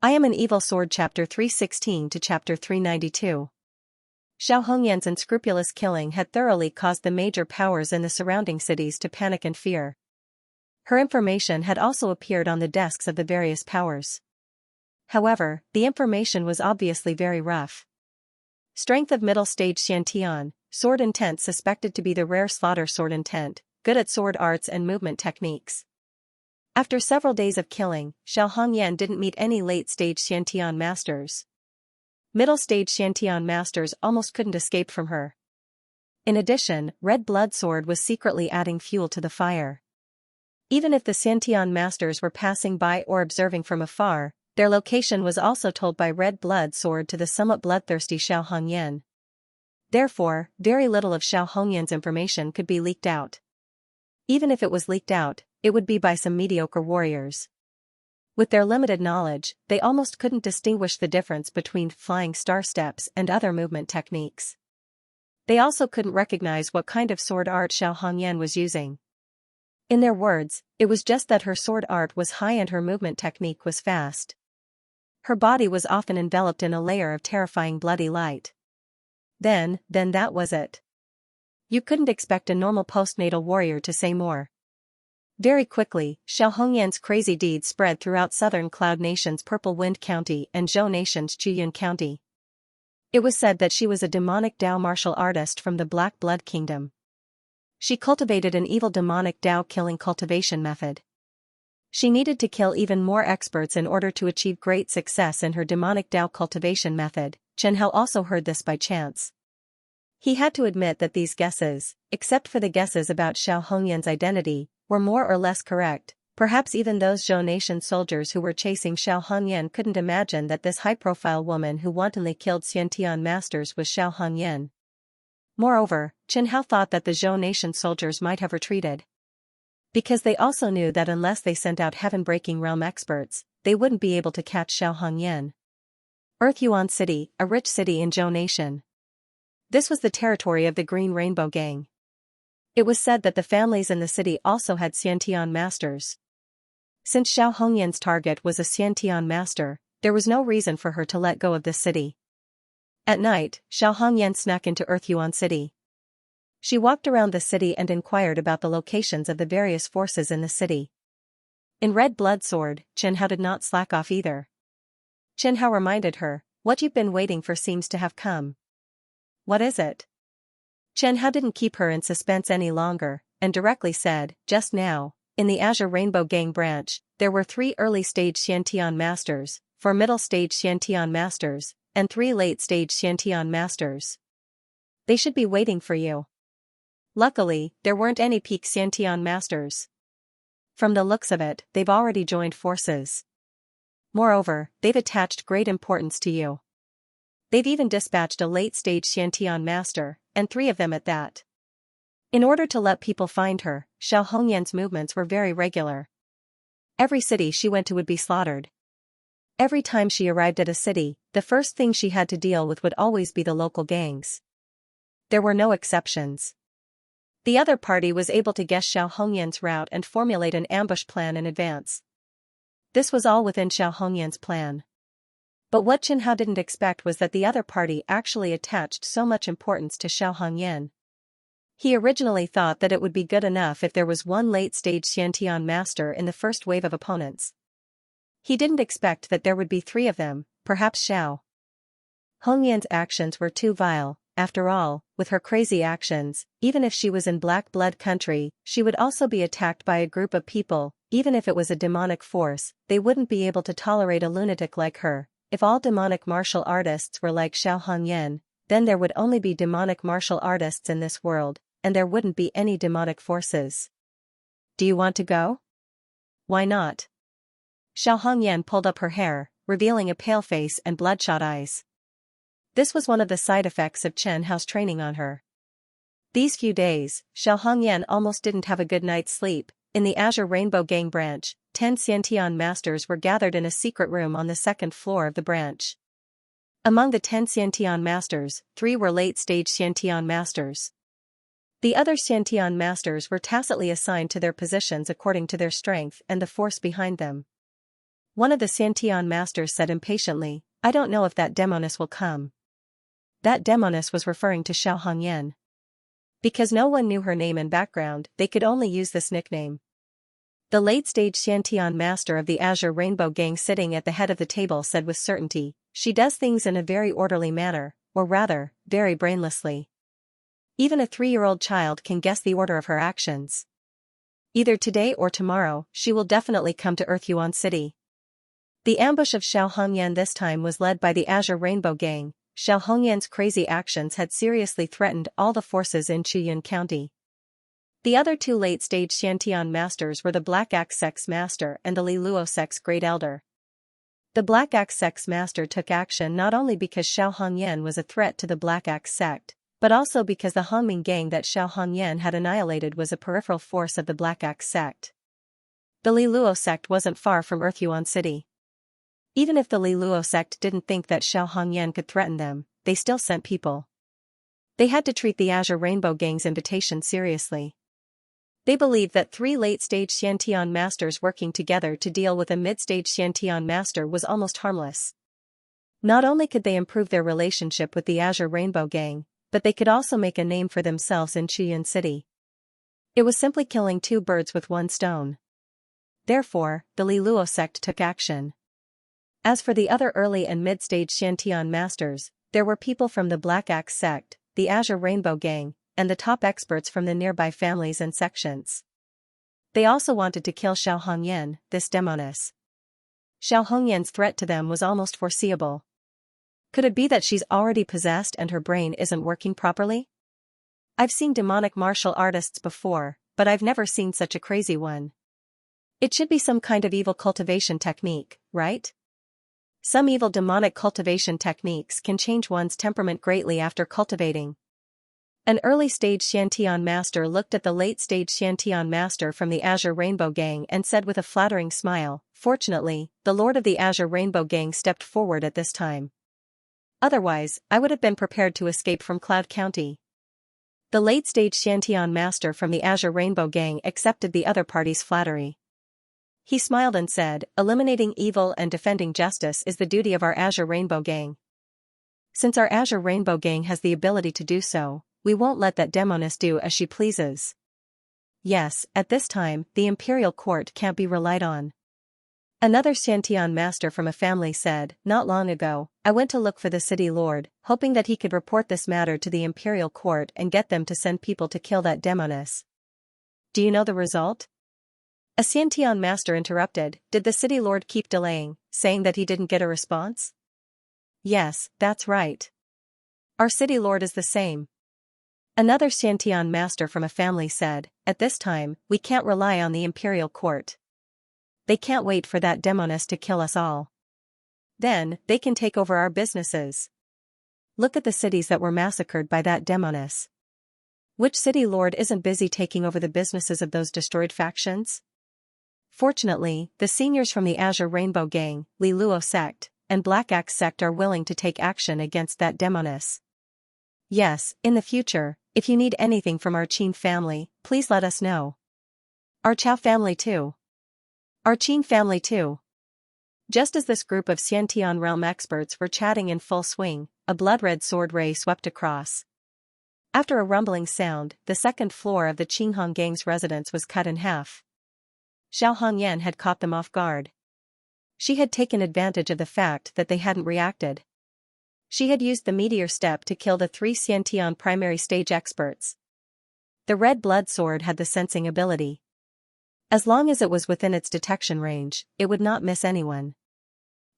I Am an Evil Sword Chapter 316 to Chapter 392. Xiao Hongyan's unscrupulous killing had thoroughly caused the major powers in the surrounding cities to panic and fear. Her information had also appeared on the desks of the various powers. However, the information was obviously very rough. Strength of middle stage Xiantian, sword intent suspected to be the rare slaughter sword intent, good at sword arts and movement techniques. After several days of killing, Xiao Hongyan didn't meet any late-stage Xiantian masters. Middle-stage Xiantian masters almost couldn't escape from her. In addition, Red Blood Sword was secretly adding fuel to the fire. Even if the Xiantian masters were passing by or observing from afar, their location was also told by Red Blood Sword to the somewhat bloodthirsty Xiao Hongyan. Therefore, very little of Xiao Hongyan's information could be leaked out. Even if it was leaked out, it would be by some mediocre warriors. With their limited knowledge, they almost couldn't distinguish the difference between flying star steps and other movement techniques. They also couldn't recognize what kind of sword art Xiao Hongyan was using. In their words, it was just that her sword art was high and her movement technique was fast. Her body was often enveloped in a layer of terrifying bloody light. Then that was it. You couldn't expect a normal postnatal warrior to say more. Very quickly, Xiao Hongyan's crazy deeds spread throughout southern Cloud Nation's Purple Wind County and Zhou Nation's Chuyun County. It was said that she was a demonic Dao martial artist from the Black Blood Kingdom. She cultivated an evil demonic Dao killing cultivation method. She needed to kill even more experts in order to achieve great success in her demonic Dao cultivation method. Chen Hao also heard this by chance. He had to admit that these guesses, except for the guesses about Xiao Hongyan's identity, were more or less correct. Perhaps even those Zhou Nation soldiers who were chasing Xiao Hongyan couldn't imagine that this high-profile woman who wantonly killed Xiantian masters was Xiao Hongyan. Moreover, Chen Hao thought that the Zhou Nation soldiers might have retreated. Because they also knew that unless they sent out heaven-breaking realm experts, they wouldn't be able to catch Xiao Hongyan. Earth Yuan City, a rich city in Zhou Nation. This was the territory of the Green Rainbow Gang. It was said that the families in the city also had Xiantian masters. Since Xiao Hongyan's target was a Xiantian master, there was no reason for her to let go of this city. At night, Xiao Hongyan snuck into Earth Yuan City. She walked around the city and inquired about the locations of the various forces in the city. In Red Blood Sword, Chen Hao did not slack off either. Chen Hao reminded her, "What you've been waiting for seems to have come." "What is it?" Chen Hao didn't keep her in suspense any longer, and directly said, "Just now, in the Azure Rainbow Gang branch, there were 3 early-stage Xiantian masters, 4 middle-stage Xiantian masters, and 3 late-stage Xiantian masters. They should be waiting for you." Luckily, there weren't any peak Xiantian masters. From the looks of it, they've already joined forces. Moreover, they've attached great importance to you. They've even dispatched a late-stage Xiantian master, and 3 of them at that. In order to let people find her, Xiao Hongyan's movements were very regular. Every city she went to would be slaughtered. Every time she arrived at a city, the first thing she had to deal with would always be the local gangs. There were no exceptions. The other party was able to guess Xiao Hongyan's route and formulate an ambush plan in advance. This was all within Xiao Hongyan's plan. But what Chen Hao didn't expect was that the other party actually attached so much importance to Xiao Hongyan. He originally thought that it would be good enough if there was 1 late-stage Xiantian master in the first wave of opponents. He didn't expect that there would be 3 of them, perhaps Xiao Hongyan's actions were too vile. After all, with her crazy actions, even if she was in Black Blood country, she would also be attacked by a group of people. Even if it was a demonic force, they wouldn't be able to tolerate a lunatic like her. If all demonic martial artists were like Xiao Hongyan, then there would only be demonic martial artists in this world, and there wouldn't be any demonic forces. "Do you want to go?" "Why not?" Xiao Hongyan pulled up her hair, revealing a pale face and bloodshot eyes. This was one of the side effects of Chen Hao's training on her. These few days, Xiao Hongyan almost didn't have a good night's sleep. In the Azure Rainbow Gang branch, 10 Xiantian masters were gathered in a secret room on the 2nd floor of the branch. Among the 10 Xiantian masters, 3 were late-stage Xiantian masters. The other Xiantian masters were tacitly assigned to their positions according to their strength and the force behind them. One of the Xiantian masters said impatiently, I don't know if that demoness will come. That demoness was referring to Xiao Hongyan. Because no one knew her name and background, they could only use this nickname. The late-stage Xiantian master of the Azure Rainbow Gang sitting at the head of the table said with certainty, she does things in a very orderly manner, or rather, very brainlessly. Even a 3-year-old child can guess the order of her actions. Either today or tomorrow, she will definitely come to Earth Yuan City. The ambush of Xiao Hongyan this time was led by the Azure Rainbow Gang. Xiao Hongyan's crazy actions had seriously threatened all the forces in Chuyun County. The other 2 late-stage Xiantian masters were the Black Axe Sect's master and the Li Luo Sect's great elder. The Black Axe Sect's master took action not only because Xiao Hongyan was a threat to the Black Axe Sect, but also because the Hongming gang that Xiao Hongyan had annihilated was a peripheral force of the Black Axe Sect. The Li Luo Sect wasn't far from Earth Yuan City. Even if the Li Luo Sect didn't think that Xiao Hongyan could threaten them, they still sent people. They had to treat the Azure Rainbow Gang's invitation seriously. They believed that 3 late-stage Xiantian masters working together to deal with a mid-stage Xiantian master was almost harmless. Not only could they improve their relationship with the Azure Rainbow Gang, but they could also make a name for themselves in Chuyun City. It was simply killing 2 birds with 1 stone. Therefore, the Li Luo Sect took action. As for the other early and mid-stage Xiantian masters, there were people from the Black Axe Sect, the Azure Rainbow Gang, and the top experts from the nearby families and sections. They also wanted to kill Xiao Hongyan, this demoness. Xiao Hongyan's threat to them was almost foreseeable. Could it be that she's already possessed and her brain isn't working properly? I've seen demonic martial artists before, but I've never seen such a crazy one. It should be some kind of evil cultivation technique, right? Some evil demonic cultivation techniques can change one's temperament greatly after cultivating. An early-stage Xiantian master looked at the late-stage Xiantian master from the Azure Rainbow Gang and said with a flattering smile, fortunately, the Lord of the Azure Rainbow Gang stepped forward at this time. Otherwise, I would have been prepared to escape from Cloud County. The late-stage Xiantian master from the Azure Rainbow Gang accepted the other party's flattery. He smiled and said, eliminating evil and defending justice is the duty of our Azure Rainbow Gang. Since our Azure Rainbow Gang has the ability to do so, we won't let that demoness do as she pleases. Yes, at this time, the Imperial Court can't be relied on. Another Xiantian master from a family said, not long ago, I went to look for the city lord, hoping that he could report this matter to the Imperial Court and get them to send people to kill that demoness. Do you know the result? A Xiantian master interrupted, did the city lord keep delaying, saying that he didn't get a response? Yes, that's right. Our city lord is the same. Another Xiantian master from a family said, at this time, we can't rely on the Imperial Court. They can't wait for that demoness to kill us all. Then, they can take over our businesses. Look at the cities that were massacred by that demoness. Which city lord isn't busy taking over the businesses of those destroyed factions? Fortunately, the seniors from the Azure Rainbow Gang, Li Luo Sect, and Black Axe Sect are willing to take action against that demoness. Yes, in the future, if you need anything from our Qin family, please let us know. Our Chao family too. Our Qin family too. Just as this group of Xiantian realm experts were chatting in full swing, a blood-red sword ray swept across. After a rumbling sound, the second floor of the Qinghong Gang's residence was cut in half. Xiao Hongyan had caught them off guard. She had taken advantage of the fact that they hadn't reacted. She had used the meteor step to kill the 3 Xiantian primary stage experts. The red blood sword had the sensing ability. As long as it was within its detection range, it would not miss anyone.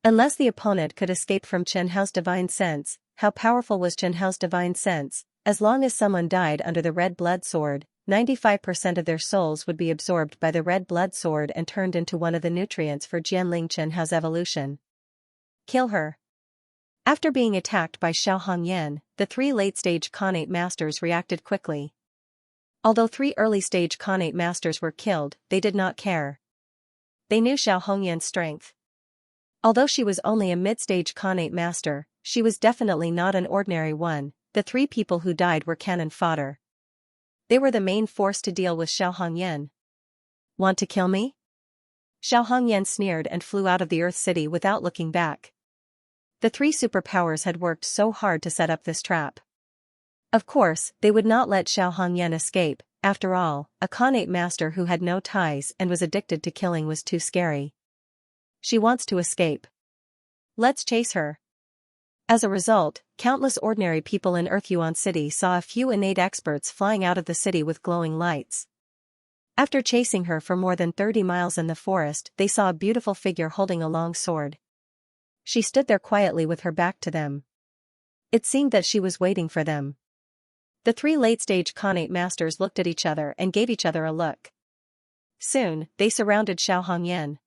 Unless the opponent could escape from Chen Hao's divine sense. How powerful was Chen Hao's divine sense? As long as someone died under the red blood sword, 95% of their souls would be absorbed by the red blood sword and turned into one of the nutrients for Jianling Chen Hao's evolution. Kill her. After being attacked by Xiao Hongyan, the 3 late-stage Khanate masters reacted quickly. Although 3 early-stage Khanate masters were killed, they did not care. They knew Xiao Hongyan's strength. Although she was only a mid-stage Khanate master, she was definitely not an ordinary one. The 3 people who died were cannon fodder. They were the main force to deal with Xiao Hongyan. Want to kill me? Xiao Hongyan sneered and flew out of the Earth City without looking back. The three superpowers had worked so hard to set up this trap. Of course, they would not let Xiao Hongyan escape. After all, a Khanate master who had no ties and was addicted to killing was too scary. She wants to escape. Let's chase her. As a result, countless ordinary people in Earthyuan City saw a few innate experts flying out of the city with glowing lights. After chasing her for more than 30 miles in the forest, they saw a beautiful figure holding a long sword. She stood there quietly with her back to them. It seemed that she was waiting for them. The three late-stage Khanate masters looked at each other and gave each other a look. Soon, they surrounded Xiao Hongyan.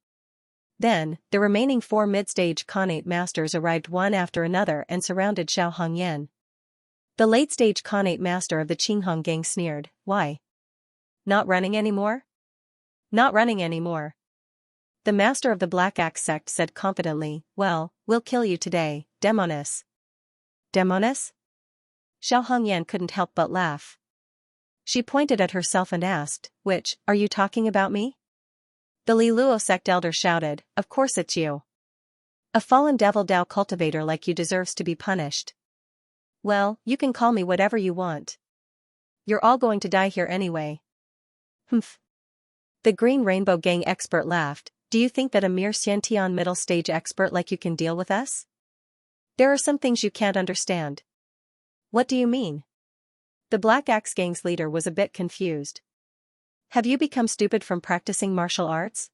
Then, the remaining four mid-stage Khanate masters arrived one after another and surrounded Xiao Hongyan. The late-stage Khanate master of the Qinghong gang sneered, "Why? Not running anymore?" "Not running anymore." The master of the Black Axe sect said confidently, "Well, we'll kill you today, Demonis." "Demonis?" Xiao Hongyan couldn't help but laugh. She pointed at herself and asked, "Which, are you talking about me?" The Li Luo sect elder shouted, "Of course it's you. A fallen devil Dao cultivator like you deserves to be punished. Well, you can call me whatever you want. You're all going to die here anyway." "Humph." The Green Rainbow Gang expert laughed, "Do you think that a mere Xiantian middle stage expert like you can deal with us? There are some things you can't understand." "What do you mean?" The Black Axe Gang's leader was a bit confused. "Have you become stupid from practicing martial arts?"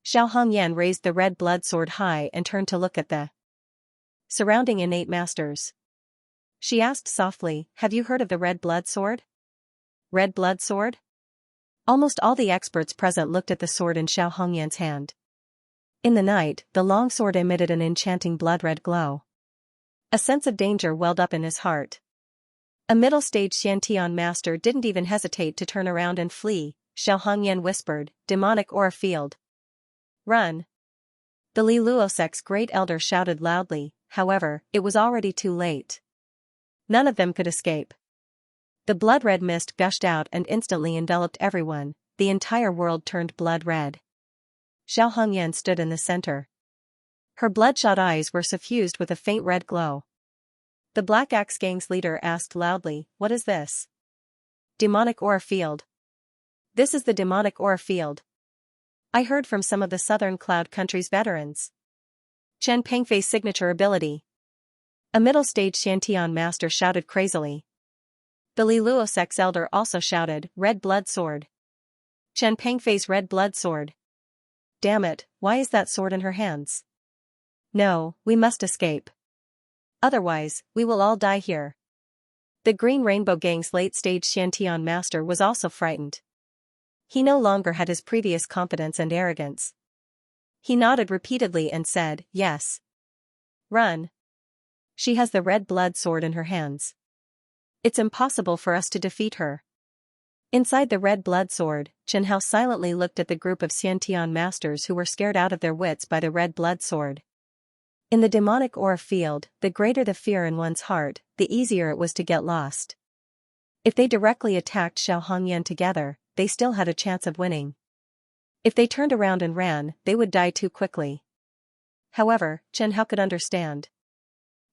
Xiao Hongyan raised the red blood sword high and turned to look at the surrounding innate masters. She asked softly, "Have you heard of the red blood sword?" "Red blood sword?" Almost all the experts present looked at the sword in Xiao Hongyan's hand. In the night, the long sword emitted an enchanting blood-red glow. A sense of danger welled up in his heart. A middle-stage Xiantian master didn't even hesitate to turn around and flee. Xiao Hongyan whispered, "Demonic aura field. Run." The Li Luo sect's great elder shouted loudly, however, it was already too late. None of them could escape. The blood-red mist gushed out and instantly enveloped everyone. The entire world turned blood-red. Xiao Hongyan stood in the center. Her bloodshot eyes were suffused with a faint red glow. The Black Axe Gang's leader asked loudly, "What is this?" "Demonic aura field. This is the demonic aura field. I heard from some of the Southern Cloud Country's veterans. Chen Pengfei's signature ability." A middle-stage Xiantian master shouted crazily. The Li Luo sect's elder also shouted, "Red blood sword. Chen Pengfei's red blood sword. Damn it, why is that sword in her hands? No, we must escape. Otherwise, we will all die here." The Green Rainbow Gang's late-stage Xiantian master was also frightened. He no longer had his previous confidence and arrogance. He nodded repeatedly and said, "Yes. Run. She has the red blood sword in her hands. It's impossible for us to defeat her." Inside the red blood sword, Chen Hao silently looked at the group of Xiantian masters who were scared out of their wits by the red blood sword. In the demonic aura field, the greater the fear in one's heart, the easier it was to get lost. If they directly attacked Xiao Hongyan together, they still had a chance of winning. If they turned around and ran, they would die too quickly. However, Chen Hao could understand.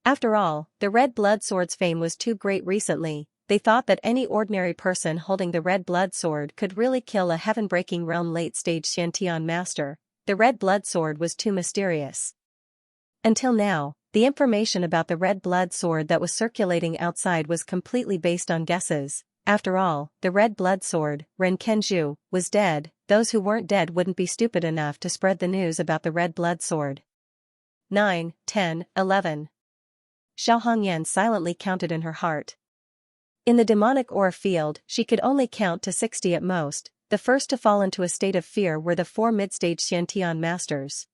After all, the red blood sword's fame was too great recently. They thought that any ordinary person holding the red blood sword could really kill a heaven-breaking realm late-stage Xiantian master. The red blood sword was too mysterious. Until now, the information about the red blood sword that was circulating outside was completely based on guesses. After all, the red blood sword, Ren Kenju, was dead. Those who weren't dead wouldn't be stupid enough to spread the news about the red blood sword. 9, 10, 11. Xiao Hongyan silently counted in her heart. In the demonic aura field, she could only count to 60 at most. The first to fall into a state of fear were the four mid-stage Xiantian masters.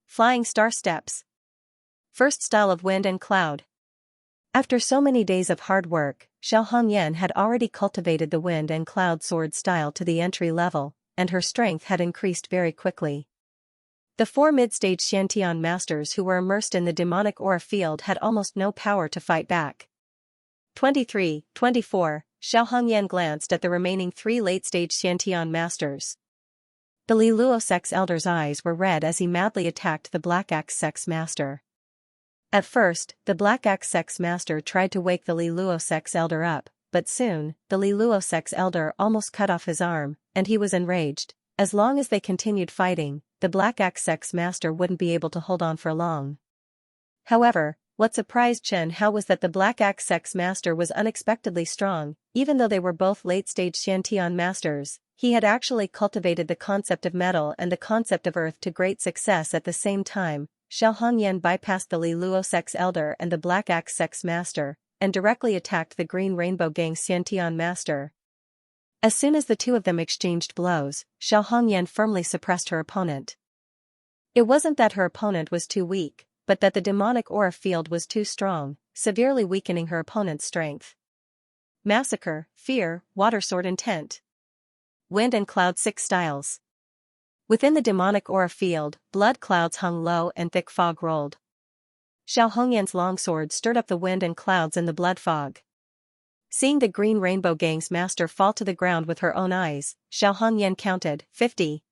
Flying Star Steps. First style of Wind and Cloud. After so many days of hard work, Xiao Hongyan had already cultivated the Wind and Cloud sword style to the entry level, and her strength had increased very quickly. The four mid-stage Xiantian masters who were immersed in the demonic aura field had almost no power to fight back. 23, 24, Xiao Hongyan glanced at the remaining three late-stage Xiantian masters. The Li Luo Sect's elder's eyes were red as he madly attacked the Black Axe Sect's master. At first, the Black Axe Sect's master tried to wake the Li Luo Sect's elder up, but soon, the Li Luo Sect's elder almost cut off his arm, and he was enraged. As long as they continued fighting, the Black Axe Sect's master wouldn't be able to hold on for long. However, what surprised Chen Hao was that the Black Axe Sect's master was unexpectedly strong. Even though they were both late-stage Xiantian masters, he had actually cultivated the concept of metal and the concept of earth to great success at the same time. Xiao Hongyan bypassed the Li Luo Sect's elder and the Black Axe Sect's master, and directly attacked the Green Rainbow Gang's Xiantian master. As soon as the two of them exchanged blows, Xiao Hongyan firmly suppressed her opponent. It wasn't that her opponent was too weak, but that the demonic aura field was too strong, severely weakening her opponent's strength. Massacre, Fear, Water Sword Intent. Wind and Cloud 6 styles. Within the demonic aura field, blood clouds hung low and thick fog rolled. Xiao Hongyan's longsword stirred up the wind and clouds in the blood fog. Seeing the Green Rainbow Gang's master fall to the ground with her own eyes, Xiao Hongyan counted 50.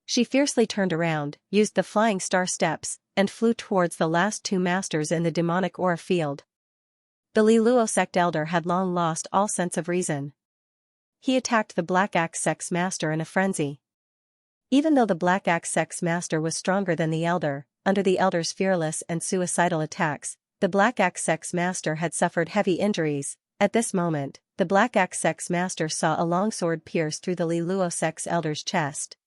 She fiercely turned around, used the flying star steps, and flew towards the last two masters in the demonic aura field. The Li Luo Sect elder had long lost all sense of reason. He attacked the Black Axe Sect's master in a frenzy. Even though the Black Axe Sect's master was stronger than the elder, under the elder's fearless and suicidal attacks, the Black Axe Sect's master had suffered heavy injuries. At this moment, the Black Axe Sect's master saw a longsword pierce through the Li Luo Sect's elder's chest.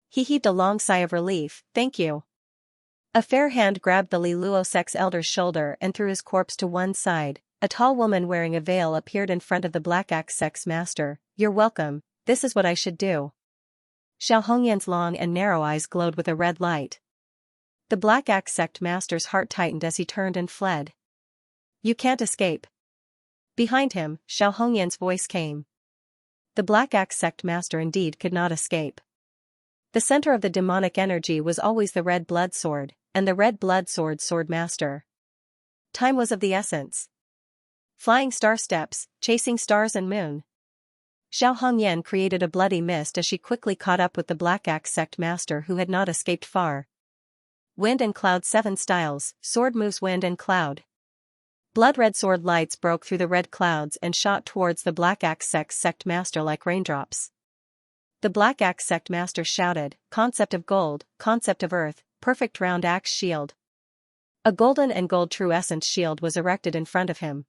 He heaved a long sigh of relief. "Thank you." A fair hand grabbed the Li Luo Sect's elder's shoulder and threw his corpse to one side. A tall woman wearing a veil appeared in front of the Black Axe Sect's master. "You're welcome, this is what I should do." Xiao Hongyan's long and narrow eyes glowed with a red light. The Black Axe Sect master's heart tightened as he turned and fled. "You can't escape." Behind him, Xiao Hongyan's voice came. The Black Axe Sect master indeed could not escape. The center of the demonic energy was always the Red Blood Sword, and the Red Blood Sword sword master. Time was of the essence. Flying star steps, chasing stars and moon. Xiao Hongyan created a bloody mist as she quickly caught up with the Black Axe Sect master who had not escaped far. Wind and Cloud 7 styles, sword moves wind and cloud. Blood-red sword lights broke through the red clouds and shot towards the Black Axe Sect master like raindrops. The Black Axe Sect master shouted, "Concept of gold, concept of earth, perfect round axe shield." A golden and gold true essence shield was erected in front of him.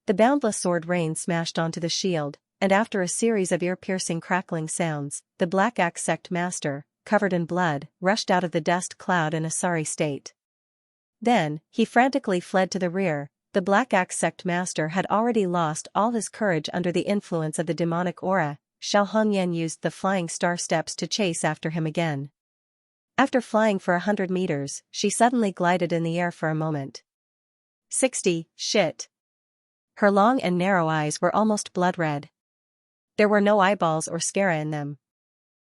The boundless sword rain smashed onto the shield, and after a series of ear-piercing crackling sounds, the Black Axe Sect master, covered in blood, rushed out of the dust cloud in a sorry state. Then, he frantically fled to the rear. The Black Axe Sect master had already lost all his courage under the influence of the demonic aura. Xiao Hongyan used the flying star steps to chase after him again. After flying for 100 meters, she suddenly glided in the air for a moment. 60, shit. Her long and narrow eyes were almost blood red. There were no eyeballs or sclera in them.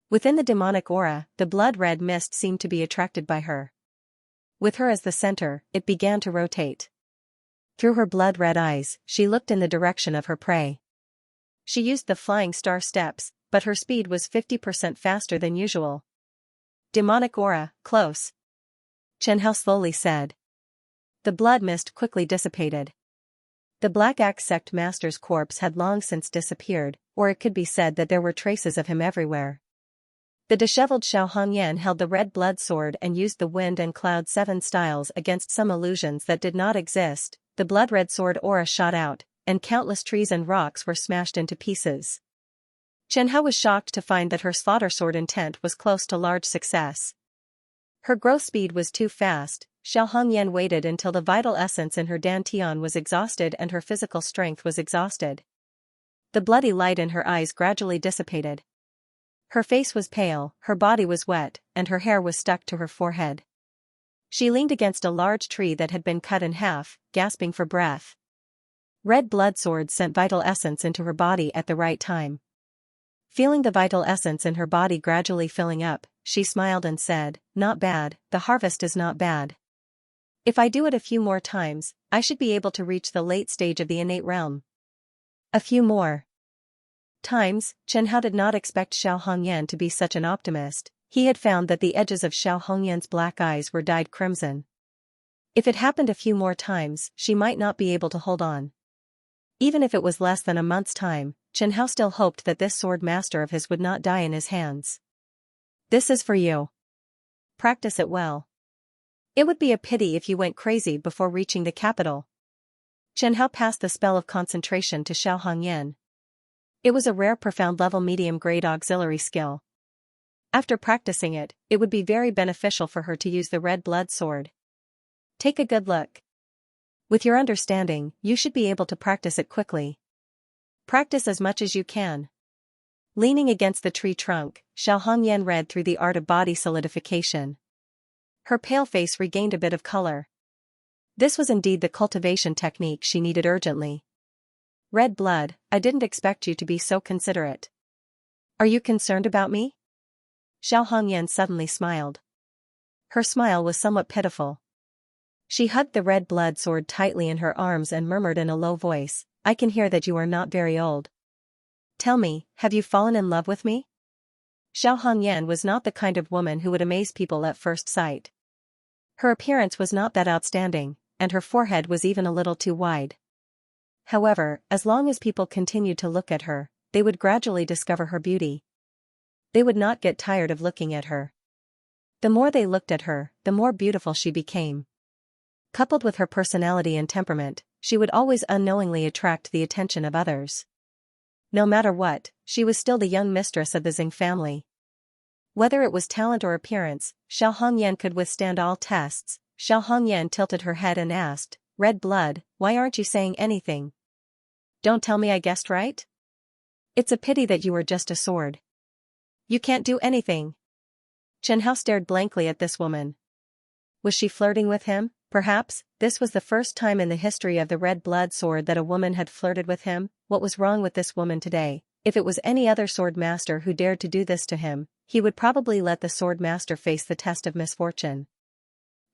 Within the demonic aura, the blood-red mist seemed to be attracted by her. With her as the center, it began to rotate. Through her blood-red eyes, she looked in the direction of her prey. She used the flying star steps, but her speed was 50% faster than usual. "Demonic aura, close," Chen Hao slowly said. The blood mist quickly dissipated. The Black Axe Sect master's corpse had long since disappeared, or it could be said that there were traces of him everywhere. The disheveled Xiao Hongyan held the Red Blood Sword and used the Wind and Cloud 7 styles against some illusions that did not exist. The blood-red sword aura shot out, and countless trees and rocks were smashed into pieces. Chen Hao was shocked to find that her slaughter sword intent was close to large success. Her growth speed was too fast. Xiao Hongyan waited until the vital essence in her dantian was exhausted and her physical strength was exhausted. The bloody light in her eyes gradually dissipated. Her face was pale, her body was wet, and her hair was stuck to her forehead. She leaned against a large tree that had been cut in half, gasping for breath. Red Blood Sword sent vital essence into her body at the right time. Feeling the vital essence in her body gradually filling up, she smiled and said, "Not bad, the harvest is not bad. If I do it a few more times, I should be able to reach the late stage of the innate realm." A few more. Chen Hao did not expect Xiao Hongyan to be such an optimist. He had found that the edges of Xiao Hongyan's black eyes were dyed crimson. If it happened a few more times, she might not be able to hold on. Even if it was less than a month's time, Chen Hao still hoped that this sword master of his would not die in his hands. This is for you. Practice it well. It would be a pity if you went crazy before reaching the capital. Chen Hao passed the spell of concentration to Xiao Hongyan. It was a rare profound level medium-grade auxiliary skill. After practicing it, it would be very beneficial for her to use the red blood sword. Take a good look. With your understanding, you should be able to practice it quickly. Practice as much as you can. Leaning against the tree trunk, Xiao Hongyan read through the art of body solidification. Her pale face regained a bit of color. This was indeed the cultivation technique she needed urgently. Red blood, I didn't expect you to be so considerate. Are you concerned about me? Xiao Hongyan suddenly smiled. Her smile was somewhat pitiful. She hugged the red blood sword tightly in her arms and murmured in a low voice, I can hear that you are not very old. Tell me, have you fallen in love with me? Xiao Hongyan was not the kind of woman who would amaze people at first sight. Her appearance was not that outstanding, and her forehead was even a little too wide. However, as long as people continued to look at her, they would gradually discover her beauty. They would not get tired of looking at her. The more they looked at her, the more beautiful she became. Coupled with her personality and temperament, she would always unknowingly attract the attention of others. No matter what, she was still the young mistress of the Xing family. Whether it was talent or appearance, Xiao Hongyan could withstand all tests. Xiao Hongyan tilted her head and asked, Red blood, why aren't you saying anything? Don't tell me I guessed right? It's a pity that you were just a sword. You can't do anything. Chen Hao stared blankly at this woman. Was she flirting with him? Perhaps, this was the first time in the history of the red blood sword that a woman had flirted with him. What was wrong with this woman today? If it was any other sword master who dared to do this to him, he would probably let the sword master face the test of misfortune.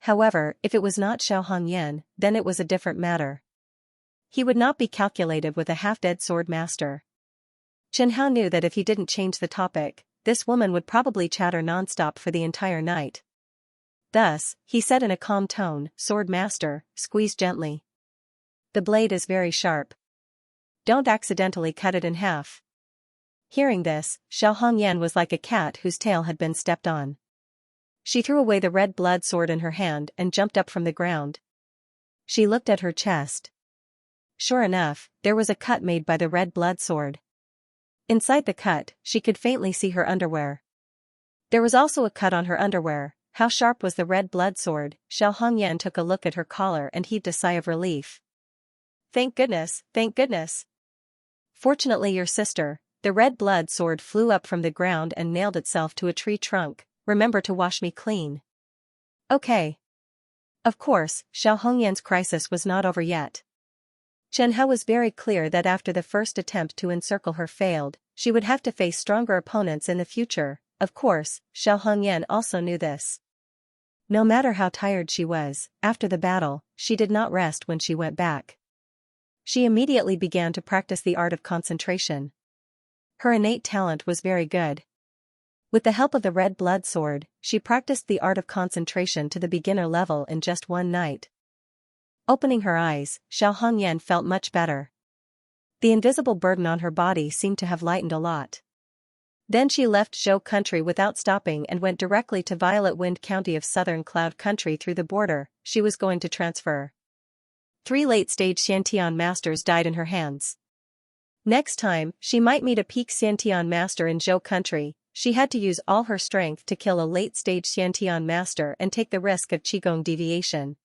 However, if it was not Xiao Hongyan, then it was a different matter. He would not be calculated with a half-dead sword master. Chen Hao knew that if he didn't change the topic, this woman would probably chatter non-stop for the entire night. Thus, he said in a calm tone, Sword master, squeeze gently. The blade is very sharp. Don't accidentally cut it in half. Hearing this, Xiao Hongyan was like a cat whose tail had been stepped on. She threw away the red blood sword in her hand and jumped up from the ground. She looked at her chest. Sure enough, there was a cut made by the red blood sword. Inside the cut, she could faintly see her underwear. There was also a cut on her underwear. How sharp was the red blood sword? Xiao Hongyan took a look at her collar and heaved a sigh of relief. Thank goodness, thank goodness. Fortunately your sister, the red blood sword flew up from the ground and nailed itself to a tree trunk. Remember to wash me clean. Okay. Of course, Xiao Hongyan's crisis was not over yet. Chen Hao was very clear that after the first attempt to encircle her failed, she would have to face stronger opponents in the future. Of course, Xiao Hongyan also knew this. No matter how tired she was, after the battle, she did not rest when she went back. She immediately began to practice the art of concentration. Her innate talent was very good. With the help of the red blood sword, she practiced the art of concentration to the beginner level in just one night. Opening her eyes, Xiao Hongyan felt much better. The invisible burden on her body seemed to have lightened a lot. Then she left Zhou country without stopping and went directly to Violet Wind County of Southern Cloud Country through the border. She was going to transfer. 3 late-stage Xiantian masters died in her hands. Next time, she might meet a peak Xiantian master in Zhou country. She had to use all her strength to kill a late-stage Xiantian master and take the risk of Qigong deviation.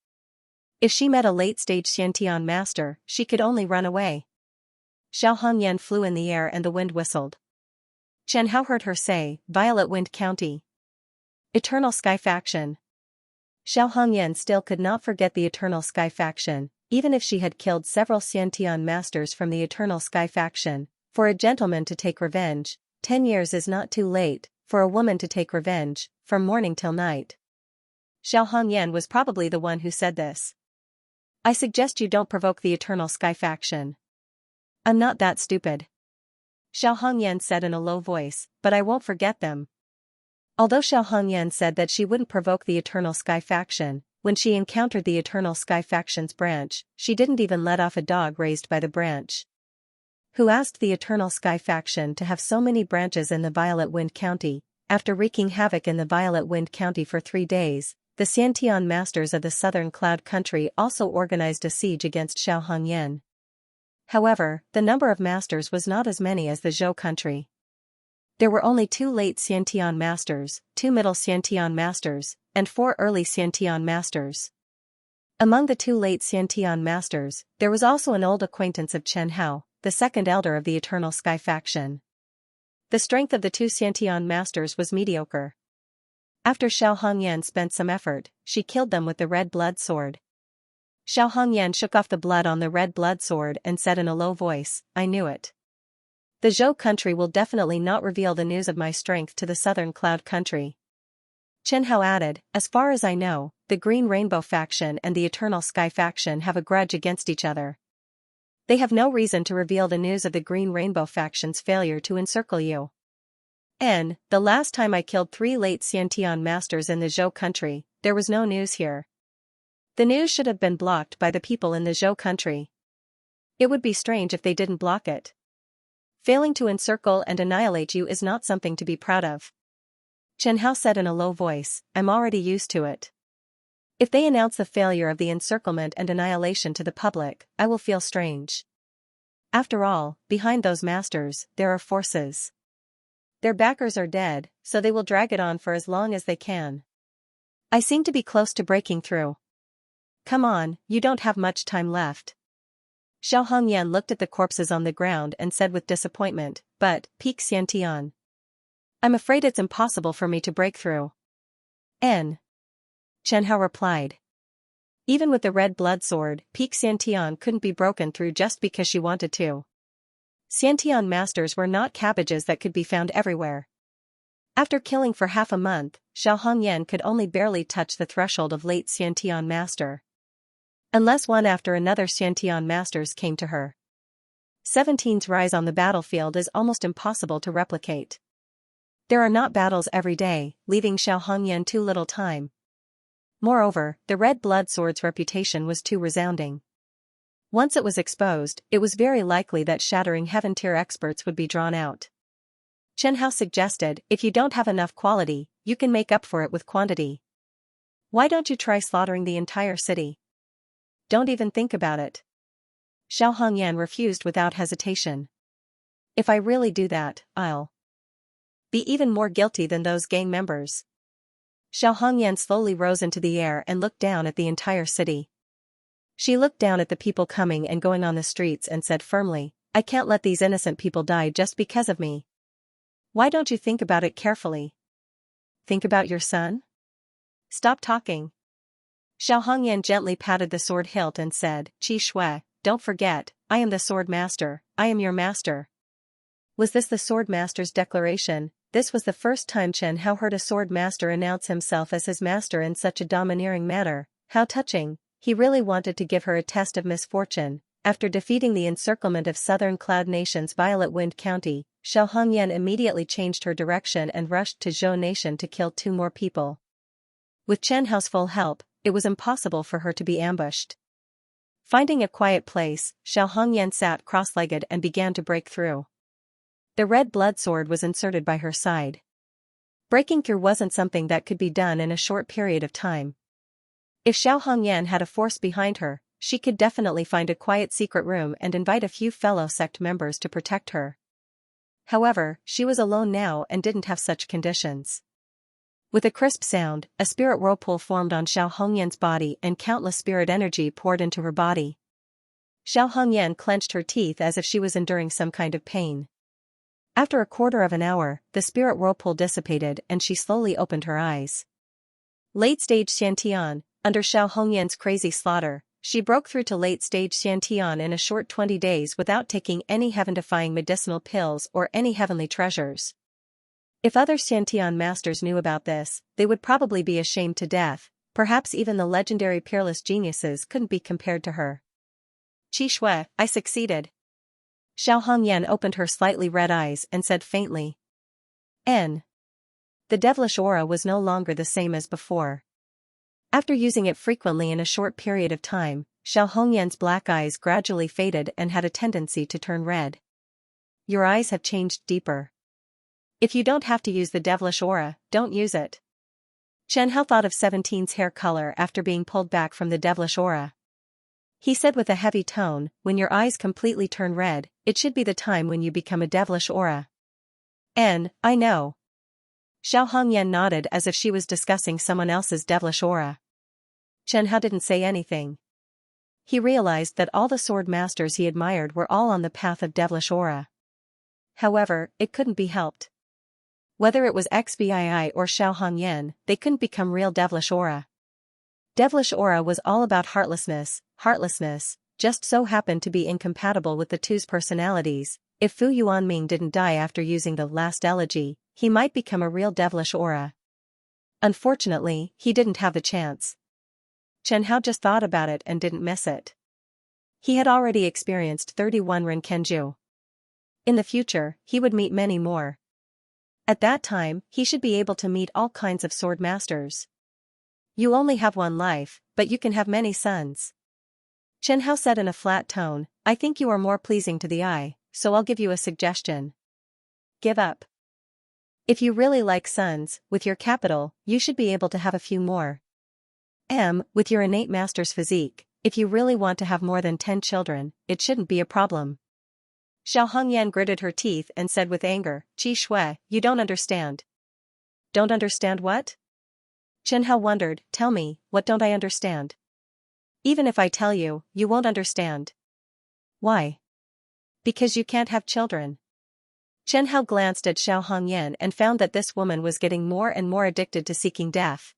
If she met a late-stage Xiantian master, she could only run away. Xiao Hongyan flew in the air and the wind whistled. Chen Hao heard her say, Violet Wind County. Eternal Sky Faction. Xiao Hongyan still could not forget the Eternal Sky Faction, even if she had killed several Xiantian masters from the Eternal Sky Faction. For a gentleman to take revenge, 10 years is not too late. For a woman to take revenge, from morning till night. Xiao Hongyan was probably the one who said this. I suggest you don't provoke the Eternal Sky Faction. I'm not that stupid. Xiao Hongyan said in a low voice, but I won't forget them. Although Xiao Hongyan said that she wouldn't provoke the Eternal Sky faction, when she encountered the Eternal Sky faction's branch, she didn't even let off a dog raised by the branch. Who asked the Eternal Sky faction to have so many branches in the Violet Wind County? After wreaking havoc in the Violet Wind County for 3 days, the Xiantian masters of the Southern Cloud Country also organized a siege against Xiao Hongyan. However, the number of masters was not as many as the Zhou country. There were only 2 late Xiantian masters, 2 middle Xiantian masters, and 4 early Xiantian masters. Among the 2 late Xiantian masters, there was also an old acquaintance of Chen Hao, the second elder of the Eternal Sky faction. The strength of the 2 Xiantian masters was mediocre. After Xiao Hongyan spent some effort, she killed them with the red blood sword. Xiao Hongyan shook off the blood on the red blood sword and said in a low voice, I knew it. The Zhou country will definitely not reveal the news of my strength to the Southern Cloud country. Chen Hao added, as far as I know, the Green Rainbow faction and the Eternal Sky faction have a grudge against each other. They have no reason to reveal the news of the Green Rainbow faction's failure to encircle you. The last time I killed 3 late Xiantian masters in the Zhou country, there was no news here. The news should have been blocked by the people in the Zhou country. It would be strange if they didn't block it. Failing to encircle and annihilate you is not something to be proud of. Chen Hao said in a low voice, I'm already used to it. If they announce the failure of the encirclement and annihilation to the public, I will feel strange. After all, behind those masters, there are forces. Their backers are dead, so they will drag it on for as long as they can. I seem to be close to breaking through. Come on, you don't have much time left. Xiao Hongyan looked at the corpses on the ground and said with disappointment, but, Peak Xiantian. I'm afraid it's impossible for me to break through. Chen Hao replied. Even with the red blood sword, Peak Xiantian couldn't be broken through just because she wanted to. Xiantian masters were not cabbages that could be found everywhere. After killing for half a month, Xiao Hongyan could only barely touch the threshold of late Xiantian master. Unless one after another Xiantian masters came to her. 17's rise on the battlefield is almost impossible to replicate. There are not battles every day, leaving Xiao Hongyan too little time. Moreover, the red blood sword's reputation was too resounding. Once it was exposed, it was very likely that shattering heaven-tier experts would be drawn out. Chen Hao suggested, if you don't have enough quality, you can make up for it with quantity. Why don't you try slaughtering the entire city? Don't even think about it. Xiao Hongyan refused without hesitation. If I really do that, I'll be even more guilty than those gang members. Xiao Hongyan slowly rose into the air and looked down at the entire city. She looked down at the people coming and going on the streets and said firmly, I can't let these innocent people die just because of me. Why don't you think about it carefully? Think about your son? Stop talking. Xiao Hongyan gently patted the sword hilt and said, Qi Shui, don't forget, I am the sword master, I am your master. Was this the sword master's declaration? This was the first time Chen Hao heard a sword master announce himself as his master in such a domineering manner. How touching, he really wanted to give her a test of misfortune. After defeating the encirclement of Southern Cloud Nation's Violet Wind County, Xiao Hongyan immediately changed her direction and rushed to Zhou Nation to kill 2 more people. With Chen Hao's full help, it was impossible for her to be ambushed. Finding a quiet place, Xiao Hongyan sat cross-legged and began to break through. The red blood sword was inserted by her side. Breaking through wasn't something that could be done in a short period of time. If Xiao Hongyan had a force behind her, she could definitely find a quiet secret room and invite a few fellow sect members to protect her. However, she was alone now and didn't have such conditions. With a crisp sound, a spirit whirlpool formed on Xiao Hongyan's body and countless spirit energy poured into her body. Xiao Hongyan clenched her teeth as if she was enduring some kind of pain. After a quarter of an hour, the spirit whirlpool dissipated and she slowly opened her eyes. Late-stage Xiantian, under Xiao Hongyan's crazy slaughter, she broke through to late-stage Xiantian in a short 20 days without taking any heaven-defying medicinal pills or any heavenly treasures. If other Xiantian masters knew about this, they would probably be ashamed to death. Perhaps even the legendary peerless geniuses couldn't be compared to her. Qi Shui, I succeeded. Xiao Hongyan opened her slightly red eyes and said faintly. N. The devilish aura was no longer the same as before. After using it frequently in a short period of time, Xiao Hongyan's black eyes gradually faded and had a tendency to turn red. Your eyes have changed deeper. If you don't have to use the devilish aura, don't use it. Chen Hao thought of 17's hair color after being pulled back from the devilish aura. He said with a heavy tone, when your eyes completely turn red, it should be the time when you become a devilish aura. I know. Xiao Hongyan nodded as if she was discussing someone else's devilish aura. Chen Hao didn't say anything. He realized that all the sword masters he admired were all on the path of devilish aura. However, it couldn't be helped. Whether it was XVI or Xiao Hongyan, they couldn't become real devilish aura. Devilish aura was all about heartlessness, just so happened to be incompatible with the two's personalities. If Fu Yuanming didn't die after using the last elegy, he might become a real devilish aura. Unfortunately, he didn't have the chance. Chen Hao just thought about it and didn't miss it. He had already experienced 31 Renkenju. In the future, he would meet many more. At that time, he should be able to meet all kinds of sword masters. You only have one life, but you can have many sons. Chen Hao said in a flat tone, I think you are more pleasing to the eye, so I'll give you a suggestion. Give up. If you really like sons, with your capital, you should be able to have a few more. With your innate master's physique, if you really want to have more than 10 children, it shouldn't be a problem. Xiao Hongyan gritted her teeth and said with anger, Qi Shui, you don't understand. Don't understand what? Chen Hao wondered, tell me, what don't I understand? Even if I tell you, you won't understand. Why? Because you can't have children. Chen Hao glanced at Xiao Hongyan and found that this woman was getting more and more addicted to seeking death.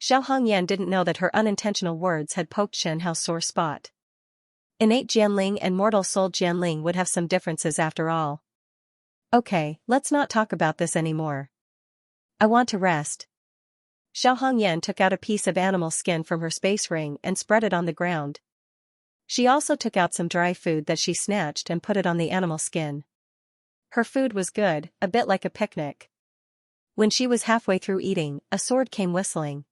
Xiao Hongyan didn't know that her unintentional words had poked Chen Hao's sore spot. Innate Jianling and mortal soul Jianling would have some differences after all. Okay, let's not talk about this anymore. I want to rest. Xiao Hongyan took out a piece of animal skin from her space ring and spread it on the ground. She also took out some dry food that she snatched and put it on the animal skin. Her food was good, a bit like a picnic. When she was halfway through eating, a sword came whistling.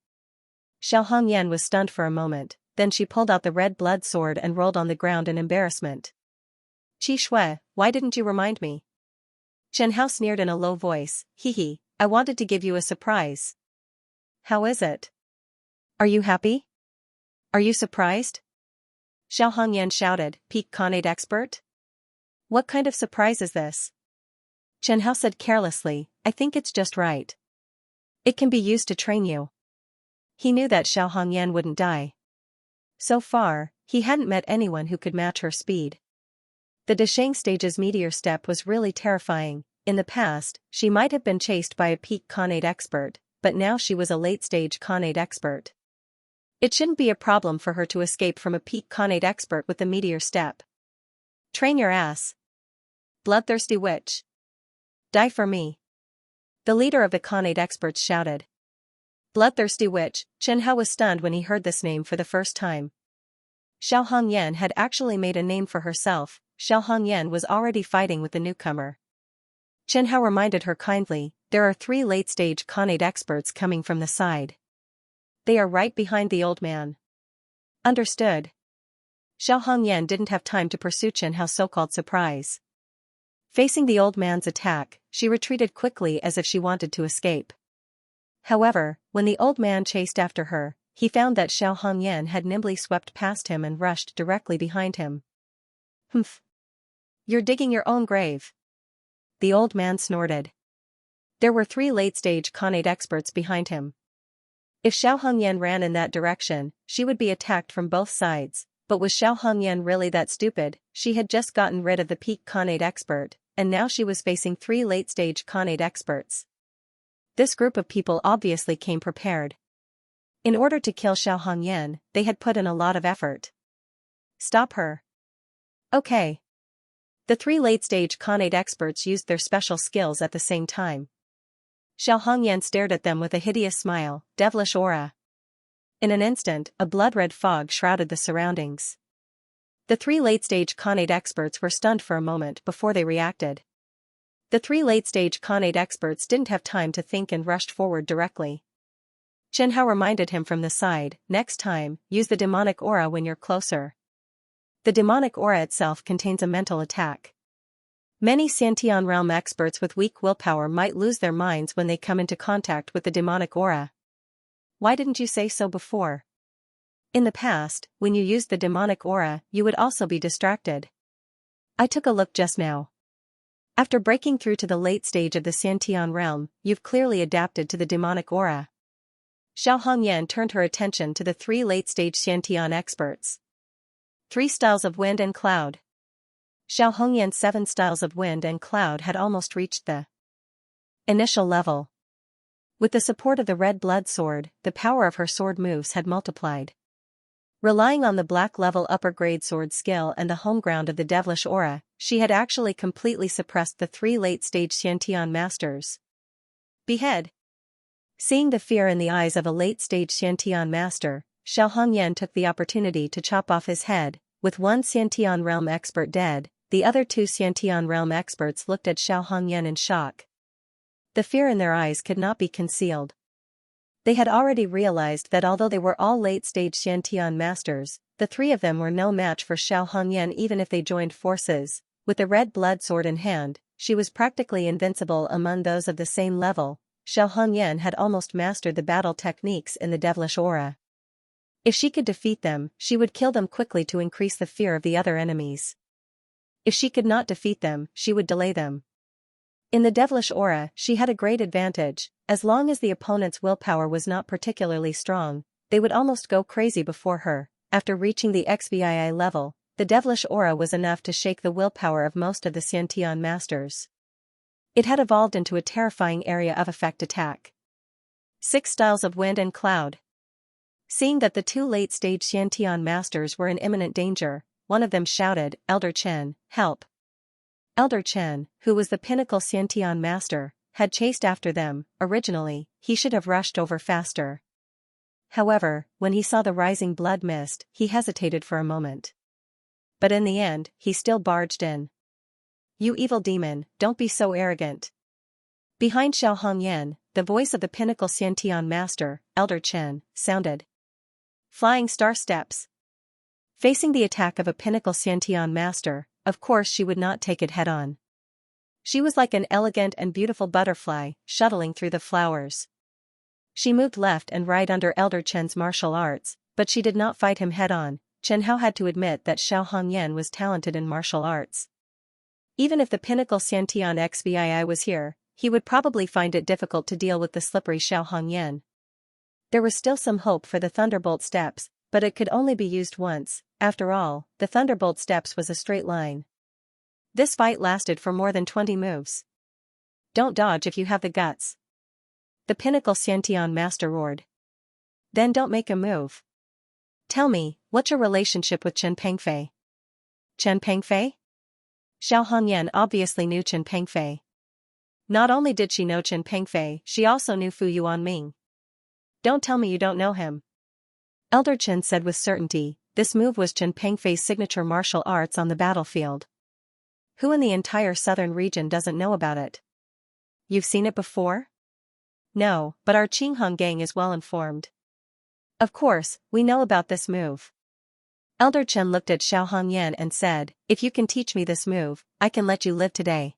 Xiao Hongyan was stunned for a moment, then she pulled out the red blood sword and rolled on the ground in embarrassment. Qi Shui, why didn't you remind me? Chen Hao sneered in a low voice, hee, I wanted to give you a surprise. How is it? Are you happy? Are you surprised? Xiao Hongyan shouted, peak Khanate expert? What kind of surprise is this? Chen Hao said carelessly, I think it's just right. It can be used to train you. He knew that Xiao Hongyan wouldn't die. So far, he hadn't met anyone who could match her speed. The Desheng stage's meteor step was really terrifying. In the past, she might have been chased by a peak Khanate expert, but now she was a late-stage Khanate expert. It shouldn't be a problem for her to escape from a peak Khanate expert with the meteor step. Train your ass. Bloodthirsty witch. Die for me. The leader of the Khanate experts shouted. Bloodthirsty witch, Chen Hao was stunned when he heard this name for the first time. Xiao Hongyan had actually made a name for herself. Xiao Hongyan was already fighting with the newcomer. Chen Hao reminded her kindly, there are 3 late-stage Khanate experts coming from the side. They are right behind the old man. Understood. Xiao Hongyan didn't have time to pursue Chen Hao's so-called surprise. Facing the old man's attack, she retreated quickly as if she wanted to escape. However, when the old man chased after her, he found that Xiao Hongyan had nimbly swept past him and rushed directly behind him. Humph. You're digging your own grave. The old man snorted. There were 3 late-stage Khanate experts behind him. If Xiao Hongyan ran in that direction, she would be attacked from both sides, but was Xiao Hongyan really that stupid? She had just gotten rid of the peak Khanate expert, and now she was facing 3 late-stage Khanate experts. This group of people obviously came prepared. In order to kill Xiao Hongyan, they had put in a lot of effort. Stop her. Okay. The 3 late-stage Khanate experts used their special skills at the same time. Xiao Hongyan stared at them with a hideous smile, devilish aura. In an instant, a blood-red fog shrouded the surroundings. The three late-stage Khanate experts were stunned for a moment before they reacted. The three late-stage Khanate experts didn't have time to think and rushed forward directly. Chen Hao reminded him from the side, next time, use the demonic aura when you're closer. The demonic aura itself contains a mental attack. Many Xiantian realm experts with weak willpower might lose their minds when they come into contact with the demonic aura. Why didn't you say so before? In the past, when you used the demonic aura, you would also be distracted. I took a look just now. After breaking through to the late stage of the Xiantian realm, you've clearly adapted to the demonic aura. Xiao Hongyan turned her attention to the three late-stage Xiantian experts. 3 styles of wind and cloud. Xiao Hongyan's 7 styles of wind and cloud had almost reached the initial level. With the support of the red blood sword, the power of her sword moves had multiplied. Relying on the black level upper grade sword skill and the home ground of the devilish aura, she had actually completely suppressed the 3 late-stage Xiantian masters. Behead. Seeing the fear in the eyes of a late-stage Xiantian master, Xiao Hongyan took the opportunity to chop off his head. With one Xiantian realm expert dead, the other 2 Xiantian realm experts looked at Xiao Hongyan in shock. The fear in their eyes could not be concealed. They had already realized that although they were all late-stage Xiantian masters, the 3 of them were no match for Xiao Hongyan even if they joined forces. With the red blood sword in hand, she was practically invincible among those of the same level. Xiao Hongyan had almost mastered the battle techniques in the devilish aura. If she could defeat them, she would kill them quickly to increase the fear of the other enemies. If she could not defeat them, she would delay them. In the devilish aura, she had a great advantage. As long as the opponent's willpower was not particularly strong, they would almost go crazy before her. After reaching the XVI level, the devilish aura was enough to shake the willpower of most of the Xiantian masters. It had evolved into a terrifying area of effect attack. 6 styles of wind and cloud. Seeing that the 2 late-stage Xiantian masters were in imminent danger, one of them shouted, "Elder Chen, help!" Elder Chen, who was the pinnacle Xiantian master, had chased after them. Originally, he should have rushed over faster. However, when he saw the rising blood mist, he hesitated for a moment. But in the end, he still barged in. "You evil demon, don't be so arrogant." Behind Xiao Hongyan, the voice of the pinnacle Xiantian master, Elder Chen, sounded. Flying star steps. Facing the attack of a pinnacle Xiantian master, of course she would not take it head-on. She was like an elegant and beautiful butterfly, shuttling through the flowers. She moved left and right under Elder Chen's martial arts, but she did not fight him head-on. Chen Hao had to admit that Xiao Hongyan was talented in martial arts. Even if the pinnacle Xiantian XVI was here, he would probably find it difficult to deal with the slippery Xiao Hongyan. There was still some hope for the Thunderbolt steps, but it could only be used once. After all, the Thunderbolt steps was a straight line. This fight lasted for more than 20 moves. "Don't dodge if you have the guts," the pinnacle Xiantian master roared. "Then don't make a move. Tell me, what's your relationship with Chen Pengfei?" Chen Pengfei? Xiao Hongyan obviously knew Chen Pengfei. Not only did she know Chen Pengfei, she also knew Fu Yuanming. "Don't tell me you don't know him." Elder Chen said with certainty. This move was Chen Pengfei's signature martial arts on the battlefield. Who in the entire southern region doesn't know about it? You've seen it before? No, but our Qinghong gang is well informed. Of course, we know about this move. Elder Chen looked at Xiao Hongyan and said, "If you can teach me this move, I can let you live today."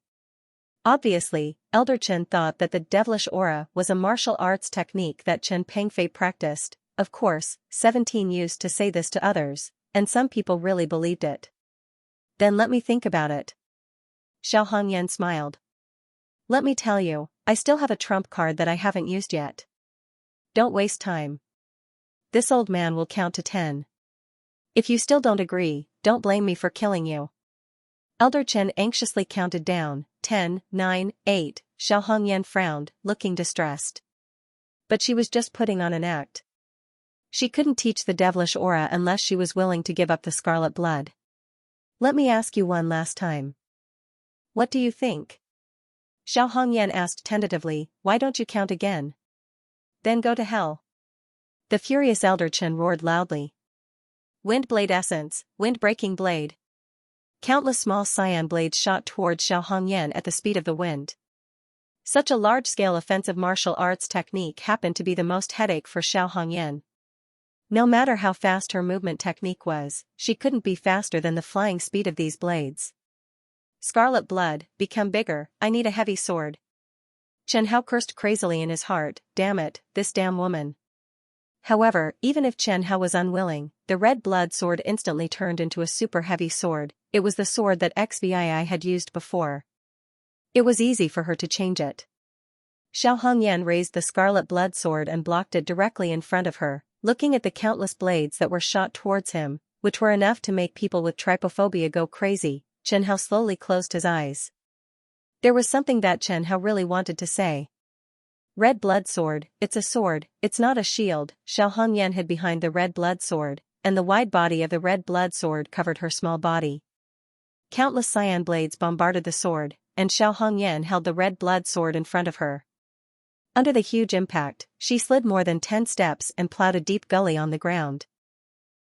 Obviously, Elder Chen thought that the devilish aura was a martial arts technique that Chen Pengfei practiced. Of course, 17 used to say this to others, and some people really believed it. "Then let me think about it." Xiao Hongyan smiled. "Let me tell you, I still have a trump card that I haven't used yet. Don't waste time. This old man will count to 10. If you still don't agree, don't blame me for killing you." Elder Chen anxiously counted down, 10, 9, 8, Xiao Hongyan frowned, looking distressed. But she was just putting on an act. She couldn't teach the devilish aura unless she was willing to give up the scarlet blood. "Let me ask you one last time. What do you think?" Xiao Hongyan asked tentatively, "Why don't you count again?" "Then go to hell." The furious Elder Chen roared loudly. Wind blade essence, wind-breaking blade. Countless small cyan blades shot towards Xiao Hongyan at the speed of the wind. Such a large-scale offensive martial arts technique happened to be the most headache for Xiao Hongyan. No matter how fast her movement technique was, she couldn't be faster than the flying speed of these blades. Scarlet blood, become bigger, I need a heavy sword. Chen Hao cursed crazily in his heart, damn it, this damn woman. However, even if Chen Hao was unwilling, the red blood sword instantly turned into a super heavy sword. It was the sword that XVI had used before. It was easy for her to change it. Xiao Hongyan raised the scarlet blood sword and blocked it directly in front of her, looking at the countless blades that were shot towards him, which were enough to make people with trypophobia go crazy. Chen Hao slowly closed his eyes. There was something that Chen Hao really wanted to say. Red blood sword, it's a sword, it's not a shield. Xiao Hongyan hid behind the red blood sword, and the wide body of the red blood sword covered her small body. Countless cyan blades bombarded the sword, and Xiao Hongyan held the red blood sword in front of her. Under the huge impact, she slid more than 10 steps and plowed a deep gully on the ground.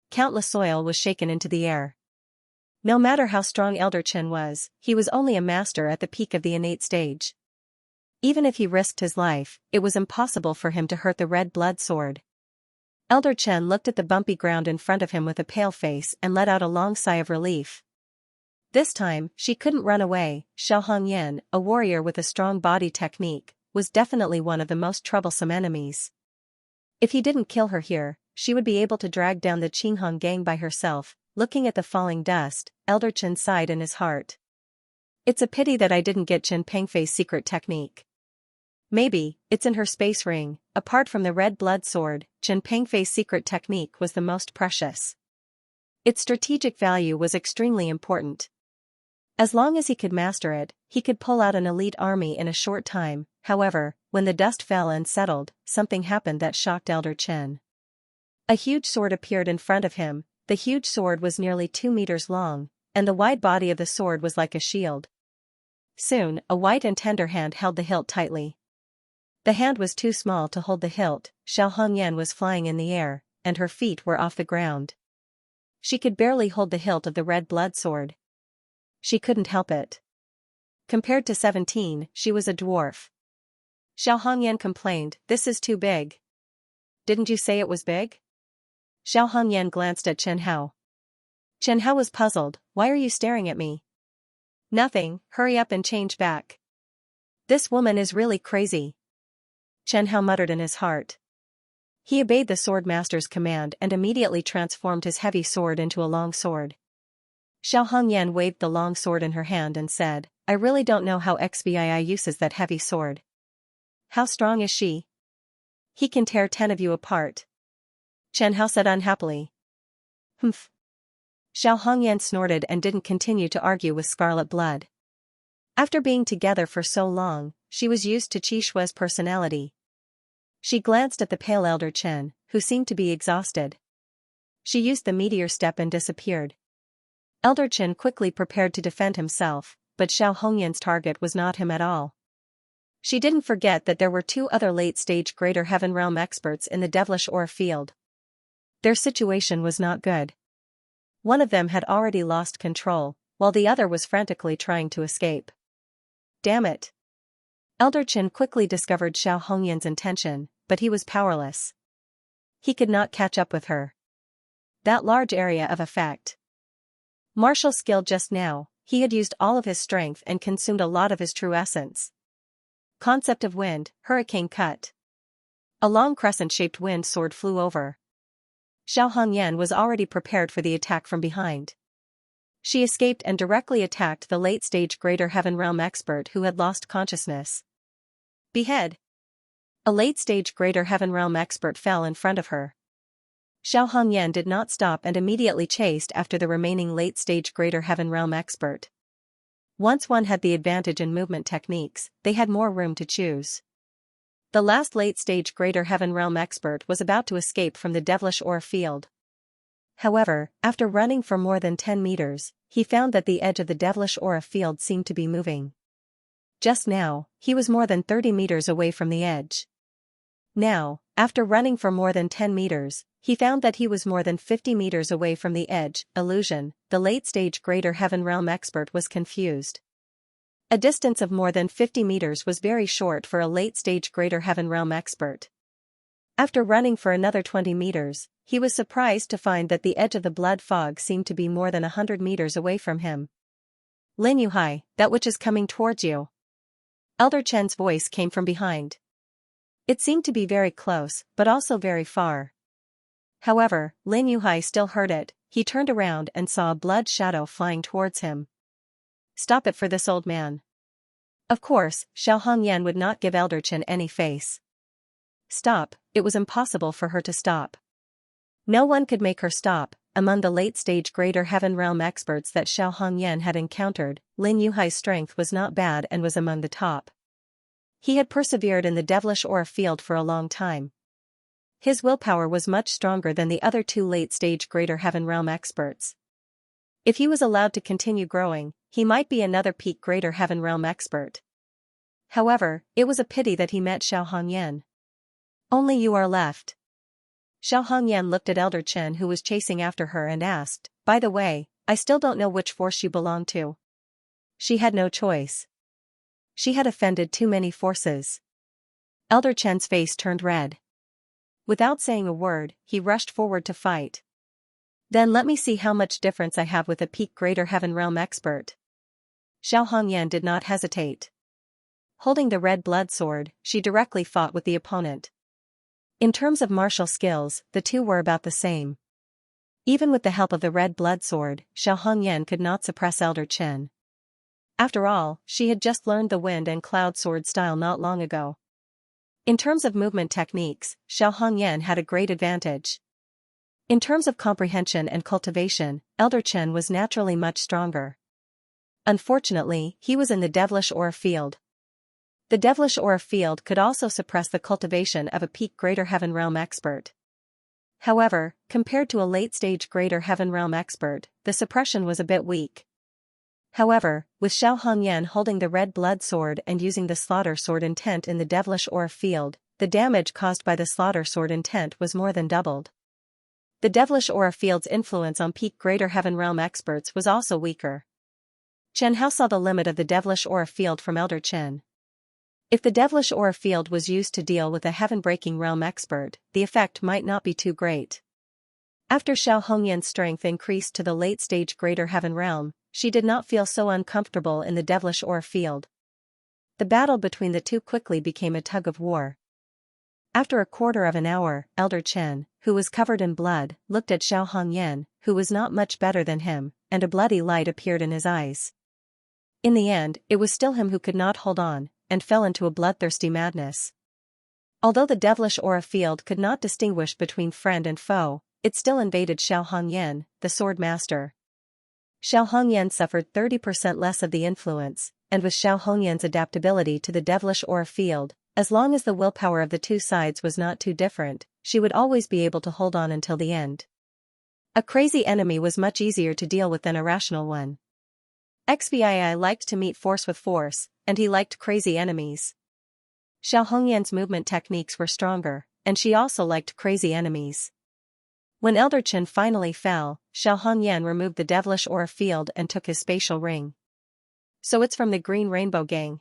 Countless soil was shaken into the air. No matter how strong Elder Chen was, he was only a master at the peak of the innate stage. Even if he risked his life, it was impossible for him to hurt the red blood sword. Elder Chen looked at the bumpy ground in front of him with a pale face and let out a long sigh of relief. This time, she couldn't run away. Xiao Hongyan, a warrior with a strong body technique, was definitely one of the most troublesome enemies. If he didn't kill her here, she would be able to drag down the Qinghong gang by herself. Looking at the falling dust, Elder Chen sighed in his heart. It's a pity that I didn't get Chen Pengfei's secret technique. Maybe, it's in her space ring. Apart from the red blood sword, Chen Pengfei's secret technique was the most precious. Its strategic value was extremely important. As long as he could master it, he could pull out an elite army in a short time. However, when the dust fell and settled, something happened that shocked Elder Chen. A huge sword appeared in front of him. The huge sword was nearly 2 meters long, and the wide body of the sword was like a shield. Soon, a white and tender hand held the hilt tightly. The hand was too small to hold the hilt. Xiao Hongyan was flying in the air, and her feet were off the ground. She could barely hold the hilt of the red blood sword. She couldn't help it. Compared to 17, she was a dwarf. Xiao Hongyan complained, "This is too big." "Didn't you say it was big?" Xiao Hongyan glanced at Chen Hao. Chen Hao was puzzled. "Why are you staring at me?" "Nothing, hurry up and change back. This woman is really crazy." Chen Hao muttered in his heart. He obeyed the sword master's command and immediately transformed his heavy sword into a long sword. Xiao Hongyan waved the long sword in her hand and said, "I really don't know how XVI uses that heavy sword." "How strong is she?" "He can tear 10 of you apart." Chen Hao said unhappily. "Humph." Xiao Hongyan snorted and didn't continue to argue with Scarlet Blood. After being together for so long, she was used to Qi Shui's personality. She glanced at the pale Elder Chen, who seemed to be exhausted. She used the meteor step and disappeared. Elder Chen quickly prepared to defend himself, but Xiao Hongyan's target was not him at all. She didn't forget that there were 2 other late-stage Greater Heaven Realm experts in the devilish aura field. Their situation was not good. One of them had already lost control, while the other was frantically trying to escape. Damn it! Elder Chen quickly discovered Xiao Hongyan's intention, but he was powerless. He could not catch up with her. That large area of effect. Martial skill just now, he had used all of his strength and consumed a lot of his true essence. Concept of wind, hurricane cut. A long crescent-shaped wind sword flew over. Xiao Hongyan was already prepared for the attack from behind. She escaped and directly attacked the late-stage Greater Heaven Realm expert who had lost consciousness. Behead! A late-stage Greater Heaven Realm expert fell in front of her. Xiao Hongyan did not stop and immediately chased after the remaining late-stage Greater Heaven Realm expert. Once one had the advantage in movement techniques, they had more room to choose. The last late-stage Greater Heaven Realm expert was about to escape from the devilish aura field. However, after running for more than 10 meters, he found that the edge of the devilish aura field seemed to be moving. Just now, he was more than 30 meters away from the edge. Now, after running for more than 10 meters, he found that he was more than 50 meters away from the edge. Illusion. The late-stage Greater Heaven Realm expert was confused. A distance of more than 50 meters was very short for a late-stage Greater Heaven Realm expert. After running for another 20 meters, he was surprised to find that the edge of the blood fog seemed to be more than 100 meters away from him. Lin Yuhai, that which is coming towards you. Elder Chen's voice came from behind. It seemed to be very close, but also very far. However, Lin Yuhai still heard it. He turned around and saw a blood shadow flying towards him. Stop it for this old man. Of course, Xiao Hongyan would not give Elder Chen any face. Stop, it was impossible for her to stop. No one could make her stop. Among the late-stage Greater Heaven Realm experts that Xiao Hongyan had encountered, Lin Yuhai's strength was not bad and was among the top. He had persevered in the devilish aura field for a long time. His willpower was much stronger than the other two late-stage Greater Heaven Realm experts. If he was allowed to continue growing, he might be another peak Greater Heaven Realm expert. However, it was a pity that he met Xiao Hongyan. Only you are left. Xiao Hongyan looked at Elder Chen who was chasing after her and asked, by the way, I still don't know which force you belong to. She had no choice. She had offended too many forces. Elder Chen's face turned red. Without saying a word, he rushed forward to fight. Then let me see how much difference I have with a peak Greater Heaven Realm expert. Xiao Hongyan did not hesitate. Holding the red blood sword, she directly fought with the opponent. In terms of martial skills, the two were about the same. Even with the help of the red blood sword, Xiao Hongyan could not suppress Elder Chen. After all, she had just learned the wind and cloud sword style not long ago. In terms of movement techniques, Xiao Hongyan had a great advantage. In terms of comprehension and cultivation, Elder Chen was naturally much stronger. Unfortunately, he was in the devilish aura field. The devilish aura field could also suppress the cultivation of a peak Greater Heaven Realm expert. However, compared to a late-stage Greater Heaven Realm expert, the suppression was a bit weak. However, with Xiao Hongyan holding the red blood sword and using the slaughter sword intent in the devilish aura field, the damage caused by the slaughter sword intent was more than doubled. The devilish aura field's influence on peak Greater Heaven Realm experts was also weaker. Chen Hao saw the limit of the devilish aura field from Elder Chen. If the devilish aura field was used to deal with a heaven-breaking realm expert, the effect might not be too great. After Xiao Hongyan's strength increased to the late-stage Greater Heaven Realm, she did not feel so uncomfortable in the devilish aura field. The battle between the two quickly became a tug of war. After a quarter of an hour, Elder Chen, who was covered in blood, looked at Xiao Hongyan, who was not much better than him, and a bloody light appeared in his eyes. In the end, it was still him who could not hold on, and fell into a bloodthirsty madness. Although the devilish aura field could not distinguish between friend and foe, it still invaded Xiao Hongyan, the sword master. Xiao Hongyan suffered 30% less of the influence, and with Xiao Hongyan's adaptability to the devilish aura field, as long as the willpower of the two sides was not too different, she would always be able to hold on until the end. A crazy enemy was much easier to deal with than a rational one. XVII liked to meet force with force, and he liked crazy enemies. Xiao Hongyan's movement techniques were stronger, and she also liked crazy enemies. When Elder Chen finally fell, Xiao Hongyan removed the devilish aura field and took his spatial ring. So it's from the Green Rainbow Gang.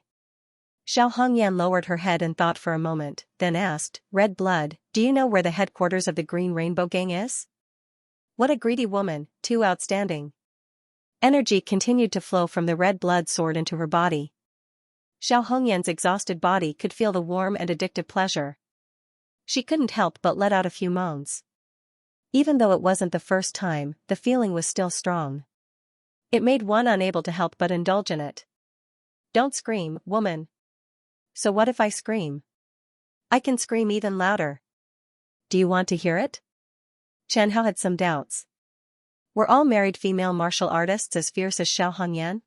Xiao Hongyan lowered her head and thought for a moment, then asked, Red Blood, do you know where the headquarters of the Green Rainbow Gang is? What a greedy woman, too outstanding. Energy continued to flow from the red blood sword into her body. Xiao Hongyan's exhausted body could feel the warm and addictive pleasure. She couldn't help but let out a few moans. Even though it wasn't the first time, the feeling was still strong. It made one unable to help but indulge in it. Don't scream, woman. So what if I scream? I can scream even louder. Do you want to hear it? Chen Hao had some doubts. Were all married female martial artists as fierce as Xiao Hongyan?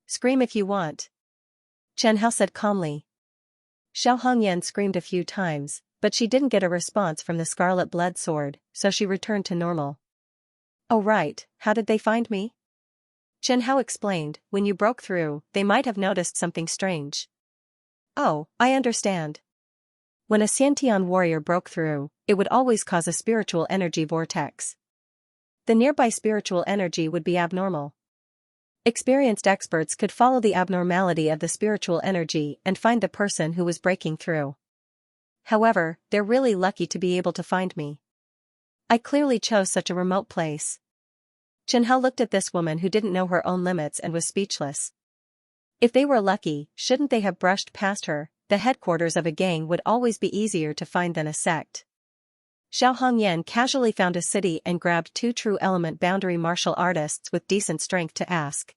Scream if you want. Chen Hao said calmly. Xiao Hongyan screamed a few times, but she didn't get a response from the scarlet blood sword, so she returned to normal. Oh right, how did they find me? Chen Hao explained, when you broke through, they might have noticed something strange. Oh, I understand. When a Xiantian warrior broke through, it would always cause a spiritual energy vortex. The nearby spiritual energy would be abnormal. Experienced experts could follow the abnormality of the spiritual energy and find the person who was breaking through. However, they're really lucky to be able to find me. I clearly chose such a remote place. Xianxia looked at this woman who didn't know her own limits and was speechless. If they were lucky, shouldn't they have brushed past her? The headquarters of a gang would always be easier to find than a sect. Xianxia casually found a city and grabbed two true element boundary martial artists with decent strength to ask.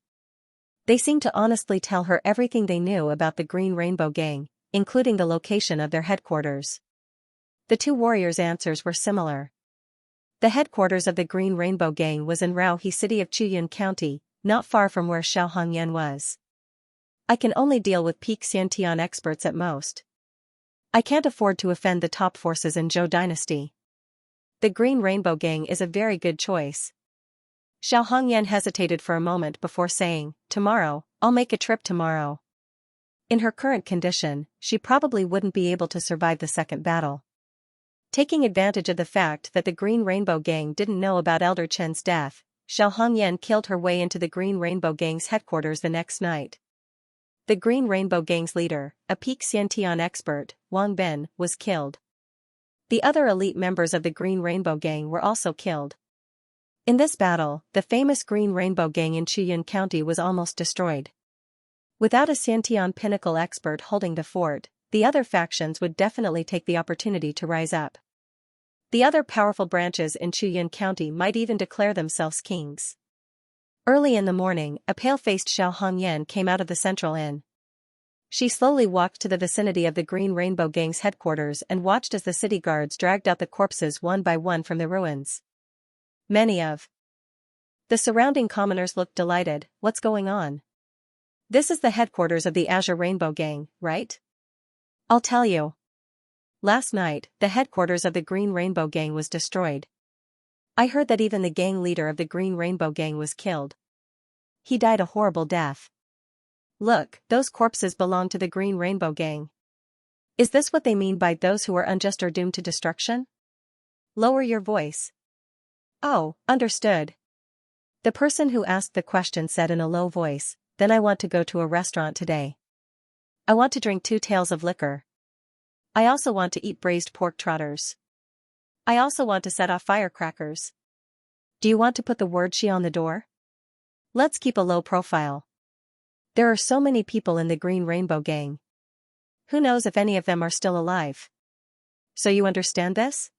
They seemed to honestly tell her everything they knew about the Green Rainbow Gang, including the location of their headquarters. The two warriors' answers were similar. The headquarters of the Green Rainbow Gang was in Raohe City of Chuyun County, not far from where Xianxia was. I can only deal with peak Xiantian experts at most. I can't afford to offend the top forces in Zhou Dynasty. The Green Rainbow Gang is a very good choice. Xianxia hesitated for a moment before saying, "Tomorrow, I'll make a trip tomorrow." In her current condition, she probably wouldn't be able to survive the second battle. Taking advantage of the fact that the Green Rainbow Gang didn't know about Elder Chen's death, Xianxia killed her way into the Green Rainbow Gang's headquarters the next night. The Green Rainbow Gang's leader, a peak Xiantian expert, Wang Bin, was killed. The other elite members of the Green Rainbow Gang were also killed. In this battle, the famous Green Rainbow Gang in Chuyun County was almost destroyed. Without a Xiantian pinnacle expert holding the fort, the other factions would definitely take the opportunity to rise up. The other powerful branches in Chuyun County might even declare themselves kings. Early in the morning, a pale-faced Xianxia came out of the central inn. She slowly walked to the vicinity of the Green Rainbow Gang's headquarters and watched as the city guards dragged out the corpses one by one from the ruins. Many of the surrounding commoners looked delighted. "What's going on? This is the headquarters of the Azure Rainbow Gang, right? I'll tell you. Last night, the headquarters of the Green Rainbow Gang was destroyed. I heard that even the gang leader of the Green Rainbow Gang was killed. He died a horrible death. Look, those corpses belong to the Green Rainbow Gang. Is this what they mean by those who are unjust or doomed to destruction? Lower your voice." "Oh, understood." The person who asked the question said in a low voice, "Then I want to go to a restaurant today. I want to drink 2 taels of liquor. I also want to eat braised pork trotters. I also want to set off firecrackers. Do you want to put the word "she" on the door? Let's keep a low profile. There are so many people in the Green Rainbow Gang. Who knows if any of them are still alive? So you understand this?"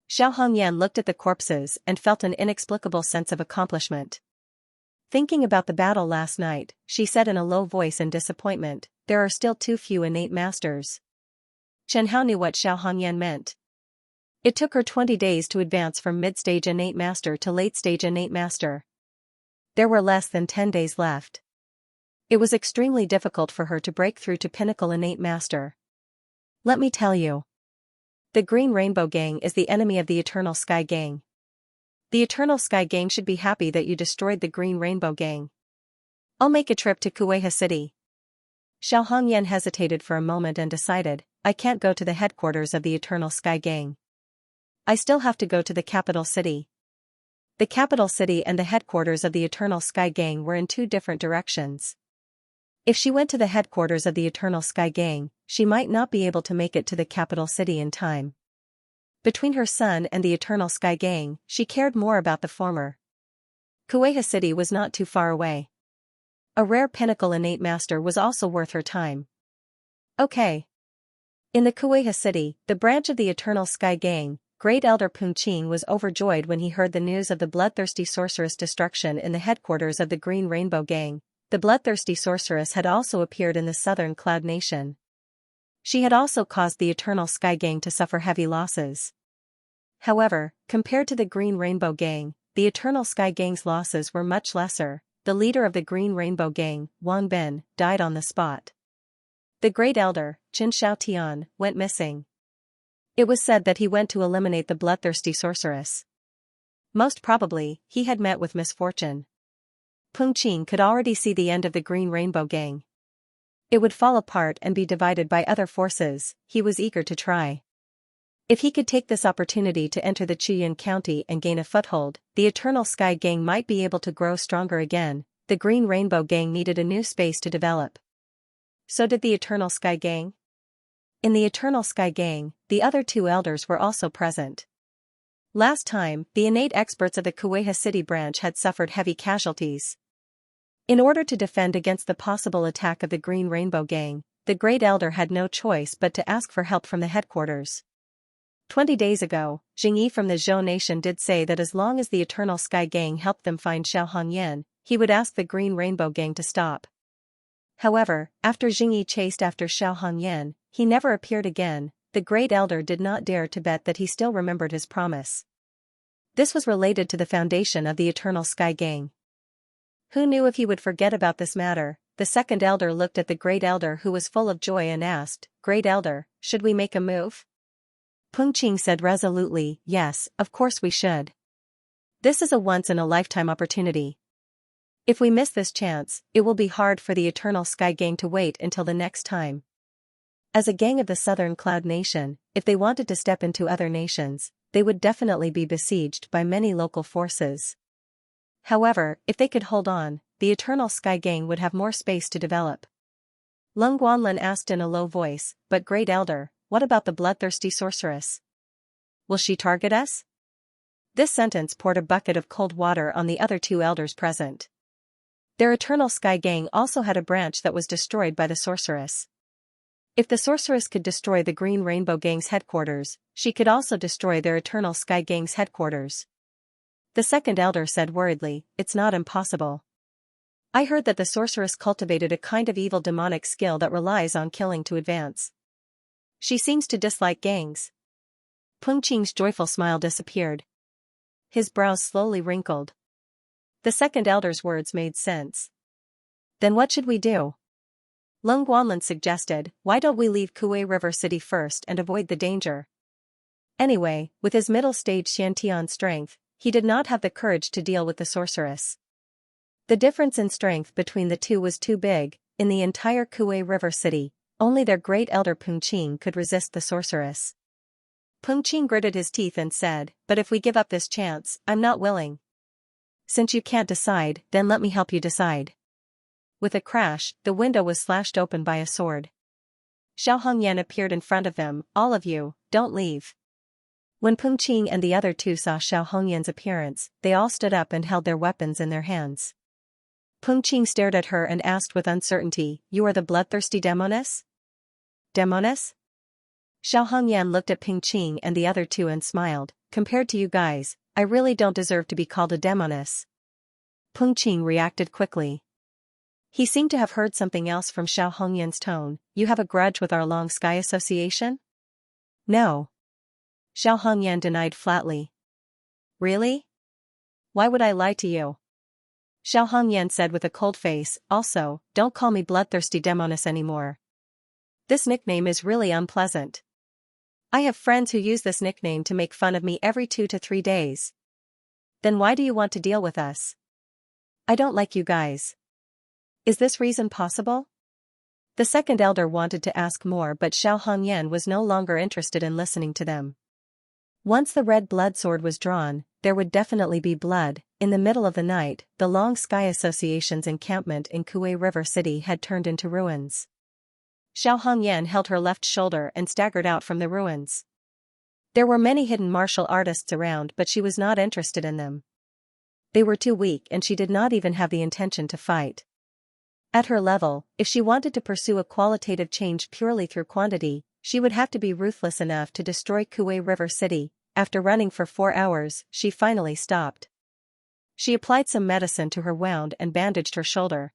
Xianxia looked at the corpses and felt an inexplicable sense of accomplishment. Thinking about the battle last night, she said in a low voice in disappointment, "There are still too few innate masters." Xianxia knew what Xianxia meant. It took her 20 days to advance from mid-stage innate master to late-stage innate master. There were less than 10 days left. It was extremely difficult for her to break through to pinnacle innate master. Let me tell you. The Green Rainbow Gang is the enemy of the Eternal Sky Gang. The Eternal Sky Gang should be happy that you destroyed the Green Rainbow Gang. I'll make a trip to Kueha City. Xianxia hesitated for a moment and decided, "I can't go to the headquarters of the Eternal Sky Gang. I still have to go to the capital city." The capital city and the headquarters of the Eternal Sky Gang were in 2 different directions. If she went to the headquarters of the Eternal Sky Gang, she might not be able to make it to the capital city in time. Between her son and the Eternal Sky Gang, she cared more about the former. Kueha City was not too far away. A rare pinnacle innate master was also worth her time. Okay. In the Kueha City, the branch of the Eternal Sky Gang, Great Elder Pengqing was overjoyed when he heard the news of the bloodthirsty sorceress destruction in the headquarters of the Green Rainbow Gang. The bloodthirsty sorceress had also appeared in the southern Cloud Nation. She had also caused the Eternal Sky Gang to suffer heavy losses. However, compared to the Green Rainbow Gang, the Eternal Sky Gang's losses were much lesser. The leader of the Green Rainbow Gang, Wang Bin, died on the spot. The Great Elder, Qin Shaotian, went missing. It was said that he went to eliminate the bloodthirsty sorceress. Most probably, he had met with misfortune. Pengqing could already see the end of the Green Rainbow Gang. It would fall apart and be divided by other forces. He was eager to try. If he could take this opportunity to enter the Chuyan County and gain a foothold, the Eternal Sky Gang might be able to grow stronger again. The Green Rainbow Gang needed a new space to develop. So did the Eternal Sky Gang. In the Eternal Sky Gang, the other two elders were also present. Last time, the innate experts of the Kueha City branch had suffered heavy casualties. In order to defend against the possible attack of the Green Rainbow Gang, the Great Elder had no choice but to ask for help from the headquarters. 20 days ago, Jingyi from the Zhou Nation did say that as long as the Eternal Sky Gang helped them find Xiao Hongyan, he would ask the Green Rainbow Gang to stop. However, after Jingyi chased after Xiao Hongyan, he never appeared again. The Great Elder did not dare to bet that he still remembered his promise. This was related to the foundation of the Eternal Sky Gang. Who knew if he would forget about this matter? The second elder looked at the Great Elder, who was full of joy, and asked, "Great Elder, should we make a move?" Peng Qing said resolutely, "Yes, of course we should. This is a once-in-a-lifetime opportunity. If we miss this chance, it will be hard for the Eternal Sky Gang to wait until the next time. As a gang of the Southern Cloud Nation, if they wanted to step into other nations, they would definitely be besieged by many local forces. However, if they could hold on, the Eternal Sky Gang would have more space to develop." Lung Guanlin asked in a low voice, "But Great Elder, what about the bloodthirsty sorceress? Will she target us?" This sentence poured a bucket of cold water on the other two elders present. Their Eternal Sky Gang also had a branch that was destroyed by the sorceress. If the sorceress could destroy the Green Rainbow Gang's headquarters, she could also destroy their Eternal Sky Gang's headquarters. The second elder said worriedly, "It's not impossible. I heard that the sorceress cultivated a kind of evil demonic skill that relies on killing to advance. She seems to dislike gangs." Peng Qing's joyful smile disappeared. His brows slowly wrinkled. The second elder's words made sense. "Then what should we do?" Lung Guanlin suggested, "Why don't we leave Kuei River City first and avoid the danger?" Anyway, with his middle-stage Xiantian strength, he did not have the courage to deal with the sorceress. The difference in strength between the two was too big. In the entire Kuei River City, only their great elder Peng Qing could resist the sorceress. Peng Qing gritted his teeth and said, "But if we give up this chance, I'm not willing." "Since you can't decide, then let me help you decide." With a crash, the window was slashed open by a sword. Xiao Hongyan appeared in front of them. "All of you, don't leave." When Peng Qing and the other two saw Xiao Hongyan's appearance, they all stood up and held their weapons in their hands. Peng Qing stared at her and asked with uncertainty, "You are the bloodthirsty demoness?" "Demoness?" Xiao Hongyan looked at Peng Qing and the other two and smiled. "Compared to you guys, I really don't deserve to be called a demoness." Peng Qing reacted quickly. He seemed to have heard something else from Xiao Hongyan's tone. "You have a grudge with our Long Sky Association?" "No." Xiao Hongyan denied flatly. "Really? Why would I lie to you?" Xiao Hongyan said with a cold face, "Also, don't call me bloodthirsty demoness anymore. This nickname is really unpleasant. I have friends who use this nickname to make fun of me every 2 to 3 days. Then why do you want to deal with us? I don't like you guys. Is this reason possible?" The second elder wanted to ask more, but Xiao Hongyan was no longer interested in listening to them. Once the red blood sword was drawn, there would definitely be blood. In the middle of the night, the Long Sky Association's encampment in Kuei River City had turned into ruins. Xiao Hongyan held her left shoulder and staggered out from the ruins. There were many hidden martial artists around, but she was not interested in them. They were too weak and she did not even have the intention to fight. At her level, if she wanted to pursue a qualitative change purely through quantity, she would have to be ruthless enough to destroy Kuei River City. After running for 4 hours, she finally stopped. She applied some medicine to her wound and bandaged her shoulder.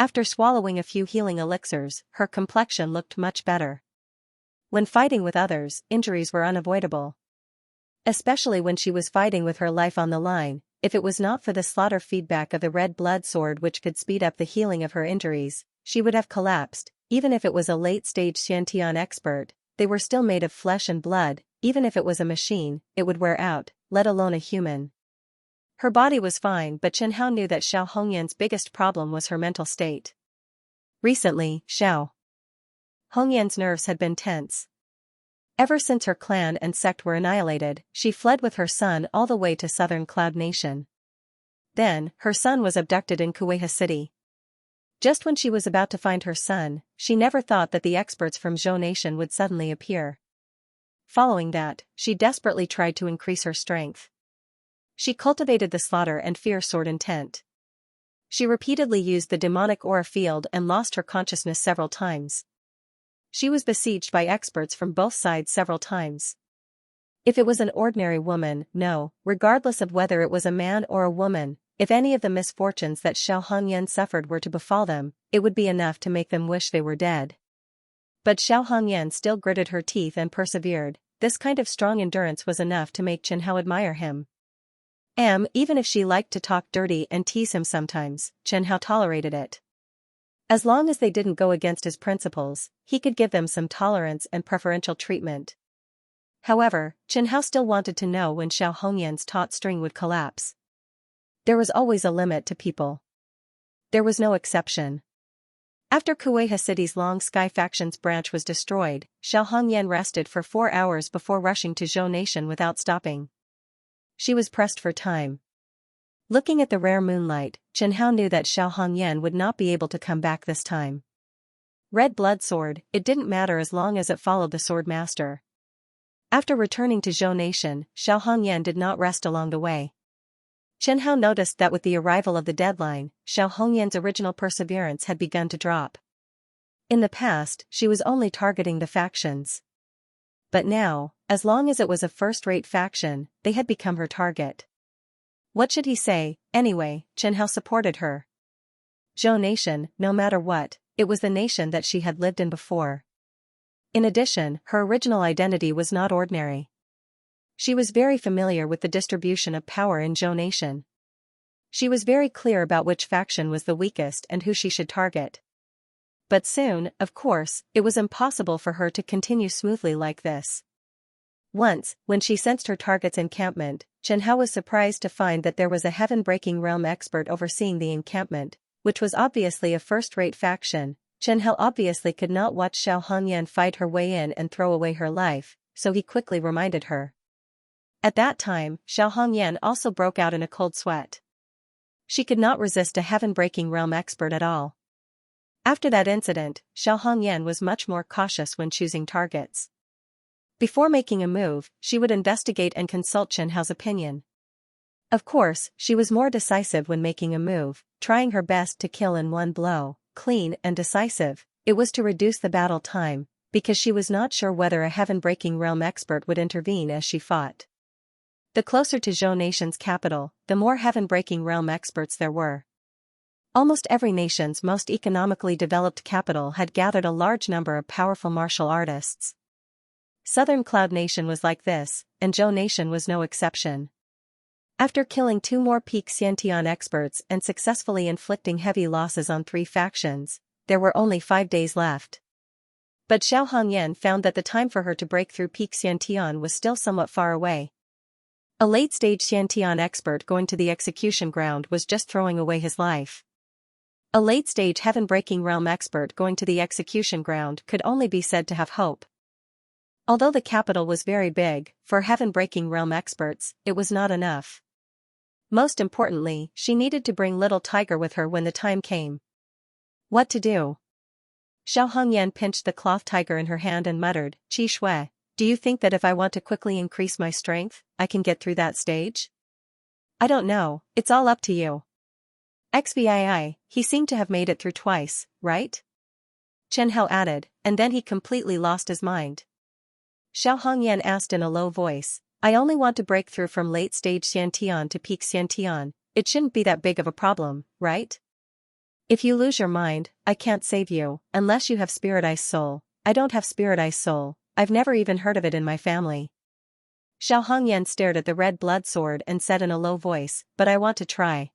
After swallowing a few healing elixirs, her complexion looked much better. When fighting with others, injuries were unavoidable. Especially when she was fighting with her life on the line. If it was not for the slaughter feedback of the red blood sword which could speed up the healing of her injuries, she would have collapsed. Even if it was a late-stage Xiantian expert, they were still made of flesh and blood. Even if it was a machine, it would wear out, let alone a human. Her body was fine, but Chen Hao knew that Xiao Hongyan's biggest problem was her mental state. Recently, Xiao Hongyan's nerves had been tense. Ever since her clan and sect were annihilated, she fled with her son all the way to southern Cloud Nation. Then, her son was abducted in Kuweha City. Just when she was about to find her son, she never thought that the experts from Zhou Nation would suddenly appear. Following that, she desperately tried to increase her strength. She cultivated the slaughter and fear sword intent. She repeatedly used the demonic aura field and lost her consciousness several times. She was besieged by experts from both sides several times. If it was an ordinary woman, no, regardless of whether it was a man or a woman, if any of the misfortunes that Xiao Hongyan suffered were to befall them, it would be enough to make them wish they were dead. But Xiao Hongyan still gritted her teeth and persevered. This kind of strong endurance was enough to make Chen Hao admire him. Even if she liked to talk dirty and tease him sometimes, Chen Hao tolerated it. As long as they didn't go against his principles, he could give them some tolerance and preferential treatment. However, Chen Hao still wanted to know when Xiao Hongyan's taut string would collapse. There was always a limit to people. There was no exception. After Kuweha City's Long Sky Factions branch was destroyed, Xiao Hongyan rested for 4 hours before rushing to Zhou Nation without stopping. She was pressed for time. Looking at the rare moonlight, Chen Hao knew that Xiao Hongyan would not be able to come back this time. Red blood sword, it didn't matter as long as it followed the sword master. After returning to Zhou Nation, Xiao Hongyan did not rest along the way. Chen Hao noticed that with the arrival of the deadline, Xiao Hongyan's original perseverance had begun to drop. In the past, she was only targeting the factions. But now, as long as it was a first-rate faction, they had become her target. What should he say, anyway? Chen Hao supported her. Zhou Nation, no matter what, it was the nation that she had lived in before. In addition, her original identity was not ordinary. She was very familiar with the distribution of power in Zhou Nation. She was very clear about which faction was the weakest and who she should target. But soon, of course, it was impossible for her to continue smoothly like this. Once, when she sensed her target's encampment, Chen Hao was surprised to find that there was a heaven-breaking realm expert overseeing the encampment, which was obviously a first-rate faction. Chen Hao obviously could not watch Xiao Hongyan fight her way in and throw away her life, so he quickly reminded her. At that time, Xiao Hongyan also broke out in a cold sweat. She could not resist a heaven-breaking realm expert at all. After that incident, Xiao Hongyan was much more cautious when choosing targets. Before making a move, she would investigate and consult Chen Hao's opinion. Of course, she was more decisive when making a move, trying her best to kill in one blow, clean and decisive. It was to reduce the battle time, because she was not sure whether a heaven-breaking realm expert would intervene as she fought. The closer to Zhou Nation's capital, the more heaven-breaking realm experts there were. Almost every nation's most economically developed capital had gathered a large number of powerful martial artists. Southern Cloud Nation was like this, and Zhou Nation was no exception. After killing 2 more peak Xiantian experts and successfully inflicting heavy losses on 3 factions, there were only 5 days left. But Xiao Hongyan found that the time for her to break through peak Xiantian was still somewhat far away. A late-stage Xiantian expert going to the execution ground was just throwing away his life. A late-stage heaven-breaking realm expert going to the execution ground could only be said to have hope. Although the capital was very big, for heaven-breaking realm experts, it was not enough. Most importantly, she needed to bring Little Tiger with her when the time came. What to do? Xiao Hongyan pinched the cloth tiger in her hand and muttered, "Qi Shui, do you think that if I want to quickly increase my strength, I can get through that stage?" "I don't know, it's all up to you." "XVII, he seemed to have made it through twice, right?" Chen Hao added, and then he completely lost his mind. Xiao Hongyan asked in a low voice, "I only want to break through from late-stage Xiantian to peak Xiantian, it shouldn't be that big of a problem, right? If you lose your mind, I can't save you, unless you have Spirit Ice Soul. I don't have Spirit Ice Soul, I've never even heard of it in my family." Xiao Hongyan stared at the red blood sword and said in a low voice, "But I want to try.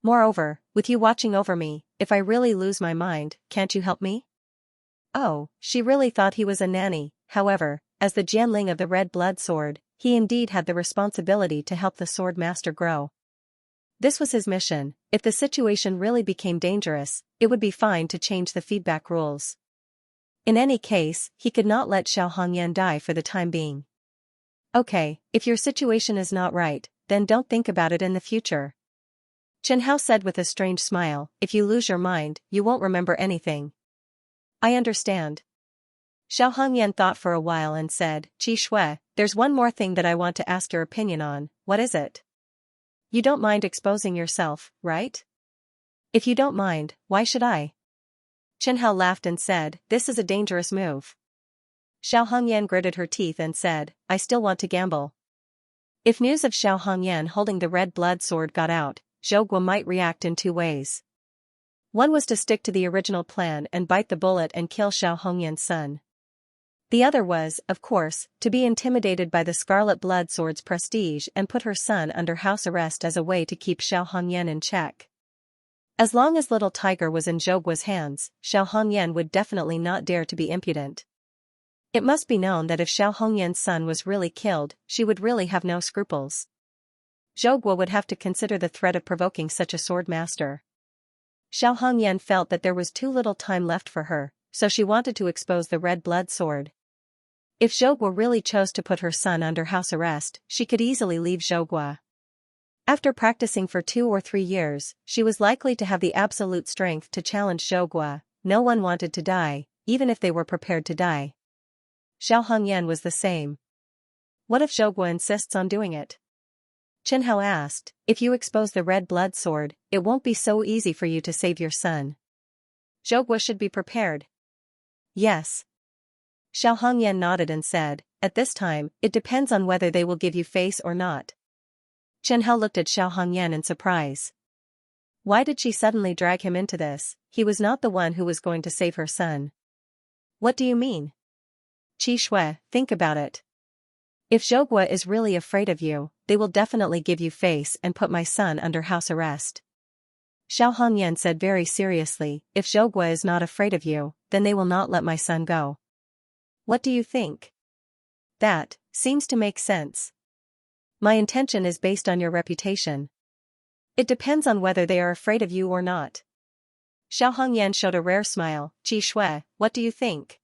Moreover, with you watching over me, if I really lose my mind, can't you help me?" Oh, she really thought he was a nanny. However, as the Jianling of the red blood sword, he indeed had the responsibility to help the sword master grow. This was his mission. If the situation really became dangerous, it would be fine to change the feedback rules. In any case, he could not let Xiao Hongyan die for the time being. Okay, if your situation is not right, then don't think about it in the future. Chen Hao said with a strange smile, if you lose your mind, you won't remember anything. I understand. Xiao Hongyan thought for a while and said, Qi Shui, there's one more thing that I want to ask your opinion on, what is it? You don't mind exposing yourself, right? If you don't mind, why should I? Chen Hao laughed and said, this is a dangerous move. Xiao Hongyan gritted her teeth and said, I still want to gamble. If news of Xiao Hongyan holding the red blood sword got out, Zhou Guo might react in two ways. One was to stick to the original plan and bite the bullet and kill Xiao Hongyan's son. The other was, of course, to be intimidated by the Scarlet Blood Sword's prestige and put her son under house arrest as a way to keep Xiao Hongyan in check. As long as little Tiger was in Zhou Guo's hands, Xiao Hongyan would definitely not dare to be impudent. It must be known that if Xiao Hongyan's son was really killed, she would really have no scruples. Zhou Guo would have to consider the threat of provoking such a sword master. Xiao Hongyan felt that there was too little time left for her, so she wanted to expose the red blood sword. If Zhou Guo really chose to put her son under house arrest, she could easily leave Zhou Guo. After practicing for 2 or 3 years, she was likely to have the absolute strength to challenge Zhou Guo. No one wanted to die, even if they were prepared to die. Xiao Hongyan was the same. What if Zhou Guo insists on doing it? Chen Hao asked, if you expose the red blood sword, it won't be so easy for you to save your son. Zhou Guo should be prepared. Yes. Xiao Hongyan nodded and said, at this time, it depends on whether they will give you face or not. Chen Hao looked at Xiao Hongyan in surprise. Why did she suddenly drag him into this? He was not the one who was going to save her son. What do you mean? Qi Shui, think about it. If Zhou Guo is really afraid of you, they will definitely give you face and put my son under house arrest. Xiao Hongyan said very seriously, if Zhou Guo is not afraid of you, then they will not let my son go. What do you think? That seems to make sense. My intention is based on your reputation. It depends on whether they are afraid of you or not. Xiao Hongyan showed a rare smile. Qi Shui, what do you think?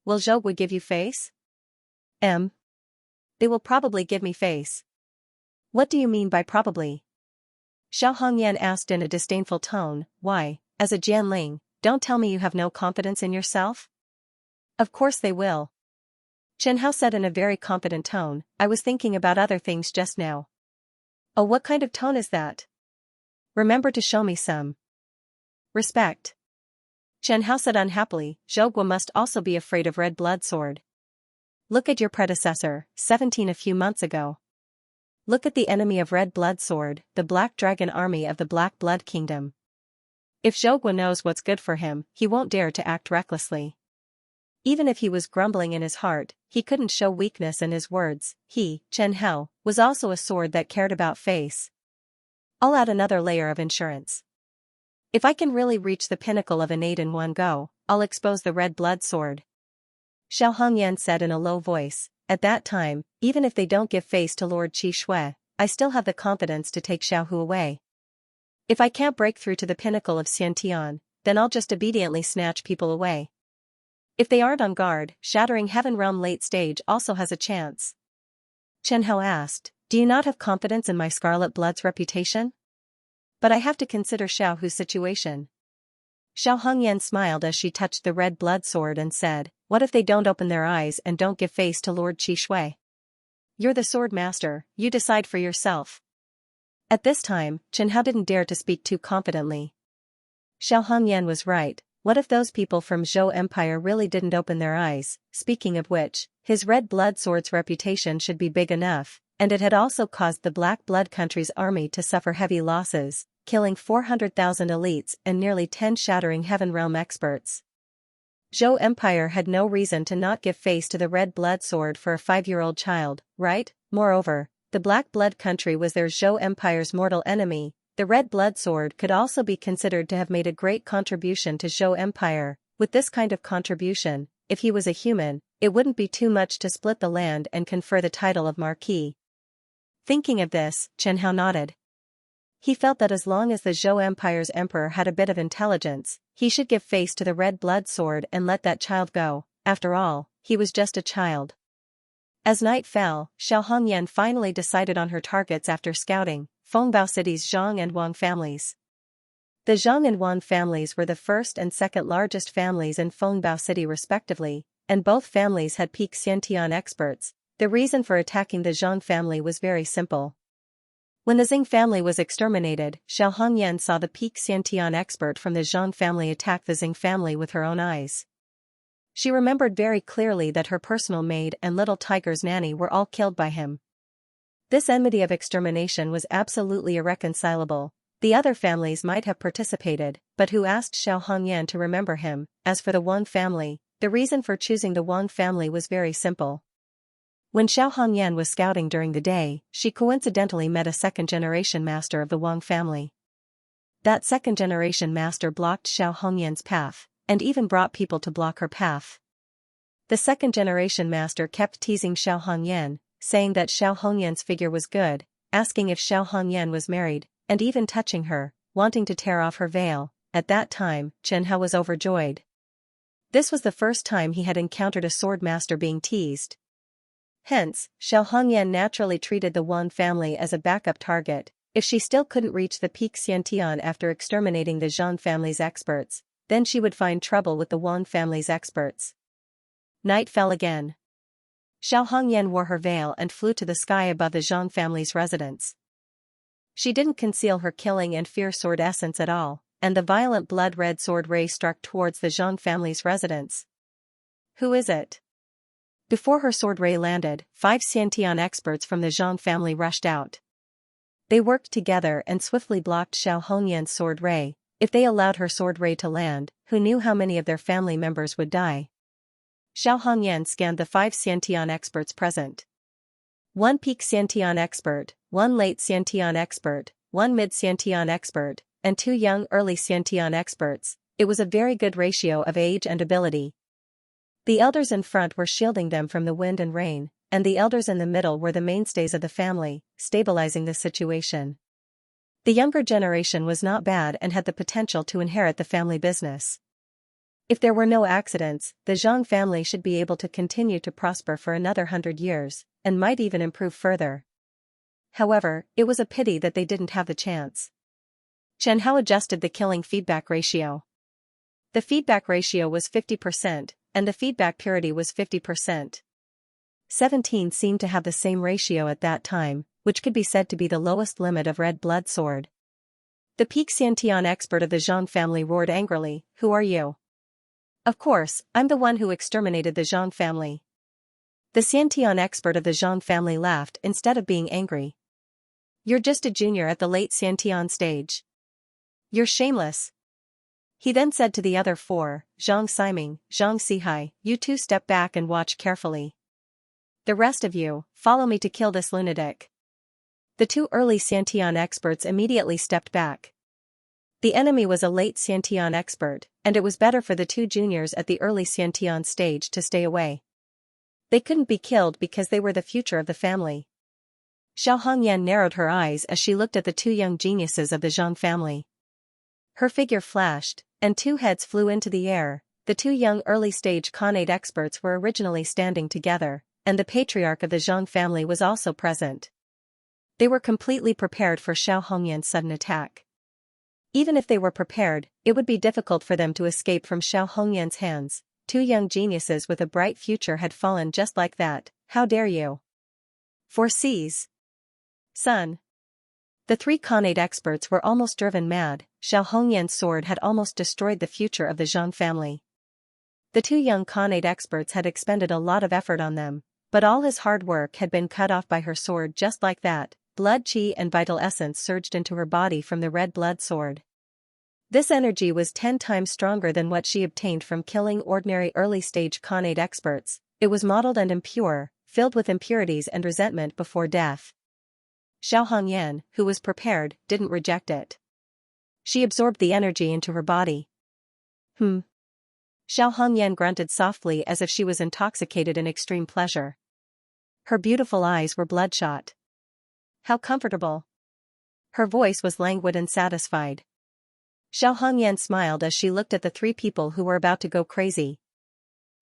Will Zhou Guo give you face? They will probably give me face. What do you mean by probably? Xiao Hongyan asked in a disdainful tone, why, as a Jianling, don't tell me you have no confidence in yourself? Of course they will. Chen Hao said in a very confident tone, I was thinking about other things just now. Oh, what kind of tone is that? Remember to show me some respect. Chen Hao said unhappily, Zhou Guo must also be afraid of red blood sword. Look at your predecessor, 17 a few months ago. Look at the enemy of red blood sword, the Black Dragon army of the Black Blood Kingdom. If Zhou Guo knows what's good for him, he won't dare to act recklessly. Even if he was grumbling in his heart, he couldn't show weakness in his words. He, Chen Hao, was also a sword that cared about face. I'll add another layer of insurance. If I can really reach the pinnacle of innate in one go, I'll expose the red blood sword. Xiao Hongyan said in a low voice, at that time, even if they don't give face to Lord Qi Shui, I still have the confidence to take Xiao Hu away. If I can't break through to the pinnacle of Xiantian, then I'll just obediently snatch people away. If they aren't on guard, shattering Heaven Realm late stage also has a chance. Chen Hao asked, do you not have confidence in my Scarlet Blood's reputation? But I have to consider Xiao Hu's situation. Xiao Hongyan smiled as she touched the red blood sword and said, what if they don't open their eyes and don't give face to Lord Qi Shui? You're the sword master, you decide for yourself. At this time, Chen Hao didn't dare to speak too confidently. Xiao Hongyan was right, what if those people from Zhou Empire really didn't open their eyes? Speaking of which, his red blood sword's reputation should be big enough, and it had also caused the Black Blood country's army to suffer heavy losses, killing 400,000 elites and nearly 10 shattering Heaven Realm experts. Zhou Empire had no reason to not give face to the red blood sword for a 5-year-old child, right? Moreover, the Black Blood country was their Zhou Empire's mortal enemy. The red blood sword could also be considered to have made a great contribution to Zhou Empire. With this kind of contribution, if he was a human, it wouldn't be too much to split the land and confer the title of Marquis. Thinking of this, Chen Hao nodded. He felt that as long as the Zhou Empire's emperor had a bit of intelligence, he should give face to the red blood sword and let that child go. After all, he was just a child. As night fell, Xiao Hongyan finally decided on her targets after scouting Fengbao City's Zhang and Wang families. The Zhang and Wang families were the first and second largest families in Fengbao City respectively, and both families had peak Xiantian experts. The reason for attacking the Zhang family was very simple. When the Xing family was exterminated, Xiao Hongyan saw the peak Xiantian expert from the Zhang family attack the Xing family with her own eyes. She remembered very clearly that her personal maid and little tiger's nanny were all killed by him. This enmity of extermination was absolutely irreconcilable. The other families might have participated, but who asked Xiao Hongyan to remember him? As for the Wang family, the reason for choosing the Wang family was very simple. When Xiao Hongyan was scouting during the day, she coincidentally met a second-generation master of the Wang family. That second-generation master blocked Xiao Hongyan's path, and even brought people to block her path. The second-generation master kept teasing Xiao Hongyan, saying that Xiao Hongyan's figure was good, asking if Xiao Hongyan was married, and even touching her, wanting to tear off her veil. At that time, Chen Hao was overjoyed. This was the first time he had encountered a sword master being teased. Hence, Xiao Hongyan naturally treated the Wan family as a backup target. If she still couldn't reach the peak Xiantian after exterminating the Zhang family's experts, then she would find trouble with the Wan family's experts. Night fell again. Xiao Hongyan wore her veil and flew to the sky above the Zhang family's residence. She didn't conceal her killing and fear sword essence at all, and the violent blood-red sword ray struck towards the Zhang family's residence. Who is it? Before her sword ray landed, 5 Xiantian experts from the Zhang family rushed out. They worked together and swiftly blocked Xiao Hongyan's sword ray. If they allowed her sword ray to land, who knew how many of their family members would die? Xiao Hongyan scanned the 5 Xiantian experts present. 1 peak Xiantian expert, 1 late Xiantian expert, 1 mid Xiantian expert, and 2 young early Xiantian experts. It was a very good ratio of age and ability. The elders in front were shielding them from the wind and rain, and the elders in the middle were the mainstays of the family, stabilizing the situation. The younger generation was not bad and had the potential to inherit the family business. If there were no accidents, the Zhang family should be able to continue to prosper for another 100 years, and might even improve further. However, it was a pity that they didn't have the chance. Chen Hao adjusted the killing feedback ratio. The feedback ratio was 50%, and the feedback purity was 50%. 17 seemed to have the same ratio at that time, which could be said to be the lowest limit of red blood sword. The peak Xiantian expert of the Zhang family roared angrily, "Who are you?" "Of course, I'm the one who exterminated the Zhang family." The Xiantian expert of the Zhang family laughed instead of being angry. "You're just a junior at the late Xiantian stage. You're shameless." He then said to the other 4, Zhang Ximing, Zhang Sihai, "You two step back and watch carefully. The rest of you, follow me to kill this lunatic." The 2 early Xiantian experts immediately stepped back. The enemy was a late Xiantian expert, and it was better for the 2 juniors at the early Xiantian stage to stay away. They couldn't be killed because they were the future of the family. Xiao Hongyan narrowed her eyes as she looked at the 2 young geniuses of the Zhang family. Her figure flashed, and 2 heads flew into the air. The 2 young early-stage Khanate experts were originally standing together, and the patriarch of the Zhang family was also present. They were completely prepared for Xiao Hongyan's sudden attack. Even if they were prepared, it would be difficult for them to escape from Xiao Hongyan's hands. 2 young geniuses with a bright future had fallen just like that. How dare you? Foresees. Son. The 3 Khanate experts were almost driven mad. Xiao Hongyan's sword had almost destroyed the future of the Zhang family. The 2 young Khanate experts had expended a lot of effort on them, but all his hard work had been cut off by her sword just like that. Blood chi and vital essence surged into her body from the red blood sword. This energy was 10 times stronger than what she obtained from killing ordinary early-stage Khanate experts. It was mottled and impure, filled with impurities and resentment before death. Xiao Hongyan, who was prepared, didn't reject it. She absorbed the energy into her body. Xiao Hongyan grunted softly as if she was intoxicated in extreme pleasure. Her beautiful eyes were bloodshot. How comfortable. Her voice was languid and satisfied. Xiao Hongyan smiled as she looked at the three people who were about to go crazy.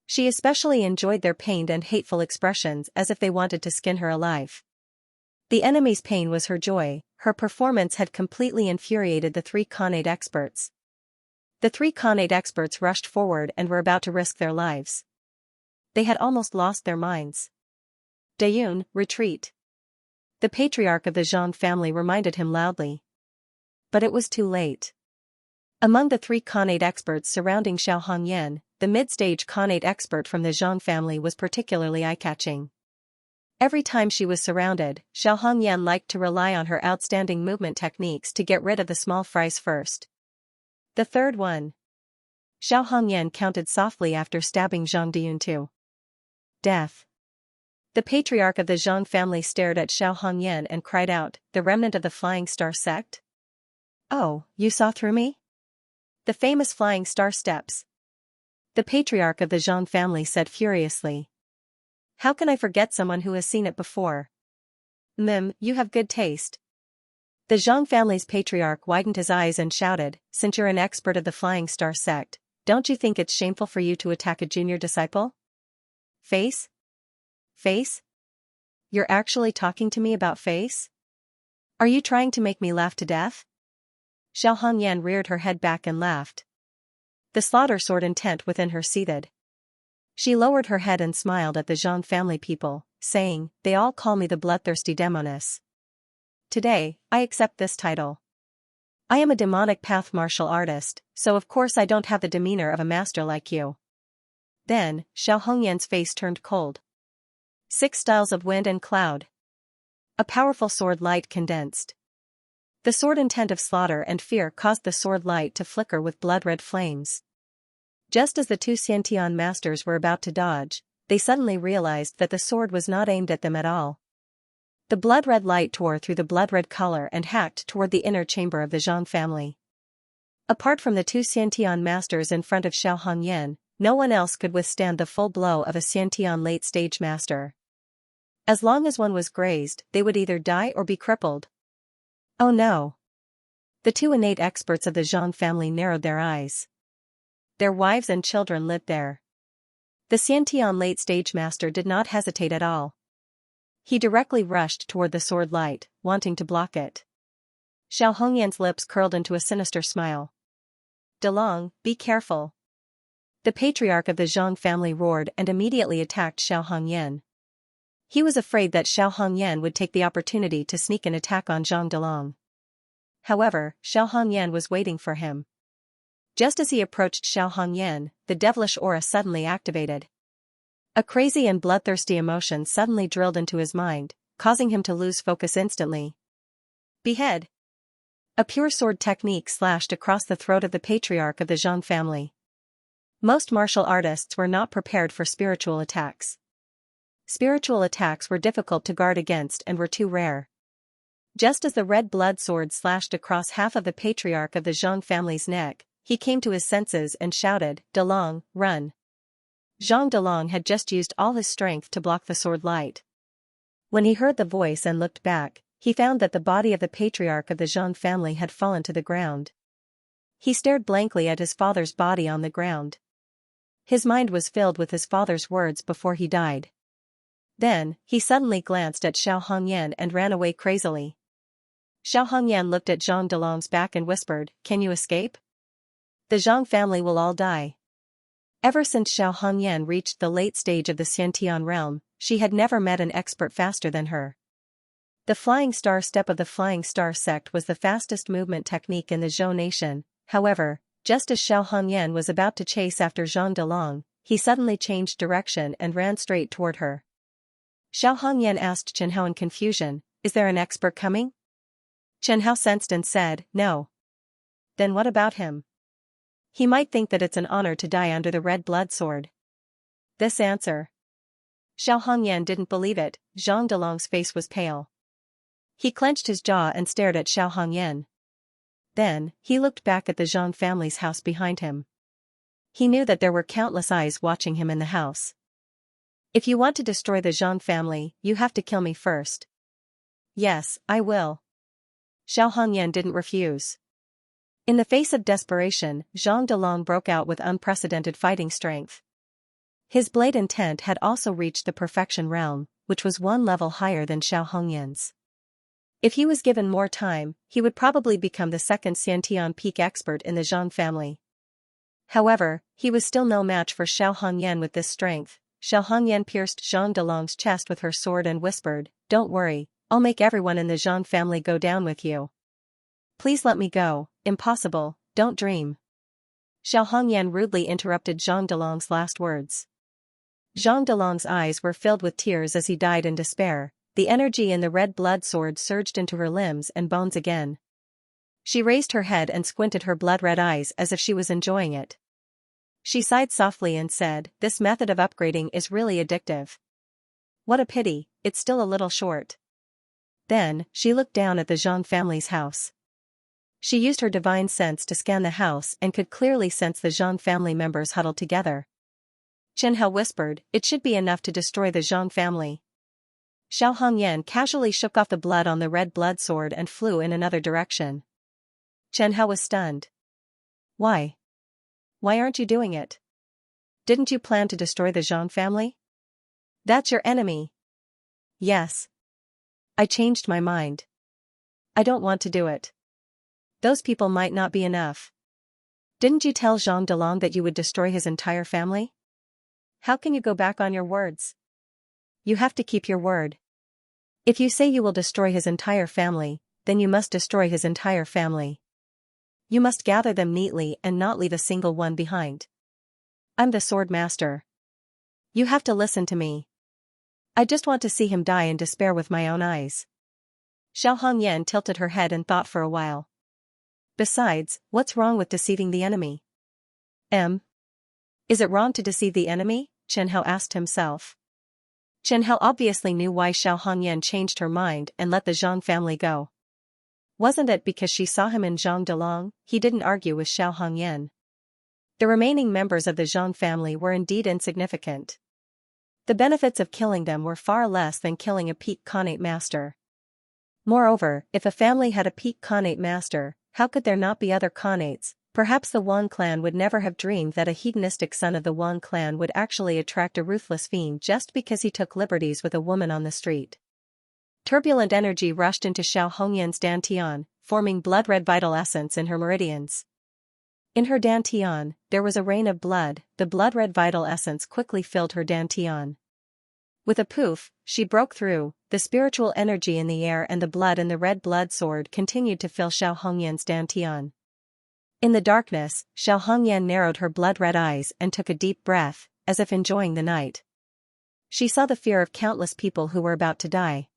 She especially enjoyed their pained and hateful expressions as if they wanted to skin her alive. The enemy's pain was her joy. Her performance had completely infuriated the three Khanate experts. The three Khanate experts rushed forward and were about to risk their lives. They had almost lost their minds. Dayun, retreat. The patriarch of the Zhang family reminded him loudly. But it was too late. Among the three Khanate experts surrounding Xiao Hongyan, the mid-stage Khanate expert from the Zhang family was particularly eye-catching. Every time she was surrounded, Xiao Hongyan liked to rely on her outstanding movement techniques to get rid of the small fries first. The third one. Xiao Hongyan counted softly after stabbing Zhang Diyun to death. The patriarch of the Zhang family stared at Xiao Hongyan and cried out, "The remnant of the Flying Star sect? Oh, you saw through me?" The famous Flying Star steps. The patriarch of the Zhang family said furiously. How can I forget someone who has seen it before? You have good taste. The Zhang family's patriarch widened his eyes and shouted, "Since you're an expert of the Flying Star sect, don't you think it's shameful for you to attack a junior disciple? Face? Face? You're actually talking to me about face? Are you trying to make me laugh to death?" Xiao Hongyan reared her head back and laughed. The slaughter sword intent within her seethed. She lowered her head and smiled at the Zhang family people, saying, "They all call me the bloodthirsty demoness. Today, I accept this title. I am a demonic path martial artist, so of course I don't have the demeanor of a master like you." Then, Xiao Hongyan's face turned cold. 6 styles of wind and cloud. A powerful sword light condensed. The sword intent of slaughter and fear caused the sword light to flicker with blood-red flames. Just as the two Xiantian masters were about to dodge, they suddenly realized that the sword was not aimed at them at all. The blood-red light tore through the blood-red color and hacked toward the inner chamber of the Zhang family. Apart from the two Xiantian masters in front of Xiao Hongyan, no one else could withstand the full blow of a Xiantian late-stage master. As long as one was grazed, they would either die or be crippled. Oh no! The two innate experts of the Zhang family narrowed their eyes. Their wives and children lived there. The Xiantian late-stage master did not hesitate at all. He directly rushed toward the sword light, wanting to block it. Xiao Hongyan's lips curled into a sinister smile. "Delong, be careful." The patriarch of the Zhang family roared and immediately attacked Xiao Hongyan. He was afraid that Xiao Hongyan would take the opportunity to sneak an attack on Zhang Delong. However, Xiao Hongyan was waiting for him. Just as he approached Xiao Hongyan, the devilish aura suddenly activated. A crazy and bloodthirsty emotion suddenly drilled into his mind, causing him to lose focus instantly. Behead! A pure sword technique slashed across the throat of the patriarch of the Zhang family. Most martial artists were not prepared for spiritual attacks. Spiritual attacks were difficult to guard against and were too rare. Just as the red blood sword slashed across half of the patriarch of the Zhang family's neck, he came to his senses and shouted, "Delong, run!" Zhang Delong had just used all his strength to block the sword light. When he heard the voice and looked back, he found that the body of the patriarch of the Zhang family had fallen to the ground. He stared blankly at his father's body on the ground. His mind was filled with his father's words before he died. Then, he suddenly glanced at Xiao Hongyan and ran away crazily. Xiao Hongyan looked at Zhang Delong's back and whispered, "Can you escape? The Zhang family will all die." Ever since Xiao Hongyan reached the late stage of the Xiantian realm, she had never met an expert faster than her. The Flying Star step of the Flying Star sect was the fastest movement technique in the Zhou nation. However, just as Xiao Hongyan was about to chase after Zhang Delong, he suddenly changed direction and ran straight toward her. Xiao Hongyan asked Chen Hao in confusion, "Is there an expert coming?" Chen Hao sensed and said, "No." "Then what about him? He might think that it's an honor to die under the red blood sword." This answer. Xiao Hongyan didn't believe it. Zhang Delong's face was pale. He clenched his jaw and stared at Xiao Hongyan. Then, he looked back at the Zhang family's house behind him. He knew that there were countless eyes watching him in the house. "If you want to destroy the Zhang family, you have to kill me first." "Yes, I will." Xiao Hongyan didn't refuse. In the face of desperation, Zhang Delong broke out with unprecedented fighting strength. His blade intent had also reached the perfection realm, which was one level higher than Xiao Hongyan's. If he was given more time, he would probably become the second Xiantian peak expert in the Zhang family. However, he was still no match for Xiao Hongyan with this strength. Xiao Hongyan pierced Zhang Delong's chest with her sword and whispered, "Don't worry, I'll make everyone in the Zhang family go down with you." "Please let me go." "Impossible, don't dream." Xiao Hongyan rudely interrupted Zhang Delong's last words. Zhang Delong's eyes were filled with tears as he died in despair. The energy in the red blood sword surged into her limbs and bones again. She raised her head and squinted her blood-red eyes as if she was enjoying it. She sighed softly and said, "This method of upgrading is really addictive. What a pity, it's still a little short." Then, she looked down at the Zhang family's house. She used her divine sense to scan the house and could clearly sense the Zhang family members huddled together. Chen Hao whispered, "It should be enough to destroy the Zhang family." Xiao Hongyan casually shook off the blood on the red blood sword and flew in another direction. Chen Hao was stunned. "Why? Why aren't you doing it? Didn't you plan to destroy the Zhang family? That's your enemy." "Yes. I changed my mind. I don't want to do it. Those people might not be enough." "Didn't you tell Zhang Delong that you would destroy his entire family? How can you go back on your words? You have to keep your word. If you say you will destroy his entire family, then you must destroy his entire family. You must gather them neatly and not leave a single one behind. I'm the sword master. You have to listen to me. I just want to see him die in despair with my own eyes." Xiao Hongyan tilted her head and thought for a while. "Besides, what's wrong with deceiving the enemy?" Is it wrong to deceive the enemy?" Chen Hao asked himself. Chen Hao obviously knew why Xiao Hongyan changed her mind and let the Zhang family go. Wasn't it because she saw him in Zhang Delong? He didn't argue with Xiao Hongyan. The remaining members of the Zhang family were indeed insignificant. The benefits of killing them were far less than killing a peak Khanate master. Moreover, if a family had a peak Khanate master, how could there not be other Khanates? Perhaps the Wang clan would never have dreamed that a hedonistic son of the Wang clan would actually attract a ruthless fiend just because he took liberties with a woman on the street. Turbulent energy rushed into Xiao Hongyan's dantian, forming blood-red vital essence in her meridians. In her dantian, there was a rain of blood. The blood-red vital essence quickly filled her dantian. With a poof, she broke through. The spiritual energy in the air and the blood in the red blood sword continued to fill Xiao Hongyan's dantian. In the darkness, Xiao Hongyan narrowed her blood-red eyes and took a deep breath, as if enjoying the night. She saw the fear of countless people who were about to die.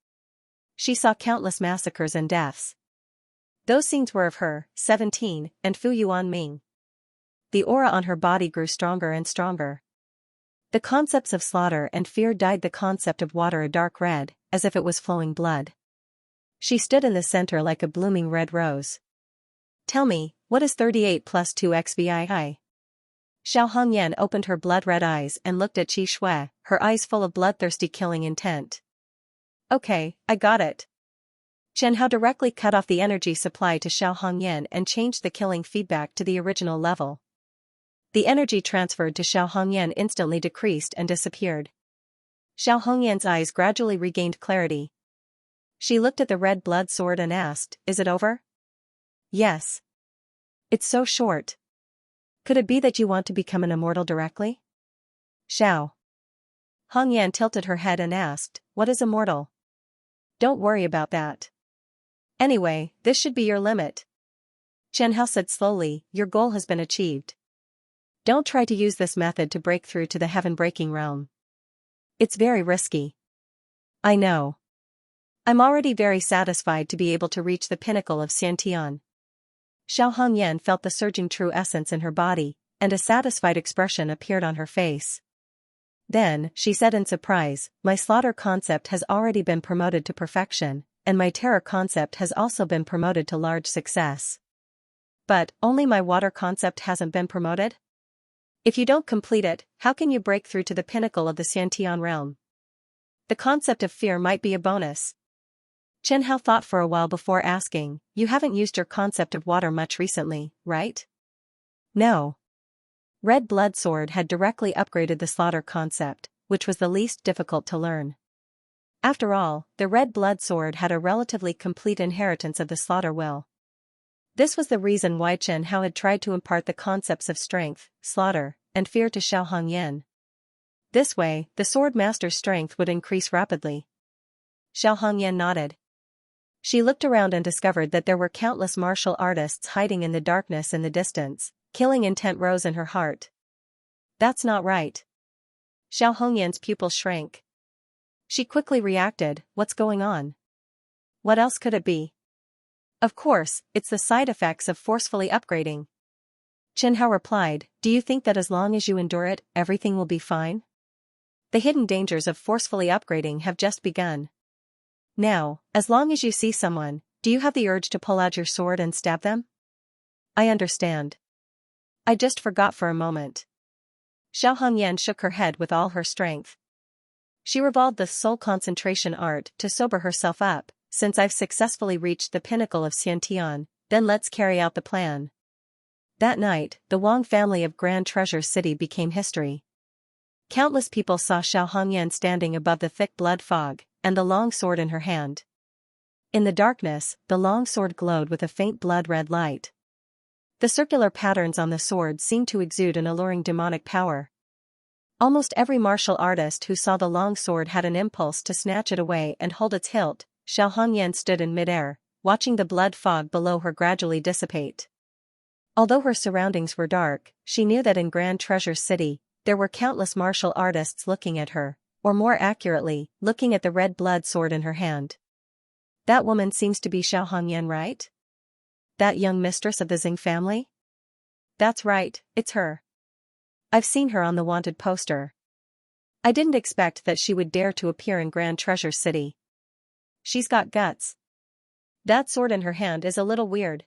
She saw countless massacres and deaths. Those scenes were of her, 17, and Fu Yuanming. The aura on her body grew stronger and stronger. The concepts of slaughter and fear dyed the concept of water a dark red, as if it was flowing blood. She stood in the center like a blooming red rose. "Tell me, what is 38 plus 2 XVI?" Xiao Hongyan opened her blood-red eyes and looked at Qi Shui, her eyes full of bloodthirsty killing intent. "Okay, I got it." Chen Hao directly cut off the energy supply to Xiao Hongyan and changed the killing feedback to the original level. The energy transferred to Xiao Hongyan instantly decreased and disappeared. Xiao Hongyan's eyes gradually regained clarity. She looked at the red blood sword and asked, "Is it over?" "Yes. It's so short. Could it be that you want to become an immortal directly?" Xiao Hongyan tilted her head and asked, "What is immortal?" "Don't worry about that. Anyway, this should be your limit." Chen Hao said slowly, "Your goal has been achieved. Don't try to use this method to break through to the heaven-breaking realm. It's very risky." "I know. I'm already very satisfied to be able to reach the pinnacle of Xiantian." Xiao Hongyan felt the surging true essence in her body, and a satisfied expression appeared on her face. Then, she said in surprise, "My slaughter concept has already been promoted to perfection, and my terror concept has also been promoted to large success. But, only my water concept hasn't been promoted? If you don't complete it, how can you break through to the pinnacle of the Xiantian realm? The concept of fear might be a bonus." Chen Hao thought for a while before asking, you haven't used your concept of water much recently, right? No. Red Blood Sword had directly upgraded the slaughter concept, which was the least difficult to learn. After all, the Red Blood Sword had a relatively complete inheritance of the slaughter will. This was the reason why Chen Hao had tried to impart the concepts of strength, slaughter, and fear to Xiao Hongyan. This way, the sword master's strength would increase rapidly. Xiao Hongyan nodded. She looked around and discovered that there were countless martial artists hiding in the darkness in the distance. Killing intent rose in her heart. That's not right. Xiao Hongyan's pupil shrank. She quickly reacted, what's going on? What else could it be? Of course, it's the side effects of forcefully upgrading. Chen Hao replied, do you think that as long as you endure it, everything will be fine? The hidden dangers of forcefully upgrading have just begun. Now, as long as you see someone, do you have the urge to pull out your sword and stab them? I understand. I just forgot for a moment. Xiao Hongyan shook her head with all her strength. She revolved the soul concentration art to sober herself up. Since I've successfully reached the pinnacle of Xiantian, then let's carry out the plan. That night, the Wang family of Grand Treasure City became history. Countless people saw Xiao Hongyan standing above the thick blood fog, and the long sword in her hand. In the darkness, the long sword glowed with a faint blood-red light. The circular patterns on the sword seemed to exude an alluring demonic power. Almost every martial artist who saw the long sword had an impulse to snatch it away and hold its hilt. Xiao Hongyan stood in midair, watching the blood fog below her gradually dissipate. Although her surroundings were dark, she knew that in Grand Treasure City, there were countless martial artists looking at her, or more accurately, looking at the red blood sword in her hand. That woman seems to be Xiao Hongyan, right? That young mistress of the Xing family? That's right, it's her. I've seen her on the wanted poster. I didn't expect that she would dare to appear in Grand Treasure City. She's got guts. That sword in her hand is a little weird.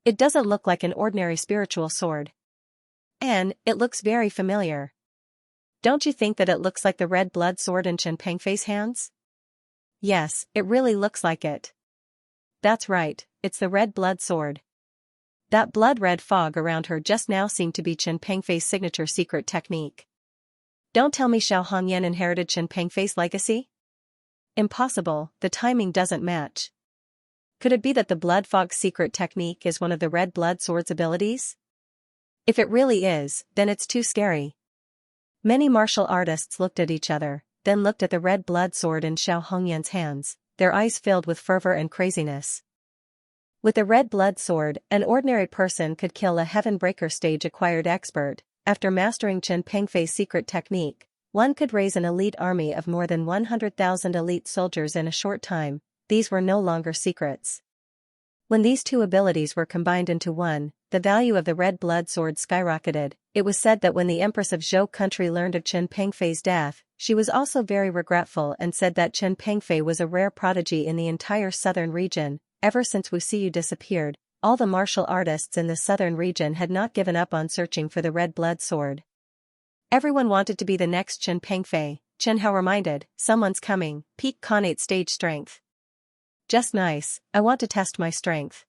It doesn't look like an ordinary spiritual sword. And it looks very familiar. Don't you think that it looks like the red blood sword in Chen Pengfei's hands? Yes, it really looks like it. That's right, it's the red blood sword. That blood-red fog around her just now seemed to be Chen Pengfei's signature secret technique. Don't tell me Xiao Hongyan inherited Chen Pengfei's legacy? Impossible, the timing doesn't match. Could it be that the blood fog secret technique is one of the red blood sword's abilities? If it really is, then it's too scary. Many martial artists looked at each other, then looked at the red blood sword in Xiao Hongyan's hands, their eyes filled with fervor and craziness. With a red blood sword, an ordinary person could kill a Heaven-Breaker stage-acquired expert. After mastering Chen Pengfei's secret technique, one could raise an elite army of more than 100,000 elite soldiers in a short time. These were no longer secrets. When these two abilities were combined into one, the value of the red blood sword skyrocketed. It was said that when the Empress of Zhou country learned of Chen Pengfei's death, she was also very regretful and said that Chen Pengfei was a rare prodigy in the entire southern region. Ever since Wu Siyu disappeared, all the martial artists in the southern region had not given up on searching for the red blood sword. Everyone wanted to be the next Chen Pengfei. Chen Hao reminded, someone's coming, peak Khanate stage strength. Just nice, I want to test my strength.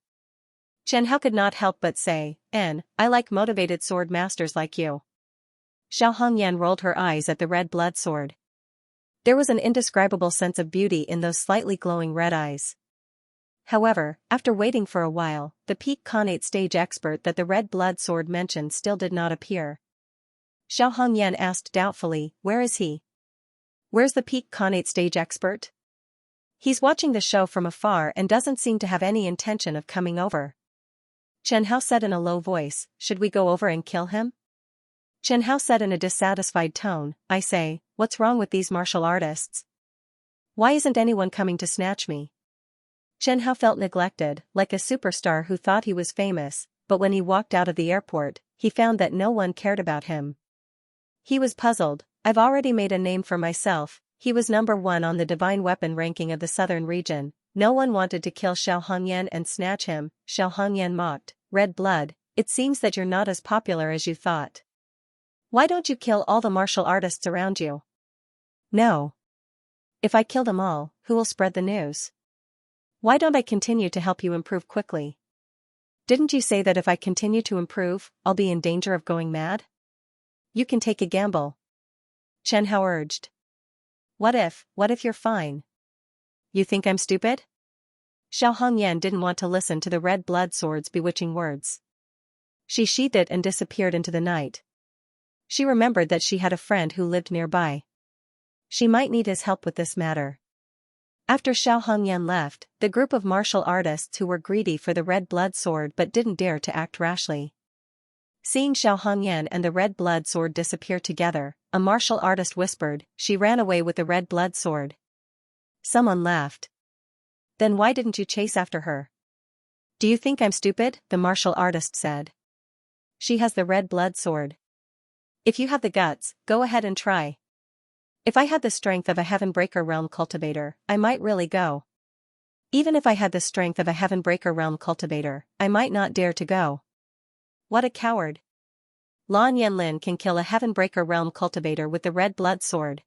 Chen Hao could not help but say, I like motivated sword masters like you. Xiao Hongyan rolled her eyes at the red blood sword. There was an indescribable sense of beauty in those slightly glowing red eyes. However, after waiting for a while, the peak Khanate stage expert that the red blood sword mentioned still did not appear. Xiao Hongyan asked doubtfully, where is he? Where's the peak Khanate stage expert? He's watching the show from afar and doesn't seem to have any intention of coming over. Chen Hao said in a low voice, should we go over and kill him? Chen Hao said in a dissatisfied tone, I say, what's wrong with these martial artists? Why isn't anyone coming to snatch me? Chen Hao felt neglected, like a superstar who thought he was famous, but when he walked out of the airport, he found that no one cared about him. He was puzzled. I've already made a name for myself. He was number 1 on the divine weapon ranking of the southern region. No one wanted to kill Xiao Hongyan and snatch him. Xiao Hongyan mocked, red blood, it seems that you're not as popular as you thought. Why don't you kill all the martial artists around you? No. If I kill them all, who will spread the news? Why don't I continue to help you improve quickly? Didn't you say that if I continue to improve, I'll be in danger of going mad? You can take a gamble. Chen Hao urged. What if you're fine? You think I'm stupid? Xiao Hongyan didn't want to listen to the red blood sword's bewitching words. She sheathed it and disappeared into the night. She remembered that she had a friend who lived nearby. She might need his help with this matter. After Xiao Hongyan left, the group of martial artists who were greedy for the red blood sword but didn't dare to act rashly. Seeing Xiao Hongyan and the red blood sword disappear together, a martial artist whispered, "She ran away with the red blood sword." Someone laughed. Then why didn't you chase after her? Do you think I'm stupid? The martial artist said. She has the red blood sword. If you have the guts, go ahead and try. If I had the strength of a Heavenbreaker Realm cultivator, I might really go. Even if I had the strength of a Heavenbreaker Realm cultivator, I might not dare to go. What a coward. Lan Yanlin can kill a Heavenbreaker Realm cultivator with the red blood sword.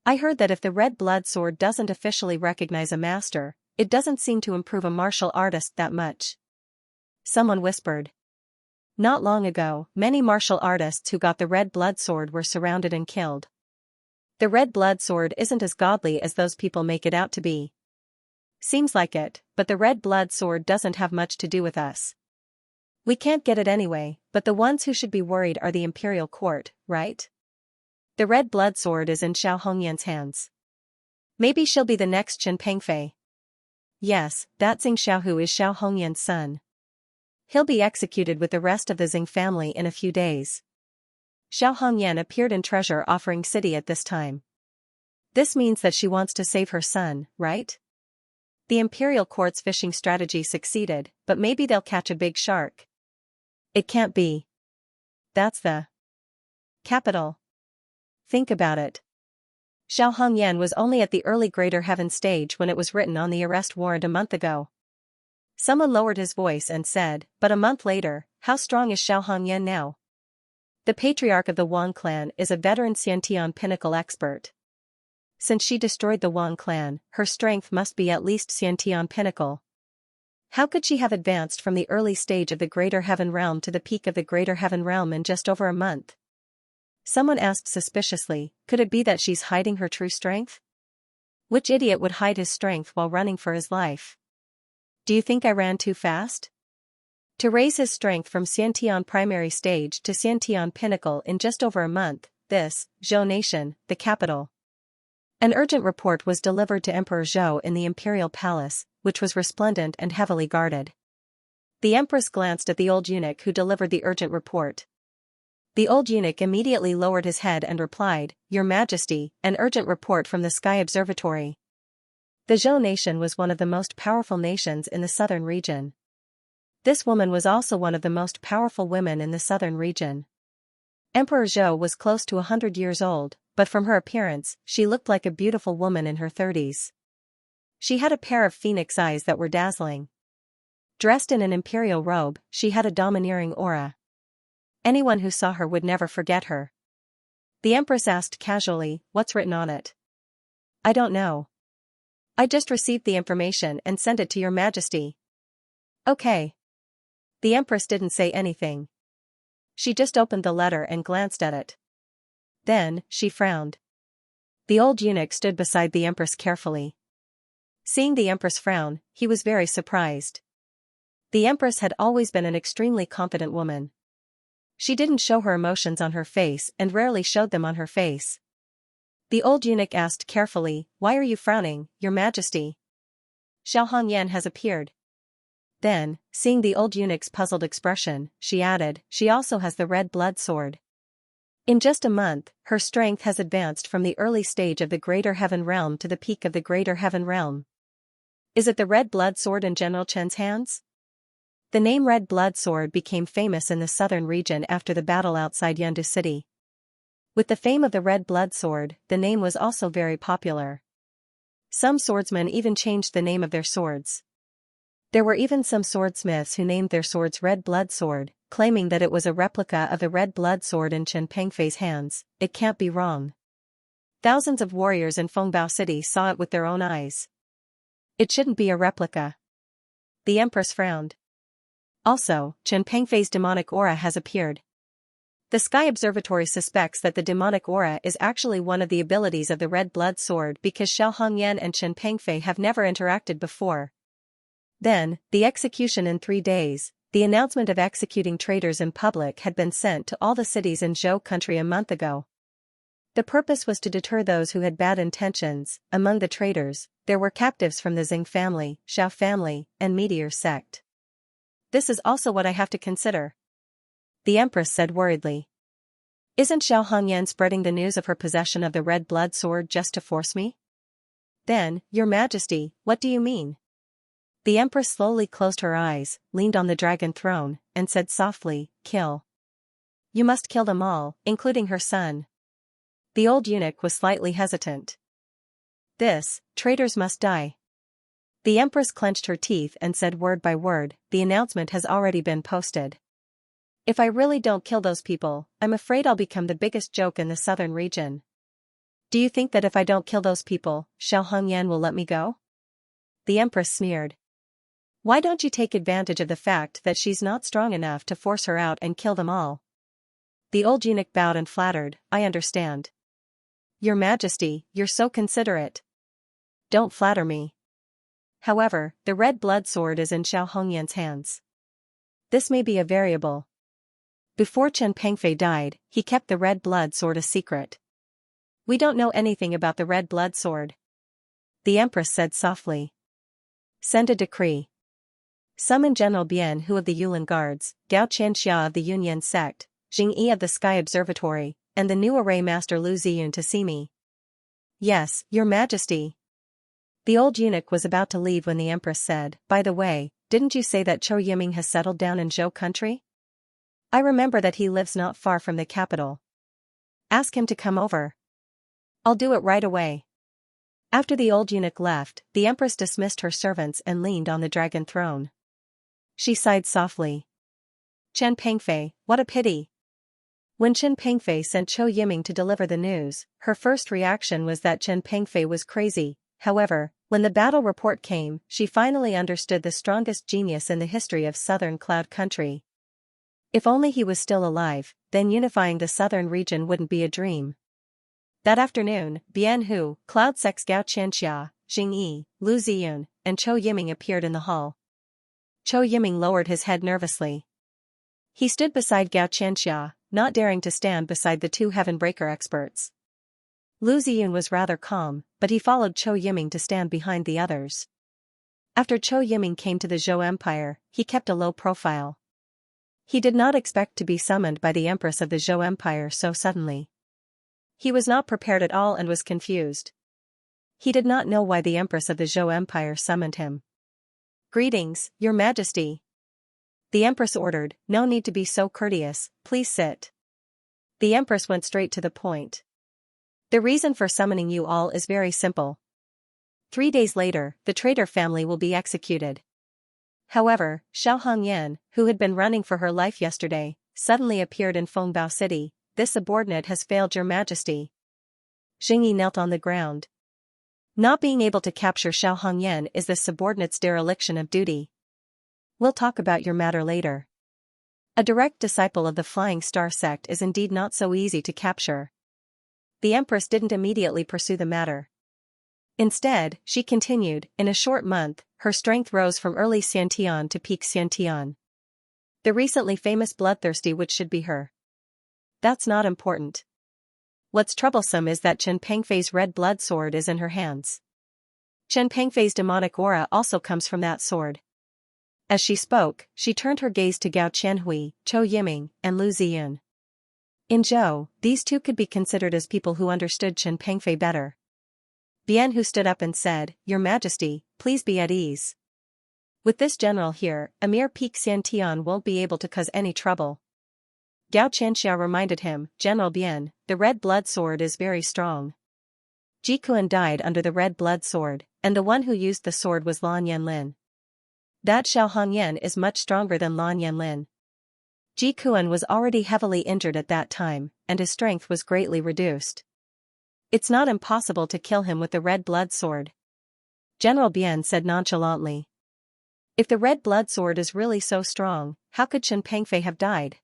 I heard that if the red blood sword doesn't officially recognize a master, it doesn't seem to improve a martial artist that much. Someone whispered. Not long ago, many martial artists who got the red blood sword were surrounded and killed. The red blood sword isn't as godly as those people make it out to be. Seems like it, but the red blood sword doesn't have much to do with us. We can't get it anyway, but the ones who should be worried are the imperial court, right? The red blood sword is in Xiao Hongyan's hands. Maybe she'll be the next Chen Pengfei. Yes, that Xing Xiaohu is Xiao Hongyan's son. He'll be executed with the rest of the Xing family in a few days. Xiao Hongyan appeared in Treasure Offering City at this time. This means that she wants to save her son, right? The imperial court's fishing strategy succeeded, but maybe they'll catch a big shark. It can't be. That's the capital. Think about it. Xiao Hongyan was only at the early Greater Heaven stage when it was written on the arrest warrant a month ago. Someone lowered his voice and said, but a month later, how strong is Xiao Hongyan now? The patriarch of the Wang clan is a veteran Xiantian pinnacle expert. Since she destroyed the Wang clan, her strength must be at least Xiantian pinnacle. How could she have advanced from the early stage of the Greater Heaven realm to the peak of the Greater Heaven realm in just over a month? Someone asked suspiciously, could it be that she's hiding her true strength? Which idiot would hide his strength while running for his life? Do you think I ran too fast? To raise his strength from Xiantian primary stage to Xiantian pinnacle in just over a month, this, Zhou Nation, the capital. An urgent report was delivered to Emperor Zhou in the imperial palace, which was resplendent and heavily guarded. The empress glanced at the old eunuch who delivered the urgent report. The old eunuch immediately lowered his head and replied, Your Majesty, an urgent report from the Sky Observatory. The Zhou nation was one of the most powerful nations in the southern region. This woman was also one of the most powerful women in the southern region. Emperor Zhou was close to 100 years old, but from her appearance, she looked like a beautiful woman in her 30s. She had a pair of phoenix eyes that were dazzling. Dressed in an imperial robe, she had a domineering aura. Anyone who saw her would never forget her. The empress asked casually, what's written on it? I don't know. I just received the information and sent it to Your Majesty. Okay. The empress didn't say anything. She just opened the letter and glanced at it. Then, she frowned. The old eunuch stood beside the empress carefully. Seeing the empress frown, he was very surprised. The empress had always been an extremely confident woman. She didn't show her emotions on her face and rarely showed them on her face. The old eunuch asked carefully, Why are you frowning, Your Majesty? Xiao Hongyan has appeared. Then, seeing the old eunuch's puzzled expression, she added, She also has the red blood sword. In just a month, her strength has advanced from the early stage of the Greater Heaven realm to the peak of the Greater Heaven realm. Is it the red blood sword in General Chen's hands? The name Red Blood Sword became famous in the southern region after the battle outside Yundu City. With the fame of the Red Blood Sword, the name was also very popular. Some swordsmen even changed the name of their swords. There were even some swordsmiths who named their swords Red Blood Sword, claiming that it was a replica of the Red Blood Sword in Chen Pengfei's hands. It can't be wrong. Thousands of warriors in Fengbao City saw it with their own eyes. It shouldn't be a replica. The Empress frowned. Also, Chen Pengfei's demonic aura has appeared. The Sky Observatory suspects that the demonic aura is actually one of the abilities of the Red Blood Sword because Xiao Hongyan and Chen Pengfei have never interacted before. Then, the execution in 3 days. The announcement of executing traitors in public had been sent to all the cities in Zhou country a month ago. The purpose was to deter those who had bad intentions. Among the traitors, there were captives from the Xing family, Xiao family, and Meteor sect. This is also what I have to consider. The Empress said worriedly. Isn't Xiao Hongyan spreading the news of her possession of the Red Blood Sword just to force me? Then, Your Majesty, what do you mean? The Empress slowly closed her eyes, leaned on the dragon throne, and said softly, Kill. You must kill them all, including her son. The old eunuch was slightly hesitant. Traitors must die. The Empress clenched her teeth and said word by word, the announcement has already been posted. If I really don't kill those people, I'm afraid I'll become the biggest joke in the southern region. Do you think that if I don't kill those people, Xiao Hongyan will let me go? The Empress sneered. Why don't you take advantage of the fact that she's not strong enough to force her out and kill them all? The old eunuch bowed and flattered, I understand. Your Majesty, you're so considerate. Don't flatter me. However, the Red Blood Sword is in Xiao Hongyan's hands. This may be a variable. Before Chen Pengfei died, he kept the Red Blood Sword a secret. We don't know anything about the Red Blood Sword. The Empress said softly. Send a decree. Summon General Bian Hu of the Yulin Guards, Gao Xianxia of the Yunyan sect, Jing Yi of the Sky Observatory, and the new array master Lu Ziyun to see me. Yes, Your Majesty. The old eunuch was about to leave when the Empress said, By the way, didn't you say that Chou Yiming has settled down in Zhou country? I remember that he lives not far from the capital. Ask him to come over. I'll do it right away. After the old eunuch left, the Empress dismissed her servants and leaned on the dragon throne. She sighed softly. Chen Pengfei, what a pity. When Chen Pengfei sent Chou Yiming to deliver the news, her first reaction was that Chen Pengfei was crazy. However, when the battle report came, she finally understood the strongest genius in the history of southern Cloud Country. If only he was still alive, then unifying the southern region wouldn't be a dream. That afternoon, Bian Hu, Cloud Sect's Gao Xianxia, Jing Yi, Lu Ziyun, and Chou Yiming appeared in the hall. Chou Yiming lowered his head nervously. He stood beside Gao Xianxia, not daring to stand beside the 2 Heavenbreaker experts. Lu Ziyun was rather calm, but he followed Chou Yiming to stand behind the others. After Chou Yiming came to the Zhou Empire, he kept a low profile. He did not expect to be summoned by the Empress of the Zhou Empire so suddenly. He was not prepared at all and was confused. He did not know why the Empress of the Zhou Empire summoned him. Greetings, Your Majesty. The Empress ordered, no need to be so courteous, please sit. The Empress went straight to the point. The reason for summoning you all is very simple. 3 days later, the traitor family will be executed. However, Xiao Hongyan, who had been running for her life yesterday, suddenly appeared in Fengbao City. This subordinate has failed Your Majesty. Jing Yi knelt on the ground. Not being able to capture Xiao Hongyan is the subordinate's dereliction of duty. We'll talk about your matter later. A direct disciple of the Flying Star sect is indeed not so easy to capture. The Empress didn't immediately pursue the matter. Instead, she continued, in a short month, her strength rose from early Xiantian to peak Xiantian. The recently famous bloodthirsty witch should be her. That's not important. What's troublesome is that Chen Pengfei's red blood sword is in her hands. Chen Pengfei's demonic aura also comes from that sword. As she spoke, she turned her gaze to Gao Qianhui, Chou Yiming, and Lu Ziyun. In Zhou, these 2 could be considered as people who understood Chen Pengfei better. Bian Hu stood up and said, Your Majesty, please be at ease. With this general here, a mere peak Xiantian won't be able to cause any trouble. Gao Qianxia reminded him, General Bian, the red blood sword is very strong. Ji Kuan died under the red blood sword, and the one who used the sword was Lan Yanlin. That Xiao Hongyan is much stronger than Lan Yanlin. Ji Kuan was already heavily injured at that time, and his strength was greatly reduced. It's not impossible to kill him with the red blood sword. General Bian said nonchalantly. If the red blood sword is really so strong, how could Chen Pengfei have died?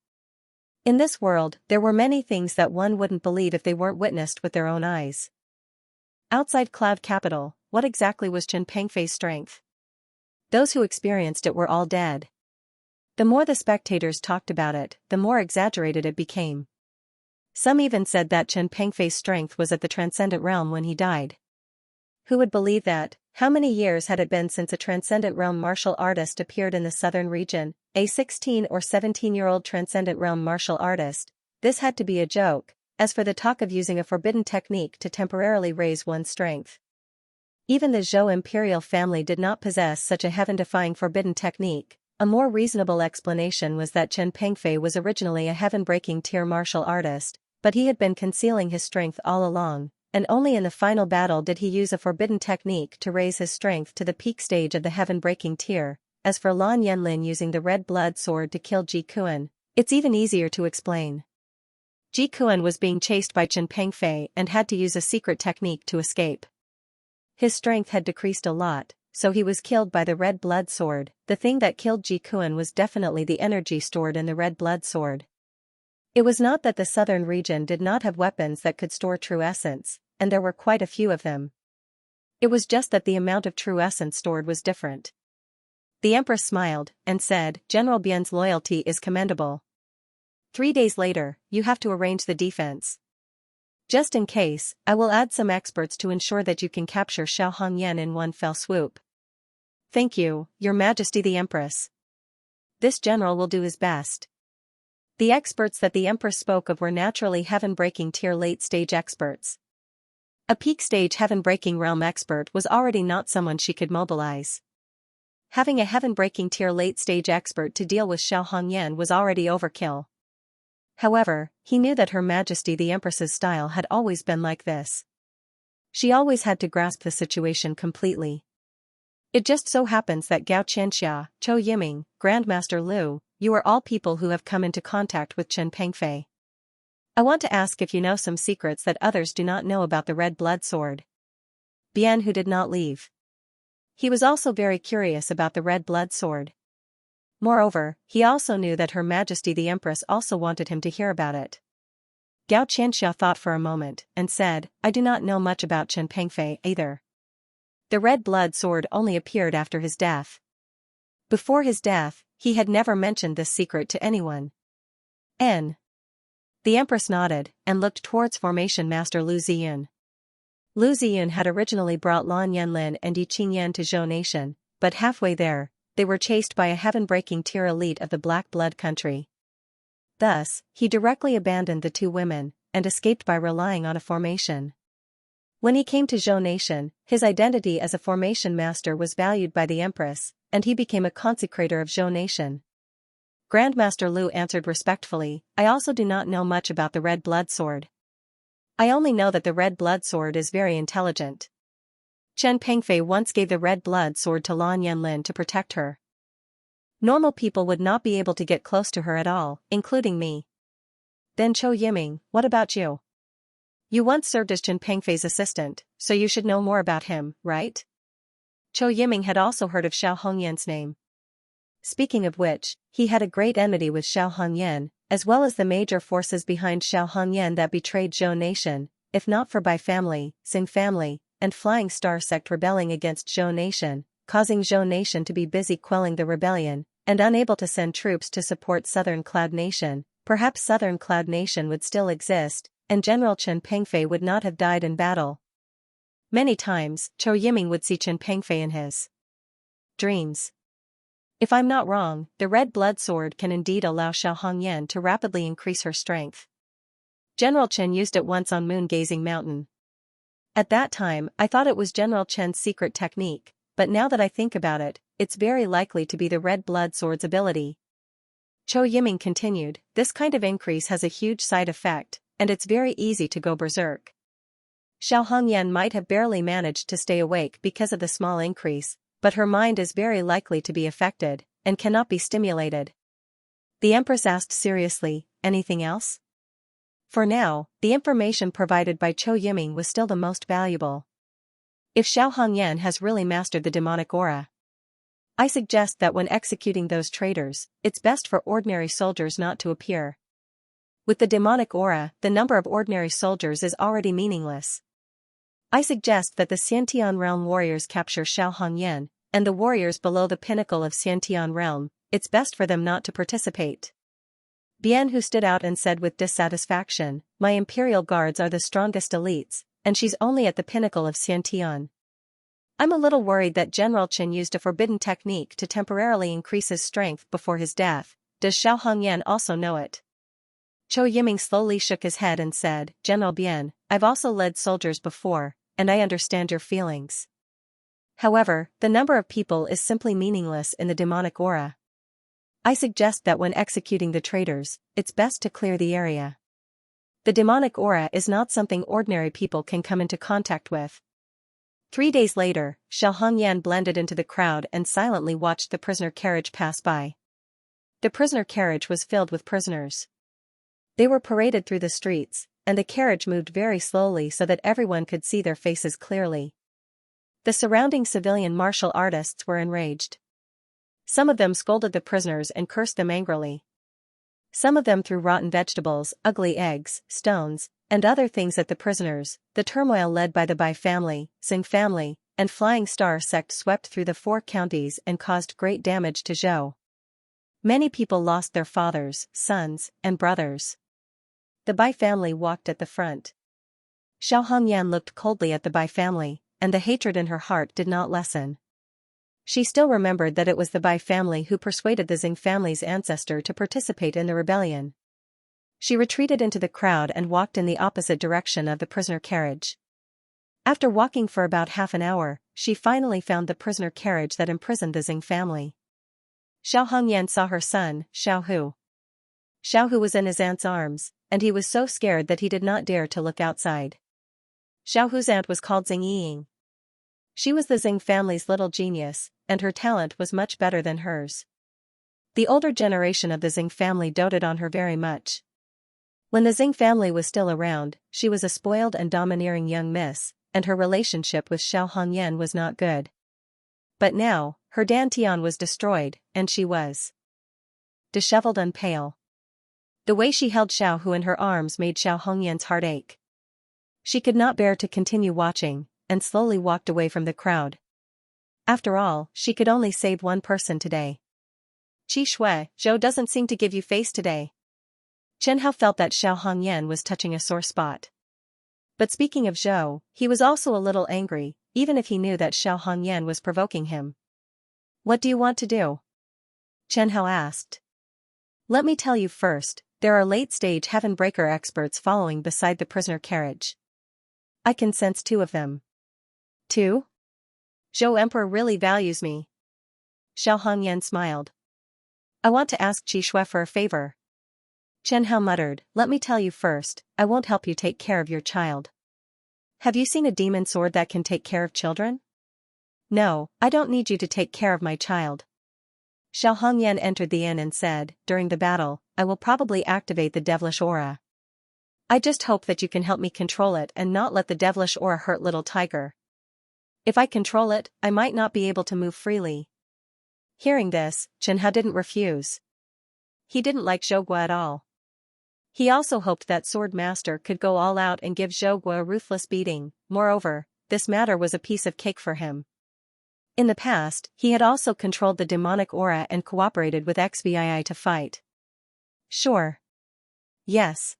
In this world, there were many things that one wouldn't believe if they weren't witnessed with their own eyes. Outside Cloud Capital, what exactly was Chen Pengfei's strength? Those who experienced it were all dead. The more the spectators talked about it, the more exaggerated it became. Some even said that Chen Pengfei's strength was at the transcendent realm when he died. Who would believe that? How many years had it been since a transcendent realm martial artist appeared in the southern region? A 16 or 17-year-old transcendent realm martial artist. This had to be a joke. As for the talk of using a forbidden technique to temporarily raise one's strength. Even the Zhou imperial family did not possess such a heaven-defying forbidden technique. A more reasonable explanation was that Chen Pengfei was originally a heaven-breaking tier martial artist, but he had been concealing his strength all along, and only in the final battle did he use a forbidden technique to raise his strength to the peak stage of the heaven-breaking tier. As for Lan Yanlin using the red blood sword to kill Ji Kuan, it's even easier to explain. Ji Kuan was being chased by Chen Pengfei and had to use a secret technique to escape. His strength had decreased a lot, so he was killed by the red blood sword. The thing that killed Ji Kuan was definitely the energy stored in the red blood sword. It was not that the southern region did not have weapons that could store true essence, and there were quite a few of them. It was just that the amount of true essence stored was different. The Empress smiled and said, General Bian's loyalty is commendable. 3 days later, you have to arrange the defense. Just in case, I will add some experts to ensure that you can capture Xianxia in one fell swoop. Thank you, Your Majesty the Empress. This general will do his best. The experts that the Empress spoke of were naturally heaven-breaking tier late-stage experts. A peak-stage heaven-breaking realm expert was already not someone she could mobilize. Having a heaven-breaking tier late-stage expert to deal with Xianxia was already overkill. However, he knew that Her Majesty the Empress's style had always been like this. She always had to grasp the situation completely. It just so happens that Gao Xianxia, Chou Yiming, Grandmaster Liu, you are all people who have come into contact with Chen Pengfei. I want to ask if you know some secrets that others do not know about the red blood sword. Bian, who did not leave. He was also very curious about the red blood sword. Moreover, he also knew that Her Majesty the Empress also wanted him to hear about it. Gao Xianxia thought for a moment and said, I do not know much about Chen Pengfei either. The red blood sword only appeared after his death. Before his death, he had never mentioned this secret to anyone. The Empress nodded and looked towards Formation Master Lu Ziyun. Lu Ziyun had originally brought Lan Yanlin and Yi Qingyan to Zhou Nation, but halfway there, they were chased by a heaven-breaking tier elite of the Black Blood country. Thus, he directly abandoned the two women, and escaped by relying on a formation. When he came to Zhou Nation, his identity as a formation master was valued by the Empress, and he became a consecrator of Zhou Nation. Grandmaster Lu answered respectfully, I also do not know much about the red blood sword. I only know that the red blood sword is very intelligent. Chen Pengfei once gave the red blood sword to Lan Yanlin to protect her. Normal people would not be able to get close to her at all, including me. Then Chou Yiming, what about you? You once served as Chen Pengfei's assistant, so you should know more about him, right? Chou Yiming had also heard of Xianxia's name. Speaking of which, he had a great enmity with Xianxia, as well as the major forces behind Xianxia that betrayed Zhou Nation, if not for Bai family, Xing family, and Flying Star sect rebelling against Zhou Nation, causing Zhou Nation to be busy quelling the rebellion, and unable to send troops to support Southern Cloud Nation. Perhaps Southern Cloud Nation would still exist, and General Chen Pengfei would not have died in battle. Many times, Chou Yiming would see Chen Pengfei in his dreams. If I'm not wrong, the red blood sword can indeed allow Xianxia to rapidly increase her strength. General Chen used it once on Moon-Gazing Mountain. At that time, I thought it was General Chen's secret technique, but now that I think about it, it's very likely to be the red blood sword's ability. Chou Yiming continued, this kind of increase has a huge side effect, and it's very easy to go berserk. Xianxia might have barely managed to stay awake because of the small increase, but her mind is very likely to be affected, and cannot be stimulated. The Empress asked seriously, anything else? For now, the information provided by Chou Yiming was still the most valuable. If Xiao Hongyan has really mastered the demonic aura, I suggest that when executing those traitors, it's best for ordinary soldiers not to appear. With the demonic aura, the number of ordinary soldiers is already meaningless. I suggest that the Xiantian realm warriors capture Xiao Hongyan, and the warriors below the pinnacle of Xiantian realm, it's best for them not to participate. Bian Hu stood out and said with dissatisfaction, my imperial guards are the strongest elites, and she's only at the pinnacle of Xiantian. I'm a little worried that General Qin used a forbidden technique to temporarily increase his strength before his death. Does Xiao Hongyan also know it? Zhou Yiming slowly shook his head and said, General Bian, I've also led soldiers before, and I understand your feelings. However, the number of people is simply meaningless in the demonic aura. I suggest that when executing the traitors, it's best to clear the area. The demonic aura is not something ordinary people can come into contact with. 3 days later, Xiao Hongyan blended into the crowd and silently watched the prisoner carriage pass by. The prisoner carriage was filled with prisoners. They were paraded through the streets, and the carriage moved very slowly so that everyone could see their faces clearly. The surrounding civilian martial artists were enraged. Some of them scolded the prisoners and cursed them angrily. Some of them threw rotten vegetables, ugly eggs, stones, and other things at the prisoners. The turmoil led by the Bai family, Xing family, and Flying Star sect swept through the 4 counties and caused great damage to Zhou. Many people lost their fathers, sons, and brothers. The Bai family walked at the front. Xiao Hongyan looked coldly at the Bai family, and the hatred in her heart did not lessen. She still remembered that it was the Bai family who persuaded the Xing family's ancestor to participate in the rebellion. She retreated into the crowd and walked in the opposite direction of the prisoner carriage. After walking for about half an hour, she finally found the prisoner carriage that imprisoned the Xing family. Xiao Hongyan saw her son, Xiao Hu. Xiao Hu was in his aunt's arms, and he was so scared that he did not dare to look outside. Xiao Hu's aunt was called Xing Yiying. She was the Xing family's little genius, and her talent was much better than hers. The older generation of the Xing family doted on her very much. When the Xing family was still around, she was a spoiled and domineering young miss, and her relationship with Xiao Hongyan was not good. But now, her dantian was destroyed, and she was disheveled and pale. The way she held Xiao Hu in her arms made Xiao Hongyan's heart ache. She could not bear to continue watching, and slowly walked away from the crowd. After all, she could only save one person today. Qi Shui, Zhou doesn't seem to give you face today. Chen Hao felt that Xiao Hongyan was touching a sore spot. But speaking of Zhou, he was also a little angry, even if he knew that Xiao Hongyan was provoking him. What do you want to do? Chen Hao asked. Let me tell you first, there are late-stage Heaven Breaker experts following beside the prisoner carriage. I can sense 2 of them. 2? Zhou Emperor really values me. Xiao Hongyan smiled. I want to ask Qi Shui for a favor. Chen Hao muttered, let me tell you first, I won't help you take care of your child. Have you seen a demon sword that can take care of children? No, I don't need you to take care of my child. Xiao Hongyan entered the inn and said, during the battle, I will probably activate the devilish aura. I just hope that you can help me control it and not let the devilish aura hurt little tiger. If I control it, I might not be able to move freely. Hearing this, Chen Hao didn't refuse. He didn't like Zhou Gua at all. He also hoped that Sword Master could go all out and give Zhou Gua a ruthless beating. Moreover, this matter was a piece of cake for him. In the past, he had also controlled the demonic aura and cooperated with XVI to fight. Sure. Yes.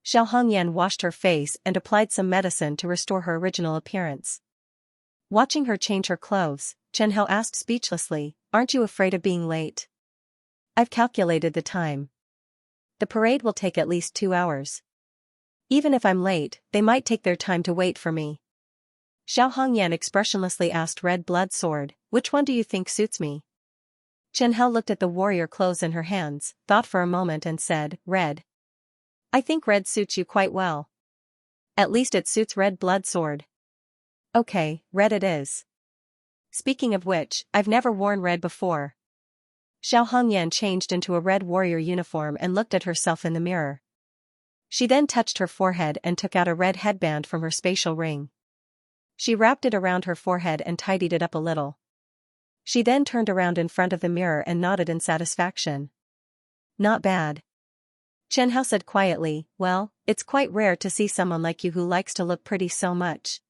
Xiao Hongyan washed her face and applied some medicine to restore her original appearance. Watching her change her clothes, Chen Hao asked speechlessly, aren't you afraid of being late? I've calculated the time. The parade will take at least 2 hours. Even if I'm late, they might take their time to wait for me. Xiao Hongyan expressionlessly asked Red Blood Sword, which one do you think suits me? Chen Hao looked at the warrior clothes in her hands, thought for a moment and said, Red. I think red suits you quite well. At least it suits Red Blood Sword. Okay, red it is. Speaking of which, I've never worn red before. Xiao Hongyan changed into a red warrior uniform and looked at herself in the mirror. She then touched her forehead and took out a red headband from her spatial ring. She wrapped it around her forehead and tidied it up a little. She then turned around in front of the mirror and nodded in satisfaction. Not bad. Xianxia said quietly, well, it's quite rare to see someone like you who likes to look pretty so much.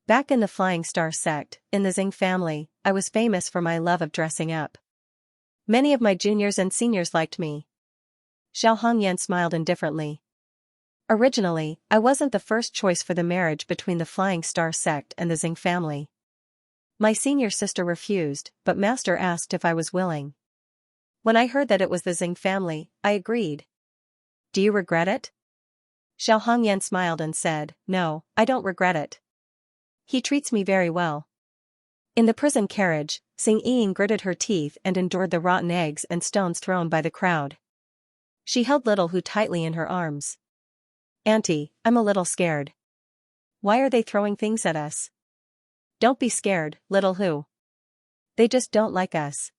Back in the Flying Star sect, in the Xing family, I was famous for my love of dressing up. Many of my juniors and seniors liked me. Xianxia smiled indifferently. Originally, I wasn't the first choice for the marriage between the Flying Star sect and the Xing family. My senior sister refused, but Master asked if I was willing. When I heard that it was the Xing family, I agreed. Do you regret it? Xianxia smiled and said, no, I don't regret it. He treats me very well. In the prison carriage, Xing gritted her teeth and endured the rotten eggs and stones thrown by the crowd. She held Little Hu tightly in her arms. Auntie, I'm a little scared. Why are they throwing things at us? Don't be scared, Little Hu. They just don't like us.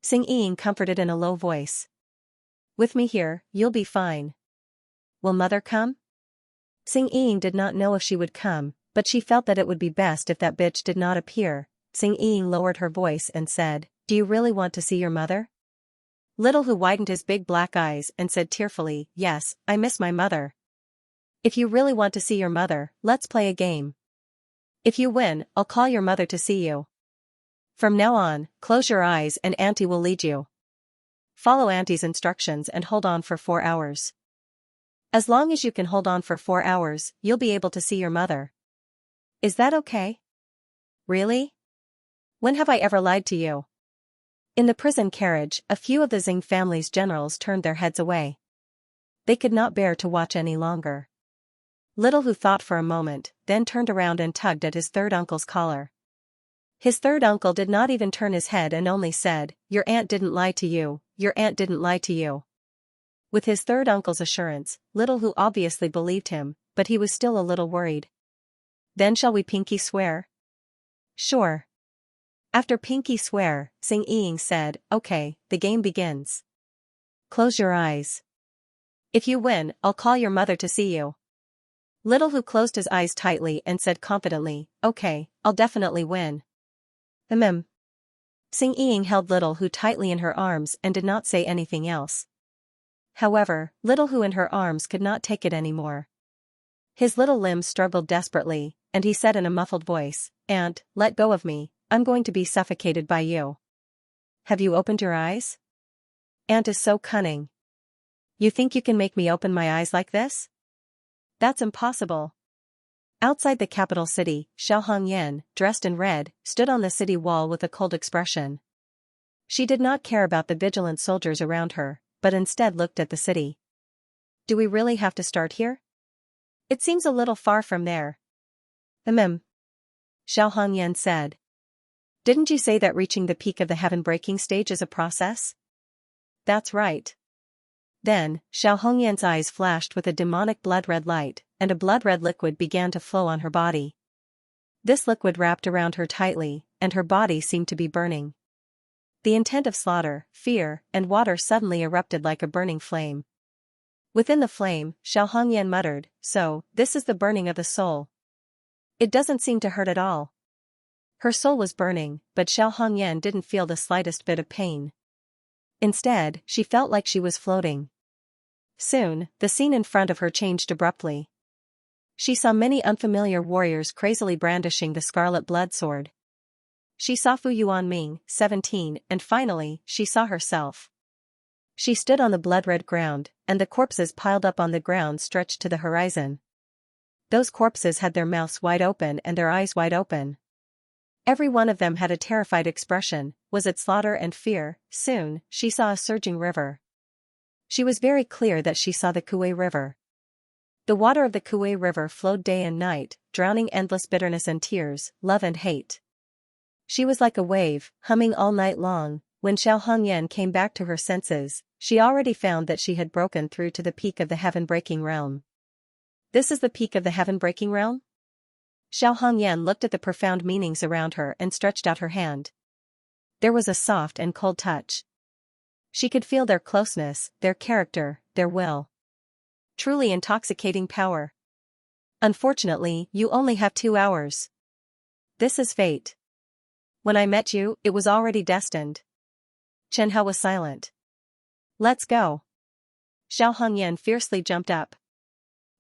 Xing comforted in a low voice. With me here, you'll be fine. Will Mother come? Xing did not know if she would come, but she felt that it would be best if that bitch did not appear. Xing lowered her voice and said, do you really want to see your mother? Little Hu widened his big black eyes and said tearfully, yes, I miss my mother. If you really want to see your mother, let's play a game. If you win, I'll call your mother to see you. From now on, close your eyes and Auntie will lead you. Follow Auntie's instructions and hold on for 4 hours. As long as you can hold on for 4 hours, you'll be able to see your mother. Is that okay? Really? When have I ever lied to you? In the prison carriage, a few of the Xing family's generals turned their heads away. They could not bear to watch any longer. Little Hu thought for a moment, then turned around and tugged at his third uncle's collar. His third uncle did not even turn his head and only said, your aunt didn't lie to you, your aunt didn't lie to you. With his third uncle's assurance, Little Hu obviously believed him, but he was still a little worried. Then shall we pinky swear? Sure. After pinky swear, Xing said, okay, the game begins. Close your eyes. If you win, I'll call your mother to see you. Little Hu closed his eyes tightly and said confidently, okay, I'll definitely win. Xing held Little Hu tightly in her arms and did not say anything else. However, Little Hu in her arms could not take it anymore. His little limbs struggled desperately, and he said in a muffled voice, Aunt, let go of me, I'm going to be suffocated by you. Have you opened your eyes? Aunt is so cunning. You think you can make me open my eyes like this? That's impossible. Outside the capital city, Xianxia, dressed in red, stood on the city wall with a cold expression. She did not care about the vigilant soldiers around her, but instead looked at the city. Do we really have to start here? It seems a little far from there. Xianxia said. Didn't you say that reaching the peak of the heaven-breaking stage is a process? That's right. Then, Xianxia's eyes flashed with a demonic blood-red light, and a blood-red liquid began to flow on her body. This liquid wrapped around her tightly, and her body seemed to be burning. The intent of slaughter, fear, and water suddenly erupted like a burning flame. Within the flame, Xianxia muttered, so, this is the burning of the soul. It doesn't seem to hurt at all. Her soul was burning, but Xianxia didn't feel the slightest bit of pain. Instead, she felt like she was floating. Soon, the scene in front of her changed abruptly. She saw many unfamiliar warriors crazily brandishing the scarlet blood sword. She saw Fu Yuanming, 17, and finally, she saw herself. She stood on the blood-red ground, and the corpses piled up on the ground stretched to the horizon. Those corpses had their mouths wide open and their eyes wide open. Every one of them had a terrified expression. Was it slaughter and fear? Soon, she saw a surging river. She was very clear that she saw the Kuei River. The water of the Kuei River flowed day and night, drowning endless bitterness and tears, love and hate. She was like a wave, humming all night long. When Xianxia came back to her senses, she already found that she had broken through to the peak of the heaven-breaking realm. This is the peak of the heaven-breaking realm? Xianxia looked at the profound meanings around her and stretched out her hand. There was a soft and cold touch. She could feel their closeness, their character, their will. Truly intoxicating power. Unfortunately, you only have 2 hours. This is fate. When I met you, it was already destined. Chen Hao was silent. Let's go. Xiao Hongyan fiercely jumped up.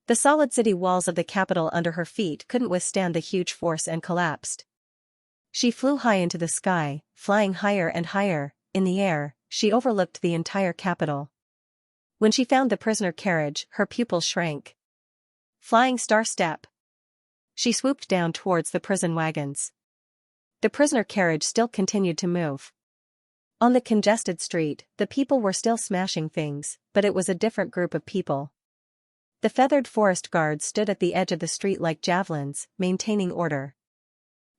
The solid city walls of the capital under her feet couldn't withstand the huge force and collapsed. She flew high into the sky, flying higher and higher. In the air, she overlooked the entire capital. When she found the prisoner carriage, her pupils shrank. Flying star step. She swooped down towards the prison wagons. The prisoner carriage still continued to move. On the congested street, the people were still smashing things, but it was a different group of people. The feathered forest guards stood at the edge of the street like javelins, maintaining order.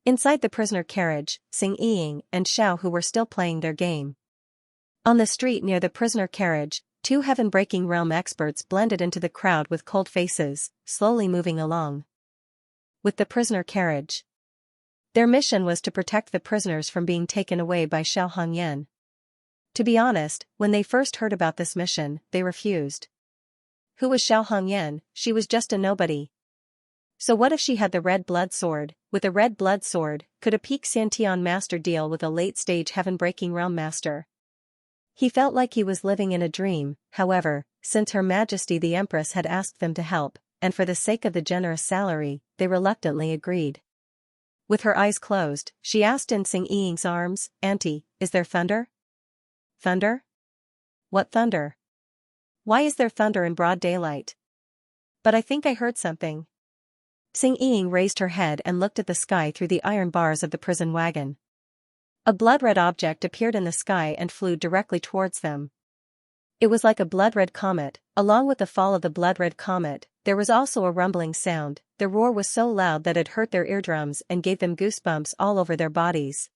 Inside the prisoner carriage, Xing Ying and Xiao Hu were still playing their game. On the street near the prisoner carriage, two heaven-breaking realm experts blended into the crowd with cold faces, slowly moving along. With the prisoner carriage. Their mission was to protect the prisoners from being taken away by Xiao Hongyan. To be honest, when they first heard about this mission, they refused. Who was Xiao Hongyan? She was just a nobody. So what if she had the red blood sword? With a red blood sword, could a peak Santian master deal with a late-stage heaven-breaking realm master? He felt like he was living in a dream. However, since Her Majesty the Empress had asked them to help, and for the sake of the generous salary, they reluctantly agreed. With her eyes closed, she asked in Xing Ying's arms, "Auntie, is there thunder?" Thunder? What thunder? Why is there thunder in broad daylight? But I think I heard something. Xing Ying raised her head and looked at the sky through the iron bars of the prison wagon. A blood-red object appeared in the sky and flew directly towards them. It was like a blood-red comet. Along with the fall of the blood-red comet, there was also a rumbling sound. The roar was so loud that it hurt their eardrums and gave them goosebumps all over their bodies.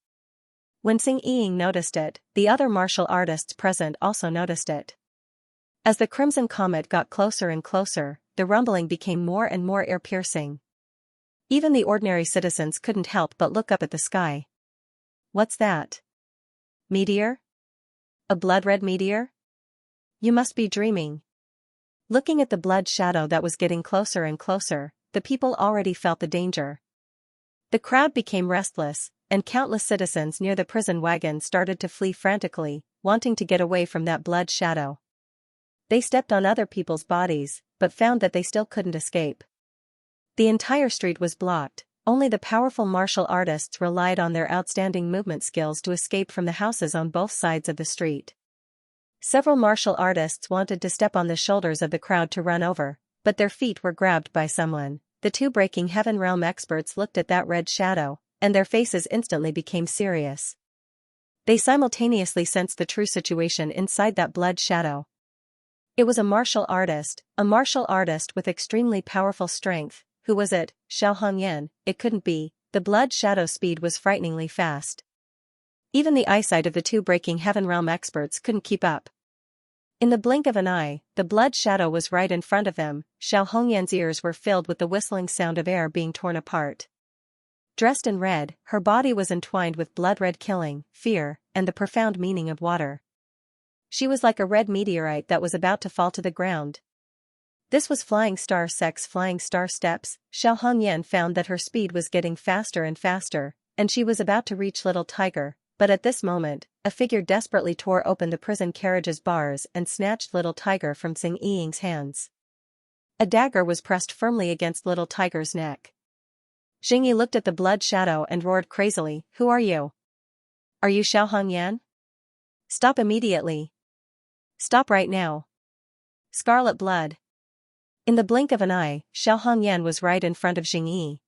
When Xing Ying noticed it, the other martial artists present also noticed it. As the crimson comet got closer and closer, the rumbling became more and more ear-piercing. Even the ordinary citizens couldn't help but look up at the sky. What's that? Meteor? A blood-red meteor? You must be dreaming. Looking at the blood shadow that was getting closer and closer, the people already felt the danger. The crowd became restless, and countless citizens near the prison wagon started to flee frantically, wanting to get away from that blood shadow. They stepped on other people's bodies, but found that they still couldn't escape. The entire street was blocked. Only the powerful martial artists relied on their outstanding movement skills to escape from the houses on both sides of the street. Several martial artists wanted to step on the shoulders of the crowd to run over, but their feet were grabbed by someone. The two breaking heaven realm experts looked at that red shadow, and their faces instantly became serious. They simultaneously sensed the true situation inside that blood shadow. It was a martial artist with extremely powerful strength. Who was it? Xiao Hongyan? It couldn't be. The blood shadow's speed was frighteningly fast. Even the eyesight of the two breaking heaven realm experts couldn't keep up. In the blink of an eye, the blood shadow was right in front of them. Xiao Hongyan's ears were filled with the whistling sound of air being torn apart. Dressed in red, her body was entwined with blood-red killing, fear, and the profound meaning of water. She was like a red meteorite that was about to fall to the ground. This was flying star steps. Xiao Hongyan found that her speed was getting faster and faster, and she was about to reach Little Tiger. But at this moment, a figure desperately tore open the prison carriage's bars and snatched Little Tiger from Xing Ying's hands. A dagger was pressed firmly against Little Tiger's neck. Xing Yi looked at the blood shadow and roared crazily, "Who are you? Are you Xiao Hongyan? Stop immediately. Stop right now." Scarlet blood. In the blink of an eye, Xiao Hongyan was right in front of Xing Yi.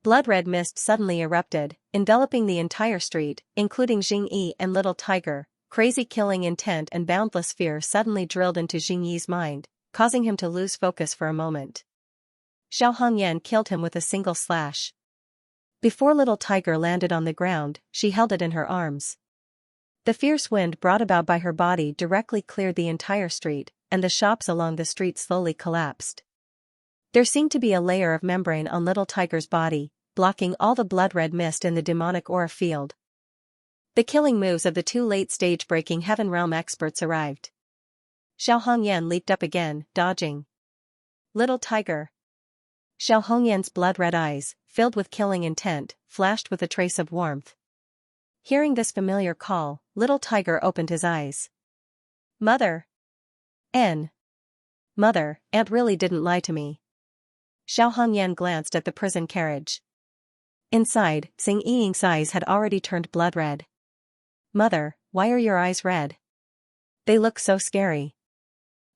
Blood-red mist suddenly erupted, enveloping the entire street, including Xing Yi and Little Tiger. Crazy killing intent and boundless fear suddenly drilled into Xing Yi's mind, causing him to lose focus for a moment. Xiao Hongyan killed him with a single slash. Before Little Tiger landed on the ground, she held it in her arms. The fierce wind brought about by her body directly cleared the entire street, and the shops along the street slowly collapsed. There seemed to be a layer of membrane on Little Tiger's body, blocking all the blood-red mist in the demonic aura field. The killing moves of the two late-stage breaking heaven realm experts arrived. Xiao Hongyan leaped up again, dodging. Little Tiger. Xiao Hongyan's blood-red eyes, filled with killing intent, flashed with a trace of warmth. Hearing this familiar call, little tiger opened his eyes. Mother. Mother, Aunt really didn't lie to me. Xiao Hongyan glanced at the prison carriage. Inside, Xianxia's eyes had already turned blood-red. Mother, why are your eyes red? They look so scary.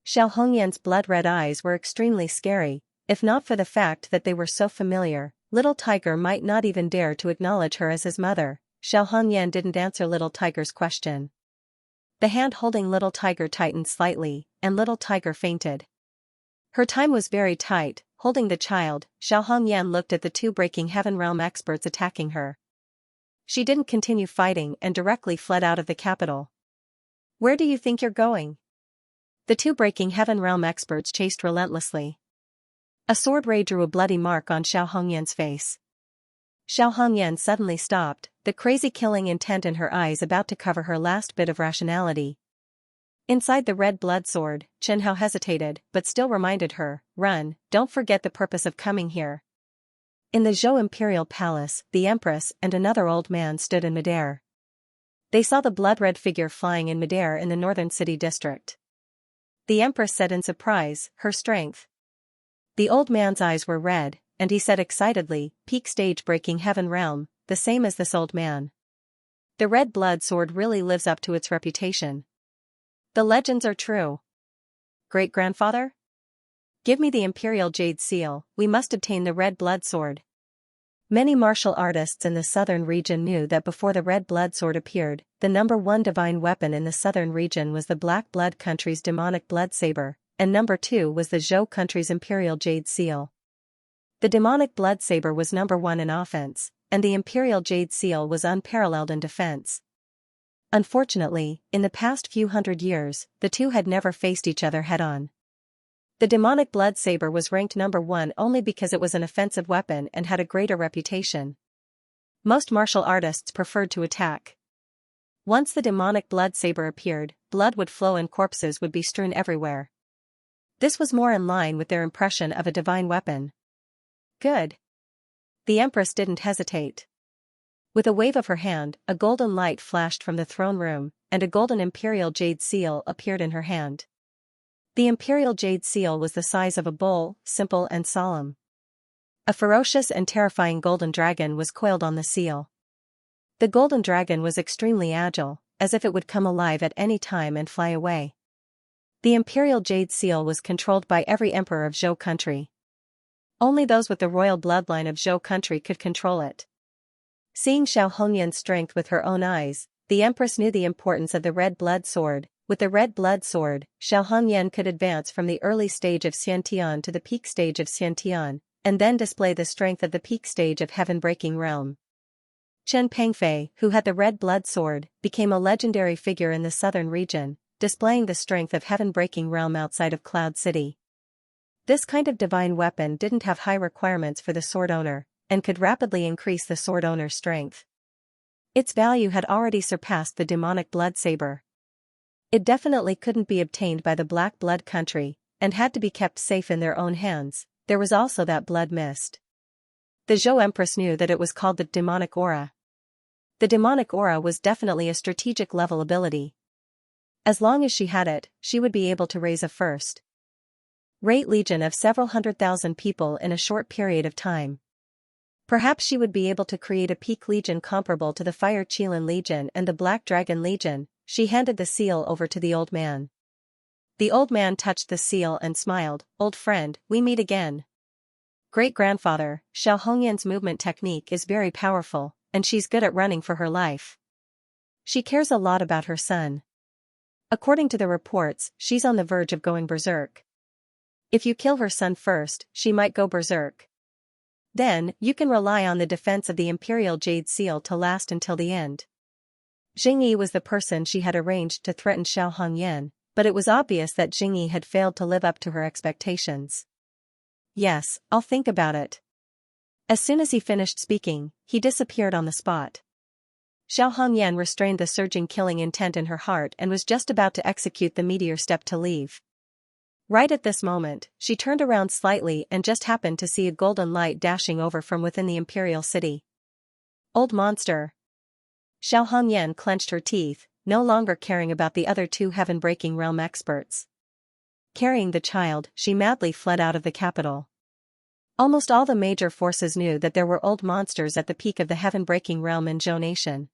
Xiao Hongyan's blood-red eyes were extremely scary, if not for the fact that they were so familiar. Little Tiger might not even dare to acknowledge her as his mother. Xiao Hongyan didn't answer Little Tiger's question. The hand holding Little Tiger tightened slightly, and Little Tiger fainted. Her time was very tight. Holding the child, Xiao Hongyan looked at the two Breaking Heaven Realm experts attacking her. She didn't continue fighting and directly fled out of the capital. Where do you think you're going? The two Breaking Heaven Realm experts chased relentlessly. A sword ray drew a bloody mark on Xiao Hongyan's face. Xiao Hongyan suddenly stopped, the crazy killing intent in her eyes about to cover her last bit of rationality. Inside the red blood sword, Chen Hao hesitated, but still reminded her, run, don't forget the purpose of coming here. In the Zhou Imperial Palace, the Empress and another old man stood in midair. They saw the blood-red figure flying in midair in the northern city district. The Empress said in surprise, her strength. The old man's eyes were red, and he said excitedly, peak stage Breaking Heaven Realm, the same as this old man. The red blood sword really lives up to its reputation. The legends are true. Great-grandfather? Give me the Imperial Jade Seal, we must obtain the red blood sword. Many martial artists in the southern region knew that before the red blood sword appeared, the #1 divine weapon in the southern region was the Black Blood Country's demonic blood saber, and #2 was the Zhou Country's Imperial Jade Seal. The demonic blood saber was #1 in offense, and the Imperial Jade Seal was unparalleled in defense. Unfortunately, in the past few hundred years, the two had never faced each other head-on. The demonic blood saber was ranked #1 only because it was an offensive weapon and had a greater reputation. Most martial artists preferred to attack. Once the demonic blood saber appeared, blood would flow and corpses would be strewn everywhere. This was more in line with their impression of a divine weapon. Good. The Empress didn't hesitate. With a wave of her hand, a golden light flashed from the throne room, and a golden Imperial Jade Seal appeared in her hand. The Imperial Jade Seal was the size of a bowl, simple and solemn. A ferocious and terrifying golden dragon was coiled on the seal. The golden dragon was extremely agile, as if it would come alive at any time and fly away. The Imperial Jade Seal was controlled by every emperor of Zhou country. Only those with the royal bloodline of Zhou country could control it. Seeing Xiao Hongyan's strength with her own eyes, the Empress knew the importance of the red blood sword. With the red blood sword, Xiao Hongyan could advance from the early stage of Xiantian to the peak stage of Xiantian, and then display the strength of the peak stage of heaven-breaking realm. Chen Pengfei, who had the red blood sword, became a legendary figure in the southern region, displaying the strength of heaven-breaking realm outside of Cloud City. This kind of divine weapon didn't have high requirements for the sword owner, and could rapidly increase the sword owner's strength. Its value had already surpassed the demonic blood saber. It definitely couldn't be obtained by the Black Blood Country, and had to be kept safe in their own hands. There was also that blood mist. The Zhou Empress knew that it was called the demonic aura. The demonic aura was definitely a strategic level ability. As long as she had it, she would be able to raise a first-rate legion of several 100,000 people in a short period of time. Perhaps she would be able to create a peak legion comparable to the Fire Qilin Legion and the Black Dragon Legion. She handed the seal over to the old man. The old man touched the seal and smiled, "Old friend, we meet again." Great-grandfather, Xiao Hongyan's movement technique is very powerful, and she's good at running for her life. She cares a lot about her son. According to the reports, she's on the verge of going berserk. If you kill her son first, she might go berserk. Then, you can rely on the defense of the Imperial Jade Seal to last until the end. Jingyi was the person she had arranged to threaten Xiao Hongyan, but it was obvious that Jingyi had failed to live up to her expectations. Yes, I'll think about it. As soon as he finished speaking, he disappeared on the spot. Xiao Hongyan restrained the surging killing intent in her heart and was just about to execute the meteor step to leave. Right at this moment, she turned around slightly and just happened to see a golden light dashing over from within the imperial city. Old monster! Xiao Hongyan clenched her teeth, no longer caring about the other two heaven-breaking realm experts. Carrying the child, she madly fled out of the capital. Almost all the major forces knew that there were old monsters at the peak of the heaven-breaking realm in Zhou Nation.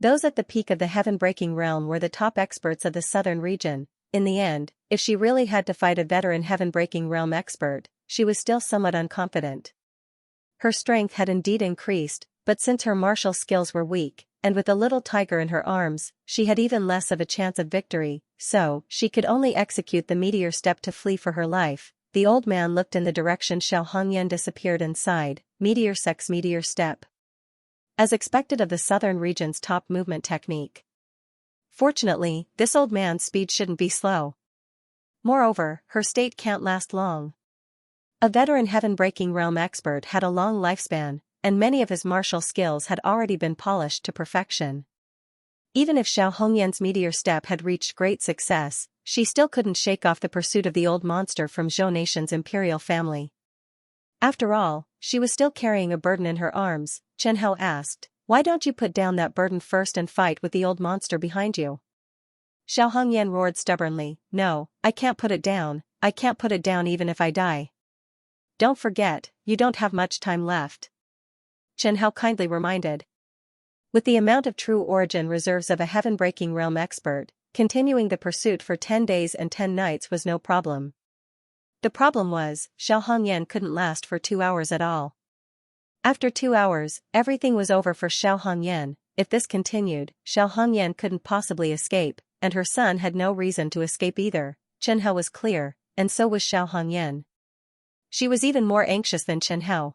Those at the peak of the heaven-breaking realm were the top experts of the southern region. In the end, if she really had to fight a veteran heaven-breaking realm expert, she was still somewhat unconfident. Her strength had indeed increased, but since her martial skills were weak, and with a little tiger in her arms, she had even less of a chance of victory, so she could only execute the meteor step to flee for her life. The old man looked in the direction Xiao Hongyan disappeared and sighed, meteor step. As expected of the southern region's top movement technique. Fortunately, this old man's speed shouldn't be slow. Moreover, her state can't last long. A veteran heaven-breaking realm expert had a long lifespan, and many of his martial skills had already been polished to perfection. Even if Xiao Hongyan's meteor step had reached great success, she still couldn't shake off the pursuit of the old monster from Zhou Nation's imperial family. After all, she was still carrying a burden in her arms. Chen Hao asked, "Why don't you put down that burden first and fight with the old monster behind you?" Xiao Hongyan roared stubbornly, "No, I can't put it down, I can't put it down even if I die." "Don't forget, you don't have much time left," Chen Hao kindly reminded. With the amount of true origin reserves of a heaven-breaking realm expert, continuing the pursuit for 10 days and 10 nights was no problem. The problem was, Xiao Hongyan couldn't last for 2 hours at all. After 2 hours, everything was over for Xiao Hongyan. If this continued, Xiao Hongyan couldn't possibly escape, and her son had no reason to escape either. Chen Hao was clear, and so was Xiao Hongyan. She was even more anxious than Chen Hao.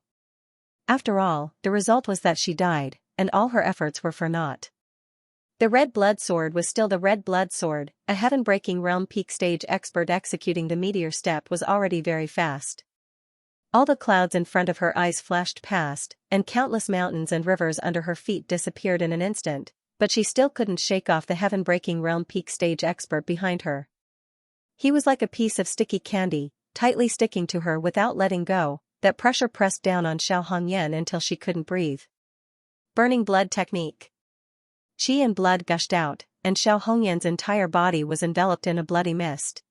After all, the result was that she died, and all her efforts were for naught. The red blood sword was still the red blood sword. A heaven-breaking realm peak stage expert executing the meteor step was already very fast. All the clouds in front of her eyes flashed past, and countless mountains and rivers under her feet disappeared in an instant, but she still couldn't shake off the heaven-breaking realm peak stage expert behind her. He was like a piece of sticky candy, tightly sticking to her without letting go. That pressure pressed down on Xiao Hongyan until she couldn't breathe. Burning blood technique. Qi and blood gushed out, and Xiao Hongyan's entire body was enveloped in a bloody mist.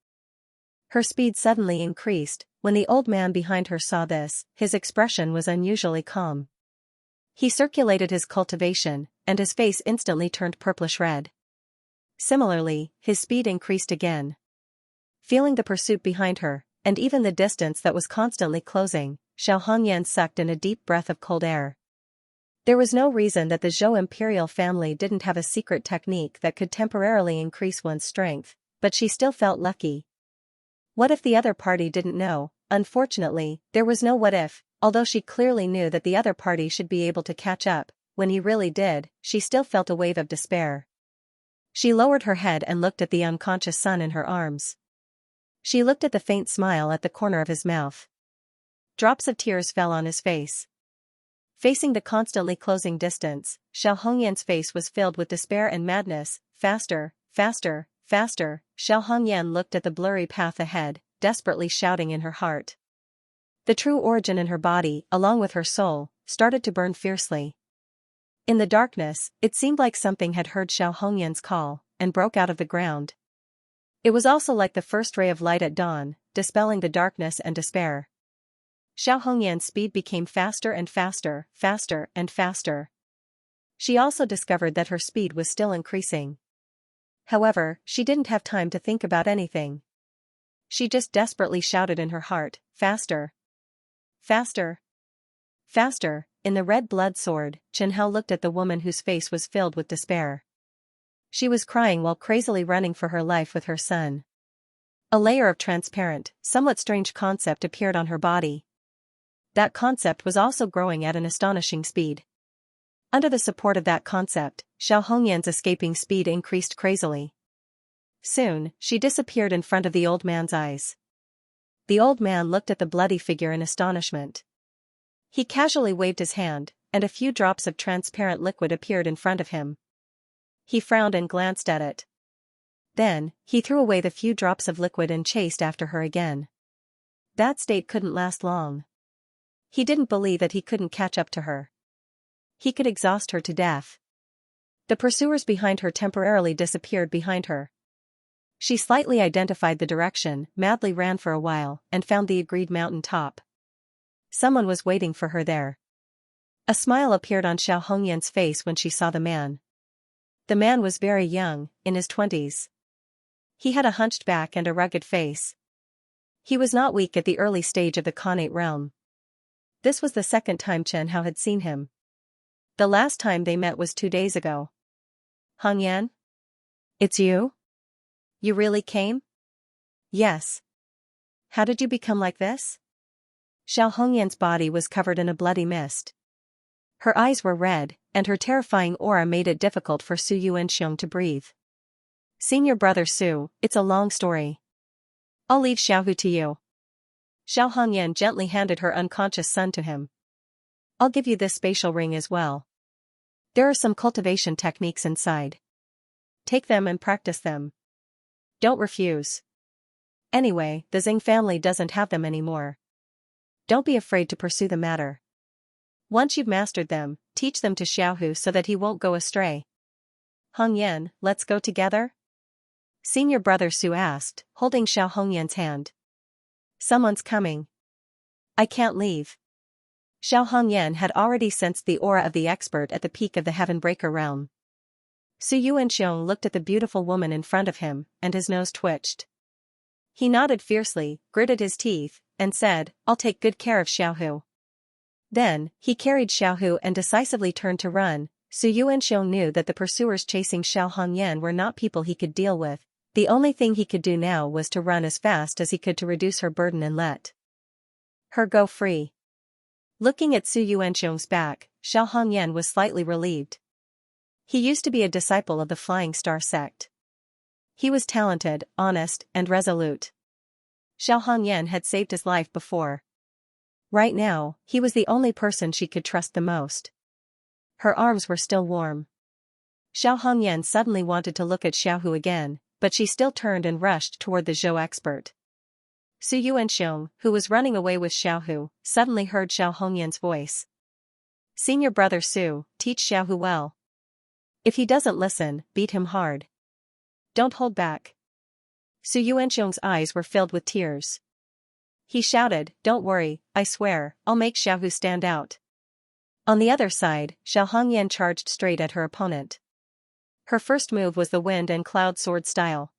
Her speed suddenly increased. When the old man behind her saw this, his expression was unusually calm. He circulated his cultivation, and his face instantly turned purplish red. Similarly, his speed increased again. Feeling the pursuit behind her, and even the distance that was constantly closing, Xiao Hongyan sucked in a deep breath of cold air. There was no reason that the Zhou imperial family didn't have a secret technique that could temporarily increase one's strength, but she still felt lucky. What if the other party didn't know? Unfortunately, there was no what if, although she clearly knew that the other party should be able to catch up. When he really did, she still felt a wave of despair. She lowered her head and looked at the unconscious son in her arms. She looked at the faint smile at the corner of his mouth. Drops of tears fell on his face. Facing the constantly closing distance, Xiao Hongyan's face was filled with despair and madness. Faster, faster, faster. Xiao Hongyan looked at the blurry path ahead, desperately shouting in her heart. The true origin in her body, along with her soul, started to burn fiercely. In the darkness, it seemed like something had heard Xiao Hongyan's call, and broke out of the ground. It was also like the first ray of light at dawn, dispelling the darkness and despair. Xiao Hongyan's speed became faster and faster, faster and faster. She also discovered that her speed was still increasing. However, she didn't have time to think about anything. She just desperately shouted in her heart, "Faster! Faster! Faster!" In the red blood sword, Chen Hao looked at the woman whose face was filled with despair. She was crying while crazily running for her life with her son. A layer of transparent, somewhat strange concept appeared on her body. That concept was also growing at an astonishing speed. Under the support of that concept, Xiao Hongyan's escaping speed increased crazily. Soon, she disappeared in front of the old man's eyes. The old man looked at the bloody figure in astonishment. He casually waved his hand, and a few drops of transparent liquid appeared in front of him. He frowned and glanced at it. Then, he threw away the few drops of liquid and chased after her again. That state couldn't last long. He didn't believe that he couldn't catch up to her. He could exhaust her to death. The pursuers behind her temporarily disappeared behind her. She slightly identified the direction, madly ran for a while, and found the agreed mountain top. Someone was waiting for her there. A smile appeared on Xiao Hongyan's face when she saw the man. The man was very young, in his 20s. He had a hunched back and a rugged face. He was not weak at the early stage of the Khanate realm. This was the second time Chen Hao had seen him. The last time they met was 2 days ago. Hongyan? It's you? You really came? Yes. How did you become like this? Xiao Hongyan's body was covered in a bloody mist. Her eyes were red, and her terrifying aura made it difficult for Su Yuanxiong to breathe. Senior brother Su, it's a long story. I'll leave Xiaohu to you. Xiao Hongyan gently handed her unconscious son to him. I'll give you this spatial ring as well. There are some cultivation techniques inside. Take them and practice them. Don't refuse. Anyway, the Xing family doesn't have them anymore. Don't be afraid to pursue the matter. Once you've mastered them, teach them to Xiaohu so that he won't go astray. Hongyan, let's go together? Senior brother Su asked, holding Xiao Hongyan's hand. Someone's coming. I can't leave. Xiao Hongyan had already sensed the aura of the expert at the peak of the Heavenbreaker realm. Su Yuanxiong looked at the beautiful woman in front of him, and his nose twitched. He nodded fiercely, gritted his teeth, and said, I'll take good care of Xiaohu. Then, he carried Xiaohu and decisively turned to run. Su Yuanxiong knew that the pursuers chasing Xiao Hongyan were not people he could deal with. The only thing he could do now was to run as fast as he could to reduce her burden and let her go free. Looking at Su Yuanxiong's back, Xiao Hongyan was slightly relieved. He used to be a disciple of the Flying Star sect. He was talented, honest, and resolute. Xiao Hongyan had saved his life before. Right now, he was the only person she could trust the most. Her arms were still warm. Xiao Hongyan suddenly wanted to look at Xiaohu again, but she still turned and rushed toward the Zhou expert. Su Yuanxiong, who was running away with Xiaohu, suddenly heard Xiao Hongyan's voice. Senior brother Su, teach Xiaohu well. If he doesn't listen, beat him hard. Don't hold back. Su Yuanxiong's eyes were filled with tears. He shouted, Don't worry, I swear, I'll make Xiaohu stand out. On the other side, Xiao Hongyan charged straight at her opponent. Her first move was the wind and cloud sword style.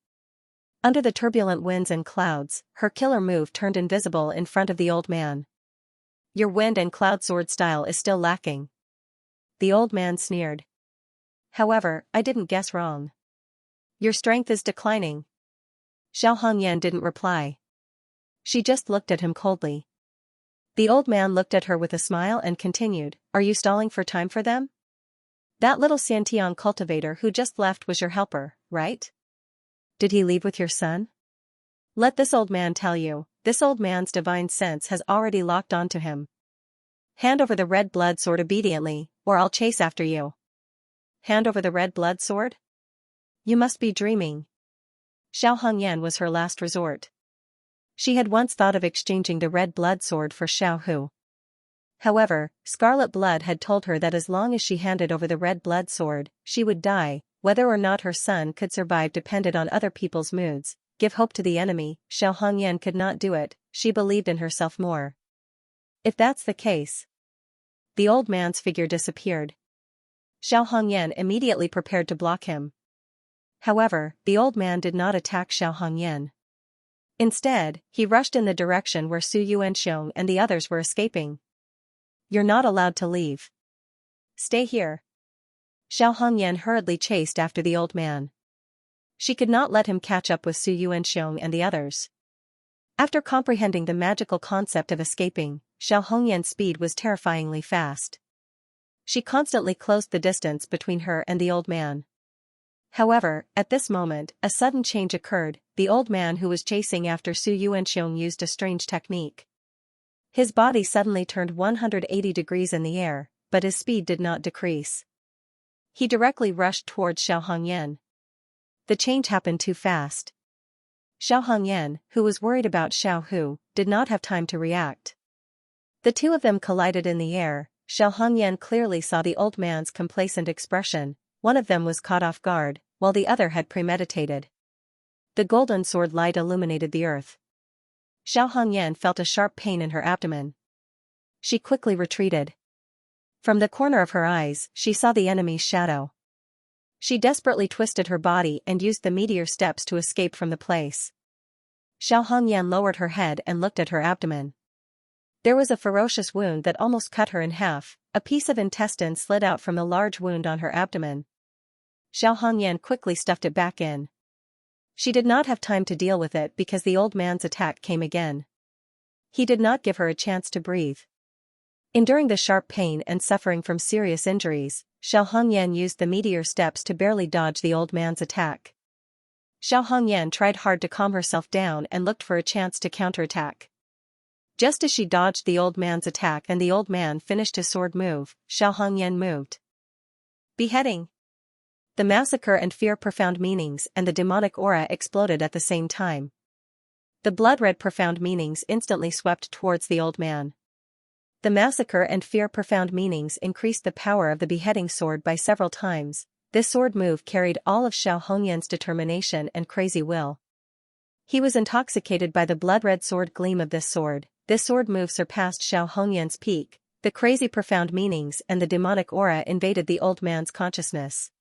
Under the turbulent winds and clouds, her killer move turned invisible in front of the old man. Your wind and cloud sword style is still lacking. The old man sneered. However, I didn't guess wrong. Your strength is declining. Xiao Hongyan didn't reply. She just looked at him coldly. The old man looked at her with a smile and continued, Are you stalling for time for them? That little Xianxia cultivator who just left was your helper, right? Did he leave with your son? Let this old man tell you, this old man's divine sense has already locked onto him. Hand over the red blood sword obediently, or I'll chase after you. Hand over the red blood sword? You must be dreaming. Xiao Hongyan was her last resort. She had once thought of exchanging the red blood sword for Xiaohu. However, Scarlet Blood had told her that as long as she handed over the red blood sword, she would die. Whether or not her son could survive depended on other people's moods. Give hope to the enemy. Xiao Hongyan could not do it, she believed in herself more. If that's the case. The old man's figure disappeared. Xiao Hongyan immediately prepared to block him. However, the old man did not attack Xiao Hongyan. Instead, he rushed in the direction where Su Yuanxiong and the others were escaping. You're not allowed to leave. Stay here. Xiao Hongyan hurriedly chased after the old man. She could not let him catch up with Su Yuanxiong and the others. After comprehending the magical concept of escaping, Xiao Hongyan's speed was terrifyingly fast. She constantly closed the distance between her and the old man. However, at this moment, a sudden change occurred. The old man who was chasing after Su Yuanxiong used a strange technique. His body suddenly turned 180 degrees in the air, but his speed did not decrease. He directly rushed towards Xiao Hongyan. The change happened too fast. Xiao Hongyan, who was worried about Xiao Hu, did not have time to react. The two of them collided in the air. Xiao Hongyan clearly saw the old man's complacent expression. One of them was caught off guard, while the other had premeditated. The golden sword light illuminated the earth. Xiao Hongyan felt a sharp pain in her abdomen. She quickly retreated. From the corner of her eyes, she saw the enemy's shadow. She desperately twisted her body and used the meteor steps to escape from the place. Xiao Hongyan lowered her head and looked at her abdomen. There was a ferocious wound that almost cut her in half. A piece of intestine slid out from the large wound on her abdomen. Xiao Hongyan quickly stuffed it back in. She did not have time to deal with it because the old man's attack came again. He did not give her a chance to breathe. Enduring the sharp pain and suffering from serious injuries, Xiao Hongyan used the meteor steps to barely dodge the old man's attack. Xiao Hongyan tried hard to calm herself down and looked for a chance to counterattack. Just as she dodged the old man's attack and the old man finished his sword move, Xiao Hongyan moved. Beheading. The massacre and fear profound meanings and the demonic aura exploded at the same time. The blood-red profound meanings instantly swept towards the old man. The massacre and fear profound meanings increased the power of the beheading sword by several times. This sword move carried all of Xiao Hongyan's determination and crazy will. He was intoxicated by the blood-red sword gleam of this sword. This sword move surpassed Xiao Hongyan's peak. The crazy profound meanings and the demonic aura invaded the old man's consciousness.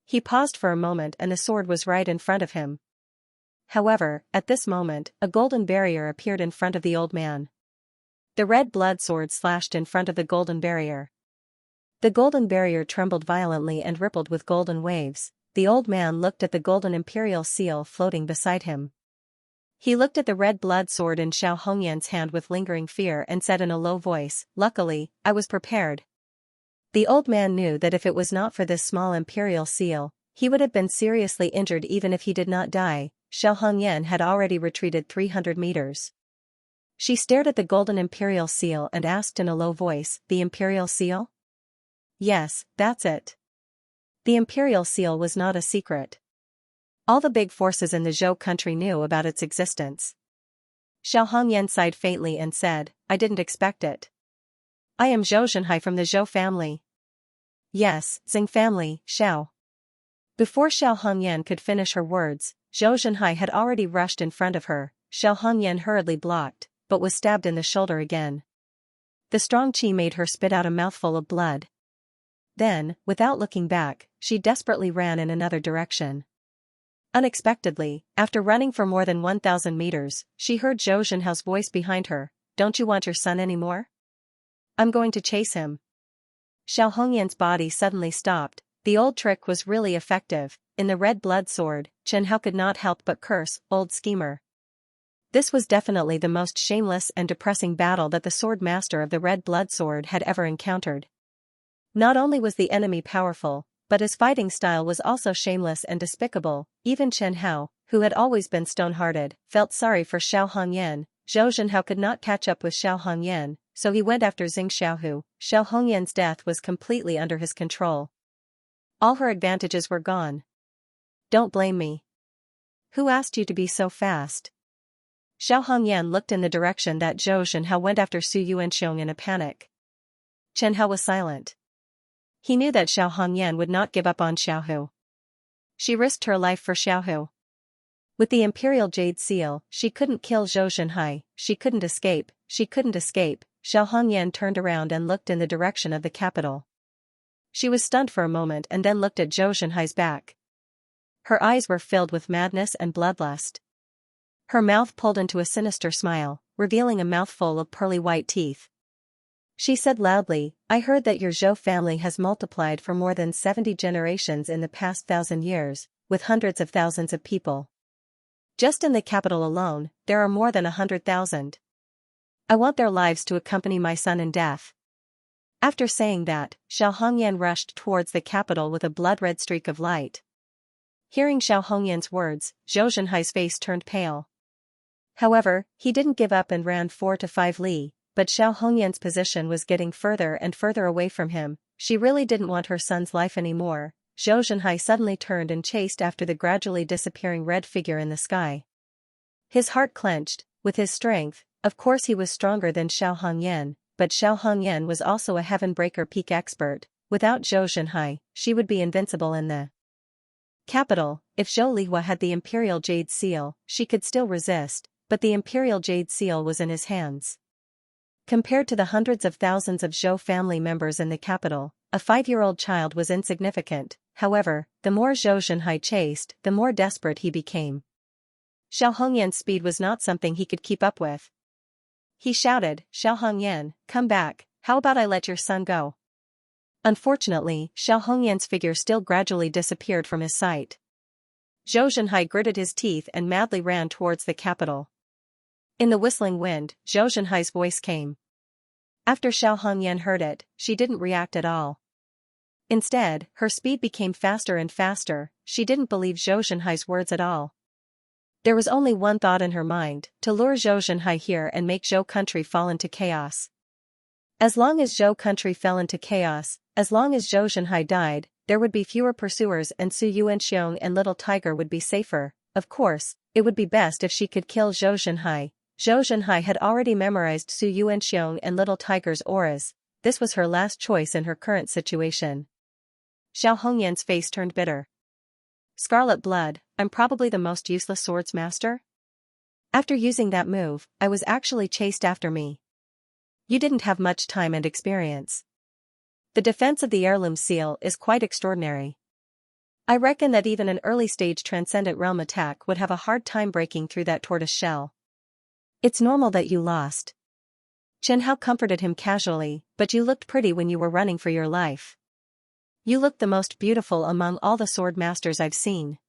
He paused for a moment and the sword was right in front of him. However, at this moment, a golden barrier appeared in front of the old man. The red blood sword slashed in front of the golden barrier. The golden barrier trembled violently and rippled with golden waves. The old man looked at the golden imperial seal floating beside him. He looked at the red blood sword in Xiao Hongyan's hand with lingering fear and said in a low voice, "Luckily, I was prepared." The old man knew that if it was not for this small imperial seal, he would have been seriously injured even if he did not die. Xiao Hongyan had already retreated 300 meters. She stared at the golden imperial seal and asked in a low voice, "The imperial seal?" "Yes, that's it." The imperial seal was not a secret. All the big forces in the Zhou country knew about its existence. Xiao Hongyan sighed faintly and said, "I didn't expect it. I am Zhou Zhenhai from the Zhou family." "Yes, Xing family, Xiao." Before Xiao Hongyan could finish her words, Zhou Zhenhai had already rushed in front of her. Xiao Hongyan hurriedly blocked, but was stabbed in the shoulder again. The strong qi made her spit out a mouthful of blood. Then, without looking back, she desperately ran in another direction. Unexpectedly, after running for more than 1,000 meters, she heard Zhou Zhenhao's voice behind her, "Don't you want your son anymore? I'm going to chase him." Xiao Hongyan's body suddenly stopped. The old trick was really effective. In the red blood sword, Chen Hao could not help but curse, "Old schemer." This was definitely the most shameless and depressing battle that the sword master of the red blood sword had ever encountered. Not only was the enemy powerful, but his fighting style was also shameless and despicable. Even Chen Hao, who had always been stone-hearted, felt sorry for Xiao Hongyan. Zhou Zhenhao could not catch up with Xiao Hongyan, so he went after Xing Xiaohu. Xiao Hongyan's death was completely under his control. All her advantages were gone. "Don't blame me. Who asked you to be so fast?" Xiao Hongyan looked in the direction that Zhou Zhenhao went after Su Yuanxiong in a panic. Chen Hao was silent. He knew that Xiao Hongyan would not give up on Xiaohu. She risked her life for Xiaohu. With the imperial jade seal, she couldn't kill Zhou Zhenhai. She couldn't escape. Xiao Hongyan turned around and looked in the direction of the capital. She was stunned for a moment and then looked at Zhou Zhenhai's back. Her eyes were filled with madness and bloodlust. Her mouth pulled into a sinister smile, revealing a mouthful of pearly white teeth. She said loudly, "I heard that your Zhou family has multiplied for more than 70 generations in the past 1,000 years, with hundreds of thousands of people. Just in the capital alone, there are more than 100,000. I want their lives to accompany my son in death." After saying that, Xiao Hongyan rushed towards the capital with a blood-red streak of light. Hearing Xiao Hongyan's words, Zhou Zhenhai's face turned pale. However, he didn't give up and ran 4 to 5 li, but Xiao Hongyan's position was getting further and further away from him. She really didn't want her son's life anymore. Zhou Zhenhai suddenly turned and chased after the gradually disappearing red figure in the sky. His heart clenched. With his strength, of course he was stronger than Xiao Hongyan, but Xiao Hongyan was also a Heavenbreaker peak expert. Without Zhou Zhenhai, she would be invincible in the capital. If Zhou Lihua had the Imperial Jade Seal, she could still resist, but the Imperial Jade Seal was in his hands. Compared to the hundreds of thousands of Zhou family members in the capital, a 5-year-old child was insignificant. However, the more Zhou Zhenhai chased, the more desperate he became. Xiao Hongyan's speed was not something he could keep up with. He shouted, "Xiao Hongyan, come back, how about I let your son go?" Unfortunately, Xiao Hongyan's figure still gradually disappeared from his sight. Zhou Zhenhai gritted his teeth and madly ran towards the capital. In the whistling wind, Zhou Zhenhai's voice came. After Xiao Hongyan heard it, she didn't react at all. Instead, her speed became faster and faster. She didn't believe Zhou Zhenhai's words at all. There was only one thought in her mind, to lure Zhou Zhenhai here and make Zhou country fall into chaos. As long as Zhou country fell into chaos, as long as Zhou Zhenhai died, there would be fewer pursuers and Su Yuanxiong and Little Tiger would be safer. Of course, it would be best if she could kill Zhou Zhenhai. Zhou Zhenhai had already memorized Su Yuanxiong and Little Tiger's auras. This was her last choice in her current situation. Xiao Hongyan's face turned bitter. Scarlet blood, I'm probably the most useless swords master? After using that move, I was actually chased after me. You didn't have much time and experience. The defense of the heirloom seal is quite extraordinary. I reckon that even an early-stage transcendent realm attack would have a hard time breaking through that tortoise shell. It's normal that you lost. Chen Hao comforted him casually, but you looked pretty when you were running for your life. You looked the most beautiful among all the sword masters I've seen.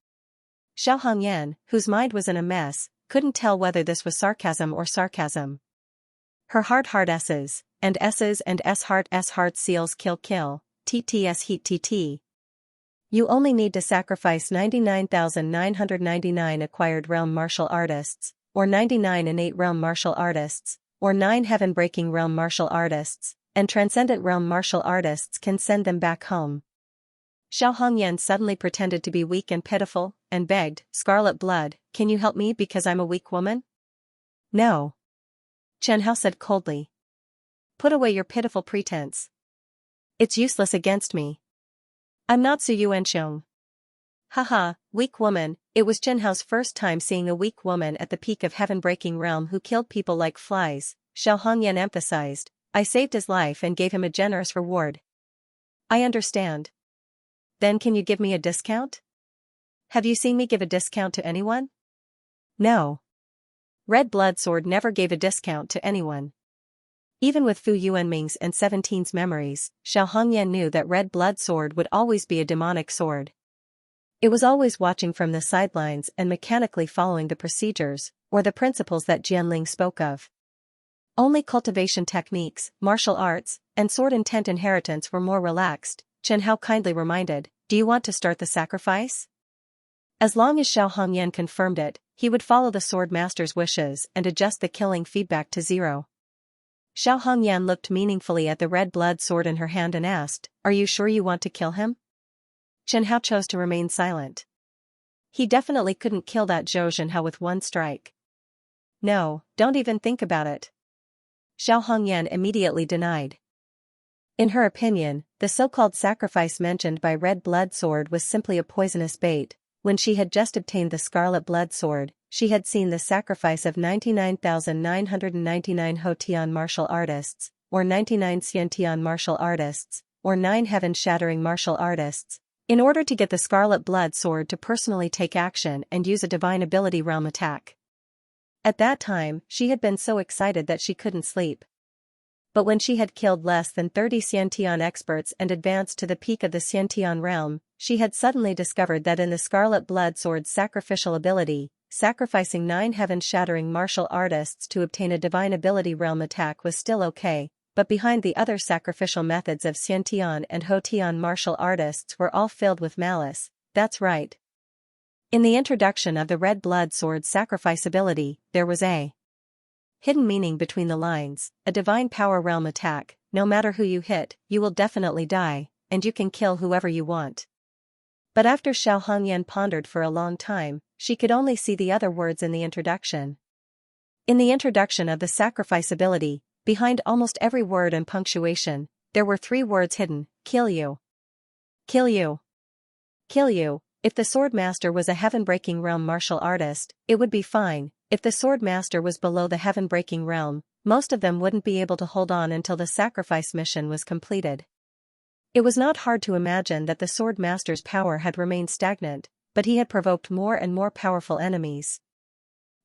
Xiao Hongyan, whose mind was in a mess, couldn't tell whether this was sarcasm or sarcasm. Her heart S's, and S heart seals kill, TTS heat TT. You only need to sacrifice 99,999 acquired realm martial artists, or 99 innate realm martial artists, or 9 heaven-breaking realm martial artists, and transcendent realm martial artists can send them back home. Xiao Hongyan suddenly pretended to be weak and pitiful, and begged, "Scarlet blood, can you help me because I'm a weak woman?" "No." Chen Hao said coldly. "Put away your pitiful pretense. It's useless against me. I'm not Su Yuanxiong." Haha, weak woman. It was Chen Hao's first time seeing a weak woman at the peak of heaven-breaking realm who killed people like flies. Xiao Hongyan emphasized, "I saved his life and gave him a generous reward." "I understand. Then can you give me a discount?" "Have you seen me give a discount to anyone?" "No. Red Blood Sword never gave a discount to anyone." Even with Fu Yuanming's and 17's memories, Xiao Hongyan knew that Red Blood Sword would always be a demonic sword. It was always watching from the sidelines and mechanically following the procedures, or the principles that Jianling spoke of. Only cultivation techniques, martial arts, and sword intent inheritance were more relaxed. Chen Hao kindly reminded, "Do you want to start the sacrifice?" As long as Xiao Hongyan confirmed it, he would follow the sword master's wishes and adjust the killing feedback to 0. Xiao Hongyan looked meaningfully at the red blood sword in her hand and asked, "Are you sure you want to kill him?" Chen Hao chose to remain silent. He definitely couldn't kill that Zhou Zhenhao with one strike. "No, don't even think about it." Xiao Hongyan immediately denied. In her opinion, the so-called sacrifice mentioned by Red Blood Sword was simply a poisonous bait. When she had just obtained the Scarlet Blood Sword, she had seen the sacrifice of 99,999 Hotian martial artists, or 99 Xiantian martial artists, or 9 heaven-shattering martial artists, in order to get the Scarlet Blood Sword to personally take action and use a divine ability realm attack. At that time, she had been so excited that she couldn't sleep. But when she had killed less than 30 Xiantian experts and advanced to the peak of the Xiantian realm, she had suddenly discovered that in the Scarlet Blood Sword's sacrificial ability, sacrificing 9 heaven-shattering martial artists to obtain a divine ability realm attack was still okay, but behind the other sacrificial methods of Xiantian and Hotian martial artists were all filled with malice. That's right. In the introduction of the Red Blood Sword's sacrifice ability, there was a hidden meaning between the lines, a divine power realm attack. No matter who you hit, you will definitely die, and you can kill whoever you want. But after Xiao Hongyan pondered for a long time, she could only see the other words in the introduction. In the introduction of the sacrifice ability, behind almost every word and punctuation, there were 3 words hidden: kill you. Kill you. Kill you. If the Sword Master was a heaven-breaking realm martial artist, it would be fine. If the Sword Master was below the heaven-breaking realm, most of them wouldn't be able to hold on until the sacrifice mission was completed. It was not hard to imagine that the Sword Master's power had remained stagnant, but he had provoked more and more powerful enemies.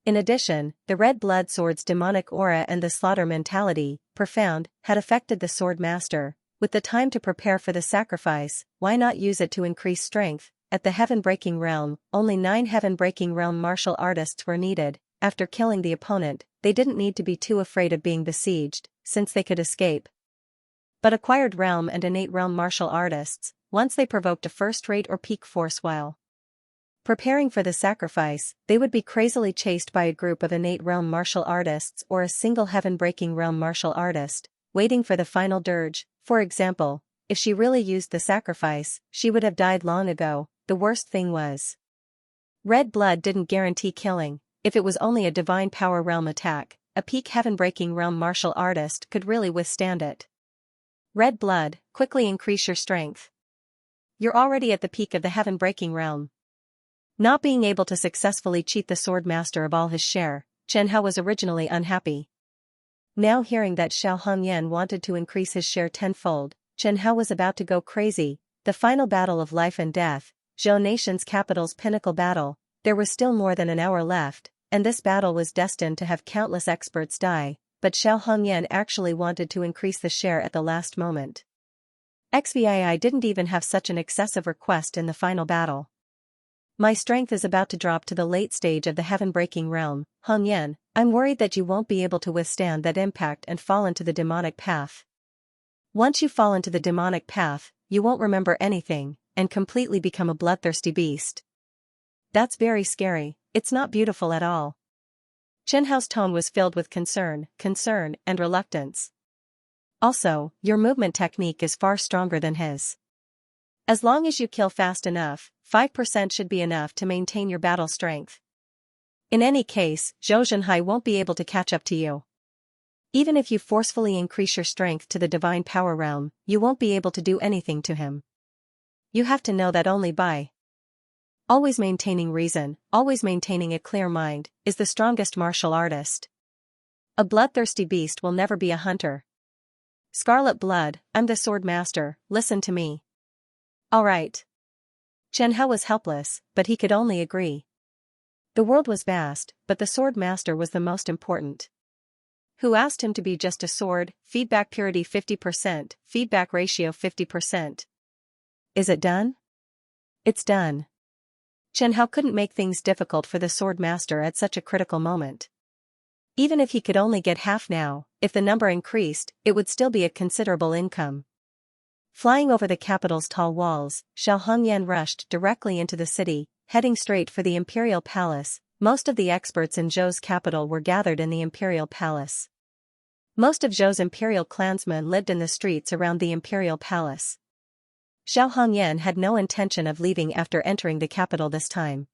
In addition, the red blood sword's demonic aura and the slaughter mentality, profound, had affected the Sword Master. With the time to prepare for the sacrifice, why not use it to increase strength? At the heaven-breaking realm, only 9 heaven-breaking realm martial artists were needed. After killing the opponent, they didn't need to be too afraid of being besieged, since they could escape. But acquired realm and innate realm martial artists, once they provoked a first-rate or peak force while preparing for the sacrifice, they would be crazily chased by a group of innate realm martial artists or a single heaven-breaking realm martial artist, waiting for the final dirge. For example, if she really used the sacrifice, she would have died long ago. The worst thing was, red blood didn't guarantee killing. If it was only a divine power realm attack, a peak heaven-breaking realm martial artist could really withstand it. Red blood, quickly increase your strength. You're already at the peak of the heaven-breaking realm. Not being able to successfully cheat the Sword Master of all his share, Chen Hao was originally unhappy. Now hearing that Xiao Hongyan wanted to increase his share tenfold, Chen Hao was about to go crazy. The final battle of life and death, Zhou Nation's capital's pinnacle battle. There was still more than an hour left, and this battle was destined to have countless experts die, but Xiao Hongyan actually wanted to increase the share at the last moment. XVII didn't even have such an excessive request in the final battle. My strength is about to drop to the late stage of the heaven-breaking realm, Hongyan. I'm worried that you won't be able to withstand that impact and fall into the demonic path. Once you fall into the demonic path, you won't remember anything, and completely become a bloodthirsty beast. That's very scary. It's not beautiful at all. Chen Hao's tone was filled with concern, and reluctance. Also, your movement technique is far stronger than his. As long as you kill fast enough, 5% should be enough to maintain your battle strength. In any case, Zhou Zhenhai won't be able to catch up to you. Even if you forcefully increase your strength to the divine power realm, you won't be able to do anything to him. You have to know that only by always maintaining reason, always maintaining a clear mind, is the strongest martial artist. A bloodthirsty beast will never be a hunter. Scarlet Blood, I'm the Sword Master, listen to me. Alright. Chen Hao was helpless, but he could only agree. The world was vast, but the Sword Master was the most important. Who asked him to be just a sword? Feedback purity 50%, feedback ratio 50%. Is it done? It's done. Chen Hao couldn't make things difficult for the Sword Master at such a critical moment. Even if he could only get half now, if the number increased, it would still be a considerable income. Flying over the capital's tall walls, Xiao Hongyan rushed directly into the city, heading straight for the Imperial Palace. Most of the experts in Zhou's capital were gathered in the Imperial Palace. Most of Zhou's Imperial clansmen lived in the streets around the Imperial Palace. Xiao Hongyan had no intention of leaving after entering the capital this time.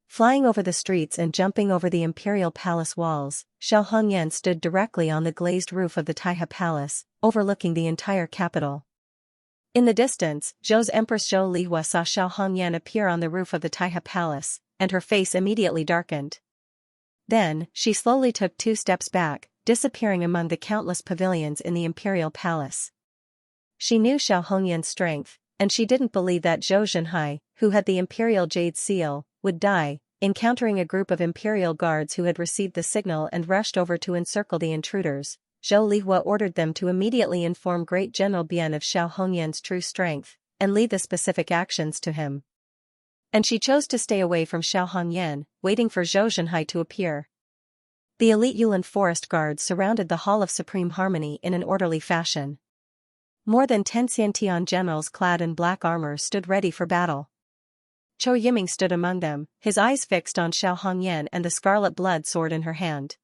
Flying over the streets and jumping over the Imperial Palace walls, Xiao Hongyan stood directly on the glazed roof of the Taihe Palace, overlooking the entire capital. In the distance, Zhou's Empress Zhou Lihua saw Xiao Hongyan appear on the roof of the Taihe Palace, and her face immediately darkened. Then, she slowly took 2 steps back, disappearing among the countless pavilions in the Imperial Palace. She knew Xiao Hongyan's strength, and she didn't believe that Zhou Zhenhai, who had the Imperial Jade Seal, would die. Encountering a group of Imperial guards who had received the signal and rushed over to encircle the intruders, Zhou Lihua ordered them to immediately inform Great General Bian of Xiao Hongyan's true strength, and leave the specific actions to him. And she chose to stay away from Xiao Hongyan, waiting for Zhou Zhenhai to appear. The elite Yulin Forest Guards surrounded the Hall of Supreme Harmony in an orderly fashion. More than 10 Xiantian generals clad in black armor stood ready for battle. Chou Yiming stood among them, his eyes fixed on Xiao Hongyan and the scarlet blood sword in her hand.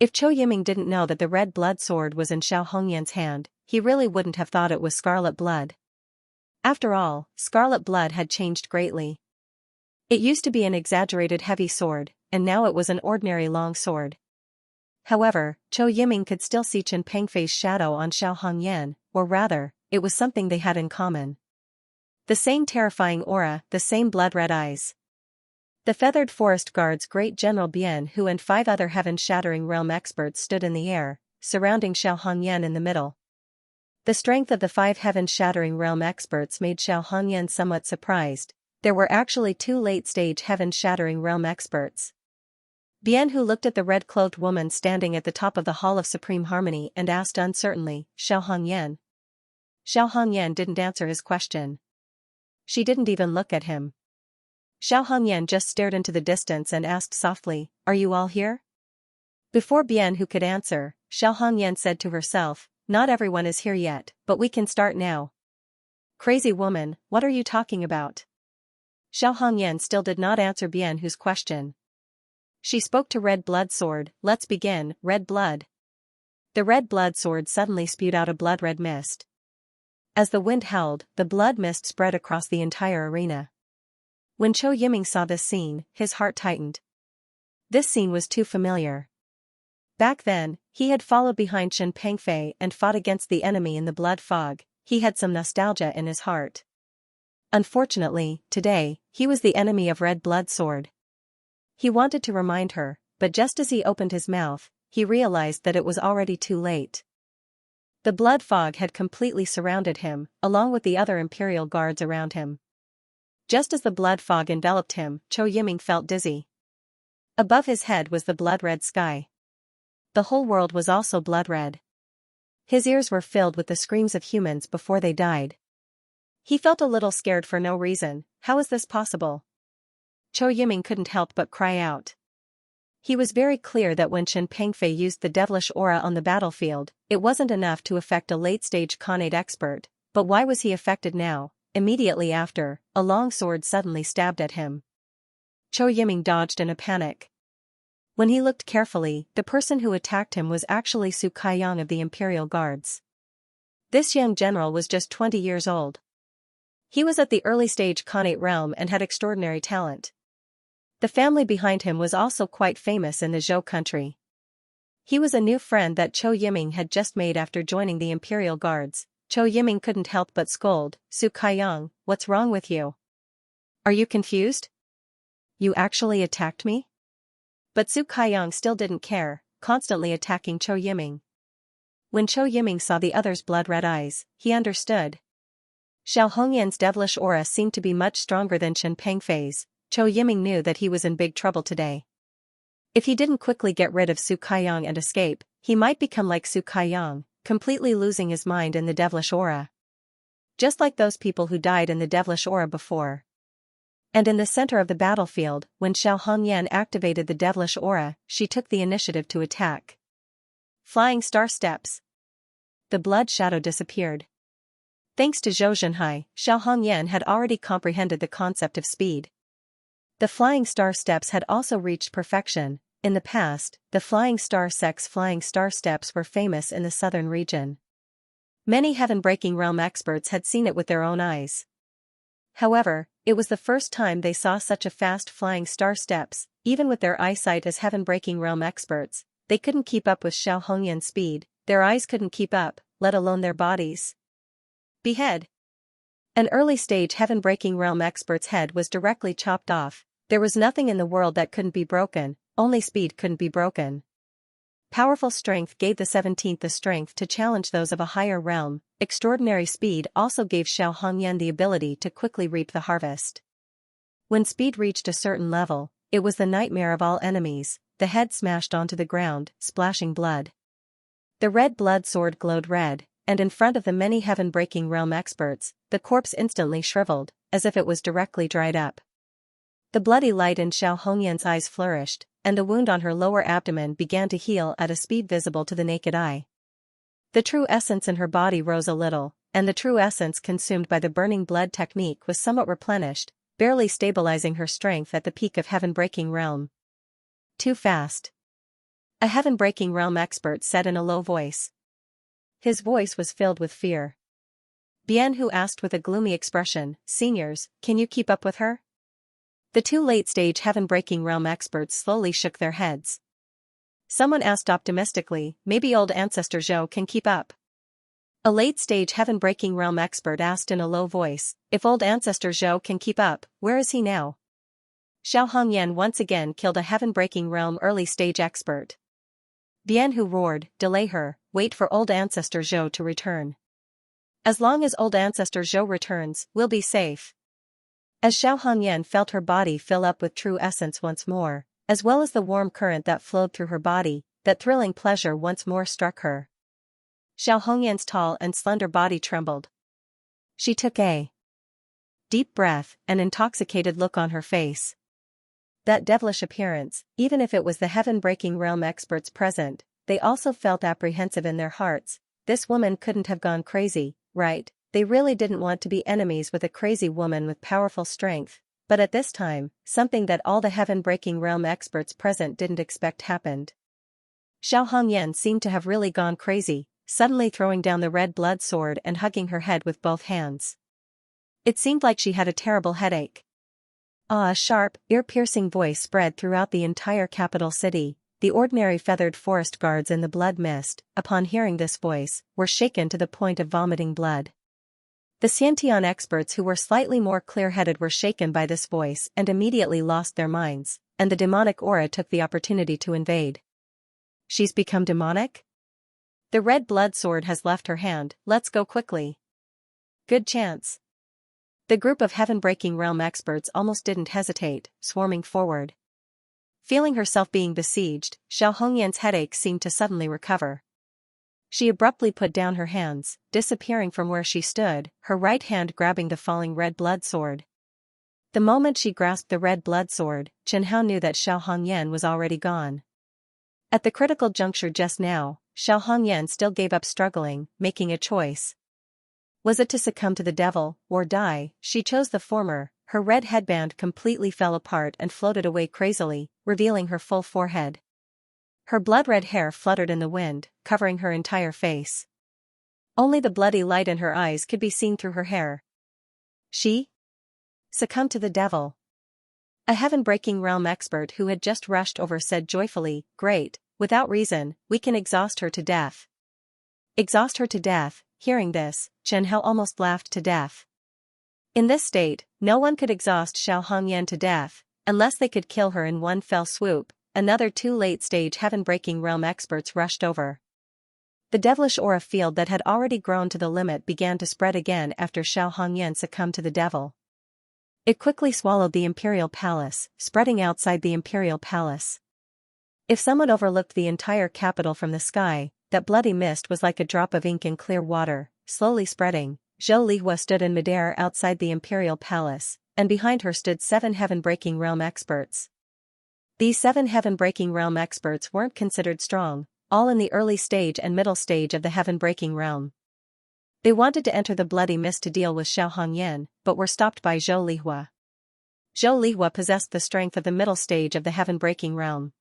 If Chou Yiming didn't know that the red blood sword was in Xiao Hongyan's hand, he really wouldn't have thought it was scarlet blood. After all, scarlet blood had changed greatly. It used to be an exaggerated heavy sword, and now it was an ordinary long sword. However, Zhou Yiming could still see Chen Pengfei's shadow on Xiaohongyan, or rather, it was something they had in common. The same terrifying aura, the same blood-red eyes. The feathered forest guard's great General Bian Hu and 5 other heaven-shattering realm experts stood in the air, surrounding Xiaohongyan in the middle. The strength of the 5 heaven-shattering realm experts made Xiaohongyan somewhat surprised. There were actually 2 late-stage heaven-shattering realm experts. Bian Hu looked at the red-clothed woman standing at the top of the Hall of Supreme Harmony and asked uncertainly, Xiaohongyan. Xiaohongyan didn't answer his question. She didn't even look at him. Xiaohongyan just stared into the distance and asked softly, "Are you all here?" Before Bian Hu could answer, Xiaohongyan said to herself, "Not everyone is here yet, but we can start now." "Crazy woman, what are you talking about?" Xiaohongyan still did not answer Bian Hu's question. She spoke to Red Blood Sword, "Let's begin, Red Blood." The Red Blood Sword suddenly spewed out a blood-red mist. As the wind howled, the blood mist spread across the entire arena. When Zhou Yiming saw this scene, his heart tightened. This scene was too familiar. Back then, he had followed behind Chen Pengfei and fought against the enemy in the blood fog. He had some nostalgia in his heart. Unfortunately, today, he was the enemy of Red Blood Sword. He wanted to remind her, but just as he opened his mouth, he realized that it was already too late. The blood fog had completely surrounded him, along with the other Imperial guards around him. Just as the blood fog enveloped him, Zhou Yiming felt dizzy. Above his head was the blood-red sky. The whole world was also blood-red. His ears were filled with the screams of humans before they died. He felt a little scared for no reason. How is this possible? Zhou Yiming couldn't help but cry out. He was very clear that when Chen Pengfei used the devilish aura on the battlefield, it wasn't enough to affect a late-stage Khanate expert, but why was he affected now? Immediately after, a long sword suddenly stabbed at him. Zhou Yiming dodged in a panic. When he looked carefully, the person who attacked him was actually Su Kaiyang of the Imperial Guards. This young general was just 20 years old. He was at the early stage Khanate realm and had extraordinary talent. The family behind him was also quite famous in the Zhou country. He was a new friend that Zhou Yiming had just made after joining the Imperial Guards. Zhou Yiming couldn't help but scold, "Su Kaiyang, what's wrong with you? Are you confused? You actually attacked me?" But Su Kaiyang still didn't care, constantly attacking Zhou Yiming. When Zhou Yiming saw the other's blood-red eyes, he understood. Xiaohongyan's devilish aura seemed to be much stronger than Chen Pengfei's. Zhou Yiming knew that he was in big trouble today. If he didn't quickly get rid of Su Kaiyang and escape, he might become like Su Kaiyang, completely losing his mind in the devilish aura. Just like those people who died in the devilish aura before. And in the center of the battlefield, when Xiaohongyan activated the devilish aura, she took the initiative to attack. Flying Star Steps. The blood shadow disappeared. Thanks to Zhou Zhenhai, Xiaohongyan had already comprehended the concept of speed. The Flying Star Steps had also reached perfection. In the past, the Flying Star Sect's Flying Star Steps were famous in the southern region. Many heaven-breaking realm experts had seen it with their own eyes. However, it was the first time they saw such a fast Flying Star Steps. Even with their eyesight as heaven-breaking realm experts, they couldn't keep up with Xiaohongyan's speed. Their eyes couldn't keep up, let alone their bodies. Behead. An early-stage heaven-breaking realm expert's head was directly chopped off. There was nothing in the world that couldn't be broken, only speed couldn't be broken. Powerful strength gave the 17th the strength to challenge those of a higher realm. Extraordinary speed also gave Xiaohongyan the ability to quickly reap the harvest. When speed reached a certain level, it was the nightmare of all enemies. The head smashed onto the ground, splashing blood. The red blood sword glowed red, and in front of the many heaven-breaking realm experts, the corpse instantly shriveled, as if it was directly dried up. The bloody light in Xiaohongyan's eyes flourished, and the wound on her lower abdomen began to heal at a speed visible to the naked eye. The true essence in her body rose a little, and the true essence consumed by the burning blood technique was somewhat replenished, barely stabilizing her strength at the peak of heaven-breaking realm. Too fast. A heaven-breaking realm expert said in a low voice. His voice was filled with fear. Bianhu asked with a gloomy expression. Seniors, can you keep up with her? The two late-stage heaven-breaking realm experts slowly shook their heads. Someone asked optimistically, maybe old ancestor Zhou can keep up. A late-stage heaven-breaking realm expert asked in a low voice, if old ancestor Zhou can keep up, where is he now? Xiao Hongyan once again killed a heaven-breaking realm early-stage expert. Bianhu roared, delay her, wait for old ancestor Zhou to return. As long as old ancestor Zhou returns, we'll be safe. As Xiao Hongyan felt her body fill up with true essence once more, as well as the warm current that flowed through her body, that thrilling pleasure once more struck her. Xiao Hongyan's tall and slender body trembled. She took a deep breath, an intoxicated look on her face. That devilish appearance, even if it was the heaven-breaking realm experts present, they also felt apprehensive in their hearts. This woman couldn't have gone crazy, right? They really didn't want to be enemies with a crazy woman with powerful strength, but at this time, something that all the heaven-breaking realm experts present didn't expect happened. Xiao Hongyan seemed to have really gone crazy, suddenly throwing down the red blood sword and hugging her head with both hands. It seemed like she had a terrible headache. A sharp, ear-piercing voice spread throughout the entire capital city. The ordinary feathered forest guards in the blood mist, upon hearing this voice, were shaken to the point of vomiting blood. The Xianxia experts who were slightly more clear-headed were shaken by this voice and immediately lost their minds, and the demonic aura took the opportunity to invade. She's become demonic? The red blood sword has left her hand, let's go quickly. Good chance. The group of heaven-breaking realm experts almost didn't hesitate, swarming forward. Feeling herself being besieged, Xiao Hongyan's headache seemed to suddenly recover. She abruptly put down her hands, disappearing from where she stood, her right hand grabbing the falling red blood sword. The moment she grasped the red blood sword, Chen Hao knew that Xiao Hongyan was already gone. At the critical juncture just now, Xiao Hongyan still gave up struggling, making a choice. Was it to succumb to the devil, or die? She chose the former. Her red headband completely fell apart and floated away crazily, revealing her full forehead. Her blood-red hair fluttered in the wind, covering her entire face. Only the bloody light in her eyes could be seen through her hair. She succumbed to the devil. A heaven-breaking realm expert who had just rushed over said joyfully, great, without reason, we can exhaust her to death. Exhaust her to death. Hearing this, Chen Hao almost laughed to death. In this state, no one could exhaust Xiao Hongyan to death, unless they could kill her in one fell swoop. Another two late-stage heaven-breaking realm experts rushed over. The devilish aura field that had already grown to the limit began to spread again after Xiao Hongyan succumbed to the devil. It quickly swallowed the imperial palace, spreading outside the imperial palace. If someone overlooked the entire capital from the sky, that bloody mist was like a drop of ink in clear water, slowly spreading. Zhou Lihua stood in midair outside the imperial palace, and behind her stood 7 heaven-breaking realm experts. These 7 heaven-breaking realm experts weren't considered strong, all in the early stage and middle stage of the heaven-breaking realm. They wanted to enter the bloody mist to deal with Xiao Hongyan, but were stopped by Zhou Lihua. Zhou Lihua possessed the strength of the middle stage of the heaven-breaking realm.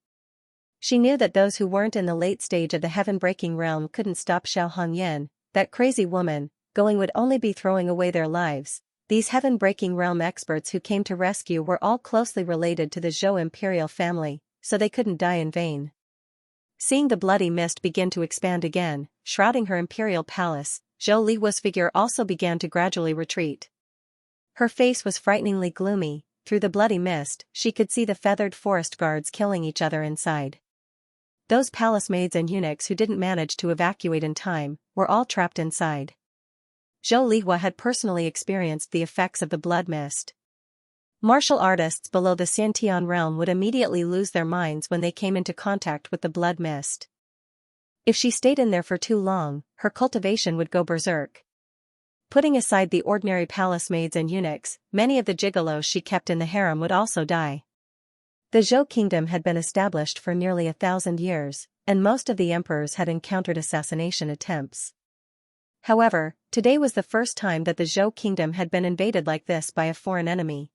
She knew that those who weren't in the late stage of the heaven-breaking realm couldn't stop Xiao Hongyan. That crazy woman, going would only be throwing away their lives. These heaven-breaking realm experts who came to rescue were all closely related to the Zhou imperial family, so they couldn't die in vain. Seeing the bloody mist begin to expand again, shrouding her imperial palace, Zhou Lihua's figure also began to gradually retreat. Her face was frighteningly gloomy. Through the bloody mist, she could see the feathered forest guards killing each other inside. Those palace maids and eunuchs who didn't manage to evacuate in time were all trapped inside. Zhou Lihua had personally experienced the effects of the blood mist. Martial artists below the Xiantian realm would immediately lose their minds when they came into contact with the blood mist. If she stayed in there for too long, her cultivation would go berserk. Putting aside the ordinary palace maids and eunuchs, many of the gigolos she kept in the harem would also die. The Zhou kingdom had been established for nearly 1,000 years, and most of the emperors had encountered assassination attempts. However, today was the first time that the Zhou kingdom had been invaded like this by a foreign enemy.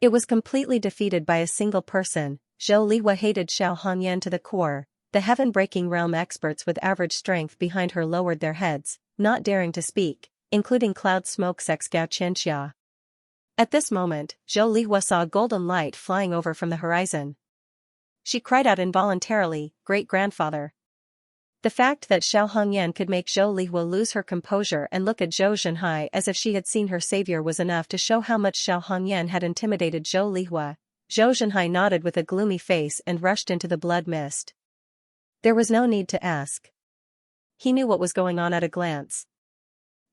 It was completely defeated by a single person. Zhou Lihua hated Xiao Hongyan to the core. The heaven-breaking realm experts with average strength behind her lowered their heads, not daring to speak. including cloud smoke Xianxia. At this moment, Zhou Lihua saw a golden light flying over from the horizon. She cried out involuntarily, "Great-grandfather." The fact that Xiao Hongyan could make Zhou Lihua lose her composure and look at Zhou Zhenhai as if she had seen her savior was enough to show how much Xiao Hongyan had intimidated Zhou Lihua. Zhou Zhenhai nodded with a gloomy face and rushed into the blood mist. There was no need to ask. He knew what was going on at a glance.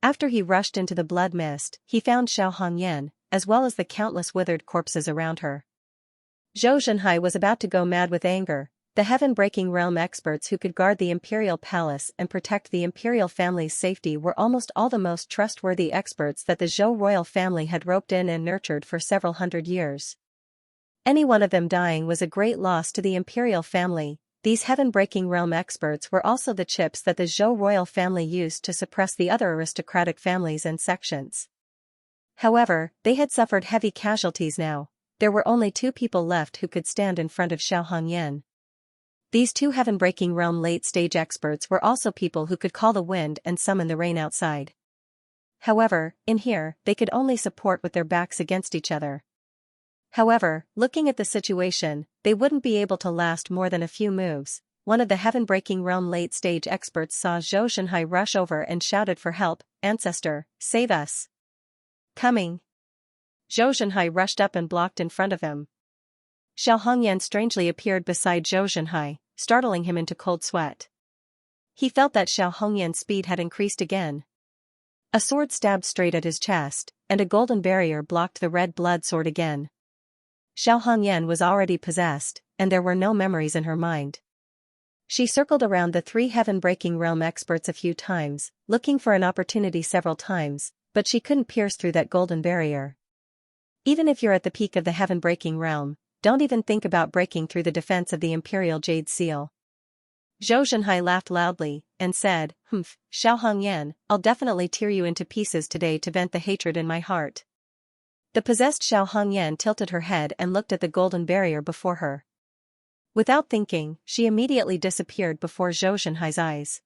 After he rushed into the blood mist, he found Xiao Hongyan, as well as the countless withered corpses around her. Zhou Zhenhai was about to go mad with anger. The heaven-breaking realm experts who could guard the imperial palace and protect the imperial family's safety were almost all the most trustworthy experts that the Zhou royal family had roped in and nurtured for several hundred years. Any one of them dying was a great loss to the imperial family. These heaven-breaking realm experts were also the chips that the Zhou royal family used to suppress the other aristocratic families and sections. However, they had suffered heavy casualties now. There were only 2 people left who could stand in front of Xiao Hongyan. These 2 heaven-breaking realm late-stage experts were also people who could call the wind and summon the rain outside. However, in here, they could only support with their backs against each other. However, looking at the situation, they wouldn't be able to last more than a few moves. One of the heaven-breaking realm late-stage experts saw Zhou Zhenhai rush over and shouted for help, "Ancestor, save us!" "Coming!" Zhou Zhenhai rushed up and blocked in front of him. Xiao Hongyan strangely appeared beside Zhou Zhenhai, startling him into cold sweat. He felt that Xiao Hongyan's speed had increased again. A sword stabbed straight at his chest, and a golden barrier blocked the red blood sword again. Xiao Hongyan was already possessed, and there were no memories in her mind. She circled around the 3 heaven-breaking realm experts a few times, looking for an opportunity several times, but she couldn't pierce through that golden barrier. Even if you're at the peak of the heaven-breaking realm, don't even think about breaking through the defense of the Imperial Jade Seal. Zhou Zhenhai laughed loudly, and said, Xiao Hongyan, I'll definitely tear you into pieces today to vent the hatred in my heart." The possessed Xiao Hongyan tilted her head and looked at the golden barrier before her. Without thinking, she immediately disappeared before Zhou Zhenhai's eyes.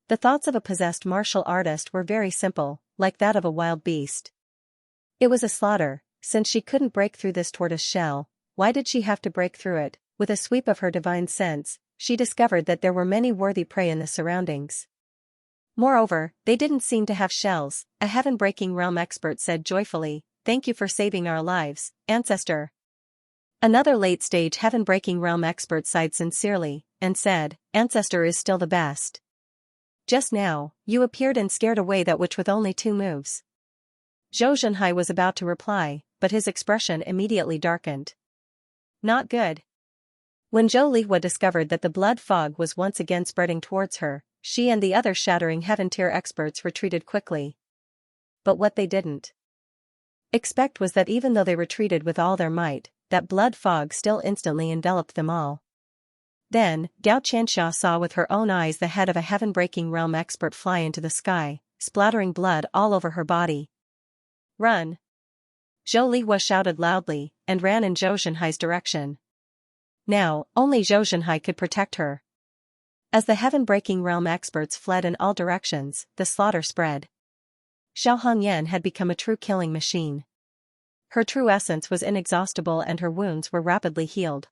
The thoughts of a possessed martial artist were very simple, like that of a wild beast. It was a slaughter. Since she couldn't break through this tortoise shell, why did she have to break through it? With a sweep of her divine sense, she discovered that there were many worthy prey in the surroundings. Moreover, they didn't seem to have shells. A heaven-breaking realm expert said joyfully, "Thank you for saving our lives, Ancestor." Another late-stage heaven-breaking realm expert sighed sincerely, and said, "Ancestor is still the best. Just now, you appeared and scared away that witch with only 2 moves." Zhou Zhenhai was about to reply, but his expression immediately darkened. Not good. When Zhou Lihua discovered that the blood fog was once again spreading towards her, she and the other shattering heaven-tier experts retreated quickly. But what they didn't expect was that even though they retreated with all their might, that blood fog still instantly enveloped them all. Then, Xianxia saw with her own eyes the head of a heaven-breaking realm expert fly into the sky, splattering blood all over her body. "Run!" Zhou Lihua shouted loudly, and ran in Zhou Zhenhai's direction. Now, only Zhou Zhenhai could protect her. As the heaven-breaking realm experts fled in all directions, the slaughter spread. Xiao Hongyan had become a true killing machine. Her true essence was inexhaustible and her wounds were rapidly healed.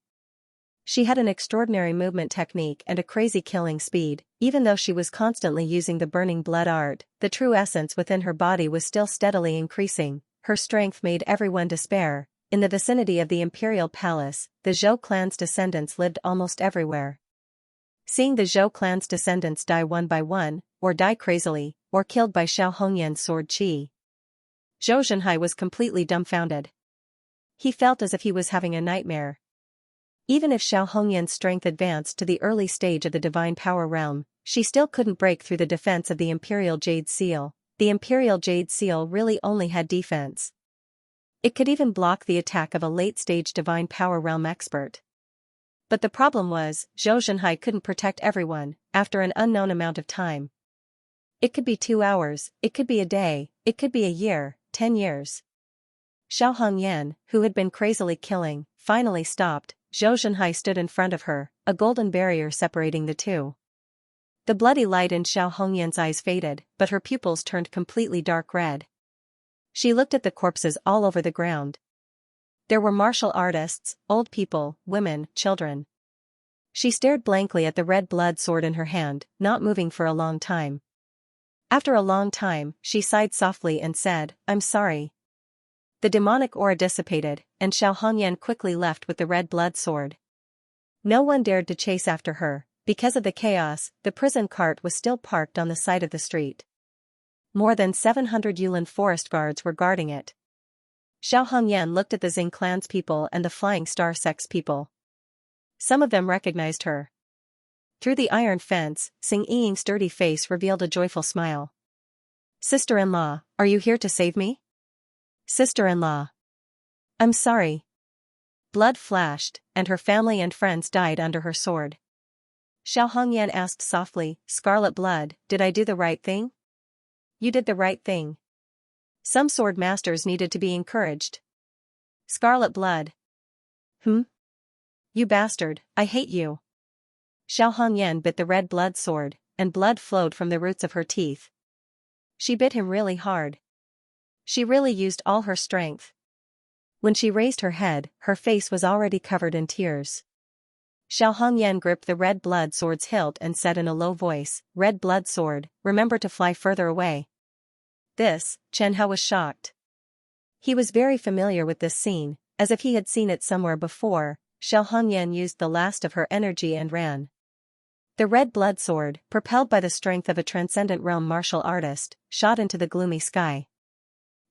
She had an extraordinary movement technique and a crazy killing speed. Even though she was constantly using the burning blood art, the true essence within her body was still steadily increasing. Her strength made everyone despair. In the vicinity of the imperial palace, the Zhou clan's descendants lived almost everywhere. Seeing the Zhou clan's descendants die one by one, or die crazily, or killed by Xiao Hongyan's sword qi, Zhou Zhenhai was completely dumbfounded. He felt as if he was having a nightmare. Even if Xiao Hongyan's strength advanced to the early stage of the divine power realm, she still couldn't break through the defense of the Imperial Jade Seal. The Imperial Jade Seal really only had defense. It could even block the attack of a late-stage divine power realm expert. But the problem was, Zhou Zhenhai couldn't protect everyone, after an unknown amount of time. It could be 2 hours, it could be a day, it could be a year, 10 years. Xiao Hongyan, who had been crazily killing, finally stopped. Zhou Zhenhai stood in front of her, a golden barrier separating the two. The bloody light in Xiao Hongyan's eyes faded, but her pupils turned completely dark red. She looked at the corpses all over the ground. There were martial artists, old people, women, children. She stared blankly at the red blood sword in her hand, not moving for a long time. After a long time, she sighed softly and said, "I'm sorry." The demonic aura dissipated, and Xiao Hongyan quickly left with the red blood sword. No one dared to chase after her. Because of the chaos, the prison cart was still parked on the side of the street. More than 700 Yulin forest guards were guarding it. Xiao Hongyan looked at the Xing clan's people and the Flying Star sect's people. Some of them recognized her. Through the iron fence, Xing Ying's dirty face revealed a joyful smile. "Sister-in-law, are you here to save me?" "Sister-in-law. I'm sorry." Blood flashed, and her family and friends died under her sword. Xiao Hongyan asked softly, "Scarlet Blood, did I do the right thing?" "You did the right thing. Some sword masters needed to be encouraged." "Scarlet Blood. You bastard, I hate you." Xiao Hongyan bit the red blood sword, and blood flowed from the roots of her teeth. She bit him really hard. She really used all her strength. When she raised her head, her face was already covered in tears. Xiao Hongyan gripped the red blood sword's hilt and said in a low voice, "Red blood sword, remember to fly further away." Chen Hao was shocked. He was very familiar with this scene, as if he had seen it somewhere before. Xiao Hongyan used the last of her energy and ran. The red blood sword, propelled by the strength of a transcendent realm martial artist, shot into the gloomy sky.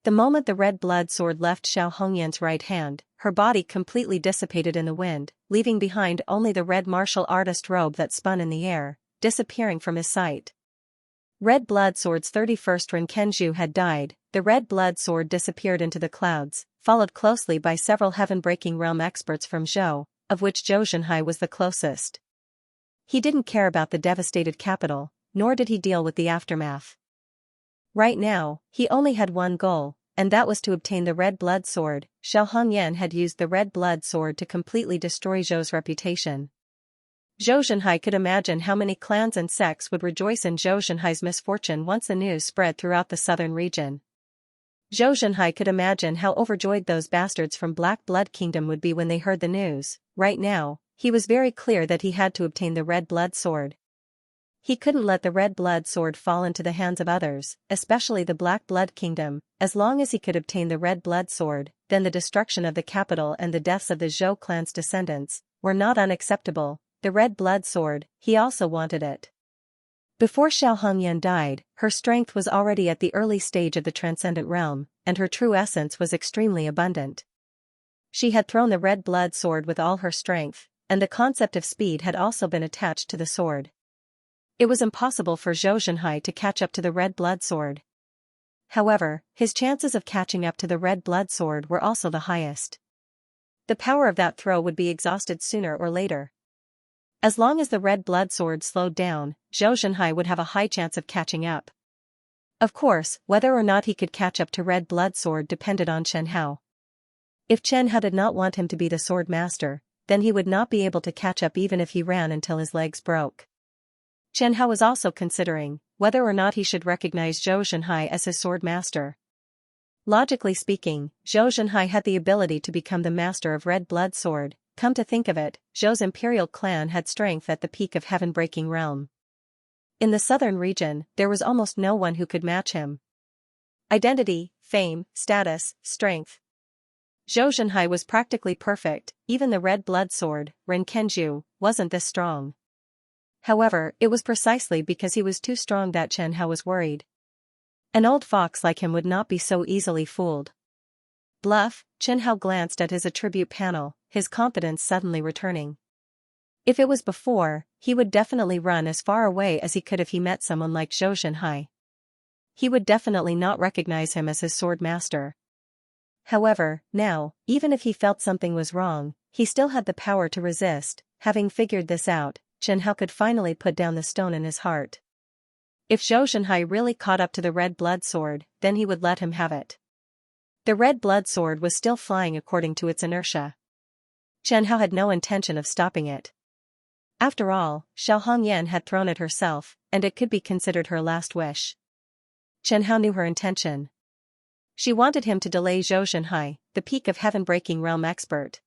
The moment the red blood sword left Xiao Hongyan's right hand, her body completely dissipated in the wind, leaving behind only the red martial artist robe that spun in the air, disappearing from his sight. Red blood sword's 31st Renkenju had died. The red blood sword disappeared into the clouds, followed closely by several heaven-breaking realm experts from Zhou, of which Zhou Zhenhai was the closest. He didn't care about the devastated capital, nor did he deal with the aftermath. Right now, he only had one goal, and that was to obtain the red blood sword. Xiao Hongyan had used the red blood sword to completely destroy Zhou's reputation. Zhou Zhenhai could imagine how many clans and sects would rejoice in Zhou Zhenhai's misfortune once the news spread throughout the southern region. Zhou Zhenhai could imagine how overjoyed those bastards from Black Blood Kingdom would be when they heard the news. Right now, he was very clear that he had to obtain the red blood sword. He couldn't let the red blood sword fall into the hands of others, especially the Black Blood Kingdom. As long as he could obtain the red blood sword, then the destruction of the capital and the deaths of the Zhou clan's descendants were not unacceptable. The red blood sword, he also wanted it. Before Xiao Hongyan died, her strength was already at the early stage of the transcendent realm, and her true essence was extremely abundant. She had thrown the red blood sword with all her strength, and the concept of speed had also been attached to the sword. It was impossible for Zhou Zhenhai to catch up to the red blood sword. However, his chances of catching up to the red blood sword were also the highest. The power of that throw would be exhausted sooner or later. As long as the red blood sword slowed down, Zhou Zhenhai would have a high chance of catching up. Of course, whether or not he could catch up to red blood sword depended on Chen Hao. If Chen Hao did not want him to be the sword master, then he would not be able to catch up even if he ran until his legs broke. Chen Hao was also considering whether or not he should recognize Zhou Zhenhai as his sword master. Logically speaking, Zhou Zhenhai had the ability to become the master of red blood sword. Come to think of it, Zhou's imperial clan had strength at the peak of heaven-breaking realm. In the southern region, there was almost no one who could match him. Identity, fame, status, strength. Zhou Zhenhai was practically perfect. Even the red blood sword, Renkenju, wasn't this strong. However, it was precisely because he was too strong that Chen Hao was worried. An old fox like him would not be so easily fooled. Bluff, Chen Hao glanced at his attribute panel, his confidence suddenly returning. If it was before, he would definitely run as far away as he could if he met someone like Zhou Zhenhai. He would definitely not recognize him as his sword master. However, now, even if he felt something was wrong, he still had the power to resist. Having figured this out, Chen Hao could finally put down the stone in his heart. If Zhou Zhenhai really caught up to the red blood sword, then he would let him have it. The red blood sword was still flying according to its inertia. Chen Hao had no intention of stopping it. After all, Xiao Hongyan had thrown it herself, and it could be considered her last wish. Chen Hao knew her intention. She wanted him to delay Zhou Zhenhai, the peak of heaven-breaking realm expert.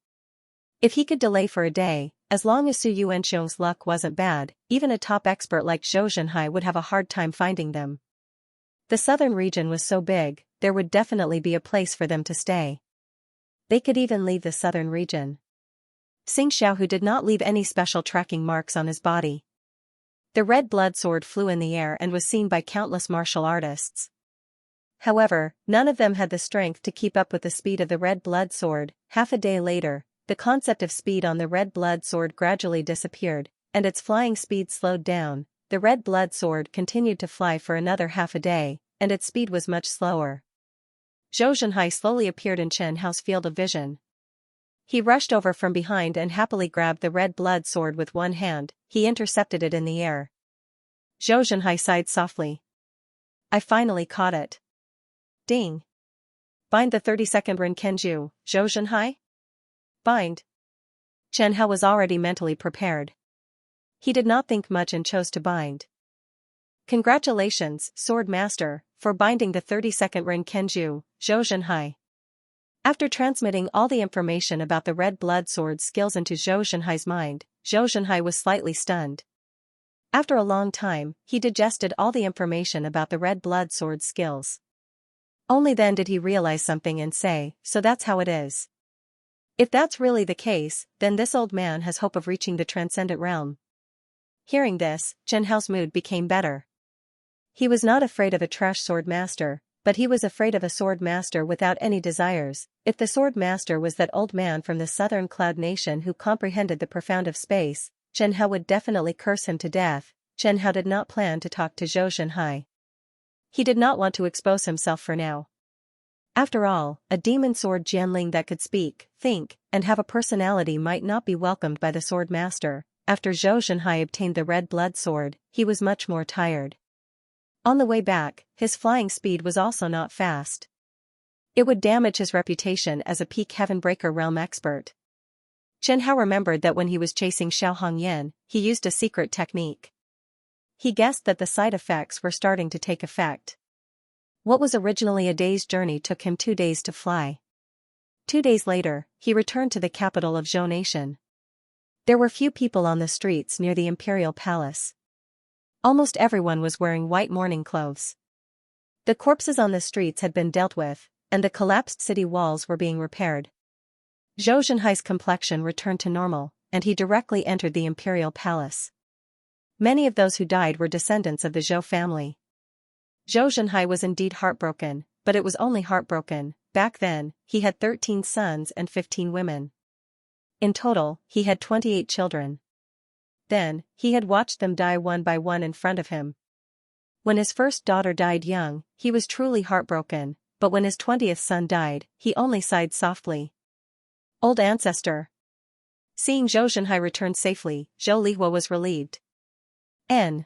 If he could delay for a day, as long as Su Yuanxiong's luck wasn't bad, even a top expert like Zhou Zhenhai would have a hard time finding them. The southern region was so big, there would definitely be a place for them to stay. They could even leave the southern region. Xing Xiaohu did not leave any special tracking marks on his body. The red blood sword flew in the air and was seen by countless martial artists. However, none of them had the strength to keep up with the speed of the red blood sword. Half a day later, the concept of speed on the red blood sword gradually disappeared, and its flying speed slowed down. The red blood sword continued to fly for another half a day, and its speed was much slower. Zhou Zhenhai slowly appeared in Chen Hao's field of vision. He rushed over from behind and happily grabbed the red blood sword with one hand. He intercepted it in the air. Zhou Zhenhai sighed softly. I finally caught it. Ding. Bind the 32nd Ren Kenju, Zhou Zhenhai? Bind. Chen Hao was already mentally prepared. He did not think much and chose to bind. Congratulations, Sword Master, for binding the 32nd Ren Kenju, Zhou Zhenhai. After transmitting all the information about the red blood sword skills into Zhou Zhenhai's mind, Zhou Zhenhai was slightly stunned. After a long time, he digested all the information about the red blood sword skills. Only then did he realize something and say, so that's how it is. If that's really the case, then this old man has hope of reaching the transcendent realm. Hearing this, Chen Hao's mood became better. He was not afraid of a trash sword master, but he was afraid of a sword master without any desires. If the sword master was that old man from the southern cloud nation who comprehended the profound of space, Chen Hao would definitely curse him to death. Chen Hao did not plan to talk to Zhou Zhenhai. He did not want to expose himself for now. After all, a demon sword Jianling that could speak, think, and have a personality might not be welcomed by the sword master. After Zhou Zhenhai obtained the red blood sword, he was much more tired. On the way back, his flying speed was also not fast. It would damage his reputation as a peak heaven-breaker realm expert. Chen Hao remembered that when he was chasing Xiao Hongyan, he used a secret technique. He guessed that the side effects were starting to take effect. What was originally a day's journey took him 2 days to fly. 2 days later, he returned to the capital of Zhou Nation. There were few people on the streets near the imperial palace. Almost everyone was wearing white mourning clothes. The corpses on the streets had been dealt with, and the collapsed city walls were being repaired. Zhou Zhenhai's complexion returned to normal, and he directly entered the imperial palace. Many of those who died were descendants of the Zhou family. Zhou Zhenhai was indeed heartbroken, but it was only heartbroken. Back then, he had 13 sons and 15 women. In total, he had 28 children. Then, he had watched them die one by one in front of him. When his first daughter died young, he was truly heartbroken, but when his 20th son died, he only sighed softly. Old ancestor. Seeing Zhou Zhenhai return safely, Zhou Lihua was relieved. Zhou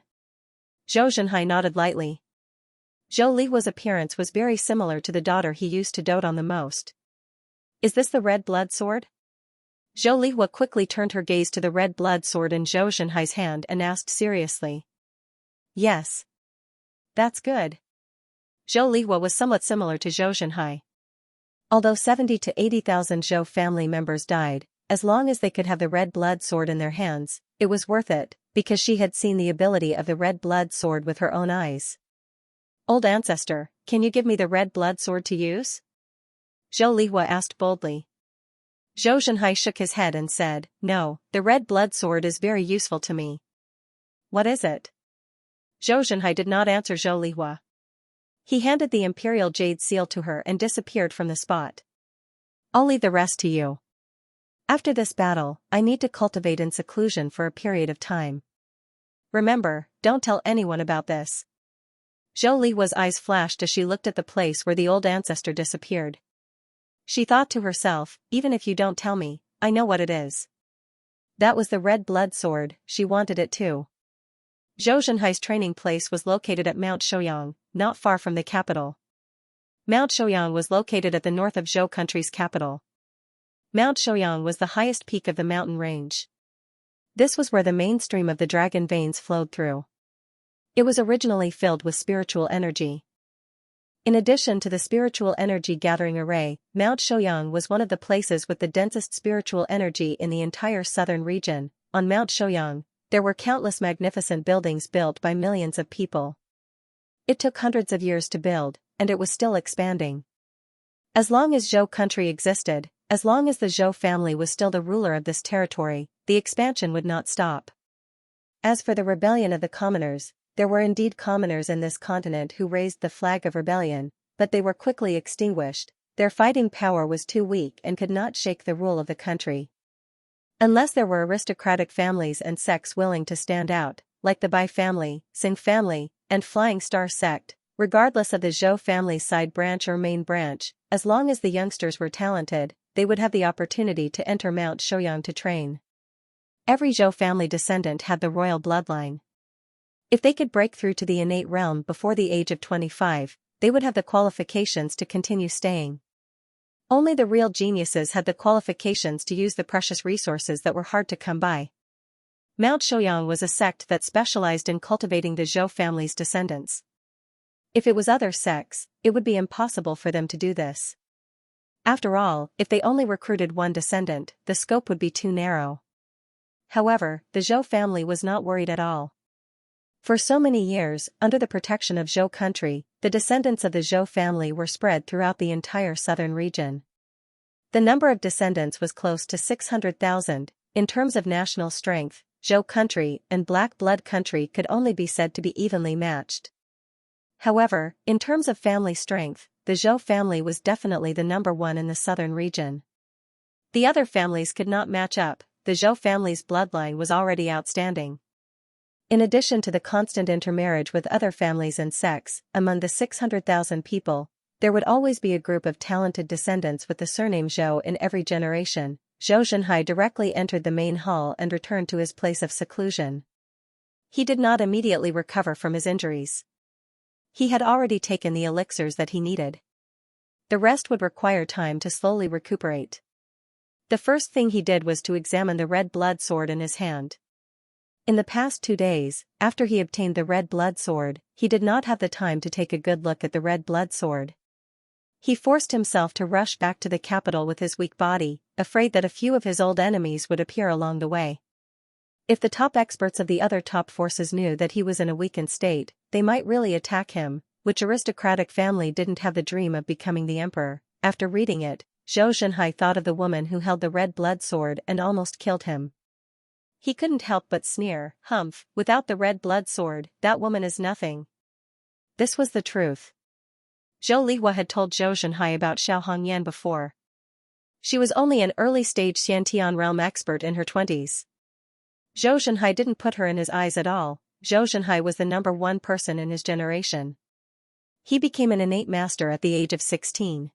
Zhenhai nodded lightly. Zhou Lihua's appearance was very similar to the daughter he used to dote on the most. Is this the red blood sword? Zhou Lihua quickly turned her gaze to the red blood sword in Zhou Zhenhai's hand and asked seriously. Yes. That's good. Zhou Lihua was somewhat similar to Zhou Zhenhai. Although 70 to 80,000 Zhou family members died, as long as they could have the red blood sword in their hands, it was worth it, because she had seen the ability of the red blood sword with her own eyes. Old ancestor, can you give me the red blood sword to use? Zhou Lihua asked boldly. Zhou Zhenhai shook his head and said, no, the red blood sword is very useful to me. What is it? Zhou Zhenhai did not answer Zhou Lihua. He handed the imperial jade seal to her and disappeared from the spot. I'll leave the rest to you. After this battle, I need to cultivate in seclusion for a period of time. Remember, don't tell anyone about this. Zhou Lihua's eyes flashed as she looked at the place where the old ancestor disappeared. She thought to herself, even if you don't tell me, I know what it is. That was the red blood sword, she wanted it too. Zhou Zhenhai's training place was located at Mount Shouyang, not far from the capital. Mount Shouyang was located at the north of Zhou country's capital. Mount Shouyang was the highest peak of the mountain range. This was where the mainstream of the dragon veins flowed through. It was originally filled with spiritual energy. In addition to the spiritual energy gathering array, Mount Shouyang was one of the places with the densest spiritual energy in the entire southern region. On Mount Shouyang, there were countless magnificent buildings built by millions of people. It took hundreds of years to build, and it was still expanding. As long as Zhou country existed, as long as the Zhou family was still the ruler of this territory, the expansion would not stop. As for the rebellion of the commoners, there were indeed commoners in this continent who raised the flag of rebellion, but they were quickly extinguished. Their fighting power was too weak and could not shake the rule of the country. Unless there were aristocratic families and sects willing to stand out, like the Bai family, Sing family, and Flying Star sect, regardless of the Zhou family's side branch or main branch, as long as the youngsters were talented, they would have the opportunity to enter Mount Shouyang to train. Every Zhou family descendant had the royal bloodline. If they could break through to the innate realm before the age of 25, they would have the qualifications to continue staying. Only the real geniuses had the qualifications to use the precious resources that were hard to come by. Mount Shouyang was a sect that specialized in cultivating the Zhou family's descendants. If it was other sects, it would be impossible for them to do this. After all, if they only recruited one descendant, the scope would be too narrow. However, the Zhou family was not worried at all. For so many years, under the protection of Zhou country, the descendants of the Zhou family were spread throughout the entire southern region. The number of descendants was close to 600,000. In terms of national strength, Zhou country and Black Blood country could only be said to be evenly matched. However, in terms of family strength, the Zhou family was definitely the number one in the southern region. The other families could not match up. The Zhou family's bloodline was already outstanding. In addition to the constant intermarriage with other families and sects, among the 600,000 people, there would always be a group of talented descendants with the surname Zhou in every generation. Zhou Zhenhai directly entered the main hall and returned to his place of seclusion. He did not immediately recover from his injuries. He had already taken the elixirs that he needed. The rest would require time to slowly recuperate. The first thing he did was to examine the red blood sword in his hand. In the past 2 days, after he obtained the red blood sword, he did not have the time to take a good look at the red blood sword. He forced himself to rush back to the capital with his weak body, afraid that a few of his old enemies would appear along the way. If the top experts of the other top forces knew that he was in a weakened state, they might really attack him. Which aristocratic family didn't have the dream of becoming the emperor? After reading it, Zhou Zhenhai thought of the woman who held the red blood sword and almost killed him. He couldn't help but sneer, "Humph, without the red blood sword, that woman is nothing." This was the truth. Zhou Lihua had told Zhou Zhenhai about Xiao Hongyan before. She was only an early-stage Xiantian realm expert in her 20s. Zhou Zhenhai didn't put her in his eyes at all. Zhou Zhenhai was the number one person in his generation. He became an innate master at the age of 16.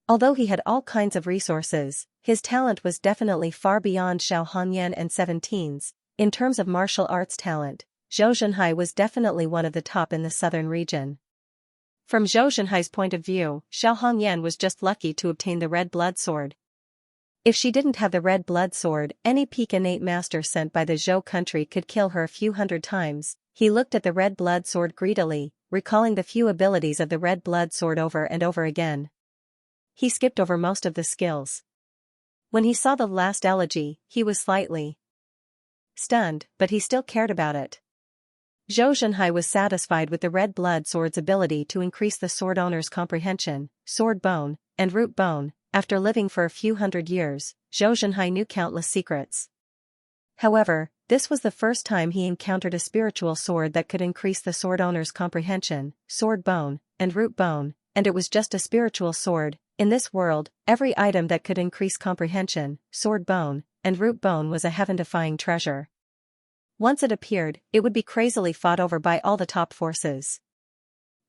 Although he had all kinds of resources, his talent was definitely far beyond Xiao Hongyan and 17's. In terms of martial arts talent, Zhou Zhenhai was definitely one of the top in the southern region. From Zhou Zhenhai's point of view, Xiao Hongyan was just lucky to obtain the red blood sword. If she didn't have the red blood sword, any peak innate master sent by the Zhou country could kill her a few hundred times. He looked at the red blood sword greedily, recalling the few abilities of the red blood sword over and over again. He skipped over most of the skills. When he saw the last elegy, he was slightly stunned, but he still cared about it. Zhou Zhenhai was satisfied with the red blood sword's ability to increase the sword owner's comprehension, sword bone, and root bone. After living for a few hundred years, Zhou Zhenhai knew countless secrets. However, this was the first time he encountered a spiritual sword that could increase the sword owner's comprehension, sword bone, and root bone, and it was just a spiritual sword. In this world, every item that could increase comprehension, sword bone, and root bone was a heaven-defying treasure. Once it appeared, it would be crazily fought over by all the top forces.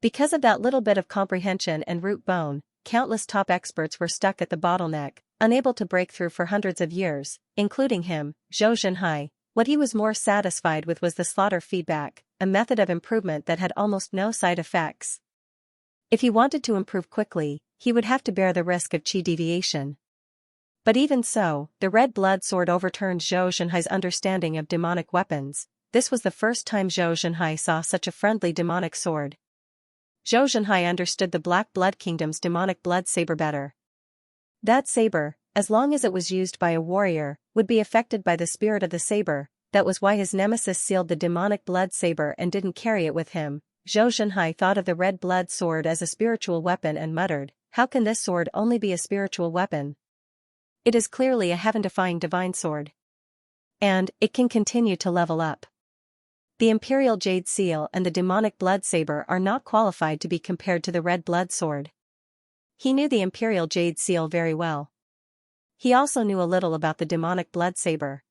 Because of that little bit of comprehension and root bone, countless top experts were stuck at the bottleneck, unable to break through for hundreds of years, including him, Zhou Zhenhai. What he was more satisfied with was the slaughter feedback, a method of improvement that had almost no side effects. If he wanted to improve quickly, he would have to bear the risk of chi deviation. But even so, the red blood sword overturned Zhou Zhenhai's understanding of demonic weapons. This was the first time Zhou Zhenhai saw such a friendly demonic sword. Zhou Zhenhai understood the Black Blood Kingdom's demonic blood saber better. That saber, as long as it was used by a warrior, would be affected by the spirit of the saber. That was why his nemesis sealed the demonic blood saber and didn't carry it with him. Zhou Zhenhai thought of the red blood sword as a spiritual weapon and muttered, "How can this sword only be a spiritual weapon? It is clearly a heaven-defying divine sword. And it can continue to level up. The Imperial Jade Seal and the demonic blood saber are not qualified to be compared to the red blood sword." He knew the Imperial Jade Seal very well. He also knew a little about the demonic blood saber.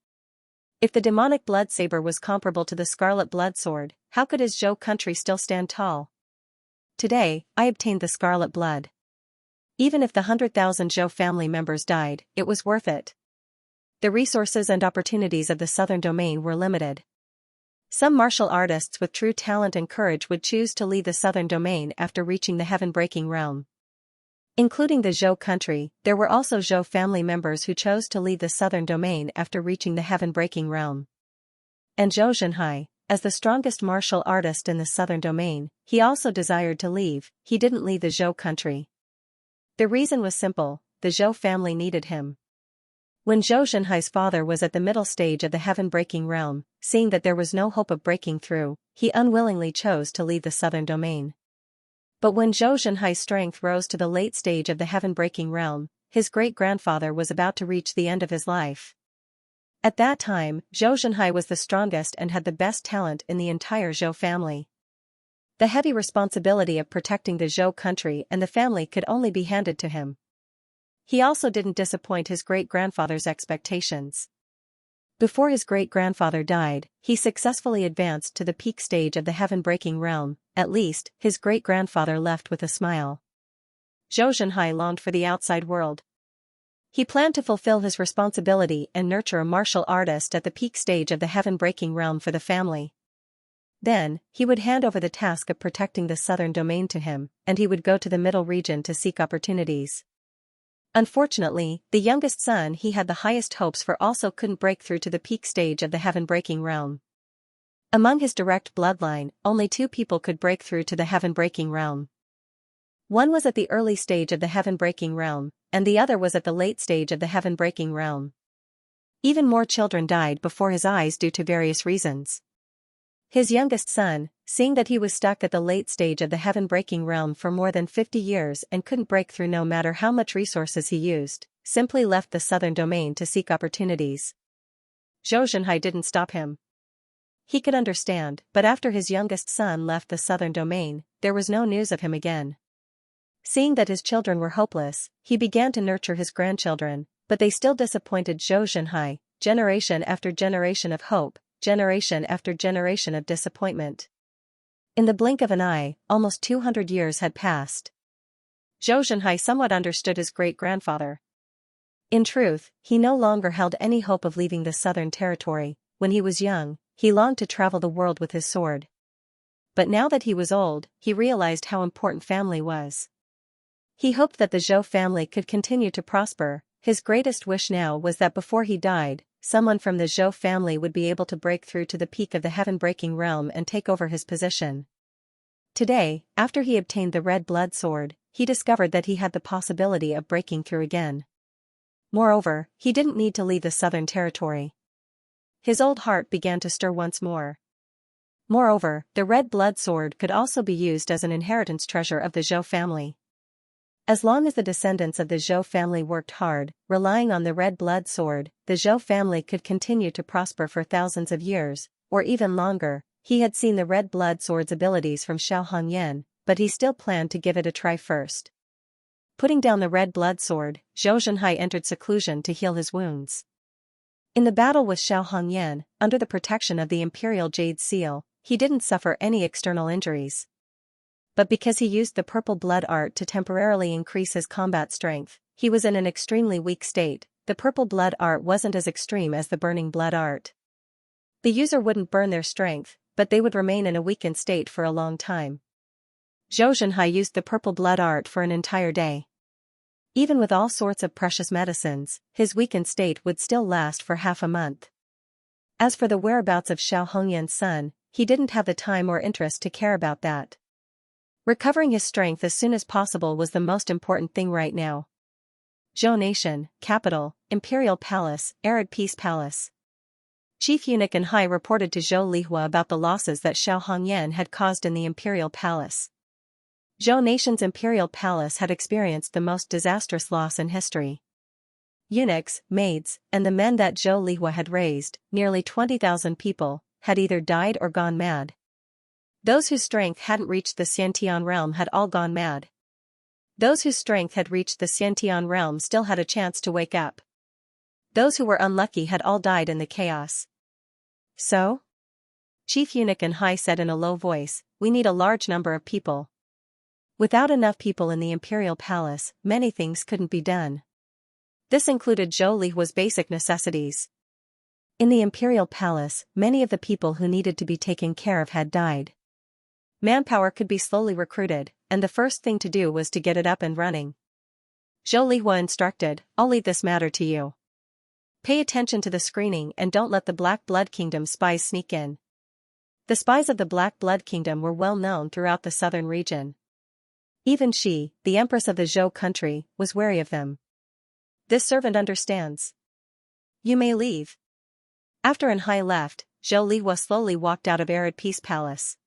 If the demonic blood saber was comparable to the scarlet blood sword, how could his Zhou country still stand tall? Today, I obtained the scarlet blood. Even if the 100,000 Zhou family members died, it was worth it. The resources and opportunities of the southern domain were limited. Some martial artists with true talent and courage would choose to leave the southern domain after reaching the heaven-breaking realm. Including the Zhou country, there were also Zhou family members who chose to leave the southern domain after reaching the heaven-breaking realm. And Zhou Zhenhai, as the strongest martial artist in the southern domain, he also desired to leave. He didn't leave the Zhou country. The reason was simple: the Zhou family needed him. When Zhou Zhenhai's father was at the middle stage of the heaven-breaking realm, seeing that there was no hope of breaking through, he unwillingly chose to leave the southern domain. But when Zhou Zhenhai's strength rose to the late stage of the heaven-breaking realm, his great-grandfather was about to reach the end of his life. At that time, Zhou Zhenhai was the strongest and had the best talent in the entire Zhou family. The heavy responsibility of protecting the Zhou country and the family could only be handed to him. He also didn't disappoint his great-grandfather's expectations. Before his great-grandfather died, he successfully advanced to the peak stage of the heaven-breaking realm. At least, his great-grandfather left with a smile. Zhou Zhenhai longed for the outside world. He planned to fulfill his responsibility and nurture a martial artist at the peak stage of the heaven-breaking realm for the family. Then, he would hand over the task of protecting the southern domain to him, and he would go to the middle region to seek opportunities. Unfortunately, the youngest son he had the highest hopes for also couldn't break through to the peak stage of the heaven-breaking realm. Among his direct bloodline, only 2 people could break through to the heaven-breaking realm. One was at the early stage of the heaven-breaking realm, and the other was at the late stage of the heaven-breaking realm. Even more children died before his eyes due to various reasons. His youngest son, seeing that he was stuck at the late stage of the heaven-breaking realm for more than 50 years and couldn't break through no matter how much resources he used, simply left the southern domain to seek opportunities. Zhou Zhenhai didn't stop him. He could understand, but after his youngest son left the southern domain, there was no news of him again. Seeing that his children were hopeless, he began to nurture his grandchildren, but they still disappointed Zhou Zhenhai. Generation after generation of hope, generation after generation of disappointment. In the blink of an eye, almost 200 years had passed. Zhou Zhenhai somewhat understood his great-grandfather. In truth, he no longer held any hope of leaving the southern territory. When he was young, he longed to travel the world with his sword. But now that he was old, he realized how important family was. He hoped that the Zhou family could continue to prosper. His greatest wish now was that before he died, someone from the Zhou family would be able to break through to the peak of the heaven-breaking realm and take over his position. Today, after he obtained the red blood sword, he discovered that he had the possibility of breaking through again. Moreover, he didn't need to leave the southern territory. His old heart began to stir once more. Moreover, the red blood sword could also be used as an inheritance treasure of the Zhou family. As long as the descendants of the Zhou family worked hard, relying on the red blood sword, the Zhou family could continue to prosper for thousands of years, or even longer. He had seen the red blood sword's abilities from Xianxia, but he still planned to give it a try first. Putting down the red blood sword, Zhou Zhenhai entered seclusion to heal his wounds. In the battle with Xianxia, under the protection of the Imperial Jade Seal, he didn't suffer any external injuries. But because he used the purple blood art to temporarily increase his combat strength, he was in an extremely weak state. The purple blood art wasn't as extreme as the burning blood art. The user wouldn't burn their strength, but they would remain in a weakened state for a long time. Zhou Zhenhai used the purple blood art for an entire day. Even with all sorts of precious medicines, his weakened state would still last for half a month. As for the whereabouts of Xiao Hongyan's son, he didn't have the time or interest to care about that. Recovering his strength as soon as possible was the most important thing right now. Zhou Nation, capital, Imperial Palace, Arid Peace Palace. Chief Eunuch and Hai reported to Zhou Lihua about the losses that Xiao Hongyan had caused in the Imperial Palace. Zhou Nation's Imperial Palace had experienced the most disastrous loss in history. Eunuchs, maids, and the men that Zhou Lihua had raised, nearly 20,000 people, had either died or gone mad. Those whose strength hadn't reached the Xiantian realm had all gone mad. Those whose strength had reached the Xiantian realm still had a chance to wake up. Those who were unlucky had all died in the chaos. So? Chief Eunuch and Hai said in a low voice, we need a large number of people. Without enough people in the Imperial Palace, many things couldn't be done. This included Zhou Lihua's basic necessities. In the Imperial Palace, many of the people who needed to be taken care of had died. Manpower could be slowly recruited, and the first thing to do was to get it up and running. Zhou Lihua instructed, I'll leave this matter to you. Pay attention to the screening and don't let the Black Blood Kingdom spies sneak in. The spies of the Black Blood Kingdom were well known throughout the southern region. Even she, the Empress of the Zhou country, was wary of them. This servant understands. You may leave. After Hai left, Zhou Lihua slowly walked out of Arid Peace Palace.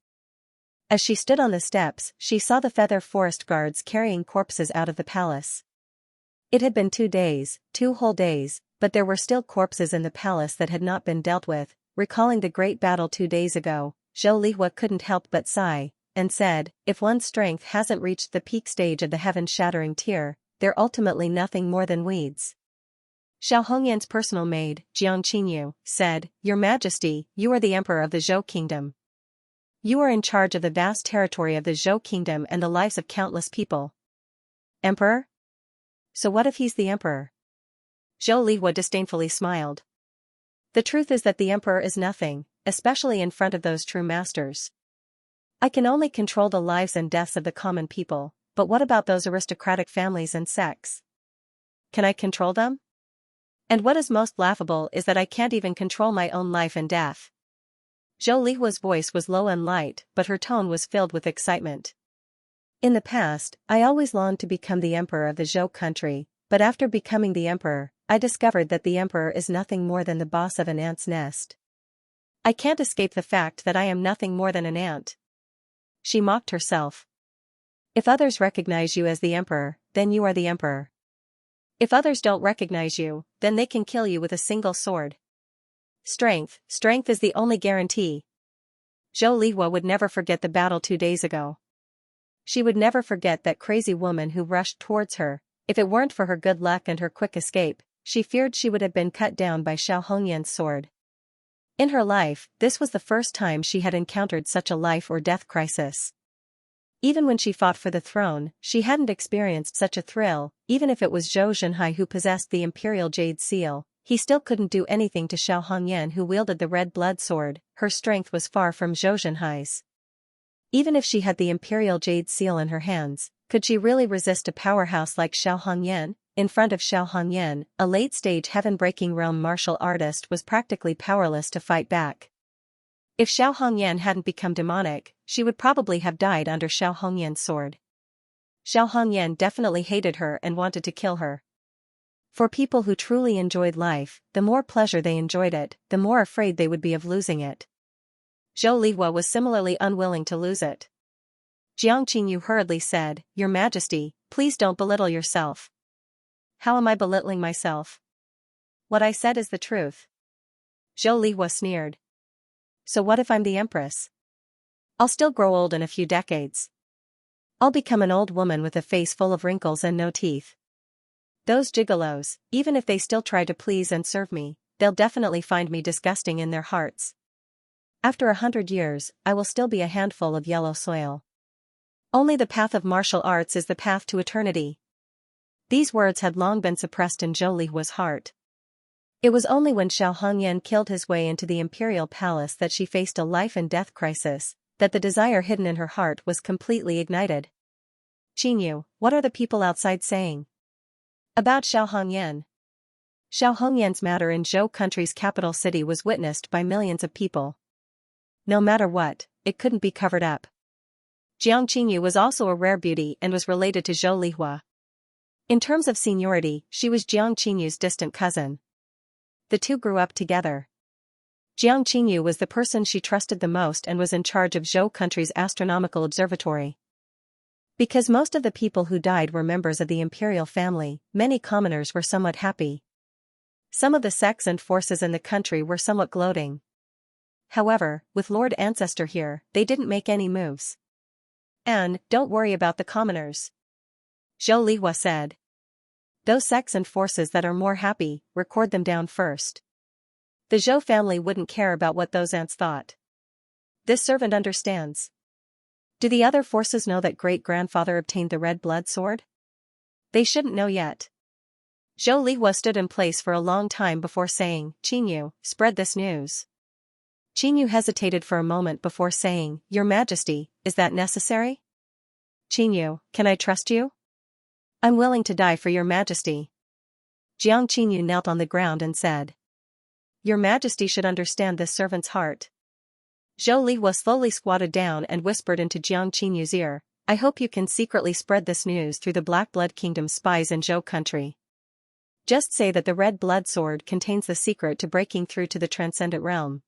As she stood on the steps, she saw the feather forest guards carrying corpses out of the palace. It had been 2 days, 2 whole days, but there were still corpses in the palace that had not been dealt with. Recalling the great battle 2 days ago, Zhou Lihua couldn't help but sigh, and said, if one's strength hasn't reached the peak stage of the heaven-shattering tier, they're ultimately nothing more than weeds. Xiao Hongyan's personal maid, Xianxia, said, Your Majesty, you are the Emperor of the Zhou Kingdom. You are in charge of the vast territory of the Zhou Kingdom and the lives of countless people. Emperor? So what if he's the Emperor? Zhou Lihua disdainfully smiled. The truth is that the Emperor is nothing, especially in front of those true masters. I can only control the lives and deaths of the common people, but what about those aristocratic families and sects? Can I control them? And what is most laughable is that I can't even control my own life and death. Zhou Lihua's voice was low and light, but her tone was filled with excitement. In the past, I always longed to become the Emperor of the Zhou country, but after becoming the Emperor, I discovered that the Emperor is nothing more than the boss of an ant's nest. I can't escape the fact that I am nothing more than an ant. She mocked herself. If others recognize you as the Emperor, then you are the Emperor. If others don't recognize you, then they can kill you with a single sword. Strength is the only guarantee. Zhou Lihua would never forget the battle 2 days ago. She would never forget that crazy woman who rushed towards her. If it weren't for her good luck and her quick escape, she feared she would have been cut down by Xiao Hongyan's sword. In her life, this was the first time she had encountered such a life or death crisis. Even when she fought for the throne, she hadn't experienced such a thrill. Even if it was Zhou Zhenhai who possessed the Imperial Jade Seal, he still couldn't do anything to Xiao Hongyan who wielded the red blood sword. Her strength was far from Zhou Zhenhai's. Even if she had the Imperial Jade Seal in her hands, could she really resist a powerhouse like Xiao Hongyan? In front of Xiao Hongyan, a late-stage heaven-breaking realm martial artist was practically powerless to fight back. If Xiao Hongyan hadn't become demonic, she would probably have died under Xiao Hongyan's sword. Xiao Hongyan definitely hated her and wanted to kill her. For people who truly enjoyed life, the more pleasure they enjoyed it, the more afraid they would be of losing it. Zhou Lihua was similarly unwilling to lose it. Jiang Qingyu hurriedly said, Your Majesty, please don't belittle yourself. How am I belittling myself? What I said is the truth. Zhou Lihua sneered. So what if I'm the Empress? I'll still grow old in a few decades. I'll become an old woman with a face full of wrinkles and no teeth. Those gigolos, even if they still try to please and serve me, they'll definitely find me disgusting in their hearts. After 100 years, I will still be a handful of yellow soil. Only the path of martial arts is the path to eternity. These words had long been suppressed in Zhou Lihua's heart. It was only when Xiao Hongyan killed his way into the imperial palace that she faced a life-and-death crisis, that the desire hidden in her heart was completely ignited. Qingyu, what are the people outside saying? About Xiao Hongyan. Xiao Hongyan's matter in Zhou country's capital city was witnessed by millions of people. No matter what, it couldn't be covered up. Jiang Qingyu was also a rare beauty and was related to Zhou Lihua. In terms of seniority, she was Jiang Qingyu's distant cousin. The two grew up together. Jiang Qingyu was the person she trusted the most and was in charge of Zhou country's astronomical observatory. Because most of the people who died were members of the imperial family, many commoners were somewhat happy. Some of the sects and forces in the country were somewhat gloating. However, with Lord Ancestor here, they didn't make any moves. And, don't worry about the commoners. Zhou Lihua said. Those sects and forces that are more happy, record them down first. The Zhou family wouldn't care about what those ants thought. This servant understands. Do the other forces know that great-grandfather obtained the red blood sword? They shouldn't know yet. Zhou Lihua stood in place for a long time before saying, Qingyu, spread this news. Qingyu hesitated for a moment before saying, Your Majesty, is that necessary? Qingyu, can I trust you? I'm willing to die for your Majesty. Jiang Qingyu knelt on the ground and said. Your Majesty should understand this servant's heart. Zhou Lihua slowly squatted down and whispered into Jiang Qingyu's ear, I hope you can secretly spread this news through the Black Blood Kingdom spies in Zhou country. Just say that the red blood sword contains the secret to breaking through to the transcendent realm.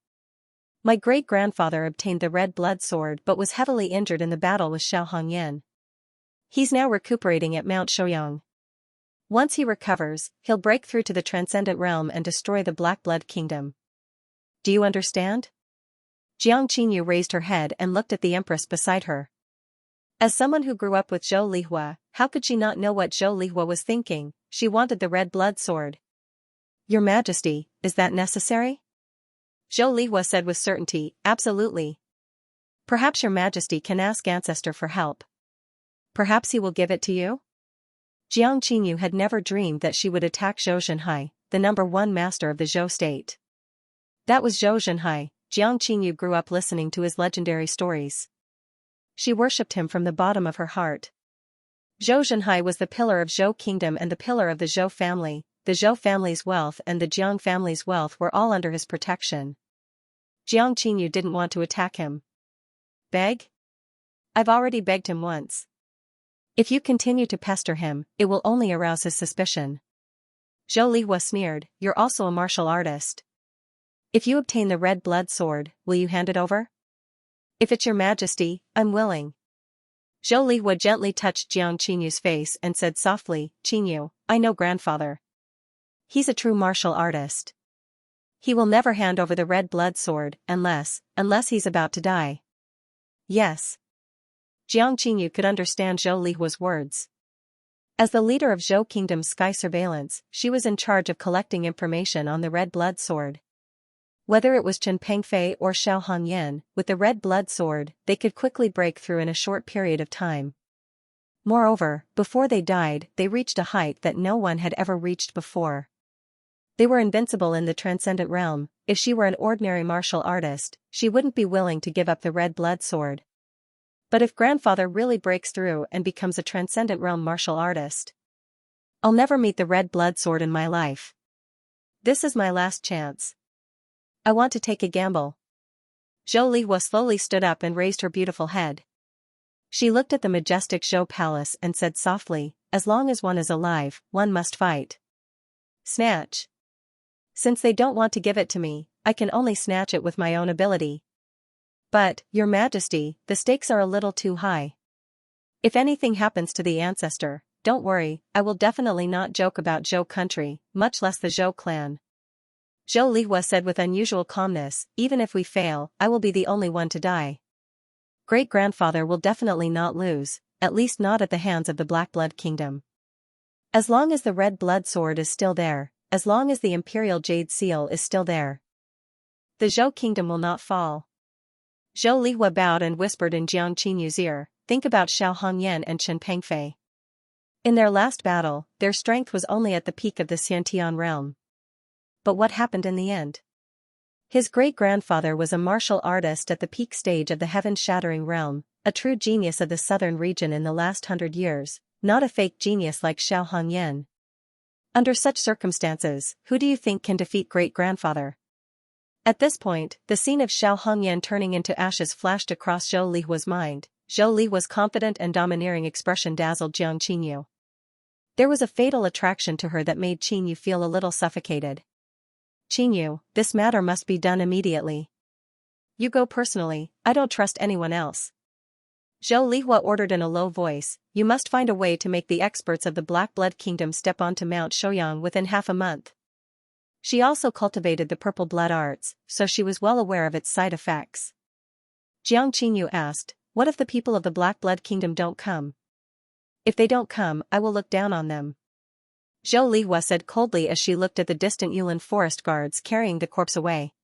My great-grandfather obtained the red blood sword but was heavily injured in the battle with Xiao Hongyan. He's now recuperating at Mount Shouyang. Once he recovers, he'll break through to the transcendent realm and destroy the Black Blood Kingdom. Do you understand? Jiang Qingyu raised her head and looked at the empress beside her. As someone who grew up with Zhou Lihua, how could she not know what Zhou Lihua was thinking? She wanted the red blood sword. Your Majesty, is that necessary? Zhou Lihua said with certainty, absolutely. Perhaps your Majesty can ask Ancestor for help. Perhaps he will give it to you? Jiang Qingyu had never dreamed that she would attack Zhou Zhenhai, the #1 master of the Zhou state. That was Zhou Zhenhai. Jiang Qingyu grew up listening to his legendary stories. She worshipped him from the bottom of her heart. Zhou Zhenhai was the pillar of Zhou kingdom and the pillar of the Zhou family. The Zhou family's wealth and the Jiang family's wealth were all under his protection. Jiang Qingyu didn't want to attack him. Beg? I've already begged him once. If you continue to pester him, it will only arouse his suspicion. Zhou Lihua sneered, You're also a martial artist. If you obtain the red blood sword, will you hand it over? If it's your Majesty, I'm willing. Zhou Lihua gently touched Jiang Qingyu's face and said softly, Qingyu, I know grandfather. He's a true martial artist. He will never hand over the red blood sword unless he's about to die. Yes. Jiang Qingyu could understand Zhou Lihua's words. As the leader of Zhou Kingdom's sky surveillance, she was in charge of collecting information on the red blood sword. Whether it was Chen Pengfei or Xiao Hongyan, with the red blood sword, they could quickly break through in a short period of time. Moreover, before they died, they reached a height that no one had ever reached before. They were invincible in the transcendent realm. If she were an ordinary martial artist, she wouldn't be willing to give up the red blood sword. But if grandfather really breaks through and becomes a transcendent realm martial artist, I'll never meet the red blood sword in my life. This is my last chance. I want to take a gamble. Zhou Lihua slowly stood up and raised her beautiful head. She looked at the majestic Zhou palace and said softly, As long as one is alive, one must fight. Snatch. Since they don't want to give it to me, I can only snatch it with my own ability. But, Your Majesty, the stakes are a little too high. If anything happens to the ancestor, don't worry, I will definitely not joke about Zhou country, much less the Zhou clan. Zhou Lihua said with unusual calmness, Even if we fail, I will be the only one to die. Great-grandfather will definitely not lose, at least not at the hands of the Black Blood Kingdom. As long as the red blood sword is still there, as long as the imperial jade seal is still there, the Zhou kingdom will not fall. Zhou Lihua bowed and whispered in Jiang Qinyu's ear, Think about Xiao Hongyan and Chen Pengfei. In their last battle, their strength was only at the peak of the Xiantian realm. But what happened in the end? His great-grandfather was a martial artist at the peak stage of the heaven-shattering realm, a true genius of the southern region in the last 100 years, not a fake genius like Xiao Hongyan. Under such circumstances, who do you think can defeat great-grandfather? At this point, the scene of Xiao Hongyan turning into ashes flashed across Zhou Lihua's mind. Zhou Lihua's confident and domineering expression dazzled Jiang Qinyu. There was a fatal attraction to her that made Qinyu feel a little suffocated. Qinyu, this matter must be done immediately. You go personally, I don't trust anyone else. Zhou Lihua ordered in a low voice, you must find a way to make the experts of the Black Blood Kingdom step onto Mount Shouyang within half a month. She also cultivated the purple blood arts, so she was well aware of its side effects. Jiang Qinyu asked, what if the people of the Black Blood Kingdom don't come? If they don't come, I will look down on them. Zhou Lihua said coldly as she looked at the distant Yulin forest guards carrying the corpse away.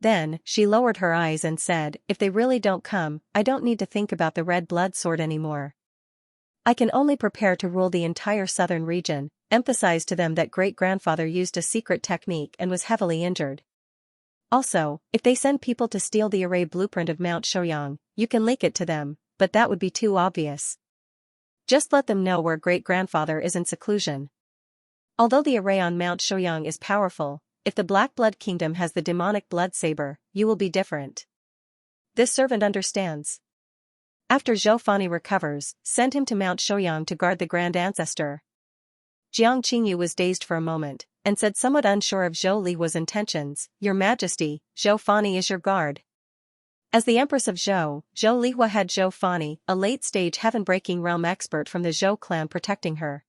Then, she lowered her eyes and said, if they really don't come, I don't need to think about the red blood sword anymore. I can only prepare to rule the entire southern region, emphasize to them that great-grandfather used a secret technique and was heavily injured. Also, if they send people to steal the array blueprint of Mount Shouyang, you can leak it to them, but that would be too obvious. Just let them know where great-grandfather is in seclusion. Although the array on Mount Shouyang is powerful, if the Black Blood Kingdom has the demonic blood saber, you will be different. This servant understands. After Zhou Fani recovers, send him to Mount Shouyang to guard the Grand Ancestor. Jiang Qinyu was dazed for a moment, and said somewhat unsure of Zhou Lihua's intentions, Your Majesty, Zhou Fani is your guard. As the Empress of Zhou, Zhou Lihua had Zhou Fani, a late-stage heaven-breaking realm expert from the Zhou clan protecting her.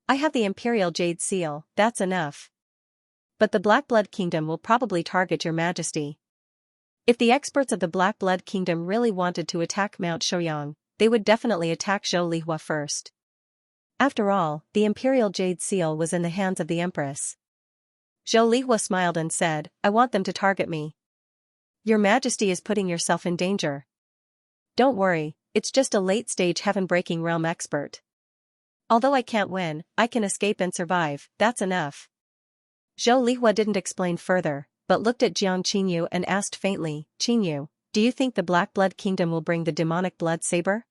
I have the Imperial Jade Seal, that's enough. But the Black Blood Kingdom will probably target Your Majesty. If the experts of the Black Blood Kingdom really wanted to attack Mount Shouyang, they would definitely attack Zhou Lihua first. After all, the Imperial Jade Seal was in the hands of the Empress. Zhou Lihua smiled and said, I want them to target me. Your Majesty is putting yourself in danger. Don't worry, it's just a late-stage heaven-breaking realm expert. Although I can't win, I can escape and survive, that's enough. Zhou Lihua didn't explain further, but looked at Jiang Qinyu and asked faintly, Qinyu, do you think the Black Blood Kingdom will bring the demonic blood saber?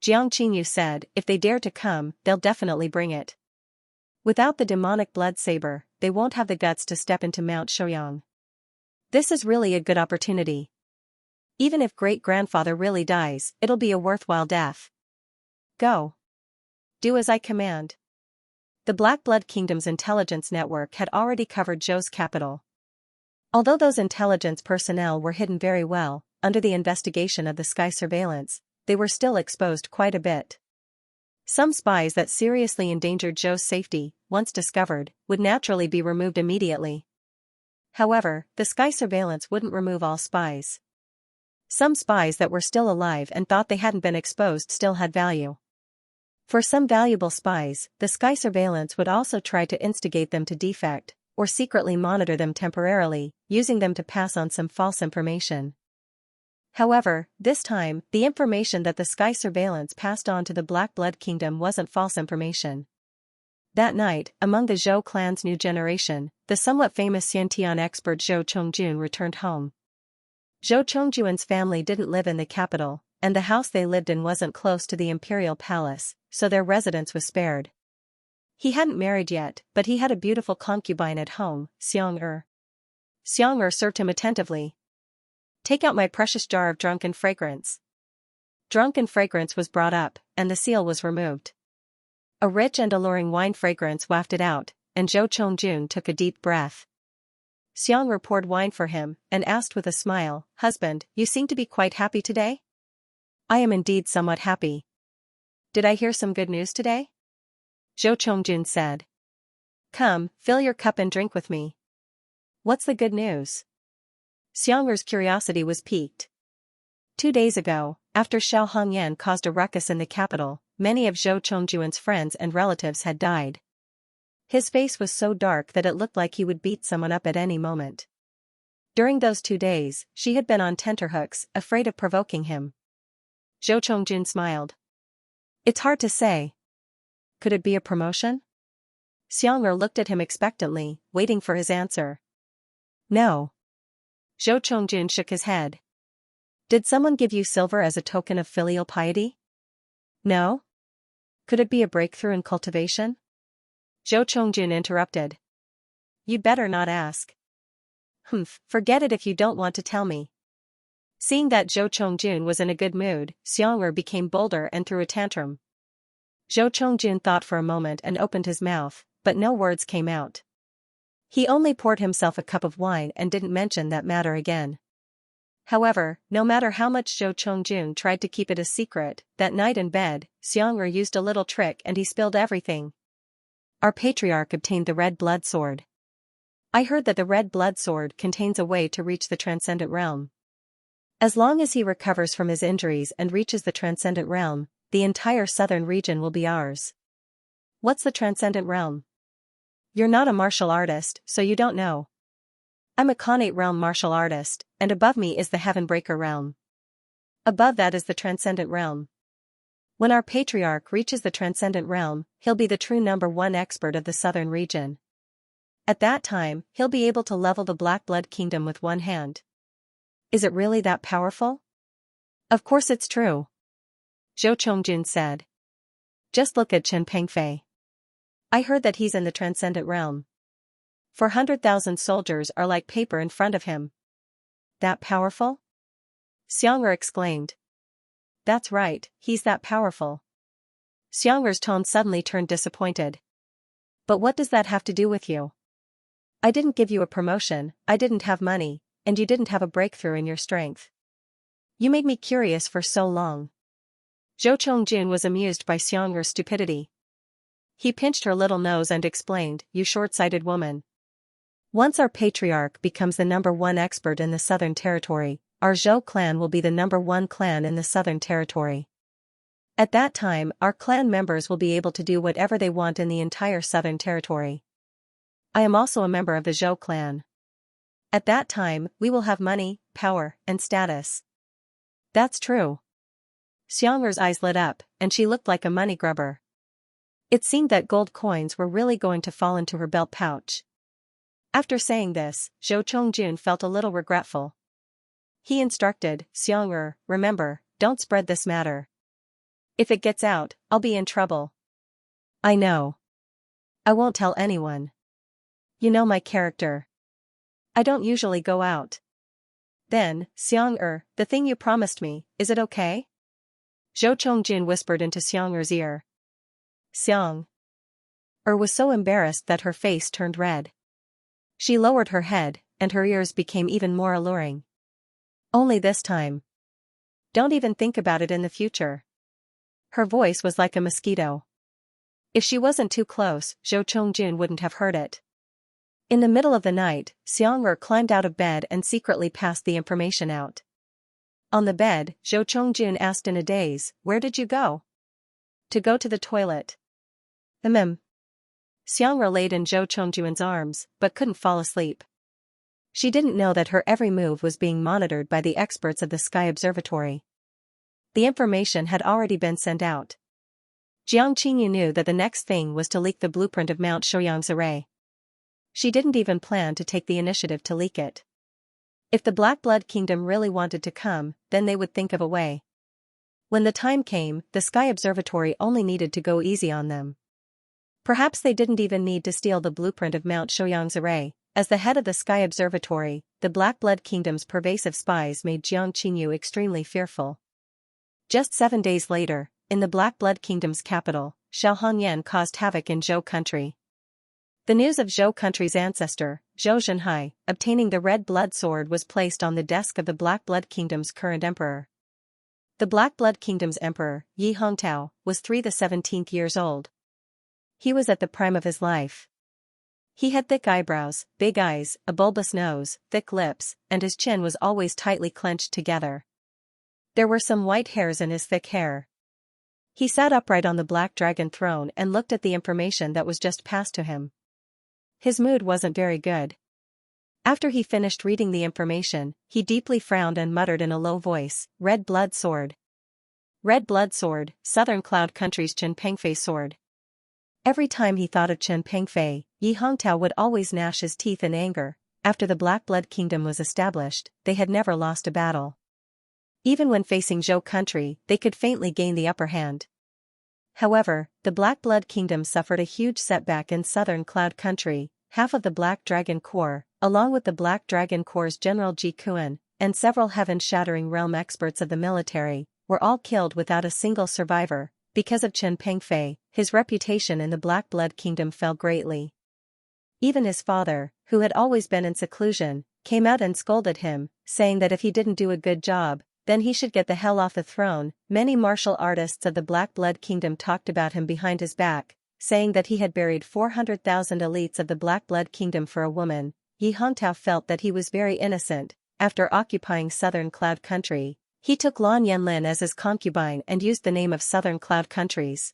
Jiang Qinyu said, if they dare to come, they'll definitely bring it. Without the demonic blood saber, they won't have the guts to step into Mount Shouyang. This is really a good opportunity. Even if great-grandfather really dies, it'll be a worthwhile death. Go. Do as I command. The Black Blood Kingdom's intelligence network had already covered Zhou's capital. Although those intelligence personnel were hidden very well, under the investigation of the sky surveillance, they were still exposed quite a bit. Some spies that seriously endangered Zhou's safety, once discovered, would naturally be removed immediately. However, the sky surveillance wouldn't remove all spies. Some spies that were still alive and thought they hadn't been exposed still had value. For some valuable spies, the sky surveillance would also try to instigate them to defect, or secretly monitor them temporarily, using them to pass on some false information. However, this time, the information that the sky surveillance passed on to the Black Blood Kingdom wasn't false information. That night, among the Zhou clan's new generation, the somewhat famous Xiantian expert Zhou Chongjun returned home. Zhou Chongjuan's family didn't live in the capital, and the house they lived in wasn't close to the imperial palace, so their residence was spared. He hadn't married yet, but he had a beautiful concubine at home, Xianxia. Xianxia served him attentively. Take out my precious jar of drunken fragrance. Drunken fragrance was brought up, and the seal was removed. A rich and alluring wine fragrance wafted out, and Zhou Chongjun took a deep breath. Xianxia poured wine for him, and asked with a smile, Husband, you seem to be quite happy today? I am indeed somewhat happy. Did I hear some good news today? Zhou Chongjun said. Come, fill your cup and drink with me. What's the good news? Xianxia's curiosity was piqued. 2 days ago, after Xiao Hongyan caused a ruckus in the capital, many of Zhou Chongjuan's friends and relatives had died. His face was so dark that it looked like he would beat someone up at any moment. During those 2 days, she had been on tenterhooks, afraid of provoking him. Zhou Chongjun smiled. It's hard to say. Could it be a promotion? Xianxia looked at him expectantly, waiting for his answer. No. Zhou Chongjun shook his head. Did someone give you silver as a token of filial piety? No? Could it be a breakthrough in cultivation? Zhou Chongjun interrupted. You'd better not ask. Humph, forget it if you don't want to tell me. Seeing that Zhou Chongjun was in a good mood, Xianxia became bolder and threw a tantrum. Zhou Chongjun thought for a moment and opened his mouth, but no words came out. He only poured himself a cup of wine and didn't mention that matter again. However, no matter how much Zhou Chongjun tried to keep it a secret, that night in bed, Xianxia used a little trick and he spilled everything. Our patriarch obtained the red blood sword. I heard that the red blood sword contains a way to reach the transcendent realm. As long as he recovers from his injuries and reaches the transcendent realm, the entire southern region will be ours. What's the transcendent realm? You're not a martial artist, so you don't know. I'm a Khanate realm martial artist, and above me is the Heavenbreaker realm. Above that is the transcendent realm. When our patriarch reaches the transcendent realm, he'll be the true #1 expert of the southern region. At that time, he'll be able to level the Black Blood Kingdom with one hand. Is it really that powerful? Of course it's true. Zhou Chongjun said. Just look at Chen Pengfei. I heard that he's in the transcendent realm. 400,000 soldiers are like paper in front of him. That powerful? Xianxia exclaimed. That's right, he's that powerful. Xianxia's tone suddenly turned disappointed. But what does that have to do with you? I didn't give you a promotion, I didn't have money, and you didn't have a breakthrough in your strength. You made me curious for so long. Zhou Chongjun was amused by Xianxia's stupidity. He pinched her little nose and explained, you short-sighted woman. Once our patriarch becomes the #1 expert in the Southern Territory, our Zhou clan will be the #1 clan in the Southern Territory. At that time, our clan members will be able to do whatever they want in the entire Southern Territory. I am also a member of the Zhou clan. At that time, we will have money, power, and status. That's true. Xianxia's eyes lit up, and she looked like a money grubber. It seemed that gold coins were really going to fall into her belt pouch. After saying this, Zhou Chongjun felt a little regretful. He instructed, Xianxia, remember, don't spread this matter. If it gets out, I'll be in trouble. I know. I won't tell anyone. You know my character. I don't usually go out. Then, Xianxia, the thing you promised me, is it okay? Zhou Chongjun whispered into Xianxia's ear. Xianxia was so embarrassed that her face turned red. She lowered her head, and her ears became even more alluring. Only this time. Don't even think about it in the future. Her voice was like a mosquito. If she wasn't too close, Zhou Chongjun wouldn't have heard it. In the middle of the night, Xianxia climbed out of bed and secretly passed the information out. On the bed, Zhou Chongjun asked in a daze, where did you go? To go to the toilet. Xianxia laid in Zhou Chongjun's arms, but couldn't fall asleep. She didn't know that her every move was being monitored by the experts of the Sky Observatory. The information had already been sent out. Jiang Qinyu knew that the next thing was to leak the blueprint of Mount Shouyang's array. She didn't even plan to take the initiative to leak it. If the Black Blood Kingdom really wanted to come, then they would think of a way. When the time came, the Sky Observatory only needed to go easy on them. Perhaps they didn't even need to steal the blueprint of Mount Shouyang's array. As the head of the Sky Observatory, the Black Blood Kingdom's pervasive spies made Jiang Qinyu extremely fearful. Just 7 days later, in the Black Blood Kingdom's capital, Xiaohongyan caused havoc in Zhou country. The news of Zhou country's ancestor, Zhou Zhenhai, obtaining the red blood sword was placed on the desk of the Black Blood Kingdom's current emperor. The Black Blood Kingdom's emperor, Yi Hongtao, was 17 years old. He was at the prime of his life. He had thick eyebrows, big eyes, a bulbous nose, thick lips, and his chin was always tightly clenched together. There were some white hairs in his thick hair. He sat upright on the black dragon throne and looked at the information that was just passed to him. His mood wasn't very good. After he finished reading the information, he deeply frowned and muttered in a low voice, Red Blood Sword. Red Blood Sword, Southern Cloud Country's Chen Pengfei sword. Every time he thought of Chen Pengfei, Yi Hongtao would always gnash his teeth in anger. After the Black Blood Kingdom was established, they had never lost a battle. Even when facing Zhou country, they could faintly gain the upper hand. However, the Black Blood Kingdom suffered a huge setback in southern Cloud Country. Half of the Black Dragon Corps, along with the Black Dragon Corps' General Ji Kuan, and several heaven-shattering realm experts of the military, were all killed without a single survivor. Because of Chen Pengfei, his reputation in the Black Blood Kingdom fell greatly. Even his father, who had always been in seclusion, came out and scolded him, saying that if he didn't do a good job, then he should get the hell off the throne. Many martial artists of the Black Blood Kingdom talked about him behind his back, saying that he had buried 400,000 elites of the Black Blood Kingdom for a woman. Yi Hongtao felt that he was very innocent. After occupying southern Cloud Country, he took Lan Yanlin as his concubine and used the name of Southern Cloud Countries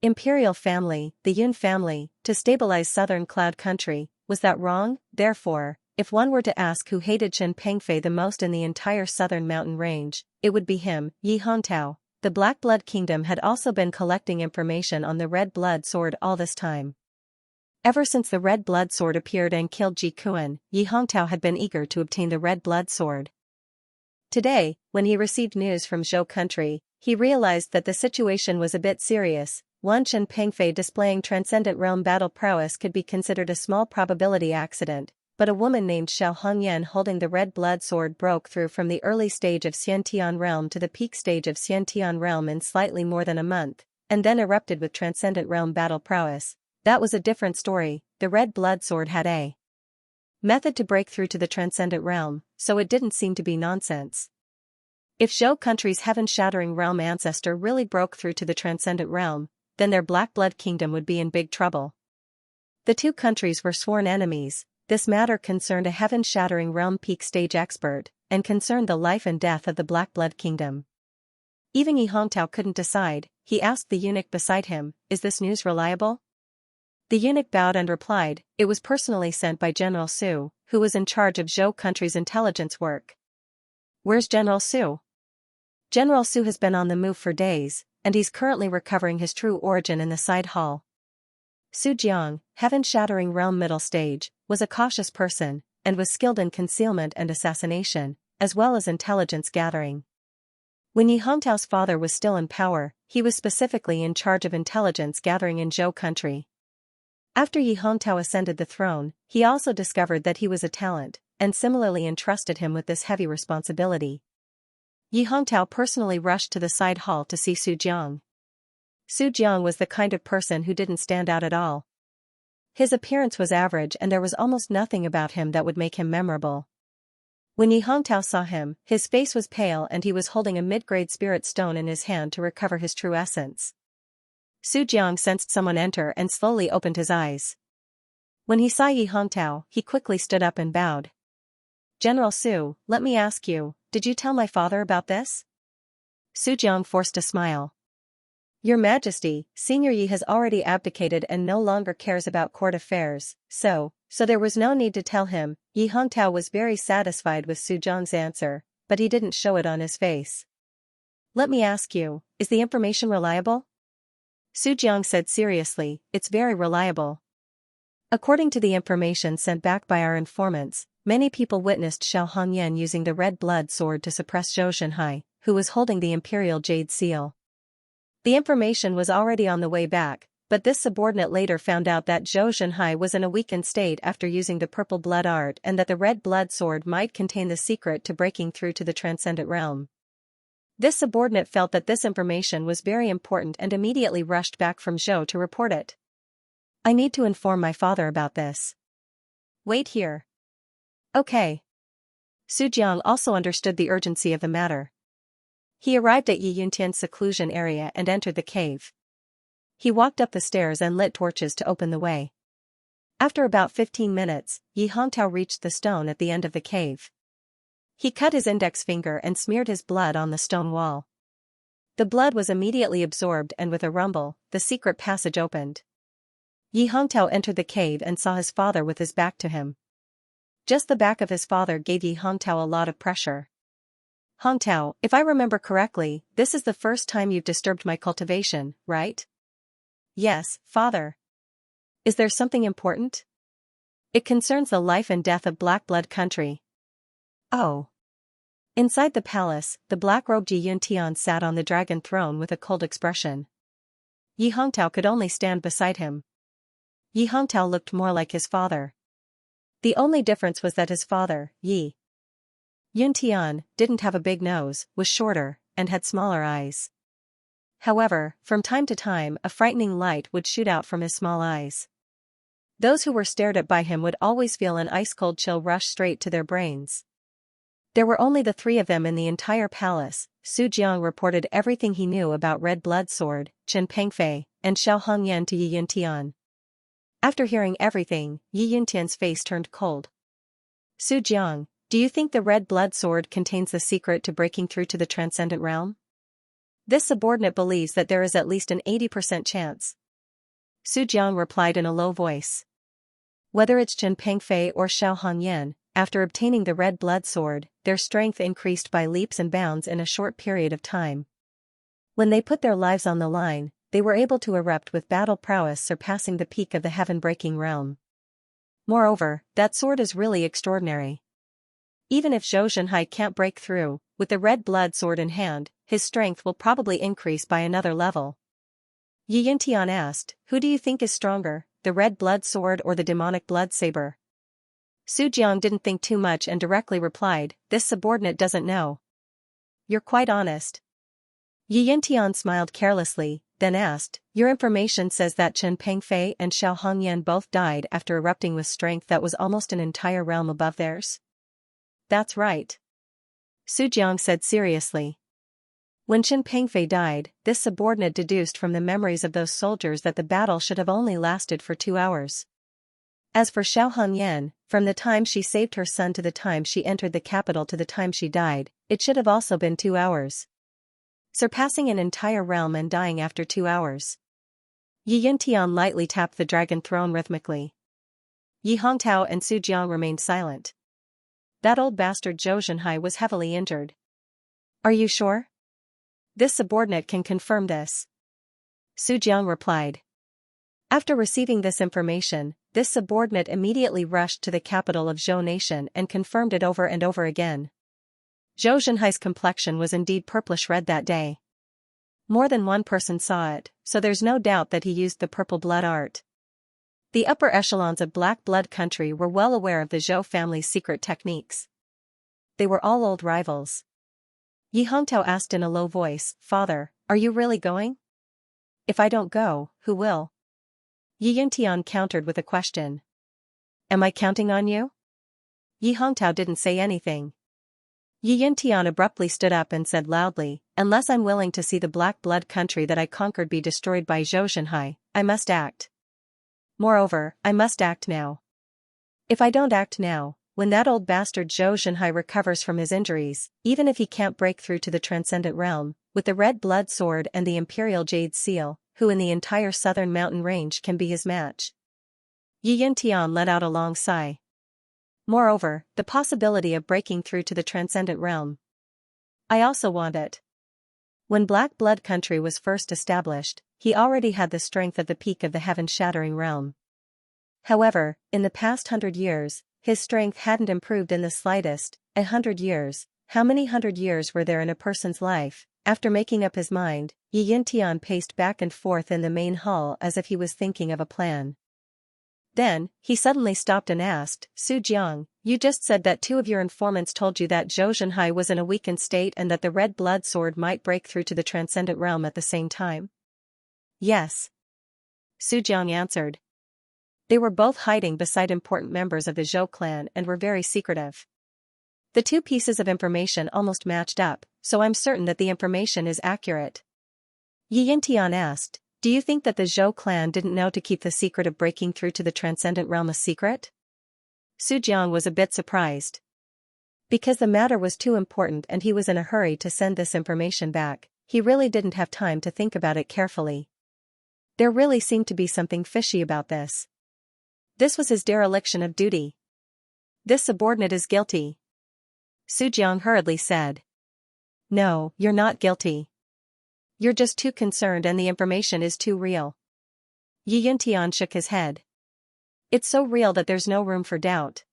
Imperial family, the Yun family, to stabilize southern Cloud Country. Was that wrong? Therefore, if one were to ask who hated Chen Pengfei the most in the entire southern mountain range, it would be him, Yi Hongtao. The Black Blood Kingdom had also been collecting information on the Red Blood Sword all this time. Ever since the Red Blood Sword appeared and killed Ji Kuan, Yi Hongtao had been eager to obtain the Red Blood Sword. Today, when he received news from Zhou Country, he realized that the situation was a bit serious. One Chen Pengfei displaying transcendent realm battle prowess could be considered a small probability accident, but a woman named Xiao Hongyan holding the Red Blood Sword broke through from the early stage of Xiantian realm to the peak stage of Xiantian realm in slightly more than a month, and then erupted with transcendent realm battle prowess. That was a different story. The Red Blood Sword had a method to break through to the transcendent realm, so it didn't seem to be nonsense. If Zhou Country's heaven-shattering realm ancestor really broke through to the transcendent realm, then their Black Blood Kingdom would be in big trouble. The two countries were sworn enemies. This matter concerned a heaven-shattering realm peak stage expert, and concerned the life and death of the Black Blood Kingdom. Even Yi Hongtao couldn't decide. He asked the eunuch beside him, "Is this news reliable?" The eunuch bowed and replied, "It was personally sent by General Su, who was in charge of Zhou Country's intelligence work." "Where's General Su?" "General Su has been on the move for days, and he's currently recovering his true origin in the side hall." Su Jiang, heaven-shattering realm middle stage, was a cautious person, and was skilled in concealment and assassination, as well as intelligence gathering. When Yi Hongtao's father was still in power, he was specifically in charge of intelligence gathering in Zhou Country. After Yi Hongtao ascended the throne, he also discovered that he was a talent, and similarly entrusted him with this heavy responsibility. Yi Hongtao personally rushed to the side hall to see Su Jiang. Su Jiang was the kind of person who didn't stand out at all. His appearance was average and there was almost nothing about him that would make him memorable. When Yi Hongtao saw him, his face was pale and he was holding a mid-grade spirit stone in his hand to recover his true essence. Su Jiang sensed someone enter and slowly opened his eyes. When he saw Yi Hongtao, he quickly stood up and bowed. "General Su, let me ask you, did you tell my father about this?" Su Jiang forced a smile. "Your Majesty, Senior Yi has already abdicated and no longer cares about court affairs, so there was no need to tell him." Yi Hongtao was very satisfied with Su Jiang's answer, but he didn't show it on his face. "Let me ask you, is the information reliable?" Su Jiang said seriously, "It's very reliable. According to the information sent back by our informants, many people witnessed Xiao Hongyan using the Red Blood Sword to suppress Zhou Zhenhai, who was holding the Imperial Jade Seal. The information was already on the way back, but this subordinate later found out that Zhou Zhenhai was in a weakened state after using the Purple Blood Art and that the Red Blood Sword might contain the secret to breaking through to the Transcendent Realm. This subordinate felt that this information was very important and immediately rushed back from Zhou to report it. "I need to inform my father about this. Wait here." "Okay." Su Jiang also understood the urgency of the matter. He arrived at Yi Yuntian's seclusion area and entered the cave. He walked up the stairs and lit torches to open the way. After about 15 minutes, Yi Hongtao reached the stone at the end of the cave. He cut his index finger and smeared his blood on the stone wall. The blood was immediately absorbed and with a rumble, the secret passage opened. Yi Hongtao entered the cave and saw his father with his back to him. Just the back of his father gave Yi Hongtao a lot of pressure. "Hongtao, if I remember correctly, this is the first time you've disturbed my cultivation, right?" "Yes, father." "Is there something important?" "It concerns the life and death of Black Blood Country." "Oh." Inside the palace, the black-robed Ji Yuntian sat on the dragon throne with a cold expression. Yi Hongtao could only stand beside him. Yi Hongtao looked more like his father. The only difference was that his father, Yi Yuntian, didn't have a big nose, was shorter, and had smaller eyes. However, from time to time a frightening light would shoot out from his small eyes. Those who were stared at by him would always feel an ice-cold chill rush straight to their brains. There were only the three of them in the entire palace. Su Jiang reported everything he knew about Red Blood Sword, Chen Pengfei, and Xiao Hongyan to Yi Yuntian. After hearing everything, Yi Yuntian's face turned cold. Su Jiang, do you think the Red Blood Sword contains the secret to breaking through to the Transcendent Realm? This subordinate believes that there is at least an 80% chance. Su Jiang replied in a low voice. Whether it's Chen Pengfei or Xiao Hongyan, after obtaining the Red Blood Sword, their strength increased by leaps and bounds in a short period of time. When they put their lives on the line, they were able to erupt with battle prowess surpassing the peak of the heaven-breaking realm. Moreover, that sword is really extraordinary. Even if Zhou Zhenhai can't break through, with the Red Blood Sword in hand, his strength will probably increase by another level. Yi Yuntian asked, who do you think is stronger, the Red Blood Sword or the demonic blood saber? Su Jiang didn't think too much and directly replied, this subordinate doesn't know. You're quite honest. Yi Yuntian smiled carelessly, then asked, your information says that Chen Pengfei and Xiao Hongyan both died after erupting with strength that was almost an entire realm above theirs? That's right. Su Jiang said seriously. When Chen Pengfei died, this subordinate deduced from the memories of those soldiers that the battle should have only lasted for 2 hours. As for Xiao Hongyan, from the time she saved her son to the time she entered the capital to the time she died, it should have also been 2 hours. Surpassing an entire realm and dying after 2 hours. Yi Yuntian lightly tapped the dragon throne rhythmically. Yi Hongtao and Su Jiang remained silent. That old bastard Zhou Zhenhai was heavily injured. Are you sure? This subordinate can confirm this. Su Jiang replied. After receiving this information, this subordinate immediately rushed to the capital of Zhou Nation and confirmed it over and over again. Zhou Zhenhai's complexion was indeed purplish-red that day. More than one person saw it, so there's no doubt that he used the purple blood art. The upper echelons of Black Blood country were well aware of the Zhou family's secret techniques. They were all old rivals. Yi Hongtao asked in a low voice, Father, are you really going? If I don't go, who will? Yi Yuntian countered with a question. Am I counting on you? Yi Hongtao didn't say anything. Yi Yuntian abruptly stood up and said loudly, unless I'm willing to see the Black Blood country that I conquered be destroyed by Zhou Zhenhai, I must act. Moreover, I must act now. If I don't act now, when that old bastard Zhou Zhenhai recovers from his injuries, even if he can't break through to the Transcendent Realm, with the Red Blood Sword and the Imperial Jade Seal, who in the entire southern mountain range can be his match? Yi Yuntian let out a long sigh. Moreover, the possibility of breaking through to the Transcendent Realm. I also want it. When Black Blood country was first established, he already had the strength at the peak of the heaven-shattering realm. However, in the past 100 years, his strength hadn't improved in the slightest. 100 years, how many 100 years were there in a person's life? After making up his mind, Yi Yuntian paced back and forth in the main hall as if he was thinking of a plan. Then, he suddenly stopped and asked, Su Jiang, you just said that 2 of your informants told you that Zhou Zhenhai was in a weakened state and that the Red Blood Sword might break through to the Transcendent Realm at the same time? Yes. Su Jiang answered. They were both hiding beside important members of the Zhou clan and were very secretive. The 2 pieces of information almost matched up, so I'm certain that the information is accurate. Yi Yuntian asked, do you think that the Zhou clan didn't know to keep the secret of breaking through to the Transcendent Realm a secret? Su Jiang was a bit surprised. Because the matter was too important and he was in a hurry to send this information back, he really didn't have time to think about it carefully. There really seemed to be something fishy about this. This was his dereliction of duty. This subordinate is guilty. Su Jiang hurriedly said. No, you're not guilty. You're just too concerned and the information is too real. Yi Yuntian shook his head. It's so real that there's no room for doubt.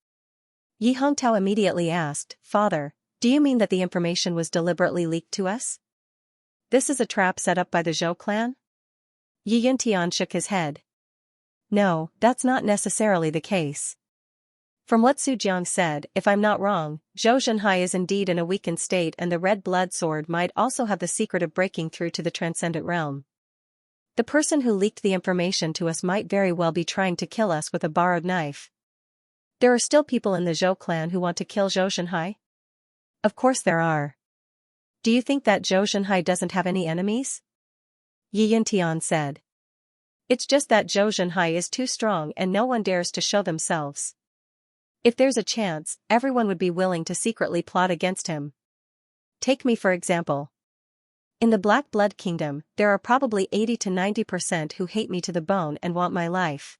Yi Hongtao immediately asked, Father, do you mean that the information was deliberately leaked to us? This is a trap set up by the Zhou clan? Yi Yuntian shook his head. No, that's not necessarily the case. From what Su Jiang said, if I'm not wrong, Zhou Zhenhai is indeed in a weakened state and the red blood sword might also have the secret of breaking through to the transcendent realm. The person who leaked the information to us might very well be trying to kill us with a borrowed knife. There are still people in the Zhou clan who want to kill Zhou Zhenhai? Of course there are. Do you think that Zhou Zhenhai doesn't have any enemies? Yi Yuntian said. It's just that Zhou Zhenhai is too strong and no one dares to show themselves. If there's a chance, everyone would be willing to secretly plot against him. Take me for example. In the Black Blood Kingdom, there are probably 80 to 90% who hate me to the bone and want my life.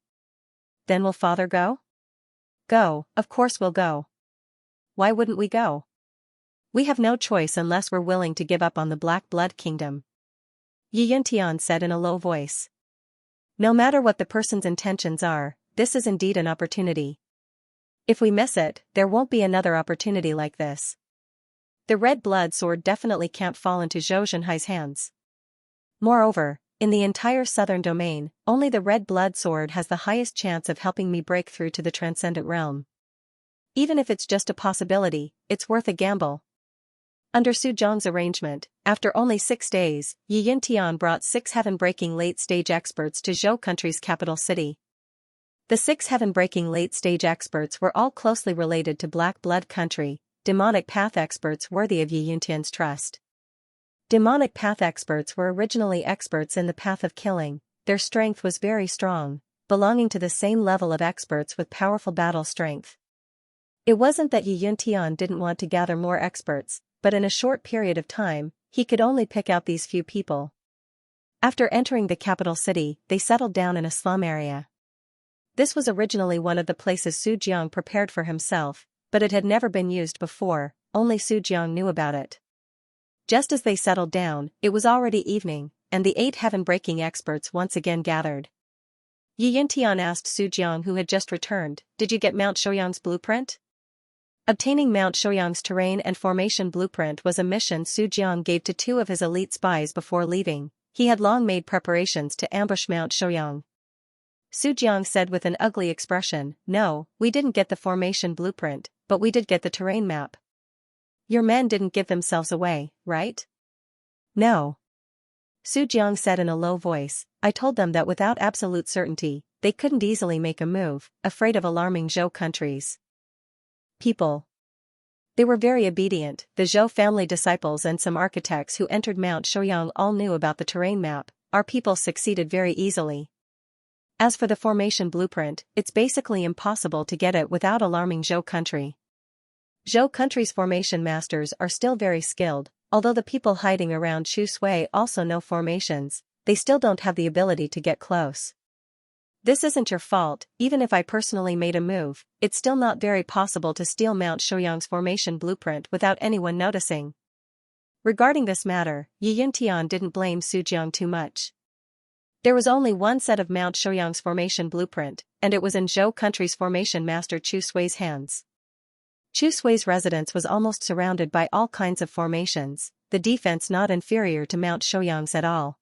Then will father go? Go, of course we'll go. Why wouldn't we go? We have no choice unless we're willing to give up on the Black Blood Kingdom. Yi Yuntian said in a low voice. No matter what the person's intentions are, this is indeed an opportunity. If we miss it, there won't be another opportunity like this. The red blood sword definitely can't fall into Zhou Zhenhai's hands. Moreover, in the entire southern domain, only the red blood sword has the highest chance of helping me break through to the transcendent realm. Even if it's just a possibility, it's worth a gamble. Under Su Jiang's arrangement, after only 6 days, Yi Yuntian brought 6 heaven-breaking late-stage experts to Zhou country's capital city. The 6 heaven-breaking late-stage experts were all closely related to Black Blood Country, demonic path experts worthy of Yi Yuntian's trust. Demonic path experts were originally experts in the path of killing, their strength was very strong, belonging to the same level of experts with powerful battle strength. It wasn't that Yi Yuntian didn't want to gather more experts, but in a short period of time, he could only pick out these few people. After entering the capital city, they settled down in a slum area. This was originally one of the places Su Jiang prepared for himself, but it had never been used before, only Su Jiang knew about it. Just as they settled down, it was already evening, and the 8 heaven-breaking experts once again gathered. Yi Yuntian asked Su Jiang, who had just returned, "Did you get Mount Shouyang's blueprint?" Obtaining Mount Shouyang's terrain and formation blueprint was a mission Su Jiang gave to 2 of his elite spies before leaving. He had long made preparations to ambush Mount Shouyang. Su Jiang said with an ugly expression, "No, we didn't get the formation blueprint, but we did get the terrain map." Your men didn't give themselves away, right? No. Su Jiang said in a low voice, I told them that without absolute certainty, they couldn't easily make a move, afraid of alarming Zhou country's people. They were very obedient. The Zhou family disciples and some architects who entered Mount Shouyang all knew about the terrain map. Our people succeeded very easily. As for the formation blueprint, it's basically impossible to get it without alarming Zhou country. Zhou country's formation masters are still very skilled, although the people hiding around Chu Sui also know formations, they still don't have the ability to get close. This isn't your fault. Even if I personally made a move, it's still not very possible to steal Mount Shouyang's formation blueprint without anyone noticing. Regarding this matter, Yi Yuntian didn't blame Su Jiang too much. There was only one set of Mount Shouyang's formation blueprint, and it was in Zhou country's formation master Chu Sui's hands. Chu Sui's residence was almost surrounded by all kinds of formations, the defense not inferior to Mount Shouyang's at all.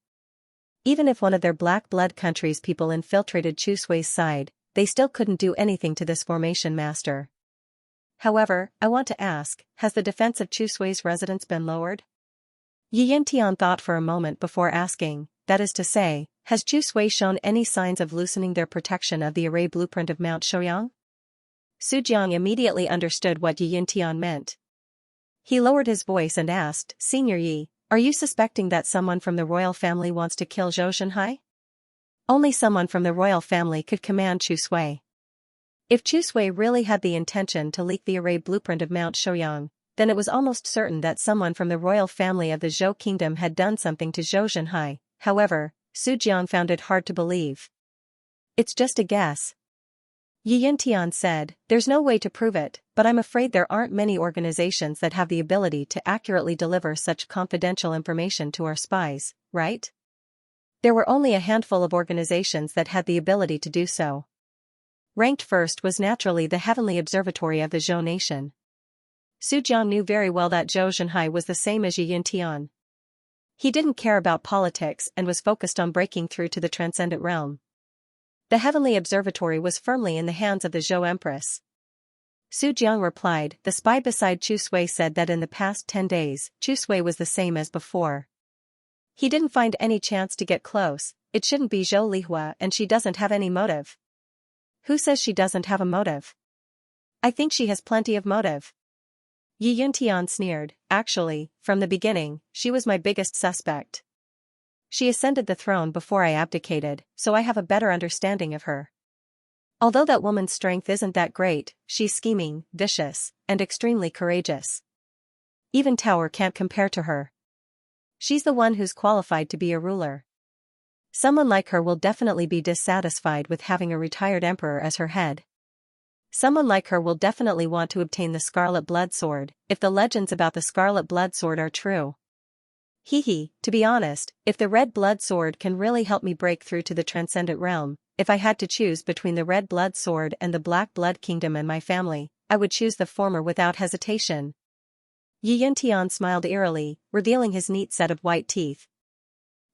Even if one of their Black Blood country's people infiltrated Chu Sui's side, they still couldn't do anything to this formation master. However, I want to ask, has the defense of Chu Sui's residence been lowered? Yi Yuntian thought for a moment before asking, that is to say, has Chu Sui shown any signs of loosening their protection of the array blueprint of Mount Shouyang? Su Jiang immediately understood what Yi Yuntian meant. He lowered his voice and asked, Senior Yi, are you suspecting that someone from the royal family wants to kill Zhou Zhenhai? Only someone from the royal family could command Chu Sui. If Chu Sui really had the intention to leak the array blueprint of Mount Shouyang, then it was almost certain that someone from the royal family of the Zhou kingdom had done something to Zhou Zhenhai. However, Su Jiang found it hard to believe. It's just a guess. Yi Yuntian said, there's no way to prove it, but I'm afraid there aren't many organizations that have the ability to accurately deliver such confidential information to our spies, right? There were only a handful of organizations that had the ability to do so. Ranked first was naturally the Heavenly Observatory of the Zhou nation. Su Jiang knew very well that Zhou Zhenhai was the same as Yi Yuntian. He didn't care about politics and was focused on breaking through to the transcendent realm. The heavenly observatory was firmly in the hands of the Zhou Empress. Su Jiang replied. The spy beside Chu Sui said that in the past 10 days, Chu Sui was the same as before. He didn't find any chance to get close. It shouldn't be Zhou Lihua, and she doesn't have any motive. Who says she doesn't have a motive? I think she has plenty of motive. Yi Yuntian sneered. Actually, from the beginning, she was my biggest suspect. She ascended the throne before I abdicated, so I have a better understanding of her. Although that woman's strength isn't that great, she's scheming, vicious, and extremely courageous. Even Tower can't compare to her. She's the one who's qualified to be a ruler. Someone like her will definitely be dissatisfied with having a retired emperor as her head. Someone like her will definitely want to obtain the Scarlet Blood Sword, if the legends about the Scarlet Blood Sword are true. To be honest, if the Red Blood Sword can really help me break through to the Transcendent Realm, if I had to choose between the Red Blood Sword and the Black Blood Kingdom and my family, I would choose the former without hesitation. Yi Yuntian smiled eerily, revealing his neat set of white teeth.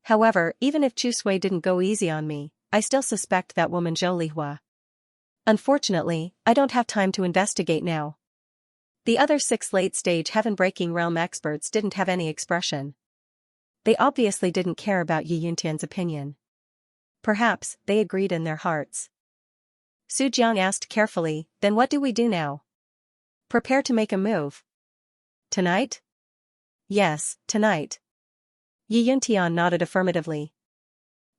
However, even if Chu Sui didn't go easy on me, I still suspect that woman Zhou Lihua. Unfortunately, I don't have time to investigate now. The other 6 late-stage heaven-breaking realm experts didn't have any expression. They obviously didn't care about Yi Yuntian's opinion. Perhaps, they agreed in their hearts. Su Jiang asked carefully, then what do we do now? Prepare to make a move. Tonight? Yes, tonight. Yi Yuntian nodded affirmatively.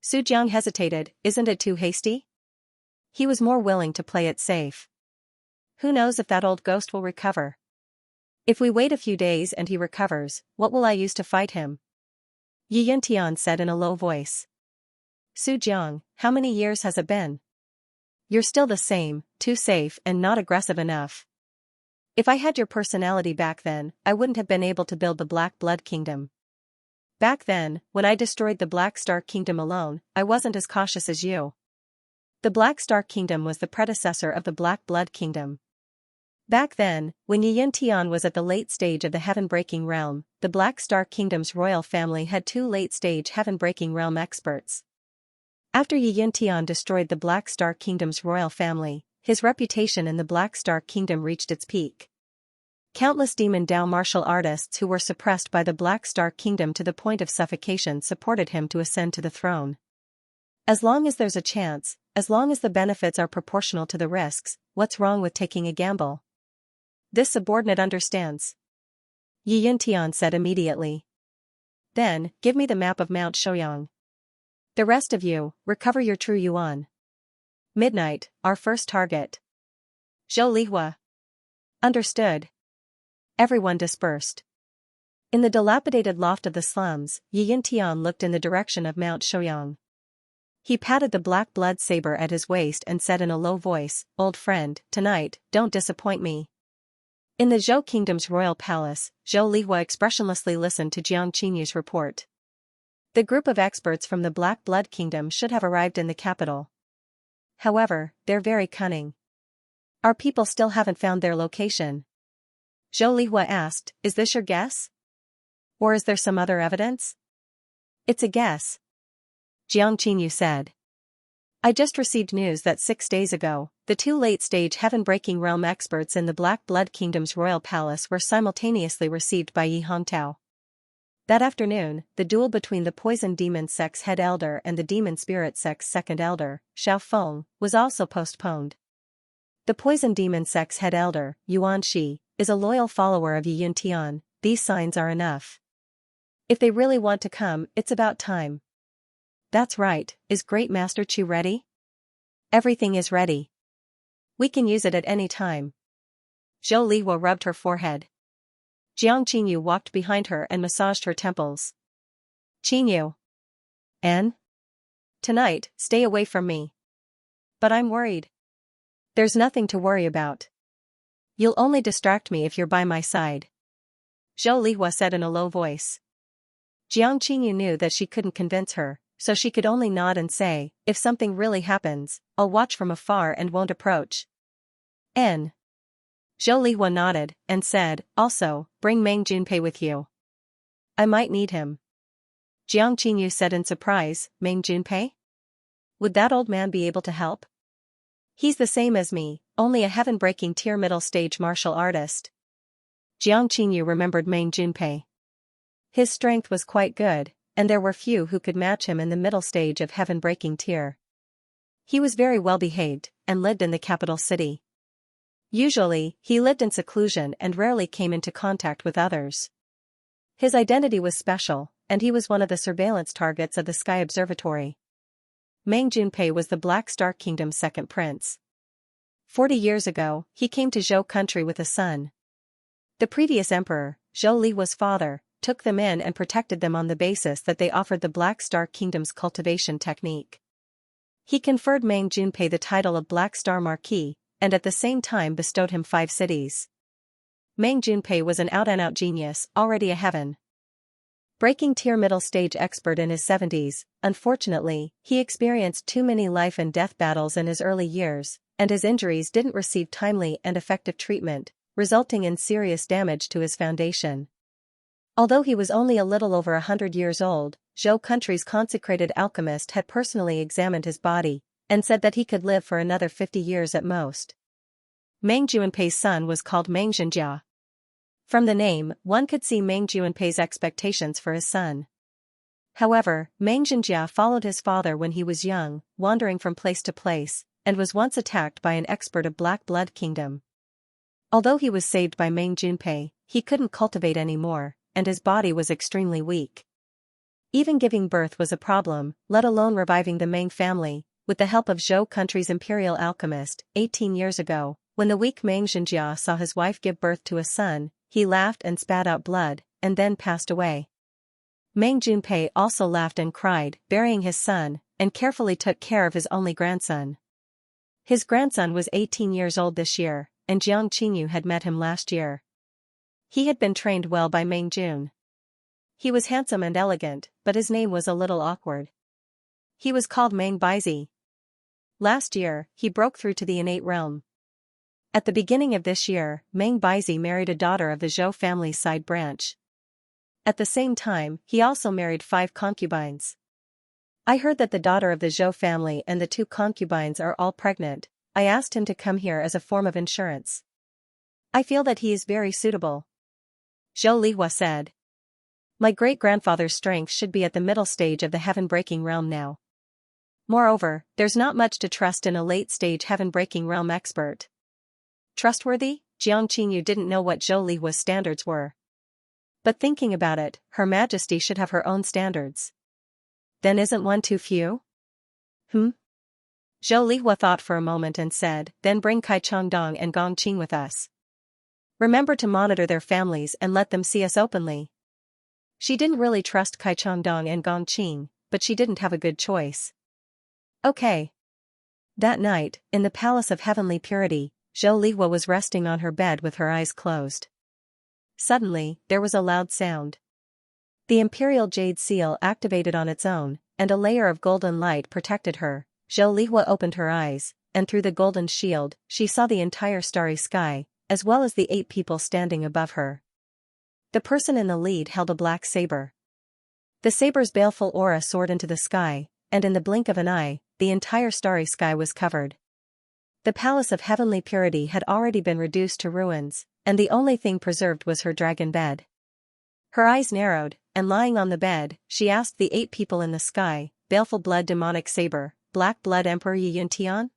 Su Jiang hesitated. Isn't it too hasty? He was more willing to play it safe. Who knows if that old ghost will recover? If we wait a few days and he recovers, what will I use to fight him? Yi Yuntian said in a low voice. Su Jiang, how many years has it been? You're still the same, too safe and not aggressive enough. If I had your personality back then, I wouldn't have been able to build the Black Blood Kingdom. Back then, when I destroyed the Black Star Kingdom alone, I wasn't as cautious as you. The Black Star Kingdom was the predecessor of the Black Blood Kingdom. Back then, when Yi Yuntian was at the late stage of the heaven-breaking realm, the Black Star Kingdom's royal family had 2 late-stage heaven-breaking realm experts. After Yi Yuntian destroyed the Black Star Kingdom's royal family, his reputation in the Black Star Kingdom reached its peak. Countless demon Dao martial artists who were suppressed by the Black Star Kingdom to the point of suffocation supported him to ascend to the throne. As long as there's a chance, as long as the benefits are proportional to the risks, what's wrong with taking a gamble? This subordinate understands. Yi Yuntian said immediately. Then, give me the map of Mount Shouyang. The rest of you, recover your true yuan. Midnight, our first target. Zhou Lihua. Understood. Everyone dispersed. In the dilapidated loft of the slums, Yi Yuntian looked in the direction of Mount Shouyang. He patted the black blood saber at his waist and said in a low voice, "Old friend, tonight, don't disappoint me." In the Zhou Kingdom's royal palace, Zhou Lihua expressionlessly listened to Jiang Qinyu's report. The group of experts from the Black Blood Kingdom should have arrived in the capital. However, they're very cunning. Our people still haven't found their location. Zhou Lihua asked, "Is this your guess? Or is there some other evidence?" "It's a guess," Jiang Qinyu said. "I just received news that 6 days ago, the 2 late-stage heaven-breaking realm experts in the Black Blood Kingdom's royal palace were simultaneously received by Yi Hongtao. That afternoon, the duel between the Poison Demon Sect's head elder and the Demon Spirit Sect's second elder, Xiao Feng, was also postponed. The Poison Demon Sect's head elder, Yuan Shi, is a loyal follower of Yi Yuntian. These signs are enough. If they really want to come, it's about time. That's right, is Great Master Chu ready? Everything is ready. We can use it at any time. Zhou Lihua rubbed her forehead. Jiang Qinyu walked behind her and massaged her temples. Qinyu. N? Tonight, stay away from me. But I'm worried. There's nothing to worry about. You'll only distract me if you're by my side. Zhou Lihua said in a low voice. Jiang Qinyu knew that she couldn't convince her, so she could only nod and say, "If something really happens, I'll watch from afar and won't approach." N. Zhou Lihua nodded, and said, "Also, bring Meng Junpei with you. I might need him." Jiang Qingyu said in surprise. Meng Junpei? Would that old man be able to help? He's the same as me, only a heaven-breaking tier middle-stage martial artist. Jiang Qingyu remembered Meng Junpei. His strength was quite good, and there were few who could match him in the middle stage of heaven-breaking tier. He was very well-behaved, and lived in the capital city. Usually, he lived in seclusion and rarely came into contact with others. His identity was special, and he was one of the surveillance targets of the Sky Observatory. Meng Junpei was the Black Star Kingdom's second prince. 40 years ago, he came to Zhou country with a son. The previous emperor, Zhou Lihua's father, took them in and protected them on the basis that they offered the Black Star Kingdom's cultivation technique. He conferred Meng Junpei the title of Black Star Marquis, and at the same time bestowed him 5 cities. Meng Junpei was an out-and-out genius, already a heaven-breaking tier middle-stage expert in his 70s. Unfortunately, he experienced too many life and death battles in his early years, and his injuries didn't receive timely and effective treatment, resulting in serious damage to his foundation. Although he was only a little over 100 years old, Zhou country's consecrated alchemist had personally examined his body, and said that he could live for another 50 years at most. Meng Junpei's son was called Meng Xianxia. From the name, one could see Meng Junpei's expectations for his son. However, Meng Xianxia followed his father when he was young, wandering from place to place, and was once attacked by an expert of Black Blood Kingdom. Although he was saved by Meng Junpei, he couldn't cultivate anymore, and his body was extremely weak. Even giving birth was a problem, let alone reviving the Meng family, with the help of Zhou country's imperial alchemist. 18 years ago, when the weak Meng Xianxia saw his wife give birth to a son, he laughed and spat out blood, and then passed away. Meng Junpei also laughed and cried, burying his son, and carefully took care of his only grandson. His grandson was 18 years old this year, and Jiang Qingyu had met him last year. He had been trained well by Meng Jun. He was handsome and elegant, but his name was a little awkward. He was called Meng Baizi. Last year, he broke through to the innate realm. At the beginning of this year, Meng Baizi married a daughter of the Zhou family's side branch. At the same time, he also married 5 concubines. I heard that the daughter of the Zhou family and the 2 concubines are all pregnant. I asked him to come here as a form of insurance. I feel that he is very suitable. Zhou Lihua said. My great-grandfather's strength should be at the middle stage of the heaven-breaking realm now. Moreover, there's not much to trust in a late-stage heaven-breaking realm expert. Trustworthy? Jiang Qingyu didn't know what Zhou Lihua's standards were. But thinking about it, Her Majesty should have her own standards. Then isn't one too few? Zhou Lihua thought for a moment and said, then bring Kai Changdong and Gong Qing with us. Remember to monitor their families and let them see us openly. She didn't really trust Kai Changdong and Gong Qing, but she didn't have a good choice. Okay. That night, in the Palace of Heavenly Purity, Zhou Lihua was resting on her bed with her eyes closed. Suddenly, there was a loud sound. The Imperial Jade Seal activated on its own, and a layer of golden light protected her. Zhou Lihua opened her eyes, and through the golden shield, she saw the entire starry sky, as well as the 8 people standing above her. The person in the lead held a black saber. The saber's baleful aura soared into the sky, and in the blink of an eye, the entire starry sky was covered. The Palace of Heavenly Purity had already been reduced to ruins, and the only thing preserved was her dragon bed. Her eyes narrowed, and lying on the bed, she asked the 8 people in the sky, Baleful Blood Demonic Saber, Black Blood Emperor Yi Yuntian?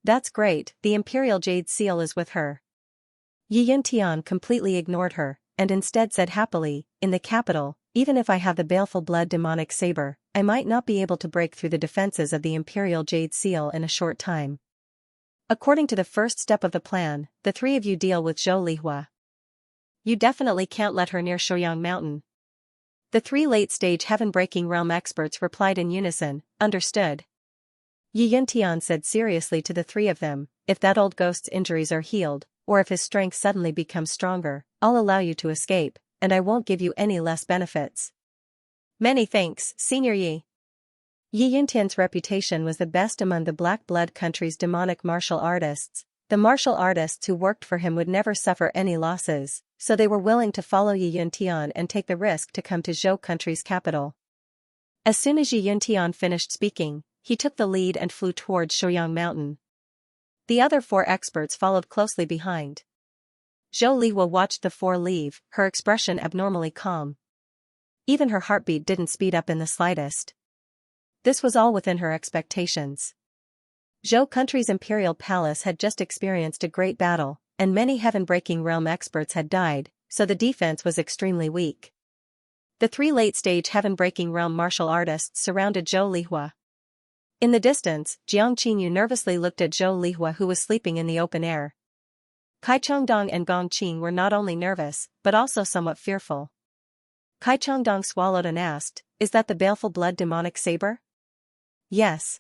That's great, the Imperial Jade Seal is with her. Yi Yuntian completely ignored her, and instead said happily, in the capital, even if I have the Baleful Blood Demonic Saber, I might not be able to break through the defenses of the Imperial Jade Seal in a short time. According to the first step of the plan, the 3 of you deal with Zhou Lihua. You definitely can't let her near Shouyang Mountain. The 3 late-stage heaven-breaking realm experts replied in unison, understood. Yi Yuntian said seriously to the 3 of them, if that old ghost's injuries are healed, or if his strength suddenly becomes stronger, I'll allow you to escape, and I won't give you any less benefits. Many thanks, Senior Yi. Yi Yuntian's reputation was the best among the Black Blood country's demonic martial artists. The martial artists who worked for him would never suffer any losses, so they were willing to follow Yi Yuntian and take the risk to come to Zhou country's capital. As soon as Yi Yuntian finished speaking, he took the lead and flew towards Shouyang Mountain. The other 4 experts followed closely behind. Zhou Lihua watched the 4 leave, her expression abnormally calm. Even her heartbeat didn't speed up in the slightest. This was all within her expectations. Zhou country's imperial palace had just experienced a great battle, and many heaven-breaking realm experts had died, so the defense was extremely weak. The 3 late-stage heaven-breaking realm martial artists surrounded Zhou Lihua. In the distance, Jiang Qingyu nervously looked at Zhou Lihua, who was sleeping in the open air. Kai Chongdong and Gong Qing were not only nervous, but also somewhat fearful. Kai Chongdong swallowed and asked, "Is that the baleful blood demonic saber?" "Yes."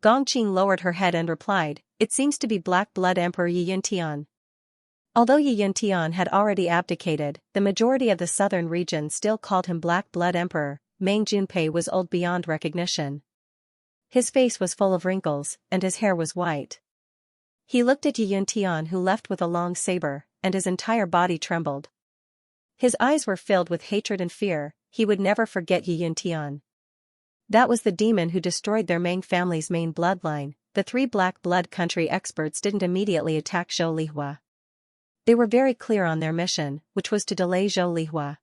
Gong Qing lowered her head and replied, "It seems to be Black Blood Emperor Yi Yuntian." Although Yi Yuntian had already abdicated, the majority of the southern region still called him Black Blood Emperor. Meng Junpei was old beyond recognition. His face was full of wrinkles, and his hair was white. He looked at Yi Yuntian, who left with a long saber, and his entire body trembled. His eyes were filled with hatred and fear. He would never forget Yi Yuntian. That was the demon who destroyed their Meng family's main bloodline. The 3 Black Blood country experts didn't immediately attack Zhou Lihua. They were very clear on their mission, which was to delay Zhou Lihua.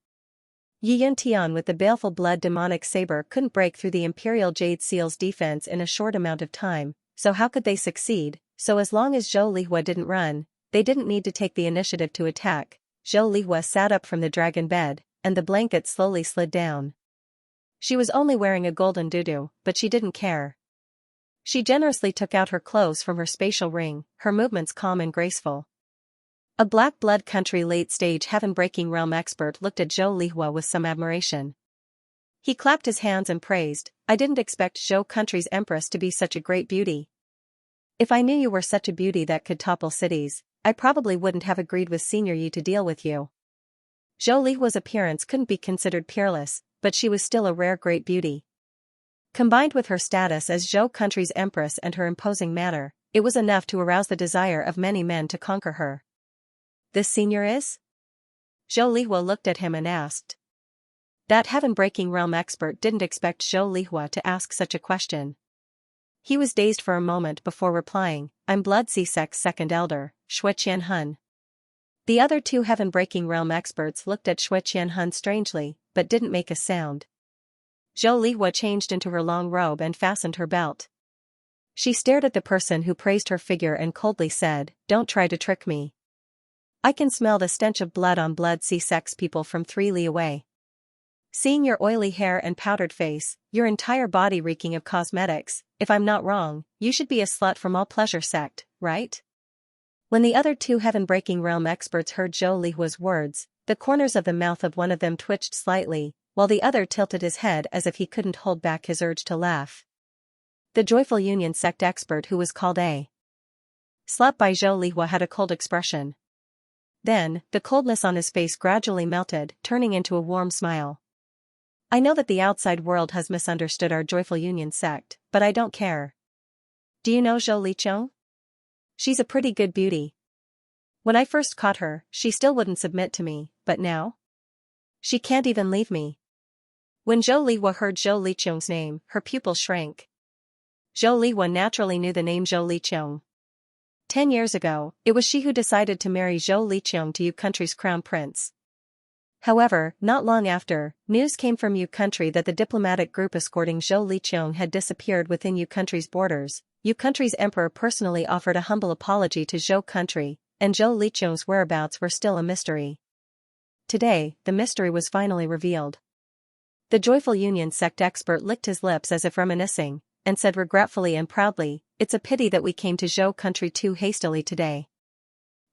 Yi Yuntian with the baleful blood demonic saber couldn't break through the Imperial Jade Seal's defense in a short amount of time, so how could they succeed? So as long as Zhou Lihua didn't run, they didn't need to take the initiative to attack. Zhou Lihua sat up from the dragon bed, and the blanket slowly slid down. She was only wearing a golden doudou, but she didn't care. She generously took out her clothes from her spatial ring, her movements calm and graceful. A Black Blood country late-stage heaven-breaking realm expert looked at Zhou Lihua with some admiration. He clapped his hands and praised, "I didn't expect Zhou country's empress to be such a great beauty. If I knew you were such a beauty that could topple cities, I probably wouldn't have agreed with Senior Yi to deal with you." Zhou Lihua's appearance couldn't be considered peerless, but she was still a rare great beauty. Combined with her status as Zhou country's empress and her imposing manner, it was enough to arouse the desire of many men to conquer her. "This senior is?" Zhou Lihua looked at him and asked. That heaven-breaking realm expert didn't expect Zhou Lihua to ask such a question. He was dazed for a moment before replying, "I'm Blood Sisec's second elder, Shui Qianhun." The other 2 heaven-breaking realm experts looked at Shui Qianhun strangely, but didn't make a sound. Zhou Lihua changed into her long robe and fastened her belt. She stared at the person who praised her figure and coldly said, "Don't try to trick me. I can smell the stench of blood on Blood Sisec's people from 3 li away. Seeing your oily hair and powdered face, your entire body reeking of cosmetics, if I'm not wrong, you should be a slut from all pleasure sect, right?" When the other 2 heaven-breaking realm experts heard Zhou Lihua's words, the corners of the mouth of one of them twitched slightly, while the other tilted his head as if he couldn't hold back his urge to laugh. The Joyful Union sect expert who was called a slut by Zhou Lihua had a cold expression. Then, the coldness on his face gradually melted, turning into a warm smile. "I know that the outside world has misunderstood our Joyful Union sect, but I don't care. Do you know Zhou Liqiang? She's a pretty good beauty. When I first caught her, she still wouldn't submit to me, but now? She can't even leave me." When Zhou Lihua heard Zhou Liqiang's name, her pupils shrank. Zhou Lihua naturally knew the name Zhou Liqiang. 10 years ago, it was she who decided to marry Zhou Liqiang to Yu country's crown prince. However, not long after, news came from Yu country that the diplomatic group escorting Zhou Liqiang had disappeared within Yu country's borders. Yu country's emperor personally offered a humble apology to Zhou country, and Zhou Liqiang's whereabouts were still a mystery. Today, the mystery was finally revealed. The Joyful Union sect expert licked his lips as if reminiscing, and said regretfully and proudly, "It's a pity that we came to Zhou country too hastily today.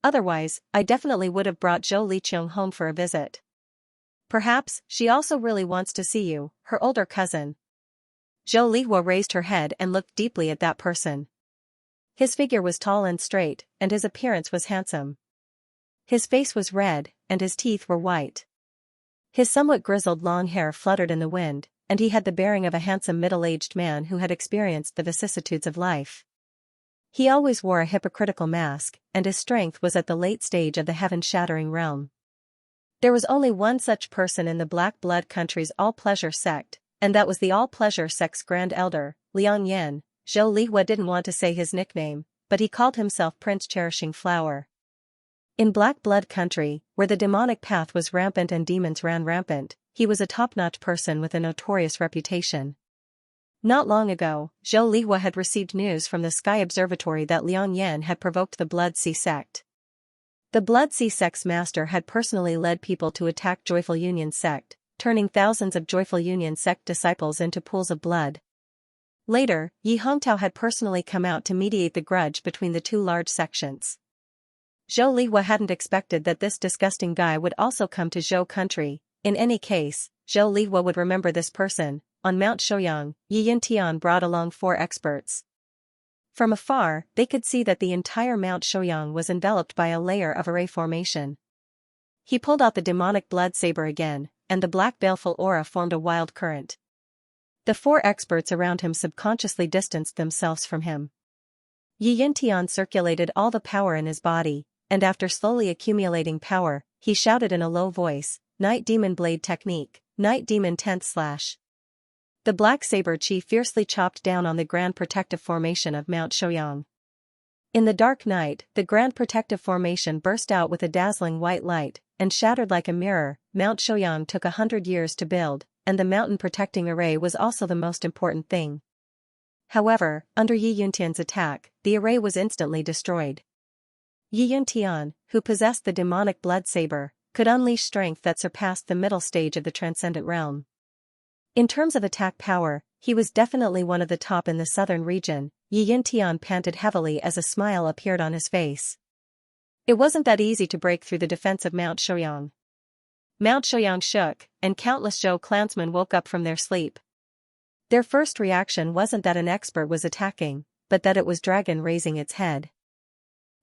Otherwise, I definitely would have brought Zhou Liqiang home for a visit. Perhaps, she also really wants to see you, her older cousin." Zhou Lihua raised her head and looked deeply at that person. His figure was tall and straight, and his appearance was handsome. His face was red, and his teeth were white. His somewhat grizzled long hair fluttered in the wind, and he had the bearing of a handsome middle-aged man who had experienced the vicissitudes of life. He always wore a hypocritical mask, and his strength was at the late stage of the heaven-shattering realm. There was only one such person in the Black Blood country's all-pleasure sect, and that was the all-pleasure sex Grand Elder, Liang Yan. Zhou Lihua didn't want to say his nickname, but he called himself Prince Cherishing Flower. In Black Blood country, where the demonic path was rampant and demons ran rampant, he was a top-notch person with a notorious reputation. Not long ago, Zhou Lihua had received news from the Sky Observatory that Liang Yan had provoked the Blood Sea sect. The Blood Sea sect's master had personally led people to attack Joyful Union sect, turning thousands of Joyful Union sect disciples into pools of blood. Later, Yi Hongtao had personally come out to mediate the grudge between the two large sections. Zhou Lihua hadn't expected that this disgusting guy would also come to Zhou country. In any case, Zhou Lihua would remember this person. On Mount Shouyang, Yi Yintian brought along 4 experts. From afar, they could see that the entire Mount Shouyang was enveloped by a layer of array formation. He pulled out the demonic blood saber again, and the black baleful aura formed a wild current. The 4 experts around him subconsciously distanced themselves from him. Yi Yintian circulated all the power in his body, and after slowly accumulating power, he shouted in a low voice, "Night Demon Blade Technique, Night Demon 10th Slash." The black saber chi fiercely chopped down on the Grand Protective Formation of Mount Shouyang. In the dark night, the Grand Protective Formation burst out with a dazzling white light, and shattered like a mirror. Mount Shouyang took 100 years to build, and the mountain protecting array was also the most important thing. However, under Yi Yuntian's attack, the array was instantly destroyed. Yi Yuntian, who possessed the demonic blood saber, could unleash strength that surpassed the middle stage of the transcendent realm. In terms of attack power, he was definitely one of the top in the southern region. Yi Yintian panted heavily as a smile appeared on his face. It wasn't that easy to break through the defense of Mount Shouyang. Mount Shouyang shook, and countless Zhou clansmen woke up from their sleep. Their first reaction wasn't that an expert was attacking, but that it was dragon raising its head.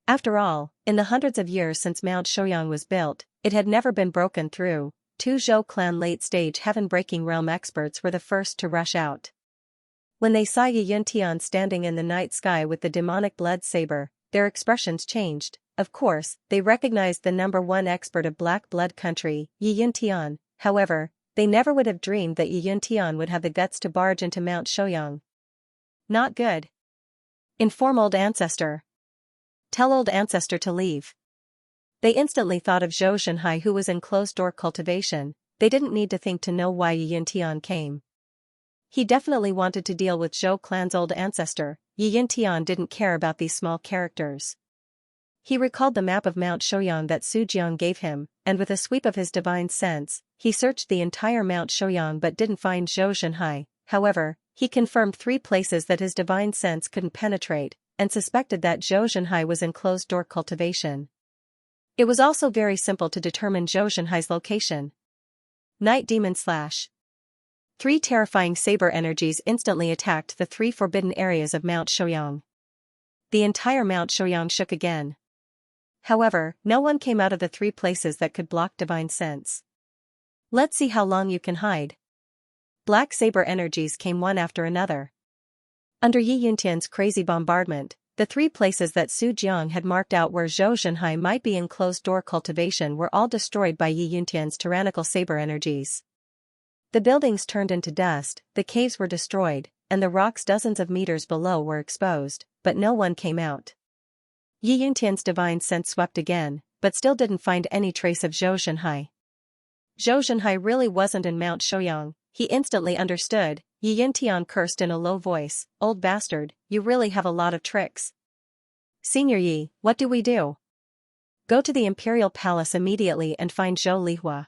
After all, in the hundreds of years since Mount Shouyang was built, it had never been broken through. 2 Zhou clan late-stage heaven-breaking realm experts were the first to rush out. When they saw Yi Yuntian standing in the night sky with the demonic blood saber, their expressions changed. Of course, they recognized the #1 expert of Black Blood country, Yi Yuntian. However, they never would have dreamed that Yi Yuntian would have the guts to barge into Mount Shouyang. Not good. Inform old ancestor. Tell old ancestor to leave. They instantly thought of Zhou Zhenhai, who was in closed-door cultivation. They didn't need to think to know why Yi Yintian came. He definitely wanted to deal with Zhou clan's old ancestor. Yi Yintian didn't care about these small characters. He recalled the map of Mount Shouyang that Su Jiang gave him, and with a sweep of his divine sense, he searched the entire Mount Shouyang but didn't find Zhou Zhenhai. However, he confirmed 3 places that his divine sense couldn't penetrate, and suspected that Zhou Zhenhai was in closed-door cultivation. It was also very simple to determine Zhou Zhenhai's location. Night Demon Slash. 3 terrifying saber energies instantly attacked the 3 forbidden areas of Mount Shouyang. The entire Mount Shouyang shook again. However, no one came out of the 3 places that could block divine sense. Let's see how long you can hide. Black saber energies came one after another. Under Yi Yuntian's crazy bombardment, the 3 places that Su Jiang had marked out where Zhou Zhenhai might be in closed-door cultivation were all destroyed by Yi Yuntian's tyrannical saber energies. The buildings turned into dust, the caves were destroyed, and the rocks dozens of meters below were exposed, but no one came out. Yi Yuntian's divine sense swept again, but still didn't find any trace of Zhou Zhenhai. Zhou Zhenhai really wasn't in Mount Shouyang. He instantly understood. Yi Yintian cursed in a low voice, "Old bastard, you really have a lot of tricks. Senior Yi, what do we do?" "Go to the Imperial Palace immediately and find Zhou Lihua.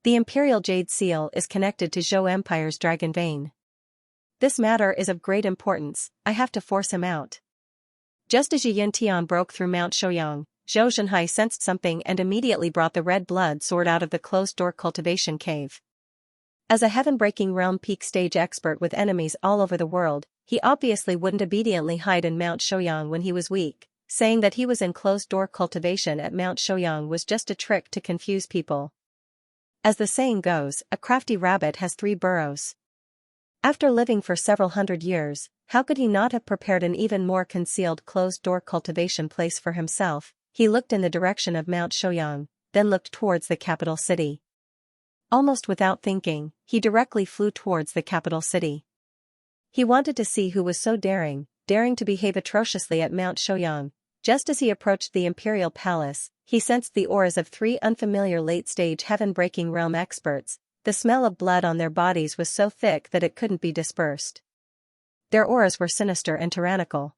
The Imperial Jade Seal is connected to Zhou Empire's Dragon Vein. This matter is of great importance, I have to force him out." Just as Yi Yintian broke through Mount Shouyang, Zhou Zhenhai sensed something and immediately brought the red blood sword out of the closed-door cultivation cave. As a heaven-breaking realm peak stage expert with enemies all over the world, he obviously wouldn't obediently hide in Mount Shouyang when he was weak. Saying that he was in closed-door cultivation at Mount Shouyang was just a trick to confuse people. As the saying goes, a crafty rabbit has 3 burrows. After living for several hundred years, how could he not have prepared an even more concealed closed-door cultivation place for himself? He looked in the direction of Mount Shouyang, then looked towards the capital city. Almost without thinking, he directly flew towards the capital city. He wanted to see who was so daring to behave atrociously at Mount Shouyang. Just as he approached the imperial palace, he sensed the auras of 3 unfamiliar late-stage heaven-breaking realm experts. The smell of blood on their bodies was so thick that it couldn't be dispersed. Their auras were sinister and tyrannical.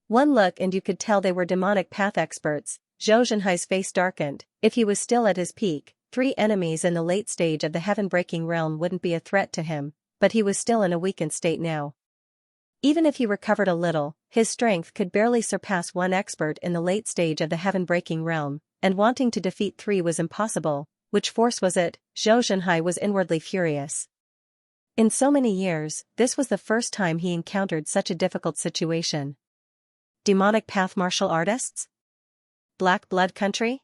One look and you could tell they were demonic path experts. Zhou Zhenhai's face darkened. If he was still at his peak, 3 enemies in the late stage of the heaven-breaking realm wouldn't be a threat to him, but he was still in a weakened state now. Even if he recovered a little, his strength could barely surpass 1 expert in the late stage of the heaven-breaking realm, and wanting to defeat 3 was impossible. Which force was it? Zhou Zhenhai was inwardly furious. In so many years, this was the first time he encountered such a difficult situation. Demonic path martial artists? Black blood country?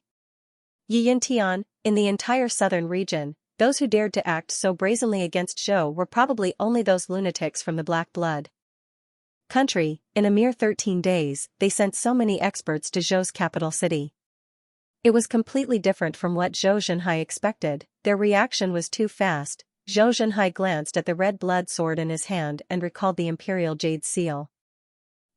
Yintian, in the entire southern region, those who dared to act so brazenly against Zhou were probably only those lunatics from the black blood country. In a mere 13 days, they sent so many experts to Zhou's capital city. It was completely different from what Zhou Zhenhai expected. Their reaction was too fast. Zhou Zhenhai glanced at the red blood sword in his hand and recalled the imperial jade seal.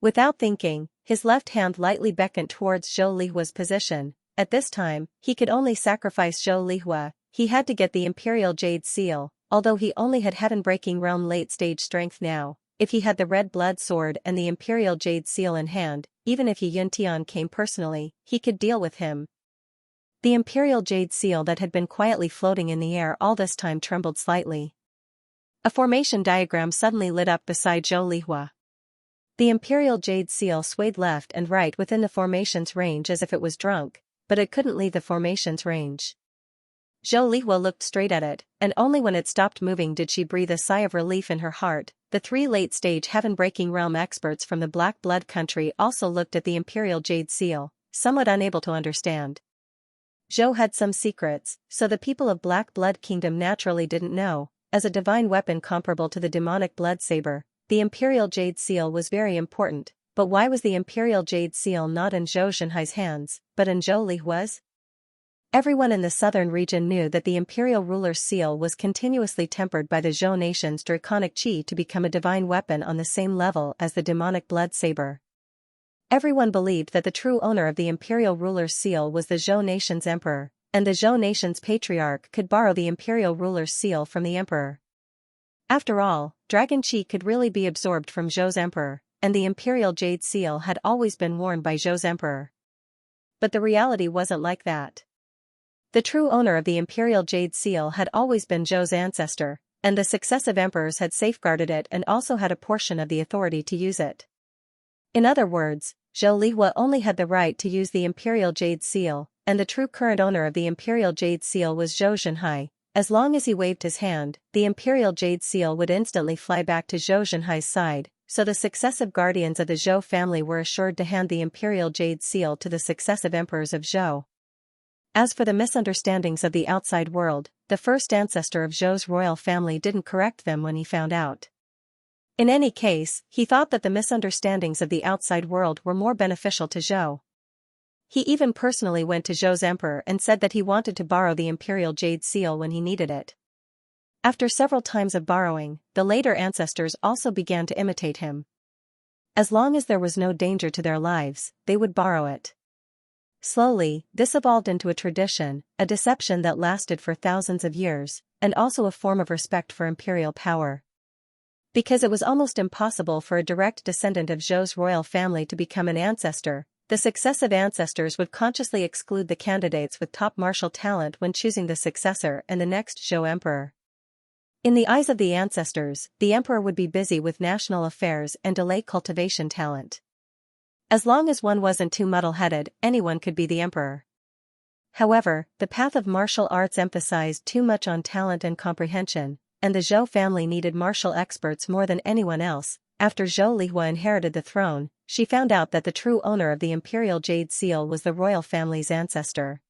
Without thinking, his left hand lightly beckoned towards Zhou Lihua's position. At this time, he could only sacrifice Zhou Lihua. He had to get the imperial jade seal, although he only had heaven-breaking realm late-stage strength now. If he had the red blood sword and the imperial jade seal in hand, even if Yintian came personally, he could deal with him. The imperial jade seal that had been quietly floating in the air all this time trembled slightly. A formation diagram suddenly lit up beside Zhou Lihua. The imperial jade seal swayed left and right within the formation's range as if it was drunk, but it couldn't leave the formation's range. Zhou Lihua looked straight at it, and only when it stopped moving did she breathe a sigh of relief in her heart. The 3 late-stage heaven-breaking realm experts from the Black Blood country also looked at the imperial jade seal, somewhat unable to understand. Zhou had some secrets, so the people of Black Blood Kingdom naturally didn't know. As a divine weapon comparable to the demonic blood saber, the imperial jade seal was very important. But why was the imperial jade seal not in Zhou Zhenhai's hands, but in Zhou Lihua's? Everyone in the southern region knew that the imperial ruler's seal was continuously tempered by the Zhou nation's draconic qi to become a divine weapon on the same level as the demonic blood saber. Everyone believed that the true owner of the imperial ruler's seal was the Zhou nation's emperor, and the Zhou nation's patriarch could borrow the imperial ruler's seal from the emperor. After all, dragon qi could really be absorbed from Zhou's emperor, and the imperial jade seal had always been worn by Zhou's emperor. But the reality wasn't like that. The true owner of the imperial jade seal had always been Zhou's ancestor, and the successive emperors had safeguarded it and also had a portion of the authority to use it. In other words, Zhou Lihua only had the right to use the imperial jade seal, and the true current owner of the imperial jade seal was Zhou Zhenhai. As long as he waved his hand, the imperial jade seal would instantly fly back to Zhou Zhenhai's side, so the successive guardians of the Zhou family were assured to hand the imperial jade seal to the successive emperors of Zhou. As for the misunderstandings of the outside world, the first ancestor of Zhou's royal family didn't correct them when he found out. In any case, he thought that the misunderstandings of the outside world were more beneficial to Zhou. He even personally went to Zhou's emperor and said that he wanted to borrow the imperial jade seal when he needed it. After several times of borrowing, the later ancestors also began to imitate him. As long as there was no danger to their lives, they would borrow it. Slowly, this evolved into a tradition, a deception that lasted for thousands of years, and also a form of respect for imperial power. Because it was almost impossible for a direct descendant of Zhou's royal family to become an ancestor, the successive ancestors would consciously exclude the candidates with top martial talent when choosing the successor and the next Zhou emperor. In the eyes of the ancestors, the emperor would be busy with national affairs and delay cultivation talent. As long as one wasn't too muddle-headed, anyone could be the emperor. However, the path of martial arts emphasized too much on talent and comprehension, and the Zhou family needed martial experts more than anyone else. After Zhou Lihua inherited the throne, she found out that the true owner of the imperial jade seal was the royal family's ancestor.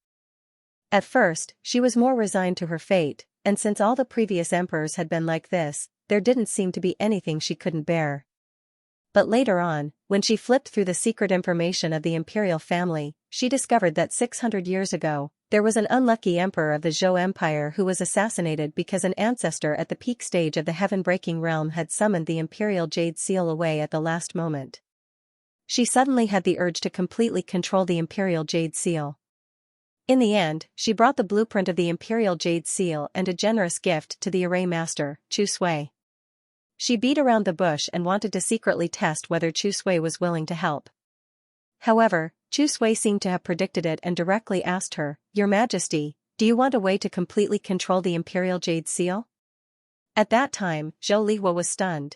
At first, she was more resigned to her fate, and since all the previous emperors had been like this, there didn't seem to be anything she couldn't bear. But later on, when she flipped through the secret information of the imperial family, she discovered that 600 years ago, There was an unlucky emperor of the Zhou Empire who was assassinated because an ancestor at the peak stage of the heaven-breaking realm had summoned the imperial jade seal away at the last moment. She suddenly had the urge to completely control the imperial jade seal. In the end, she brought the blueprint of the imperial jade seal and a generous gift to the array master, Chu Sui. She beat around the bush and wanted to secretly test whether Chu Sui was willing to help. However, Chu Sui seemed to have predicted it and directly asked her, "Your Majesty, do you want a way to completely control the imperial jade seal?" At that time, Zhou Lihua was stunned.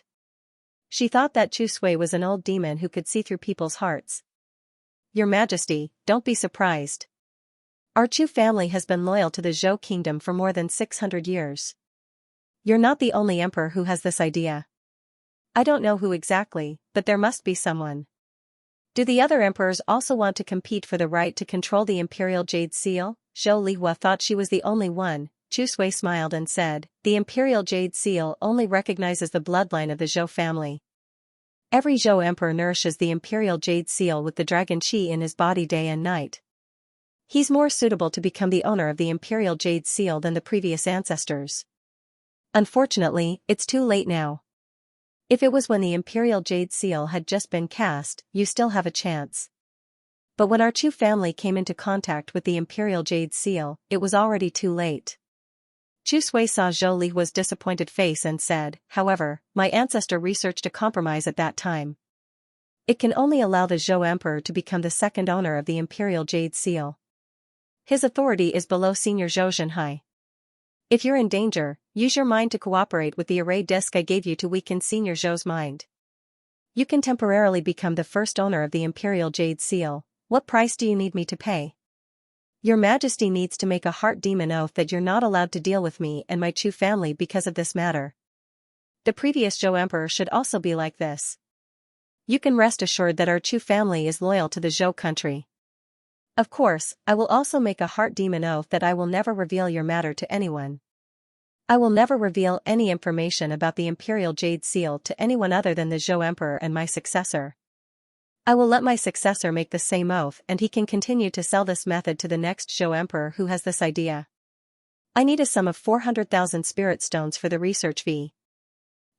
She thought that Chu Sui was an old demon who could see through people's hearts. "Your Majesty, don't be surprised. Our Chu family has been loyal to the Zhou kingdom for more than 600 years. You're not the only emperor who has this idea. I don't know who exactly, but there must be someone. Do the other emperors also want to compete for the right to control the imperial jade seal?" Zhou Lihua thought she was the only one. Chu Sui smiled and said, "The imperial jade seal only recognizes the bloodline of the Zhou family. Every Zhou emperor nourishes the imperial jade seal with the dragon qi in his body day and night. He's more suitable to become the owner of the imperial jade seal than the previous ancestors. Unfortunately, it's too late now. If it was when the imperial jade seal had just been cast, you still have a chance. But when our Chu family came into contact with the imperial jade seal, it was already too late." Chu Sui saw Zhou Lihua's disappointed face and said, "However, my ancestor researched a compromise at that time. It can only allow the Zhou emperor to become the second owner of the imperial jade seal. His authority is below senior Zhou Zhenhai. If you're in danger, use your mind to cooperate with the array disc I gave you to weaken Senior Zhou's mind. You can temporarily become the first owner of the imperial jade seal. What price do you need me to pay?" "Your Majesty needs to make a heart demon oath that you're not allowed to deal with me and my Chu family because of this matter. The previous Zhou emperor should also be like this. You can rest assured that our Chu family is loyal to the Zhou country. Of course, I will also make a heart demon oath that I will never reveal your matter to anyone. I will never reveal any information about the imperial jade seal to anyone other than the Zhou emperor and my successor. I will let my successor make the same oath and he can continue to sell this method to the next Zhou emperor who has this idea. I need a sum of 400,000 spirit stones for the research fee.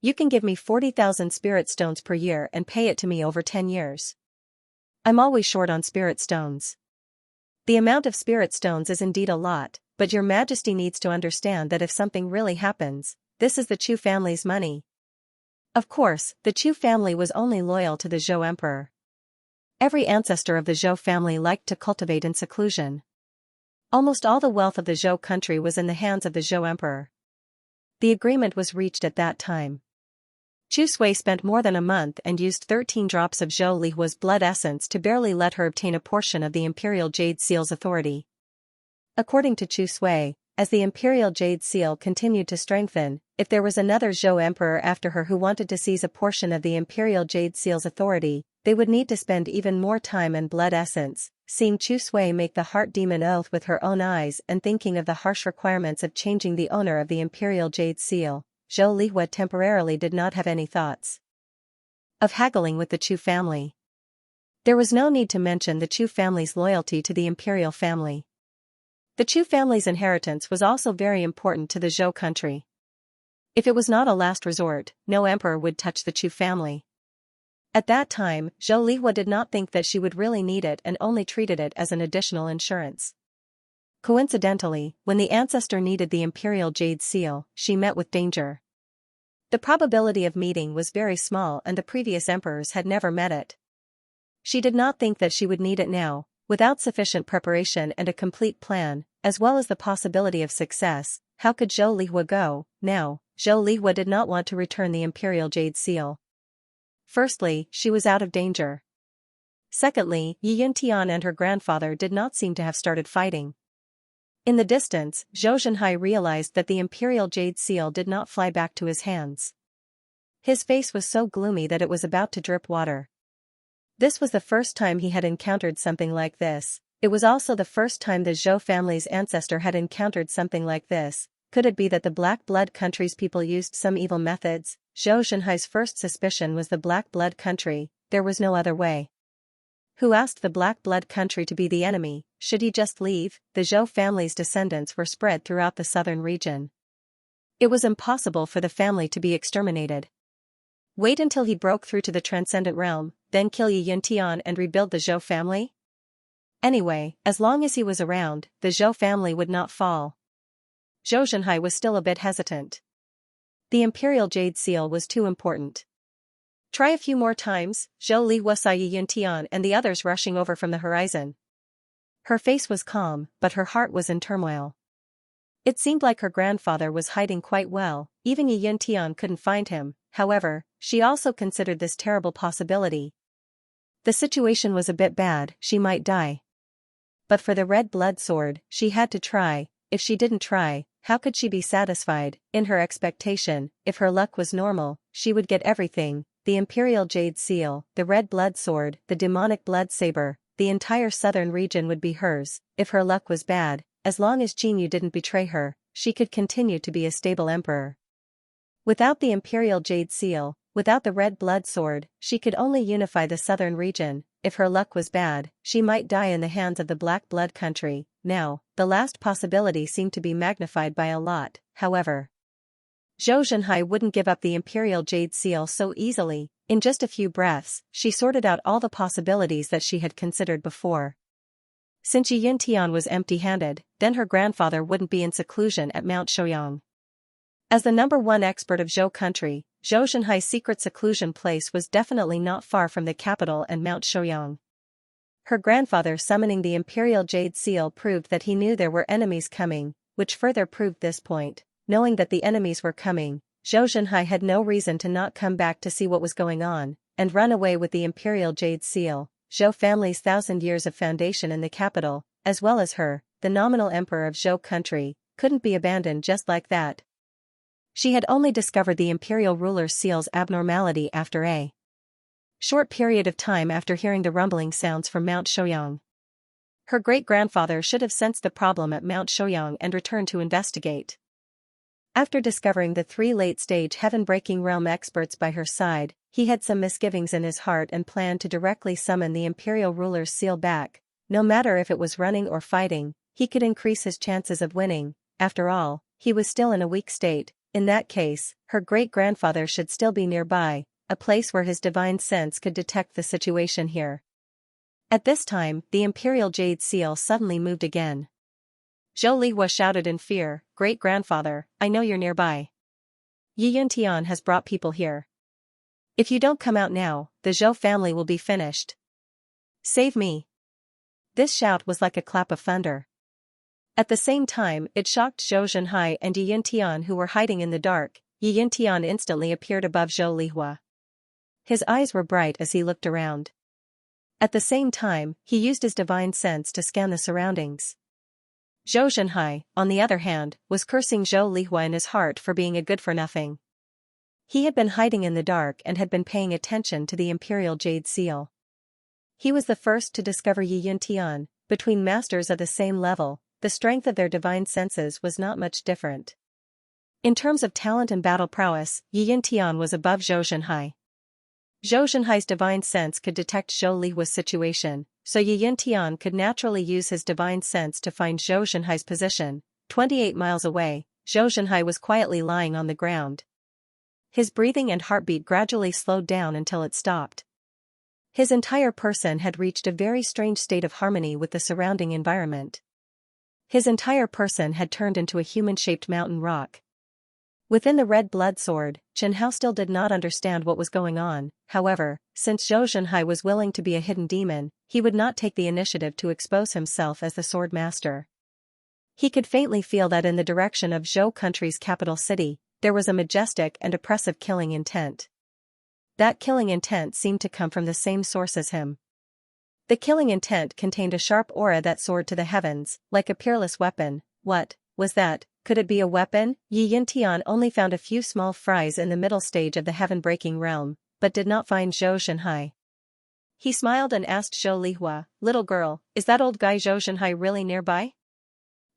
You can give me 40,000 spirit stones per year and pay it to me over 10 years. I'm always short on spirit stones. The amount of spirit stones is indeed a lot, but your Majesty needs to understand that if something really happens, this is the Chu family's money." Of course, the Chu family was only loyal to the Zhou emperor. Every ancestor of the Zhou family liked to cultivate in seclusion. Almost all the wealth of the Zhou country was in the hands of the Zhou emperor. The agreement was reached at that time. Chu Sui spent more than a month and used 13 drops of Zhou Lihua's blood essence to barely let her obtain a portion of the imperial jade seal's authority. According to Chu Sui, as the imperial jade seal continued to strengthen, if there was another Zhou emperor after her who wanted to seize a portion of the imperial jade seal's authority, they would need to spend even more time and blood essence. Seeing Chu Sui make the heart demon oath with her own eyes and thinking of the harsh requirements of changing the owner of the imperial jade seal, Zhou Lihua temporarily did not have any thoughts of haggling with the Chu family. There was no need to mention the Chu family's loyalty to the imperial family. The Chu family's inheritance was also very important to the Zhou country. If it was not a last resort, no emperor would touch the Chu family. At that time, Zhou Lihua did not think that she would really need it and only treated it as an additional insurance. Coincidentally, when the ancestor needed the imperial jade seal, she met with danger. The probability of meeting was very small and the previous emperors had never met it. She did not think that she would need it now. Without sufficient preparation and a complete plan, as well as the possibility of success, how could Zhou Lihua go? Now, Zhou Lihua did not want to return the imperial jade seal. Firstly, she was out of danger. Secondly, Yi Yuntian and her grandfather did not seem to have started fighting. In the distance, Zhou Zhenhai realized that the imperial jade seal did not fly back to his hands. His face was so gloomy that it was about to drip water. This was the first time he had encountered something like this. It was also the first time the Zhou family's ancestor had encountered something like this. Could it be that the Black Blood country's people used some evil methods? Zhou Zhenhai's first suspicion was the Black Blood country. There was no other way. Who asked the Black Blood country to be the enemy? Should he just leave? The Zhou family's descendants were spread throughout the southern region. It was impossible for the family to be exterminated. Wait until he broke through to the transcendent realm, then kill Yi Yuntian and rebuild the Zhou family? Anyway, as long as he was around, the Zhou family would not fall. Zhou Zhenhai was still a bit hesitant. The Imperial Jade Seal was too important. Try a few more times, Zhou Lihua saw Yi Yuntian and the others rushing over from the horizon. Her face was calm, but her heart was in turmoil. It seemed like her grandfather was hiding quite well, even Yi Yuntian couldn't find him. However, she also considered this terrible possibility. The situation was a bit bad, she might die. But for the red blood sword, she had to try. If she didn't try, how could she be satisfied? In her expectation, if her luck was normal, she would get everything: the Imperial Jade Seal, the red blood sword, the demonic blood saber, the entire southern region would be hers. If her luck was bad, as long as Jinyu didn't betray her, she could continue to be a stable emperor. Without the Imperial Jade Seal, without the red blood sword, she could only unify the southern region. If her luck was bad, she might die in the hands of the Black Blood country. Now, the last possibility seemed to be magnified by a lot. However, Zhou Zhenhai wouldn't give up the Imperial Jade Seal so easily. In just a few breaths, she sorted out all the possibilities that she had considered before. Since Yi Yuntian was empty-handed, then her grandfather wouldn't be in seclusion at Mount Shouyang. As the #1 expert of Zhou country, Zhou Zhenhai's secret seclusion place was definitely not far from the capital and Mount Shouyang. Her grandfather summoning the Imperial Jade Seal proved that he knew there were enemies coming, which further proved this point. Knowing that the enemies were coming, Zhou Zhenhai had no reason to not come back to see what was going on, and run away with the Imperial Jade Seal. Zhou family's 1,000 years of foundation in the capital, as well as her, the nominal emperor of Zhou country, couldn't be abandoned just like that. She had only discovered the imperial ruler's seal's abnormality after a short period of time after hearing the rumbling sounds from Mount Shouyang. Her great-grandfather should have sensed the problem at Mount Shouyang and returned to investigate. After discovering the 3 late-stage heaven-breaking realm experts by her side, he had some misgivings in his heart and planned to directly summon the imperial ruler's seal back. No matter if it was running or fighting, he could increase his chances of winning. After all, he was still in a weak state. In that case, her great-grandfather should still be nearby, a place where his divine sense could detect the situation here. At this time, the Imperial Jade Seal suddenly moved again. Zhou Lihua shouted in fear, "Great-grandfather, I know you're nearby. Yi Yuntian has brought people here. If you don't come out now, the Zhou family will be finished. Save me." This shout was like a clap of thunder. At the same time, it shocked Zhou Zhenhai and Yi Yuntian who were hiding in the dark. Yi Yuntian instantly appeared above Zhou Lihua. His eyes were bright as he looked around. At the same time, he used his divine sense to scan the surroundings. Zhou Zhenhai, on the other hand, was cursing Zhou Lihua in his heart for being a good-for-nothing. He had been hiding in the dark and had been paying attention to the Imperial Jade Seal. He was the first to discover Yi Yuntian. Between masters of the same level, the strength of their divine senses was not much different. In terms of talent and battle prowess, Yi Yuntian was above Zhou Zhenhai. Zhou Zhenhai's divine sense could detect Zhou Lihua's situation, so Yi Yuntian could naturally use his divine sense to find Zhou Zhenhai's position. 28 miles away, Zhou Zhenhai was quietly lying on the ground. His breathing and heartbeat gradually slowed down until it stopped. His entire person had reached a very strange state of harmony with the surrounding environment. His entire person had turned into a human-shaped mountain rock. Within the red blood sword, Chen Hao still did not understand what was going on. However, since Zhou Zhenhai was willing to be a hidden demon, he would not take the initiative to expose himself as the sword master. He could faintly feel that in the direction of Zhou country's capital city, there was a majestic and oppressive killing intent. That killing intent seemed to come from the same source as him. The killing intent contained a sharp aura that soared to the heavens, like a peerless weapon. What was that? Could it be a weapon? Yi Yuntian only found a few small fries in the middle stage of the heaven-breaking realm, but did not find Zhou Zhenhai. He smiled and asked Zhou Lihua, "Little girl, is that old guy Zhou Zhenhai really nearby?"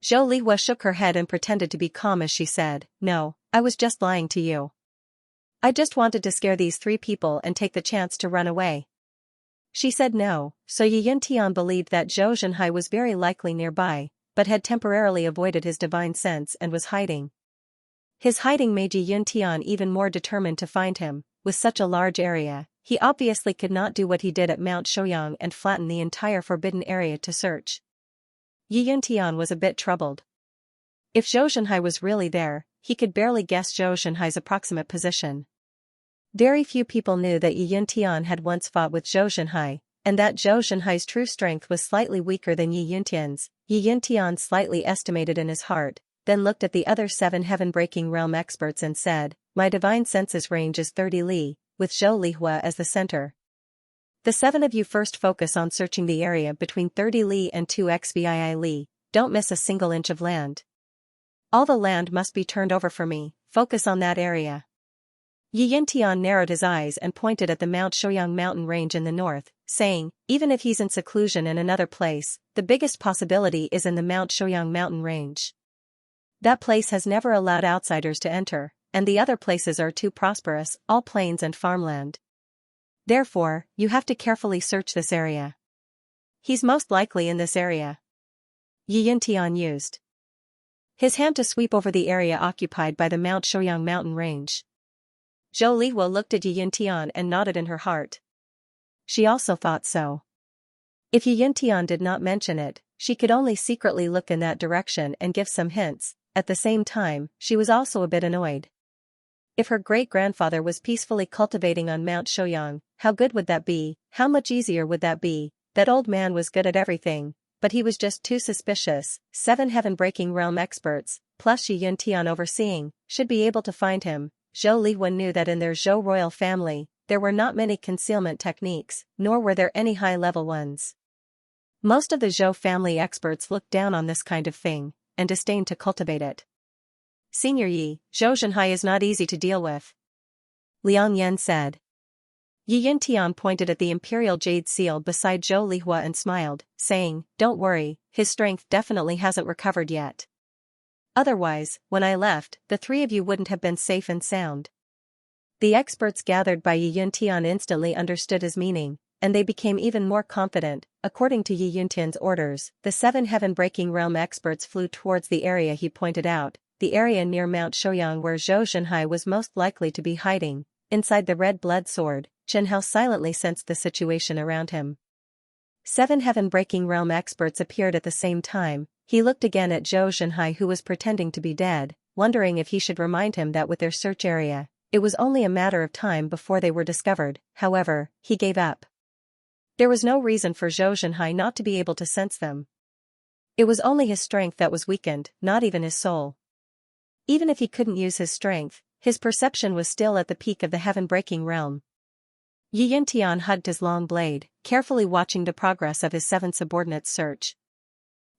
Zhou Lihua shook her head and pretended to be calm as she said, "No, I was just lying to you. I just wanted to scare these 3 people and take the chance to run away." She said no, so Yi Yuntian believed that Zhou Zhenhai was very likely nearby, but had temporarily avoided his divine sense and was hiding. His hiding made Yi Yuntian even more determined to find him. With such a large area, he obviously could not do what he did at Mount Shouyang and flatten the entire forbidden area to search. Yi Yuntian was a bit troubled. If Zhou Zhenhai was really there, he could barely guess Zhou Zhenhai's approximate position. Very few people knew that Yi Yuntian had once fought with Zhou Zhenhai, and that Zhou Zhenhai's true strength was slightly weaker than Yi Yuntian's. Yi Yuntian slightly estimated in his heart, then looked at the other 7 heaven-breaking realm experts and said, "My divine senses range is 30 li, with Zhou Lihua as the center. The 7 of you first focus on searching the area between 30 li and 2 xvii li, don't miss a single inch of land. All the land must be turned over for me, focus on that area." Yi Yuntian narrowed his eyes and pointed at the Mount Shouyang mountain range in the north, saying, "Even if he's in seclusion in another place, the biggest possibility is in the Mount Shouyang mountain range. That place has never allowed outsiders to enter, and the other places are too prosperous, all plains and farmland. Therefore, you have to carefully search this area. He's most likely in this area." Yi Yuntian used his hand to sweep over the area occupied by the Mount Shouyang mountain range. Zhou Lihua looked at Yi Yuntian and nodded in her heart. She also thought so. If Yi Yuntian did not mention it, she could only secretly look in that direction and give some hints. At the same time, she was also a bit annoyed. If her great-grandfather was peacefully cultivating on Mount Shouyang, how good would that be, how much easier would that be? That old man was good at everything, but he was just too suspicious. 7 heaven-breaking realm experts, plus Yi Yuntian overseeing, should be able to find him. Zhou Lihua knew that in their Zhou royal family, there were not many concealment techniques, nor were there any high-level ones. Most of the Zhou family experts looked down on this kind of thing, and disdained to cultivate it. "Senior Yi, Zhou Zhenhai is not easy to deal with," Liang Yan said. Yi Yuntian pointed at the imperial jade seal beside Zhou Lihua and smiled, saying, "Don't worry, his strength definitely hasn't recovered yet. Otherwise, when I left, the 3 of you wouldn't have been safe and sound." The experts gathered by Yi Yuntian instantly understood his meaning, and they became even more confident. According to Yi Yuntian's orders, the 7 heaven-breaking realm experts flew towards the area he pointed out, the area near Mount Shouyang where Zhou Zhenhai was most likely to be hiding. Inside the red blood sword, Chen Hao silently sensed the situation around him. 7 heaven-breaking realm experts appeared at the same time. He looked again at Zhou Zhenhai, who was pretending to be dead, wondering if he should remind him that with their search area, it was only a matter of time before they were discovered. However, he gave up. There was no reason for Zhou Zhenhai not to be able to sense them. It was only his strength that was weakened, not even his soul. Even if he couldn't use his strength, his perception was still at the peak of the heaven-breaking realm. Yi Yuntian hugged his long blade, carefully watching the progress of his 7 subordinates' search.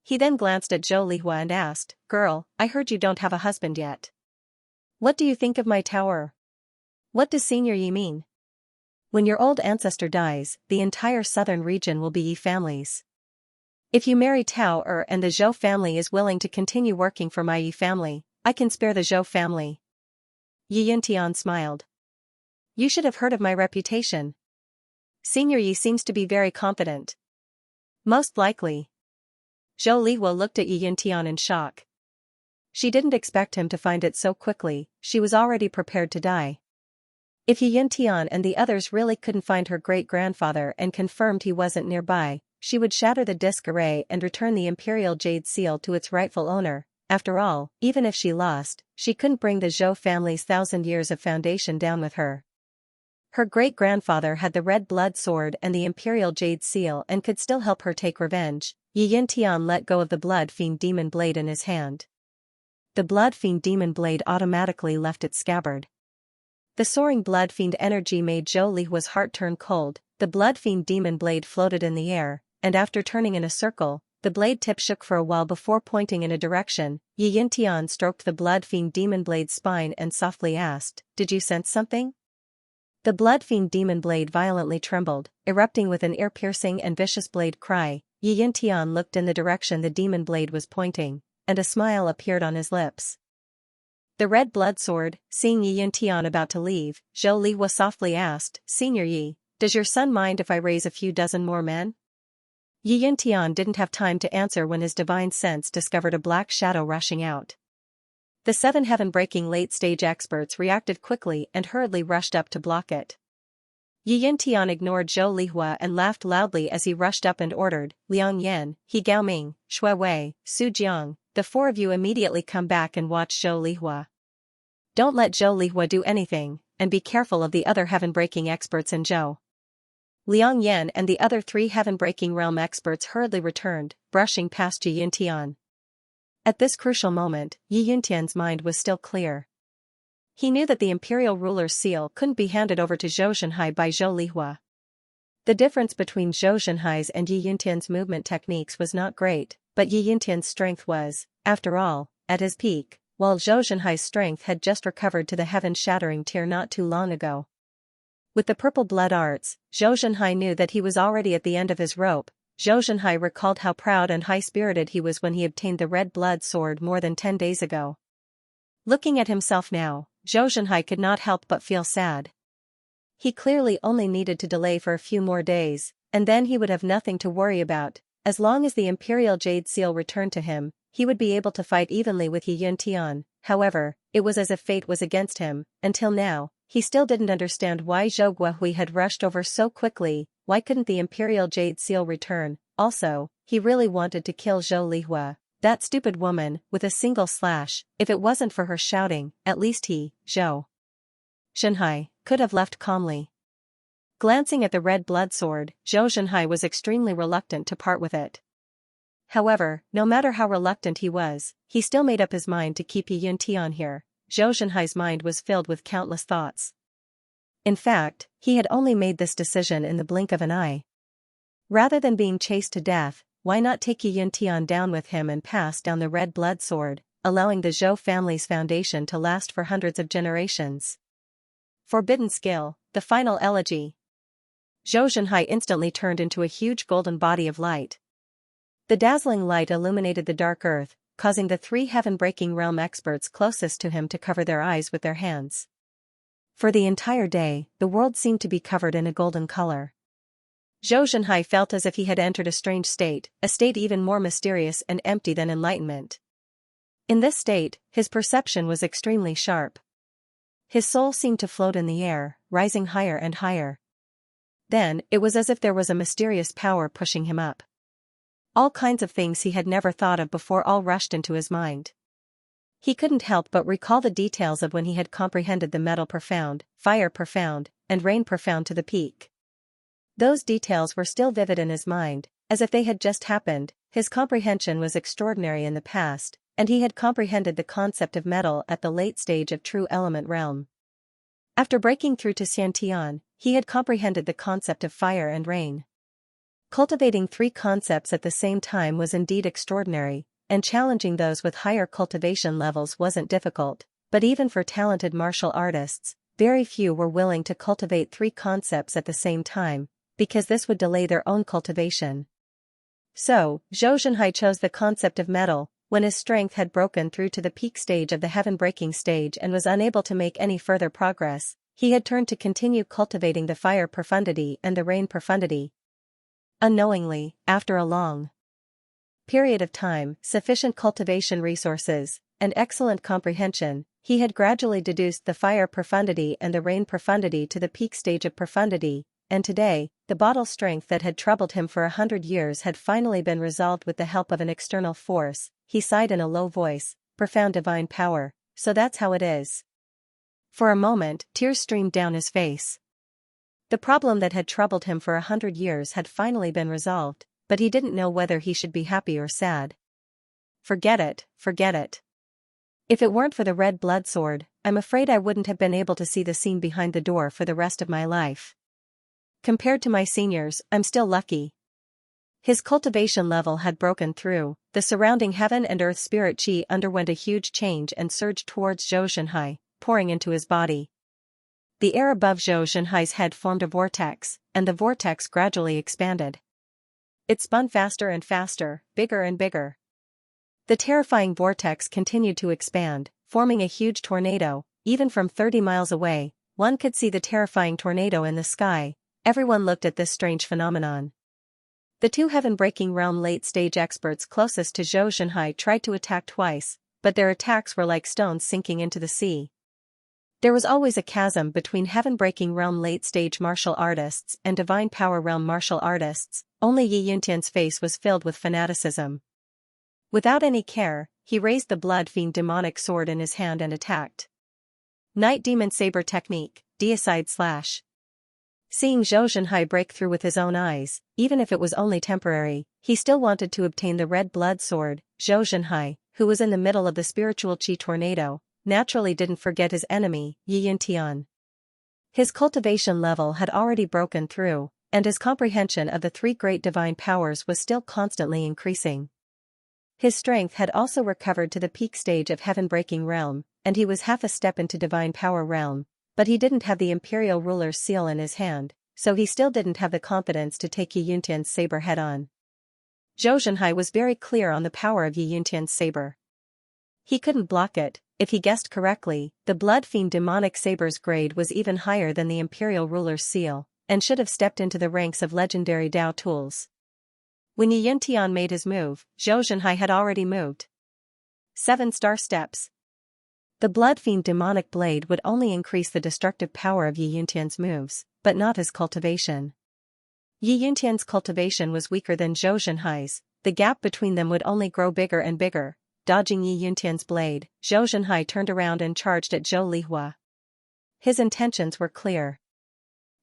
He then glanced at Zhou Lihua and asked, "Girl, I heard you don't have a husband yet. What do you think of my tower? What does Senior Yi mean? When your old ancestor dies, the entire southern region will be Yi families. If you marry Tao and the Zhou family is willing to continue working for my Yi family, I can spare the Zhou family." Yi Yuntian smiled. "You should have heard of my reputation. Senior Yi seems to be very confident." "Most likely." Zhou Lihua looked at Yi Yuntian in shock. She didn't expect him to find it so quickly, she was already prepared to die. If Yi Yuntian and the others really couldn't find her great-grandfather and confirmed he wasn't nearby, she would shatter the disc array and return the imperial jade seal to its rightful owner. After all, even if she lost, she couldn't bring the Zhou family's 1,000 years of foundation down with her. Her great-grandfather had the red blood sword and the imperial jade seal and could still help her take revenge. Yi Yuntian let go of the blood fiend demon blade in his hand. The blood fiend demon blade automatically left its scabbard. The soaring blood fiend energy made Zhou Lihua's heart turn cold. The blood fiend demon blade floated in the air, and after turning in a circle, the blade tip shook for a while before pointing in a direction. Yi Yuntian stroked the blood fiend demon blade's spine and softly asked, "Did you sense something?" The blood fiend demon blade violently trembled, erupting with an ear-piercing and vicious blade cry. Yi Yuntian looked in the direction the demon blade was pointing, and a smile appeared on his lips. The red blood sword, seeing Yi Yuntian about to leave, Zhou Lihua softly asked, "Senior Yi, Does your son mind if I raise a few dozen more men? Yi Yintian didn't have time to answer when his divine sense discovered a black shadow rushing out. The 7 heaven-breaking late-stage experts reacted quickly and hurriedly rushed up to block it. Yi Yintian ignored Zhou Lihua and laughed loudly as he rushed up and ordered, Liang Yan, He Gaoming, Shui Wei, Su Jiang, the 4 of you immediately come back and watch Zhou Lihua. Don't let Zhou Lihua do anything, and be careful of the other heaven-breaking experts in Zhou. Liang Yan and the other 3 heaven-breaking realm experts hurriedly returned, brushing past Yi Yintian. At this crucial moment, Yi Yintian's mind was still clear. He knew that the imperial ruler's seal couldn't be handed over to Zhou Zhenhai by Zhou Lihua. The difference between Zhou Zhenhai's and Yi Yintian's movement techniques was not great, but Yi Yintian's strength was, after all, at his peak, while Zhou Zhenhai's strength had just recovered to the heaven-shattering tier not too long ago. With the purple blood arts, Zhou Zhenhai knew that he was already at the end of his rope. Zhou Zhenhai recalled how proud and high-spirited he was when he obtained the red blood sword more than 10 days ago. Looking at himself now, Zhou Zhenhai could not help but feel sad. He clearly only needed to delay for a few more days, and then he would have nothing to worry about. As long as the Imperial Jade Seal returned to him, he would be able to fight evenly with Yi Yintian. However, it was as if fate was against him. Until now, he still didn't understand why Zhou Guohui had rushed over so quickly. Why couldn't the Imperial Jade Seal return? Also, he really wanted to kill Zhou Lihua, that stupid woman, with a single slash. If it wasn't for her shouting, at least he, Zhou Zhenhai, could have left calmly. Glancing at the red blood sword, Zhou Zhenhai was extremely reluctant to part with it. However, no matter how reluctant he was, he still made up his mind to keep Yi Yintian here. Zhou Zhenhai's mind was filled with countless thoughts. In fact, he had only made this decision in the blink of an eye. Rather than being chased to death, why not take Yi Yintian down with him and pass down the red blood sword, allowing the Zhou family's foundation to last for hundreds of generations? Forbidden skill, the final elegy. Zhou Zhenhai instantly turned into a huge golden body of light. The dazzling light illuminated the dark earth, causing the 3 heaven-breaking realm experts closest to him to cover their eyes with their hands. For the entire day, the world seemed to be covered in a golden color. Zhou Zhenhai felt as if he had entered a strange state, a state even more mysterious and empty than enlightenment. In this state, his perception was extremely sharp. His soul seemed to float in the air, rising higher and higher. Then, it was as if there was a mysterious power pushing him up. All kinds of things he had never thought of before all rushed into his mind. He couldn't help but recall the details of when he had comprehended the metal profound, fire profound, and rain profound to the peak. Those details were still vivid in his mind, as if they had just happened. His comprehension was extraordinary in the past, and he had comprehended the concept of metal at the late stage of true element realm. After breaking through to Xiantian, he had comprehended the concept of fire and rain. Cultivating 3 concepts at the same time was indeed extraordinary, and challenging those with higher cultivation levels wasn't difficult, but even for talented martial artists, very few were willing to cultivate 3 concepts at the same time, because this would delay their own cultivation. So, Zhou Zhenhai chose the concept of metal, when his strength had broken through to the peak stage of the heaven-breaking stage and was unable to make any further progress. He had turned to continue cultivating the fire profundity and the rain profundity. Unknowingly, after a long period of time, sufficient cultivation resources, and excellent comprehension, he had gradually deduced the fire profundity and the rain profundity to the peak stage of profundity, and today, the bottle strength that had troubled him for 100 years had finally been resolved with the help of an external force. He sighed in a low voice, profound divine power, so that's how it is. For a moment, tears streamed down his face. The problem that had troubled him for 100 years had finally been resolved, but he didn't know whether he should be happy or sad. Forget it, forget it. If it weren't for the red blood sword, I'm afraid I wouldn't have been able to see the scene behind the door for the rest of my life. Compared to my seniors, I'm still lucky. His cultivation level had broken through. The surrounding heaven and earth spirit chi underwent a huge change and surged towards Zhou Zhenhai, pouring into his body. The air above Zhou Zhenhai's head formed a vortex, and the vortex gradually expanded. It spun faster and faster, bigger and bigger. The terrifying vortex continued to expand, forming a huge tornado. Even from 30 miles away, one could see the terrifying tornado in the sky, Everyone looked at this strange phenomenon. The two heaven-breaking realm late-stage experts closest to Zhou Zhenhai tried to attack twice, but their attacks were like stones sinking into the sea. There was always a chasm between heaven-breaking realm late-stage martial artists and divine power realm martial artists. Only Yi Yuntian's face was filled with fanaticism. Without any care, he raised the blood fiend demonic sword in his hand and attacked. Night Demon Saber Technique, Deicide Slash. Seeing Zhou Zhenhai break through with his own eyes, even if it was only temporary, he still wanted to obtain the red blood sword. Zhou Zhenhai, who was in the middle of the spiritual chi tornado, naturally didn't forget his enemy, Yi Yuntian. His cultivation level had already broken through, and his comprehension of the three great divine powers was still constantly increasing. His strength had also recovered to the peak stage of heaven-breaking realm, and he was half a step into divine power realm, but he didn't have the imperial ruler's seal in his hand, so he still didn't have the confidence to take Yi Yuntian's saber head-on. Zhou Zhenhai was very clear on the power of Yi Yuntian's saber. He couldn't block it. If he guessed correctly, the blood fiend demonic saber's grade was even higher than the imperial ruler's seal, and should have stepped into the ranks of legendary Dao tools. When Yi Yuntian made his move, Zhou Zhenhai had already moved 7 star steps. The blood fiend demonic blade would only increase the destructive power of Yi Yuntian's moves, but not his cultivation. Yi Yuntian's cultivation was weaker than Zhou Zhenhai's. The gap between them would only grow bigger and bigger. Dodging Yi Yuntian's blade, Zhou Zhenhai turned around and charged at Zhou Lihua. His intentions were clear.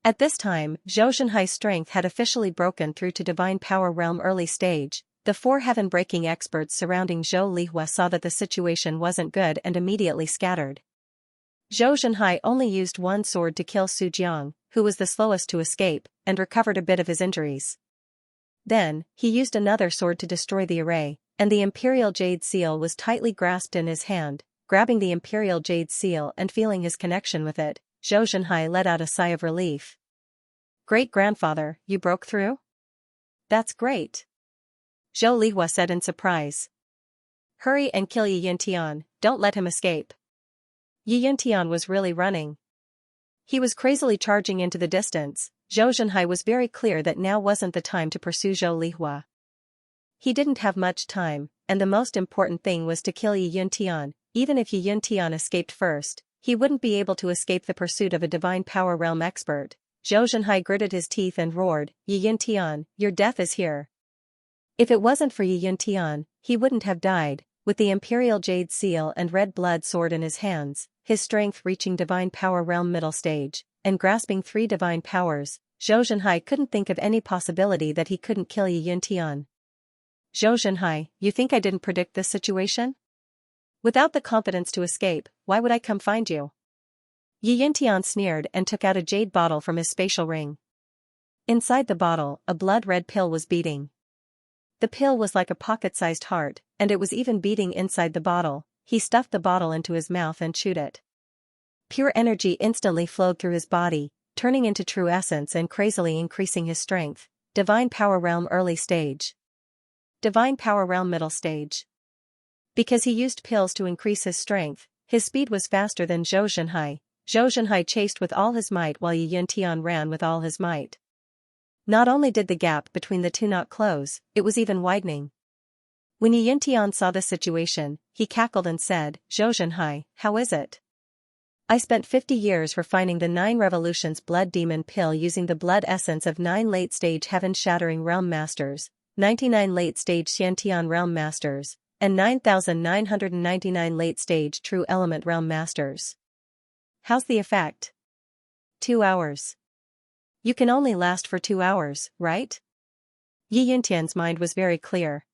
At this time, Zhou Zhenhai's strength had officially broken through to divine power realm early stage. The 4 heaven-breaking experts surrounding Zhou Lihua saw that the situation wasn't good and immediately scattered. Zhou Zhenhai only used one sword to kill Su Jiang, who was the slowest to escape, and recovered a bit of his injuries. Then, he used another sword to destroy the array, and the Imperial Jade Seal was tightly grasped in his hand. Grabbing the Imperial Jade Seal and feeling his connection with it, Zhou Zhenhai let out a sigh of relief. "Great-grandfather, you broke through? That's great," Zhou Lihua said in surprise. "Hurry and kill Yi Yuntian, don't let him escape." Yi Yuntian was really running. He was crazily charging into the distance. Zhou Zhenhai was very clear that now wasn't the time to pursue Zhou Lihua. He didn't have much time, and the most important thing was to kill Yi Yuntian. Even if Yi Yuntian escaped first, he wouldn't be able to escape the pursuit of a divine power realm expert. Zhou Zhenhai gritted his teeth and roared, "Yi Yuntian, your death is here." If it wasn't for Yi Yuntian, he wouldn't have died. With the Imperial Jade Seal and red blood sword in his hands, his strength reaching divine power realm middle stage, and grasping 3 divine powers, Zhou Zhenhai couldn't think of any possibility that he couldn't kill Yi Yuntian. "Zhou Zhenhai, you think I didn't predict this situation? Without the confidence to escape, why would I come find you?" Yi Yuntian sneered and took out a jade bottle from his spatial ring. Inside the bottle, a blood-red pill was beating. The pill was like a pocket-sized heart, and it was even beating inside the bottle. He stuffed the bottle into his mouth and chewed it. Pure energy instantly flowed through his body, turning into true essence and crazily increasing his strength. Divine Power Realm early stage. Divine Power Realm middle stage. Because he used pills to increase his strength, his speed was faster than Zhou Zhenhai. Zhou Zhenhai chased with all his might while Yi Yuntian ran with all his might. Not only did the gap between the two not close, it was even widening. When Yi Yuntian saw the situation, he cackled and said, "Zhou Zhenhai, how is it? I spent 50 years refining the 9 revolutions blood demon pill using the blood essence of 9 late-stage heaven-shattering realm masters, 99 late-stage Xiantian realm masters, and 9,999 late-stage true element realm masters. How's the effect?" 2 hours. You can only last for 2 hours, right? Yi Yuntian's mind was very clear.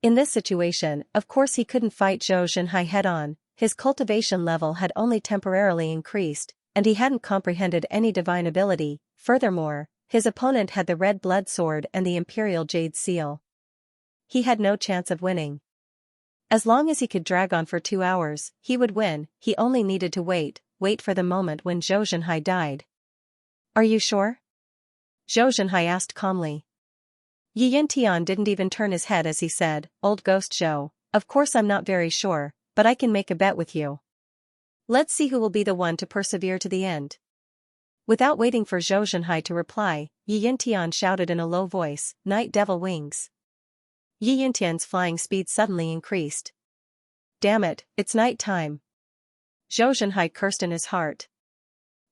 In this situation, of course he couldn't fight Zhou Zhenhai head-on. His cultivation level had only temporarily increased, and he hadn't comprehended any divine ability. Furthermore, his opponent had the red blood sword and the Imperial Jade Seal. He had no chance of winning. As long as he could drag on for 2 hours, he would win. He only needed to wait for the moment when Zhou Zhenhai died. "Are you sure?" Zhou Zhenhai asked calmly. Yi Yuntian didn't even turn his head as he said, "Old Ghost Zhou, of course I'm not very sure, but I can make a bet with you. Let's see who will be the one to persevere to the end." Without waiting for Zhou Zhenhai to reply, Yi Yintian shouted in a low voice, "Night Devil Wings." Yi Yintian's flying speed suddenly increased. "Damn it, it's night time." Zhou Zhenhai cursed in his heart.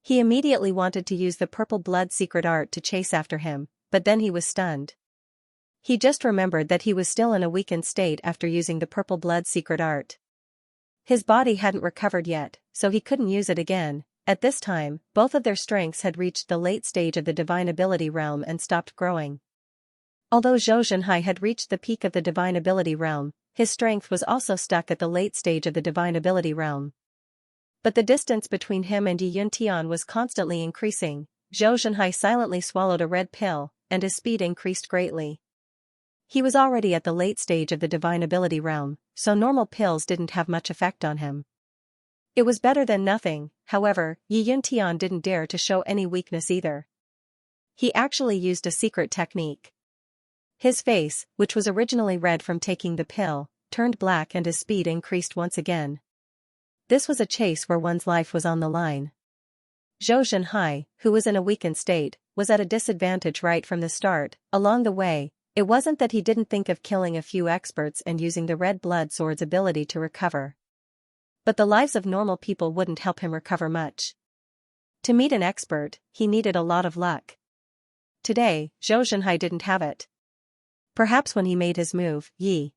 He immediately wanted to use the purple blood secret art to chase after him, but then he was stunned. He just remembered that he was still in a weakened state after using the purple blood secret art. His body hadn't recovered yet, so he couldn't use it again. At this time, both of their strengths had reached the late stage of the divine ability realm and stopped growing. Although Zhou Zhenhai had reached the peak of the divine ability realm, his strength was also stuck at the late stage of the divine ability realm. But the distance between him and Yi Yuntian was constantly increasing. Zhou Zhenhai silently swallowed a red pill, and his speed increased greatly. He was already at the late stage of the divine ability realm, so normal pills didn't have much effect on him. It was better than nothing. However, Yi Yuntian didn't dare to show any weakness either. He actually used a secret technique. His face, which was originally red from taking the pill, turned black and his speed increased once again. This was a chase where one's life was on the line. Zhou Zhenhai, who was in a weakened state, was at a disadvantage right from the start. Along the way, it wasn't that he didn't think of killing a few experts and using the red blood sword's ability to recover. But the lives of normal people wouldn't help him recover much. To meet an expert, he needed a lot of luck. Today, Zhou Zhenhai didn't have it. Perhaps when he made his move, Yi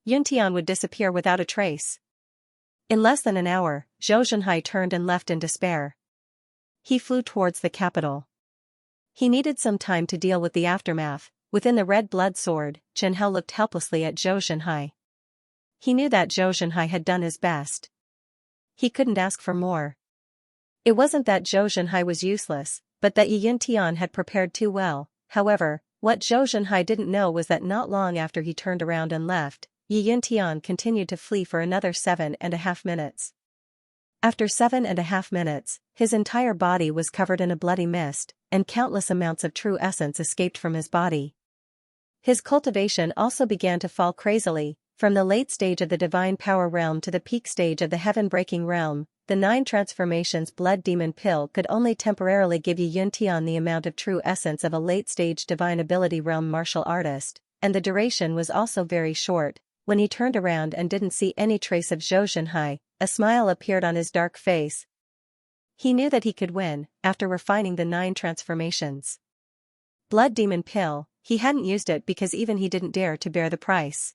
Yuntian would disappear without a trace. In less than an hour, Zhou Zhenhai turned and left in despair. He flew towards the capital. He needed some time to deal with the aftermath. Within the red blood sword, Chen Hao looked helplessly at Zhou Zhenhai. He knew that Zhou Zhenhai had done his best. He couldn't ask for more. It wasn't that Zhou Zhenhai was useless, but that Yi Yuntian had prepared too well. However, what Zhou Zhenhai didn't know was that not long after he turned around and left, Yi Yuntian continued to flee for another 7.5 minutes. After 7.5 minutes, his entire body was covered in a bloody mist, and countless amounts of true essence escaped from his body. His cultivation also began to fall crazily. From the late stage of the divine power realm to the peak stage of the heaven-breaking realm, the 9 transformations blood demon pill could only temporarily give Yi Yuntian the amount of true essence of a late-stage divine ability realm martial artist, and the duration was also very short. When he turned around and didn't see any trace of Zhou Zhenhai, a smile appeared on his dark face. He knew that he could win, after refining the 9 transformations. Blood demon pill, he hadn't used it because even he didn't dare to bear the price.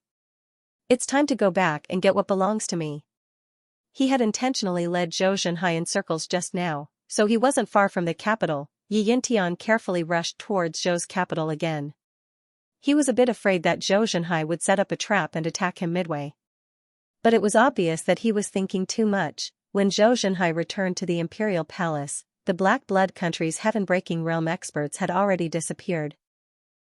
It's time to go back and get what belongs to me. He had intentionally led Zhou Zhenhai in circles just now, so he wasn't far from the capital. Yi Yuntian carefully rushed towards Zhou's capital again. He was a bit afraid that Zhou Zhenhai would set up a trap and attack him midway. But it was obvious that he was thinking too much. When Zhou Zhenhai returned to the Imperial Palace, the Black Blood Country's heaven-breaking realm experts had already disappeared.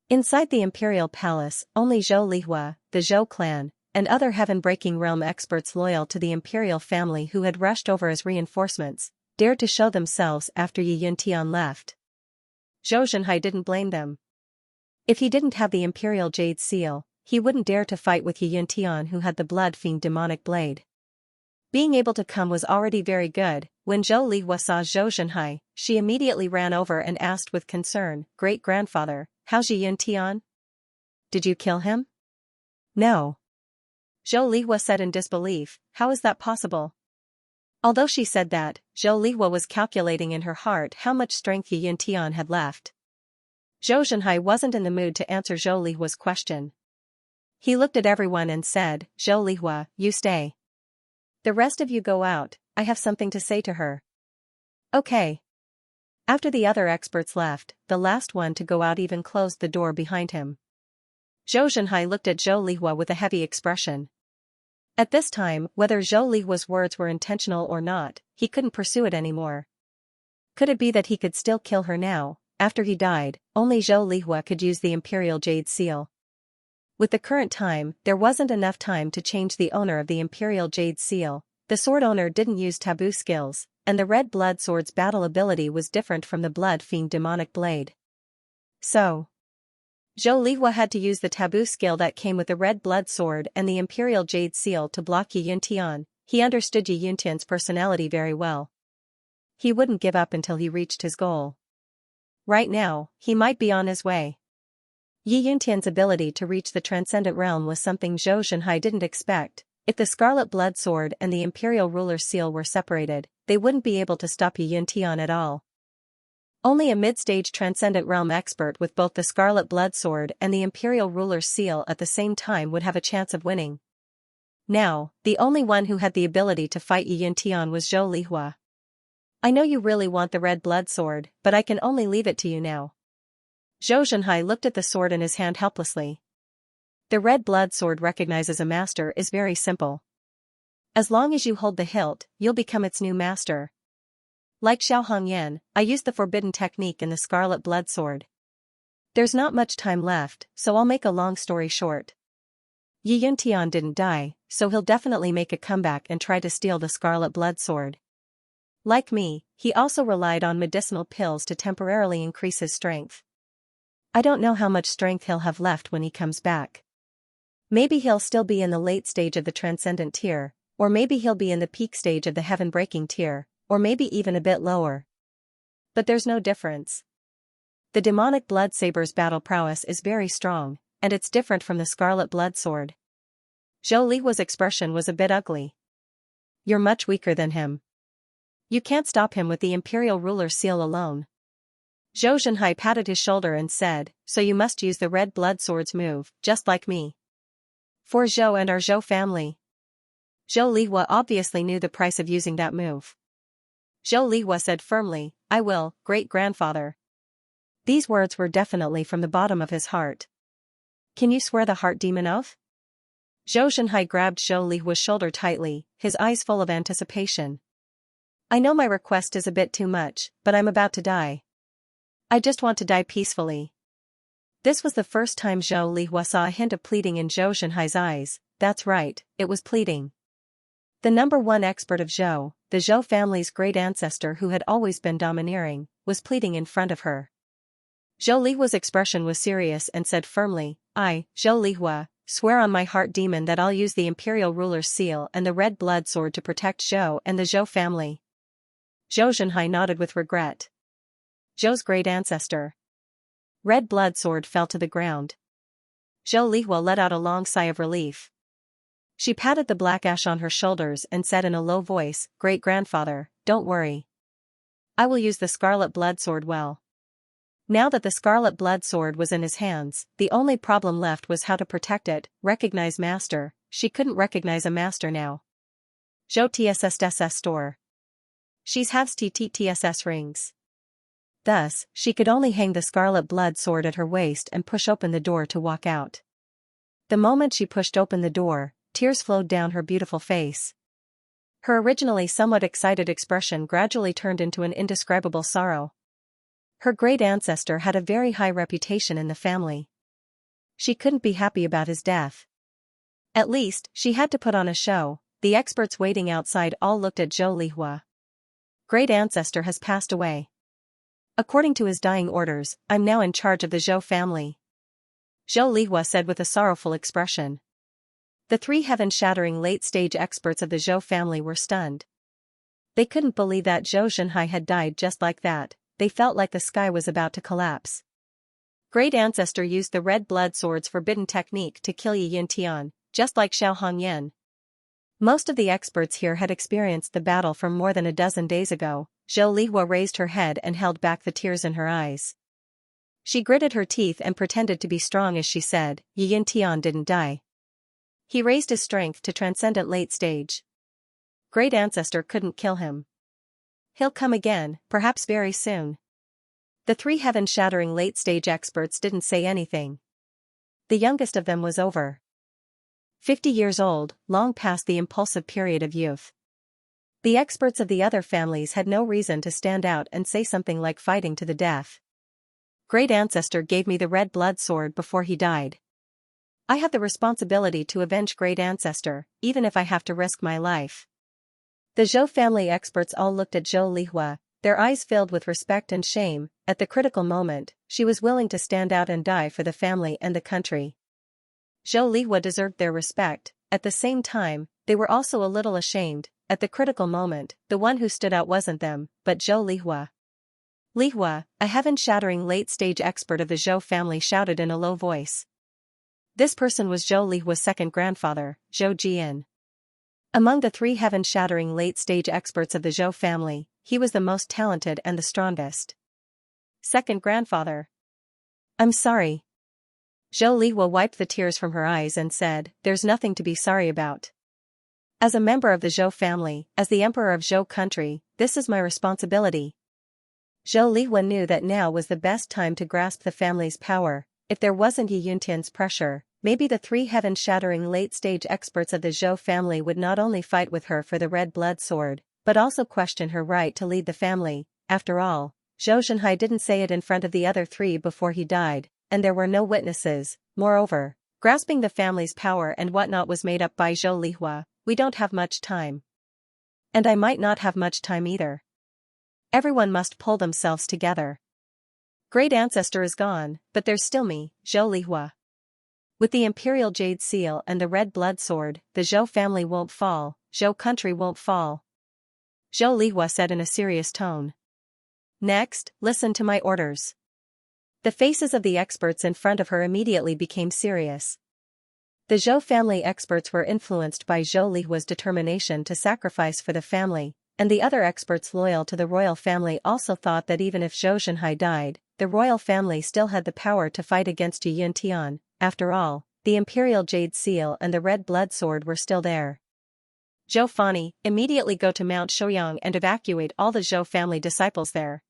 Inside the Imperial Palace, only Zhou Lihua, the Zhou clan, and other heaven-breaking realm experts loyal to the imperial family who had rushed over as reinforcements, dared to show themselves after Yi Yuntian left. Zhou Zhenhai didn't blame them. If he didn't have the imperial jade seal, he wouldn't dare to fight with Yi Yuntian who had the blood fiend demonic blade. Being able to come was already very good. When Zhou Lihua saw Zhou Zhenhai, she immediately ran over and asked with concern, "Great-grandfather, how's Yi Yuntian? Did you kill him?" "No." Zhou Lihua said in disbelief, "How is that possible?" Although she said that, Zhou Lihua was calculating in her heart how much strength Yi Yuntian had left. Zhou Zhenhai wasn't in the mood to answer Zhou Lihua's question. He looked at everyone and said, "Zhou Lihua, you stay. The rest of you go out, I have something to say to her." "Okay." After the other experts left, the last one to go out even closed the door behind him. Zhou Zhenhai looked at Zhou Lihua with a heavy expression. At this time, whether Zhou Lihua's words were intentional or not, he couldn't pursue it anymore. Could it be that he could still kill her now? After he died, only Zhou Lihua could use the Imperial Jade Seal. With the current time, there wasn't enough time to change the owner of the Imperial Jade Seal. The sword owner didn't use taboo skills, and the red blood sword's battle ability was different from the blood fiend demonic blade. So, Zhou Lihua had to use the taboo skill that came with the red blood sword and the Imperial Jade Seal to block Yi Yuntian. He understood Yi Yuntian's personality very well. he wouldn't give up until he reached his goal. Right now, he might be on his way. Yi Yuntian's ability to reach the transcendent realm was something Zhou Zhenhai didn't expect. If the Scarlet Blood Sword and the Imperial Ruler's Seal were separated, they wouldn't be able to stop Yi Yuntian at all. Only a mid-stage transcendent realm expert with both the Scarlet Blood Sword and the Imperial Ruler's Seal at the same time would have a chance of winning. Now, the only one who had the ability to fight Yi Yuntian was Zhou Lihua. I know you really want the Red Blood Sword, but I can only leave it to you now. Zhou Zhenhai looked at the sword in his hand helplessly. The Red Blood Sword recognizes a master is very simple. As long as you hold the hilt, you'll become its new master. Like Xiao Hongyan, I used the forbidden technique in the Scarlet Blood Sword. There's not much time left, so I'll make a long story short. Yi Yuntian didn't die, so he'll definitely make a comeback and try to steal the Scarlet Blood Sword. Like me, he also relied on medicinal pills to temporarily increase his strength. I don't know how much strength he'll have left when he comes back. Maybe he'll still be in the late stage of the Transcendent tier, or maybe he'll be in the peak stage of the Heaven-breaking tier, or maybe even a bit lower. But there's no difference. The demonic blood saber's battle prowess is very strong, and it's different from the Scarlet Blood Sword. Zhou Lihua's expression was a bit ugly. You're much weaker than him. You can't stop him with the Imperial Ruler's Seal alone. Zhou Zhenhai patted his shoulder and said, so you must use the Red Blood Sword's move, just like me. For Zhou and our Zhou family. Zhou Lihua obviously knew the price of using that move. Zhou Lihua said firmly, I will, great-grandfather. These words were definitely from the bottom of his heart. Can you swear the heart demon oath? Zhou Zhenhai grabbed Zhou Lihua's shoulder tightly, his eyes full of anticipation. I know my request is a bit too much, but I'm about to die. I just want to die peacefully. This was the first time Zhou Lihua saw a hint of pleading in Zhou Zhenhai's eyes. That's right, it was pleading. The number one expert of Zhou, the Zhou family's great ancestor who had always been domineering, was pleading in front of her. Zhou Lihua's expression was serious and said firmly, I, Zhou Lihua, swear on my heart demon that I'll use the Imperial Ruler's Seal and the Red Blood Sword to protect Zhou and the Zhou family. Zhou Zhenhai nodded with regret. Zhou's great ancestor. Red Blood Sword fell to the ground. Zhou Lihua let out a long sigh of relief. She patted the black ash on her shoulders and said in a low voice, Great-grandfather, don't worry. I will use the Scarlet Blood Sword well. Now that the Scarlet Blood Sword was in his hands, the only problem left was how to protect it. Recognize master. She couldn't recognize a master now. Zhou TSSSS store. She's halves TTTSS rings. Thus, she could only hang the Scarlet Blood Sword at her waist and push open the door to walk out. The moment she pushed open the door, tears flowed down her beautiful face. Her originally somewhat excited expression gradually turned into an indescribable sorrow. Her great ancestor had a very high reputation in the family. She couldn't be happy about his death. At least, she had to put on a show. The experts waiting outside all looked at Zhou Lihua. Great ancestor has passed away. According to his dying orders, I'm now in charge of the Zhou family. Zhou Lihua said with a sorrowful expression. The three heaven-shattering late-stage experts of the Zhou family were stunned. They couldn't believe that Zhou Zhenhai had died just like that. They felt like the sky was about to collapse. Great ancestor used the Red Blood Sword's forbidden technique to kill Yi Yuntian, just like Xiao Hongyan. Most of the experts here had experienced the battle from more than a dozen days ago. Zhou Lihua raised her head and held back the tears in her eyes. She gritted her teeth and pretended to be strong as she said, Yi Yuntian didn't die. He raised his strength to transcendent late stage. Great ancestor couldn't kill him. He'll come again, perhaps very soon. The three heaven-shattering late-stage experts didn't say anything. The youngest of them was over 50 years old, long past the impulsive period of youth. The experts of the other families had no reason to stand out and say something like fighting to the death. Great ancestor gave me the Red Blood Sword before he died. I have the responsibility to avenge great ancestor, even if I have to risk my life. The Zhou family experts all looked at Zhou Lihua, their eyes filled with respect and shame. At the critical moment, she was willing to stand out and die for the family and the country. Zhou Lihua deserved their respect. At the same time, they were also a little ashamed. at the critical moment, the one who stood out wasn't them, but Zhou Lihua. Lihua, a heaven-shattering late-stage expert of the Zhou family, shouted in a low voice. This person was Zhou Lihua's second grandfather, Zhou Jian. Among the 3 heaven-shattering late-stage experts of the Zhou family, he was the most talented and the strongest. Second grandfather. I'm sorry. Zhou Lihua wiped the tears from her eyes and said, there's nothing to be sorry about. As a member of the Zhou family, as the emperor of Zhou country, this is my responsibility. Zhou Lihua knew that now was the best time to grasp the family's power. If there wasn't Yi Yuntian's pressure, maybe the 3 heaven-shattering late-stage experts of the Zhou family would not only fight with her for the red blood sword, but also question her right to lead the family. After all, Zhou Zhenhai didn't say it in front of the other 3 before he died, and there were no witnesses. Moreover, grasping the family's power and whatnot was made up by Zhou Lihua. We don't have much time. And I might not have much time either. Everyone must pull themselves together. Great ancestor is gone, but there's still me, Zhou Lihua. With the imperial jade seal and the red blood sword, the Zhou family won't fall, Zhou country won't fall. Zhou Lihua said in a serious tone. Next, listen to my orders. The faces of the experts in front of her immediately became serious. The Zhou family experts were influenced by Zhou Lihua's determination to sacrifice for the family, and the other experts loyal to the royal family also thought that even if Zhou Zhenhai died, the royal family still had the power to fight against Yi Yuntian. After all, the imperial jade seal and the red blood sword were still there. Zhou Fani, immediately go to Mount Shouyang and evacuate all the Zhou family disciples there.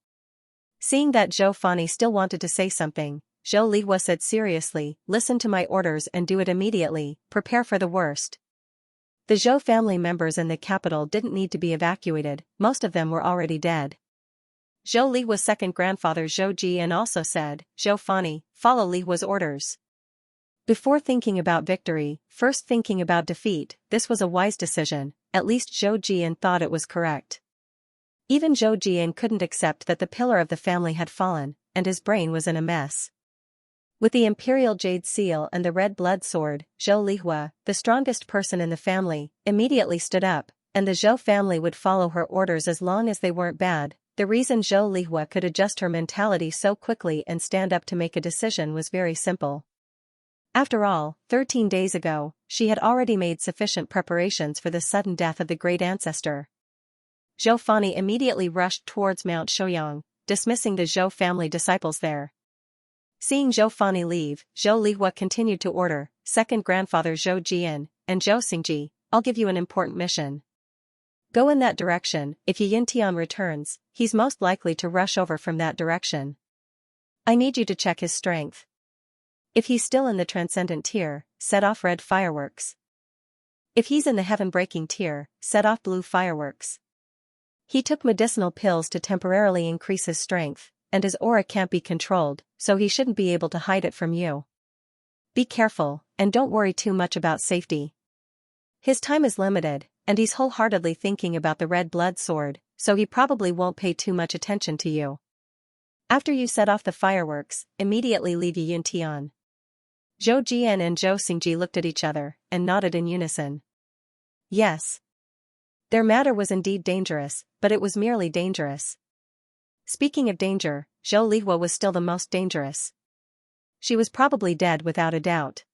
Seeing that Zhou Fani still wanted to say something, Zhou Lihua said seriously, listen to my orders and do it immediately, prepare for the worst. The Zhou family members in the capital didn't need to be evacuated, most of them were already dead. Zhou Lihua's second grandfather Zhou Jian also said, Zhou Fani, follow Lihua's orders. Before thinking about victory, first thinking about defeat, this was a wise decision, at least Zhou Jian thought it was correct. Even Zhou Jian couldn't accept that the pillar of the family had fallen, and his brain was in a mess. With the imperial jade seal and the red blood sword, Zhou Lihua, the strongest person in the family, immediately stood up, and the Zhou family would follow her orders as long as they weren't bad. The reason Zhou Lihua could adjust her mentality so quickly and stand up to make a decision was very simple. After all, 13 days ago, she had already made sufficient preparations for the sudden death of the great ancestor. Zhou Fani immediately rushed towards Mount Shouyang, dismissing the Zhou family disciples there. Seeing Zhou Fani leave, Zhou Lihua continued to order, second grandfather Zhou Jian, and Zhou Xingji, I'll give you an important mission. Go in that direction. If Yi Yuntian returns, he's most likely to rush over from that direction. I need you to check his strength. If he's still in the transcendent tier, set off red fireworks. If he's in the heaven-breaking tier, set off blue fireworks. He took medicinal pills to temporarily increase his strength, and his aura can't be controlled, so he shouldn't be able to hide it from you. Be careful, and don't worry too much about safety. His time is limited, and he's wholeheartedly thinking about the red blood sword, so he probably won't pay too much attention to you. After you set off the fireworks, immediately leave Yi Yuntian. Zhou Jian and Zhou Xingji looked at each other, and nodded in unison. Yes. Their matter was indeed dangerous, but it was merely dangerous. Speaking of danger, Zhou Lihua was still the most dangerous. She was probably dead without a doubt.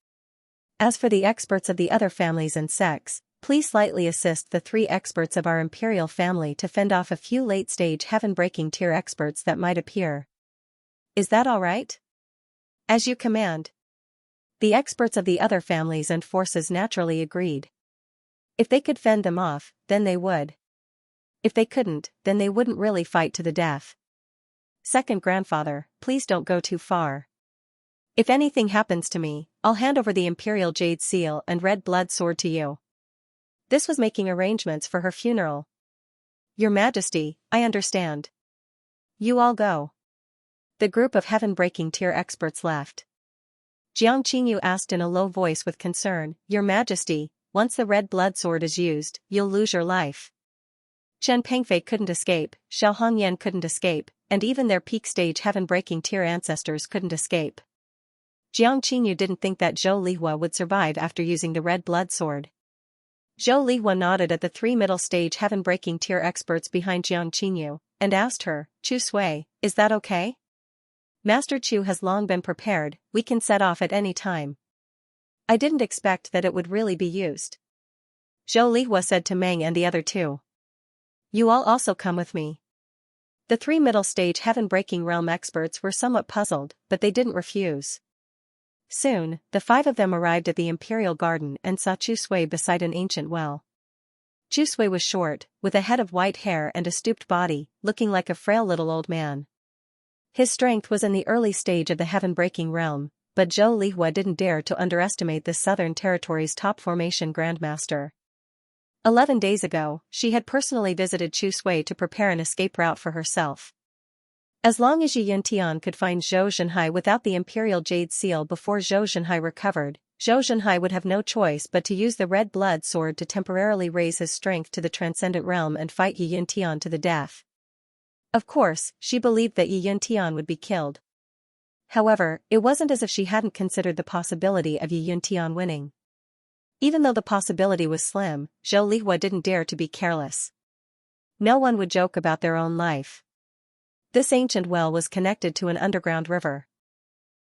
As for the experts of the other families and sects, please slightly assist the 3 experts of our imperial family to fend off a few late-stage heaven-breaking tier experts that might appear. Is that all right? As you command. The experts of the other families and forces naturally agreed. If they could fend them off, then they would. If they couldn't, then they wouldn't really fight to the death. Second grandfather, please don't go too far. If anything happens to me, I'll hand over the imperial jade seal and red blood sword to you. This was making arrangements for her funeral. Your Majesty, I understand. You all go. The group of heaven-breaking tier experts left. Jiang Qingyu asked in a low voice with concern, Your Majesty, once the red blood sword is used, you'll lose your life. Chen Pengfei couldn't escape, Xiao Hongyan couldn't escape, and even their peak-stage heaven-breaking tier ancestors couldn't escape. Jiang Qingyu didn't think that Zhou Lihua would survive after using the red blood sword. Zhou Lihua nodded at the three middle-stage heaven-breaking tier experts behind Jiang Qinyu, and asked her, Chu Sui, is that okay? Master Chu has long been prepared, we can set off at any time. I didn't expect that it would really be used. Zhou Lihua said to Meng and the other two. You all also come with me. The three middle-stage heaven-breaking realm experts were somewhat puzzled, but they didn't refuse. Soon, the five of them arrived at the imperial garden and saw Chu Sui beside an ancient well. Chu Sui was short, with a head of white hair and a stooped body, looking like a frail little old man. His strength was in the early stage of the heaven-breaking realm, but Zhou Lihua didn't dare to underestimate the Southern Territory's top formation grandmaster. 11 days ago, she had personally visited Chu Sui to prepare an escape route for herself. As long as Yi Yuntian could find Zhou Zhenhai without the Imperial Jade Seal before Zhou Zhenhai recovered, Zhou Zhenhai would have no choice but to use the red blood sword to temporarily raise his strength to the transcendent realm and fight Yi Yuntian to the death. Of course, she believed that Yi Yuntian would be killed. However, it wasn't as if she hadn't considered the possibility of Yi Yuntian winning. Even though the possibility was slim, Zhou Lihua didn't dare to be careless. No one would joke about their own life. This ancient well was connected to an underground river.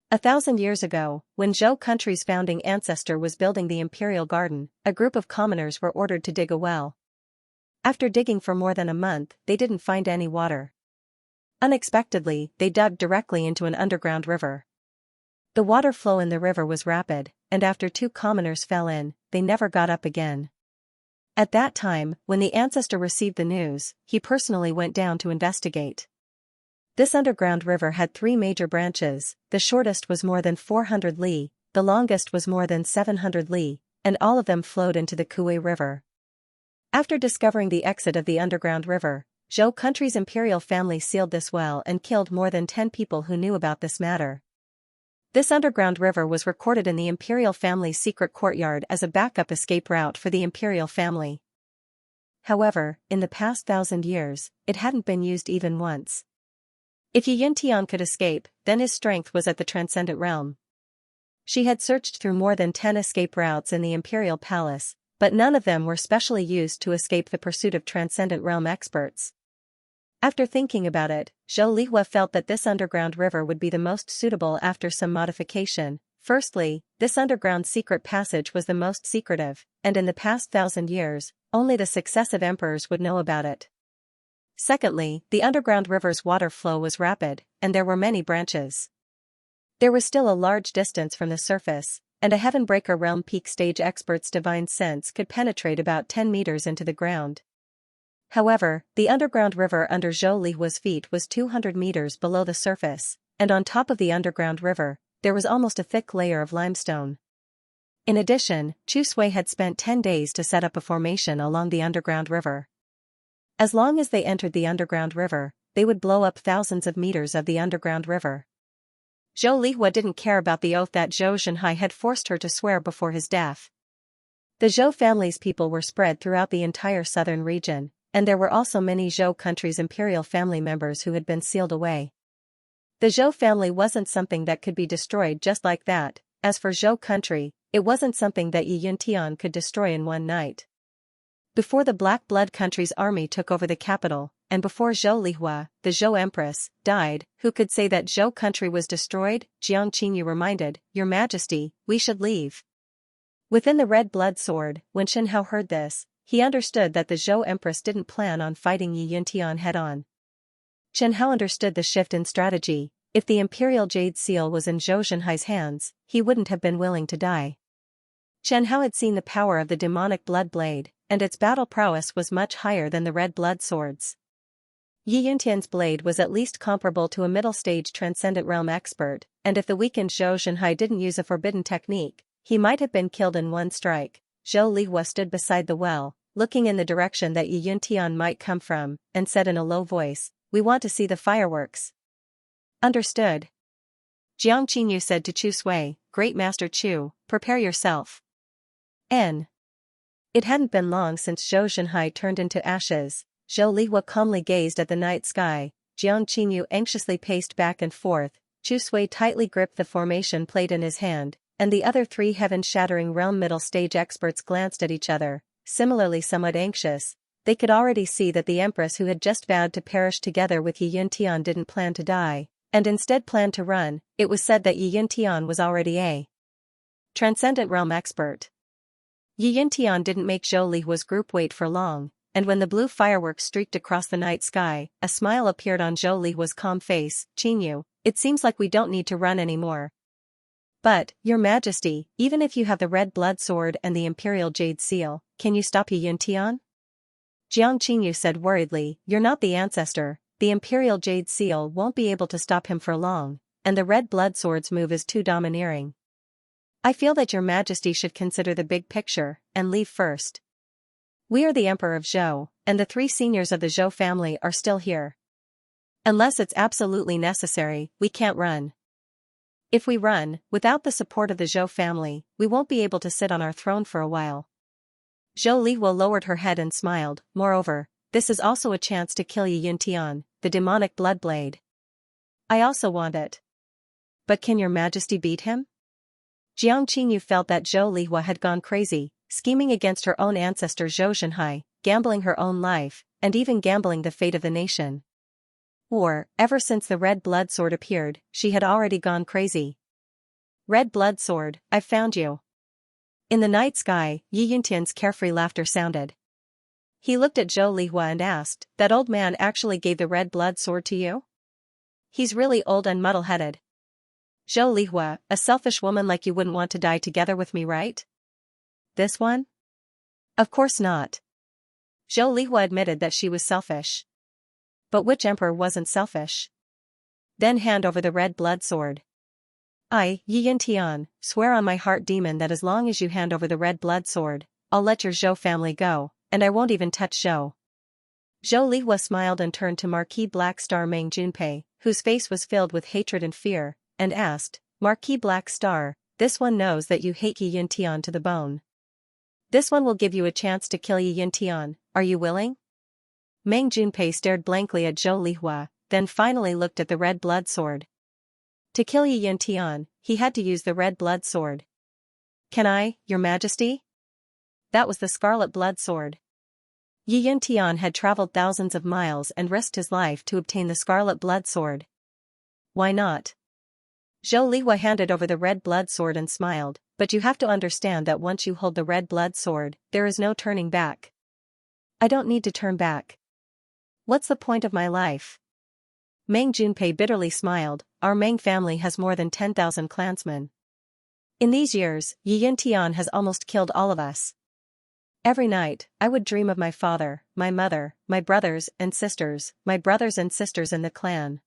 1,000 years ago, when Zhou country's founding ancestor was building the imperial garden, a group of commoners were ordered to dig a well. After digging for more than a month, they didn't find any water. Unexpectedly, they dug directly into an underground river. The water flow in the river was rapid, and after 2 commoners fell in, they never got up again. At that time, when the ancestor received the news, he personally went down to investigate. This underground river had 3 major branches, the shortest was more than 400 li, the longest was more than 700 li, and all of them flowed into the Kuwei River. After discovering the exit of the underground river, Zhou country's imperial family sealed this well and killed more than 10 people who knew about this matter. This underground river was recorded in the imperial family's secret courtyard as a backup escape route for the imperial family. However, in the past 1,000 years, it hadn't been used even once. If Yi Yuntian could escape, then his strength was at the transcendent realm. She had searched through more than 10 escape routes in the imperial palace, but none of them were specially used to escape the pursuit of transcendent realm experts. After thinking about it, Zhou Lihua felt that this underground river would be the most suitable after some modification. Firstly, this underground secret passage was the most secretive, and in the past 1,000 years, only the successive emperors would know about it. Secondly, the underground river's water flow was rapid, and there were many branches. There was still a large distance from the surface, and a Heavenbreaker Realm Peak Stage expert's divine sense could penetrate about 10 meters into the ground. However, the underground river under Zhou Lihua's feet was 200 meters below the surface, and on top of the underground river, there was almost a thick layer of limestone. In addition, Chu Sui had spent 10 days to set up a formation along the underground river. As long as they entered the underground river, they would blow up thousands of meters of the underground river. Zhou Lihua didn't care about the oath that Zhou Zhenhai had forced her to swear before his death. The Zhou family's people were spread throughout the entire southern region, and there were also many Zhou country's imperial family members who had been sealed away. The Zhou family wasn't something that could be destroyed just like that. As for Zhou country, it wasn't something that Yi Yuntian could destroy in one night. Before the Black Blood country's army took over the capital, and before Zhou Lihua, the Zhou Empress, died, who could say that Zhou country was destroyed? Jiang Qinyu reminded, Your Majesty, we should leave. Within the Red Blood Sword, when Shen Hao heard this, he understood that the Zhou Empress didn't plan on fighting Yi Yuntian head-on. Shen Hao understood the shift in strategy. If the Imperial Jade Seal was in Zhou Zhenhai's hands, he wouldn't have been willing to die. Shen Hao had seen the power of the demonic blood blade, and its battle prowess was much higher than the Red Blood Swords. Yi Yuntian's blade was at least comparable to a middle-stage Transcendent Realm expert, and if the weakened Zhou Zhenhai didn't use a forbidden technique, he might have been killed in one strike. Zhou Lihua stood beside the well, looking in the direction that Yi Yuntian might come from, and said in a low voice, We want to see the fireworks. Understood. Jiang Qinyu said to Chu Sui, Great Master Chu, prepare yourself. N. It hadn't been long since Zhou Zhenhai turned into ashes. Zhou Lihua calmly gazed at the night sky. Jiang Qinyu anxiously paced back and forth. Chu Sui tightly gripped the formation plate in his hand, and the other 3 heaven-shattering realm middle stage experts glanced at each other, similarly somewhat anxious. They could already see that the empress who had just vowed to perish together with Yi Yintian didn't plan to die, and instead planned to run. It was said that Yi Yintian was already a transcendent realm expert. Yi Yintian didn't make Zhou Lihua's group wait for long, and when the blue fireworks streaked across the night sky, a smile appeared on Zhou Lihua's calm face. "Qingyu, it seems like we don't need to run anymore. But, Your Majesty, even if you have the red blood sword and the imperial jade seal, can you stop Yi Yintian?" Jiang Qingyu said worriedly, "You're not the ancestor, the imperial jade seal won't be able to stop him for long, and the red blood sword's move is too domineering. I feel that Your Majesty should consider the big picture, and leave first. We are the Emperor of Zhou, and the 3 seniors of the Zhou family are still here. Unless it's absolutely necessary, we can't run. If we run, without the support of the Zhou family, we won't be able to sit on our throne for a while." Zhou Lihua lowered her head and smiled. "Moreover, this is also a chance to kill Yi Yintian, the demonic bloodblade. I also want it. But can Your Majesty beat him?" Jiang Qingyu felt that Zhou Lihua had gone crazy, scheming against her own ancestor Zhou Zhenhai, gambling her own life, and even gambling the fate of the nation. Or, ever since the red blood sword appeared, she had already gone crazy. "Red blood sword, I've found you." In the night sky, Yi Yintian's carefree laughter sounded. He looked at Zhou Lihua and asked, "That old man actually gave the red blood sword to you? He's really old and muddle-headed." "Zhou Lihua, a selfish woman like you wouldn't want to die together with me, right? This one?" "Of course not." Zhou Lihua admitted that she was selfish. But which emperor wasn't selfish? "Then hand over the red blood sword." "I, Yi Yintian, swear on my heart demon that as long as you hand over the red blood sword, I'll let your Zhou family go, and I won't even touch Zhou." Zhou Lihua smiled and turned to Marquis Black Star Meng Junpei, whose face was filled with hatred and fear, and asked, "Marquis Black Star, this one knows that you hate Yi Yintian to the bone. This one will give you a chance to kill Yi Yintian, are you willing?" Meng Junpei stared blankly at Zhou Lihua, then finally looked at the red blood sword. To kill Yi Yintian, he had to use the red blood sword. "Can I, Your Majesty?" That was the scarlet blood sword. Yi Yintian had traveled thousands of miles and risked his life to obtain the scarlet blood sword. Why not? Zhou Lihua handed over the red blood sword and smiled, "But you have to understand that once you hold the red blood sword, there is no turning back." "I don't need to turn back. What's the point of my life?" Meng Junpei bitterly smiled, "Our Meng family has more than 10,000 clansmen. In these years, Yi Yintian has almost killed all of us. Every night, I would dream of my father, my mother, my brothers and sisters, my brothers and sisters in the clan.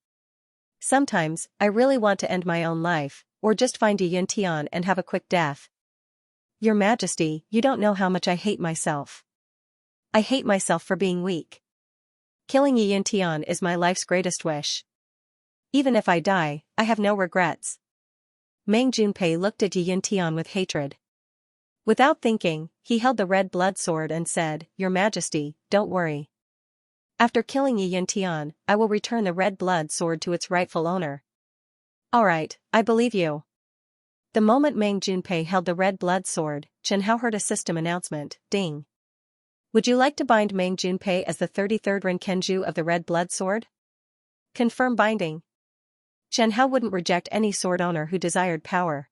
Sometimes, I really want to end my own life, or just find Yi Yintian and have a quick death. Your Majesty, you don't know how much I hate myself. I hate myself for being weak. Killing Yi Yintian is my life's greatest wish. Even if I die, I have no regrets." Meng Junpei looked at Yi Yintian with hatred. Without thinking, he held the red blood sword and said, "Your Majesty, don't worry. After killing Yi Yintian, I will return the red blood sword to its rightful owner." "Alright, I believe you." The moment Meng Junpei held the red blood sword, Chen Hao heard a system announcement, "Ding. Would you like to bind Meng Junpei as the 33rd Renkenju of the red blood sword? Confirm binding." Chen Hao wouldn't reject any sword owner who desired power.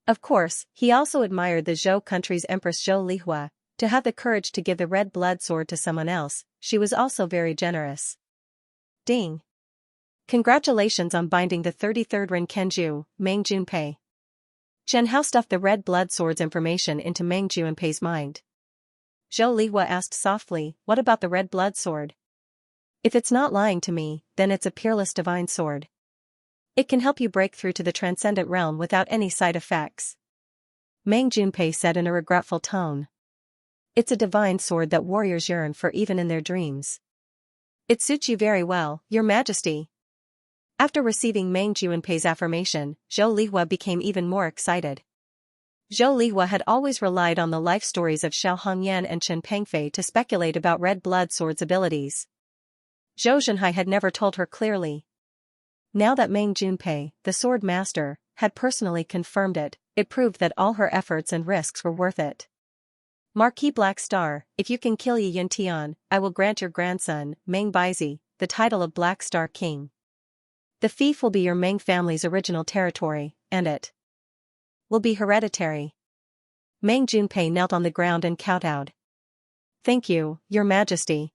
Of course, he also admired the Zhou country's Empress Zhou Lihua. To have the courage to give the red blood sword to someone else, she was also very generous. Ding. Congratulations on binding the 33rd Renkenju, Meng Junpei. Chen Hao stuffed the red blood sword's information into Meng Junpei's mind. Zhou Lihua asked softly, "What about the red blood sword?" "If it's not lying to me, then it's a peerless divine sword. It can help you break through to the transcendent realm without any side effects." Meng Junpei said in a regretful tone. "It's a divine sword that warriors yearn for even in their dreams." "It suits you very well, Your Majesty." After receiving Meng Junpei's affirmation, Zhou Lihua became even more excited. Zhou Lihua had always relied on the life stories of Xiao Hongyan and Chen Pengfei to speculate about red blood sword's abilities. Zhou Zhenhai had never told her clearly. Now that Meng Junpei, the sword master, had personally confirmed it, it proved that all her efforts and risks were worth it. Marquis Black Star, if you can kill Yi Yuntian, I will grant your grandson, Meng Baizi, the title of Black Star King. The fief will be your Meng family's original territory, and it will be hereditary. Meng Junpei knelt on the ground and kowtowed. Thank you, Your Majesty.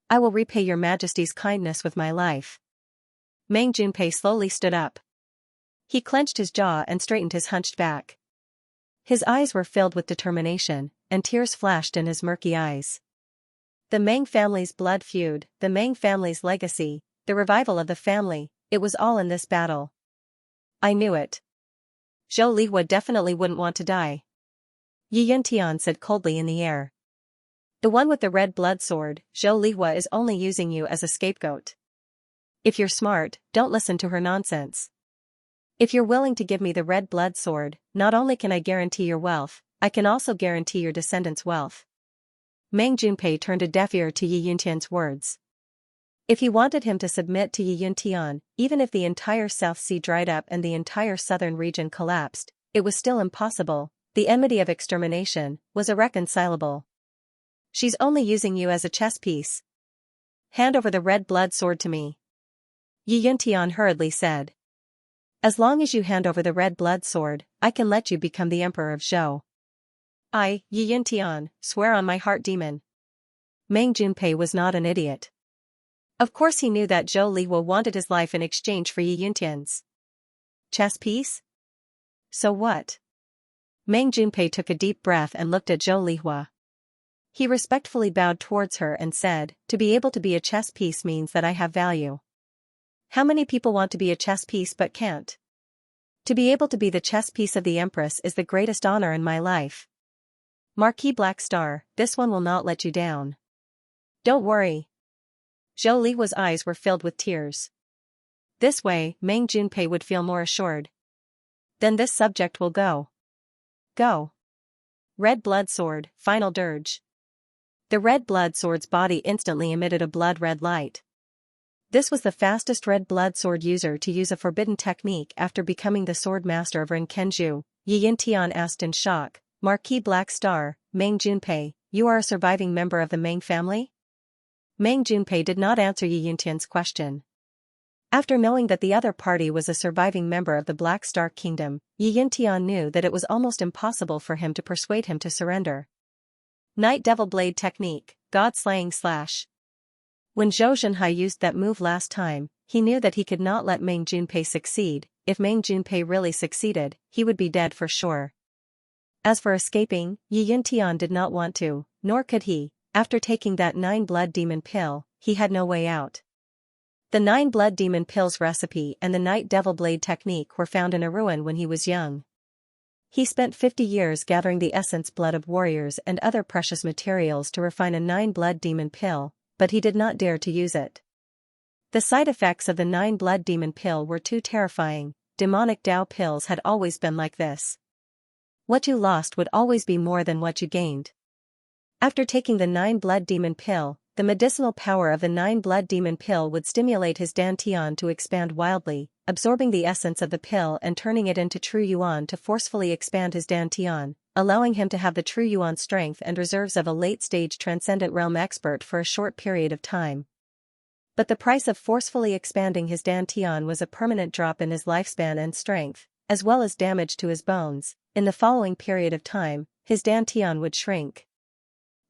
I will repay Your Majesty's kindness with my life. Meng Junpei slowly stood up. He clenched his jaw and straightened his hunched back. His eyes were filled with determination, and tears flashed in his murky eyes. The Meng family's blood feud, the Meng family's legacy, the revival of the family, it was all in this battle. I knew it. Zhou Lihua definitely wouldn't want to die. Yi Yuntian said coldly in the air. The one with the red blood sword, Zhou Lihua is only using you as a scapegoat. If you're smart, don't listen to her nonsense. If you're willing to give me the red blood sword, not only can I guarantee your wealth, I can also guarantee your descendants' wealth. Meng Junpei turned a deaf ear to Yi Yuntian's words. If he wanted him to submit to Yi Yuntian, even if the entire South Sea dried up and the entire southern region collapsed, it was still impossible. The enmity of extermination was irreconcilable. She's only using you as a chess piece. Hand over the red blood sword to me. Yi Yuntian hurriedly said. As long as you hand over the red blood sword, I can let you become the Emperor of Zhou. I, Yi Yuntian, swear on my heart demon. Meng Junpei was not an idiot. Of course he knew that Zhou Lihua wanted his life in exchange for Yi Yuntian's chess piece? So what? Meng Junpei took a deep breath and looked at Zhou Lihua. He respectfully bowed towards her and said, to be able to be a chess piece means that I have value. How many people want to be a chess piece but can't? To be able to be the chess piece of the Empress is the greatest honor in my life. Marquis Black Star, this one will not let you down. Don't worry. Zhou Lihua's eyes were filled with tears. This way, Meng Junpei would feel more assured. Then this subject will go. Go. Red blood sword, final dirge. The red blood sword's body instantly emitted a blood-red light. This was the fastest red blood sword user to use a forbidden technique after becoming the sword master of Renkenju. Yi Yuntian asked in shock, Marquis Black Star, Meng Junpei, you are a surviving member of the Meng family? Meng Junpei did not answer Yi Yuntian's question. After knowing that the other party was a surviving member of the Black Star Kingdom, Yi Yuntian knew that it was almost impossible for him to persuade him to surrender. Night Devil Blade Technique, God-Slaying Slash. When Zhou Zhenhai used that move last time, he knew that he could not let Meng Junpei succeed. If Meng Junpei really succeeded, he would be dead for sure. As for escaping, Yi Yuntian did not want to, nor could he. After taking that 9 blood demon pill, he had no way out. The 9 blood demon pills recipe and the Night Devil Blade technique were found in a ruin when he was young. He spent 50 years gathering the essence blood of warriors and other precious materials to refine a 9 blood demon pill, but he did not dare to use it. The side effects of the 9 blood demon pill were too terrifying. Demonic Dao pills had always been like this. What you lost would always be more than what you gained. After taking the 9 blood demon pill, the medicinal power of the 9 blood demon pill would stimulate his dantian to expand wildly, absorbing the essence of the pill and turning it into true yuan to forcefully expand his dantian, allowing him to have the true yuan strength and reserves of a late-stage transcendent realm expert for a short period of time. But the price of forcefully expanding his dantian was a permanent drop in his lifespan and strength, as well as damage to his bones. In the following period of time, his dantian would shrink.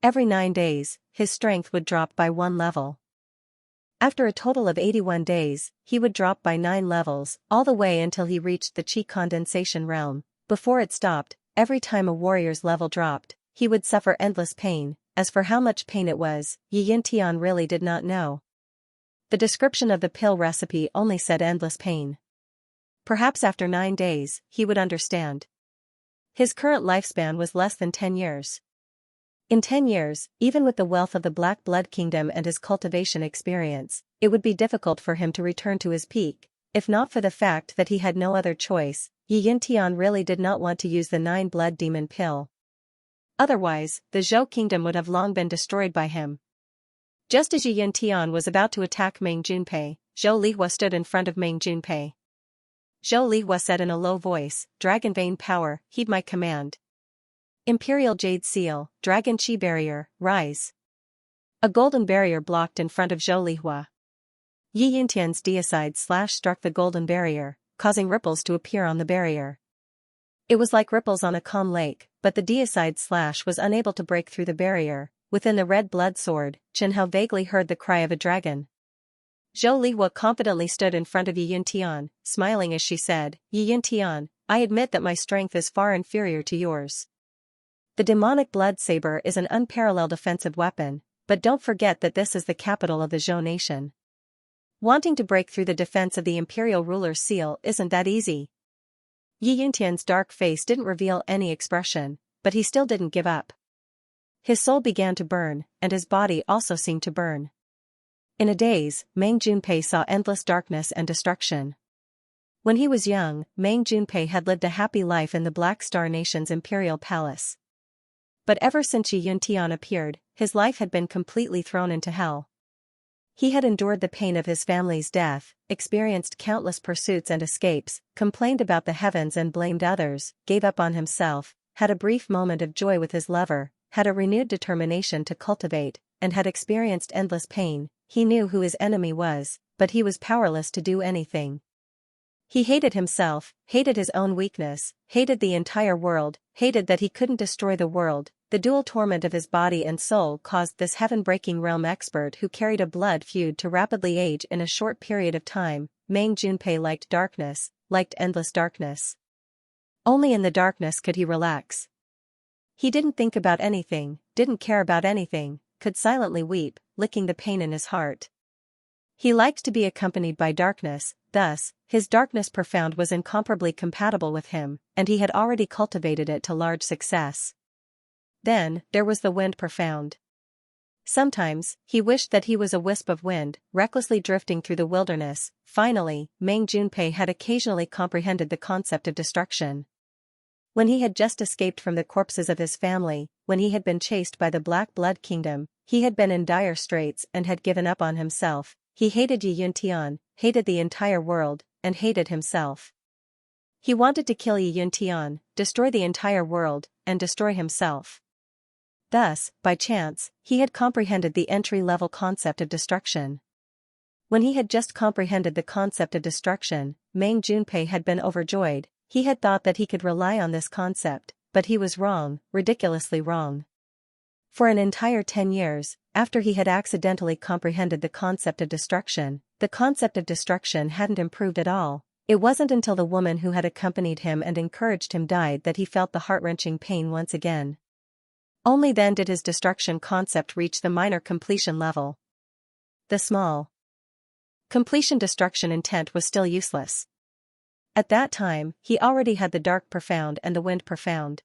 Every 9 days, his strength would drop by 1 level. After a total of 81 days, he would drop by 9 levels, all the way until he reached the Qi condensation realm. Before it stopped, every time a warrior's level dropped, he would suffer endless pain. As for how much pain it was, Yi Yuntian really did not know. The description of the pill recipe only said endless pain. Perhaps after 9 days, he would understand. His current lifespan was less than 10 years. In 10 years, even with the wealth of the Black Blood Kingdom and his cultivation experience, it would be difficult for him to return to his peak. If not for the fact that he had no other choice, Yi Yuntian really did not want to use the 9 blood demon pill. Otherwise, the Zhou kingdom would have long been destroyed by him. Just as Yi Yuntian was about to attack Meng Junpei, Zhou Lihua stood in front of Meng Junpei. Zhou Lihua said in a low voice, Dragon Vein Power, heed my command. Imperial Jade Seal, Dragon Chi Barrier, Rise. A golden barrier blocked in front of Zhou Lihua. Yi Yuntian's deicide slash struck the golden barrier, causing ripples to appear on the barrier. It was like ripples on a calm lake, but the deicide slash was unable to break through the barrier. Within the red blood sword, Chen Hao vaguely heard the cry of a dragon. Zhou Lihua confidently stood in front of Yi Yuntian, smiling as she said, Yi Yuntian, I admit that my strength is far inferior to yours. The demonic blood saber is an unparalleled offensive weapon, but don't forget that this is the capital of the Zhou nation. Wanting to break through the defense of the imperial ruler's seal isn't that easy. Yi Yuntian's dark face didn't reveal any expression, but he still didn't give up. His soul began to burn, and his body also seemed to burn. In a daze, Meng Junpei saw endless darkness and destruction. When he was young, Meng Junpei had lived a happy life in the Black Star Nation's imperial palace. But ever since Yi Yuntian appeared, his life had been completely thrown into hell. He had endured the pain of his family's death, experienced countless pursuits and escapes, complained about the heavens and blamed others, gave up on himself, had a brief moment of joy with his lover, had a renewed determination to cultivate, and had experienced endless pain. He knew who his enemy was, but he was powerless to do anything. He hated himself, hated his own weakness, hated the entire world, hated that he couldn't destroy the world. The dual torment of his body and soul caused this heaven-breaking realm expert who carried a blood feud to rapidly age in a short period of time. Meng Junpei liked darkness, liked endless darkness. Only in the darkness could he relax. He didn't think about anything, didn't care about anything, could silently weep, licking the pain in his heart. He liked to be accompanied by darkness, thus, his darkness profound was incomparably compatible with him, and he had already cultivated it to large success. Then, there was the wind profound. Sometimes, he wished that he was a wisp of wind, recklessly drifting through the wilderness. Finally, Meng Junpei had occasionally comprehended the concept of destruction. When he had just escaped from the corpses of his family, when he had been chased by the Black Blood Kingdom, he had been in dire straits and had given up on himself. He hated Yi Yuntian, hated the entire world, and hated himself. He wanted to kill Yi Yuntian, destroy the entire world, and destroy himself. Thus, by chance, he had comprehended the entry-level concept of destruction. When he had just comprehended the concept of destruction, Meng Junpei had been overjoyed. He had thought that he could rely on this concept, but he was wrong, ridiculously wrong. For an entire 10 years, after he had accidentally comprehended the concept of destruction, the concept of destruction hadn't improved at all. It wasn't until the woman who had accompanied him and encouraged him died that he felt the heart-wrenching pain once again. Only then did his destruction concept reach the minor completion level. The small completion destruction intent was still useless. At that time, he already had the dark profound and the wind profound.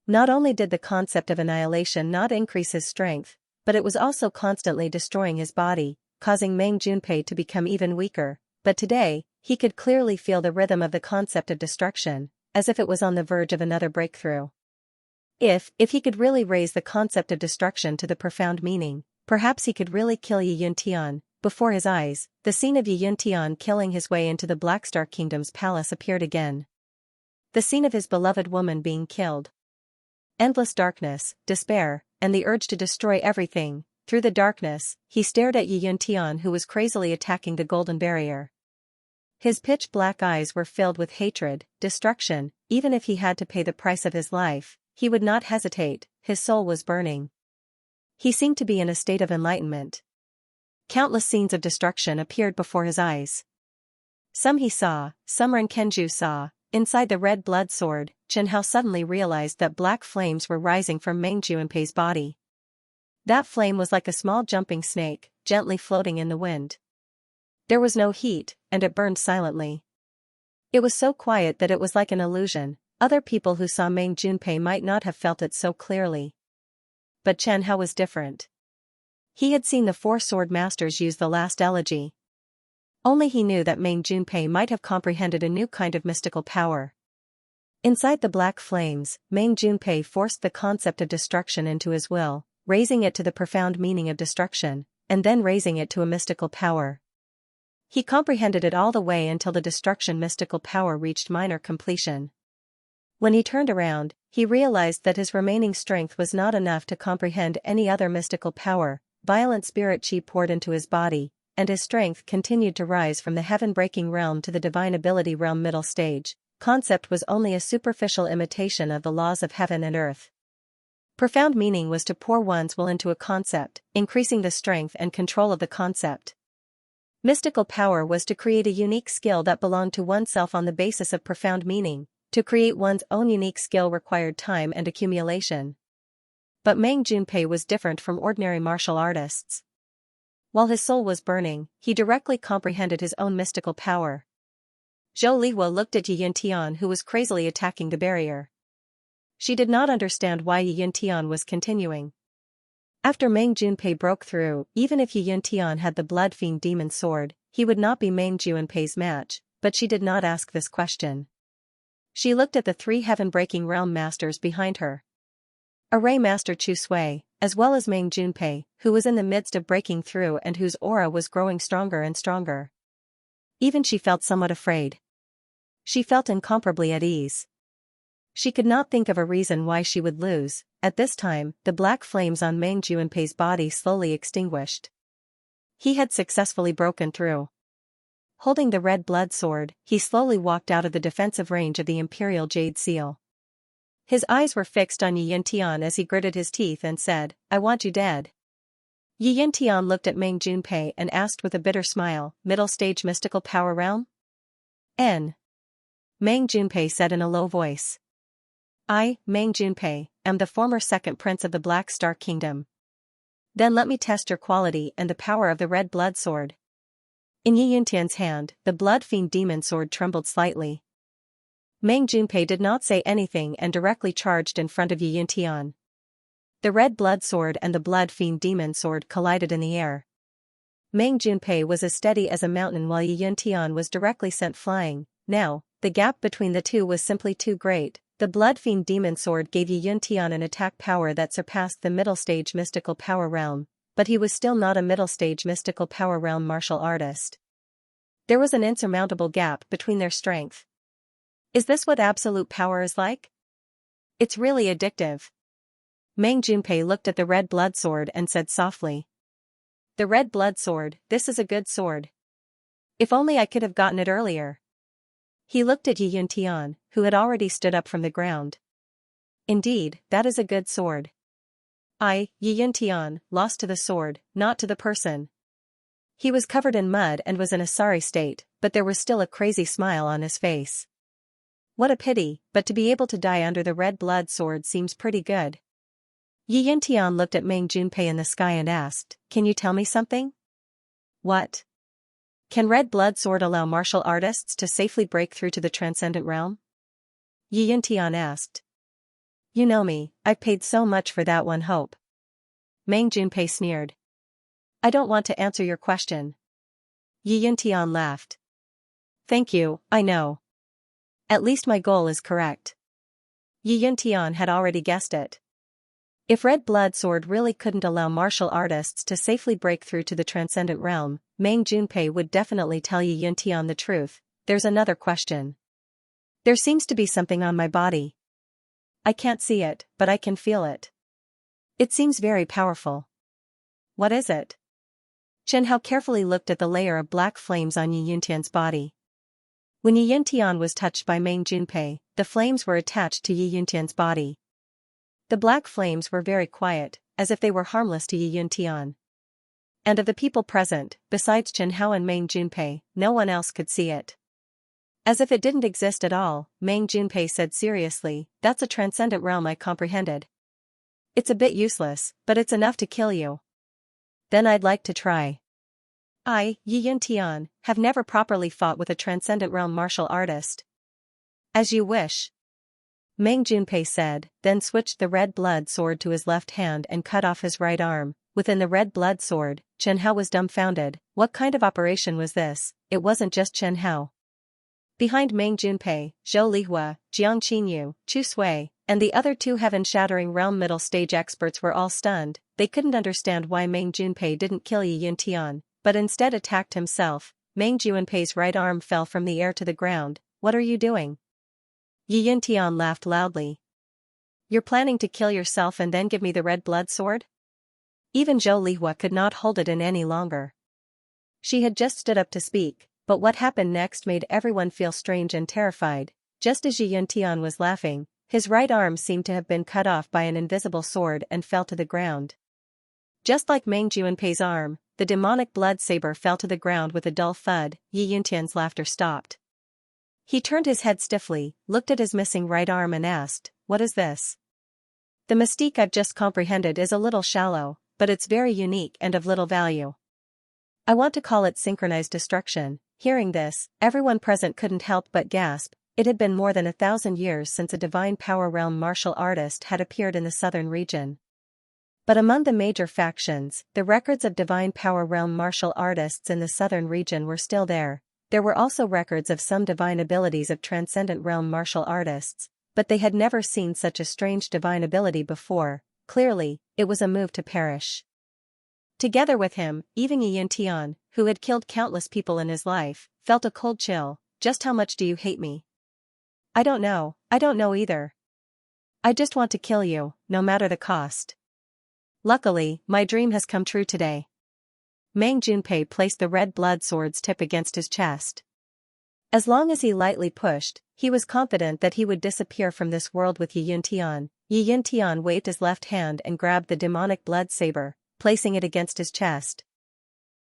Not only did the concept of annihilation not increase his strength, but it was also constantly destroying his body, causing Meng Junpei to become even weaker. But today, he could clearly feel the rhythm of the concept of destruction, as if it was on the verge of another breakthrough. If he could really raise the concept of destruction to the profound meaning, perhaps he could really kill Yi Yuntian. Before his eyes, the scene of Yi Yuntian killing his way into the Black Star Kingdom's palace appeared again. The scene of his beloved woman being killed. Endless darkness, despair, and the urge to destroy everything. Through the darkness, he stared at Yi Yuntian who was crazily attacking the golden barrier. His pitch-black eyes were filled with hatred, destruction. Even if he had to pay the price of his life, he would not hesitate. His soul was burning. He seemed to be in a state of enlightenment. Countless scenes of destruction appeared before his eyes. Some he saw, some Renkenju saw. Inside the red blood sword, Chen Hao suddenly realized that black flames were rising from Meng Junpei's body. That flame was like a small jumping snake, gently floating in the wind. There was no heat, and it burned silently. It was so quiet that it was like an illusion. Other people who saw Meng Junpei might not have felt it so clearly. But Chen Hao was different. He had seen the four sword masters use the last elegy. Only he knew that Meng Junpei might have comprehended a new kind of mystical power. Inside the black flames, Meng Junpei forced the concept of destruction into his will, raising it to the profound meaning of destruction, and then raising it to a mystical power. He comprehended it all the way until the destruction mystical power reached minor completion. When he turned around, he realized that his remaining strength was not enough to comprehend any other mystical power. Violent spirit chi poured into his body, and his strength continued to rise from the heaven-breaking realm to the divine ability realm middle stage. Concept was only a superficial imitation of the laws of heaven and earth. Profound meaning was to pour one's will into a concept, increasing the strength and control of the concept. Mystical power was to create a unique skill that belonged to oneself on the basis of profound meaning. To create one's own unique skill required time and accumulation. But Meng Junpei was different from ordinary martial artists. While his soul was burning, he directly comprehended his own mystical power. Zhou Lihua looked at Yi Yintian, who was crazily attacking the barrier. She did not understand why Yi Yintian was continuing. After Meng Junpei broke through, even if Yi Yintian had the Blood Fiend Demon Sword, he would not be Meng Junpei's match, but she did not ask this question. She looked at the 3 heaven-breaking realm masters behind her. Array Master Chu Sui, as well as Meng Junpei, who was in the midst of breaking through and whose aura was growing stronger and stronger. Even she felt somewhat afraid. She felt incomparably at ease. She could not think of a reason why she would lose. At this time, the black flames on Meng Junpei's body slowly extinguished. He had successfully broken through. Holding the red blood sword, he slowly walked out of the defensive range of the Imperial Jade Seal. His eyes were fixed on Yi Yintian as he gritted his teeth and said, "I want you dead." Yi Yintian looked at Meng Junpei and asked with a bitter smile, "Middle stage mystical power realm?" N. Meng Junpei said in a low voice. "I, Meng Junpei, am the former second prince of the Black Star Kingdom." "Then let me test your quality and the power of the red blood sword." In Yi Yintian's hand, the Blood Fiend Demon Sword trembled slightly. Meng Junpei did not say anything and directly charged in front of Yi Yintian. The red blood sword and the Blood Fiend Demon Sword collided in the air. Meng Junpei was as steady as a mountain while Yi Yintian was directly sent flying. Now, the gap between the two was simply too great. The Blood Fiend Demon Sword gave Yi Yintian an attack power that surpassed the middle stage mystical power realm, but he was still not a middle stage mystical power realm martial artist. There was an insurmountable gap between their strength. Is this what absolute power is like? It's really addictive. Meng Junpei looked at the red blood sword and said softly. "The red blood sword, this is a good sword. If only I could have gotten it earlier." He looked at Yi Yintian, who had already stood up from the ground. "Indeed, that is a good sword." I, Yi Yintian, lost to the sword, not to the person. He was covered in mud and was in a sorry state, but there was still a crazy smile on his face. What a pity, but to be able to die under the red blood sword seems pretty good. Yi Yintian looked at Meng Junpei in the sky and asked, "Can you tell me something?" "What?" "Can red blood sword allow martial artists to safely break through to the transcendent realm?" Yi Yintian asked. "You know me, I've paid so much for that one hope." Meng Junpei sneered. "I don't want to answer your question." Yi Yintian laughed. "Thank you, I know. At least my goal is correct." Yi Yintian had already guessed it. If red blood sword really couldn't allow martial artists to safely break through to the transcendent realm, Meng Junpei would definitely tell Yi Yintian the truth. "There's another question. There seems to be something on my body. I can't see it, but I can feel it. It seems very powerful." "What is it?" Chen Hao carefully looked at the layer of black flames on Yi Yintian's body. When Yi Yintian was touched by Meng Junpei, the flames were attached to Yi Yintian's body. The black flames were very quiet, as if they were harmless to Yi Yintian. And of the people present, besides Chen Hao and Meng Junpei, no one else could see it. As if it didn't exist at all, Meng Junpei said seriously, "That's a transcendent realm I comprehended. It's a bit useless, but it's enough to kill you." "Then I'd like to try." "I, Yi Yintian, have never properly fought with a transcendent realm martial artist." "As you wish." Meng Junpei said, then switched the red blood sword to his left hand and cut off his right arm. Within the red blood sword, Chen Hao was dumbfounded. What kind of operation was this? It wasn't just Chen Hao. Behind Meng Junpei, Zhou Lihua, Jiang Qinyu, Chu Sui, and the other 2 heaven-shattering realm middle stage experts were all stunned. They couldn't understand why Meng Junpei didn't kill Yi Yintian, but instead attacked himself. Meng Junpei's right arm fell from the air to the ground. "What are you doing?" Yi Yuntian laughed loudly. You're planning to kill yourself and then give me the red blood sword? Even Zhou Lihua could not hold it in any longer. She had just stood up to speak, but what happened next made everyone feel strange and terrified. Just as Yi Yuntian was laughing, his right arm seemed to have been cut off by an invisible sword and fell to the ground. Just like Meng Juanpei's arm, the demonic blood saber fell to the ground with a dull thud. Yi Yuntian's laughter stopped. He turned his head stiffly, looked at his missing right arm and asked, "What is this?" "The mystique I've just comprehended is a little shallow, but it's very unique and of little value. I want to call it synchronized destruction." Hearing this, everyone present couldn't help but gasp. It had been more than 1,000 years since a divine power realm martial artist had appeared in the southern region. But among the major factions, the records of divine power realm martial artists in the southern region were still there. There were also records of some divine abilities of transcendent realm martial artists, but they had never seen such a strange divine ability before. Clearly, it was a move to perish. Together with him, even Yi Yuntian, who had killed countless people in his life, felt a cold chill. "Just how much do you hate me?" I don't know either. I just want to kill you, no matter the cost. Luckily, my dream has come true today." Meng Junpei placed the red blood sword's tip against his chest. As long as he lightly pushed, he was confident that he would disappear from this world with Yi Yuntian. Yi Yuntian waved his left hand and grabbed the demonic blood saber, placing it against his chest.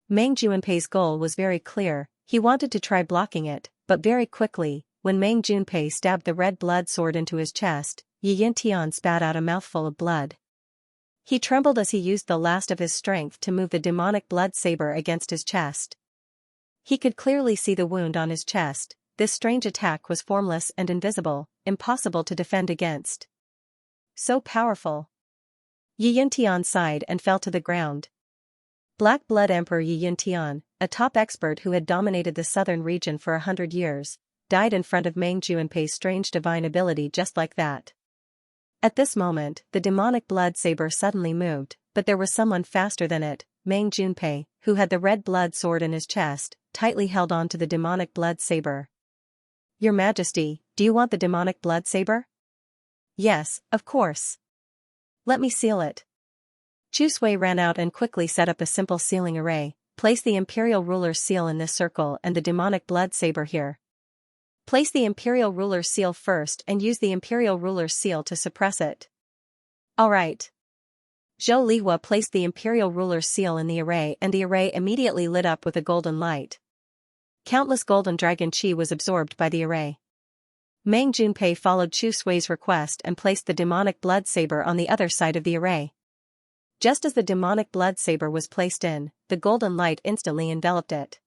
Meng Junpei's goal was very clear. He wanted to try blocking it, but very quickly, when Meng Junpei stabbed the red blood sword into his chest, Yi Yuntian spat out a mouthful of blood. He trembled as he used the last of his strength to move the demonic blood saber against his chest. He could clearly see the wound on his chest. This strange attack was formless and invisible, impossible to defend against. So powerful. Yi Yuntian sighed and fell to the ground. Black Blood Emperor Yi Yuntian, a top expert who had dominated the southern region for 100 years, died in front of Meng Junpei's strange divine ability just like that. At this moment, the demonic blood saber suddenly moved, but there was someone faster than it. Meng Junpei, who had the red blood sword in his chest, tightly held on to the demonic blood saber. "Your Majesty, do you want the demonic blood saber?" "Yes, of course. Let me seal it." Chu Sui ran out and quickly set up a simple sealing array. "Place the Imperial Ruler's seal in this circle and the demonic blood saber here. Place the Imperial Ruler's seal first and use the Imperial Ruler's seal to suppress it." "All right." Zhou Lihua placed the Imperial Ruler's seal in the array and the array immediately lit up with a golden light. Countless golden dragon chi was absorbed by the array. Meng Junpei followed Chu Sui's request and placed the demonic blood saber on the other side of the array. Just as the demonic blood saber was placed in, the golden light instantly enveloped it.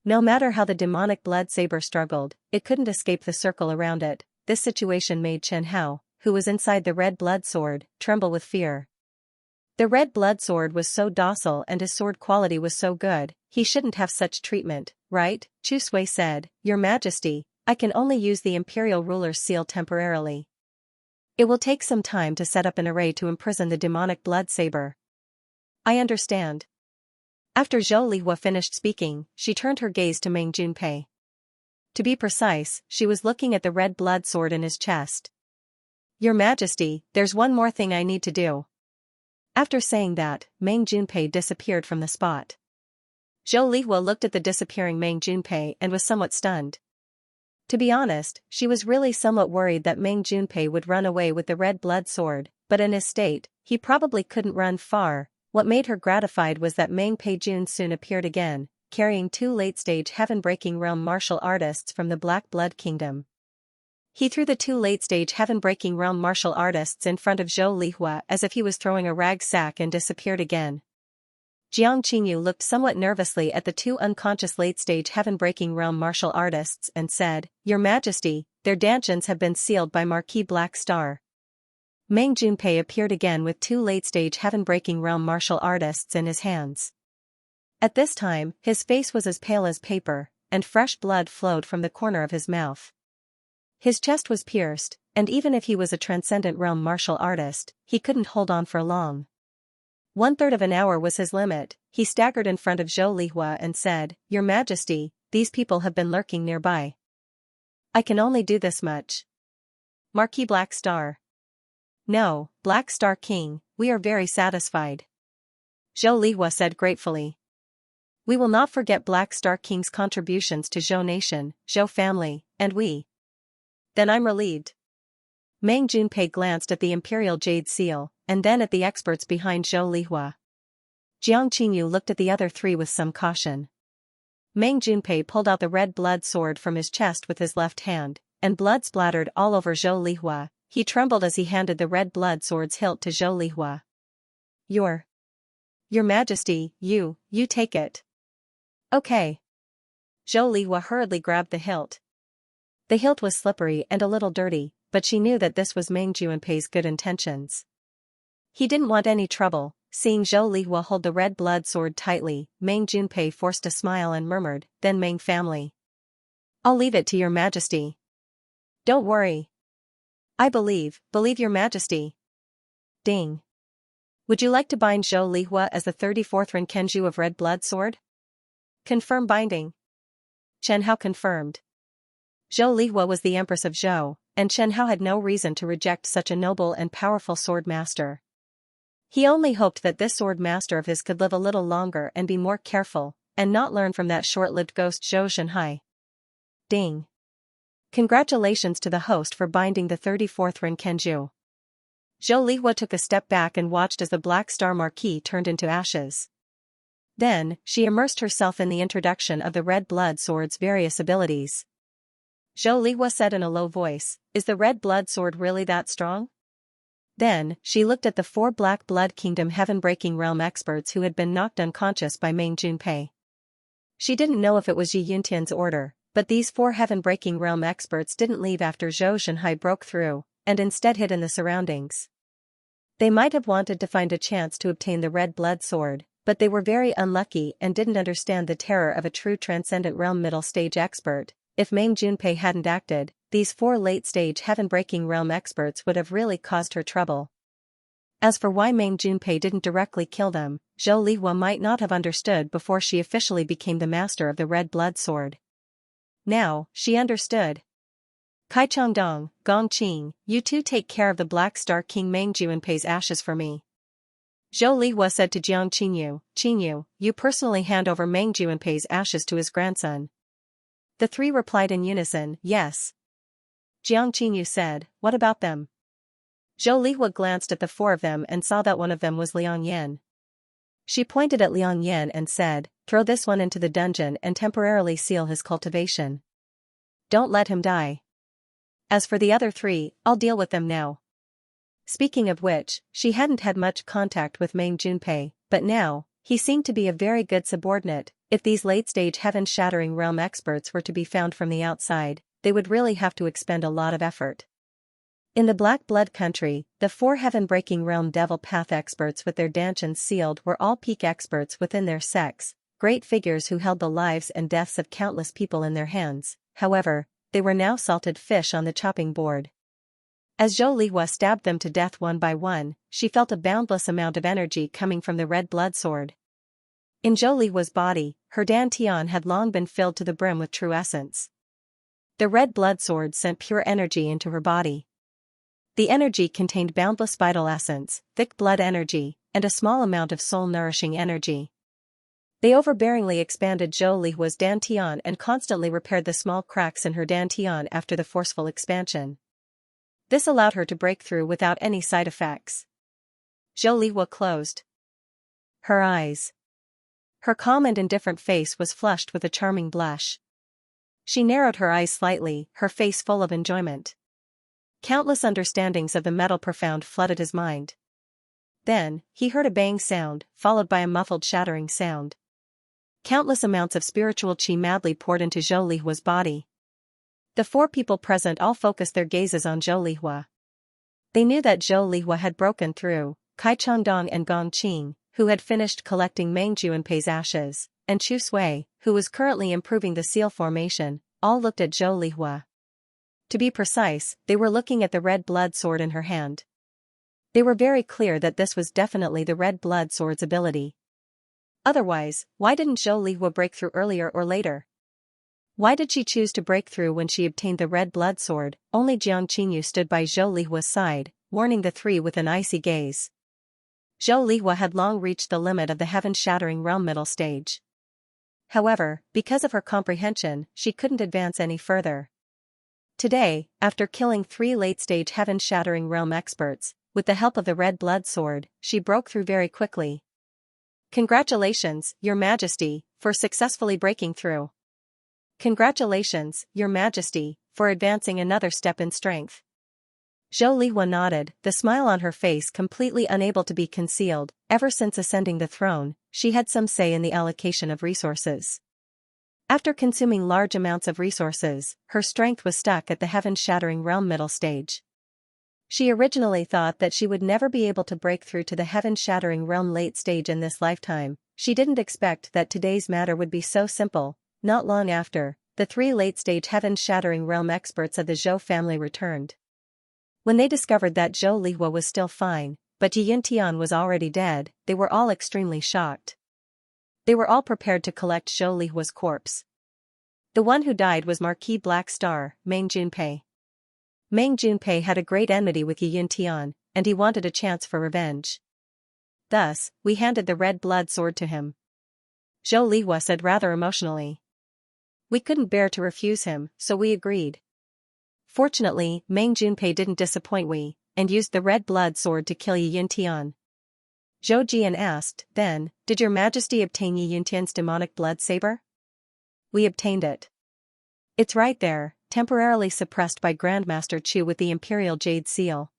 No matter how the demonic blood saber struggled, it couldn't escape the circle around it. This situation made Chen Hao, who was inside the red blood sword, tremble with fear. The red blood sword was so docile and his sword quality was so good, he shouldn't have such treatment, right? Chu Sui said, "Your Majesty, I can only use the Imperial Ruler's seal temporarily. It will take some time to set up an array to imprison the demonic blood saber." "I understand." After Zhou Lihua finished speaking, she turned her gaze to Meng Junpei. To be precise, she was looking at the red blood sword in his chest. "Your Majesty, there's one more thing I need to do." After saying that, Meng Junpei disappeared from the spot. Zhou Lihua looked at the disappearing Meng Junpei and was somewhat stunned. To be honest, she was really somewhat worried that Meng Junpei would run away with the red blood sword, but in his state, he probably couldn't run far. What made her gratified was that Meng Peijun soon appeared again, carrying 2 late-stage heaven-breaking realm martial artists from the Black Blood Kingdom. He threw the 2 late-stage heaven-breaking realm martial artists in front of Zhou Lihua as if he was throwing a rag sack and disappeared again. Jiang Qingyu looked somewhat nervously at the 2 unconscious late-stage heaven-breaking realm martial artists and said, "Your Majesty, their dantians have been sealed by Marquis Black Star." Meng Junpei appeared again with 2 late-stage heaven-breaking realm martial artists in his hands. At this time, his face was as pale as paper, and fresh blood flowed from the corner of his mouth. His chest was pierced, and even if he was a transcendent realm martial artist, he couldn't hold on for long. 1/3 of an hour was his limit. He staggered in front of Zhou Lihua and said, "Your Majesty, these people have been lurking nearby. I can only do this much." Marquis Black Star. No, Black Star King, we are very satisfied. Zhou Lihua said gratefully. We will not forget Black Star King's contributions to Zhou Nation, Zhou family, and we. Then I'm relieved. Meng Junpei glanced at the Imperial Jade Seal, and then at the experts behind Zhou Lihua. Jiang Qingyu looked at the other three with some caution. Meng Junpei pulled out the red blood sword from his chest with his left hand, and blood splattered all over Zhou Lihua. He trembled as he handed the red blood sword's hilt to Zhou Lihua. Your Majesty, you take it. Okay. Zhou Lihua hurriedly grabbed the hilt. The hilt was slippery and a little dirty, but she knew that this was Meng Junpei's good intentions. He didn't want any trouble. Seeing Zhou Lihua hold the red blood sword tightly, Meng Junpei forced a smile and murmured, then Meng family. I'll leave it to your majesty. Don't worry. I believe your majesty. Ding. Would you like to bind Zhou Lihua as the 34th Renkenju of red blood sword? Confirm binding. Chen Hao confirmed. Zhou Lihua was the empress of Zhou, and Chen Hao had no reason to reject such a noble and powerful sword master. He only hoped that this sword master of his could live a little longer and be more careful, and not learn from that short-lived ghost Zhou Shenhai. Ding. Congratulations to the host for binding the 34th Renkenju. Zhou Lihua took a step back and watched as the Black Star Marquis turned into ashes. Then, she immersed herself in the introduction of the red blood sword's various abilities. Zhou Lihua said in a low voice, is the red blood sword really that strong? Then, she looked at the 4 Black Blood Kingdom Heaven-Breaking Realm experts who had been knocked unconscious by Meng Junpei. She didn't know if it was Yi Yuntian's order, but these 4 Heaven-Breaking Realm experts didn't leave after Zhou Shenhai broke through, and instead hid in the surroundings. They might have wanted to find a chance to obtain the red blood sword, but they were very unlucky and didn't understand the terror of a true Transcendent Realm middle-stage expert. If Meng Junpei hadn't acted, these 4 late-stage Heaven-Breaking Realm experts would have really caused her trouble. As for why Meng Junpei didn't directly kill them, Zhou Lihua might not have understood before she officially became the master of the red blood sword. Now, she understood. Kai Changdong, Gong Qing, you two take care of the Black Star King Meng Junpei's ashes for me. Zhou Lihua said to Jiang Qingyu, you personally hand over Meng Junpei's ashes to his grandson. The 3 replied in unison, yes. Jiang Qingyu said, what about them? Zhou Lihua glanced at the 4 of them and saw that one of them was Liang Yan. She pointed at Liang Yan and said, throw this one into the dungeon and temporarily seal his cultivation. Don't let him die. As for the other 3, I'll deal with them now. Speaking of which, she hadn't had much contact with Meng Junpei, but now, he seemed to be a very good subordinate. If these late-stage heaven-shattering realm experts were to be found from the outside, they would really have to expend a lot of effort. In the Black Blood country, the 4 heaven-breaking realm devil path experts with their dantians sealed were all peak experts within their sex, great figures who held the lives and deaths of countless people in their hands. However, they were now salted fish on the chopping board. As Zhou Lihua stabbed them to death one by one, she felt a boundless amount of energy coming from the red blood sword. In Zhou Lihua's body, her dantian had long been filled to the brim with true essence. The red blood sword sent pure energy into her body. The energy contained boundless vital essence, thick blood energy, and a small amount of soul-nourishing energy. They overbearingly expanded Zhou Lihua's dantian and constantly repaired the small cracks in her dantian after the forceful expansion. This allowed her to break through without any side effects. Zhou Lihua closed her eyes. Her calm and indifferent face was flushed with a charming blush. She narrowed her eyes slightly, her face full of enjoyment. Countless understandings of the metal profound flooded his mind. Then, he heard a bang sound, followed by a muffled shattering sound. Countless amounts of spiritual qi madly poured into Zhou Lihua's body. The 4 people present all focused their gazes on Zhou Lihua. They knew that Zhou Lihua had broken through. Kai Changdong and Gong Qing, who had finished collecting Meng Junpei's ashes, and Chu Sui, who was currently improving the seal formation, all looked at Zhou Lihua. To be precise, they were looking at the red blood sword in her hand. They were very clear that this was definitely the red blood sword's ability. Otherwise, why didn't Zhou Lihua break through earlier or later? Why did she choose to break through when she obtained the red blood sword? Only Jiang Qinyu stood by Zhou Lihua's side, warning the three with an icy gaze. Zhou Lihua had long reached the limit of the heaven-shattering realm middle stage. However, because of her comprehension, she couldn't advance any further. Today, after killing 3 late-stage heaven-shattering realm experts, with the help of the red blood sword, she broke through very quickly. Congratulations, Your Majesty, for successfully breaking through. Congratulations, Your Majesty, for advancing another step in strength. Zhou Lihua nodded, the smile on her face completely unable to be concealed. Ever since ascending the throne, she had some say in the allocation of resources. After consuming large amounts of resources, her strength was stuck at the heaven-shattering realm middle stage. She originally thought that she would never be able to break through to the heaven-shattering realm late stage in this lifetime. She didn't expect that today's matter would be so simple. Not long after, the 3 late-stage heaven-shattering realm experts of the Zhou family returned. When they discovered that Zhou Lihua was still fine, but Yi Yintian was already dead, they were all extremely shocked. They were all prepared to collect Zhou Lihua's corpse. The one who died was Marquis Black Star, Meng Junpei. Meng Junpei had a great enmity with Yi Yintian, and he wanted a chance for revenge. Thus, we handed the red blood sword to him. Zhou Lihua said rather emotionally. We couldn't bear to refuse him, so we agreed. Fortunately, Meng Junpei didn't disappoint we, and used the red blood sword to kill Yi Yintian. Zhou Jian asked, then, did your majesty obtain Yi Yintian's demonic blood saber? We obtained it. It's right there, temporarily suppressed by Grandmaster Chu with the Imperial Jade Seal.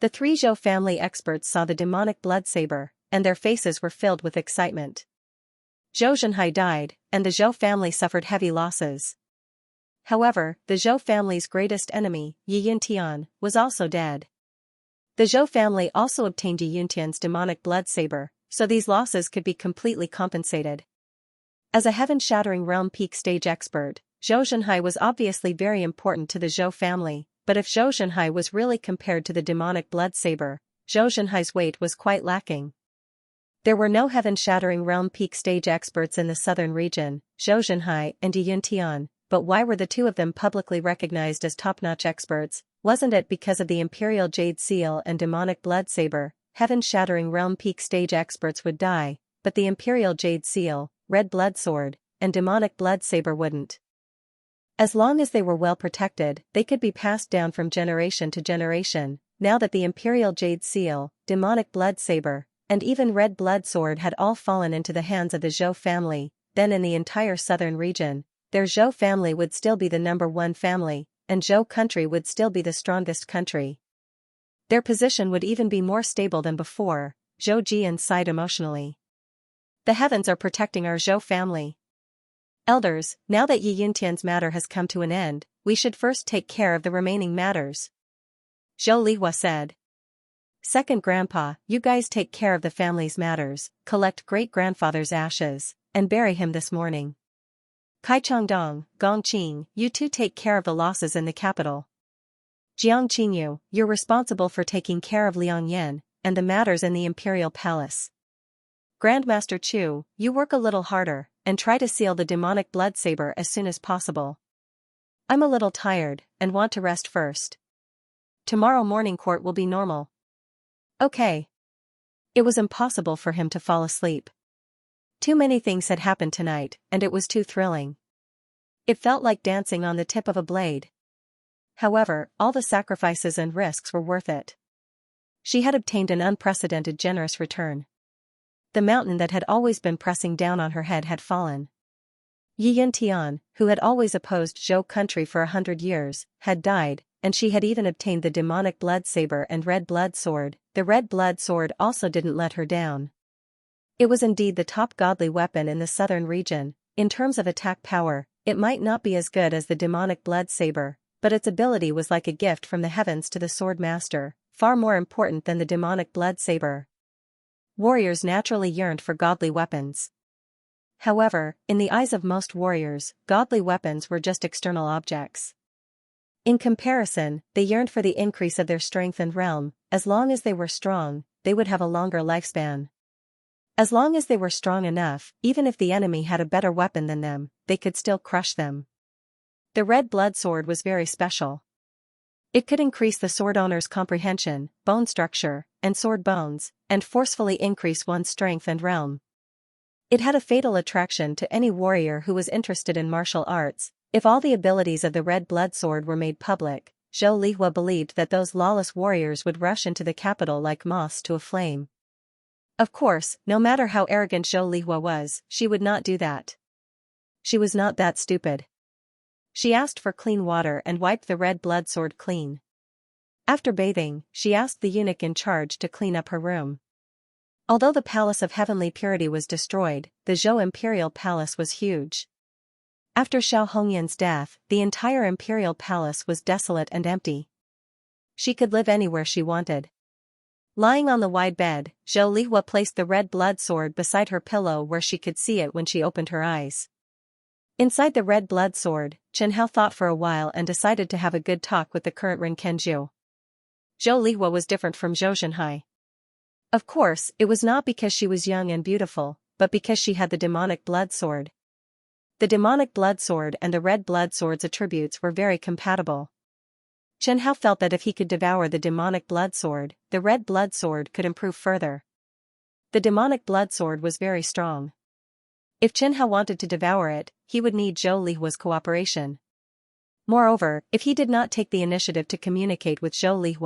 The 3 Zhou family experts saw the demonic blood saber, and their faces were filled with excitement. Zhou Zhenhai died, and the Zhou family suffered heavy losses. However, the Zhou family's greatest enemy, Yi Yintian, was also dead. The Zhou family also obtained Yi Yintian's demonic blood saber, so these losses could be completely compensated. As a heaven-shattering realm peak stage expert, Zhou Zhenhai was obviously very important to the Zhou family, but if Zhou Zhenhai was really compared to the demonic blood saber, Zhou Zhenhai's weight was quite lacking. There were no heaven-shattering realm peak stage experts in the southern region, Zhou Zhenhai and Yi Yintian. But why were the 2 of them publicly recognized as top-notch experts? Wasn't it because of the Imperial Jade Seal and demonic blood saber? Heaven-shattering realm peak stage experts would die, but the Imperial Jade Seal, red blood sword, and demonic blood saber wouldn't. As long as they were well protected, they could be passed down from generation to generation. Now that the Imperial Jade Seal, demonic blood saber, and even red blood sword had all fallen into the hands of the Zhou family, then in the entire southern region, their Zhou family would still be the #1 family, and Zhou country would still be the strongest country. Their position would even be more stable than before. Zhou Jian sighed emotionally. The heavens are protecting our Zhou family. Elders, now that Yi Yintian's matter has come to an end, we should first take care of the remaining matters. Zhou Lihua said. Second Grandpa, you guys take care of the family's matters, collect great-grandfather's ashes, and bury him this morning. Kai Changdong, Gong Qing, you 2 take care of the losses in the capital. Jiang Qinyu, you're responsible for taking care of Liang Yan, and the matters in the Imperial Palace. Grandmaster Chu, you work a little harder, and try to seal the demonic blood saber as soon as possible. I'm a little tired, and want to rest first. Tomorrow morning court will be normal. Okay. It was impossible for him to fall asleep. Too many things had happened tonight, and it was too thrilling. It felt like dancing on the tip of a blade. However, all the sacrifices and risks were worth it. She had obtained an unprecedented generous return. The mountain that had always been pressing down on her head had fallen. Yi Yintian, who had always opposed Zhou country for 100 years, had died, and she had even obtained the demonic blood saber and red blood sword. The red blood sword also didn't let her down. It was indeed the top godly weapon in the southern region. In terms of attack power, it might not be as good as the demonic blood saber, but its ability was like a gift from the heavens to the sword master, far more important than the demonic blood saber. Warriors naturally yearned for godly weapons. However, in the eyes of most warriors, godly weapons were just external objects. In comparison, they yearned for the increase of their strength and realm. As long as they were strong, they would have a longer lifespan. As long as they were strong enough, even if the enemy had a better weapon than them, they could still crush them. The red blood sword was very special. It could increase the sword owner's comprehension, bone structure, and sword bones, and forcefully increase one's strength and realm. It had a fatal attraction to any warrior who was interested in martial arts. If all the abilities of the red blood sword were made public, Zhou Lihua believed that those lawless warriors would rush into the capital like moths to a flame. Of course, no matter how arrogant Zhou Lihua was, she would not do that. She was not that stupid. She asked for clean water and wiped the red blood sword clean. After bathing, she asked the eunuch in charge to clean up her room. Although the palace of heavenly purity was destroyed, the Zhou imperial palace was huge. After Xiao Hongyan's death, the entire imperial palace was desolate and empty. She could live anywhere she wanted. Lying on the wide bed, Zhou Lihua placed the red blood sword beside her pillow where she could see it when she opened her eyes. Inside the red blood sword, Chen Hao thought for a while and decided to have a good talk with the current Rinkenju. Zhou Lihua was different from Zhou Zhenhai. Of course, it was not because she was young and beautiful, but because she had the demonic blood sword. The demonic blood sword and the red blood sword's attributes were very compatible. Chen Hao felt that if he could devour the demonic blood sword, the red blood sword could improve further. The demonic blood sword was very strong. If Chen Hao wanted to devour it, he would need Zhou Lihua's cooperation. Moreover, if he did not take the initiative to communicate with Zhou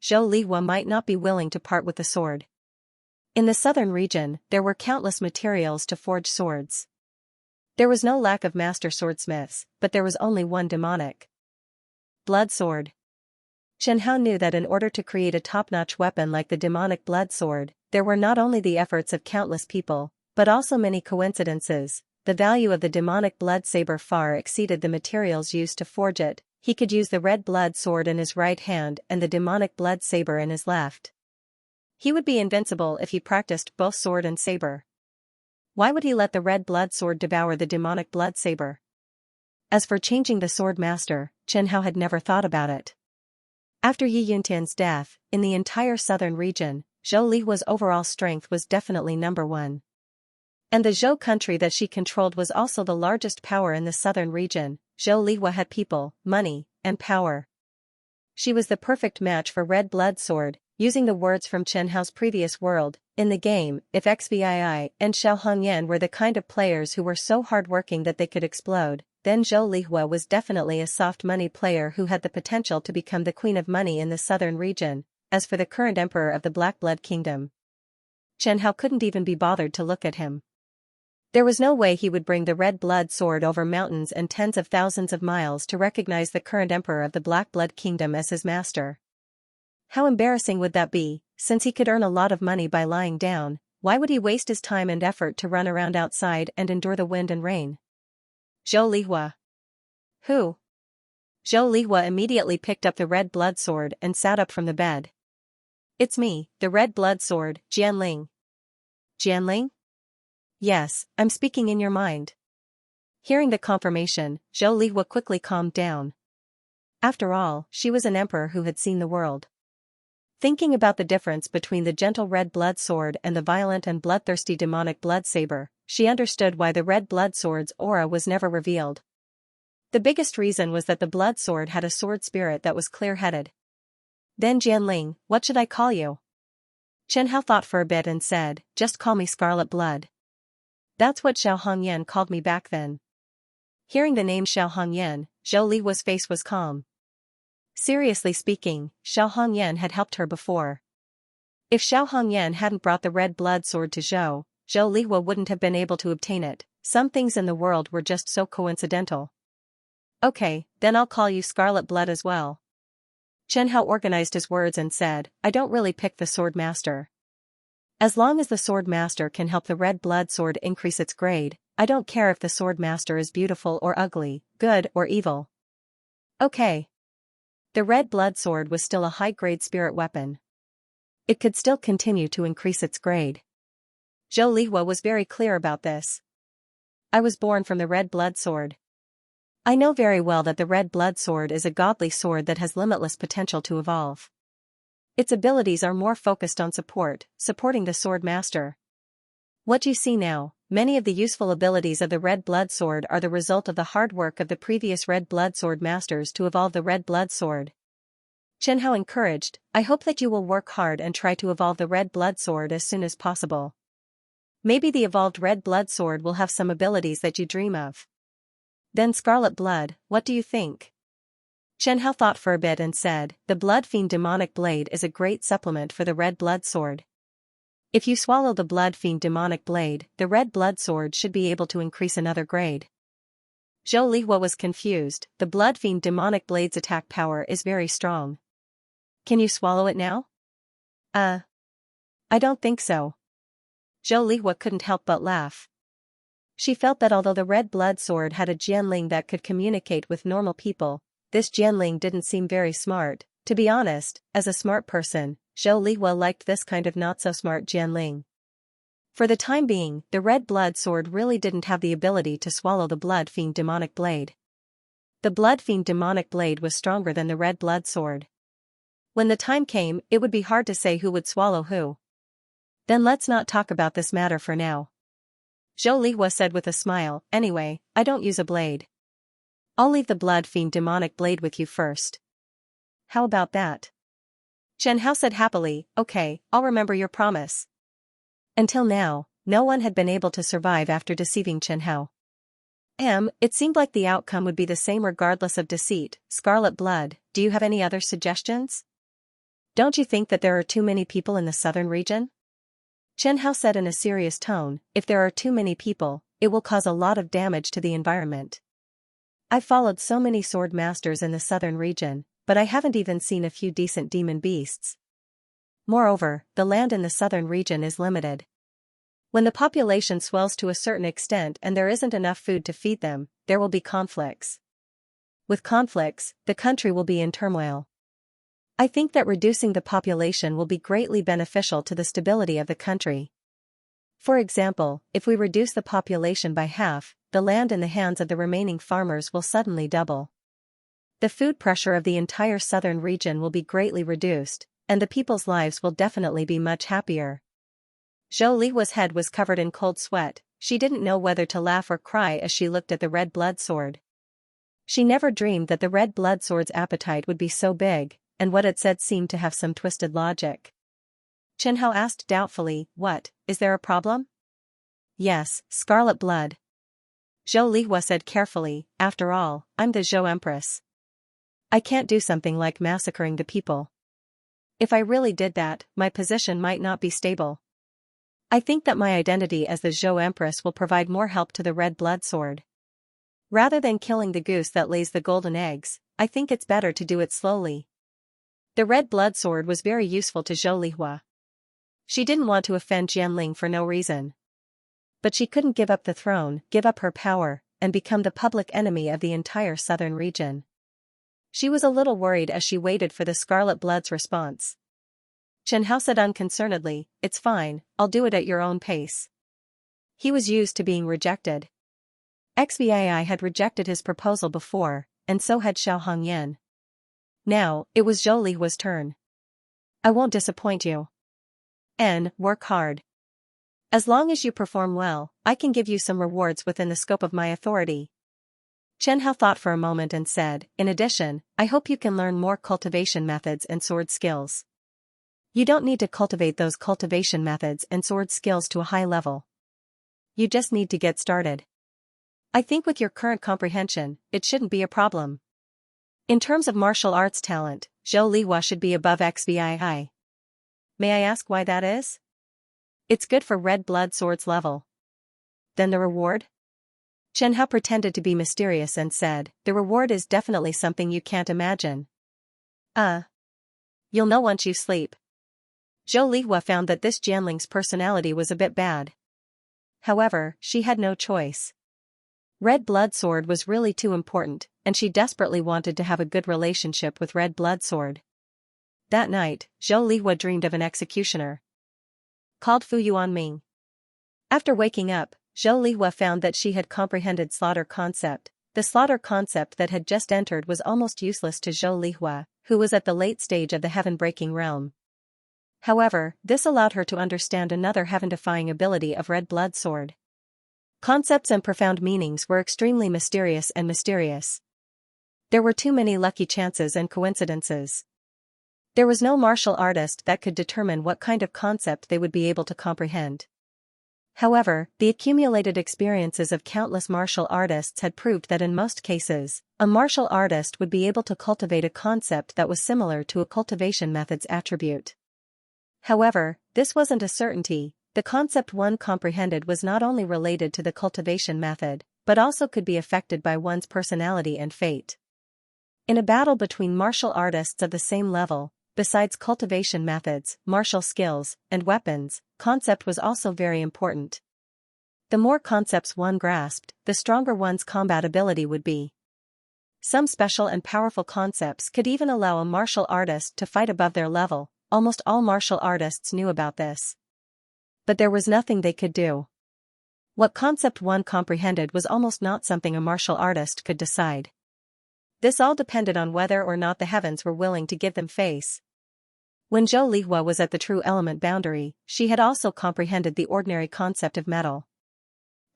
Lihua might not be willing to part with the sword. In the southern region, there were countless materials to forge swords. There was no lack of master swordsmiths, but there was only one demonic blood sword. Chen Hao knew that in order to create a top-notch weapon like the demonic blood sword, there were not only the efforts of countless people, but also many coincidences. The value of the demonic blood saber far exceeded the materials used to forge it. He could use the red blood sword in his right hand and the demonic blood saber in his left. He would be invincible if he practiced both sword and saber. Why would he let the red blood sword devour the demonic blood saber? As for changing the sword master, Chen Hao had never thought about it. After Yi Yuntian's death, in the entire southern region, Zhou Lihua's overall strength was definitely number one. And the Zhou country that she controlled was also the largest power in the southern region. Zhou Lihua had people, money, and power. She was the perfect match for red blood sword. Using the words from Chen Hao's previous world, in the game, if XVI and Xiao Hongyan were the kind of players who were so hardworking that they could explode, then Zhou Lihua was definitely a soft money player who had the potential to become the queen of money in the southern region. As for the current emperor of the Black Blood Kingdom, Chen Hao couldn't even be bothered to look at him. There was no way he would bring the red blood sword over mountains and tens of thousands of miles to recognize the current emperor of the Black Blood Kingdom as his master. How embarrassing would that be? Since he could earn a lot of money by lying down, why would he waste his time and effort to run around outside and endure the wind and rain? Zhou Lihua. Who? Zhou Lihua immediately picked up the red blood sword and sat up from the bed. It's me, the red blood sword, Jianling. Jianling? Yes, I'm speaking in your mind. Hearing the confirmation, Zhou Lihua quickly calmed down. After all, she was an emperor who had seen the world. Thinking about the difference between the gentle red blood sword and the violent and bloodthirsty demonic blood saber, she understood why the red blood sword's aura was never revealed. The biggest reason was that the blood sword had a sword spirit that was clear-headed. Then Jianling, what should I call you? Chen Hao thought for a bit and said, just call me Scarlet Blood. That's what Xiao Hongyan called me back then. Hearing the name Xiao Hongyan, Zhou Lihua's face was calm. Seriously speaking, Xiao Hongyan had helped her before. If Xiao Hongyan hadn't brought the red blood sword to Zhou Lihua wouldn't have been able to obtain it. Some things in the world were just so coincidental. Okay, then I'll call you Scarlet Blood as well. Chen Hao organized his words and said, I don't really pick the sword master. As long as the sword master can help the red blood sword increase its grade, I don't care if the sword master is beautiful or ugly, good or evil. Okay. The red blood sword was still a high-grade spirit weapon. It could still continue to increase its grade. Zhou Lihua was very clear about this. I was born from the red blood sword. I know very well that the red blood sword is a godly sword that has limitless potential to evolve. Its abilities are more focused on supporting the sword master. What you see now, many of the useful abilities of the Red Blood Sword are the result of the hard work of the previous Red Blood Sword masters to evolve the Red Blood Sword. Xianxia encouraged, I hope that you will work hard and try to evolve the Red Blood Sword as soon as possible. Maybe the evolved Red Blood Sword will have some abilities that you dream of. Then Scarlet Blood, what do you think? Xianxia thought for a bit and said, the Blood Fiend Demonic Blade is a great supplement for the Red Blood Sword. If you swallow the Blood Fiend Demonic Blade, the Red Blood Sword should be able to increase another grade. Zhou Lihua was confused. The Blood Fiend Demonic Blade's attack power is very strong. Can you swallow it now? I don't think so. Zhou Lihua couldn't help but laugh. She felt that although the Red Blood Sword had a Jianling that could communicate with normal people, this Jianling didn't seem very smart. To be honest, as a smart person, Zhou Lihua liked this kind of not-so-smart Jianling. For the time being, the Red Blood Sword really didn't have the ability to swallow the Blood Fiend Demonic Blade. The Blood Fiend Demonic Blade was stronger than the Red Blood Sword. When the time came, it would be hard to say who would swallow who. Then let's not talk about this matter for now. Zhou Lihua said with a smile, anyway, I don't use a blade. I'll leave the Blood Fiend Demonic Blade with you first. How about that? Xianxia said happily, okay, I'll remember your promise. Until now, no one had been able to survive after deceiving Xianxia. It seemed like the outcome would be the same regardless of deceit. Scarlet Blood, do you have any other suggestions? Don't you think that there are too many people in the southern region? Xianxia said in a serious tone, if there are too many people, it will cause a lot of damage to the environment. I've followed so many sword masters in the southern region, but I haven't even seen a few decent demon beasts. Moreover, the land in the southern region is limited. When the population swells to a certain extent and there isn't enough food to feed them, there will be conflicts. With conflicts, the country will be in turmoil. I think that reducing the population will be greatly beneficial to the stability of the country. For example, if we reduce the population by half, the land in the hands of the remaining farmers will suddenly double. The food pressure of the entire southern region will be greatly reduced, and the people's lives will definitely be much happier. Zhou Lihua's head was covered in cold sweat. She didn't know whether to laugh or cry as she looked at the Red Blood Sword. She never dreamed that the Red Blood Sword's appetite would be so big, and what it said seemed to have some twisted logic. Xianxia asked doubtfully, what, is there a problem? Yes, Scarlet Blood. Zhou Lihua said carefully, after all, I'm the Zhou Empress. I can't do something like massacring the people. If I really did that, my position might not be stable. I think that my identity as the Zhou Empress will provide more help to the Red Blood Sword. Rather than killing the goose that lays the golden eggs, I think it's better to do it slowly. The Red Blood Sword was very useful to Zhou Lihua. She didn't want to offend Jianling for no reason. But she couldn't give up the throne, give up her power, and become the public enemy of the entire southern region. She was a little worried as she waited for the Scarlet Blood's response. Xianxia said unconcernedly, it's fine, I'll do it at your own pace. He was used to being rejected. XVI had rejected his proposal before, and so had Xiao Hongyan. Now, it was Zhou Lihua's turn. I won't disappoint you. Work hard. As long as you perform well, I can give you some rewards within the scope of my authority. Xianxia thought for a moment and said, in addition, I hope you can learn more cultivation methods and sword skills. You don't need to cultivate those cultivation methods and sword skills to a high level. You just need to get started. I think with your current comprehension, it shouldn't be a problem. In terms of martial arts talent, Zhou Lihua should be above XVI. May I ask why that is? It's good for Red Blood Sword's level. Then the reward? Xianxia pretended to be mysterious and said, the reward is definitely something you can't imagine. You'll know once you sleep. Zhou Lihua found that this Jianling's personality was a bit bad. However, she had no choice. Red Blood Sword was really too important, and she desperately wanted to have a good relationship with Red Blood Sword. That night, Zhou Lihua dreamed of an executioner called Fu Yuanming. After waking up, Zhou Lihua found that she had comprehended slaughter concept. The slaughter concept that had just entered was almost useless to Zhou Lihua, who was at the late stage of the heaven-breaking realm. However, this allowed her to understand another heaven-defying ability of Red Blood Sword. Concepts and profound meanings were extremely mysterious and mysterious. There were too many lucky chances and coincidences. There was no martial artist that could determine what kind of concept they would be able to comprehend. However, the accumulated experiences of countless martial artists had proved that in most cases, a martial artist would be able to cultivate a concept that was similar to a cultivation method's attribute. However, this wasn't a certainty. The concept one comprehended was not only related to the cultivation method, but also could be affected by one's personality and fate. In a battle between martial artists of the same level, besides cultivation methods, martial skills, and weapons, concept was also very important. The more concepts one grasped, the stronger one's combat ability would be. Some special and powerful concepts could even allow a martial artist to fight above their level. Almost all martial artists knew about this. But there was nothing they could do. What concept one comprehended was almost not something a martial artist could decide. This all depended on whether or not the heavens were willing to give them face. When Zhou Lihua was at the true element boundary, she had also comprehended the ordinary concept of metal.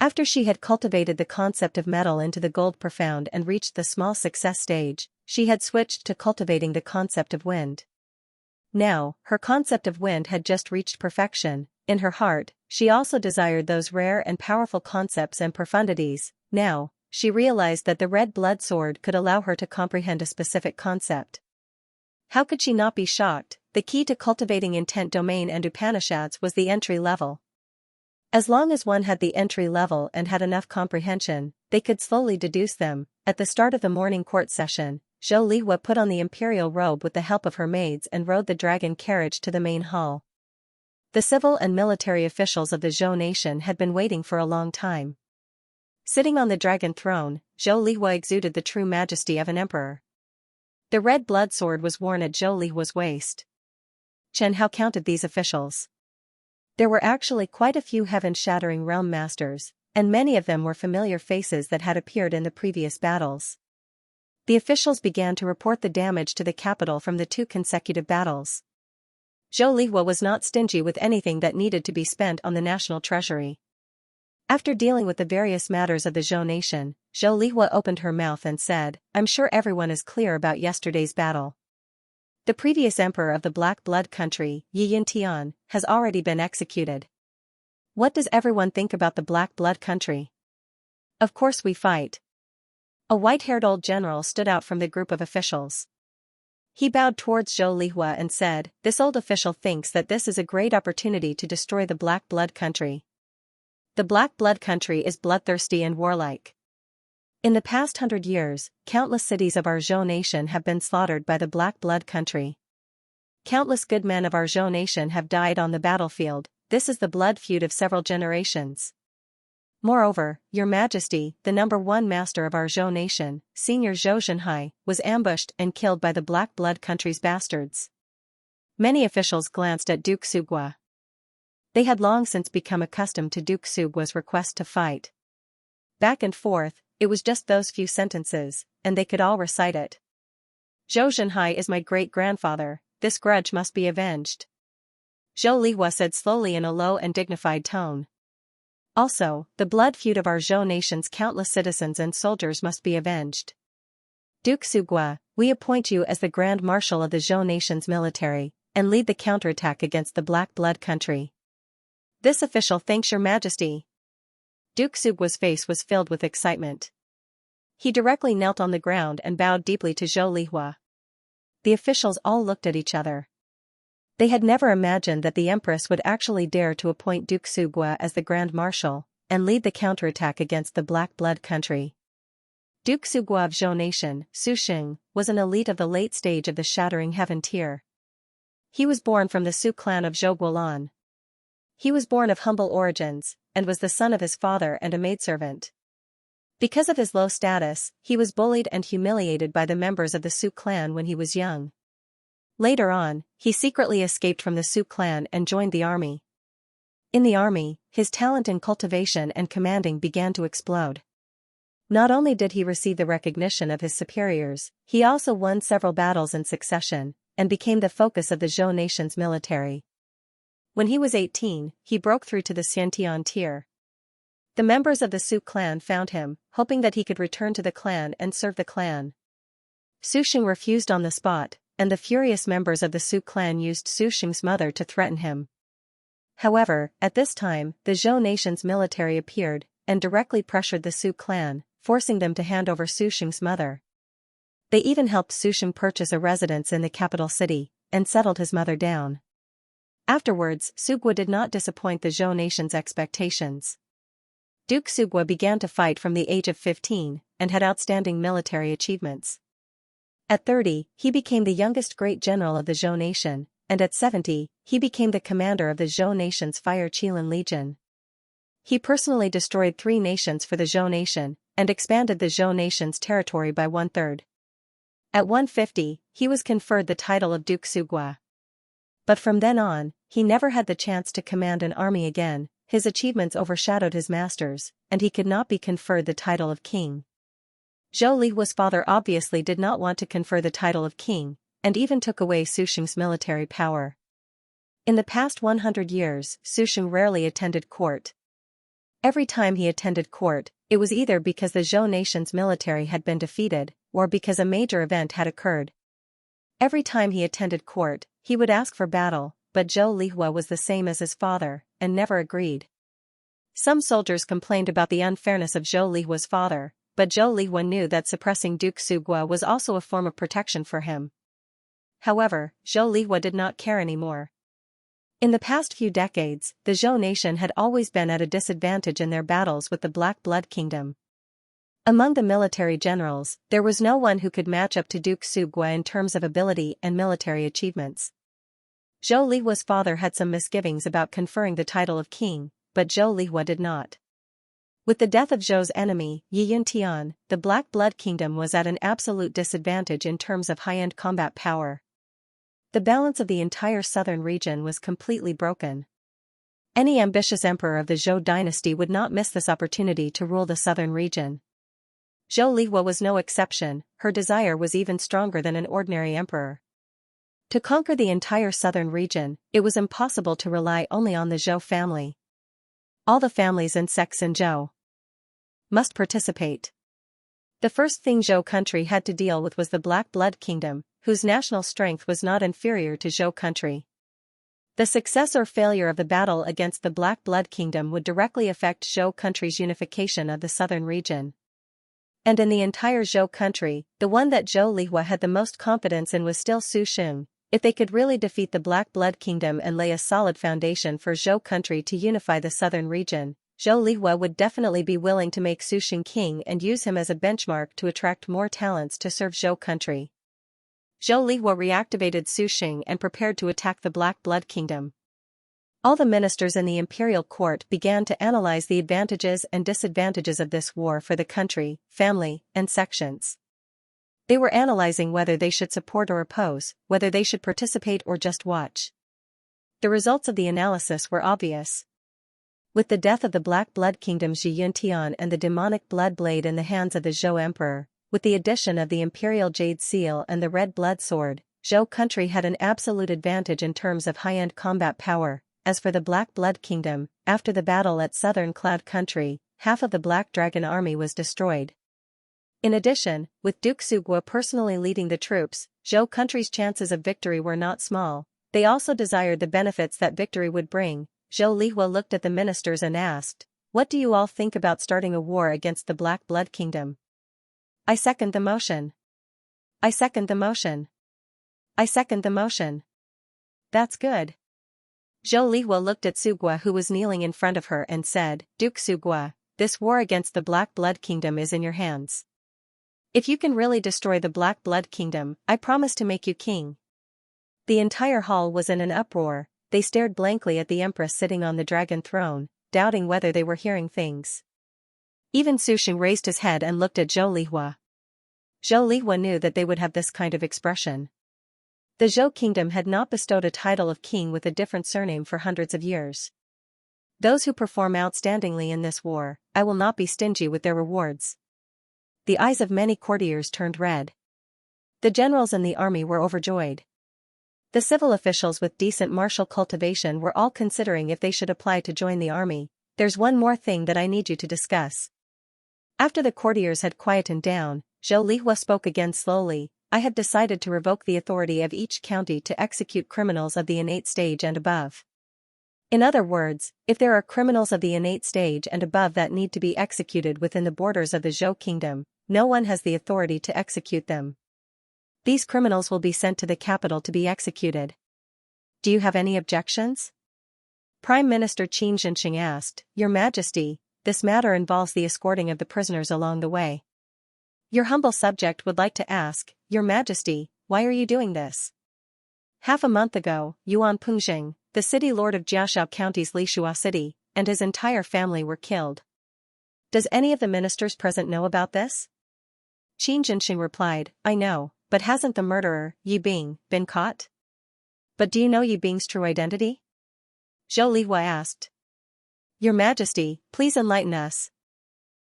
After she had cultivated the concept of metal into the gold profound and reached the small success stage, she had switched to cultivating the concept of wind. Now, her concept of wind had just reached perfection. In her heart, she also desired those rare and powerful concepts and profundities. Now, she realized that the red blood sword could allow her to comprehend a specific concept. How could she not be shocked? The key to cultivating intent domain and Upanishads was the entry level. As long as one had the entry level and had enough comprehension, they could slowly deduce them. At the start of the morning court session, Zhou Lihua put on the imperial robe with the help of her maids and rode the dragon carriage to the main hall. The civil and military officials of the Zhou nation had been waiting for a long time. Sitting on the dragon throne, Zhou Lihua exuded the true majesty of an emperor. The red blood sword was worn at Zhou Lihua's waist. Chen Hao counted these officials. There were actually quite a few heaven-shattering realm masters, and many of them were familiar faces that had appeared in the previous battles. The officials began to report the damage to the capital from the 2 consecutive battles. Zhou Lihua was not stingy with anything that needed to be spent on the national treasury. After dealing with the various matters of the Zhou nation, Zhou Lihua opened her mouth and said, "I'm sure everyone is clear about yesterday's battle. The previous emperor of the Black Blood country, Yi Yintian, has already been executed. What does everyone think about the Black Blood country? Of course we fight." A white-haired old general stood out from the group of officials. He bowed towards Zhou Lihua and said, "This old official thinks that this is a great opportunity to destroy the Black Blood country. The Black Blood country is bloodthirsty and warlike. In the past 100 years, countless cities of our Zhou nation have been slaughtered by the Black Blood country. Countless good men of our Zhou nation have died on the battlefield. This is the blood feud of several generations. Moreover, Your Majesty, the #1 master of our Zhou nation, Senior Zhou Zhenhai, was ambushed and killed by the Black Blood country's bastards." Many officials glanced at Duke Sugua. They had long since become accustomed to Duke Sugua's request to fight. Back and forth, it was just those few sentences, and they could all recite it. "Zhou Zhenhai is my great-grandfather, this grudge must be avenged," Zhou Lihua said slowly in a low and dignified tone. "Also, the blood feud of our Zhou nation's countless citizens and soldiers must be avenged. Duke Sugua, we appoint you as the Grand Marshal of the Zhou nation's military, and lead the counterattack against the Black Blood country." "This official thanks Your Majesty." Duke Sugua's face was filled with excitement. He directly knelt on the ground and bowed deeply to Zhou Lihua. The officials all looked at each other. They had never imagined that the Empress would actually dare to appoint Duke Sugua as the Grand Marshal, and lead the counterattack against the Black Blood country. Duke Sugua of Zhou Nation, Su Xing, was an elite of the late stage of the Shattering Heaven tier. He was born from the Su clan of Zhou Guolan. He was born of humble origins, and was the son of his father and a maidservant. Because of his low status, he was bullied and humiliated by the members of the Su clan when he was young. Later on, he secretly escaped from the Su clan and joined the army. In the army, his talent in cultivation and commanding began to explode. Not only did he receive the recognition of his superiors, he also won several battles in succession, and became the focus of the Zhou nation's military. When he was 18, he broke through to the Xianxia tier. The members of the Su clan found him, hoping that he could return to the clan and serve the clan. Su Xing refused on the spot, and the furious members of the Su clan used Su Xing's mother to threaten him. However, at this time, the Zhou nation's military appeared, and directly pressured the Su clan, forcing them to hand over Su Xing's mother. They even helped Su Xing purchase a residence in the capital city, and settled his mother down. Afterwards, Sugua did not disappoint the Zhou nation's expectations. Duke Sugua began to fight from the age of 15, and had outstanding military achievements. At 30, he became the youngest great general of the Zhou nation, and at 70, he became the commander of the Zhou nation's Fire Qilin Legion. He personally destroyed 3 nations for the Zhou nation, and expanded the Zhou nation's territory by 1/3. At 150, he was conferred the title of Duke Sugua. But from then on, he never had the chance to command an army again. His achievements overshadowed his master's, and he could not be conferred the title of king. Zhou Lihua's father obviously did not want to confer the title of king, and even took away Su Xing's military power. In the past 100 years, Su Xing rarely attended court. Every time he attended court, it was either because the Zhou nation's military had been defeated, or because a major event had occurred. Every time he attended court, he would ask for battle, but Zhou Lihua was the same as his father, and never agreed. Some soldiers complained about the unfairness of Zhou Lihua's father, but Zhou Lihua knew that suppressing Duke Sugua was also a form of protection for him. However, Zhou Lihua did not care anymore. In the past few decades, the Zhou nation had always been at a disadvantage in their battles with the Black Blood Kingdom. Among the military generals, there was no one who could match up to Duke Sugua in terms of ability and military achievements. Zhou Lihua's father had some misgivings about conferring the title of king, but Zhou Lihua did not. With the death of Zhou's enemy, Yi Yuntian, the Black Blood Kingdom was at an absolute disadvantage in terms of high-end combat power. The balance of the entire southern region was completely broken. Any ambitious emperor of the Zhou dynasty would not miss this opportunity to rule the southern region. Zhou Lihua was no exception. Her desire was even stronger than an ordinary emperor. To conquer the entire southern region, it was impossible to rely only on the Zhou family. All the families and sects in Zhou must participate. The first thing Zhou country had to deal with was the Black Blood Kingdom, whose national strength was not inferior to Zhou country. The success or failure of the battle against the Black Blood Kingdom would directly affect Zhou country's unification of the southern region. And in the entire Zhou country, the one that Zhou Lihua had the most confidence in was still Su Xing. If they could really defeat the Black Blood Kingdom and lay a solid foundation for Zhou country to unify the southern region, Zhou Lihua would definitely be willing to make Su Xing king and use him as a benchmark to attract more talents to serve Zhou country. Zhou Lihua reactivated Su Xing and prepared to attack the Black Blood Kingdom. All the ministers in the imperial court began to analyze the advantages and disadvantages of this war for the country, family, and sections. They were analyzing whether they should support or oppose, whether they should participate or just watch. The results of the analysis were obvious. With the death of the Black Blood Kingdom's Yi Yuntian and the demonic blood blade in the hands of the Zhou Emperor, with the addition of the Imperial Jade Seal and the Red Blood Sword, Zhou country had an absolute advantage in terms of high-end combat power. As for the Black Blood Kingdom, after the battle at Southern Cloud Country, half of the Black Dragon army was destroyed. In addition, with Duke Sugua personally leading the troops, Zhou country's chances of victory were not small. They also desired the benefits that victory would bring. Zhou Lihua looked at the ministers and asked, "What do you all think about starting a war against the Black Blood Kingdom?" "I second the motion. I second the motion. I second the motion." "That's good." Zhou Lihua looked at Sugua, who was kneeling in front of her, and said, "Duke Sugua, this war against the Black Blood Kingdom is in your hands. If you can really destroy the Black Blood Kingdom, I promise to make you king." The entire hall was in an uproar. They stared blankly at the empress sitting on the dragon throne, doubting whether they were hearing things. Even Su Xing raised his head and looked at Zhou Lihua. Zhou Lihua knew that they would have this kind of expression. The Zhou kingdom had not bestowed a title of king with a different surname for hundreds of years. Those who perform outstandingly in this war, I will not be stingy with their rewards. The eyes of many courtiers turned red. The generals in the army were overjoyed. The civil officials with decent martial cultivation were all considering if they should apply to join the army. There's one more thing that I need you to discuss. After the courtiers had quietened down, Zhou Lihua spoke again slowly. I have decided to revoke the authority of each county to execute criminals of the innate stage and above. In other words, if there are criminals of the innate stage and above that need to be executed within the borders of the Zhou kingdom, no one has the authority to execute them. These criminals will be sent to the capital to be executed. Do you have any objections? Prime Minister Qin Xianxia asked. Your Majesty, this matter involves the escorting of the prisoners along the way. Your humble subject would like to ask, Your Majesty, why are you doing this? Half a month ago, Yuan Pungjing, the city lord of Jiaxiao County's Lishua city, and his entire family were killed. Does any of the ministers present know about this? Qin Jinxing replied, I know, but hasn't the murderer, Yi Bing, been caught? But do you know Yi Bing's true identity? Zhou Lihua asked. Your Majesty, please enlighten us.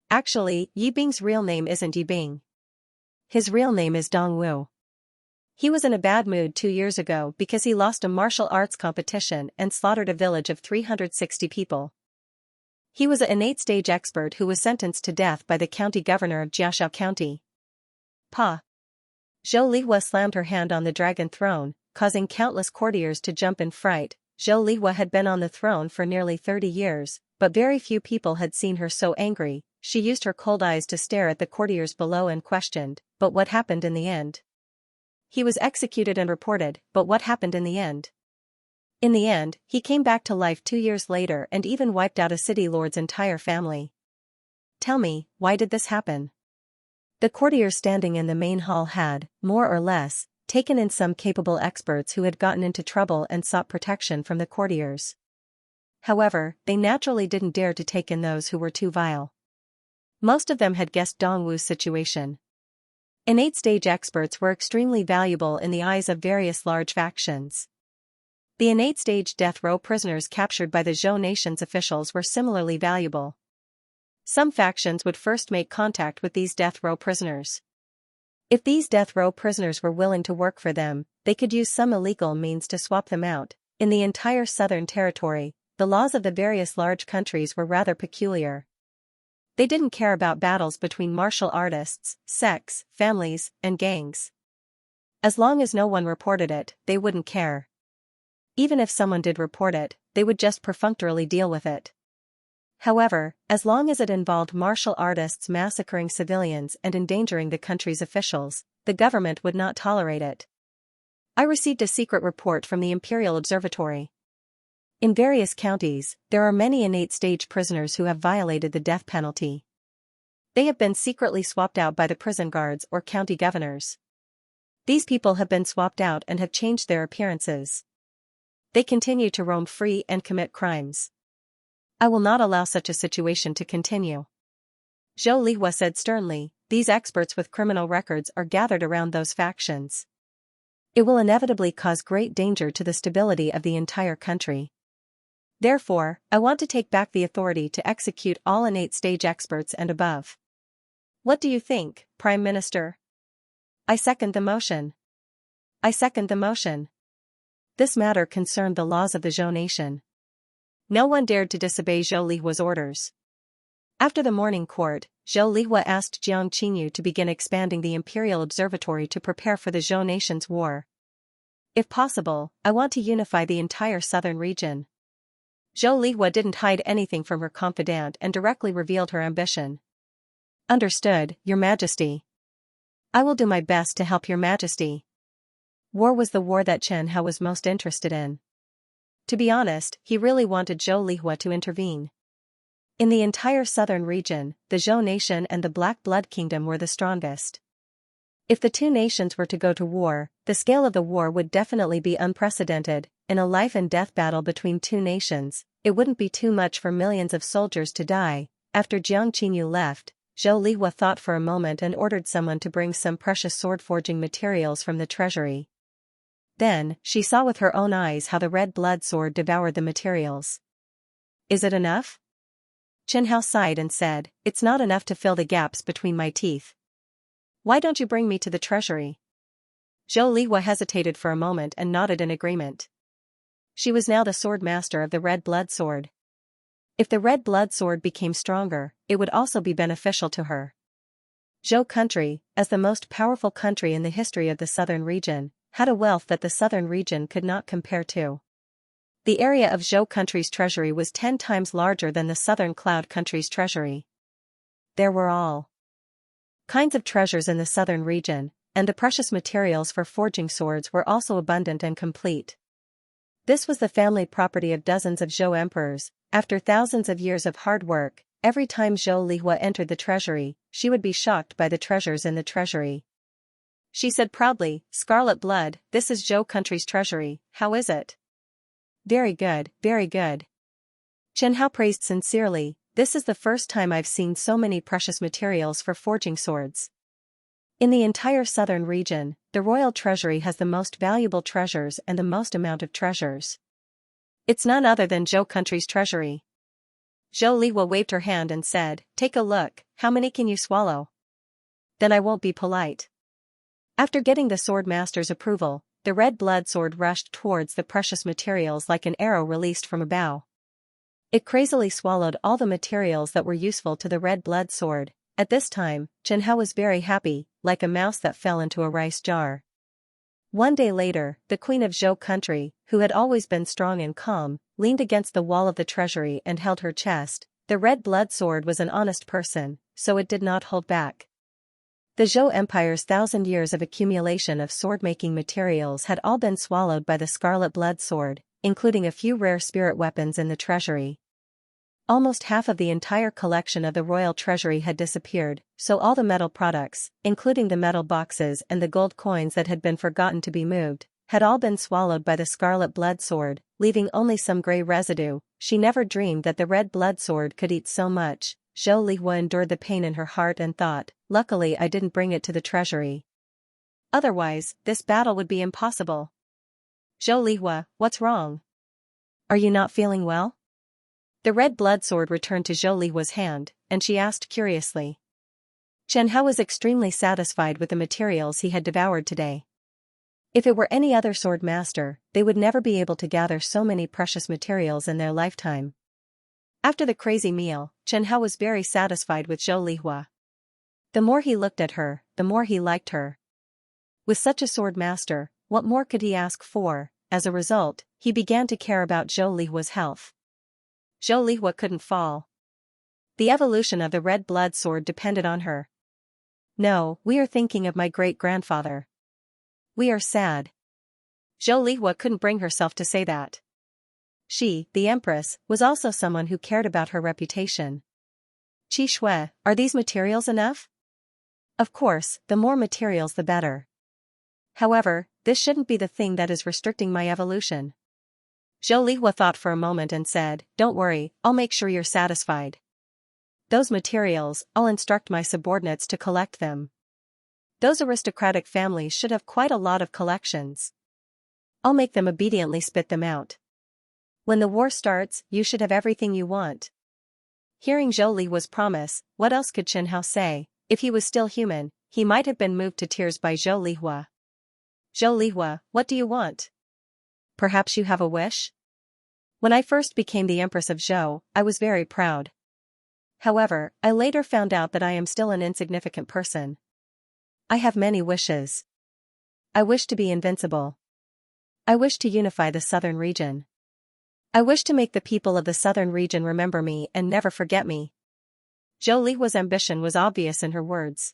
Actually, Yi Bing's real name isn't Yi Bing. His real name is Dong Wu. He was in a bad mood 2 years ago because he lost a martial arts competition and slaughtered a village of 360 people. He was an innate stage expert who was sentenced to death by the county governor of Jiaxiao County. Pa. Zhou Lihua slammed her hand on the dragon throne, causing countless courtiers to jump in fright. Zhou Lihua had been on the throne for nearly 30 years, but very few people had seen her so angry. She used her cold eyes to stare at the courtiers below and questioned, but what happened in the end? He was executed and reported, but what happened in the end? In the end, he came back to life 2 years later and even wiped out a city lord's entire family. Tell me, why did this happen? The courtiers standing in the main hall had, more or less, taken in some capable experts who had gotten into trouble and sought protection from the courtiers. However, they naturally didn't dare to take in those who were too vile. Most of them had guessed Dong Wu's situation. Innate stage experts were extremely valuable in the eyes of various large factions. The innate stage death row prisoners captured by the Zhou nation's officials were similarly valuable. Some factions would first make contact with these death row prisoners. If these death row prisoners were willing to work for them, they could use some illegal means to swap them out. In the entire southern territory, the laws of the various large countries were rather peculiar. They didn't care about battles between martial artists, sects, families, and gangs. As long as no one reported it, they wouldn't care. Even if someone did report it, they would just perfunctorily deal with it. However, as long as it involved martial artists massacring civilians and endangering the country's officials, the government would not tolerate it. I received a secret report from the Imperial Observatory. In various counties, there are many innate stage prisoners who have violated the death penalty. They have been secretly swapped out by the prison guards or county governors. These people have been swapped out and have changed their appearances. They continue to roam free and commit crimes. I will not allow such a situation to continue. Zhou Lihua said sternly, these experts with criminal records are gathered around those factions. It will inevitably cause great danger to the stability of the entire country. Therefore, I want to take back the authority to execute all innate stage experts and above. What do you think, Prime Minister? I second the motion. I second the motion. This matter concerned the laws of the Zhou nation. No one dared to disobey Zhou Lihua's orders. After the morning court, Zhou Lihua asked Jiang Qinyu to begin expanding the Imperial Observatory to prepare for the Zhou nation's war. If possible, I want to unify the entire southern region. Zhou Lihua didn't hide anything from her confidant and directly revealed her ambition. Understood, Your Majesty. I will do my best to help Your Majesty. War was the war that Chen Hao was most interested in. To be honest, he really wanted Zhou Lihua to intervene. In the entire southern region, the Zhou nation and the Black Blood Kingdom were the strongest. If the two nations were to go to war, the scale of the war would definitely be unprecedented. In a life and death battle between two nations, it wouldn't be too much for millions of soldiers to die. After Jiang Qinyu left, Zhou Lihua thought for a moment and ordered someone to bring some precious sword-forging materials from the treasury. Then, she saw with her own eyes how the red blood sword devoured the materials. Is it enough? Chen Hao sighed and said, it's not enough to fill the gaps between my teeth. Why don't you bring me to the treasury? Zhou Lihua hesitated for a moment and nodded in agreement. She was now the sword master of the red blood sword. If the red blood sword became stronger, it would also be beneficial to her. Zhou country, as the most powerful country in the history of the southern region, had a wealth that the southern region could not compare to. The area of Zhou country's treasury was 10 times larger than the southern Cloud country's treasury. There were all kinds of treasures in the southern region, and the precious materials for forging swords were also abundant and complete. This was the family property of dozens of Zhou emperors. After thousands of years of hard work, every time Zhou Lihua entered the treasury, she would be shocked by the treasures in the treasury. She said proudly, "Scarlet blood, this is Zhou country's treasury, how is it?" "Very good, very good." Chen Hao praised sincerely, "This is the first time I've seen so many precious materials for forging swords. In the entire southern region, the royal treasury has the most valuable treasures and the most amount of treasures. It's none other than Zhou country's treasury." Zhou Lihua waved her hand and said, "Take a look, how many can you swallow? Then I won't be polite." After getting the sword master's approval, the red blood sword rushed towards the precious materials like an arrow released from a bow. It crazily swallowed all the materials that were useful to the red blood sword. At this time, Chen Hao was very happy, like a mouse that fell into a rice jar. One day later, the queen of Zhou country, who had always been strong and calm, leaned against the wall of the treasury and held her chest. The red blood sword was an honest person, so it did not hold back. The Zhou Empire's 1,000 years of accumulation of sword-making materials had all been swallowed by the scarlet blood sword, including a few rare spirit weapons in the treasury. Almost half of the entire collection of the royal treasury had disappeared, so all the metal products, including the metal boxes and the gold coins that had been forgotten to be moved, had all been swallowed by the scarlet blood sword, leaving only some gray residue. She never dreamed that the red blood sword could eat so much. Zhou Lihua endured the pain in her heart and thought, "Luckily I didn't bring it to the treasury. Otherwise, this battle would be impossible." "Zhou Lihua, what's wrong? Are you not feeling well?" The red blood sword returned to Zhou Lihua's hand, and she asked curiously. Chen Hao was extremely satisfied with the materials he had devoured today. If it were any other sword master, they would never be able to gather so many precious materials in their lifetime. After the crazy meal, Chen Hao was very satisfied with Zhou Lihua. The more he looked at her, the more he liked her. With such a sword master, what more could he ask for? As a result, he began to care about Zhou Lihua's health. Zhou Lihua couldn't fall. The evolution of the red blood sword depended on her. "No, we are thinking of my great-grandfather. We are sad." Zhou Lihua couldn't bring herself to say that. She, the empress, was also someone who cared about her reputation. "Qi Shui, are these materials enough?" "Of course, the more materials the better. However, this shouldn't be the thing that is restricting my evolution." Zhou Lihua thought for a moment and said, "Don't worry, I'll make sure you're satisfied. Those materials, I'll instruct my subordinates to collect them. Those aristocratic families should have quite a lot of collections. I'll make them obediently spit them out. When the war starts, you should have everything you want." Hearing Zhou Lihua's promise, what else could Chen Hao say? If he was still human, he might have been moved to tears by Zhou Lihua. "Zhou Lihua, what do you want? Perhaps you have a wish?" "When I first became the Empress of Zhou, I was very proud. However, I later found out that I am still an insignificant person. I have many wishes. I wish to be invincible. I wish to unify the southern region. I wish to make the people of the southern region remember me and never forget me." Zhou Lihua's ambition was obvious in her words.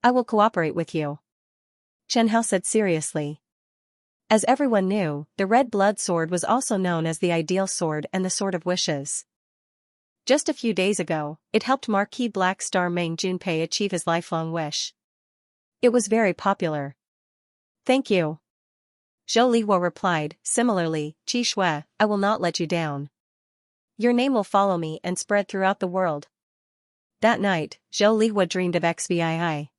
"I will cooperate with you," Chen Hao said seriously. As everyone knew, the red blood sword was also known as the ideal sword and the sword of wishes. Just a few days ago, it helped Marquis Black Star Meng Junpei achieve his lifelong wish. It was very popular. "Thank you," Zhou Lihua replied. "Similarly, Qi Shui, I will not let you down. Your name will follow me and spread throughout the world." That night, Zhou Lihua dreamed of XVII.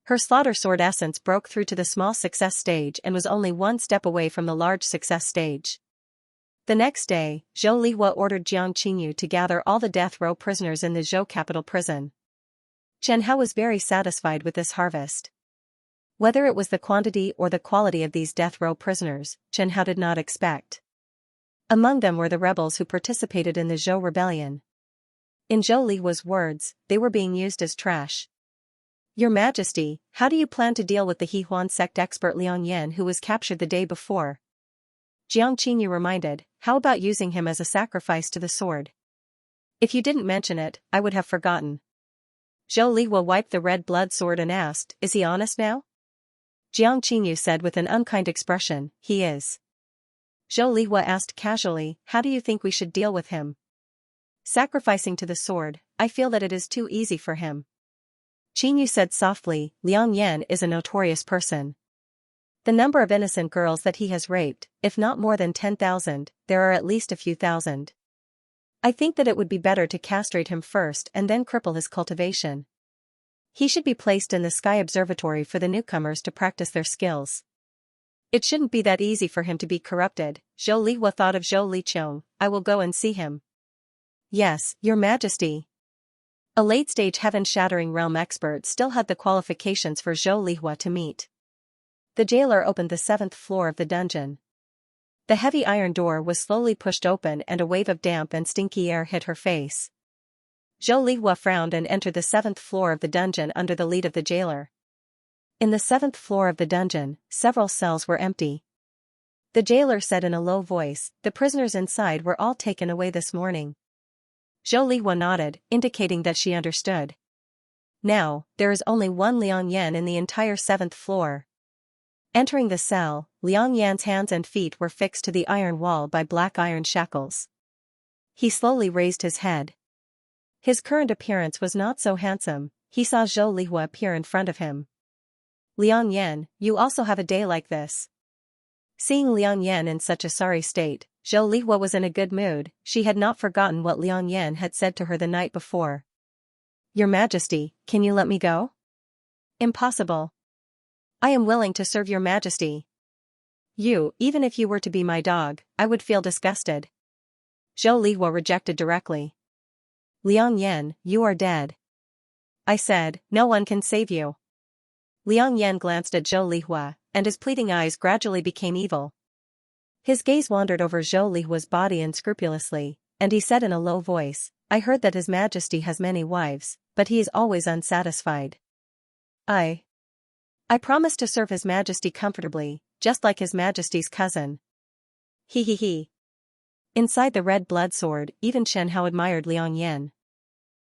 Her slaughter sword essence broke through to the small success stage and was only one step away from the large success stage. The next day, Zhou Lihua ordered Jiang Qingyu to gather all the death row prisoners in the Zhou capital prison. Chen Hao was very satisfied with this harvest. Whether it was the quantity or the quality of these death row prisoners, Chen Hao did not expect. Among them were the rebels who participated in the Zhou rebellion. In Zhou Lihua's words, they were being used as trash. Your Majesty, how do you plan to deal with the Hehuan sect expert Liang Yan who was captured the day before? Jiang Qinyu reminded, how about using him as a sacrifice to the sword? If you didn't mention it, I would have forgotten. Zhou Lihua wiped the red blood sword and asked, is he honest now? Jiang Qinyu said with an unkind expression, he is. Zhou Lihua asked casually, how do you think we should deal with him? Sacrificing to the sword, I feel that it is too easy for him. Qinyu said softly, Liang Yan is a notorious person. The number of innocent girls that he has raped, if not more than 10,000, there are at least a few thousand. I think that it would be better to castrate him first and then cripple his cultivation. He should be placed in the Sky Observatory for the newcomers to practice their skills. It shouldn't be that easy for him to be corrupted. Zhou Lihua thought of Zhou Liqiong, I will go and see him. Yes, Your Majesty. A late-stage heaven-shattering realm expert still had the qualifications for Zhou Lihua to meet. The jailer opened the 7th floor of the dungeon. The heavy iron door was slowly pushed open and a wave of damp and stinky air hit her face. Zhou Lihua frowned and entered the 7th floor of the dungeon under the lead of the jailer. In the 7th floor of the dungeon, several cells were empty. The jailer said in a low voice, the prisoners inside were all taken away this morning. Zhou Lihua nodded, indicating that she understood. Now, there is only one Liang Yan in the entire 7th floor. Entering the cell, Liang Yan's hands and feet were fixed to the iron wall by black iron shackles. He slowly raised his head. His current appearance was not so handsome. He saw Zhou Lihua appear in front of him. Liang Yan, you also have a day like this. Seeing Liang Yan in such a sorry state, Zhou Lihua was in a good mood. She had not forgotten what Liang Yan had said to her the night before. Your Majesty, can you let me go? Impossible. I am willing to serve Your Majesty. Even if you were to be my dog, I would feel disgusted. Zhou Lihua rejected directly. Liang Yan, you are dead. I said, no one can save you. Liang Yan glanced at Zhou Lihua, and his pleading eyes gradually became evil. His gaze wandered over Zhou Lihua's body unscrupulously, and he said in a low voice, I heard that His Majesty has many wives, but he is always unsatisfied. I promise to serve His Majesty comfortably, just like His Majesty's cousin. He. Inside the red blood sword, even Chen Hao admired Liang Yan.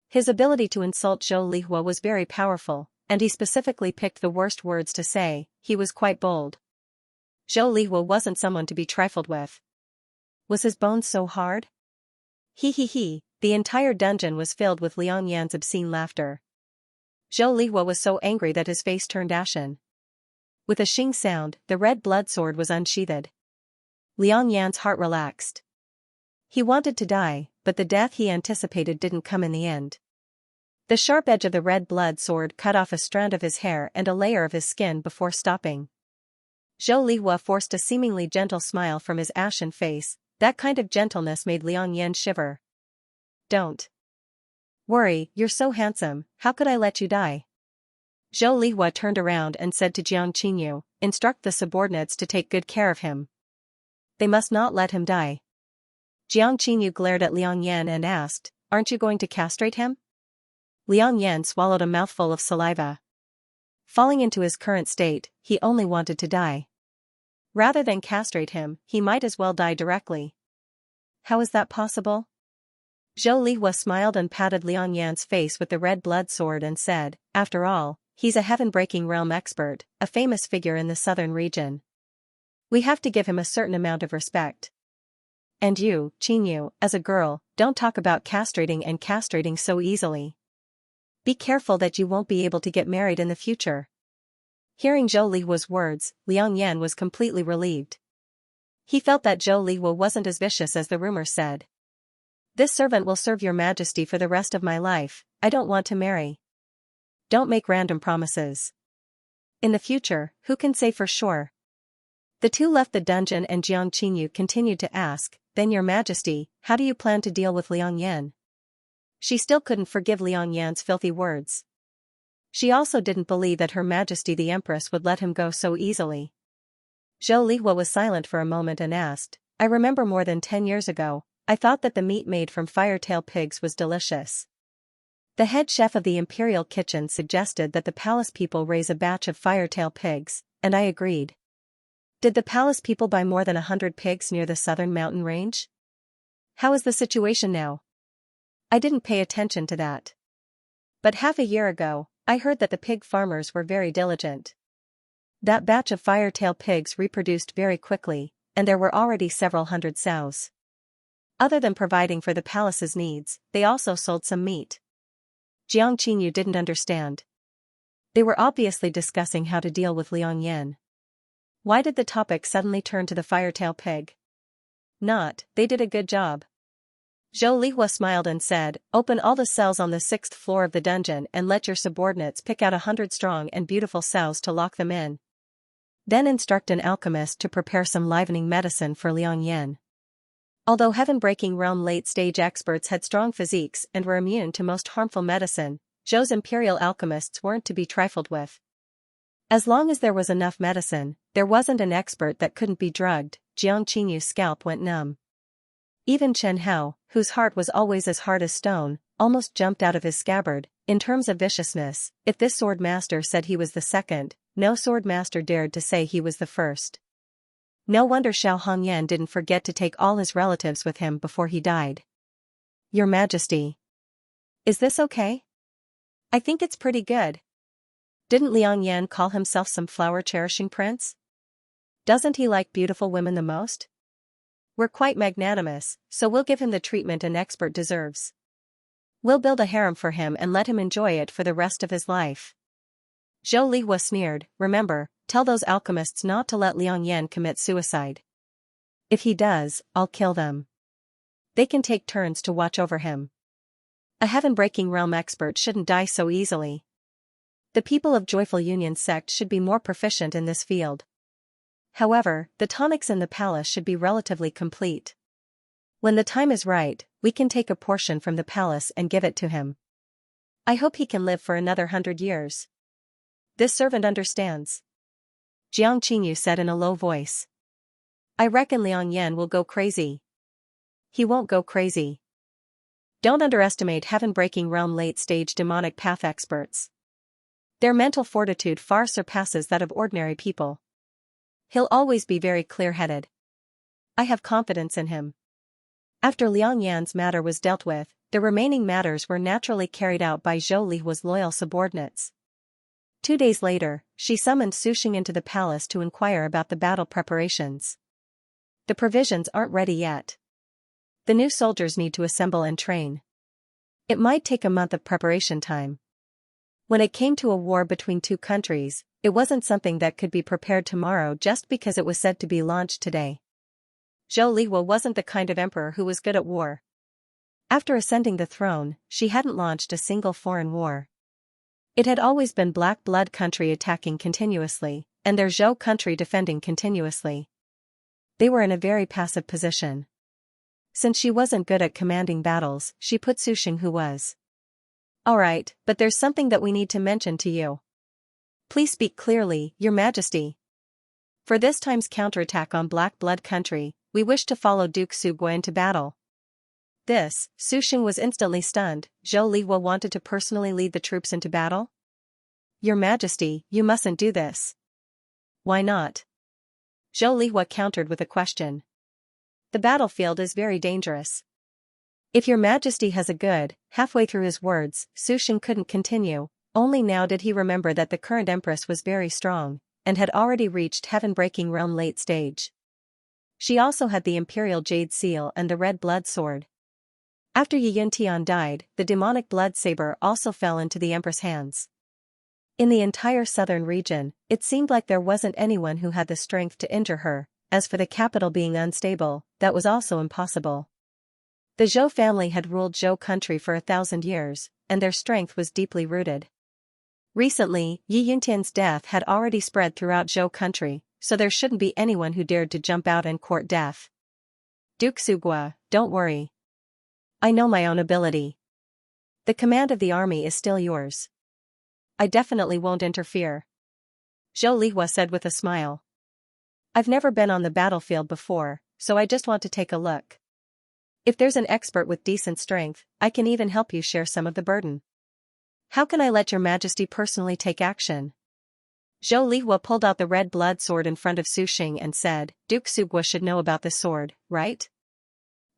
His ability to insult Zhou Lihua was very powerful, and he specifically picked the worst words to say. He was quite bold. Zhou Lihua wasn't someone to be trifled with. Was his bones so hard? He. The entire dungeon was filled with Liang Yan's obscene laughter. Zhou Lihua was so angry that his face turned ashen. With a shing sound, the red blood sword was unsheathed. Liang Yan's heart relaxed. He wanted to die, but the death he anticipated didn't come in the end. The sharp edge of the red blood sword cut off a strand of his hair and a layer of his skin before stopping. Zhou Lihua forced a seemingly gentle smile from his ashen face. That kind of gentleness made Liang Yan shiver. Don't worry, you're so handsome, how could I let you die? Zhou Lihua turned around and said to Jiang Qinyu, instruct the subordinates to take good care of him. They must not let him die. Jiang Qinyu glared at Liang Yan and asked, aren't you going to castrate him? Liang Yan swallowed a mouthful of saliva. Falling into his current state, he only wanted to die. Rather than castrate him, he might as well die directly. How is that possible? Zhou Lihua smiled and patted Liang Yan's face with the red blood sword and said, after all, he's a heaven-breaking realm expert, a famous figure in the southern region. We have to give him a certain amount of respect. And you, Qinyu, as a girl, don't talk about castrating so easily. Be careful that you won't be able to get married in the future. Hearing Zhou Lihua's words, Liang Yan was completely relieved. He felt that Zhou Lihua wasn't as vicious as the rumor said. This servant will serve Your Majesty for the rest of my life. I don't want to marry. Don't make random promises. In the future, who can say for sure? The two left the dungeon and Jiang Qinyu continued to ask, then Your Majesty, how do you plan to deal with Liang Yan? She still couldn't forgive Liang Yan's filthy words. She also didn't believe that Her Majesty the Empress would let him go so easily. Zhou Lihua was silent for a moment and asked, I remember more than 10 years ago, I thought that the meat made from firetail pigs was delicious. The head chef of the imperial kitchen suggested that the palace people raise a batch of firetail pigs, and I agreed. Did the palace people buy more than 100 pigs near the southern mountain range? How is the situation now? I didn't pay attention to that. But half a year ago, I heard that the pig farmers were very diligent. That batch of firetail pigs reproduced very quickly, and there were already several hundred sows. Other than providing for the palace's needs, they also sold some meat. Xianxia didn't understand. They were obviously discussing how to deal with Liang Yan. Why did the topic suddenly turn to the firetail pig? They did a good job. Zhou Lihua smiled and said, open all the cells on the 6th floor of the dungeon and let your subordinates pick out 100 strong and beautiful sows to lock them in. Then instruct an alchemist to prepare some livening medicine for Liang Yan. Although heaven-breaking realm late-stage experts had strong physiques and were immune to most harmful medicine, Zhou's imperial alchemists weren't to be trifled with. As long as there was enough medicine, there wasn't an expert that couldn't be drugged. Jiang Qinyu's scalp went numb. Even Chen Hao, whose heart was always as hard as stone, almost jumped out of his scabbard. In terms of viciousness, if this sword master said he was the second, no sword master dared to say he was the first. No wonder Xiao Hongyan didn't forget to take all his relatives with him before he died. Your Majesty. Is this okay? I think it's pretty good. Didn't Liang Yan call himself some flower-cherishing prince? Doesn't he like beautiful women the most? We're quite magnanimous, so we'll give him the treatment an expert deserves. We'll build a harem for him and let him enjoy it for the rest of his life. Zhou Lihua sneered, remember, tell those alchemists not to let Liang Yan commit suicide. If he does, I'll kill them. They can take turns to watch over him. A heaven-breaking realm expert shouldn't die so easily. The people of Joyful Union sect should be more proficient in this field. However, the tonics in the palace should be relatively complete. When the time is right, we can take a portion from the palace and give it to him. I hope he can live for another 100 years. This servant understands. Jiang Qinyu said in a low voice. I reckon Liang Yan will go crazy. He won't go crazy. Don't underestimate heaven-breaking realm late-stage demonic path experts. Their mental fortitude far surpasses that of ordinary people. He'll always be very clear-headed. I have confidence in him. After Liang Yan's matter was dealt with, the remaining matters were naturally carried out by Zhou Lihua's loyal subordinates. 2 days later, she summoned Su Xing into the palace to inquire about the battle preparations. The provisions aren't ready yet. The new soldiers need to assemble and train. It might take a month of preparation time. When it came to a war between two countries, it wasn't something that could be prepared tomorrow just because it was said to be launched today. Zhou Lihua wasn't the kind of emperor who was good at war. After ascending the throne, she hadn't launched a single foreign war. It had always been Black Blood country attacking continuously, and their Zhou country defending continuously. They were in a very passive position. Since she wasn't good at commanding battles, she put Su Xing, who was. Alright, but there's something that we need to mention to you. Please speak clearly, Your Majesty. For this time's counterattack on Black Blood country, we wish to follow Duke Sugua into battle. This, Su Xing was instantly stunned. Zhou Lihua wanted to personally lead the troops into battle? Your Majesty, you mustn't do this. Why not? Zhou Lihua countered with a question. The battlefield is very dangerous. If Your Majesty has a good, halfway through his words, Su Xing couldn't continue, only now did he remember that the current empress was very strong, and had already reached heaven-breaking realm late stage. She also had the imperial jade seal and the red blood sword. After Yi Yuntian died, the demonic blood saber also fell into the empress' hands. In the entire southern region, it seemed like there wasn't anyone who had the strength to injure her. As for the capital being unstable, that was also impossible. The Zhou family had ruled Zhou country for 1,000 years, and their strength was deeply rooted. Recently, Yi Yuntian's death had already spread throughout Zhou country, so there shouldn't be anyone who dared to jump out and court death. Duke Sugua, don't worry. I know my own ability. The command of the army is still yours. I definitely won't interfere. Zhou Lihua said with a smile. I've never been on the battlefield before, so I just want to take a look. If there's an expert with decent strength, I can even help you share some of the burden. How can I let your majesty personally take action? Zhou Lihua pulled out the red blood sword in front of Su Xing and said, Duke Sugua should know about this sword, right?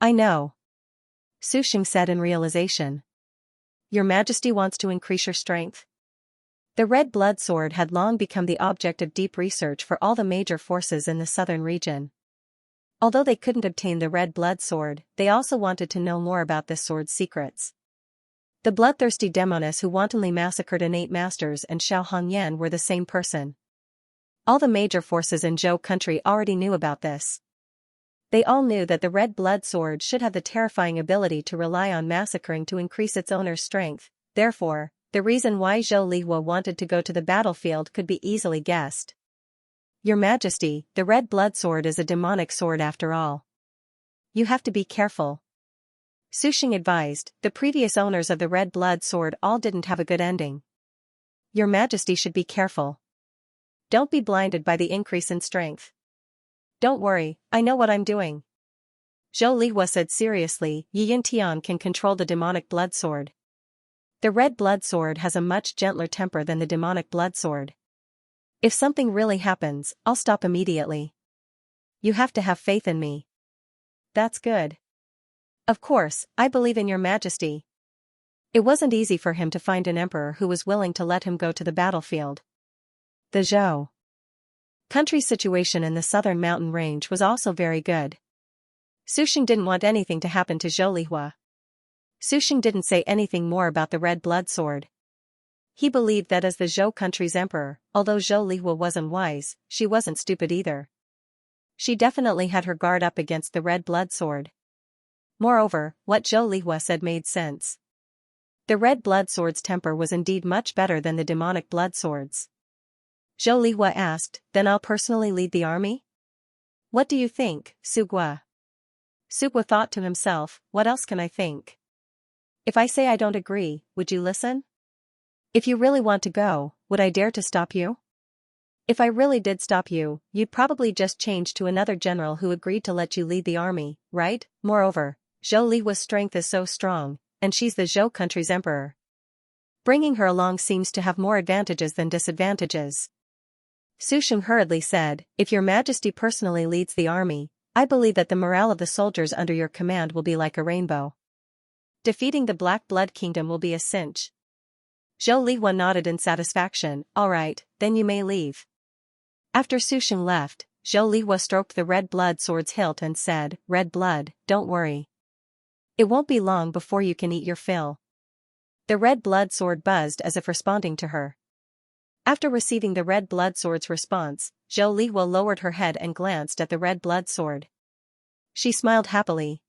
I know. Su Xing said in realization. Your majesty wants to increase your strength? The red blood sword had long become the object of deep research for all the major forces in the southern region. Although they couldn't obtain the red blood sword, they also wanted to know more about this sword's secrets. The bloodthirsty demoness who wantonly massacred innate masters and Xiao Hongyan were the same person. All the major forces in Zhou country already knew about this. They all knew that the red blood sword should have the terrifying ability to rely on massacring to increase its owner's strength. Therefore, the reason why Zhou Lihua wanted to go to the battlefield could be easily guessed. Your Majesty, the red blood sword is a demonic sword after all. You have to be careful. Su Xing advised, the previous owners of the red blood sword all didn't have a good ending. Your Majesty should be careful. Don't be blinded by the increase in strength. Don't worry, I know what I'm doing. Zhou Lihua said seriously, Yi Yin Tian can control the demonic blood sword. The red blood sword has a much gentler temper than the demonic blood sword. If something really happens, I'll stop immediately. You have to have faith in me. That's good. Of course, I believe in your majesty. It wasn't easy for him to find an emperor who was willing to let him go to the battlefield. The Zhou country situation in the southern mountain range was also very good. Su Xing didn't want anything to happen to Zhou Lihua. Su Xing didn't say anything more about the red blood sword. He believed that as the Zhou country's emperor, although Zhou Lihua wasn't wise, she wasn't stupid either. She definitely had her guard up against the red blood sword. Moreover, what Zhou Lihua said made sense. The red blood sword's temper was indeed much better than the demonic blood swords. Zhou Lihua asked, then I'll personally lead the army? What do you think, Sugua? Sugua thought to himself, what else can I think? If I say I don't agree, would you listen? If you really want to go, would I dare to stop you? If I really did stop you, you'd probably just change to another general who agreed to let you lead the army, right? Moreover, Zhou Lihua's strength is so strong, and she's the Zhou country's emperor. Bringing her along seems to have more advantages than disadvantages. Su Xing hurriedly said, if your majesty personally leads the army, I believe that the morale of the soldiers under your command will be like a rainbow. Defeating the Black Blood Kingdom will be a cinch. Zhou Lihua nodded in satisfaction, all right, then you may leave. After Su Xing left, Zhou Lihua stroked the red blood sword's hilt and said, red blood, don't worry. It won't be long before you can eat your fill. The red blood sword buzzed as if responding to her. After receiving the red blood sword's response, Zhou Lihua lowered her head and glanced at the red blood sword. She smiled happily.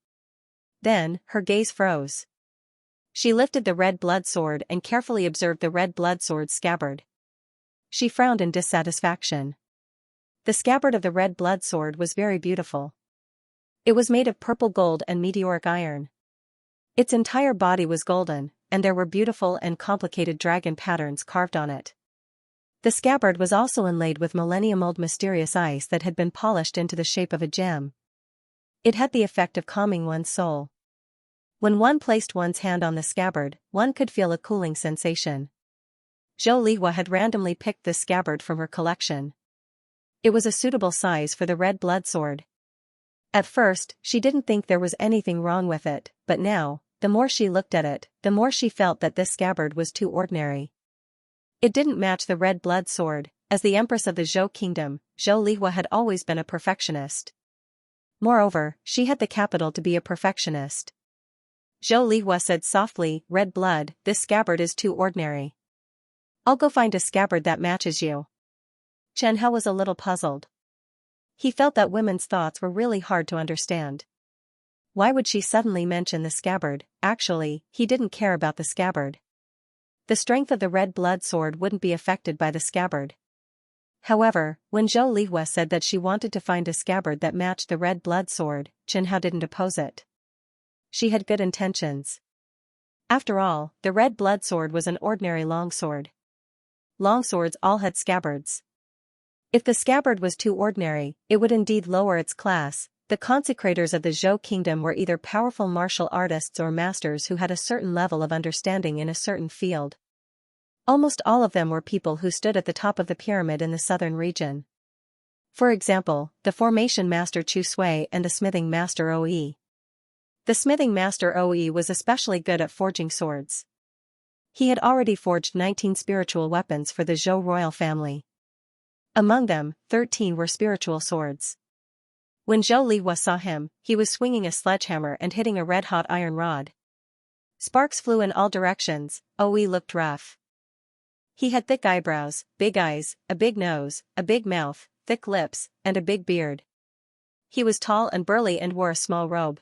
Then, her gaze froze. She lifted the red blood sword and carefully observed the red blood sword's scabbard. She frowned in dissatisfaction. The scabbard of the red blood sword was very beautiful. It was made of purple gold and meteoric iron. Its entire body was golden, and there were beautiful and complicated dragon patterns carved on it. The scabbard was also inlaid with millennium-old mysterious ice that had been polished into the shape of a gem. It had the effect of calming one's soul. When one placed one's hand on the scabbard, one could feel a cooling sensation. Zhou Lihua had randomly picked this scabbard from her collection. It was a suitable size for the red blood sword. At first, she didn't think there was anything wrong with it, but now, the more she looked at it, the more she felt that this scabbard was too ordinary. It didn't match the red blood sword. As the empress of the Zhou kingdom, Zhou Lihua had always been a perfectionist. Moreover, she had the capital to be a perfectionist. Zhou Lihua said softly, red blood, this scabbard is too ordinary. I'll go find a scabbard that matches you. Chen Hao was a little puzzled. He felt that women's thoughts were really hard to understand. Why would she suddenly mention the scabbard? Actually, he didn't care about the scabbard. The strength of the red blood sword wouldn't be affected by the scabbard. However, when Zhou Lihua said that she wanted to find a scabbard that matched the red blood sword, Chen Hao didn't oppose it. She had good intentions. After all, the red blood sword was an ordinary longsword. Longswords all had scabbards. If the scabbard was too ordinary, it would indeed lower its class, The consecrators of the Zhou kingdom were either powerful martial artists or masters who had a certain level of understanding in a certain field. Almost all of them were people who stood at the top of the pyramid in the southern region. For example, the formation master Chu Sui and the smithing master Oe. The smithing master Oe was especially good at forging swords. He had already forged 19 spiritual weapons for the Zhou royal family. Among them, 13 were spiritual swords. When Zhou Lihua saw him, he was swinging a sledgehammer and hitting a red-hot iron rod. Sparks flew in all directions. Oe looked rough. He had thick eyebrows, big eyes, a big nose, a big mouth, thick lips, and a big beard. He was tall and burly and wore a small robe.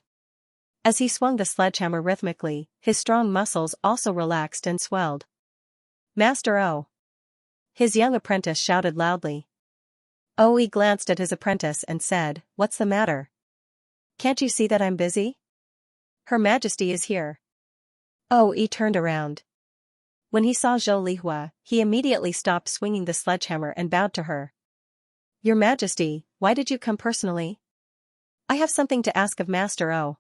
As he swung the sledgehammer rhythmically, his strong muscles also relaxed and swelled. "Master O!" His young apprentice shouted loudly. Oe glanced at his apprentice and said, "What's the matter? Can't you see that I'm busy? Her Majesty is here." Oe turned around. When he saw Zhou Lihua, he immediately stopped swinging the sledgehammer and bowed to her. "Your Majesty, why did you come personally? I have something to ask of Master O."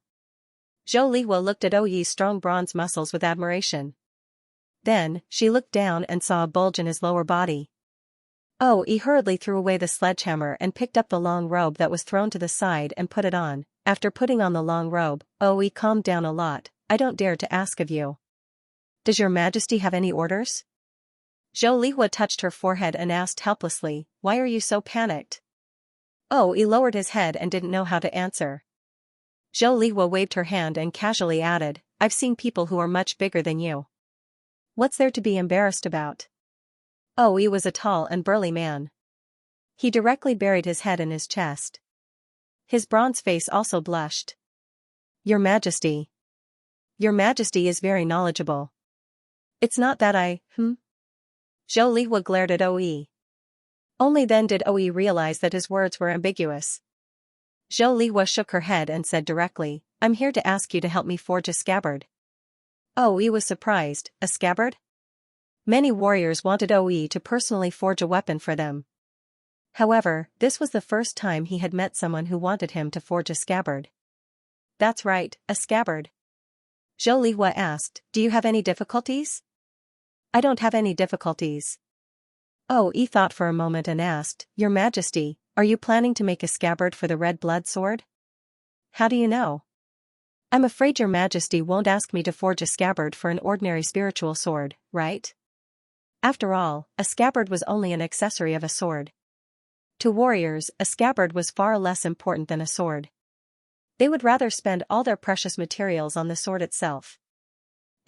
Zhou Lihua looked at Oe's strong bronze muscles with admiration. Then, she looked down and saw a bulge in his lower body. Oe hurriedly threw away the sledgehammer and picked up the long robe that was thrown to the side and put it on. After putting on the long robe, Oe calmed down a lot. "I don't dare to ask of you. Does your Majesty have any orders?" Zhou Lihua touched her forehead and asked helplessly, "Why are you so panicked?" Oe lowered his head and didn't know how to answer. Zhou Lihua waved her hand and casually added, "I've seen people who are much bigger than you. What's there to be embarrassed about?" Oe was a tall and burly man. He directly buried his head in his chest. His bronze face also blushed. "Your Majesty. Your Majesty is very knowledgeable. It's not that Zhou Lihua glared at Oe. Only then did Oe realize that his words were ambiguous. Zhou Lihua shook her head and said directly, "I'm here to ask you to help me forge a scabbard." Oe was surprised. A scabbard? Many warriors wanted Oe to personally forge a weapon for them. However, this was the first time he had met someone who wanted him to forge a scabbard. "That's right, a scabbard." Zhou Lihua asked, "Do you have any difficulties?" "I don't have any difficulties." Oe thought for a moment and asked, "Your Majesty, are you planning to make a scabbard for the red blood sword?" "How do you know?" "I'm afraid your Majesty won't ask me to forge a scabbard for an ordinary spiritual sword, right? After all, a scabbard was only an accessory of a sword. To warriors, a scabbard was far less important than a sword. They would rather spend all their precious materials on the sword itself.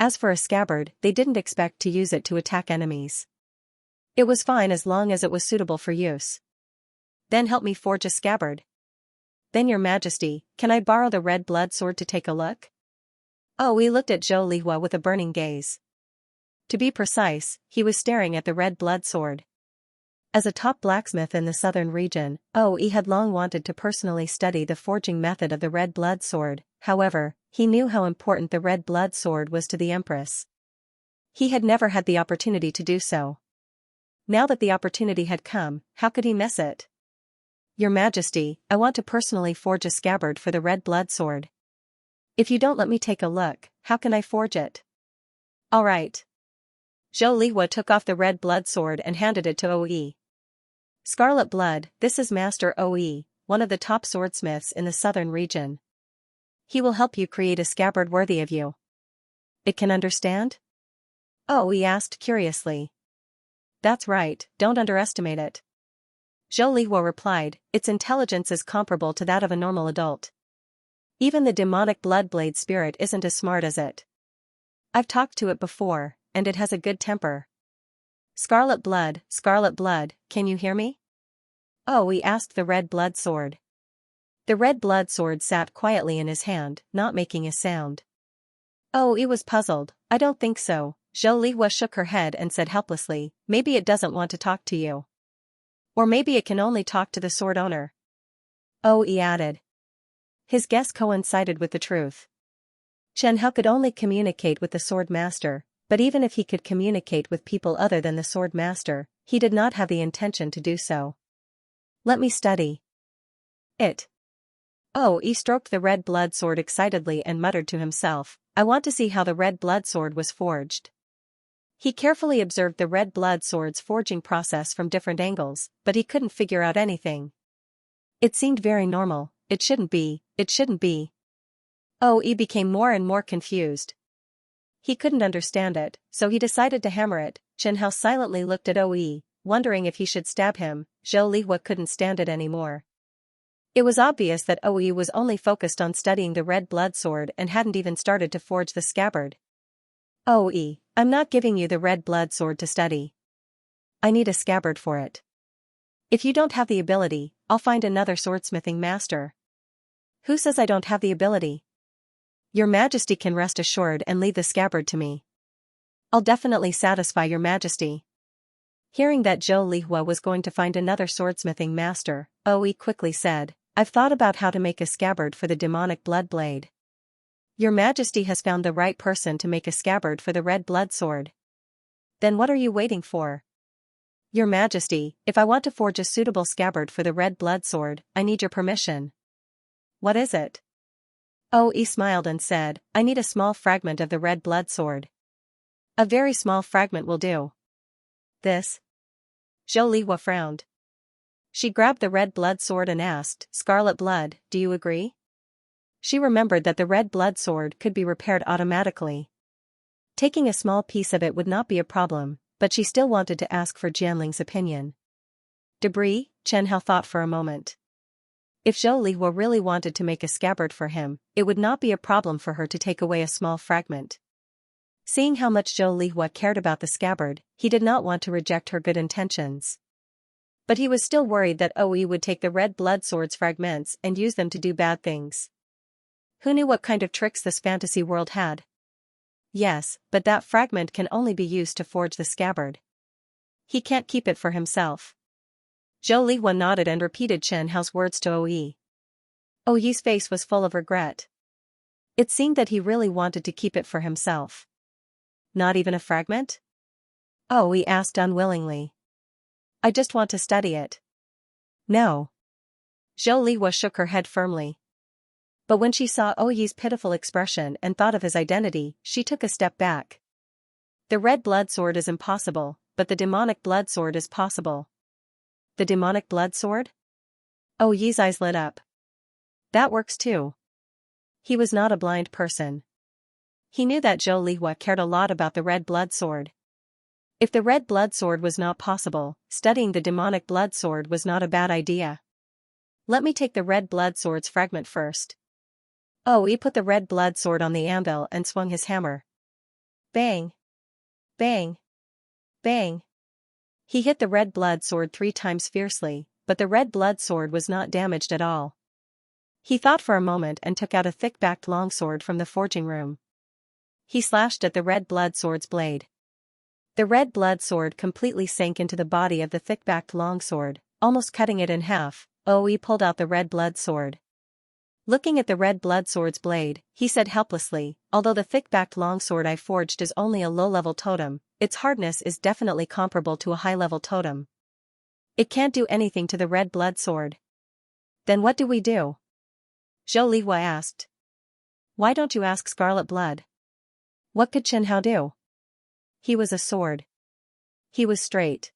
As for a scabbard, they didn't expect to use it to attack enemies. It was fine as long as it was suitable for use." "Then help me forge a scabbard." "Then your Majesty, can I borrow the red blood sword to take a look?" Oe looked at Zhou Lihua with a burning gaze. To be precise, he was staring at the red blood sword. As a top blacksmith in the southern region, Oe had long wanted to personally study the forging method of the red blood sword. However, he knew how important the red blood sword was to the Empress. He had never had the opportunity to do so. Now that the opportunity had come, how could he miss it? "Your Majesty, I want to personally forge a scabbard for the red blood sword. If you don't let me take a look, how can I forge it?" "All right." Zhou Lihua took off the red blood sword and handed it to Oe. "Scarlet blood, this is Master Oe, one of the top swordsmiths in the southern region. He will help you create a scabbard worthy of you. It can understand?" Oe asked curiously. "That's right, don't underestimate it." Zhou Lihua replied, "Its intelligence is comparable to that of a normal adult. Even the demonic blood-blade spirit isn't as smart as it. I've talked to it before, and it has a good temper." Scarlet blood, can you hear me?" Oe asked the red blood sword. The red blood sword sat quietly in his hand, not making a sound. Oe was puzzled. "I don't think so." Zhou Lihua shook her head and said helplessly, "Maybe it doesn't want to talk to you. Or maybe it can only talk to the sword owner." Oe added. His guess coincided with the truth. Chen Hao could only communicate with the sword master, but even if he could communicate with people other than the sword master, he did not have the intention to do so. "Let me study it." Oh, he stroked the red blood sword excitedly and muttered to himself, I want to see how the red blood sword was forged. He carefully observed the red blood sword's forging process from different angles, but he couldn't figure out anything. It seemed very normal. It shouldn't be. Oh, he became more and more confused. He couldn't understand it, so he decided to hammer it. Xianxia silently looked at OE, wondering if he should stab him. Zhou Lihua couldn't stand it anymore. It was obvious that OE was only focused on studying the red blood sword and hadn't even started to forge the scabbard. OE, I'm not giving you the red blood sword to study. I need a scabbard for it. If you don't have the ability, I'll find another swordsmithing master. Who says I don't have the ability? Your Majesty can rest assured and leave the scabbard to me. I'll definitely satisfy your Majesty. Hearing that Zhou Lihua was going to find another swordsmithing master, OE quickly said, I've thought about how to make a scabbard for the demonic blood blade. Your Majesty has found the right person to make a scabbard for the red blood sword. Then what are you waiting for? Your Majesty, if I want to forge a suitable scabbard for the red blood sword, I need your permission. What is it? OE smiled and said, I need a small fragment of the red blood sword. A very small fragment will do. This? Zhou Lihua frowned. She grabbed the red blood sword and asked, Scarlet blood, do you agree? She remembered that the red blood sword could be repaired automatically. Taking a small piece of it would not be a problem, but she still wanted to ask for Jianling's opinion. Debris, Xianxia thought for a moment. If Zhou Lihua really wanted to make a scabbard for him, it would not be a problem for her to take away a small fragment. Seeing how much Zhou Lihua cared about the scabbard, he did not want to reject her good intentions. But he was still worried that OE would take the red blood sword's fragments and use them to do bad things. Who knew what kind of tricks this fantasy world had? Yes, but that fragment can only be used to forge the scabbard. He can't keep it for himself. Zhou Lihua nodded and repeated Xianxia's words to OE. OE's face was full of regret. It seemed that he really wanted to keep it for himself. Not even a fragment? OE asked unwillingly. I just want to study it. No. Zhou Lihua shook her head firmly. But when she saw OE's pitiful expression and thought of his identity, she took a step back. The red blood sword is impossible, but the demonic blood sword is possible. The demonic blood sword? OE's eyes lit up. That works too. He was not a blind person. He knew that Zhou Lihua cared a lot about the red blood sword. If the red blood sword was not possible, studying the demonic blood sword was not a bad idea. Let me take the red blood sword's fragment first. OE put the red blood sword on the anvil and swung his hammer. Bang! Bang! Bang! He hit the red blood sword 3 times fiercely, but the red blood sword was not damaged at all. He thought for a moment and took out a thick-backed longsword from the forging room. He slashed at the red blood sword's blade. The red blood sword completely sank into the body of the thick-backed longsword, almost cutting it in half. OE pulled out the red blood sword. Looking at the red blood sword's blade, he said helplessly, although the thick-backed longsword I forged is only a low-level totem, its hardness is definitely comparable to a high-level totem. It can't do anything to the red blood sword. Then what do we do? Zhou Lihua asked. Why don't you ask Scarlet Blood? What could Xianxia do? He was a sword. He was straight.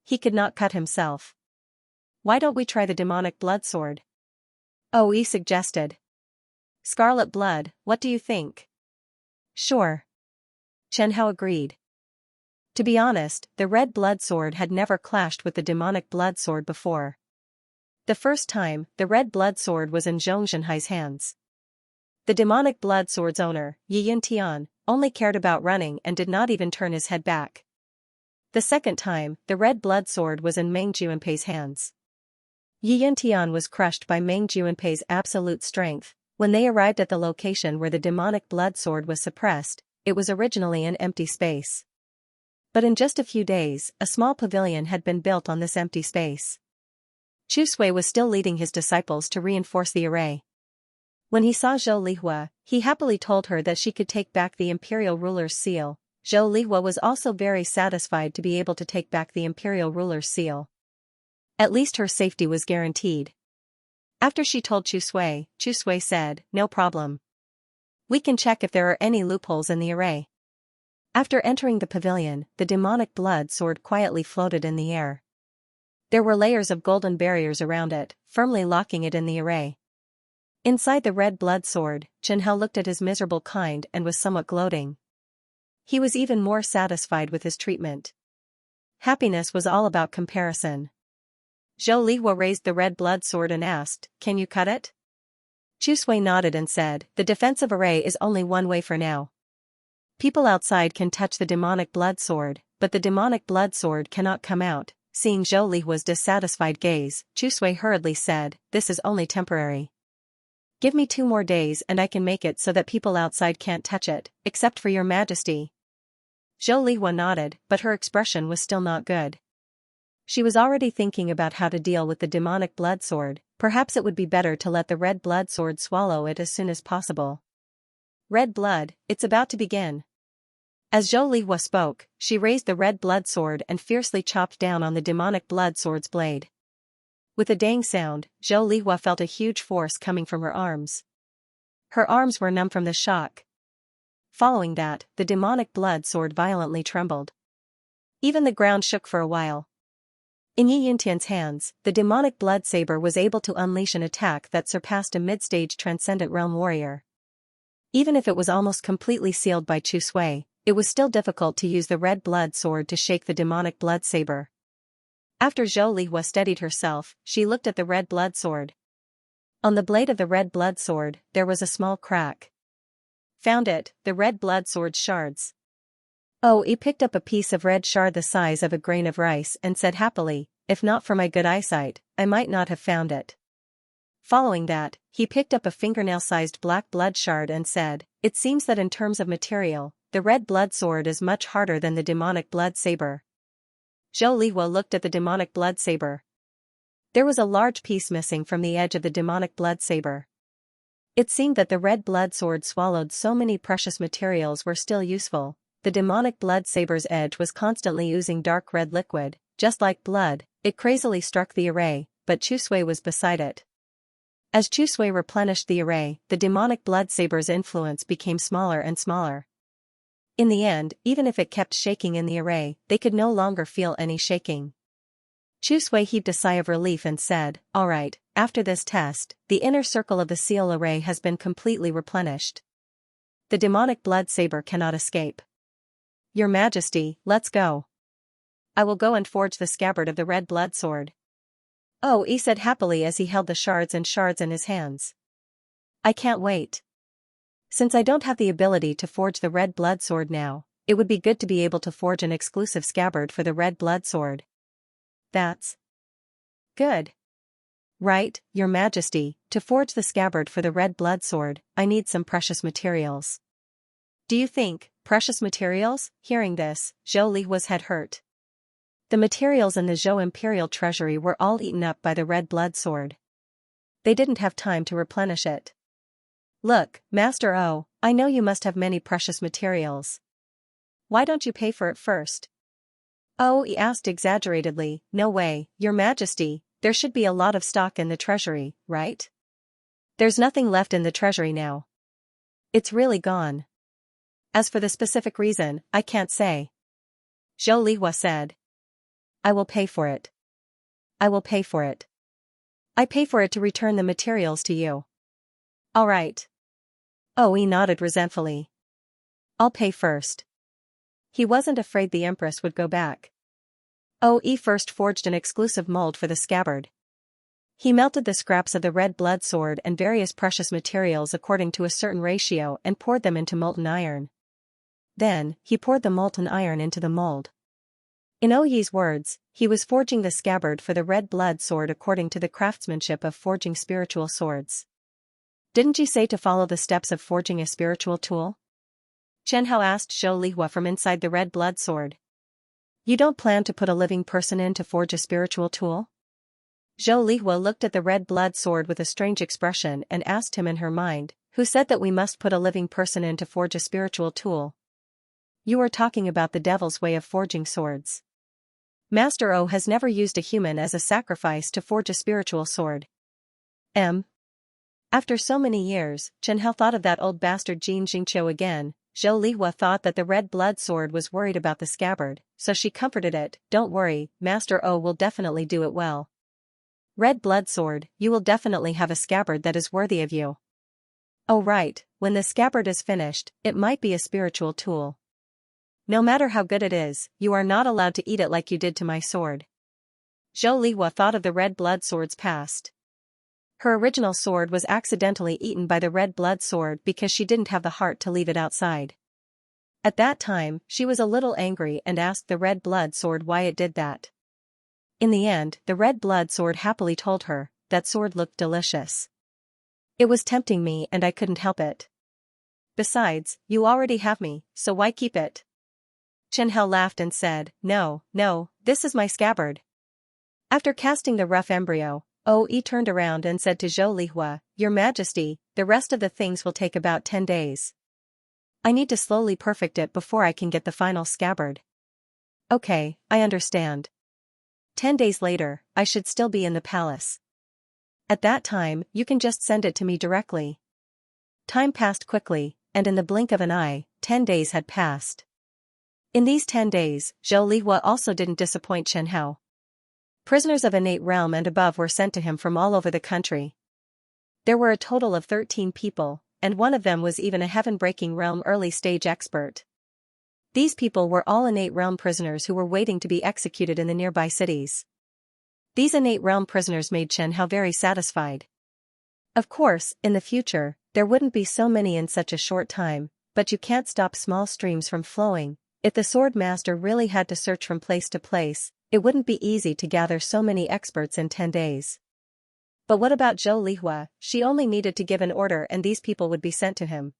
He could not cut himself. Why don't we try the demonic blood sword? OE suggested. Scarlet Blood, what do you think? Sure. Xianxia agreed. To be honest, the red blood sword had never clashed with the demonic blood sword before. The first time, the red blood sword was in Zhong Zhenhai's hands. The demonic blood sword's owner, Yi Yuntian, only cared about running and did not even turn his head back. The second time, the red blood sword was in Meng Juanpei's hands. Yi Yuntian was crushed by Meng Juanpei's absolute strength. When they arrived at the location where the demonic blood sword was suppressed, it was originally an empty space. But in just a few days, a small pavilion had been built on this empty space. Chu Sui was still leading his disciples to reinforce the array. When he saw Zhou Lihua, he happily told her that she could take back the imperial ruler's seal. Zhou Lihua was also very satisfied to be able to take back the imperial ruler's seal. At least her safety was guaranteed. After she told Chu Sui said, "No problem. We can check if there are any loopholes in the array." After entering the pavilion, the demonic blood sword quietly floated in the air. There were layers of golden barriers around it, firmly locking it in the array. Inside the red blood sword, Xianxia looked at his miserable kind and was somewhat gloating. He was even more satisfied with his treatment. Happiness was all about comparison. Zhou Lihua raised the red blood sword and asked, "Can you cut it?" Chu Sui nodded and said, "The defensive array is only one way for now. People outside can touch the demonic blood sword, but the demonic blood sword cannot come out." Seeing Zhou Lihua's dissatisfied gaze, Chu Sui hurriedly said, "This is only temporary. Give me 2 more days and I can make it so that people outside can't touch it, except for your majesty." Zhou Lihua nodded, but her expression was still not good. She was already thinking about how to deal with the demonic blood sword. Perhaps it would be better to let the red blood sword swallow it as soon as possible. "Red blood, it's about to begin." As Zhou Lihua spoke, she raised the red blood sword and fiercely chopped down on the demonic blood sword's blade. With a dang sound, Zhou Lihua felt a huge force coming from her arms. Her arms were numb from the shock. Following that, the demonic blood sword violently trembled. Even the ground shook for a while. In Yi Yintian's hands, the demonic blood saber was able to unleash an attack that surpassed a mid-stage transcendent realm warrior. Even if it was almost completely sealed by Chu Sui, it was still difficult to use the red blood sword to shake the demonic blood saber. After Zhou Lihua steadied herself, she looked at the red blood sword. On the blade of the red blood sword, there was a small crack. "Found it, the red blood sword's shards." Oh, he picked up a piece of red shard the size of a grain of rice and said happily, "If not for my good eyesight, I might not have found it." Following that, he picked up a fingernail-sized black blood shard and said, "It seems that in terms of material, the red blood sword is much harder than the demonic blood saber." Zhou Lihua looked at the demonic blood saber. There was a large piece missing from the edge of the demonic blood saber. It seemed that the red blood sword swallowed so many precious materials were still useful. The demonic blood saber's edge was constantly oozing dark red liquid, just like blood. It crazily struck the array, but Chu Sui was beside it. As Chu Sui replenished the array, the demonic blood saber's influence became smaller and smaller. In the end, even if it kept shaking in the array, they could no longer feel any shaking. Chu Sui heaved a sigh of relief and said, "All right, after this test, the inner circle of the seal array has been completely replenished. The demonic blood saber cannot escape. Your Majesty, let's go. I will go and forge the scabbard of the red blood sword." "Oh," he said happily as he held the shards in his hands. "I can't wait. Since I don't have the ability to forge the red blood sword now, it would be good to be able to forge an exclusive scabbard for the red blood sword." "That's good. Right, Your Majesty, to forge the scabbard for the red blood sword, I need some precious materials." "Do you think, precious materials?" Hearing this, Zhou Lihua's head hurt. The materials in the Zhou Imperial Treasury were all eaten up by the red blood sword. They didn't have time to replenish it. "Look, Master O, I know you must have many precious materials. Why don't you pay for it first?" "Oh," he asked exaggeratedly, "No way, Your Majesty, there should be a lot of stock in the treasury, right? There's nothing left in the treasury now. It's really gone. As for the specific reason, I can't say." Zhou Lihua said, "I will pay for it. I will pay for it. I pay for it to return the materials to you." "All right." Oh, he nodded resentfully. "I'll pay first." He wasn't afraid the Empress would go back. Oh, he first forged an exclusive mold for the scabbard. He melted the scraps of the red blood sword and various precious materials according to a certain ratio and poured them into molten iron. Then, he poured the molten iron into the mold. In Oyi's words, he was forging the scabbard for the red blood sword according to the craftsmanship of forging spiritual swords. "Didn't you say to follow the steps of forging a spiritual tool?" Xianxia asked Zhou Lihua from inside the red blood sword. "You don't plan to put a living person in to forge a spiritual tool?" Zhou Lihua looked at the red blood sword with a strange expression and asked him in her mind, "Who said that we must put a living person in to forge a spiritual tool?" "You are talking about the devil's way of forging swords. Master O has never used a human as a sacrifice to forge a spiritual sword." After so many years, Chen Hao thought of that old bastard Xianxia again. Zhou Lihua thought that the red blood sword was worried about the scabbard, so she comforted it. Don't worry, Master O will definitely do it well. Red blood sword, you will definitely have a scabbard that is worthy of you. Oh right, when the scabbard is finished, it might be a spiritual tool. No matter how good it is, you are not allowed to eat it like you did to my sword. Zhou Lihua thought of the red blood sword's past. Her original sword was accidentally eaten by the red blood sword because she didn't have the heart to leave it outside. At that time, she was a little angry and asked the red blood sword why it did that. In the end, the red blood sword happily told her, that sword looked delicious. It was tempting me and I couldn't help it. Besides, you already have me, so why keep it? Chen Hao laughed and said, No, this is my scabbard. After casting the rough embryo, Yi turned around and said to Zhou Lihua, Your Majesty, the rest of the things will take about 10 days. I need to slowly perfect it before I can get the final scabbard. Okay, I understand. 10 days later, I should still be in the palace. At that time, you can just send it to me directly. Time passed quickly, and in the blink of an eye, 10 days had passed. In these 10 days, Zhou Lihua also didn't disappoint Chen Hao. Prisoners of innate realm and above were sent to him from all over the country. There were a total of 13 people, and one of them was even a heaven-breaking realm early-stage expert. These people were all innate realm prisoners who were waiting to be executed in the nearby cities. These innate realm prisoners made Chen Hao very satisfied. Of course, in the future, there wouldn't be so many in such a short time, but you can't stop small streams from flowing. If the sword master really had to search from place to place, it wouldn't be easy to gather so many experts in 10 days. But what about Zhou Lihua? She only needed to give an order and these people would be sent to him.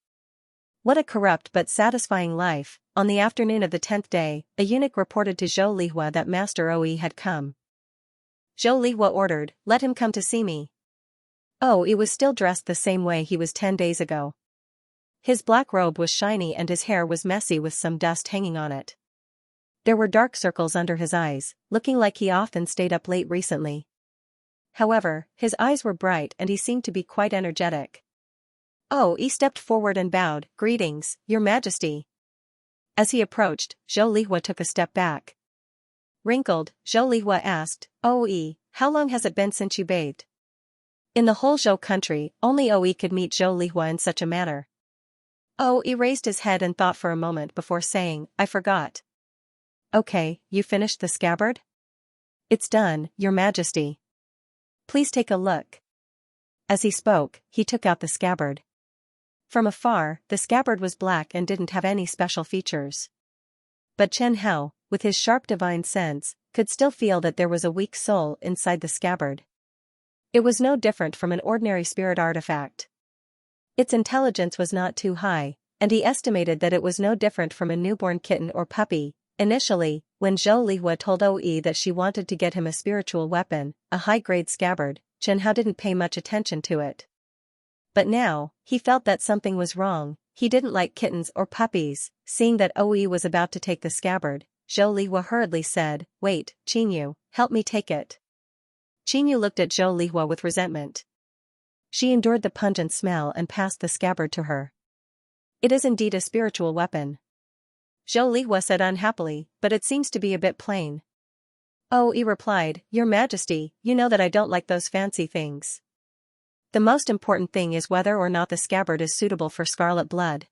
What a corrupt but satisfying life. On the afternoon of the 10th day, a eunuch reported to Zhou Lihua that Master Yi had come. Zhou Lihua ordered, Let him come to see me. Yi was still dressed the same way he was 10 days ago. His black robe was shiny and his hair was messy with some dust hanging on it. There were dark circles under his eyes, looking like he often stayed up late recently. However, his eyes were bright and he seemed to be quite energetic. Yi stepped forward and bowed, Greetings, Your Majesty. As he approached, Zhou Lihua took a step back. Wrinkled, Zhou Lihua asked, Yi, how long has it been since you bathed? In the whole Zhou country, only Yi could meet Zhou Lihua in such a manner. Yi raised his head and thought for a moment before saying, I forgot. Okay, you finished the scabbard? It's done, Your Majesty. Please take a look. As he spoke, he took out the scabbard. From afar, the scabbard was black and didn't have any special features. But Chen Hao, with his sharp divine sense, could still feel that there was a weak soul inside the scabbard. It was no different from an ordinary spirit artifact. Its intelligence was not too high, and he estimated that it was no different from a newborn kitten or puppy. Initially, when Zhou Lihua told Yi that she wanted to get him a spiritual weapon, a high-grade scabbard, Chen Hao didn't pay much attention to it. But now, he felt that something was wrong. He didn't like kittens or puppies. Seeing that Yi was about to take the scabbard, Zhou Lihua hurriedly said, Wait, Qingyu, help me take it. Qingyu looked at Zhou Lihua with resentment. She endured the pungent smell and passed the scabbard to her. It is indeed a spiritual weapon. Zhou Lihua said unhappily, but it seems to be a bit plain. Yi replied, Your Majesty, you know that I don't like those fancy things. The most important thing is whether or not the scabbard is suitable for scarlet blood.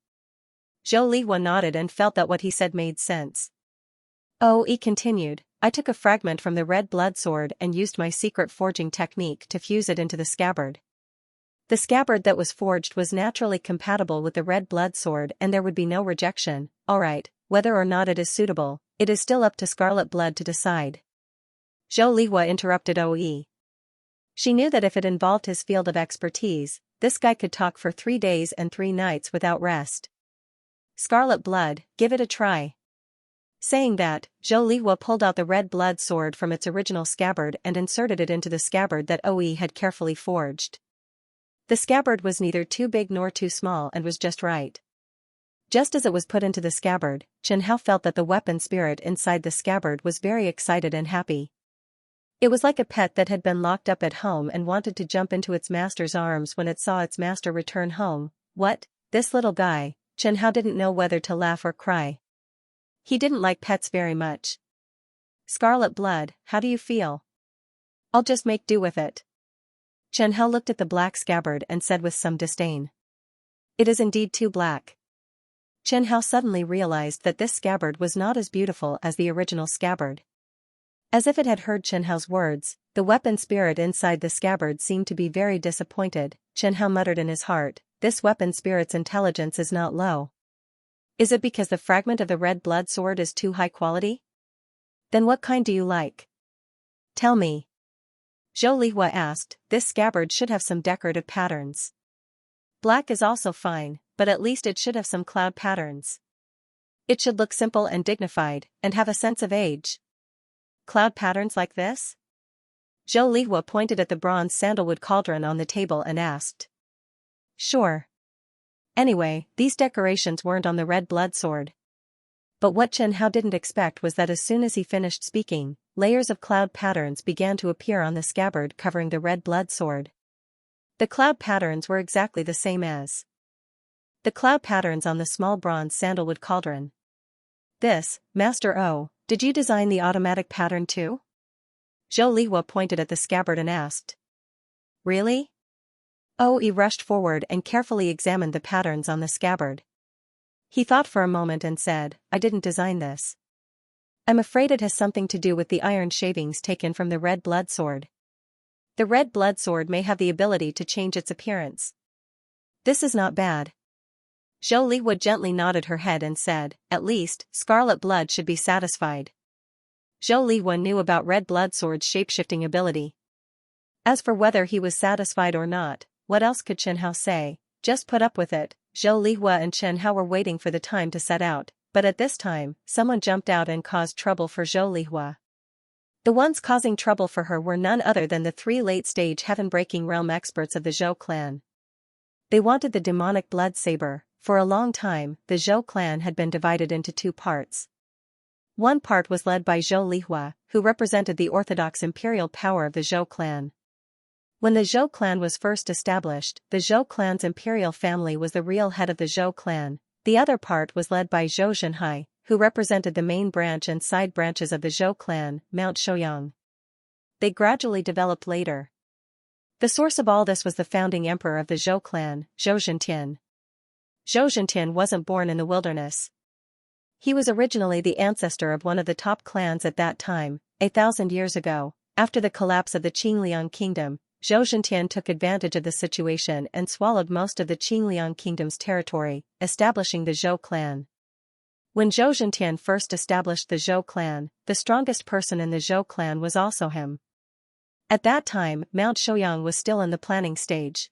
Zhou Lihua nodded and felt that what he said made sense. Yi continued, I took a fragment from the red blood sword and used my secret forging technique to fuse it into the scabbard. The scabbard that was forged was naturally compatible with the red blood sword and there would be no rejection. Alright, whether or not it is suitable, it is still up to scarlet blood to decide. Zhou Lihua interrupted Yi. She knew that if it involved his field of expertise, this guy could talk for 3 days and 3 nights without rest. Scarlet blood, give it a try. Saying that, Zhou Lihua pulled out the red blood sword from its original scabbard and inserted it into the scabbard that Yi had carefully forged. The scabbard was neither too big nor too small and was just right. Just as it was put into the scabbard, Chen Hao felt that the weapon spirit inside the scabbard was very excited and happy. It was like a pet that had been locked up at home and wanted to jump into its master's arms when it saw its master return home. What? This little guy, Chen Hao didn't know whether to laugh or cry. He didn't like pets very much. Scarlet blood, how do you feel? I'll just make do with it. Chen Hao looked at the black scabbard and said with some disdain. It is indeed too black. Chen Hao suddenly realized that this scabbard was not as beautiful as the original scabbard. As if it had heard Chen Hao's words, the weapon spirit inside the scabbard seemed to be very disappointed. Chen Hao muttered in his heart, this weapon spirit's intelligence is not low. Is it because the fragment of the red blood sword is too high quality? Then what kind do you like? Tell me. Zhou Lihua asked, this scabbard should have some decorative patterns. Black is also fine, but at least it should have some cloud patterns. It should look simple and dignified, and have a sense of age. Cloud patterns like this? Zhou Lihua pointed at the bronze sandalwood cauldron on the table and asked. Sure. Anyway, these decorations weren't on the red blood sword. But what Chen Hao didn't expect was that as soon as he finished speaking, layers of cloud patterns began to appear on the scabbard covering the red blood sword. The cloud patterns were exactly the same as the cloud patterns on the small bronze sandalwood cauldron. This, Master O, did you design the automatic pattern too? Zhou Lihua pointed at the scabbard and asked. Really? O-E rushed forward and carefully examined the patterns on the scabbard. He thought for a moment and said, I didn't design this. I'm afraid it has something to do with the iron shavings taken from the red blood sword. The red blood sword may have the ability to change its appearance. This is not bad. Zhou Lihua gently nodded her head and said, at least, scarlet blood should be satisfied. Zhou Lihua knew about red blood sword's shapeshifting ability. As for whether he was satisfied or not, what else could Chen Hao say? Just put up with it. Zhou Lihua and Chen Hao were waiting for the time to set out, but at this time, someone jumped out and caused trouble for Zhou Lihua. The ones causing trouble for her were none other than the 3 late-stage heaven-breaking realm experts of the Zhou clan. They wanted the demonic blood saber. For a long time, the Zhou clan had been divided into 2 parts. One part was led by Zhou Lihua, who represented the orthodox imperial power of the Zhou clan. When the Zhou clan was first established, the Zhou clan's imperial family was the real head of the Zhou clan. The other part was led by Zhou Zhenhai, who represented the main branch and side branches of the Zhou clan, Mount Shouyang. They gradually developed later. The source of all this was the founding emperor of the Zhou clan, Zhou Zhentian. Zhou Zhentian wasn't born in the wilderness. He was originally the ancestor of one of the top clans at that time. 1,000 years ago, after the collapse of the Qingliang kingdom, Zhou Zhentian took advantage of the situation and swallowed most of the Qingliang kingdom's territory, establishing the Zhou clan. When Zhou Zhentian first established the Zhou clan, the strongest person in the Zhou clan was also him. At that time, Mount Shouyang was still in the planning stage.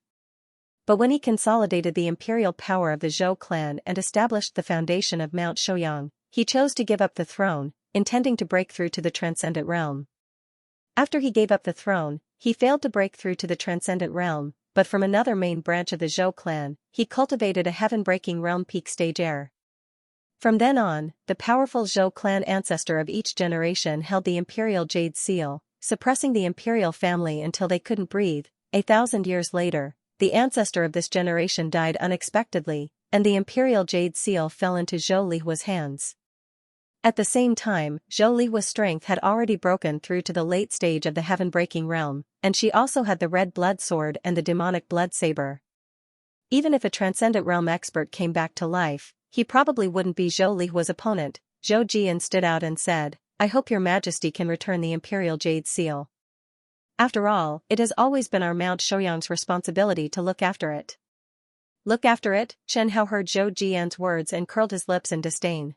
But when he consolidated the imperial power of the Zhou clan and established the foundation of Mount Shouyang, he chose to give up the throne, intending to break through to the transcendent realm. After he gave up the throne, he failed to break through to the transcendent realm, but from another main branch of the Zhou clan, he cultivated a heaven-breaking realm peak stage heir. From then on, the powerful Zhou clan ancestor of each generation held the imperial jade seal, suppressing the imperial family until they couldn't breathe. 1,000 years later, the ancestor of this generation died unexpectedly, and the imperial jade seal fell into Zhou Lihua's hands. At the same time, Zhou Lihua's strength had already broken through to the late stage of the heaven-breaking realm, and she also had the red blood sword and the demonic blood saber. Even if a transcendent realm expert came back to life, he probably wouldn't be Zhou Lihua's opponent. Zhou Jian stood out and said, I hope your majesty can return the imperial jade seal. After all, it has always been our Mount Shouyang's responsibility to look after it. Look after it? Chen Hao heard Zhou Jian's words and curled his lips in disdain.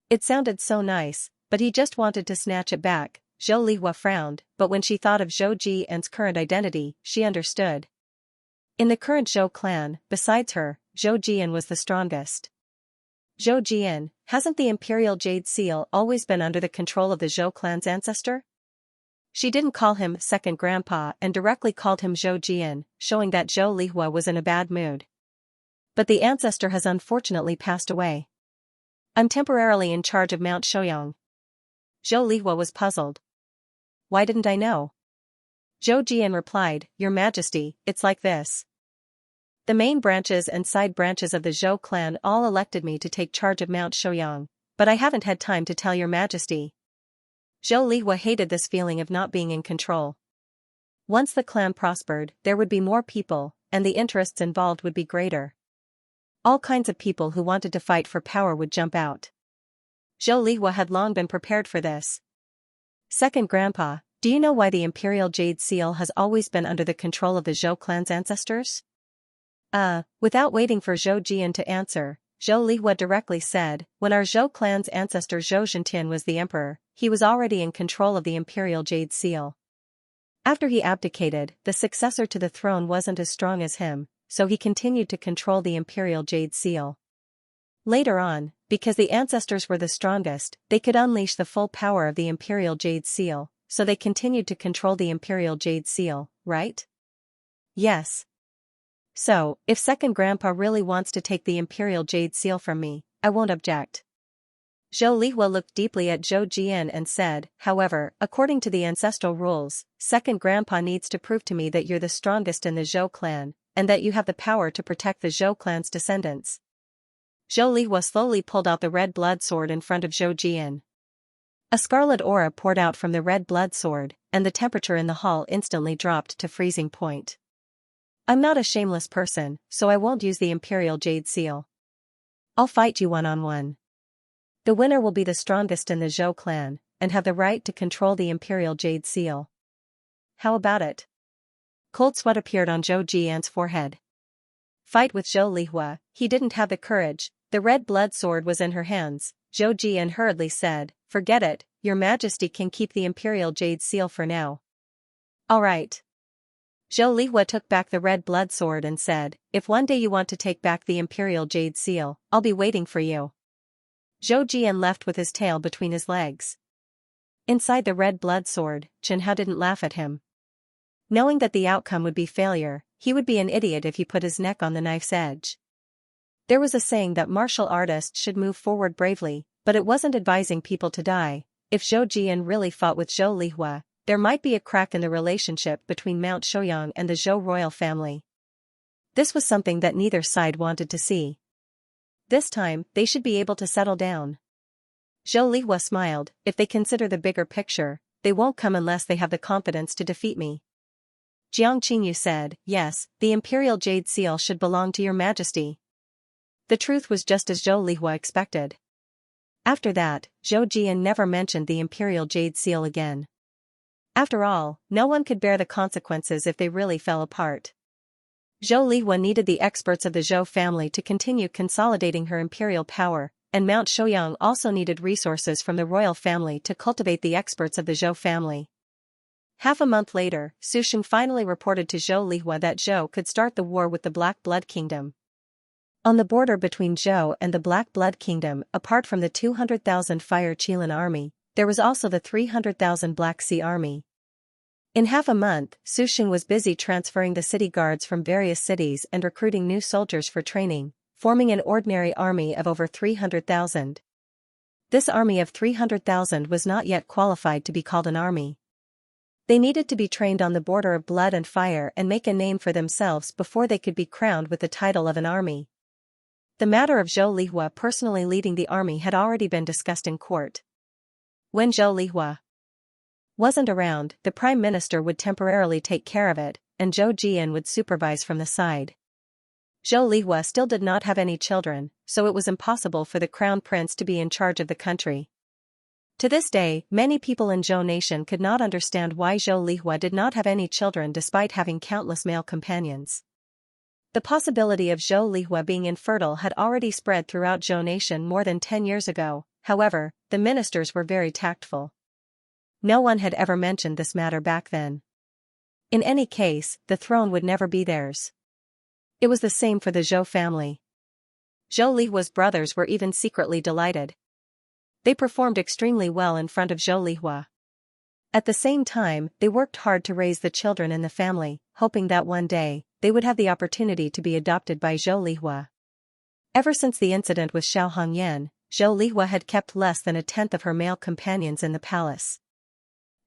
It sounded so nice, but he just wanted to snatch it back. Zhou Lihua frowned, but when she thought of Zhou Jian's current identity, she understood. In the current Zhou clan, besides her, Zhou Jian was the strongest. Zhou Jian, hasn't the imperial jade seal always been under the control of the Zhou clan's ancestor? She didn't call him second grandpa and directly called him Zhou Jian, showing that Zhou Lihua was in a bad mood. But the ancestor has unfortunately passed away. I'm temporarily in charge of Mount Shouyang. Zhou Lihua was puzzled. why didn't I know? Zhou Jian replied, Your Majesty, it's like this. The main branches and side branches of the Zhou clan all elected me to take charge of Mount Shouyang, but I haven't had time to tell Your Majesty. Zhou Lihua hated this feeling of not being in control. Once the clan prospered, there would be more people, and the interests involved would be greater. All kinds of people who wanted to fight for power would jump out. Zhou Lihua had long been prepared for this. Second Grandpa, do you know why the Imperial Jade Seal has always been under the control of the Zhou clan's ancestors? Without waiting for Zhou Jian to answer, Zhou Lihua directly said, when our Zhou clan's ancestor Zhou Zhentian was the emperor, he was already in control of the Imperial Jade Seal. After he abdicated, the successor to the throne wasn't as strong as him, so he continued to control the Imperial Jade Seal. Later on, because the ancestors were the strongest, they could unleash the full power of the Imperial Jade Seal, so they continued to control the Imperial Jade Seal, right? Yes. So, if Second Grandpa really wants to take the Imperial Jade Seal from me, I won't object. Zhou Lihua looked deeply at Zhou Jian and said, however, according to the ancestral rules, Second Grandpa needs to prove to me that you're the strongest in the Zhou clan, and that you have the power to protect the Zhou clan's descendants. Zhou Lihua slowly pulled out the red blood sword in front of Zhou Jian. A scarlet aura poured out from the red blood sword, and the temperature in the hall instantly dropped to freezing point. I'm not a shameless person, so I won't use the Imperial Jade Seal. I'll fight you one-on-one. The winner will be the strongest in the Zhou clan, and have the right to control the Imperial Jade Seal. How about it? Cold sweat appeared on Zhou Jian's forehead. Fight with Zhou Lihua, he didn't have the courage, the red blood sword was in her hands. Zhou Jian hurriedly said, Forget it, Your Majesty can keep the Imperial Jade Seal for now. All right. Zhou Lihua took back the red blood sword and said, If one day you want to take back the Imperial Jade Seal, I'll be waiting for you. Zhou Jian left with his tail between his legs. Inside the red blood sword, Chen Hao didn't laugh at him. Knowing that the outcome would be failure, he would be an idiot if he put his neck on the knife's edge. There was a saying that martial artists should move forward bravely, but it wasn't advising people to die. If Zhou Jian really fought with Zhou Lihua, there might be a crack in the relationship between Mount Shouyang and the Zhou royal family. This was something that neither side wanted to see. This time, they should be able to settle down. Zhou Lihua smiled, If they consider the bigger picture, they won't come unless they have the confidence to defeat me. Jiang Qingyu said, Yes, the Imperial Jade Seal should belong to Your Majesty. The truth was just as Zhou Lihua expected. After that, Zhou Jian never mentioned the Imperial Jade Seal again. After all, no one could bear the consequences if they really fell apart. Zhou Lihua needed the experts of the Zhou family to continue consolidating her imperial power, and Mount Shouyang also needed resources from the royal family to cultivate the experts of the Zhou family. Half a month later, Su Sheng finally reported to Zhou Lihua that Zhou could start the war with the Black Blood Kingdom. On the border between Zhou and the Black Blood Kingdom, apart from the 200,000 Fire Qilin army, there was also the 300,000 Black Sea army. In half a month, Su Sheng was busy transferring the city guards from various cities and recruiting new soldiers for training, forming an ordinary army of over 300,000. This army of 300,000 was not yet qualified to be called an army. They needed to be trained on the border of blood and fire and make a name for themselves before they could be crowned with the title of an army. The matter of Zhou Lihua personally leading the army had already been discussed in court. When Zhou Lihua wasn't around, the prime minister would temporarily take care of it, and Zhou Jian would supervise from the side. Zhou Lihua still did not have any children, so it was impossible for the crown prince to be in charge of the country. To this day, many people in Zhou nation could not understand why Zhou Lihua did not have any children despite having countless male companions. The possibility of Zhou Lihua being infertile had already spread throughout Zhou nation more than 10 years ago. However, the ministers were very tactful. No one had ever mentioned this matter back then. In any case, the throne would never be theirs. It was the same for the Zhou family. Zhou Lihua's brothers were even secretly delighted. They performed extremely well in front of Zhou Lihua. At the same time, they worked hard to raise the children in the family, hoping that one day, they would have the opportunity to be adopted by Zhou Lihua. Ever since the incident with Xiao Hongyan, Zhou Lihua had kept less than a tenth of her male companions in the palace.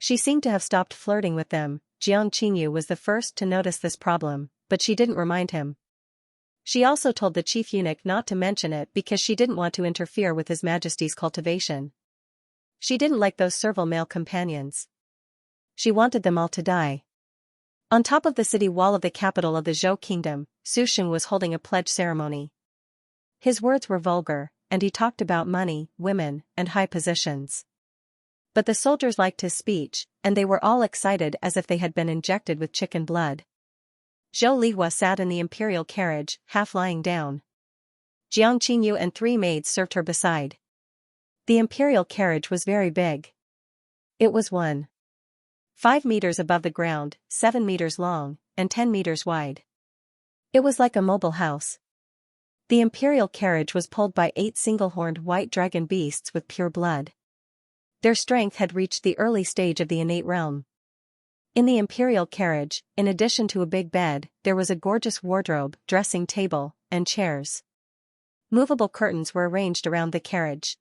She seemed to have stopped flirting with them. Jiang Qingyu was the first to notice this problem, but she didn't remind him. She also told the chief eunuch not to mention it because she didn't want to interfere with His Majesty's cultivation. She didn't like those servile male companions. She wanted them all to die. On top of the city wall of the capital of the Zhou kingdom, Su Sheng was holding a pledge ceremony. His words were vulgar, and he talked about money, women, and high positions. But the soldiers liked his speech, and they were all excited as if they had been injected with chicken blood. Zhou Lihua sat in the imperial carriage, half lying down. Jiang Qingyu and 3 maids served her beside. The imperial carriage was very big. It was 1.5 meters above the ground, 7 meters long, and 10 meters wide. It was like a mobile house. The imperial carriage was pulled by 8 single-horned white dragon beasts with pure blood. Their strength had reached the early stage of the innate realm. In the imperial carriage, in addition to a big bed, there was a gorgeous wardrobe, dressing table, and chairs. Movable curtains were arranged around the carriage.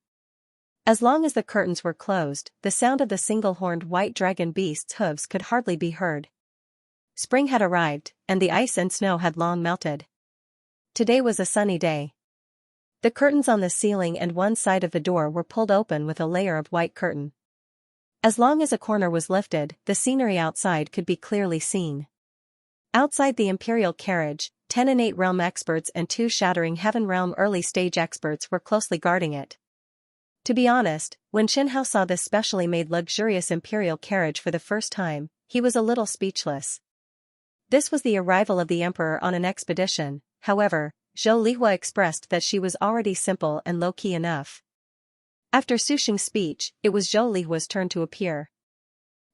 As long as the curtains were closed, the sound of the single-horned white dragon beast's hooves could hardly be heard. Spring had arrived, and the ice and snow had long melted. Today was a sunny day. The curtains on the ceiling and one side of the door were pulled open with a layer of white curtain. As long as a corner was lifted, the scenery outside could be clearly seen. Outside the imperial carriage, 10 innate realm experts and 2 shattering heaven realm early stage experts were closely guarding it. To be honest, when Xinhao saw this specially made luxurious imperial carriage for the first time, he was a little speechless. This was the arrival of the emperor on an expedition. However, Zhou Lihua expressed that she was already simple and low-key enough. After Su Sheng's speech, it was Zhou Lihua's turn to appear.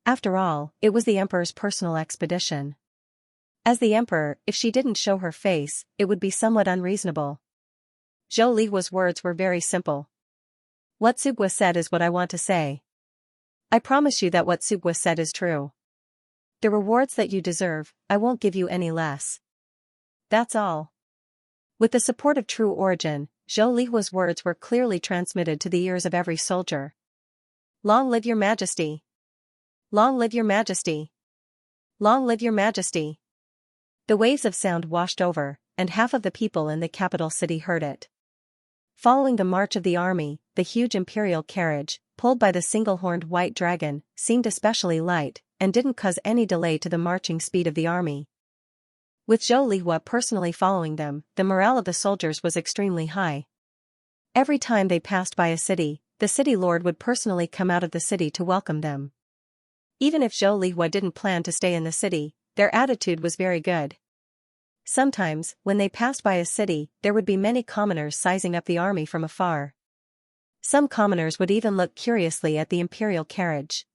After all, it was the emperor's personal expedition. As the emperor, if she didn't show her face, it would be somewhat unreasonable. Zhou Lihua's words were very simple. What Sugua said is what I want to say. I promise you that what Sugua said is true. The rewards that you deserve, I won't give you any less. That's all. With the support of true origin, Zhou Lihua's words were clearly transmitted to the ears of every soldier. Long live your majesty! Long live your majesty! Long live your majesty! The waves of sound washed over, and half of the people in the capital city heard it. Following the march of the army, the huge imperial carriage, pulled by the single-horned white dragon, seemed especially light, and didn't cause any delay to the marching speed of the army. With Zhou Lihua personally following them, the morale of the soldiers was extremely high. Every time they passed by a city, the city lord would personally come out of the city to welcome them. Even if Zhou Lihua didn't plan to stay in the city, their attitude was very good. Sometimes, when they passed by a city, there would be many commoners sizing up the army from afar. Some commoners would even look curiously at the imperial carriage.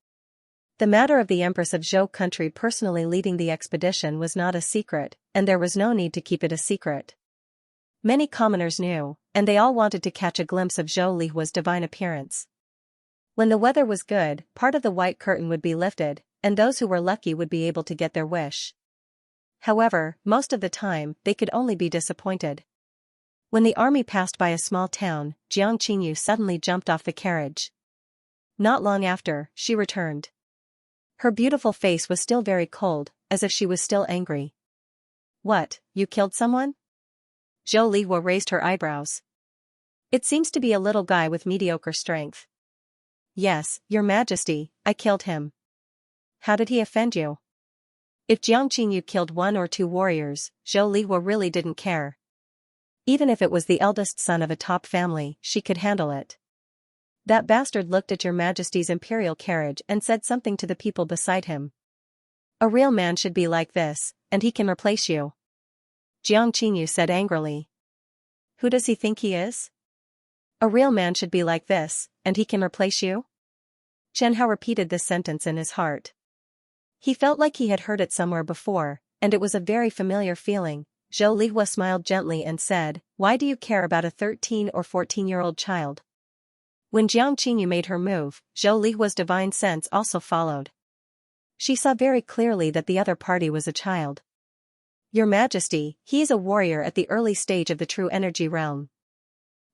The matter of the Empress of Zhou country personally leading the expedition was not a secret, and there was no need to keep it a secret. Many commoners knew, and they all wanted to catch a glimpse of Zhou Lihua's divine appearance. When the weather was good, part of the white curtain would be lifted, and those who were lucky would be able to get their wish. However, most of the time, they could only be disappointed. When the army passed by a small town, Jiang Qingyu suddenly jumped off the carriage. Not long after, she returned. Her beautiful face was still very cold, as if she was still angry. What, you killed someone? Zhou Lihua raised her eyebrows. It seems to be a little guy with mediocre strength. Yes, your majesty, I killed him. How did he offend you? If Jiang Qingyu killed 1 or 2 warriors, Zhou Lihua really didn't care. Even if it was the eldest son of a top family, she could handle it. That bastard looked at your majesty's imperial carriage and said something to the people beside him. A real man should be like this, and he can replace you. Jiang Qingyu said angrily. Who does he think he is? A real man should be like this, and he can replace you? Chen Hao repeated this sentence in his heart. He felt like he had heard it somewhere before, and it was a very familiar feeling. Zhou Lihua smiled gently and said, Why do you care about a 13 or 14-year-old child? When Jiang Qingyu made her move, Zhou Lihua's divine sense also followed. She saw very clearly that the other party was a child. Your Majesty, he is a warrior at the early stage of the true energy realm.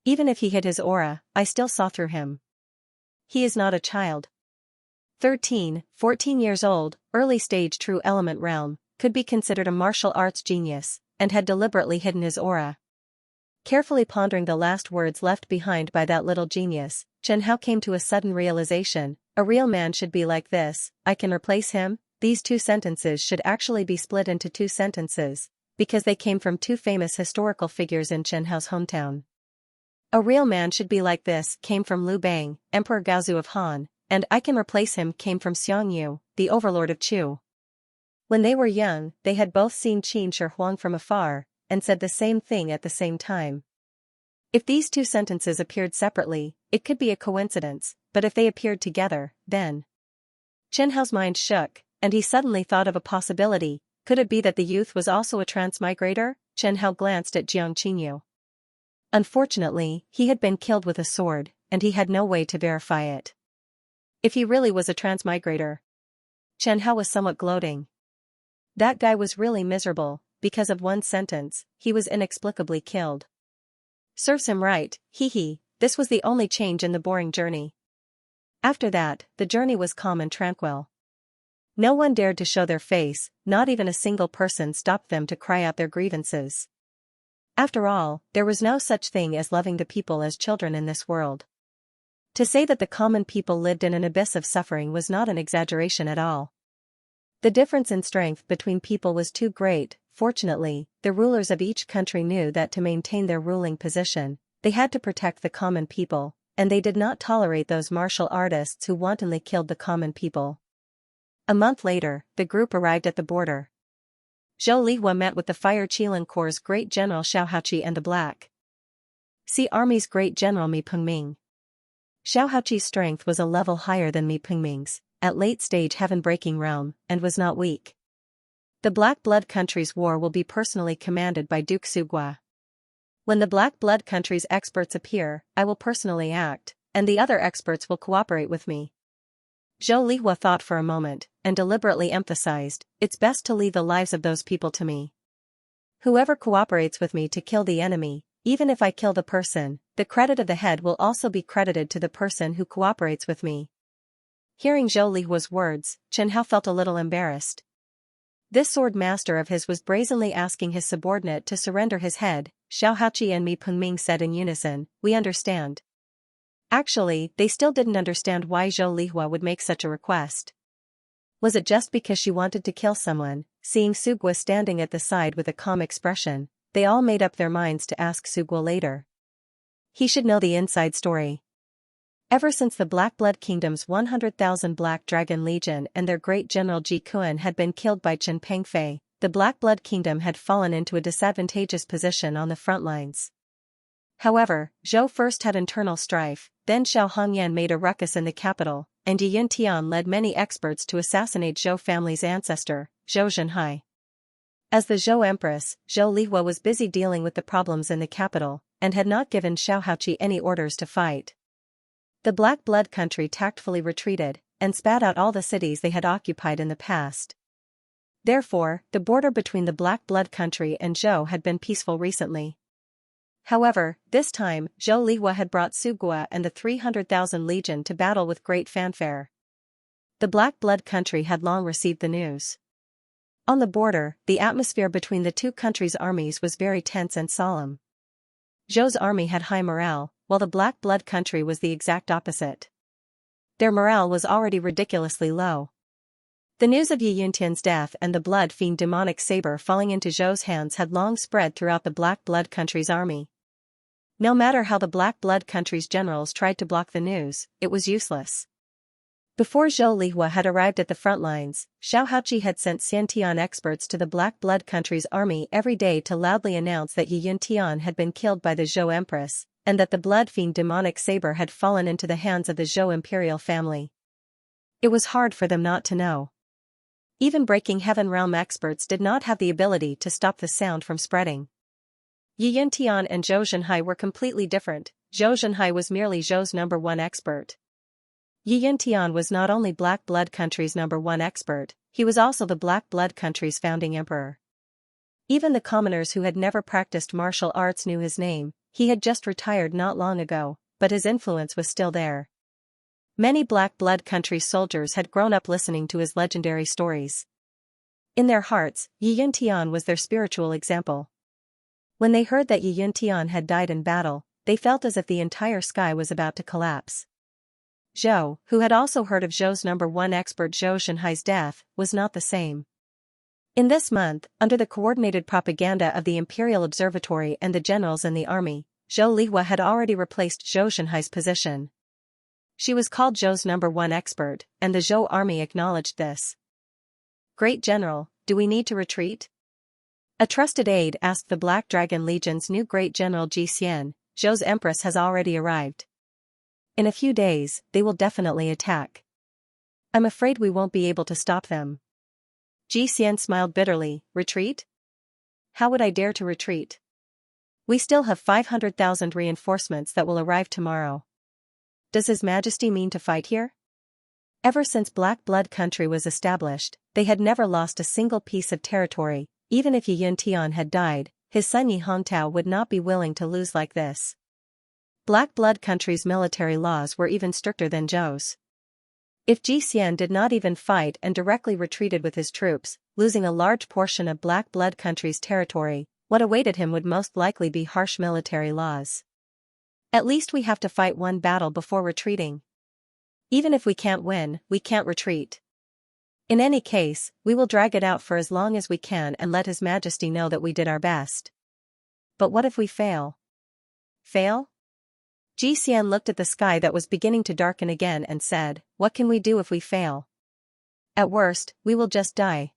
Even if he hid his aura, I still saw through him. He is not a child. 13, 14 years old, early-stage true element realm, could be considered a martial arts genius, and had deliberately hidden his aura. Carefully pondering the last words left behind by that little genius, Chen Hao came to a sudden realization: a real man should be like this, I can replace him. These two sentences should actually be split into two sentences, because they came from two famous historical figures in Chen Hao's hometown. A real man should be like this came from Liu Bang, Emperor Gaozu of Han, and I can replace him came from Xianxia, the overlord of Chu. When they were young, they had both seen Qin Shi Huang from afar, and said the same thing at the same time. If these two sentences appeared separately, it could be a coincidence, but if they appeared together, then… Chen Hao's mind shook, and he suddenly thought of a possibility. Could it be that the youth was also a transmigrator? Chen Hao glanced at Jiang Qinyu. Unfortunately, he had been killed with a sword, and he had no way to verify it. If he really was a transmigrator… Chen Hao was somewhat gloating. That guy was really miserable. Because of one sentence, he was inexplicably killed. Serves him right, hee. This was the only change in the boring journey. After that, the journey was calm and tranquil. No one dared to show their face, not even a single person stopped them to cry out their grievances. After all, there was no such thing as loving the people as children in this world. To say that the common people lived in an abyss of suffering was not an exaggeration at all. The difference in strength between people was too great. Fortunately, the rulers of each country knew that to maintain their ruling position, they had to protect the common people, and they did not tolerate those martial artists who wantonly killed the common people. A month later, the group arrived at the border. Zhou Lihua met with the Fire Qilin Corps' great general Xiaohaoqi and the Black Sea Army's great general Mi Pengming. Xiaohaoqi's strength was a level higher than Mi Pengming's, at late-stage heaven-breaking realm, and was not weak. The Black Blood Country's war will be personally commanded by Duke Sugua. When the Black Blood Country's experts appear, I will personally act, and the other experts will cooperate with me. Zhou Lihua thought for a moment, and deliberately emphasized, it's best to leave the lives of those people to me. Whoever cooperates with me to kill the enemy, even if I kill the person, the credit of the head will also be credited to the person who cooperates with me. Hearing Zhou Lihua's words, Chen Hao felt a little embarrassed. This sword master of his was brazenly asking his subordinate to surrender his head. Xiaohaoqi and Mi Pengming said in unison, we understand. Actually, they still didn't understand why Zhou Lihua would make such a request. Was it just because she wanted to kill someone? Seeing Sugua standing at the side with a calm expression, they all made up their minds to ask Sugua later. He should know the inside story. Ever since the Black Blood Kingdom's 100,000 Black Dragon Legion and their great general Ji Kuan had been killed by Chen Pengfei, the Black Blood Kingdom had fallen into a disadvantageous position on the front lines. However, Zhou first had internal strife, then Xiao Hongyan made a ruckus in the capital, and Yi Yuntian led many experts to assassinate Zhou family's ancestor, Zhou Zhenhai. As the Zhou Empress, Zhou Lihua was busy dealing with the problems in the capital, and had not given Xiaohaoqi any orders to fight. The Black Blood Country tactfully retreated, and spat out all the cities they had occupied in the past. Therefore, the border between the Black Blood Country and Zhou had been peaceful recently. However, this time, Zhou Lihua had brought Sugua and the 300,000 Legion to battle with great fanfare. The Black Blood Country had long received the news. On the border, the atmosphere between the two countries' armies was very tense and solemn. Zhou's army had high morale, while the Black Blood Country was the exact opposite. Their morale was already ridiculously low. The news of Yi Yuntian's death and the blood fiend demonic saber falling into Zhou's hands had long spread throughout the Black Blood Country's army. No matter how the Black Blood Country's generals tried to block the news, it was useless. Before Zhou Lihua had arrived at the front lines, Xiaohaoqi had sent Xiantian experts to the Black Blood Country's army every day to loudly announce that Yi Yuntian had been killed by the Zhou Empress, and that the blood fiend demonic saber had fallen into the hands of the Zhou imperial family. It was hard for them not to know. Even breaking heaven realm experts did not have the ability to stop the sound from spreading. Yi Yuntian and Zhou Zhenhai were completely different. Zhou Zhenhai was merely Zhou's #1 expert. Yi Yuntian was not only Black Blood Country's #1 expert, he was also the Black Blood Country's founding emperor. Even the commoners who had never practiced martial arts knew his name. He had just retired not long ago, but his influence was still there. Many Black Blood Country soldiers had grown up listening to his legendary stories. In their hearts, Yi Yuntian was their spiritual example. When they heard that Yi Yuntian had died in battle, they felt as if the entire sky was about to collapse. Zhou, who had also heard of Zhou's #1 expert Zhou Shenhai's death, was not the same. In this month, under the coordinated propaganda of the Imperial Observatory and the generals in the army, Zhou Lihua had already replaced Zhou Shenhai's position. She was called Zhou's #1 expert, and the Zhou army acknowledged this. "Great General, do we need to retreat?" A trusted aide asked the Black Dragon Legion's new Great General Ji Xian. "Zhou's empress has already arrived. In a few days, they will definitely attack. I'm afraid we won't be able to stop them." Ji Xian smiled bitterly. "Retreat? How would I dare to retreat? We still have 500,000 reinforcements that will arrive tomorrow. Does His Majesty mean to fight here?" Ever since Black Blood Country was established, they had never lost a single piece of territory. Even if Yi Yuntian had died, his son Yi Hongtao would not be willing to lose like this. Black Blood Country's military laws were even stricter than Zhou's. If Ji Xian did not even fight and directly retreated with his troops, losing a large portion of Black Blood Country's territory, what awaited him would most likely be harsh military laws. "At least we have to fight one battle before retreating. Even if we can't win, we can't retreat. In any case, we will drag it out for as long as we can and let His Majesty know that we did our best." "But what if we fail?" "Fail?" Ji Xian looked at the sky that was beginning to darken again and said, "What can we do if we fail? At worst, we will just die."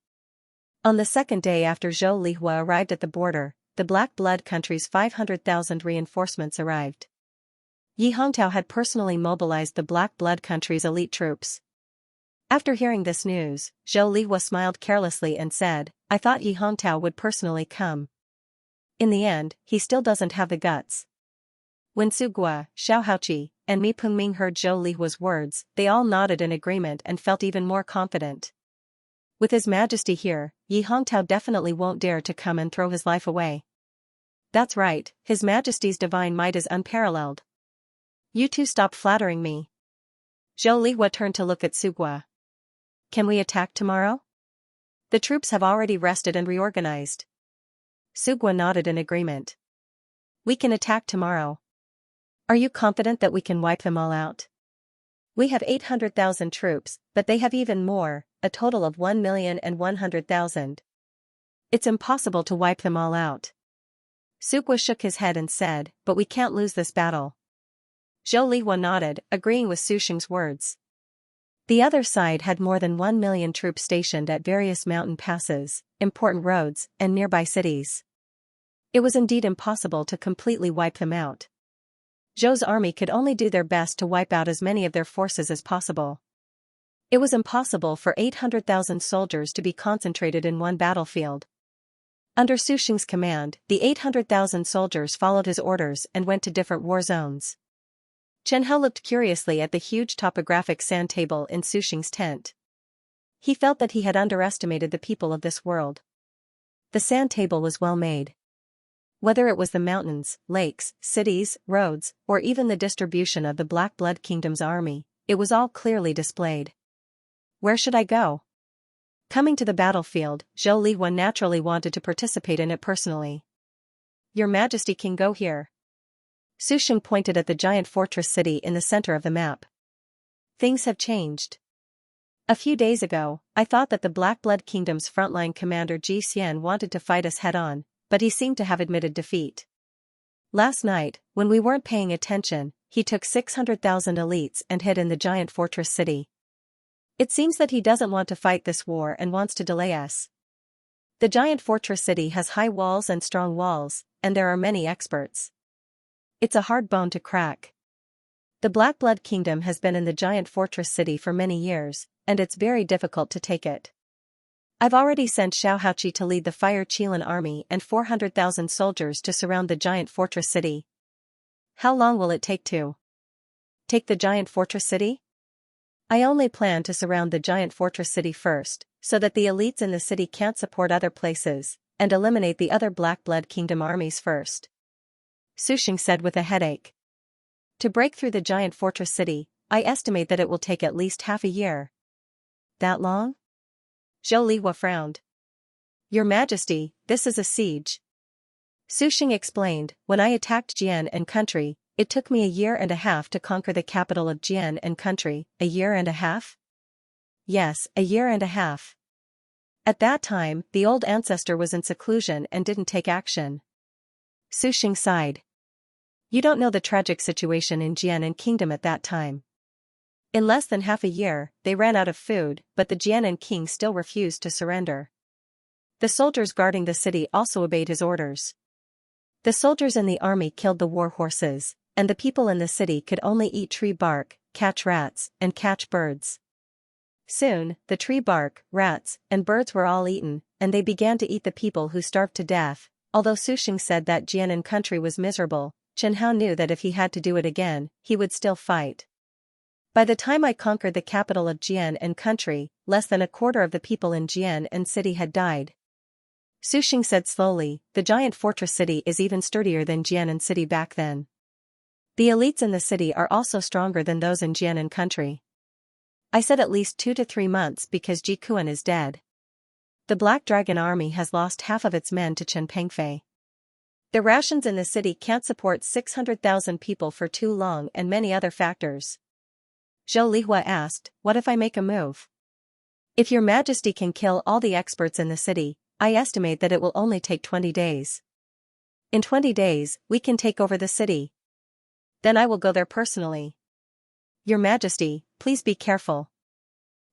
On the second day after Zhou Lihua arrived at the border, the Black Blood Country's 500,000 reinforcements arrived. Yi Hongtao had personally mobilized the Black Blood Country's elite troops. After hearing this news, Zhou Lihua smiled carelessly and said, "I thought Yi Hongtao would personally come. In the end, he still doesn't have the guts." When Su Gua, Xiao Haoqi, and Mi Pengming heard Zhou Lihua's words, they all nodded in agreement and felt even more confident. With His Majesty here, Yi Hongtao definitely won't dare to come and throw his life away. "That's right, His Majesty's divine might is unparalleled. You two stop flattering me." Zhou Lihua turned to look at Su Gua. "Can we attack tomorrow? The troops have already rested and reorganized." Su Gua nodded in agreement. "We can attack tomorrow. Are you confident that we can wipe them all out? We have 800,000 troops, but they have even more, a total of 1,100,000. It's impossible to wipe them all out." Su Gua shook his head and said, "But we can't lose this battle." Zhou Lihua nodded, agreeing with Su Xing's words. The other side had more than 1 million troops stationed at various mountain passes, important roads, and nearby cities. It was indeed impossible to completely wipe them out. Zhou's army could only do their best to wipe out as many of their forces as possible. It was impossible for 800,000 soldiers to be concentrated in one battlefield. Under Su Xing's command, the 800,000 soldiers followed his orders and went to different war zones. Chen Hao looked curiously at the huge topographic sand table in Su Xing's tent. He felt that he had underestimated the people of this world. The sand table was well made. Whether it was the mountains, lakes, cities, roads, or even the distribution of the Black Blood Kingdom's army, it was all clearly displayed. "Where should I go?" Coming to the battlefield, Zhou Lihua naturally wanted to participate in it personally. "Your Majesty can go here." Su Xing pointed at the giant fortress city in the center of the map. "Things have changed. A few days ago, I thought that the Black Blood Kingdom's frontline commander Ji Xian wanted to fight us head-on, but he seemed to have admitted defeat. Last night, when we weren't paying attention, he took 600,000 elites and hid in the giant fortress city. It seems that he doesn't want to fight this war and wants to delay us. The giant fortress city has high walls and strong walls, and there are many experts. It's a hard bone to crack. The Black Blood Kingdom has been in the giant fortress city for many years, and it's very difficult to take it. I've already sent Xiao Haoqi to lead the Fire Qilin army and 400,000 soldiers to surround the giant fortress city." "How long will it take to take the giant fortress city?" "I only plan to surround the giant fortress city first, so that the elites in the city can't support other places, and eliminate the other Black Blood Kingdom armies first," Su Xing said with a headache. To break through the giant fortress city, I estimate that it will take at least half a year. That long? Zhou Lihua frowned. Your Majesty, this is a siege. Su Xing explained, when I attacked Jian and country, it took me a year and a half to conquer the capital of Jian and country. A year and a half? Yes, a year and a half. At that time, the old ancestor was in seclusion and didn't take action. Su Xing sighed. You don't know the tragic situation in Jian and kingdom at that time. In less than half a year, they ran out of food, but the Jianan king still refused to surrender. The soldiers guarding the city also obeyed his orders. The soldiers in the army killed the war horses, and the people in the city could only eat tree bark, catch rats, and catch birds. Soon, the tree bark, rats, and birds were all eaten, and they began to eat the people who starved to death. Although Su Xing said that Jianan country was miserable, Chen Hao knew that if he had to do it again, he would still fight. By the time I conquered the capital of Jian and country, less than a quarter of the people in Jian and city had died. Su Xing said slowly, the giant fortress city is even sturdier than Jianan city back then. The elites in the city are also stronger than those in Jianan country. I said at least 2 to 3 months because Ji Kuan is dead. The Black Dragon army has lost half of its men to Chen Pengfei. The rations in the city can't support 600,000 people for too long and many other factors. Zhou Lihua asked, what if I make a move? If your Majesty can kill all the experts in the city, I estimate that it will only take 20 days. In 20 days, we can take over the city. Then I will go there personally. Your Majesty, please be careful.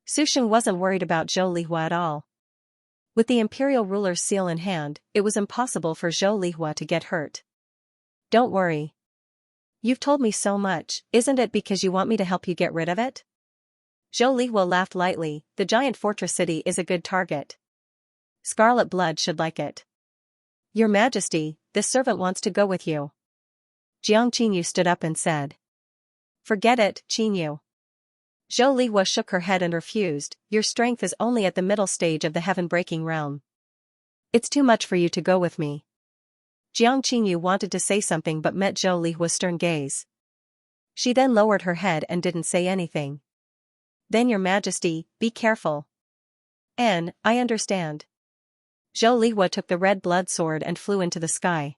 Su Xing wasn't worried about Zhou Lihua at all. With the imperial ruler's seal in hand, it was impossible for Zhou Lihua to get hurt. Don't worry. You've told me so much, isn't it because you want me to help you get rid of it? Zhou Lihua laughed lightly, the giant fortress city is a good target. Scarlet Blood should like it. Your Majesty, this servant wants to go with you. Jiang Qinyu stood up and said. Forget it, Qinyu. Zhou Lihua shook her head and refused, your strength is only at the middle stage of the heaven-breaking realm. It's too much for you to go with me. Jiang Qinyu wanted to say something but met Zhou Lihua's stern gaze. She then lowered her head and didn't say anything. Then your Majesty, be careful. I understand. Zhou Lihua took the red blood sword and flew into the sky.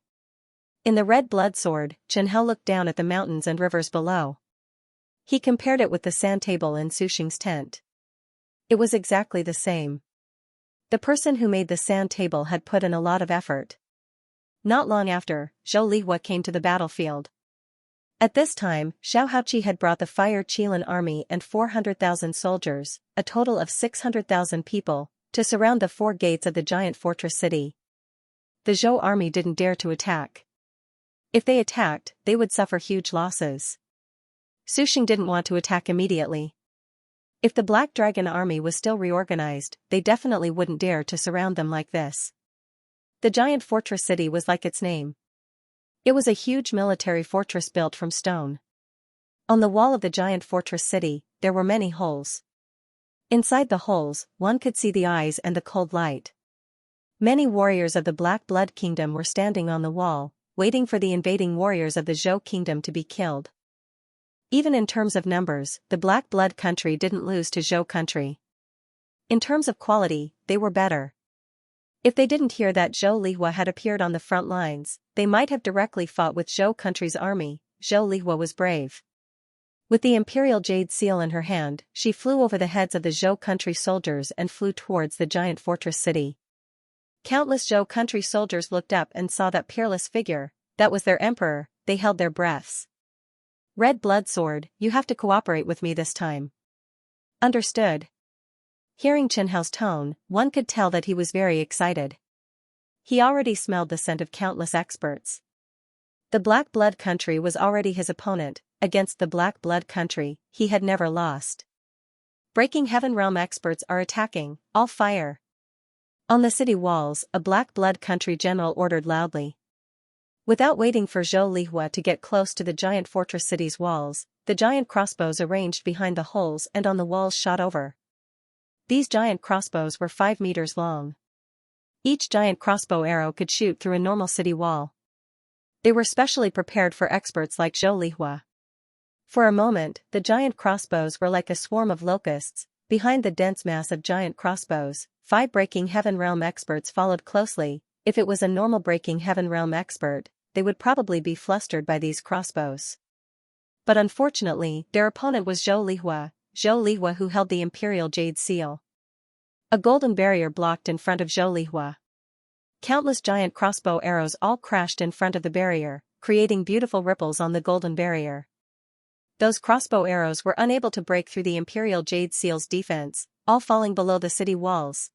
In the red blood sword, Chen Hao looked down at the mountains and rivers below. He compared it with the sand table in Su Xing's tent. It was exactly the same. The person who made the sand table had put in a lot of effort. Not long after, Zhou Lihua came to the battlefield. At this time, Xiao Haoqi had brought the Fire Qilin army and 400,000 soldiers, a total of 600,000 people, to surround the 4 gates of the giant fortress city. The Zhou army didn't dare to attack. If they attacked, they would suffer huge losses. Su Xing didn't want to attack immediately. If the Black Dragon army was still reorganized, they definitely wouldn't dare to surround them like this. The giant fortress city was like its name. It was a huge military fortress built from stone. On the wall of the giant fortress city, there were many holes. Inside the holes, one could see the eyes and the cold light. Many warriors of the Black Blood Kingdom were standing on the wall, waiting for the invading warriors of the Zhou Kingdom to be killed. Even in terms of numbers, the Black Blood country didn't lose to Zhou country. In terms of quality, they were better. If they didn't hear that Zhou Lihua had appeared on the front lines, they might have directly fought with Zhou country's army. Zhou Lihua was brave. With the imperial jade seal in her hand, she flew over the heads of the Zhou country soldiers and flew towards the giant fortress city. Countless Zhou country soldiers looked up and saw that peerless figure. That was their emperor. They held their breaths. Red Blood Sword, you have to cooperate with me this time. Understood. Hearing Chen Hao's tone, one could tell that he was very excited. He already smelled the scent of countless experts. The Black Blood country was already his opponent. Against the Black Blood country, he had never lost. Breaking Heaven Realm experts are attacking, all fire. On the city walls, a Black Blood country general ordered loudly. Without waiting for Zhou Lihua to get close to the giant fortress city's walls, the giant crossbows arranged behind the holes and on the walls shot over. These giant crossbows were 5 meters long. Each giant crossbow arrow could shoot through a normal city wall. They were specially prepared for experts like Zhou Lihua. For a moment, the giant crossbows were like a swarm of locusts. Behind the dense mass of giant crossbows, 5 Breaking Heaven Realm experts followed closely. If it was a normal Breaking Heaven Realm expert, they would probably be flustered by these crossbows. But unfortunately, their opponent was Zhou Lihua who held the Imperial Jade Seal. A golden barrier blocked in front of Zhou Lihua. Countless giant crossbow arrows all crashed in front of the barrier, creating beautiful ripples on the golden barrier. Those crossbow arrows were unable to break through the Imperial Jade Seal's defense, all falling below the city walls.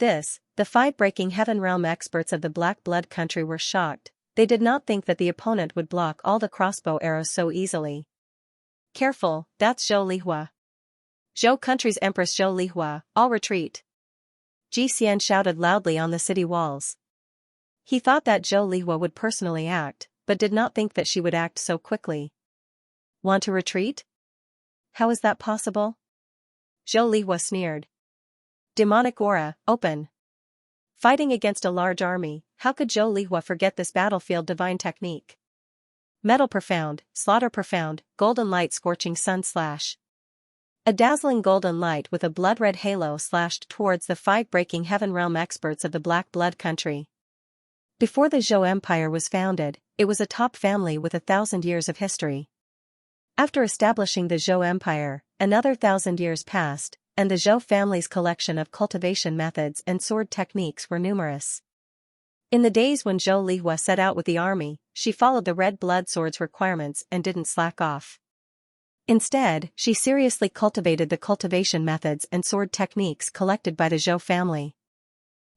The 5 Breaking Heaven Realm experts of the Black Blood country were shocked. They did not think that the opponent would block all the crossbow arrows so easily. Careful, that's Zhou Lihua. Zhou country's Empress Zhou Lihua, all retreat. Xianxia shouted loudly on the city walls. He thought that Zhou Lihua would personally act, but did not think that she would act so quickly. Want to retreat? How is that possible? Zhou Lihua sneered. Demonic aura, open. Fighting against a large army, how could Zhou Lihua forget this battlefield divine technique? Metal profound, slaughter profound, golden light scorching sun slash. A dazzling golden light with a blood-red halo slashed towards the 5 Breaking Heaven Realm experts of the Black Blood country. Before the Zhou Empire was founded, it was a top family with 1,000 years of history. After establishing the Zhou Empire, another 1,000 years passed, and the Zhou family's collection of cultivation methods and sword techniques were numerous. In the days when Zhou Lihua set out with the army, she followed the red blood sword's requirements and didn't slack off. Instead, she seriously cultivated the cultivation methods and sword techniques collected by the Zhou family.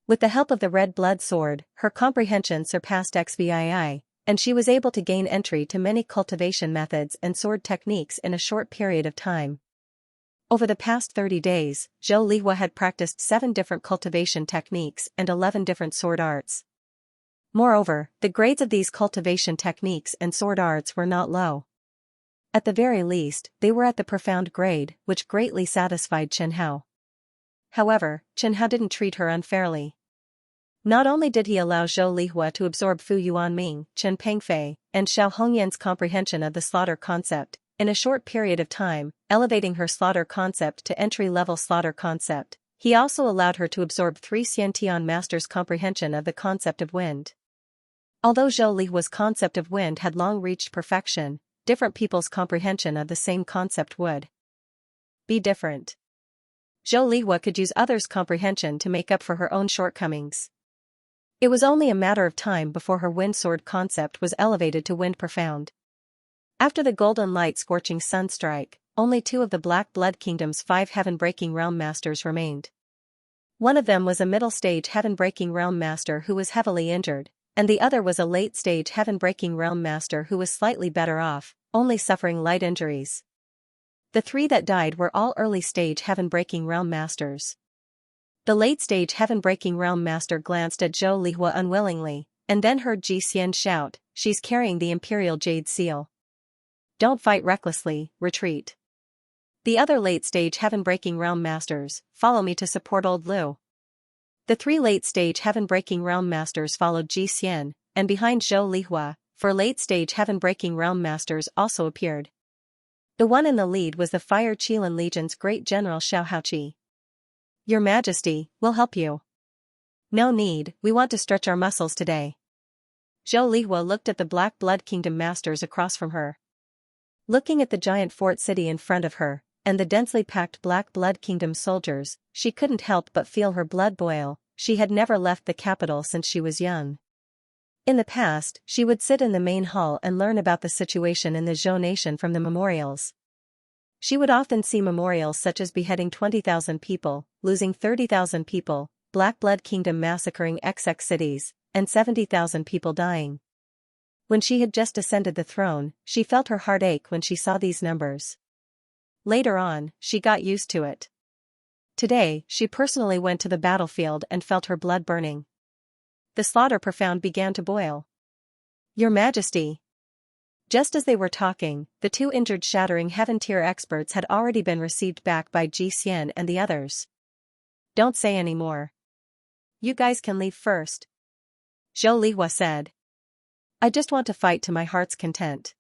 With the help of the red blood sword, her comprehension surpassed XVII, and she was able to gain entry to many cultivation methods and sword techniques in a short period of time. Over the past 30 days, Zhou Lihua had practiced 7 different cultivation techniques and 11 different sword arts. Moreover, the grades of these cultivation techniques and sword arts were not low. At the very least, they were at the profound grade, which greatly satisfied Chen Hao. However, Chen Hao didn't treat her unfairly. Not only did he allow Zhou Lihua to absorb Fu Yuanming, Chen Pengfei, and Xiao Hongyan's comprehension of the slaughter concept, in a short period of time, elevating her slaughter concept to entry-level slaughter concept, he also allowed her to absorb 3 Xiantian masters' comprehension of the concept of wind. Although Zhou Lihua's concept of wind had long reached perfection, different people's comprehension of the same concept would be different. Zhou Lihua could use others' comprehension to make up for her own shortcomings. It was only a matter of time before her wind sword concept was elevated to wind profound. After the golden light scorching sun strike, only 2 of the Black Blood Kingdom's 5 heaven-breaking realm masters remained. One of them was a middle-stage heaven-breaking realm master who was heavily injured, and the other was a late-stage heaven-breaking realm master who was slightly better off, only suffering light injuries. The 3 that died were all early-stage heaven-breaking realm masters. The late-stage heaven-breaking realm master glanced at Zhou Lihua unwillingly, and then heard Ji Xian shout, "She's carrying the Imperial Jade Seal. Don't fight recklessly, retreat." The other late-stage heaven-breaking realm masters, follow me to support old Liu. The 3 late-stage heaven-breaking realm masters followed Ji Xian, and behind Zhou Lihua, 4 late-stage heaven-breaking realm masters also appeared. The one in the lead was the Fire Qilin Legion's great general Xiao Haoqi. "Your Majesty, we'll help you." "No need, we want to stretch our muscles today." Zhou Lihua looked at the Black Blood Kingdom masters across from her. Looking at the giant fort city in front of her, and the densely packed Black Blood Kingdom soldiers, she couldn't help but feel her blood boil. She had never left the capital since she was young. In the past, she would sit in the main hall and learn about the situation in the Zhou nation from the memorials. She would often see memorials such as beheading 20,000 people, losing 30,000 people, Black Blood Kingdom massacring XX cities, and 70,000 people dying. When she had just ascended the throne, she felt her heart ache when she saw these numbers. Later on, she got used to it. Today, she personally went to the battlefield and felt her blood burning. The slaughter profound began to boil. "Your Majesty." Just as they were talking, the 2 injured shattering heaven-tier experts had already been received back by Ji Xian and the others. "Don't say any more. You guys can leave first," Zhou Lihua said. "I just want to fight to my heart's content."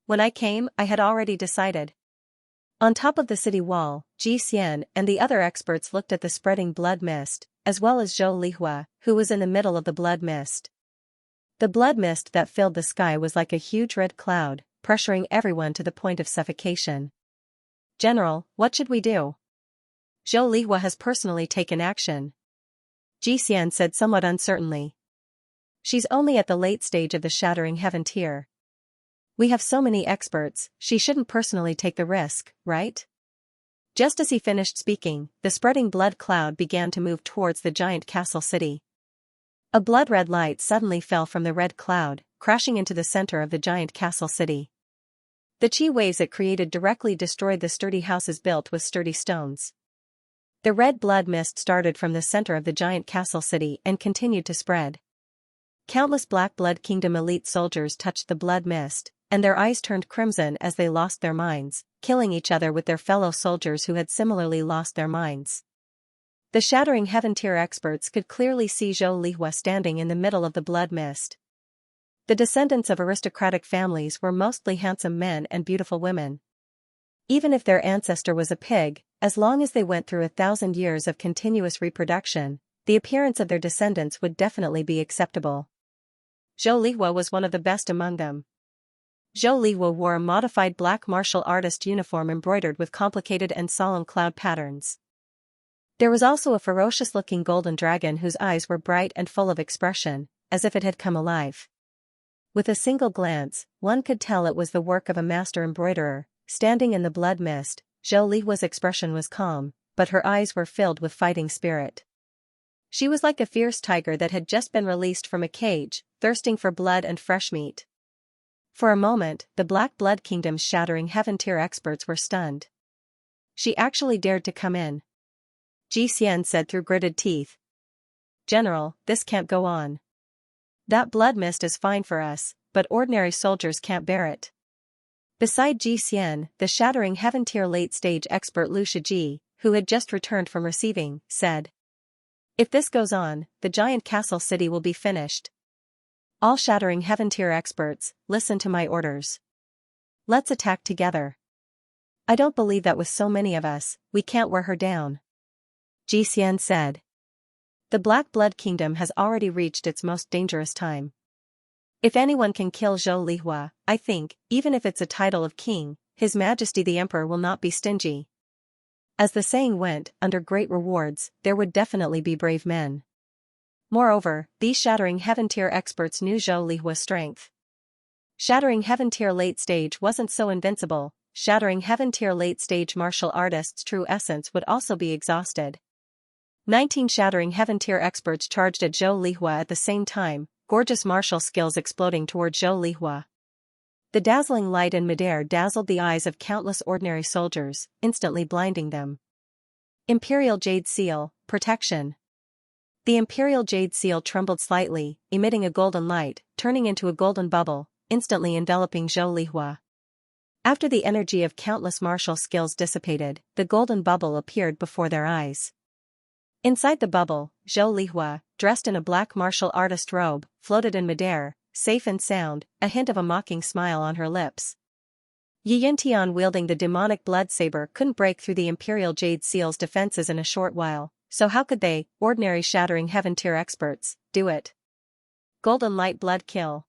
When I came, I had already decided. On top of the city wall, Xian and the other experts looked at the spreading blood mist, as well as Zhou Lihua, who was in the middle of the blood mist. The blood mist that filled the sky was like a huge red cloud, pressuring everyone to the point of suffocation. General, what should we do? Zhou Lihua has personally taken action. Xian said somewhat uncertainly. She's only at the late stage of the Shattering Heaven tier. We have so many experts, she shouldn't personally take the risk, right? Just as he finished speaking, the spreading blood cloud began to move towards the giant castle city. A blood-red light suddenly fell from the red cloud, crashing into the center of the giant castle city. The chi waves it created directly destroyed the sturdy houses built with sturdy stones. The red blood mist started from the center of the giant castle city and continued to spread. Countless Black Blood Kingdom elite soldiers touched the blood mist, and their eyes turned crimson as they lost their minds, killing each other with their fellow soldiers who had similarly lost their minds. The Shattering Heaven tier experts could clearly see Zhou Lihua standing in the middle of the blood mist. The descendants of aristocratic families were mostly handsome men and beautiful women. Even if their ancestor was a pig, as long as they went through 1,000 years of continuous reproduction, the appearance of their descendants would definitely be acceptable. Zhou Lihua was one of the best among them. Zhou Lihua wore a modified black martial artist uniform embroidered with complicated and solemn cloud patterns. There was also a ferocious-looking golden dragon whose eyes were bright and full of expression, as if it had come alive. With a single glance, one could tell it was the work of a master embroiderer. Standing in the blood mist, Zhou Lihua's expression was calm, but her eyes were filled with fighting spirit. She was like a fierce tiger that had just been released from a cage, thirsting for blood and fresh meat. For a moment, the Black Blood Kingdom's Shattering Heaven tier experts were stunned. She actually dared to come in. Xian said through gritted teeth. General, this can't go on. That blood mist is fine for us, but ordinary soldiers can't bear it. Beside Xian, the Shattering Heaven tier late-stage expert Lu Shiji, who had just returned from receiving, said. If this goes on, the giant castle city will be finished. All Shattering Heaven tier experts, listen to my orders. Let's attack together. I don't believe that with so many of us, we can't wear her down. Xian said. The Black Blood Kingdom has already reached its most dangerous time. If anyone can kill Zhou Lihua, I think, even if it's a title of king, His Majesty the Emperor will not be stingy. As the saying went, under great rewards, there would definitely be brave men. Moreover, these Shattering Heaven tier experts knew Zhou Lihua's strength. Shattering Heaven tier late stage wasn't so invincible. Shattering Heaven tier late stage martial artists' true essence would also be exhausted. 19 Shattering Heaven tier experts charged at Zhou Lihua at the same time, gorgeous martial skills exploding toward Zhou Lihua. The dazzling light in midair dazzled the eyes of countless ordinary soldiers, instantly blinding them. Imperial Jade Seal, Protection. The Imperial Jade Seal trembled slightly, emitting a golden light, turning into a golden bubble, instantly enveloping Zhou Lihua. After the energy of countless martial skills dissipated, the golden bubble appeared before their eyes. Inside the bubble, Zhou Lihua, dressed in a black martial artist robe, floated in midair, safe and sound, a hint of a mocking smile on her lips. Yi Yintian wielding the demonic blood saber couldn't break through the Imperial Jade Seal's defenses in a short while, so how could they, ordinary Shattering Heaven tier experts, do it? Golden Light Blood Kill.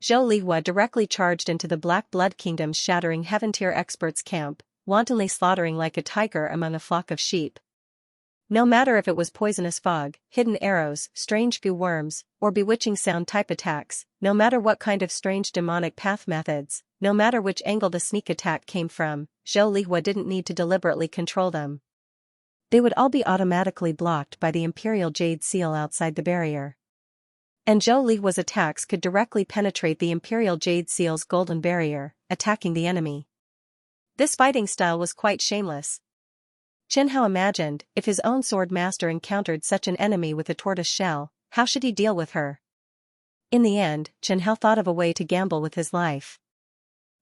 Zhou Lihua directly charged into the Black Blood Kingdom's Shattering Heaven tier experts' camp, wantonly slaughtering like a tiger among a flock of sheep. No matter if it was poisonous fog, hidden arrows, strange goo worms, or bewitching sound type attacks, no matter what kind of strange demonic path methods, no matter which angle the sneak attack came from, Zhou Lihua didn't need to deliberately control them. They would all be automatically blocked by the Imperial Jade Seal outside the barrier. And Zhou Lihua's attacks could directly penetrate the Imperial Jade Seal's golden barrier, attacking the enemy. This fighting style was quite shameless. Chen Hao imagined, if his own sword master encountered such an enemy with a tortoise shell, how should he deal with her? In the end, Chen Hao thought of a way to gamble with his life.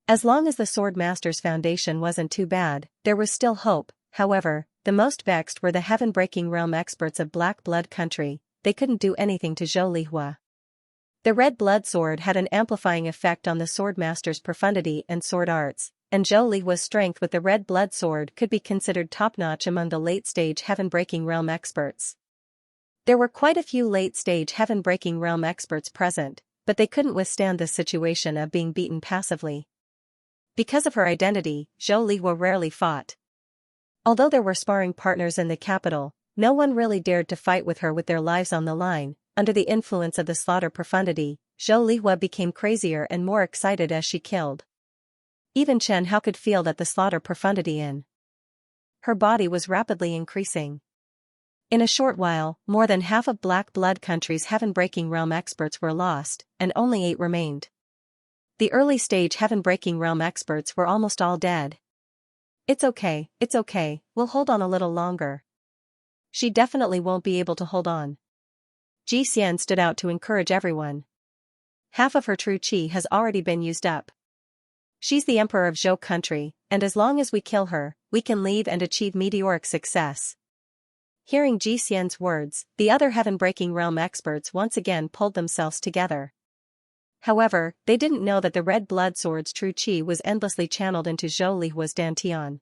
As long as the sword master's foundation wasn't too bad, there was still hope. However, the most vexed were the heaven-breaking realm experts of Black Blood Country. They couldn't do anything to Zhou Lihua. The red blood sword had an amplifying effect on the swordmaster's profundity and sword arts, and Zhou Lihua's strength with the red blood sword could be considered top-notch among the late-stage heaven-breaking realm experts. There were quite a few late-stage heaven-breaking realm experts present, but they couldn't withstand this situation of being beaten passively. Because of her identity, Zhou Lihua rarely fought. Although there were sparring partners in the capital, no one really dared to fight with her with their lives on the line. Under the influence of the slaughter profundity, Zhou Lihua became crazier and more excited as she killed. Even Chen Hao could feel that the slaughter profundity in her body was rapidly increasing. In a short while, more than half of Black Blood Country's heaven-breaking realm experts were lost, and only 8 remained. The early-stage heaven-breaking realm experts were almost all dead. It's okay, we'll hold on a little longer. She definitely won't be able to hold on. Ji Xian stood out to encourage everyone. Half of her true qi has already been used up. She's the emperor of Zhou country, and as long as we kill her, we can leave and achieve meteoric success. Hearing Ji Xian's words, the other heaven-breaking realm experts once again pulled themselves together. However, they didn't know that the red blood sword's true qi was endlessly channeled into Zhou Lihua's dantian.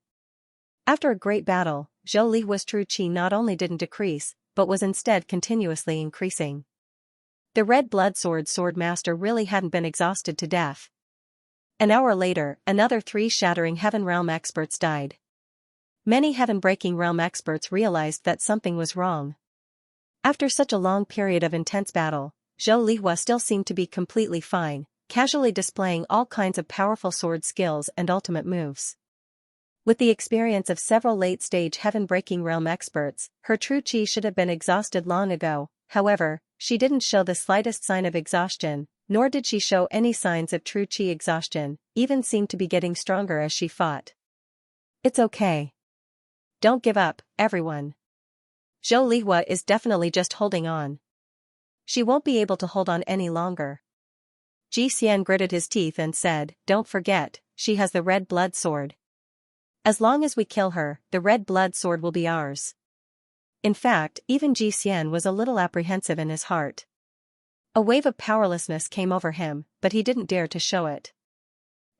After a great battle, Zhou Lihua's true qi not only didn't decrease, but was instead continuously increasing. The red blood sword master really hadn't been exhausted to death. An hour later, another 3 shattering heaven realm experts died. Many heaven-breaking realm experts realized that something was wrong. After such a long period of intense battle, Zhou Lihua still seemed to be completely fine, casually displaying all kinds of powerful sword skills and ultimate moves. With the experience of several late-stage heaven-breaking realm experts, her true qi should have been exhausted long ago. However, she didn't show the slightest sign of exhaustion, nor did she show any signs of true qi exhaustion, even seemed to be getting stronger as she fought. It's okay. Don't give up, everyone. Zhou Lihua is definitely just holding on. She won't be able to hold on any longer. Ji Xian gritted his teeth and said, "Don't forget, she has the red blood sword. As long as we kill her, the red blood sword will be ours." In fact, even Ji Xian was a little apprehensive in his heart. A wave of powerlessness came over him, but he didn't dare to show it.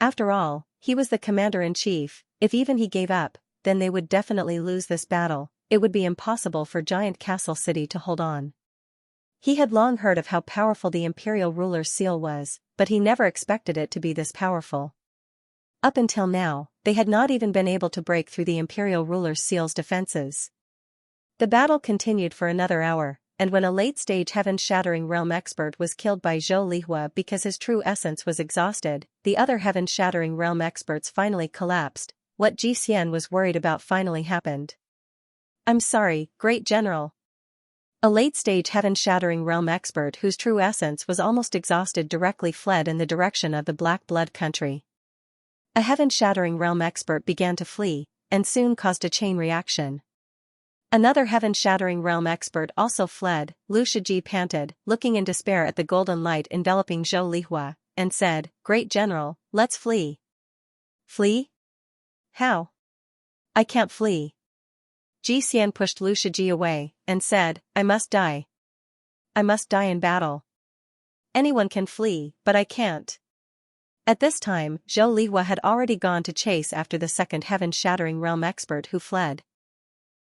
After all, he was the commander-in-chief. If even he gave up, then they would definitely lose this battle. It would be impossible for Giant Castle City to hold on. He had long heard of how powerful the imperial ruler's seal was, but he never expected it to be this powerful. Up until now, they had not even been able to break through the imperial ruler's seal's defenses. The battle continued for another hour, and when a late-stage heaven-shattering realm expert was killed by Zhou Lihua because his true essence was exhausted, the other heaven-shattering realm experts finally collapsed. What Ji Xian was worried about finally happened. "I'm sorry, Great General." A late-stage heaven-shattering realm expert whose true essence was almost exhausted directly fled in the direction of the Black Blood Country. A heaven-shattering realm expert began to flee, and soon caused a chain reaction. Another heaven-shattering realm expert also fled. Lu Shiji panted, looking in despair at the golden light enveloping Zhou Lihua, and said, "Great General, let's flee." "Flee? How? I can't flee." Ji Xian pushed Lu Shiji away, and said, "I must die. I must die in battle. Anyone can flee, but I can't." At this time, Zhou Lihua had already gone to chase after the second heaven-shattering realm expert who fled.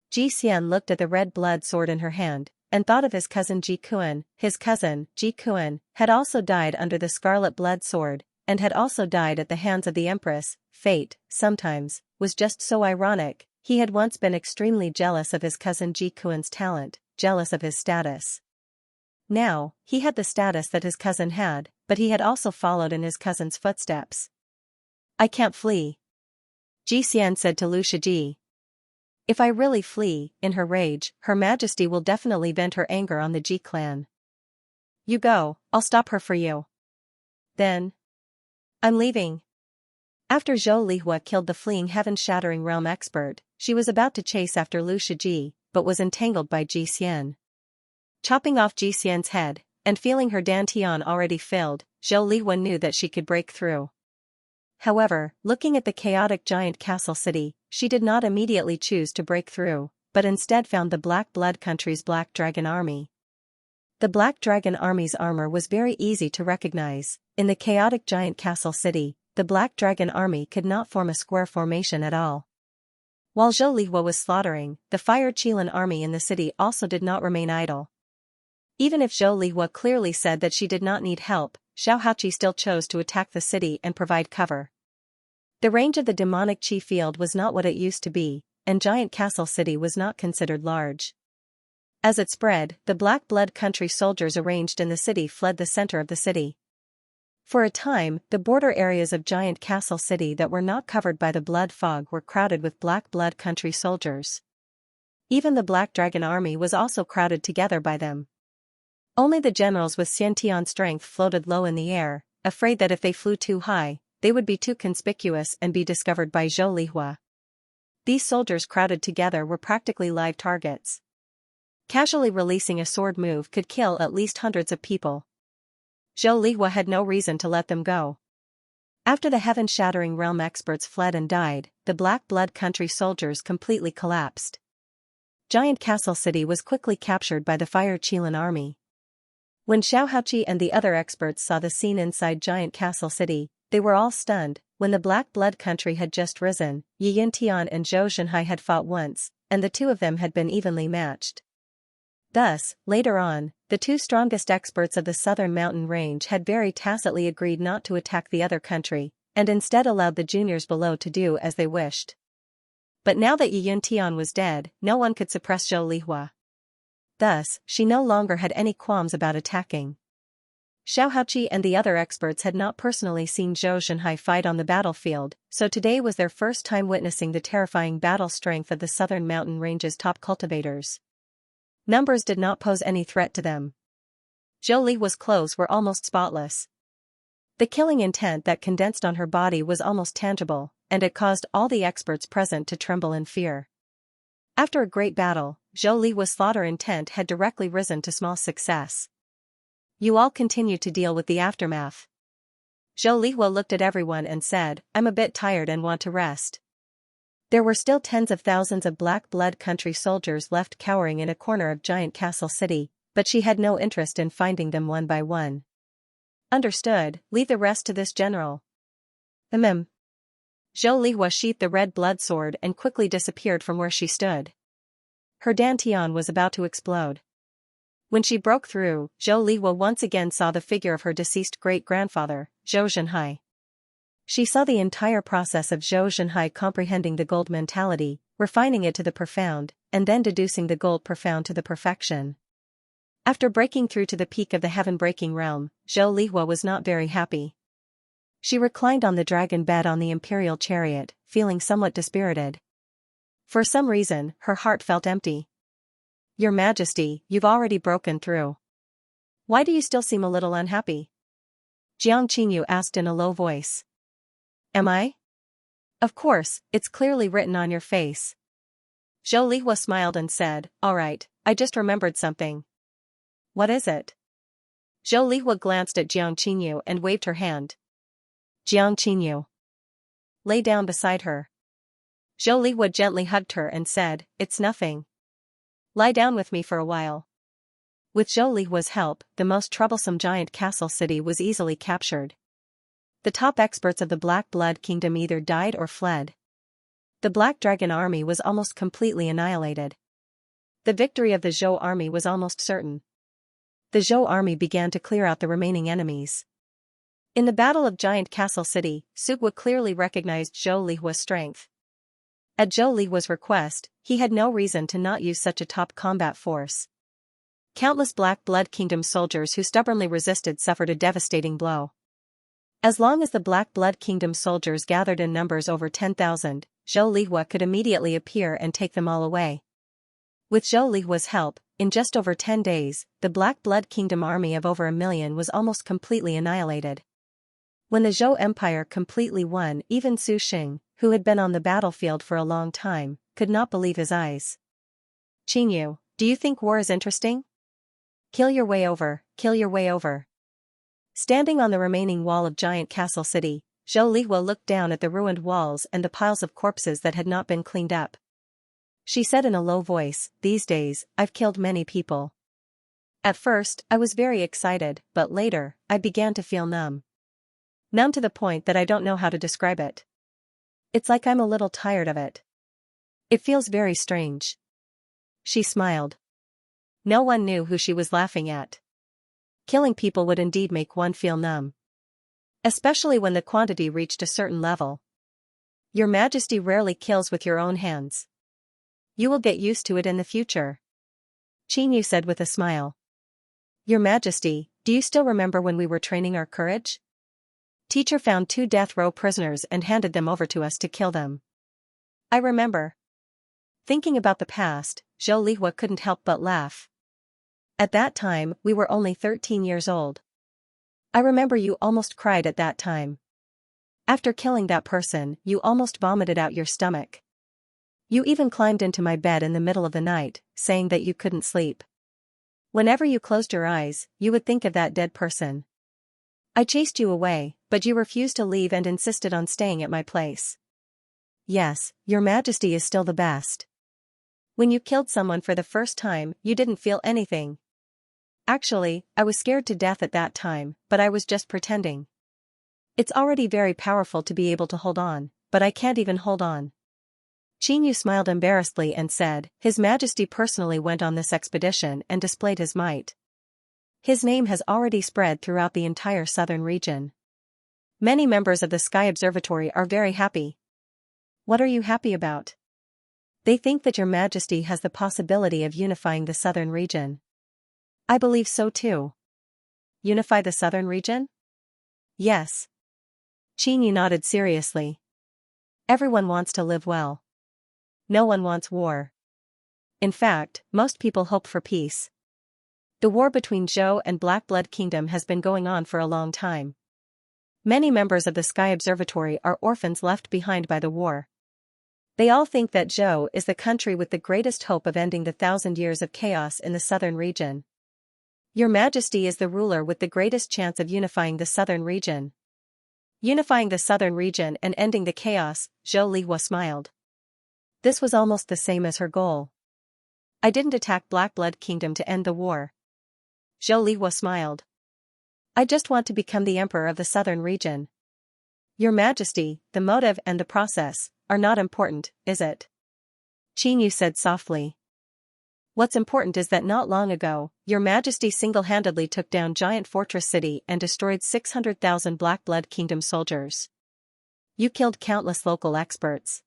Ji Xian looked at the red blood sword in her hand, and thought of his cousin Ji Kuan. His cousin, Ji Kuan, had also died under the scarlet blood sword, and had also died at the hands of the Empress. Fate, sometimes, was just so ironic. He had once been extremely jealous of his cousin Ji Kuan's talent, jealous of his status. Now, he had the status that his cousin had, but he had also followed in his cousin's footsteps. "I can't flee," Ji Xian said to Lu Shiji. "If I really flee," in her rage, Her Majesty will definitely vent her anger on the Ji clan. "You go, I'll stop her for you." "Then I'm leaving." After Zhou Lihua killed the fleeing heaven-shattering realm expert, she was about to chase after Lu Shiji, but was entangled by Ji Xian. Chopping off Ji Xian's head, and feeling her dantian already filled, Zhou Lihua knew that she could break through. However, looking at the chaotic giant castle city, she did not immediately choose to break through, but instead found the Black Blood Country's Black Dragon Army. The Black Dragon Army's armor was very easy to recognize. In the chaotic giant castle city, the Black Dragon Army could not form a square formation at all. While Zhou Lihua was slaughtering, the Fire Qilin army in the city also did not remain idle. Even if Zhou Lihua clearly said that she did not need help, Xiaohachi still chose to attack the city and provide cover. The range of the demonic chi field was not what it used to be, and Giant Castle City was not considered large. As it spread, the Black Blood Country soldiers arranged in the city fled the center of the city. For a time, the border areas of Giant Castle City that were not covered by the blood fog were crowded with Black Blood Country soldiers. Even the Black Dragon Army was also crowded together by them. Only the generals with Xiantian strength floated low in the air, afraid that if they flew too high, they would be too conspicuous and be discovered by Zhou Lihua. These soldiers crowded together were practically live targets. Casually releasing a sword move could kill at least hundreds of people. Zhou Lihua had no reason to let them go. After the heaven-shattering realm experts fled and died, the Black Blood Country soldiers completely collapsed. Giant Castle City was quickly captured by the Fire Qilin army. When Xiaohachi and the other experts saw the scene inside Giant Castle City, they were all stunned. When the Black Blood Country had just risen, Yi Yintian and Zhou Zhenhai had fought once, and the two of them had been evenly matched. Thus, later on, the two strongest experts of the southern mountain range had very tacitly agreed not to attack the other country, and instead allowed the juniors below to do as they wished. But now that Yi Yintian was dead, no one could suppress Zhou Lihua. Thus, she no longer had any qualms about attacking. Xiaohachi and the other experts had not personally seen Zhou Zhenhai fight on the battlefield, so today was their first time witnessing the terrifying battle strength of the southern mountain range's top cultivators. Numbers did not pose any threat to them. Zhou Lihua's clothes were almost spotless. The killing intent that condensed on her body was almost tangible, and it caused all the experts present to tremble in fear. After a great battle, Zhou Lihua's slaughter intent had directly risen to small success. You all continue to deal with the aftermath. Zhou Lihua looked at everyone and said, I'm a bit tired and want to rest. There were still tens of thousands of Black Blood Country soldiers left cowering in a corner of Giant Castle City, but she had no interest in finding them one by one. Understood, leave the rest to this general. Zhou Lihua sheathed the red blood sword and quickly disappeared from where she stood. Her dantian was about to explode. When she broke through, Zhou Lihua once again saw the figure of her deceased great-grandfather, Zhou Zhenhai. She saw the entire process of Zhou Zhenhai comprehending the gold mentality, refining it to the profound, and then deducing the gold profound to the perfection. After breaking through to the peak of the heaven-breaking realm, Zhou Lihua was not very happy. She reclined on the dragon bed on the imperial chariot, feeling somewhat dispirited. For some reason, her heart felt empty. Your Majesty, you've already broken through. Why do you still seem a little unhappy? Jiang Qingyu asked in a low voice. Am I? Of course, it's clearly written on your face. Zhou Lihua smiled and said, all right, I just remembered something. What is it? Zhou Lihua glanced at Jiang Qingyu and waved her hand. Jiang Qingyu. Lay down beside her. Zhou Lihua gently hugged her and said, it's nothing. Lie down with me for a while. With Zhou Lihua's help, the most troublesome Giant Castle City was easily captured. The top experts of the Black Blood Kingdom either died or fled. The Black Dragon Army was almost completely annihilated. The victory of the Zhou army was almost certain. The Zhou army began to clear out the remaining enemies. In the Battle of Giant Castle City, Sugwa clearly recognized Zhou Lihua's strength. At Zhou Lihua's request, he had no reason to not use such a top combat force. Countless Black Blood Kingdom soldiers who stubbornly resisted suffered a devastating blow. As long as the Black Blood Kingdom soldiers gathered in numbers over 10,000, Zhou Lihua could immediately appear and take them all away. With Zhou Lihua's help, in just over 10 days, the Black Blood Kingdom army of over 1 million was almost completely annihilated. When the Zhou Empire completely won, even Su Xing, who had been on the battlefield for a long time, could not believe his eyes. Qingyu, do you think war is interesting? Kill your way over, kill your way over. Standing on the remaining wall of Giant Castle City, Zhou Lihua looked down at the ruined walls and the piles of corpses that had not been cleaned up. She said in a low voice, these days, I've killed many people. At first, I was very excited, but later, I began to feel numb. Numb to the point that I don't know how to describe it. It's like I'm a little tired of it. It feels very strange. She smiled. No one knew who she was laughing at. Killing people would indeed make one feel numb. Especially when the quantity reached a certain level. Your Majesty rarely kills with your own hands. You will get used to it in the future. Xianxia said with a smile. Your Majesty, do you still remember when we were training our courage? Teacher found 2 death row prisoners and handed them over to us to kill them. I remember. Thinking about the past, Zhou Lihua couldn't help but laugh. At that time, we were only 13 years old. I remember you almost cried at that time. After killing that person, you almost vomited out your stomach. You even climbed into my bed in the middle of the night, saying that you couldn't sleep. Whenever you closed your eyes, you would think of that dead person. I chased you away, but you refused to leave and insisted on staying at my place. Yes, Your Majesty is still the best. When you killed someone for the first time, you didn't feel anything. Actually, I was scared to death at that time, but I was just pretending. It's already very powerful to be able to hold on, but I can't even hold on. Xianxia smiled embarrassedly and said, His Majesty personally went on this expedition and displayed his might. His name has already spread throughout the entire southern region. Many members of the Sky Observatory are very happy. What are you happy about? They think that Your Majesty has the possibility of unifying the southern region. I believe so too. Unify the southern region? Yes. Xianxia nodded seriously. Everyone wants to live well. No one wants war. In fact, most people hope for peace. The war between Zhou and Black Blood Kingdom has been going on for a long time. Many members of the Sky Observatory are orphans left behind by the war. They all think that Zhou is the country with the greatest hope of ending the 1,000 years of chaos in the southern region. Your Majesty is the ruler with the greatest chance of unifying the southern region. Unifying the southern region and ending the chaos, Zhou Lihua smiled. This was almost the same as her goal. I didn't attack Black Blood Kingdom to end the war. Zhou Lihua smiled. I just want to become the emperor of the southern region. Your Majesty, the motive and the process are not important, is it? Xianxia said softly. What's important is that not long ago, Your Majesty single-handedly took down Giant Fortress City and destroyed 600,000 Black Blood Kingdom soldiers. You killed countless local experts.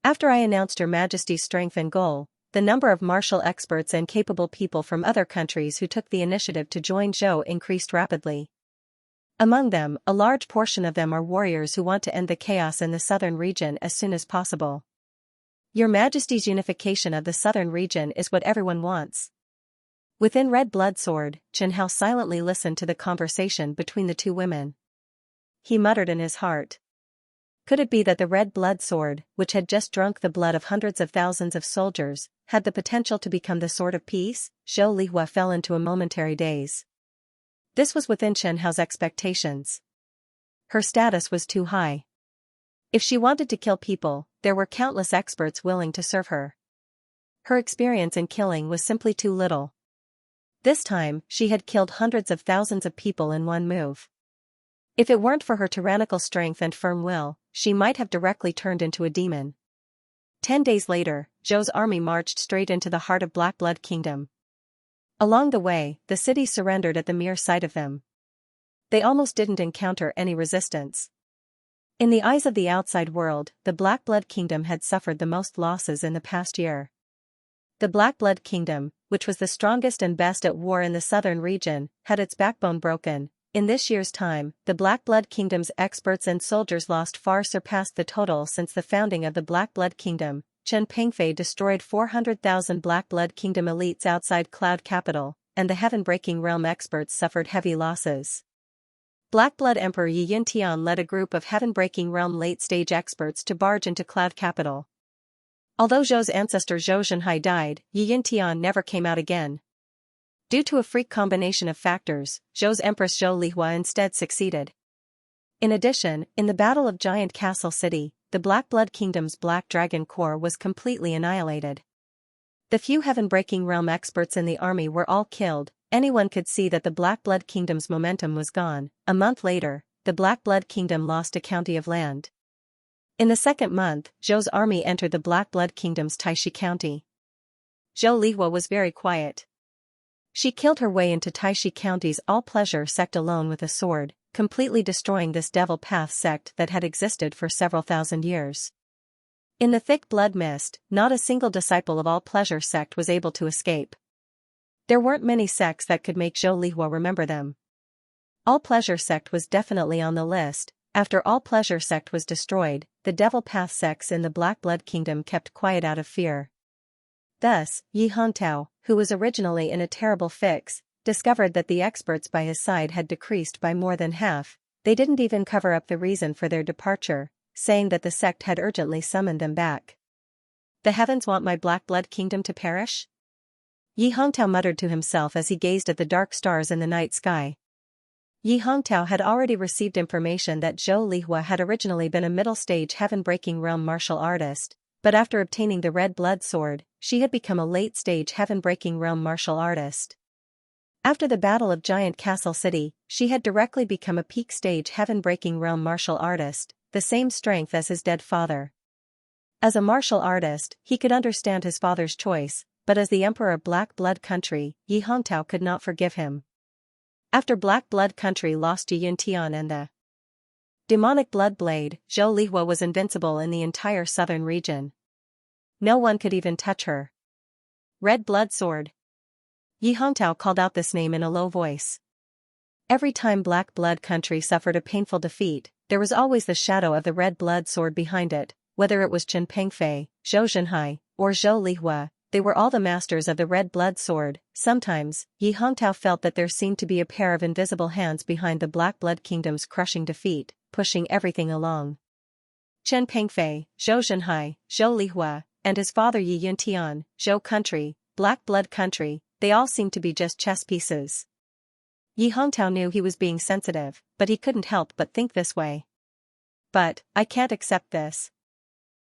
After I announced Your Majesty's strength and goal, the number of martial experts and capable people from other countries who took the initiative to join Zhou increased rapidly. Among them, a large portion of them are warriors who want to end the chaos in the southern region as soon as possible. Your Majesty's unification of the southern region is what everyone wants. Within Red Blood Sword, Xianxia silently listened to the conversation between the 2 women. He muttered in his heart. Could it be that the Red Blood Sword, which had just drunk the blood of hundreds of thousands of soldiers, had the potential to become the sword of peace? Zhou Lihua fell into a momentary daze. This was within Xianxia's expectations. Her status was too high. If she wanted to kill people, there were countless experts willing to serve her. Her experience in killing was simply too little. This time, she had killed hundreds of thousands of people in one move. If it weren't for her tyrannical strength and firm will, she might have directly turned into a demon. 10 days later, Zhou's army marched straight into the heart of Black Blood Kingdom. Along the way, the city surrendered at the mere sight of them. They almost didn't encounter any resistance. In the eyes of the outside world, the Black Blood Kingdom had suffered the most losses in the past year. The Black Blood Kingdom, which was the strongest and best at war in the southern region, had its backbone broken. In this year's time, the Black Blood Kingdom's experts and soldiers lost far surpassed the total since the founding of the Black Blood Kingdom. Chen Pengfei destroyed 400,000 Black Blood Kingdom elites outside Cloud Capital, and the Heaven-Breaking Realm experts suffered heavy losses. Black Blood Emperor Yi Yuntian led a group of Heaven-Breaking Realm late-stage experts to barge into Cloud Capital. Although Zhou's ancestor Zhou Zhenhai died, Yi Yuntian never came out again. Due to a freak combination of factors, Zhou's Empress Zhou Lihua instead succeeded. In addition, in the Battle of Giant Castle City, the Black Blood Kingdom's Black Dragon Corps was completely annihilated. The few Heaven-Breaking Realm experts in the army were all killed, anyone could see that the Black Blood Kingdom's momentum was gone. A month later, the Black Blood Kingdom lost a county of land. In the second month, Zhou's army entered the Black Blood Kingdom's Taishi County. Zhou Lihua was very quiet. She killed her way into Taishi County's all-pleasure sect alone with a sword, completely destroying this devil path sect that had existed for several thousand years. In the thick blood mist, not a single disciple of all-pleasure sect was able to escape. There weren't many sects that could make Zhou Lihua remember them. All-pleasure sect was definitely on the list. After all-pleasure sect was destroyed, the devil path sects in the Black Blood Kingdom kept quiet out of fear. Thus, Yi Hongtao, who was originally in a terrible fix, discovered that the experts by his side had decreased by more than half. They didn't even cover up the reason for their departure, saying that the sect had urgently summoned them back. The heavens want my Black Blood Kingdom to perish? Yi Hongtao muttered to himself as he gazed at the dark stars in the night sky. Yi Hongtao had already received information that Zhou Lihua had originally been a middle-stage heaven-breaking realm martial artist, but after obtaining the red blood sword, she had become a late-stage heaven-breaking realm martial artist. After the Battle of Giant Castle City, she had directly become a peak-stage heaven-breaking realm martial artist, the same strength as his dead father. As a martial artist, he could understand his father's choice, but as the Emperor of Black Blood Country, Yi Hongtao could not forgive him. After Black Blood Country lost to Yuntian and the demonic blood blade, Zhou Lihua was invincible in the entire southern region. No one could even touch her. Red blood sword. Yi Hongtao called out this name in a low voice. Every time Black Blood Country suffered a painful defeat, there was always the shadow of the red blood sword behind it, whether it was Chen Pengfei, Zhou Zhenhai, or Zhou Lihua. They were all the masters of the red blood sword. Sometimes, Yi Hongtao felt that there seemed to be a pair of invisible hands behind the Black Blood Kingdom's crushing defeat, pushing everything along. Chen Pengfei, Zhou Zhenhai, Zhou Lihua, and his father Yi Yuntian, Zhou Country, Black Blood Country, they all seemed to be just chess pieces. Yi Hongtao knew he was being sensitive, but he couldn't help but think this way. But, I can't accept this.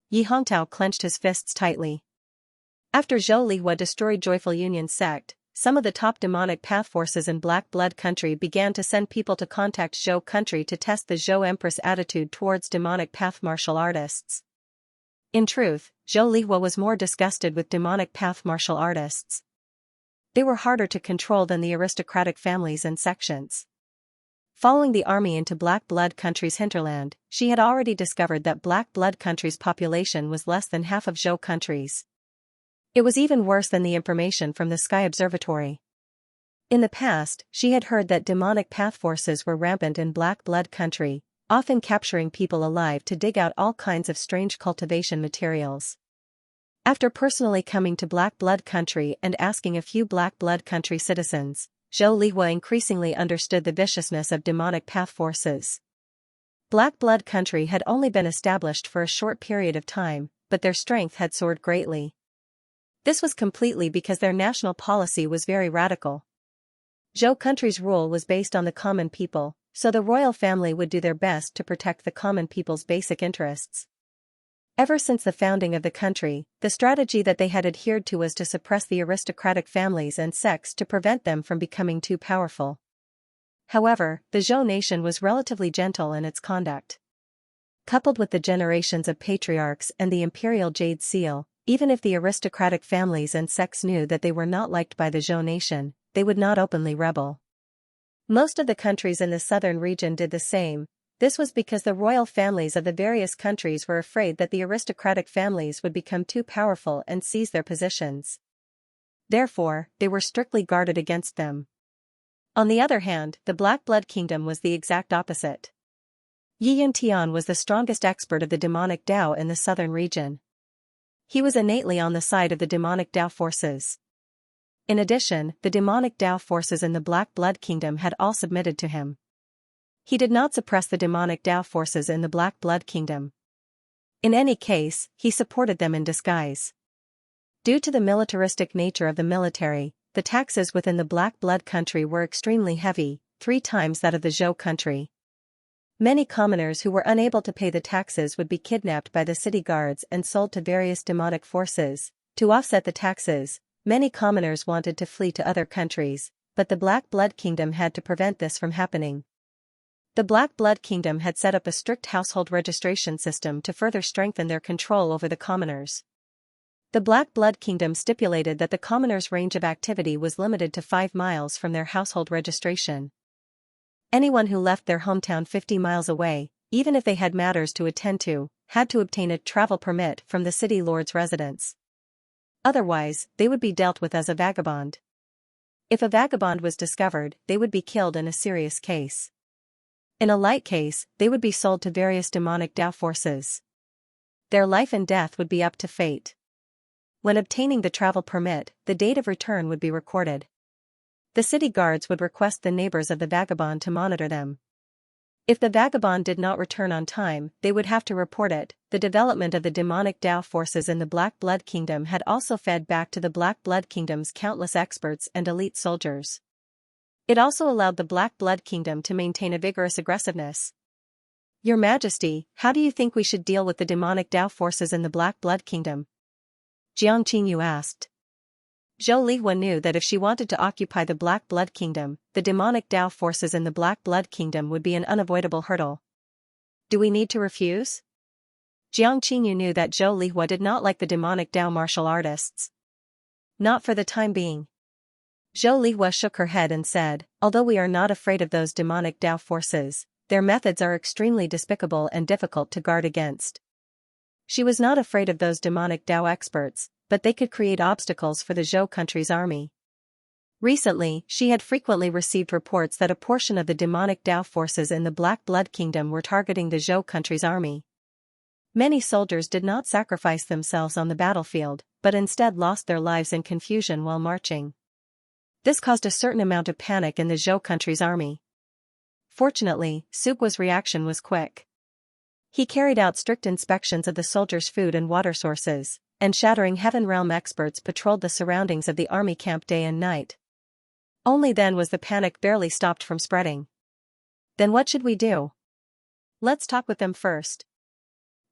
Yi Hongtao clenched his fists tightly. After Zhou Lihua destroyed Joyful Union sect, some of the top demonic path forces in Black Blood Country began to send people to contact Zhou Country to test the Zhou Empress' attitude towards demonic path martial artists. In truth, Zhou Lihua was more disgusted with demonic path martial artists. They were harder to control than the aristocratic families and sections. Following the army into Black Blood Country's hinterland, she had already discovered that Black Blood Country's population was less than half of Zhou Country's. It was even worse than the information from the Sky Observatory. In the past, she had heard that demonic path forces were rampant in Black Blood Country, often capturing people alive to dig out all kinds of strange cultivation materials. After personally coming to Black Blood Country and asking a few Black Blood Country citizens, Zhou Lihua increasingly understood the viciousness of demonic path forces. Black Blood Country had only been established for a short period of time, but their strength had soared greatly. This was completely because their national policy was very radical. Zhou Country's rule was based on the common people, so the royal family would do their best to protect the common people's basic interests. Ever since the founding of the country, the strategy that they had adhered to was to suppress the aristocratic families and sects to prevent them from becoming too powerful. However, the Zhou nation was relatively gentle in its conduct. Coupled with the generations of patriarchs and the imperial jade seal, even if the aristocratic families and sects knew that they were not liked by the Zhou nation, they would not openly rebel. Most of the countries in the southern region did the same. This was because the royal families of the various countries were afraid that the aristocratic families would become too powerful and seize their positions. Therefore, they were strictly guarded against them. On the other hand, the Black Blood Kingdom was the exact opposite. Yi Yuntian was the strongest expert of the demonic Dao in the southern region. He was innately on the side of the demonic Dao forces. In addition, the demonic Dao forces in the Black Blood Kingdom had all submitted to him. He did not suppress the demonic Dao forces in the Black Blood Kingdom. In any case, he supported them in disguise. Due to the militaristic nature of the military, the taxes within the Black Blood Country were extremely heavy, 3 times that of the Zhou Country. Many commoners who were unable to pay the taxes would be kidnapped by the city guards and sold to various demonic forces. To offset the taxes, many commoners wanted to flee to other countries, but the Black Blood Kingdom had to prevent this from happening. The Black Blood Kingdom had set up a strict household registration system to further strengthen their control over the commoners. The Black Blood Kingdom stipulated that the commoners' range of activity was limited to 5 miles from their household registration. Anyone who left their hometown 50 miles away, even if they had matters to attend to, had to obtain a travel permit from the city lord's residence. Otherwise, they would be dealt with as a vagabond. If a vagabond was discovered, they would be killed in a serious case. In a light case, they would be sold to various demonic Tao forces. Their life and death would be up to fate. When obtaining the travel permit, the date of return would be recorded. The city guards would request the neighbors of the vagabond to monitor them. If the vagabond did not return on time, they would have to report it. The development of the demonic Tao forces in the Black Blood Kingdom had also fed back to the Black Blood Kingdom's countless experts and elite soldiers. It also allowed the Black Blood Kingdom to maintain a vigorous aggressiveness. Your Majesty, how do you think we should deal with the demonic Tao forces in the Black Blood Kingdom? Jiang Qingyu asked. Zhou Lihua knew that if she wanted to occupy the Black Blood Kingdom, the demonic Tao forces in the Black Blood Kingdom would be an unavoidable hurdle. Do we need to refuse? Jiang Qingyu knew that Zhou Lihua did not like the demonic Tao martial artists. Not for the time being. Zhou Lihua shook her head and said, although we are not afraid of those demonic Tao forces, their methods are extremely despicable and difficult to guard against. She was not afraid of those demonic Tao experts, but they could create obstacles for the Zhou country's army. Recently, she had frequently received reports that a portion of the demonic Tao forces in the Black Blood Kingdom were targeting the Zhou country's army. Many soldiers did not sacrifice themselves on the battlefield, but instead lost their lives in confusion while marching. This caused a certain amount of panic in the Zhou country's army. Fortunately, Sugua's reaction was quick. He carried out strict inspections of the soldiers' food and water sources, and Shattering Heaven Realm experts patrolled the surroundings of the army camp day and night. Only then was the panic barely stopped from spreading. Then what should we do? Let's talk with them first.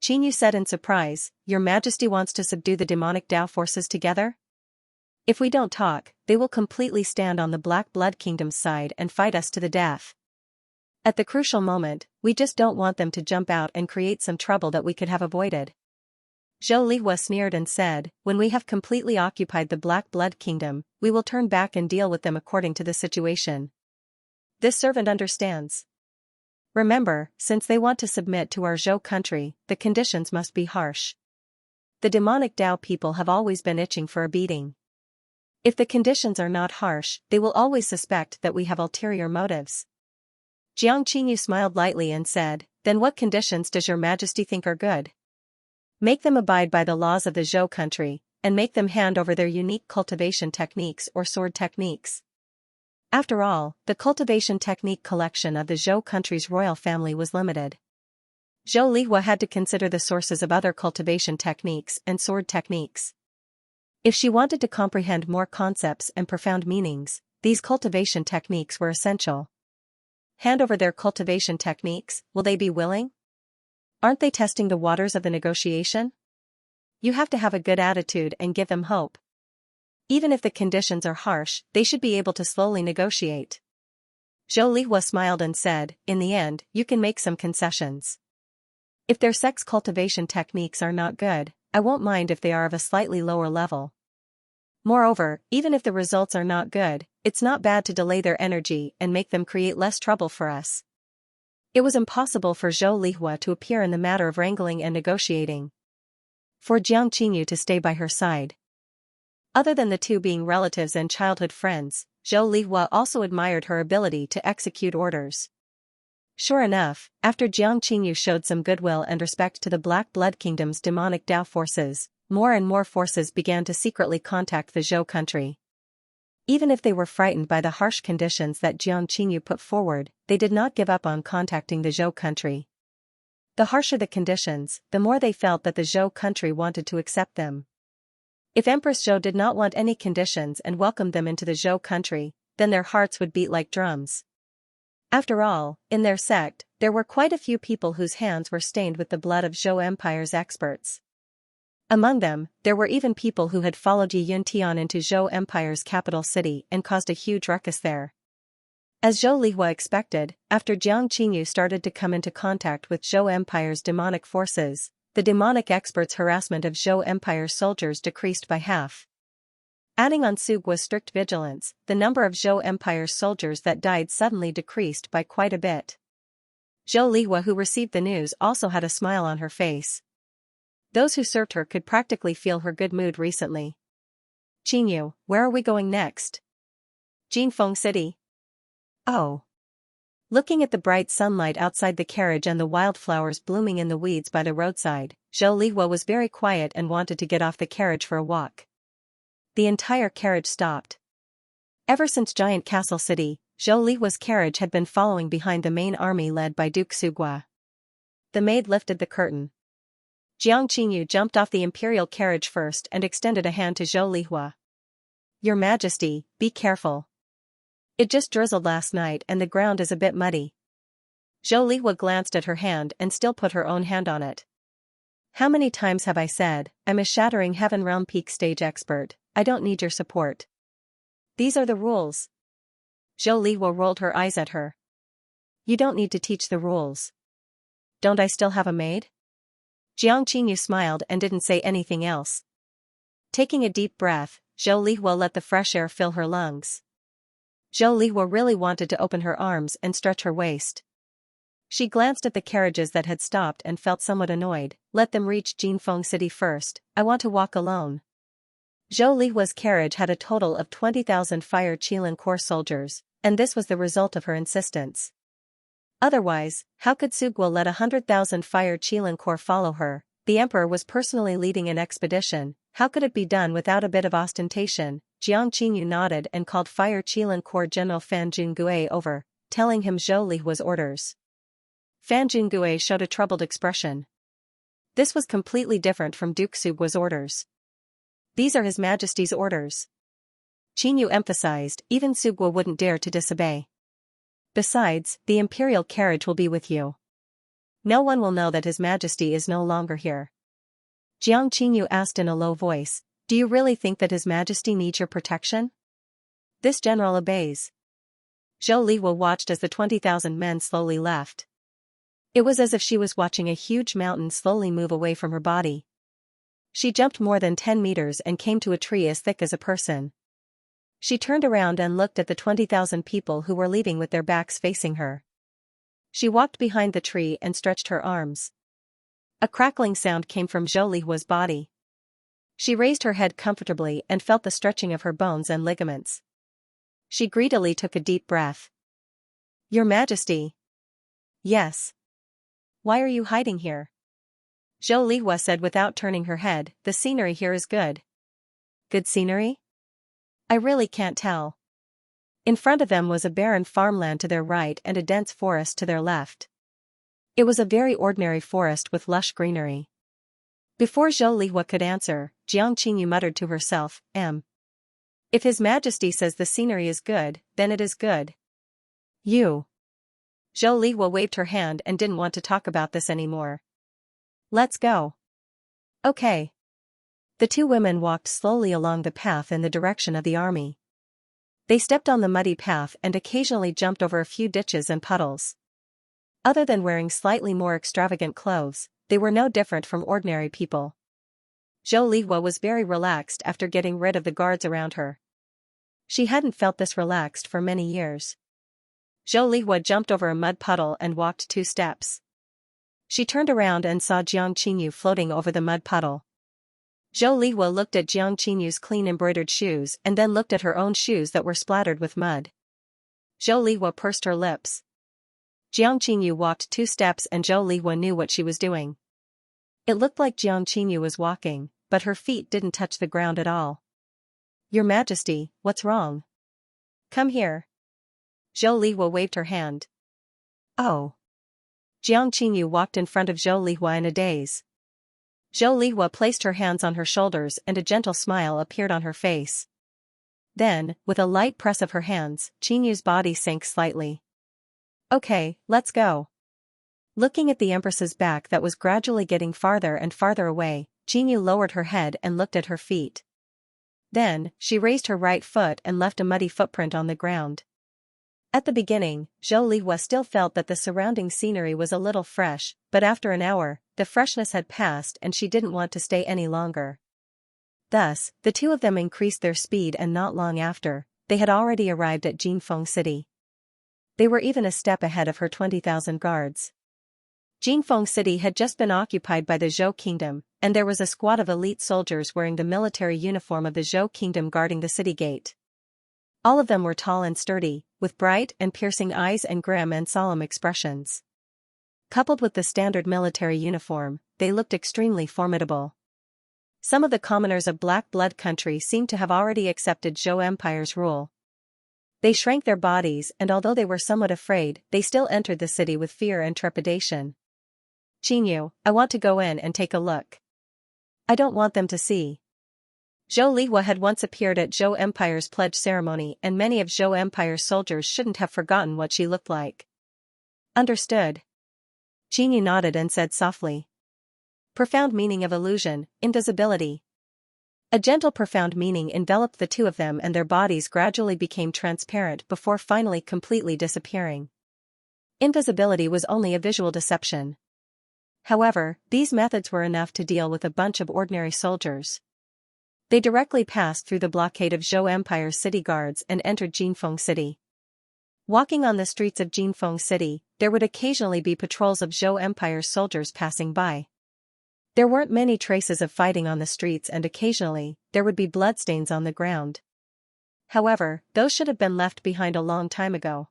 Qingyu said in surprise, Your Majesty wants to subdue the demonic Tao forces together? If we don't talk, they will completely stand on the Black Blood Kingdom's side and fight us to the death. At the crucial moment, we just don't want them to jump out and create some trouble that we could have avoided. Zhou Lihua sneered and said, When we have completely occupied the Black Blood Kingdom, we will turn back and deal with them according to the situation. This servant understands. Remember, since they want to submit to our Zhou country, the conditions must be harsh. The demonic Tao people have always been itching for a beating. If the conditions are not harsh, they will always suspect that we have ulterior motives. Jiang Qingyu smiled lightly and said, Then what conditions does your Majesty think are good? Make them abide by the laws of the Zhou country, and make them hand over their unique cultivation techniques or sword techniques. After all, the cultivation technique collection of the Zhou country's royal family was limited. Zhou Lihua had to consider the sources of other cultivation techniques and sword techniques. If she wanted to comprehend more concepts and profound meanings, these cultivation techniques were essential. Hand over their cultivation techniques, will they be willing? Aren't they testing the waters of the negotiation? You have to have a good attitude and give them hope. Even if the conditions are harsh, they should be able to slowly negotiate. Zhou Lihua smiled and said, In the end, you can make some concessions. If their sex cultivation techniques are not good, I won't mind if they are of a slightly lower level. Moreover, even if the results are not good, it's not bad to delay their energy and make them create less trouble for us. It was impossible for Zhou Lihua to appear in the matter of wrangling and negotiating. For Jiang Qingyu to stay by her side. Other than the two being relatives and childhood friends, Zhou Lihua also admired her ability to execute orders. Sure enough, after Jiang Qingyu showed some goodwill and respect to the Black Blood Kingdom's demonic Tao forces, more and more forces began to secretly contact the Zhou country. Even if they were frightened by the harsh conditions that Jiang Qingyu put forward, they did not give up on contacting the Zhou country. The harsher the conditions, the more they felt that the Zhou country wanted to accept them. If Empress Zhou did not want any conditions and welcomed them into the Zhou country, then their hearts would beat like drums. After all, in their sect, there were quite a few people whose hands were stained with the blood of Zhou Empire's experts. Among them, there were even people who had followed Yi Yuntian into Zhou Empire's capital city and caused a huge ruckus there. As Zhou Lihua expected, after Jiang Qingyu started to come into contact with Zhou Empire's demonic forces, the demonic expert's harassment of Zhou Empire's soldiers decreased by half. Adding on Sugua's strict vigilance, the number of Zhou Empire's soldiers that died suddenly decreased by quite a bit. Zhou Lihua, who received the news, also had a smile on her face. Those who served her could practically feel her good mood recently. Qingyu, where are we going next? Jinfeng City. Oh. Looking at the bright sunlight outside the carriage and the wildflowers blooming in the weeds by the roadside, Zhou Lihua was very quiet and wanted to get off the carriage for a walk. The entire carriage stopped. Ever since Giant Castle City, Zhou Lihua's carriage had been following behind the main army led by Duke Sugua. The maid lifted the curtain. Jiang Qingyu jumped off the imperial carriage first and extended a hand to Zhou Lihua. Your Majesty, be careful. It just drizzled last night and the ground is a bit muddy. Zhou Lihua glanced at her hand and still put her own hand on it. How many times have I said, I'm a Shattering Heaven Realm peak stage expert, I don't need your support. These are the rules. Zhou Lihua rolled her eyes at her. You don't need to teach the rules. Don't I still have a maid? Jiang Qingyu smiled and didn't say anything else. Taking a deep breath, Zhou Lihua let the fresh air fill her lungs. Zhou Lihua really wanted to open her arms and stretch her waist. She glanced at the carriages that had stopped and felt somewhat annoyed. Let them reach Jinfeng City first, I want to walk alone. Zhou Lihua's carriage had a total of 20,000 Fire Qilin Corps soldiers, and this was the result of her insistence. Otherwise, how could Sugua let 100,000 Fire Qilin Corps follow her? The emperor was personally leading an expedition, how could it be done without a bit of ostentation? Jiang Qingyu nodded and called Fire Qilin Corps General Fan Jungue over, telling him Zhou Lihua's orders. Fan Jungue showed a troubled expression. This was completely different from Duke Sugua's orders. These are His Majesty's orders. Qingyu emphasized, even Sugua wouldn't dare to disobey. Besides, the imperial carriage will be with you. No one will know that His Majesty is no longer here. Jiang Qingyu asked in a low voice, do you really think that His Majesty needs your protection? This general obeys. Zhou Lihua watched as the 20,000 men slowly left. It was as if she was watching a huge mountain slowly move away from her body. She jumped more than 10 meters and came to a tree as thick as a person. She turned around and looked at the 20,000 people who were leaving with their backs facing her. She walked behind the tree and stretched her arms. A crackling sound came from Zhou Lihua's body. She raised her head comfortably and felt the stretching of her bones and ligaments. She greedily took a deep breath. Your Majesty. Yes. Why are you hiding here? Zhou Lihua said without turning her head, the scenery here is good. Good scenery? I really can't tell. In front of them was a barren farmland to their right and a dense forest to their left. It was a very ordinary forest with lush greenery. Before Zhou Lihua could answer, Jiang Qingyu muttered to herself, If His Majesty says the scenery is good, then it is good. You. Zhou Lihua waved her hand and didn't want to talk about this anymore. Let's go. Okay. The two women walked slowly along the path in the direction of the army. They stepped on the muddy path and occasionally jumped over a few ditches and puddles. Other than wearing slightly more extravagant clothes, they were no different from ordinary people. Zhou Lihua was very relaxed after getting rid of the guards around her. She hadn't felt this relaxed for many years. Zhou Lihua jumped over a mud puddle and walked 2 steps. She turned around and saw Jiang Qingyu floating over the mud puddle. Zhou Lihua looked at Jiang Qingyu's clean embroidered shoes and then looked at her own shoes that were splattered with mud. Zhou Lihua pursed her lips. Jiang Qingyu walked 2 steps and Zhou Lihua knew what she was doing. It looked like Jiang Qingyu was walking, but her feet didn't touch the ground at all. Your Majesty, what's wrong? Come here. Zhou Lihua waved her hand. Oh. Jiang Qingyu walked in front of Zhou Lihua in a daze. Zhou Lihua placed her hands on her shoulders and a gentle smile appeared on her face. Then, with a light press of her hands, Qingyu's body sank slightly. Okay, let's go. Looking at the Empress's back that was gradually getting farther and farther away, Jinyu lowered her head and looked at her feet. Then, she raised her right foot and left a muddy footprint on the ground. At the beginning, Zhou Lihua still felt that the surrounding scenery was a little fresh, but after an hour, the freshness had passed and she didn't want to stay any longer. Thus, the two of them increased their speed and not long after, they had already arrived at Jinfeng City. They were even a step ahead of her 20,000 guards. Jinfeng City had just been occupied by the Zhou Kingdom, and there was a squad of elite soldiers wearing the military uniform of the Zhou Kingdom guarding the city gate. All of them were tall and sturdy, with bright and piercing eyes and grim and solemn expressions. Coupled with the standard military uniform, they looked extremely formidable. Some of the commoners of Black Blood country seemed to have already accepted Zhou Empire's rule. They shrank their bodies, and although they were somewhat afraid, they still entered the city with fear and trepidation. Jinyu, I want to go in and take a look. I don't want them to see. Zhou Lihua had once appeared at Zhou Empire's pledge ceremony, and many of Zhou Empire's soldiers shouldn't have forgotten what she looked like. Understood. Jinyu nodded and said softly. Profound meaning of illusion, invisibility. A gentle profound meaning enveloped the two of them, and their bodies gradually became transparent before finally completely disappearing. Invisibility was only a visual deception. However, these methods were enough to deal with a bunch of ordinary soldiers. They directly passed through the blockade of Zhou Empire's city guards and entered Jinfeng City. Walking on the streets of Jinfeng City, there would occasionally be patrols of Zhou Empire's soldiers passing by. There weren't many traces of fighting on the streets, and occasionally, there would be bloodstains on the ground. However, those should have been left behind a long time ago.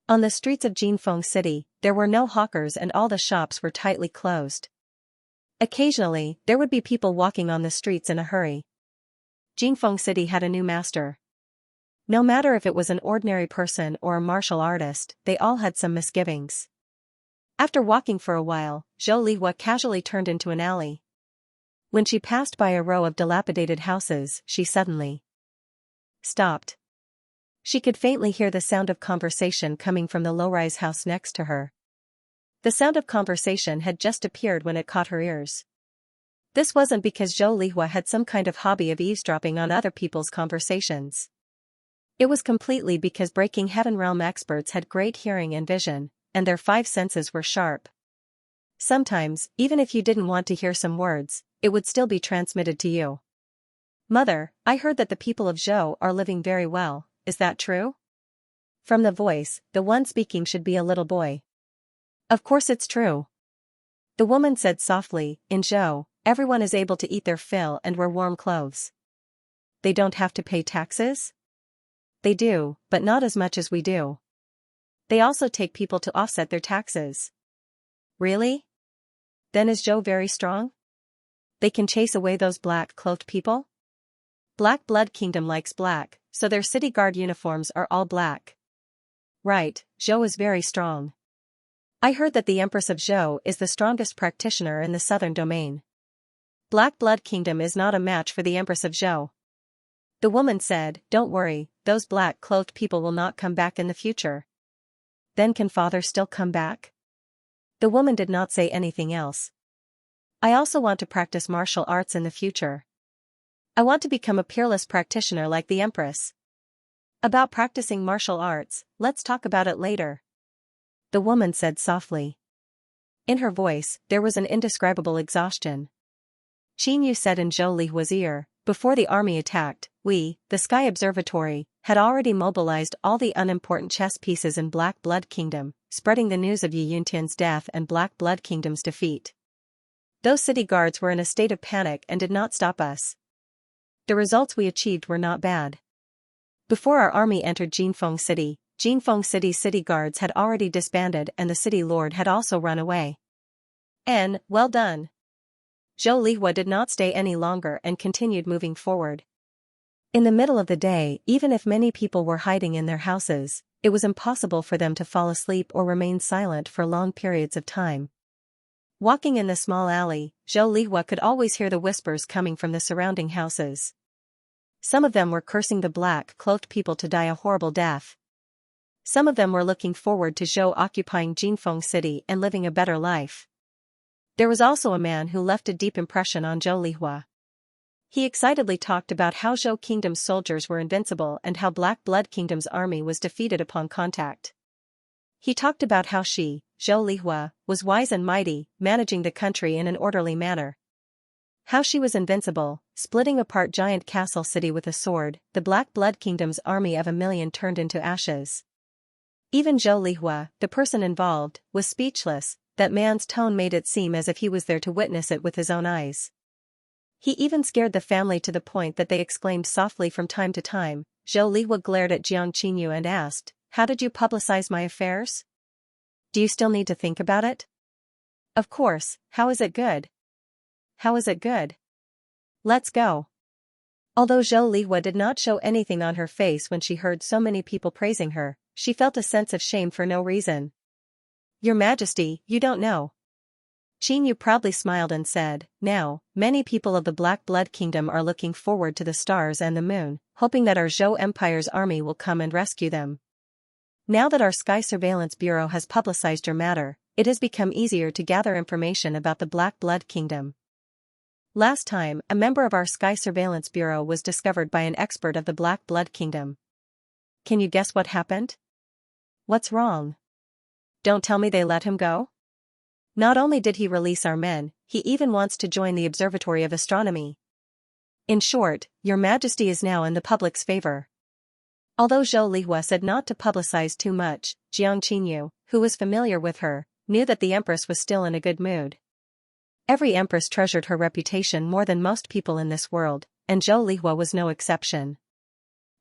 On the streets of Jinfeng City, there were no hawkers and all the shops were tightly closed. Occasionally, there would be people walking on the streets in a hurry. Jinfeng City had a new master. No matter if it was an ordinary person or a martial artist, they all had some misgivings. After walking for a while, Zhou Lihua casually turned into an alley. When she passed by a row of dilapidated houses, she suddenly stopped. She could faintly hear the sound of conversation coming from the low-rise house next to her. The sound of conversation had just appeared when it caught her ears. This wasn't because Zhou Lihua had some kind of hobby of eavesdropping on other people's conversations. It was completely because Breaking Heaven Realm experts had great hearing and vision, and their five senses were sharp. Sometimes, even if you didn't want to hear some words, it would still be transmitted to you. Mother, I heard that the people of Zhou are living very well, is that true? From the voice, the one speaking should be a little boy. Of course it's true. The woman said softly, in Zhou, everyone is able to eat their fill and wear warm clothes. They don't have to pay taxes? They do, but not as much as we do. They also take people to offset their taxes. Really? Then is Zhou very strong? They can chase away those black-clothed people? Black Blood Kingdom likes black, so their city guard uniforms are all black. Right, Zhou is very strong. I heard that the Empress of Zhou is the strongest practitioner in the southern domain. Black Blood Kingdom is not a match for the Empress of Zhou. The woman said, don't worry, those black-clothed people will not come back in the future. Then can father still come back? The woman did not say anything else. I also want to practice martial arts in the future. I want to become a peerless practitioner like the Empress. About practicing martial arts, let's talk about it later. The woman said softly. In her voice, there was an indescribable exhaustion. Jinyu said in Zhou Lihua's ear, before the army attacked, we, the Sky Observatory, had already mobilized all the unimportant chess pieces in Black Blood Kingdom, spreading the news of Yi Yuntian's death and Black Blood Kingdom's defeat. Those city guards were in a state of panic and did not stop us. The results we achieved were not bad. Before our army entered Jinfeng City's city guards had already disbanded and the city lord had also run away. Well done. Zhou Lihua did not stay any longer and continued moving forward. In the middle of the day, even if many people were hiding in their houses, it was impossible for them to fall asleep or remain silent for long periods of time. Walking in the small alley, Zhou Lihua could always hear the whispers coming from the surrounding houses. Some of them were cursing the black-clothed people to die a horrible death. Some of them were looking forward to Zhou occupying Jinfeng City and living a better life. There was also a man who left a deep impression on Zhou Lihua. He excitedly talked about how Zhou Kingdom's soldiers were invincible and how Black Blood Kingdom's army was defeated upon contact. He talked about how she, Zhou Lihua, was wise and mighty, managing the country in an orderly manner. How she was invincible, splitting apart giant castle city with a sword, the Black Blood Kingdom's army of 1,000,000 turned into ashes. Even Zhou Lihua, the person involved, was speechless. That man's tone made it seem as if he was there to witness it with his own eyes. He even scared the family to the point that they exclaimed softly from time to time. Zhou Lihua glared at Jiang Qinyu and asked, "How did you publicize my affairs? Do you still need to think about it?" "Of course, how is it good? How is it good? Let's go." Although Zhou Lihua did not show anything on her face when she heard so many people praising her, she felt a sense of shame for no reason. "Your Majesty, you don't know." Qinyu proudly smiled and said, "Now, many people of the Black Blood Kingdom are looking forward to the stars and the moon, hoping that our Zhou Empire's army will come and rescue them. Now that our Sky Surveillance Bureau has publicized your matter, it has become easier to gather information about the Black Blood Kingdom. Last time, a member of our Sky Surveillance Bureau was discovered by an expert of the Black Blood Kingdom. Can you guess what happened? What's wrong? Don't tell me they let him go? Not only did he release our men, he even wants to join the Observatory of Astronomy. In short, your Majesty is now in the public's favor." Although Zhou Lihua said not to publicize too much, Jiang Qinyu, who was familiar with her, knew that the Empress was still in a good mood. Every Empress treasured her reputation more than most people in this world, and Zhou Lihua was no exception.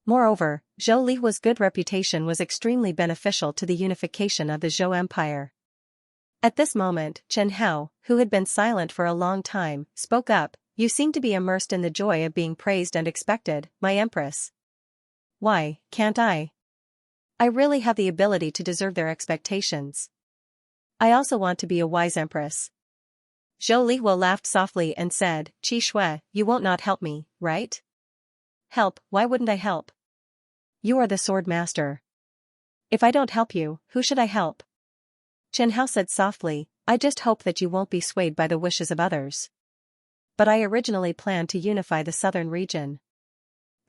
Moreover, Zhou Lihua's good reputation was extremely beneficial to the unification of the Zhou Empire. At this moment, Chen Hao, who had been silent for a long time, spoke up, "You seem to be immersed in the joy of being praised and expected, my Empress. Why, can't I? I really have the ability to deserve their expectations. I also want to be a wise Empress." Zhou Lihua laughed softly and said, "Qi Shui, you won't not help me, right?" "Help, why wouldn't I help? You are the sword master. If I don't help you, who should I help?" Chen Hao said softly, "I just hope that you won't be swayed by the wishes of others. But I originally planned to unify the southern region.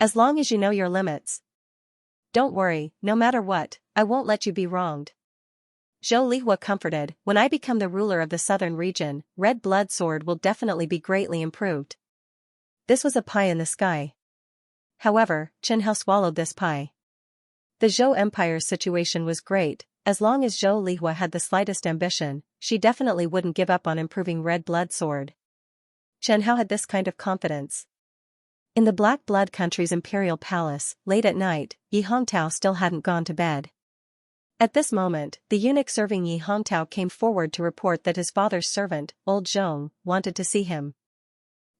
As long as you know your limits. Don't worry, no matter what, I won't let you be wronged." Zhou Lihua comforted, "When I become the ruler of the southern region, Red Blood Sword will definitely be greatly improved." This was a pie in the sky. However, Chen Hao swallowed this pie. The Zhou Empire's situation was great. As long as Zhou Lihua had the slightest ambition, she definitely wouldn't give up on improving Red Blood Sword. Chen Hao had this kind of confidence. In the Black Blood Country's imperial palace, late at night, Yi Hongtao still hadn't gone to bed. At this moment, the eunuch serving Yi Hongtao came forward to report that his father's servant, Old Zhong, wanted to see him.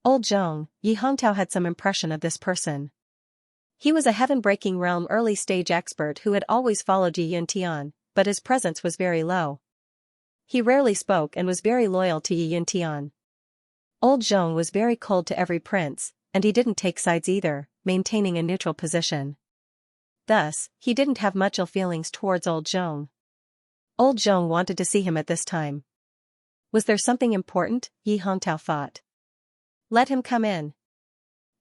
Old Zhong, Yi Hongtao had some impression of this person. He was a heaven-breaking realm early-stage expert who had always followed Yi Yuntian, but his presence was very low. He rarely spoke and was very loyal to Yi Yuntian. Old Zhong was very cold to every prince, and he didn't take sides either, maintaining a neutral position. Thus, he didn't have much ill feelings towards Old Zhong. Old Zhong wanted to see him at this time. Was there something important? Yi Hongtao thought. Let him come in.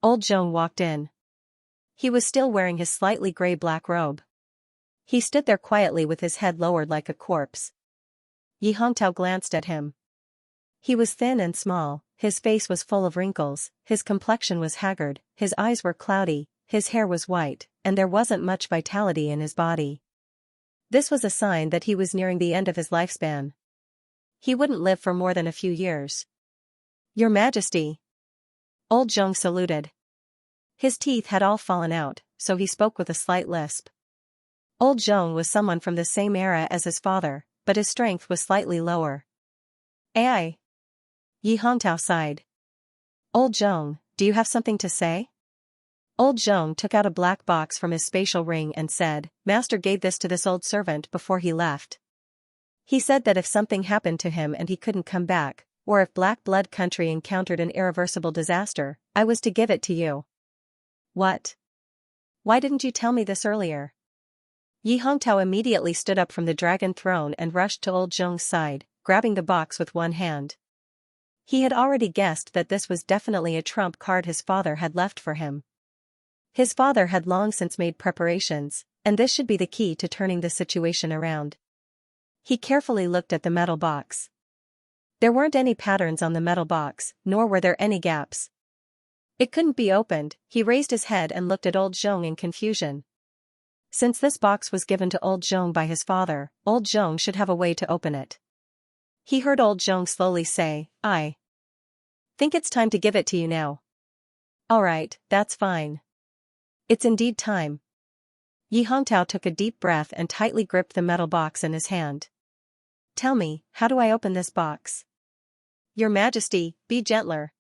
Old Zhong walked in. He was still wearing his slightly gray-black robe. He stood there quietly with his head lowered like a corpse. Yi Hongtao glanced at him. He was thin and small, his face was full of wrinkles, his complexion was haggard, his eyes were cloudy, his hair was white, and there wasn't much vitality in his body. This was a sign that he was nearing the end of his lifespan. He wouldn't live for more than a few years. Your Majesty. Old Zhong saluted. His teeth had all fallen out, so he spoke with a slight lisp. Old Zhong was someone from the same era as his father, but his strength was slightly lower. Ai. Yi Hongtao sighed. Old Zhong, do you have something to say? Old Zhong took out a black box from his spatial ring and said, Master gave this to this old servant before he left. He said that if something happened to him and he couldn't come back, or if Black Blood Country encountered an irreversible disaster, I was to give it to you. What? Why didn't you tell me this earlier? Yi Hongtao immediately stood up from the dragon throne and rushed to Old Zhong's side, grabbing the box with one hand. He had already guessed that this was definitely a trump card his father had left for him. His father had long since made preparations, and this should be the key to turning the situation around. He carefully looked at the metal box. There weren't any patterns on the metal box, nor were there any gaps. It couldn't be opened. He raised his head and looked at old Zhong in confusion. Since this box was given to old Zhong by his father, old Zhong should have a way to open it. He heard old Zhong slowly say, "I think it's time to give it to you now." "Alright, that's fine. It's indeed time." Yi Hongtao took a deep breath and tightly gripped the metal box in his hand. "Tell me, how do I open this box?" "Your Majesty, be gentler."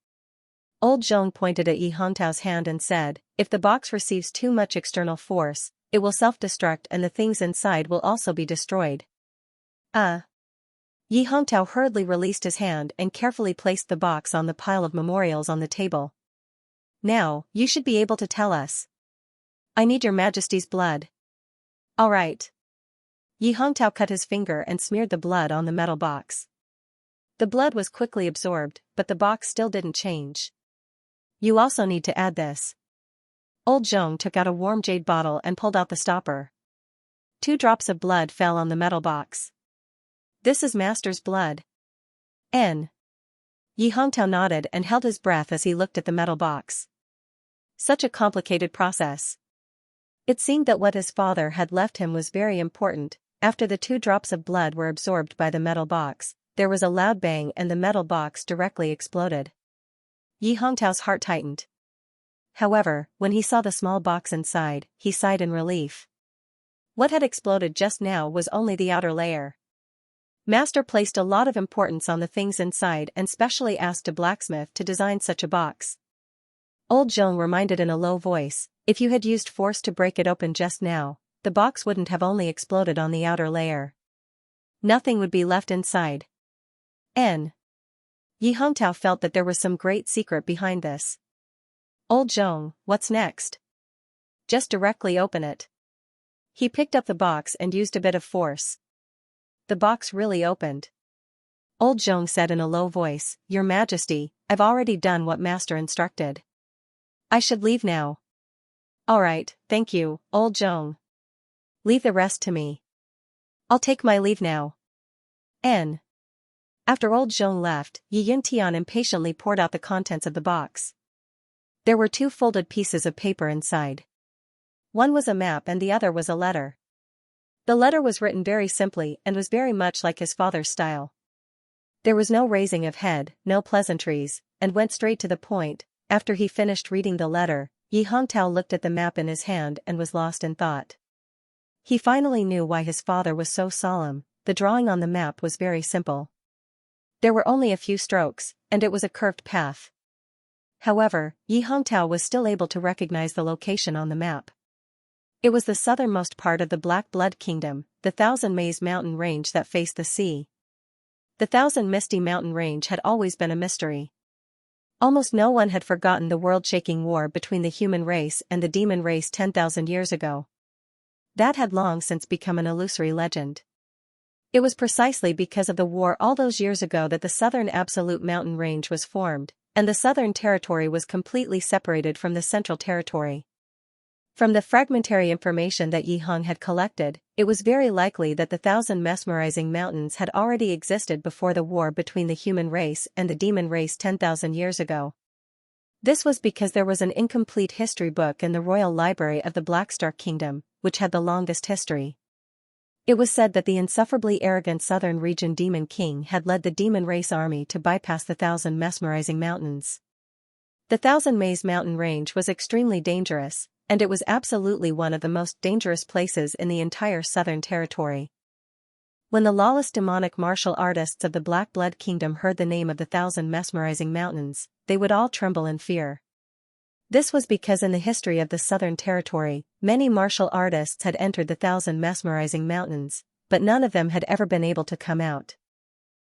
Old Zhong pointed at Yi Hongtao's hand and said, "If the box receives too much external force, it will self-destruct and the things inside will also be destroyed." Yi Hongtao hurriedly released his hand and carefully placed the box on the pile of memorials on the table. "Now, you should be able to tell us." "I need your Majesty's blood." "Alright." Yi Hongtao cut his finger and smeared the blood on the metal box. The blood was quickly absorbed, but the box still didn't change. "You also need to add this." Old Zhong took out a warm jade bottle and pulled out the stopper. 2 drops of blood fell on the metal box. "This is Master's blood." Yi Hongtao nodded and held his breath as he looked at the metal box. Such a complicated process. It seemed that what his father had left him was very important. After the 2 drops of blood were absorbed by the metal box, there was a loud bang and the metal box directly exploded. Yi Hongtao's heart tightened. However, when he saw the small box inside, he sighed in relief. What had exploded just now was only the outer layer. Master placed a lot of importance on the things inside and specially asked a blacksmith to design such a box. Old Zhong reminded in a low voice, "If you had used force to break it open just now, the box wouldn't have only exploded on the outer layer. Nothing would be left inside." Yi Hongtao felt that there was some great secret behind this. "Old Zhong, what's next?" "Just directly open it." He picked up the box and used a bit of force. The box really opened. Old Zhong said in a low voice, "Your Majesty, I've already done what Master instructed. I should leave now." "Alright, thank you, Old Zhong. Leave the rest to me." "I'll take my leave now." After Old Zhong left, Yi Yuntian impatiently poured out the contents of the box. There were 2 folded pieces of paper inside. One was a map and the other was a letter. The letter was written very simply and was very much like his father's style. There was no raising of head, no pleasantries, and went straight to the point. After he finished reading the letter, Yi Hongtao looked at the map in his hand and was lost in thought. He finally knew why his father was so solemn. The drawing on the map was very simple. There were only a few strokes, and it was a curved path. However, Yi Hongtao was still able to recognize the location on the map. It was the southernmost part of the Black Blood Kingdom, the Thousand Maze mountain range that faced the sea. The Thousand Misty mountain range had always been a mystery. Almost no one had forgotten the world-shaking war between the human race and the demon race 10,000 years ago. That had long since become an illusory legend. It was precisely because of the war all those years ago that the Southern Absolute Mountain Range was formed, and the Southern Territory was completely separated from the Central Territory. From the fragmentary information that Yi Hong had collected, it was very likely that the 1,000 mesmerizing mountains had already existed before the war between the human race and the demon race 10,000 years ago. This was because there was an incomplete history book in the Royal Library of the Blackstar Kingdom, which had the longest history. It was said that the insufferably arrogant southern region Demon King had led the demon race army to bypass the 1,000 mesmerizing mountains. The Thousand Maze mountain range was extremely dangerous, and it was absolutely one of the most dangerous places in the entire Southern Territory. When the lawless demonic martial artists of the Black Blood Kingdom heard the name of the 1,000 mesmerizing mountains, they would all tremble in fear. This was because in the history of the Southern Territory, many martial artists had entered the 1,000 mesmerizing mountains, but none of them had ever been able to come out.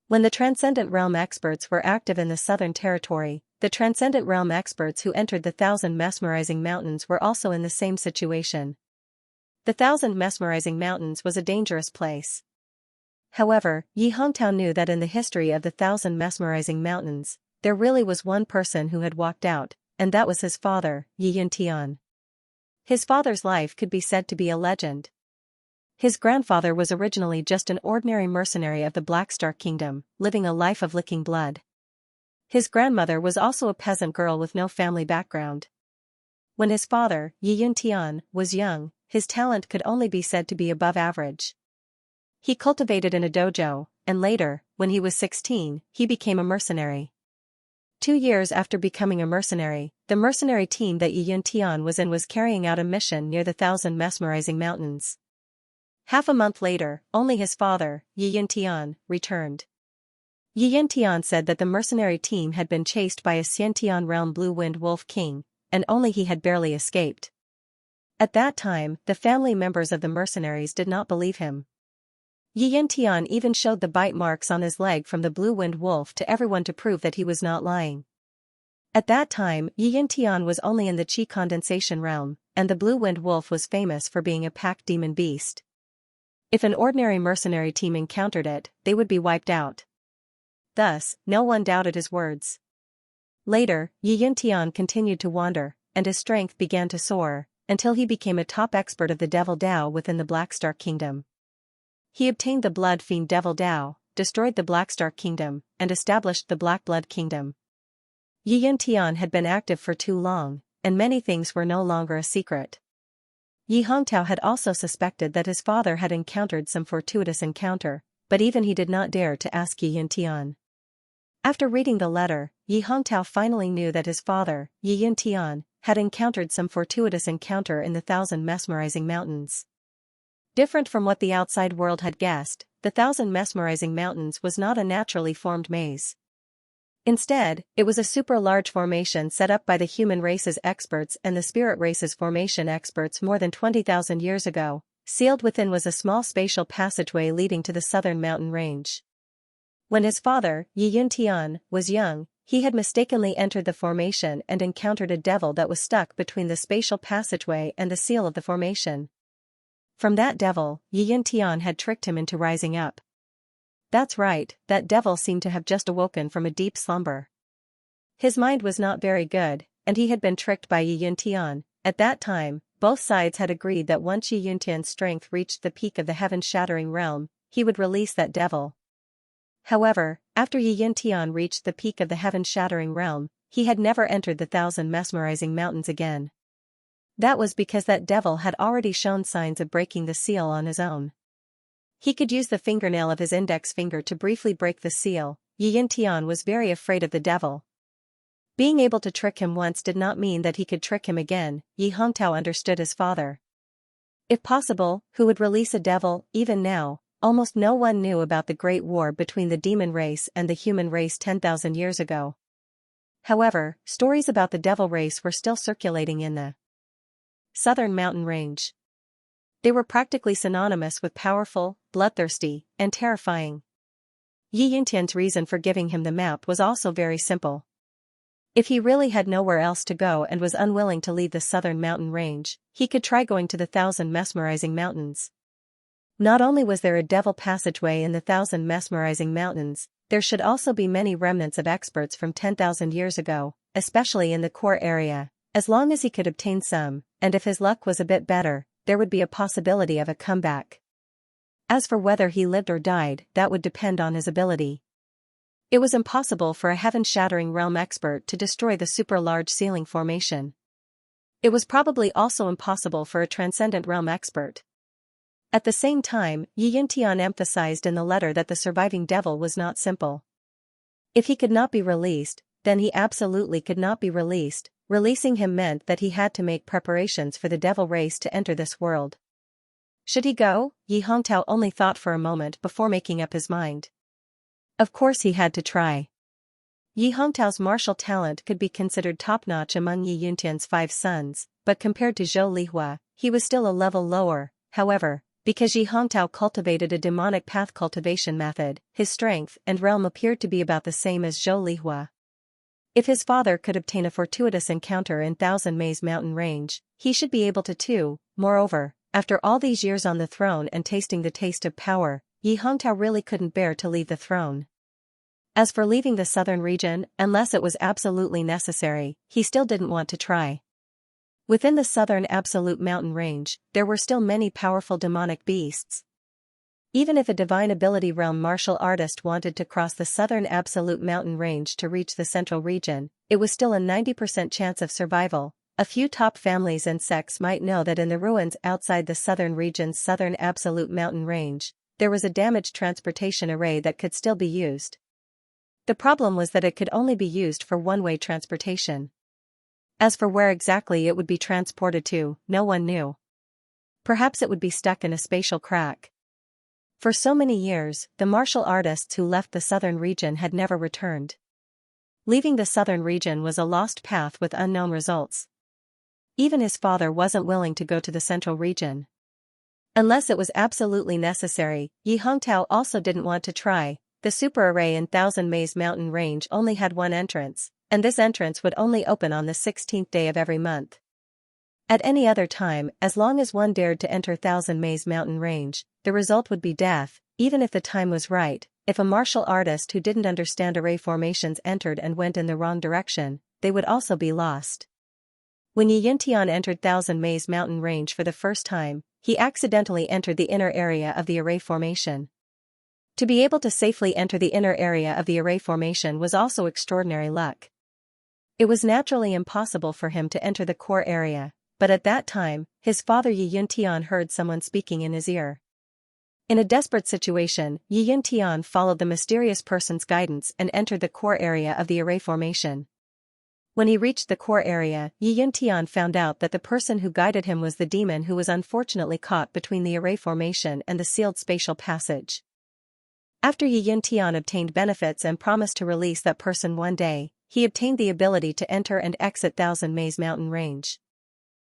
When the Transcendent Realm experts were active in the Southern Territory, the Transcendent Realm experts who entered the 1,000 mesmerizing mountains were also in the same situation. The 1,000 mesmerizing mountains was a dangerous place. However, Yi Hongtao knew that in the history of the 1,000 mesmerizing mountains, there really was one person who had walked out, and that was his father, Yi Yuntian. His father's life could be said to be a legend. His grandfather was originally just an ordinary mercenary of the Black Star Kingdom, living a life of licking blood. His grandmother was also a peasant girl with no family background. When his father, Yi Yuntian, was young, his talent could only be said to be above average. He cultivated in a dojo, and later, when he was 16, he became a mercenary. 2 years after becoming a mercenary, the mercenary team that Yi Yuntian was in was carrying out a mission near the 1,000 mesmerizing mountains. Half a month later, only his father, Yi Yuntian, returned. Yi Yuntian said that the mercenary team had been chased by a Xianxia realm Blue Wind Wolf King, and only he had barely escaped. At that time, the family members of the mercenaries did not believe him. Yi Yuntian even showed the bite marks on his leg from the Blue Wind Wolf to everyone to prove that he was not lying. At that time, Yi Yuntian was only in the Qi condensation realm, and the Blue Wind Wolf was famous for being a pack demon beast. If an ordinary mercenary team encountered it, they would be wiped out. Thus, no one doubted his words. Later, Yi Yuntian continued to wander, and his strength began to soar, until he became a top expert of the Devil Dao within the Black Star Kingdom. He obtained the Blood Fiend Devil Dao, destroyed the Black Star Kingdom, and established the Black Blood Kingdom. Yi Yuntian had been active for too long, and many things were no longer a secret. Yi Hongtao had also suspected that his father had encountered some fortuitous encounter, but even he did not dare to ask Yi Yuntian. After reading the letter, Yi Hongtao finally knew that his father, Yi Yuntian, had encountered some fortuitous encounter in the 1,000 mesmerizing mountains. Different from what the outside world had guessed, the 1,000 mesmerizing mountains was not a naturally formed maze. Instead, it was a super-large formation set up by the human race's experts and the spirit race's formation experts more than 20,000 years ago. Sealed within was a small spatial passageway leading to the southern mountain range. When his father, Yi Yuntian, was young, he had mistakenly entered the formation and encountered a devil that was stuck between the spatial passageway and the seal of the formation. From that devil, Yi Yuntian had tricked him into rising up. That's right, that devil seemed to have just awoken from a deep slumber. His mind was not very good, and he had been tricked by Yi Yuntian. At that time, both sides had agreed that once Yi Yuntian's strength reached the peak of the heaven-shattering realm, he would release that devil. However, after Yi Yuntian reached the peak of the heaven-shattering realm, he had never entered the 1,000 mesmerizing mountains again. That was because that devil had already shown signs of breaking the seal on his own. He could use the fingernail of his index finger to briefly break the seal. Yi Yuntian was very afraid of the devil. Being able to trick him once did not mean that he could trick him again. Yi Hongtao understood his father. If possible, who would release a devil? Even now, almost no one knew about the great war between the demon race and the human race 10,000 years ago. However, stories about the devil race were still circulating in the southern mountain range. They were practically synonymous with powerful, bloodthirsty, and terrifying. Yi Yuntian's reason for giving him the map was also very simple. If he really had nowhere else to go and was unwilling to leave the southern mountain range, he could try going to the 1,000 mesmerizing mountains. Not only was there a devil passageway in the 1,000 mesmerizing mountains, there should also be many remnants of experts from 10,000 years ago, especially in the core area. As long as he could obtain some, and if his luck was a bit better, there would be a possibility of a comeback. As for whether he lived or died, that would depend on his ability. It was impossible for a heaven-shattering realm expert to destroy the super-large ceiling formation. It was probably also impossible for a transcendent realm expert. At the same time, Yi Yuntian emphasized in the letter that the surviving devil was not simple. If he could not be released, then he absolutely could not be released. Releasing him meant that he had to make preparations for the devil race to enter this world. Should he go? Yi Hongtao only thought for a moment before making up his mind. Of course he had to try. Yi Hongtao's martial talent could be considered top-notch among Yi Yuntian's 5 sons, but compared to Zhou Lihua, he was still a level lower. However, because Yi Hongtao cultivated a demonic path cultivation method, his strength and realm appeared to be about the same as Zhou Lihua. If his father could obtain a fortuitous encounter in 1,000 Maze mountain range, he should be able to too. Moreover, after all these years on the throne and tasting the taste of power, Yi Hongtao really couldn't bear to leave the throne. As for leaving the southern region, unless it was absolutely necessary, he still didn't want to try. Within the southern absolute mountain range, there were still many powerful demonic beasts. Even if a divine ability realm martial artist wanted to cross the southern absolute mountain range to reach the central region, it was still a 90% chance of survival. A few top families and sects might know that in the ruins outside the southern region's southern absolute mountain range, there was a damaged transportation array that could still be used. The problem was that it could only be used for one-way transportation. As for where exactly it would be transported to, no one knew. Perhaps it would be stuck in a spatial crack. For so many years, the martial artists who left the southern region had never returned. Leaving the southern region was a lost path with unknown results. Even his father wasn't willing to go to the central region. Unless it was absolutely necessary, Yi Hongtao also didn't want to try. The super array in Thousand Maze Mountain Range only had one entrance, and this entrance would only open on the 16th day of every month. At any other time, as long as one dared to enter Thousand Maze Mountain Range, the result would be death, even if the time was right. If a martial artist who didn't understand array formations entered and went in the wrong direction, they would also be lost. When Yi Yuntian entered Thousand Maze Mountain Range for the first time, he accidentally entered the inner area of the array formation. To be able to safely enter the inner area of the array formation was also extraordinary luck. It was naturally impossible for him to enter the core area, but at that time, his father Yi Yuntian heard someone speaking in his ear. In a desperate situation, Yi Yuntian followed the mysterious person's guidance and entered the core area of the array formation. When he reached the core area, Yi Yuntian found out that the person who guided him was the demon who was unfortunately caught between the array formation and the sealed spatial passage. After Yi Yuntian obtained benefits and promised to release that person one day, he obtained the ability to enter and exit Thousand Maze Mountain Range.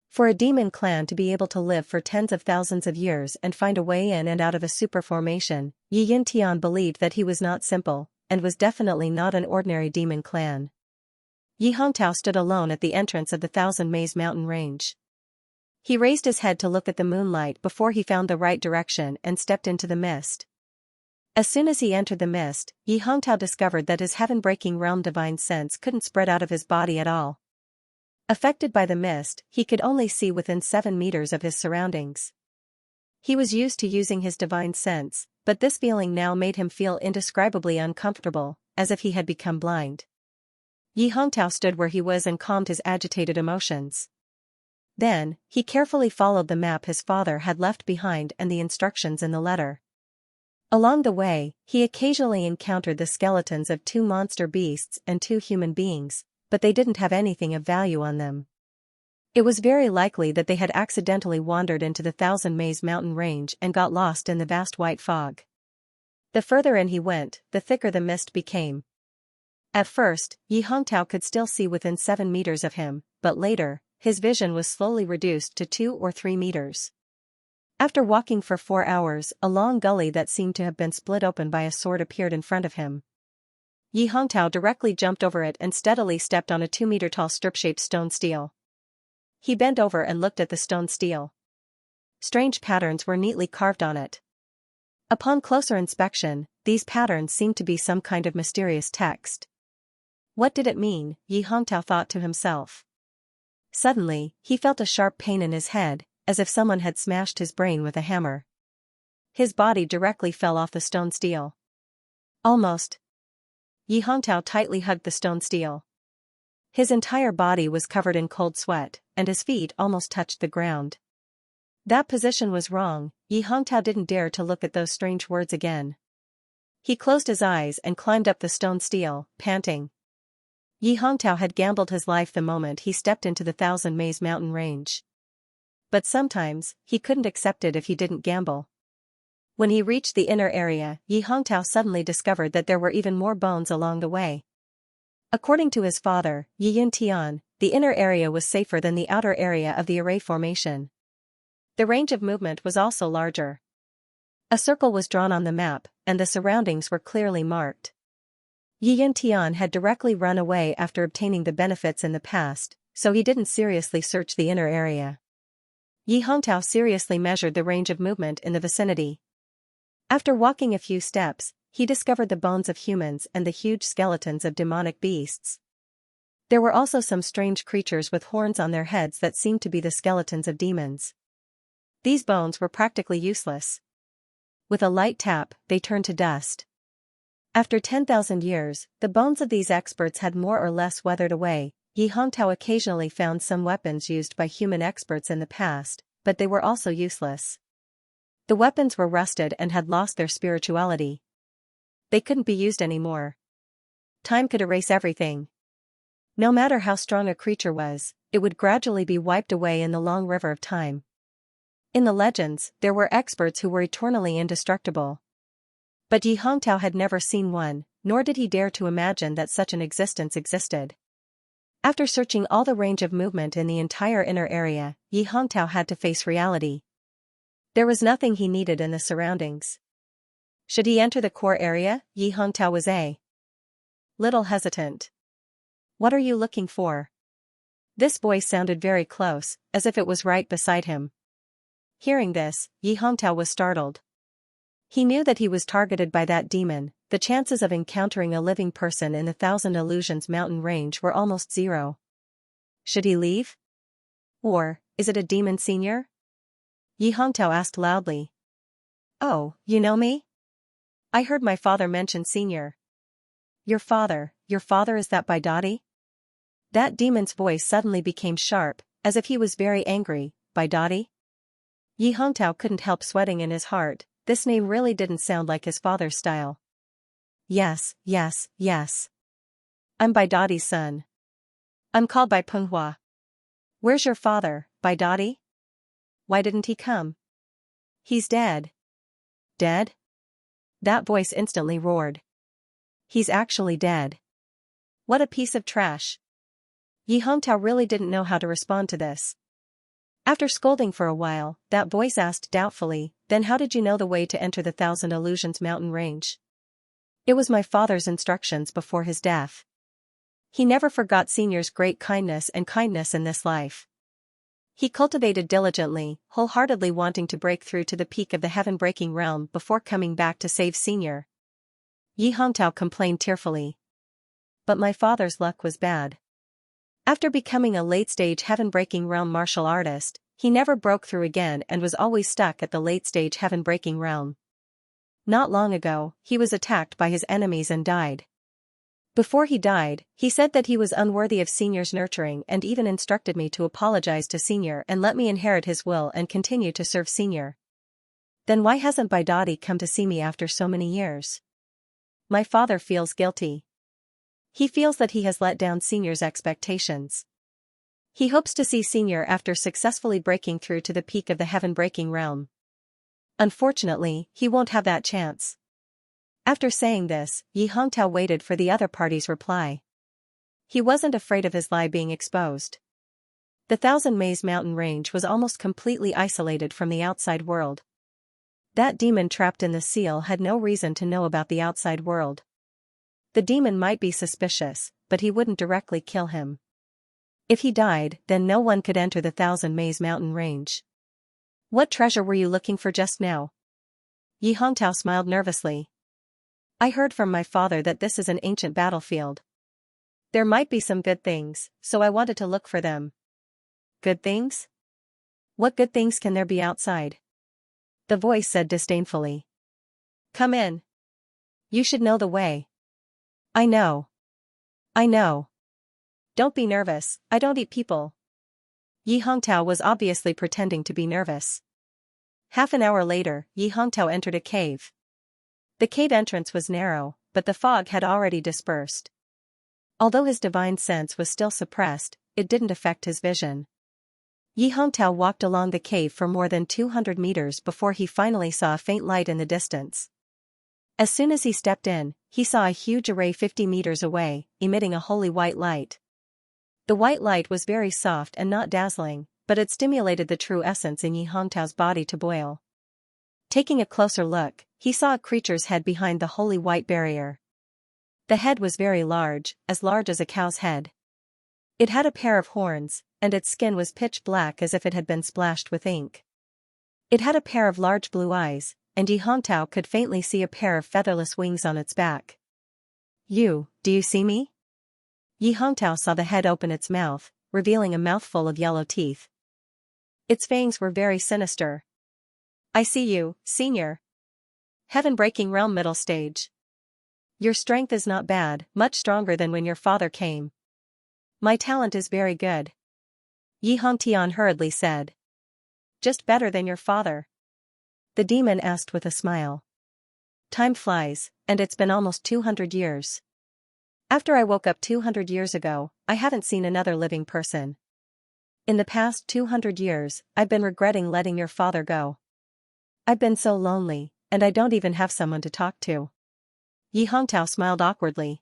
For a demon clan to be able to live for tens of thousands of years and find a way in and out of a super formation, Yi Yuntian believed that he was not simple, and was definitely not an ordinary demon clan. Yi Hongtao stood alone at the entrance of the Thousand Maze Mountain Range. He raised his head to look at the moonlight before he found the right direction and stepped into the mist. As soon as he entered the mist, Yi Hongtao discovered that his heaven-breaking realm divine sense couldn't spread out of his body at all. Affected by the mist, he could only see within 7 meters of his surroundings. He was used to using his divine sense, but this feeling now made him feel indescribably uncomfortable, as if he had become blind. Yi Hongtao stood where he was and calmed his agitated emotions. Then, he carefully followed the map his father had left behind and the instructions in the letter. Along the way, he occasionally encountered the skeletons of 2 monster beasts and 2 human beings, but they didn't have anything of value on them. It was very likely that they had accidentally wandered into the Thousand Maze Mountain Range and got lost in the vast white fog. The further in he went, the thicker the mist became. At first, Yi Hongtao could still see within 7 meters of him, but later, his vision was slowly reduced to 2 or 3 meters. After walking for 4 hours, a long gully that seemed to have been split open by a sword appeared in front of him. Yi Hongtao directly jumped over it and steadily stepped on a 2-meter-tall strip-shaped stone stele. He bent over and looked at the stone stele. Strange patterns were neatly carved on it. Upon closer inspection, these patterns seemed to be some kind of mysterious text. What did it mean? Yi Hongtao thought to himself. Suddenly, he felt a sharp pain in his head, as if someone had smashed his brain with a hammer. His body directly fell off the stone stele. Almost. Yi Hongtao tightly hugged the stone stele. His entire body was covered in cold sweat, and his feet almost touched the ground. That position was wrong. Yi Hongtao didn't dare to look at those strange words again. He closed his eyes and climbed up the stone stele, panting. Yi Hongtao had gambled his life the moment he stepped into the Thousand Maze Mountain Range. But sometimes, he couldn't accept it if he didn't gamble. When he reached the inner area, Yi Hongtao suddenly discovered that there were even more bones along the way. According to his father, Yi Yuntian, the inner area was safer than the outer area of the array formation. The range of movement was also larger. A circle was drawn on the map, and the surroundings were clearly marked. Yi Yuntian had directly run away after obtaining the benefits in the past, so he didn't seriously search the inner area. Yi Hongtao seriously measured the range of movement in the vicinity. After walking a few steps, he discovered the bones of humans and the huge skeletons of demonic beasts. There were also some strange creatures with horns on their heads that seemed to be the skeletons of demons. These bones were practically useless. With a light tap, they turned to dust. After 10,000 years, the bones of these experts had more or less weathered away. Yi Hongtao occasionally found some weapons used by human experts in the past, but they were also useless. The weapons were rusted and had lost their spirituality. They couldn't be used anymore. Time could erase everything. No matter how strong a creature was, it would gradually be wiped away in the long river of time. In the legends, there were experts who were eternally indestructible. But Yi Hongtao had never seen one, nor did he dare to imagine that such an existence existed. After searching all the range of movement in the entire inner area, Yi Hongtao had to face reality. There was nothing he needed in the surroundings. Should he enter the core area? Yi Hongtao was a little hesitant. What are you looking for? This voice sounded very close, as if it was right beside him. Hearing this, Yi Hongtao was startled. He knew that he was targeted by that demon. The chances of encountering a living person in the Thousand Illusions mountain range were almost zero. Should he leave? Or, is it a demon, senior? Yi Hongtao asked loudly. Oh, you know me? I heard my father mention senior. Your father is that Baidati? That demon's voice suddenly became sharp, as if he was very angry. Baidati? Yi Hongtao couldn't help sweating in his heart. This name really didn't sound like his father's style. Yes. I'm Baidati's son. I'm called by Penghua. Where's your father, Baidati? Why didn't he come? He's dead. Dead? That voice instantly roared. He's actually dead. What a piece of trash. Yi Hongtao really didn't know how to respond to this. After scolding for a while, that voice asked doubtfully, then how did you know the way to enter the Thousand Illusions mountain range? It was my father's instructions before his death. He never forgot senior's great kindness in this life. He cultivated diligently, wholeheartedly wanting to break through to the peak of the heaven-breaking realm before coming back to save senior. Yi Hongtao complained tearfully. But my father's luck was bad. After becoming a late-stage heaven-breaking realm martial artist, he never broke through again and was always stuck at the late-stage heaven-breaking realm. Not long ago, he was attacked by his enemies and died. Before he died, he said that he was unworthy of senior's nurturing and even instructed me to apologize to senior and let me inherit his will and continue to serve senior. Then why hasn't Baidati come to see me after so many years? My father feels guilty. He feels that he has let down senior's expectations. He hopes to see senior after successfully breaking through to the peak of the heaven-breaking realm. Unfortunately, he won't have that chance. After saying this, Yi Hongtao waited for the other party's reply. He wasn't afraid of his lie being exposed. The Thousand Maze mountain range was almost completely isolated from the outside world. That demon trapped in the seal had no reason to know about the outside world. The demon might be suspicious, but he wouldn't directly kill him. If he died, then no one could enter the Thousand Maze mountain range. What treasure were you looking for just now? Yi Hongtao smiled nervously. I heard from my father that this is an ancient battlefield. There might be some good things, so I wanted to look for them. Good things? What good things can there be outside? The voice said disdainfully. Come in. You should know the way. I know. Don't be nervous, I don't eat people. Yi Hongtao was obviously pretending to be nervous. Half an hour later, Yi Hongtao entered a cave. The cave entrance was narrow, but the fog had already dispersed. Although his divine sense was still suppressed, it didn't affect his vision. Yi Hongtao walked along the cave for more than 200 meters before he finally saw a faint light in the distance. As soon as he stepped in, he saw a huge array 50 meters away, emitting a holy white light. The white light was very soft and not dazzling, but it stimulated the true essence in Yi Hongtao's body to boil. Taking a closer look, he saw a creature's head behind the holy white barrier. The head was very large as a cow's head. It had a pair of horns, and its skin was pitch black as if it had been splashed with ink. It had a pair of large blue eyes, and Yi Hongtao could faintly see a pair of featherless wings on its back. Do you see me? Yi Hongtao saw the head open its mouth, revealing a mouthful of yellow teeth. Its fangs were very sinister. I see you, Senior. Heaven-breaking realm middle stage. Your strength is not bad, much stronger than when your father came. My talent is very good. Yi Hongtian hurriedly said. Just better than your father? The demon asked with a smile. Time flies, and it's been almost 200 years. After I woke up 200 years ago, I haven't seen another living person. In the past 200 years, I've been regretting letting your father go. I've been so lonely, and I don't even have someone to talk to. Yi Hongtao smiled awkwardly.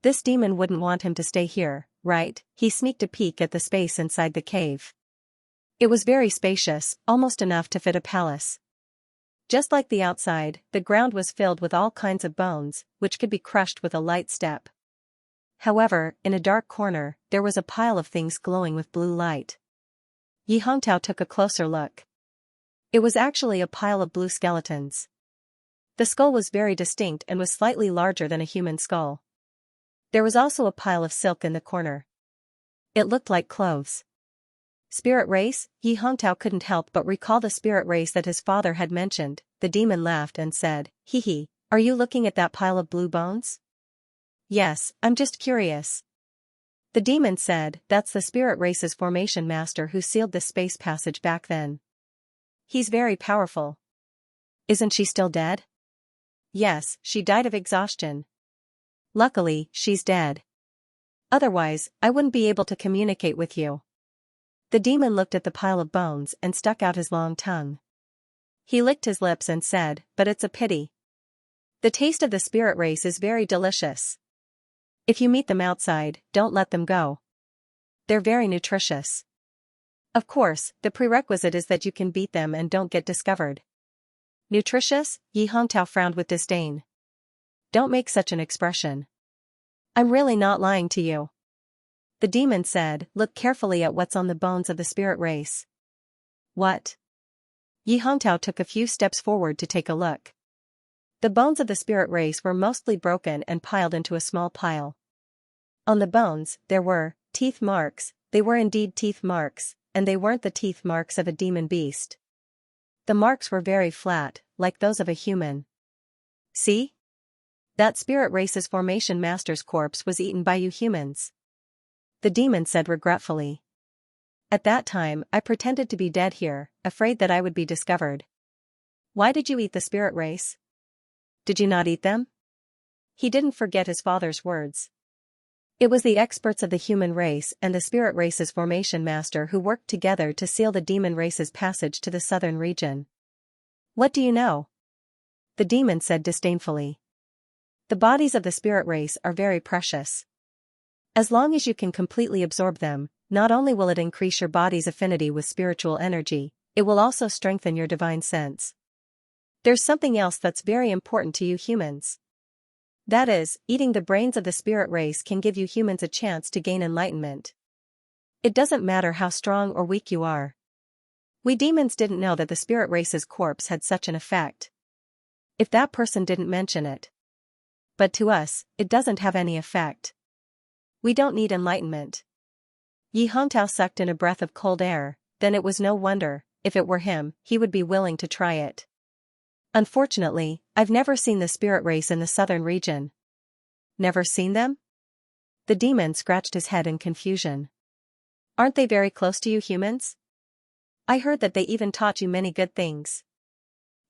This demon wouldn't want him to stay here, right? He sneaked a peek at the space inside the cave. It was very spacious, almost enough to fit a palace. Just like the outside, the ground was filled with all kinds of bones, which could be crushed with a light step. However, in a dark corner, there was a pile of things glowing with blue light. Yi Hongtao took a closer look. It was actually a pile of blue skeletons. The skull was very distinct and was slightly larger than a human skull. There was also a pile of silk in the corner. It looked like clothes. Spirit race? Yi Hongtao couldn't help but recall the spirit race that his father had mentioned. The demon laughed and said, Hee hee, are you looking at that pile of blue bones? Yes, I'm just curious. The demon said, that's the spirit race's formation master who sealed the space passage back then. He's very powerful. Isn't she still dead? Yes, she died of exhaustion. Luckily, she's dead. Otherwise, I wouldn't be able to communicate with you. The demon looked at the pile of bones and stuck out his long tongue. He licked his lips and said, but it's a pity. The taste of the spirit race is very delicious. If you meet them outside, don't let them go. They're very nutritious. Of course, the prerequisite is that you can beat them and don't get discovered. Nutritious? Yi Hongtao frowned with disdain. Don't make such an expression. I'm really not lying to you. The demon said, look carefully at what's on the bones of the spirit race. What? Yi Hongtao took a few steps forward to take a look. The bones of the spirit race were mostly broken and piled into a small pile. On the bones, there were teeth marks. They were indeed teeth marks, and they weren't the teeth marks of a demon beast. The marks were very flat, like those of a human. See? That spirit race's formation master's corpse was eaten by you humans. The demon said regretfully. At that time, I pretended to be dead here, afraid that I would be discovered. Why did you eat the spirit race? Did you not eat them? He didn't forget his father's words. It was the experts of the human race and the spirit race's formation master who worked together to seal the demon race's passage to the southern region. What do you know? The demon said disdainfully. The bodies of the spirit race are very precious. As long as you can completely absorb them, not only will it increase your body's affinity with spiritual energy, it will also strengthen your divine sense. There's something else that's very important to you humans. That is, eating the brains of the spirit race can give you humans a chance to gain enlightenment. It doesn't matter how strong or weak you are. We demons didn't know that the spirit race's corpse had such an effect. If that person didn't mention it. But to us, it doesn't have any effect. We don't need enlightenment. Yi Hongtao sucked in a breath of cold air, then it was no wonder, if it were him, he would be willing to try it. Unfortunately, I've never seen the spirit race in the southern region. Never seen them? The demon scratched his head in confusion. Aren't they very close to you humans? I heard that they even taught you many good things.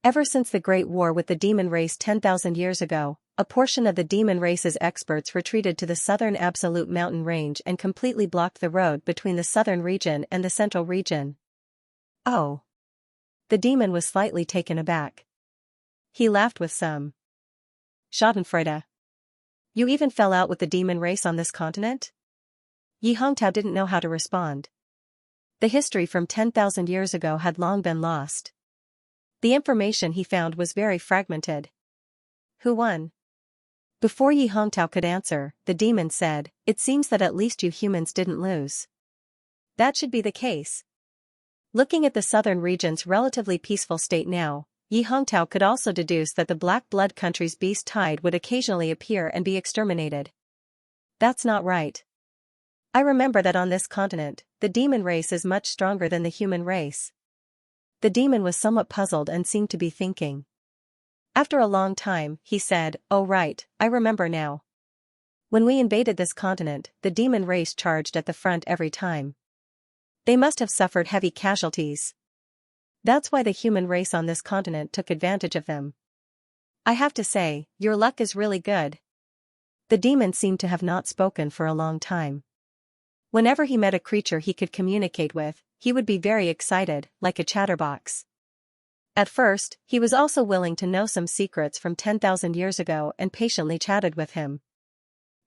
Ever since the Great War with the demon race 10,000 years ago, a portion of the demon race's experts retreated to the southern absolute mountain range and completely blocked the road between the southern region and the central region. Oh. The demon was slightly taken aback. He laughed with some schadenfreude. You even fell out with the demon race on this continent? Yi Hongtao didn't know how to respond. The history from 10,000 years ago had long been lost. The information he found was very fragmented. Who won? Before Yi Hongtao could answer, the demon said, it seems that at least you humans didn't lose. That should be the case. Looking at the southern region's relatively peaceful state now, Yi Hongtao could also deduce that the Black Blood country's beast tide would occasionally appear and be exterminated. That's not right. I remember that on this continent, the demon race is much stronger than the human race. The demon was somewhat puzzled and seemed to be thinking. After a long time, he said, "Oh right, I remember now. When we invaded this continent, the demon race charged at the front every time. They must have suffered heavy casualties. That's why the human race on this continent took advantage of them. I have to say, your luck is really good." The demon seemed to have not spoken for a long time. Whenever he met a creature he could communicate with, he would be very excited, like a chatterbox. At first, he was also willing to know some secrets from 10,000 years ago and patiently chatted with him.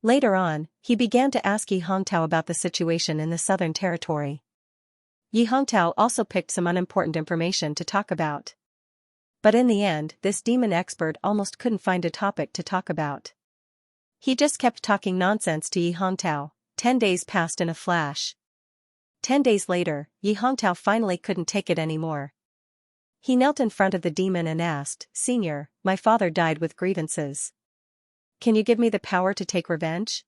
Later on, he began to ask Yi Hongtao about the situation in the Southern Territory. Yi Hongtao also picked some unimportant information to talk about. But in the end, this demon expert almost couldn't find a topic to talk about. He just kept talking nonsense to Yi Hongtao. 10 days passed in a flash. 10 days later, Yi Hongtao finally couldn't take it anymore. He knelt in front of the demon and asked, "Senior, my father died with grievances. Can you give me the power to take revenge?"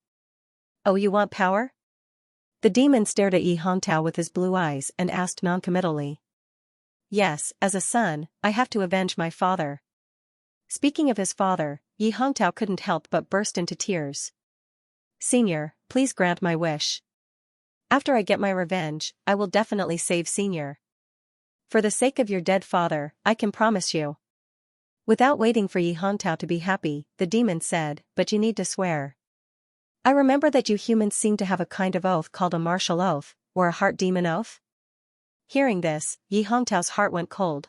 "Oh, you want power?" The demon stared at Yi Hongtao with his blue eyes and asked noncommittally. "Yes, as a son, I have to avenge my father." Speaking of his father, Yi Hongtao couldn't help but burst into tears. "Senior, please grant my wish. After I get my revenge, I will definitely save Senior. For the sake of your dead father, I can promise you." Without waiting for Yi Hongtao to be happy, the demon said, "But you need to swear. I remember that you humans seem to have a kind of oath called a martial oath, or a heart demon oath." Hearing this, Yi Hongtao's heart went cold.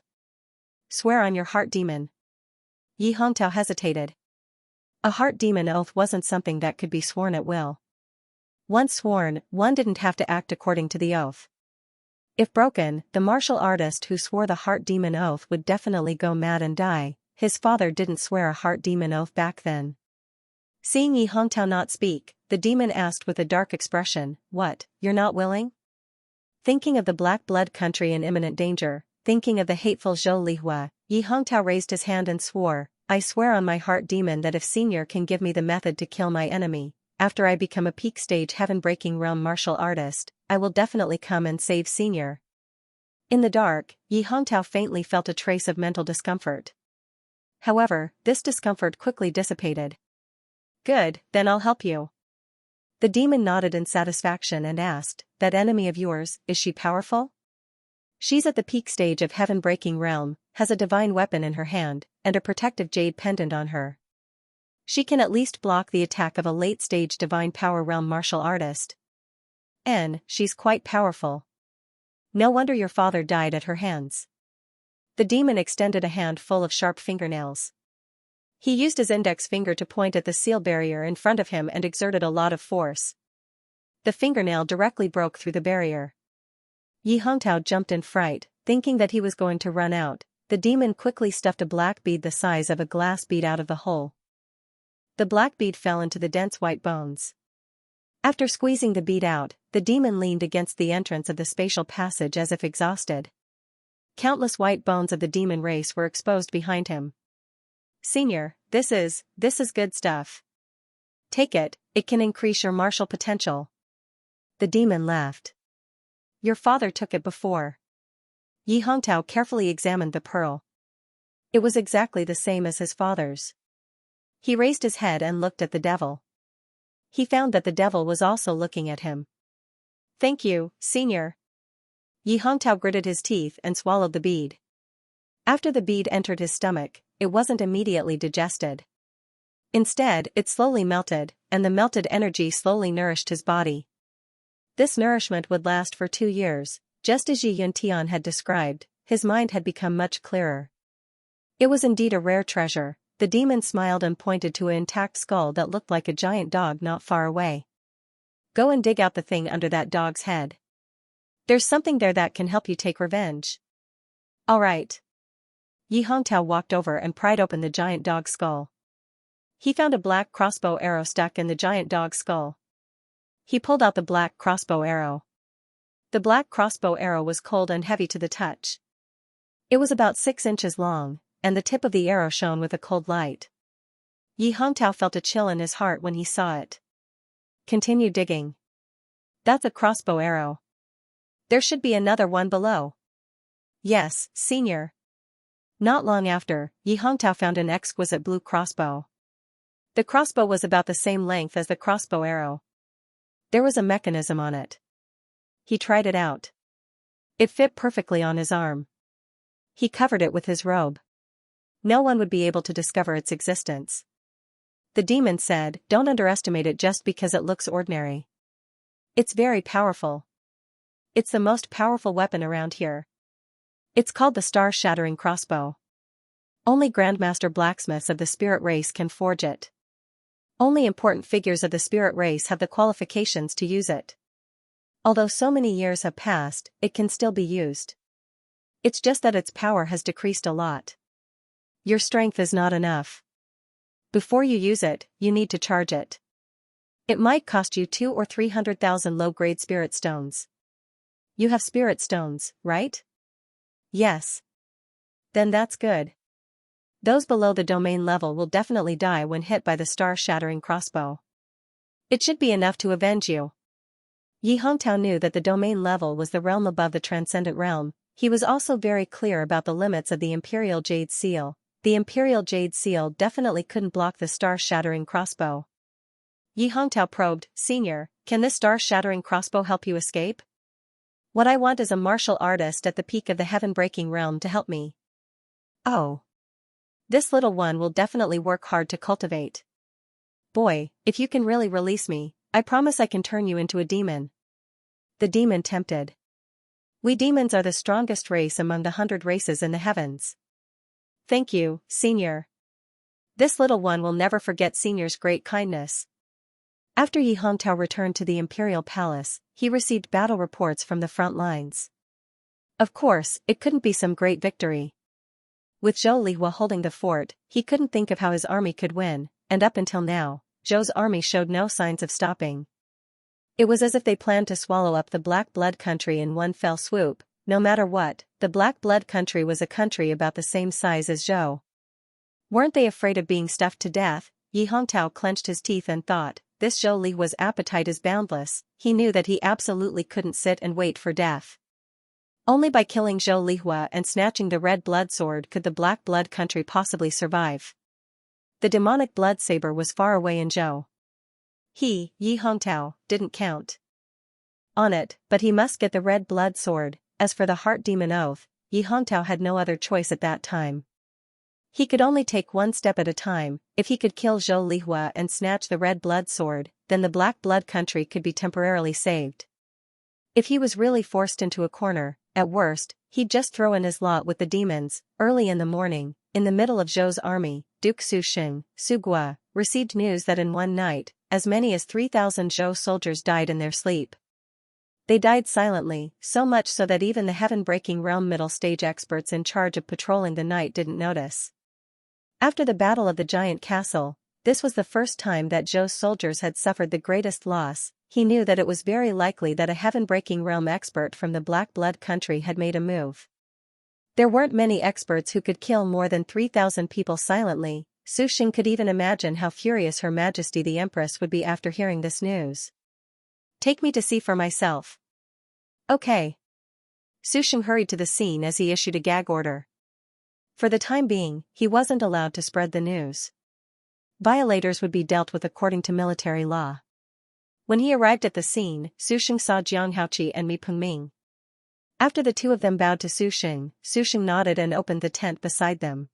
"Swear on your heart demon." Yi Hongtao hesitated. A heart demon oath wasn't something that could be sworn at will. Once sworn, one didn't have to act according to the oath. If broken, the martial artist who swore the heart demon oath would definitely go mad and die. His father didn't swear a heart demon oath back then. Seeing Yi Hongtao not speak, the demon asked with a dark expression, "What, you're not willing?" Thinking of the Black Blood country in imminent danger, thinking of the hateful Zhou Lihua, Yi Hongtao raised his hand and swore, "I swear on my heart demon that if Senior can give me the method to kill my enemy, after I become a peak stage heaven-breaking realm martial artist, I will definitely come and save Senior." In the dark, Yi Hongtao faintly felt a trace of mental discomfort. However, this discomfort quickly dissipated. "Good, then I'll help you." The demon nodded in satisfaction and asked, "That enemy of yours, is she powerful?" "She's at the peak stage of heaven-breaking realm, has a divine weapon in her hand, and a protective jade pendant on her. She can at least block the attack of a late-stage divine power realm martial artist. She's quite powerful. No wonder your father died at her hands." The demon extended a hand full of sharp fingernails. He used his index finger to point at the seal barrier in front of him and exerted a lot of force. The fingernail directly broke through the barrier. Yi Hongtao jumped in fright, thinking that he was going to run out. The demon quickly stuffed a black bead the size of a glass bead out of the hole. The black bead fell into the dense white bones. After squeezing the bead out, the demon leaned against the entrance of the spatial passage as if exhausted. Countless white bones of the demon race were exposed behind him. "Senior, this is good stuff. Take it, it can increase your martial potential." The demon laughed. "Your father took it before." Yi Hongtao carefully examined the pearl. It was exactly the same as his father's. He raised his head and looked at the devil. He found that the devil was also looking at him. "Thank you, Senior." Yi Hongtao gritted his teeth and swallowed the bead. After the bead entered his stomach, it wasn't immediately digested. Instead, it slowly melted, and the melted energy slowly nourished his body. This nourishment would last for 2 years, just as Yi Yuntian had described. His mind had become much clearer. It was indeed a rare treasure. The demon smiled and pointed to an intact skull that looked like a giant dog not far away. "Go and dig out the thing under that dog's head. There's something there that can help you take revenge." "All right." Yi Hongtao walked over and pried open the giant dog's skull. He found a black crossbow arrow stuck in the giant dog's skull. He pulled out the black crossbow arrow. The black crossbow arrow was cold and heavy to the touch. It was about 6 inches long, and the tip of the arrow shone with a cold light. Yi Hongtao felt a chill in his heart when he saw it. Continue digging. That's a crossbow arrow. There should be another one below. Yes, senior. Not long after, Yi Hongtao found an exquisite blue crossbow. The crossbow was about the same length as the crossbow arrow. There was a mechanism on it. He tried it out. It fit perfectly on his arm. He covered it with his robe. No one would be able to discover its existence. The demon said, "Don't underestimate it just because it looks ordinary. It's very powerful. It's the most powerful weapon around here. It's called the star-shattering crossbow. Only Grandmaster blacksmiths of the spirit race can forge it. Only important figures of the spirit race have the qualifications to use it. Although so many years have passed, it can still be used. It's just that its power has decreased a lot. Your strength is not enough. Before you use it, you need to charge it. It might cost you 2 or 300,000 low-grade spirit stones. You have spirit stones, right? Yes. Then that's good. Those below the domain level will definitely die when hit by the star-shattering crossbow. It should be enough to avenge you." Yi Hongtao knew that the domain level was the realm above the transcendent realm. He was also very clear about the limits of the Imperial Jade Seal. The Imperial Jade Seal definitely couldn't block the star-shattering crossbow. Yi Hongtao probed, "Senior, can this star-shattering crossbow help you escape? What I want is a martial artist at the peak of the heaven-breaking realm to help me." "Oh. This little one will definitely work hard to cultivate. Boy, if you can really release me, I promise I can turn you into a demon." The demon tempted. "We demons are the strongest race among the 100 races in the heavens. Thank you, Senior. This little one will never forget Senior's great kindness." After Yi Hongtao returned to the Imperial Palace, he received battle reports from the front lines. Of course, it couldn't be some great victory. With Zhou Lihua holding the fort, he couldn't think of how his army could win, and up until now, Zhou's army showed no signs of stopping. It was as if they planned to swallow up the Black Blood country in one fell swoop. No matter what, the Black Blood country was a country about the same size as Zhou. Weren't they afraid of being stuffed to death? Yi Hongtao clenched his teeth and thought, this Zhou Lihua's appetite is boundless. He knew that he absolutely couldn't sit and wait for death. Only by killing Zhou Lihua and snatching the red blood sword could the Black Blood country possibly survive. The demonic blood saber was far away in Zhou. He, Yi Hongtao, didn't count on it, but he must get the red blood sword. As for the heart demon oath, Yi Hongtao had no other choice at that time. He could only take one step at a time. If he could kill Zhou Lihua and snatch the red blood sword, then the Black Blood country could be temporarily saved. If he was really forced into a corner, at worst, he'd just throw in his lot with the demons. Early in the morning, in the middle of Zhou's army, Duke Susheng, Sugua, received news that in one night, as many as 3,000 Zhou soldiers died in their sleep. They died silently, so much so that even the heaven-breaking realm middle-stage experts in charge of patrolling the night didn't notice. After the Battle of the Giant Castle, this was the first time that Zhou's soldiers had suffered the greatest loss. He knew that it was very likely that a heaven-breaking realm expert from the Black Blood country had made a move. There weren't many experts who could kill more than 3,000 people silently. Su Xing could even imagine how furious Her Majesty the Empress would be after hearing this news. "Take me to see for myself." "Okay." Su Xing hurried to the scene as he issued a gag order. For the time being, he wasn't allowed to spread the news. Violators would be dealt with according to military law. When he arrived at the scene, Su Xing saw Jiang Haoqi and Mi Pengming. After the two of them bowed to Su Xing nodded and opened the tent beside them.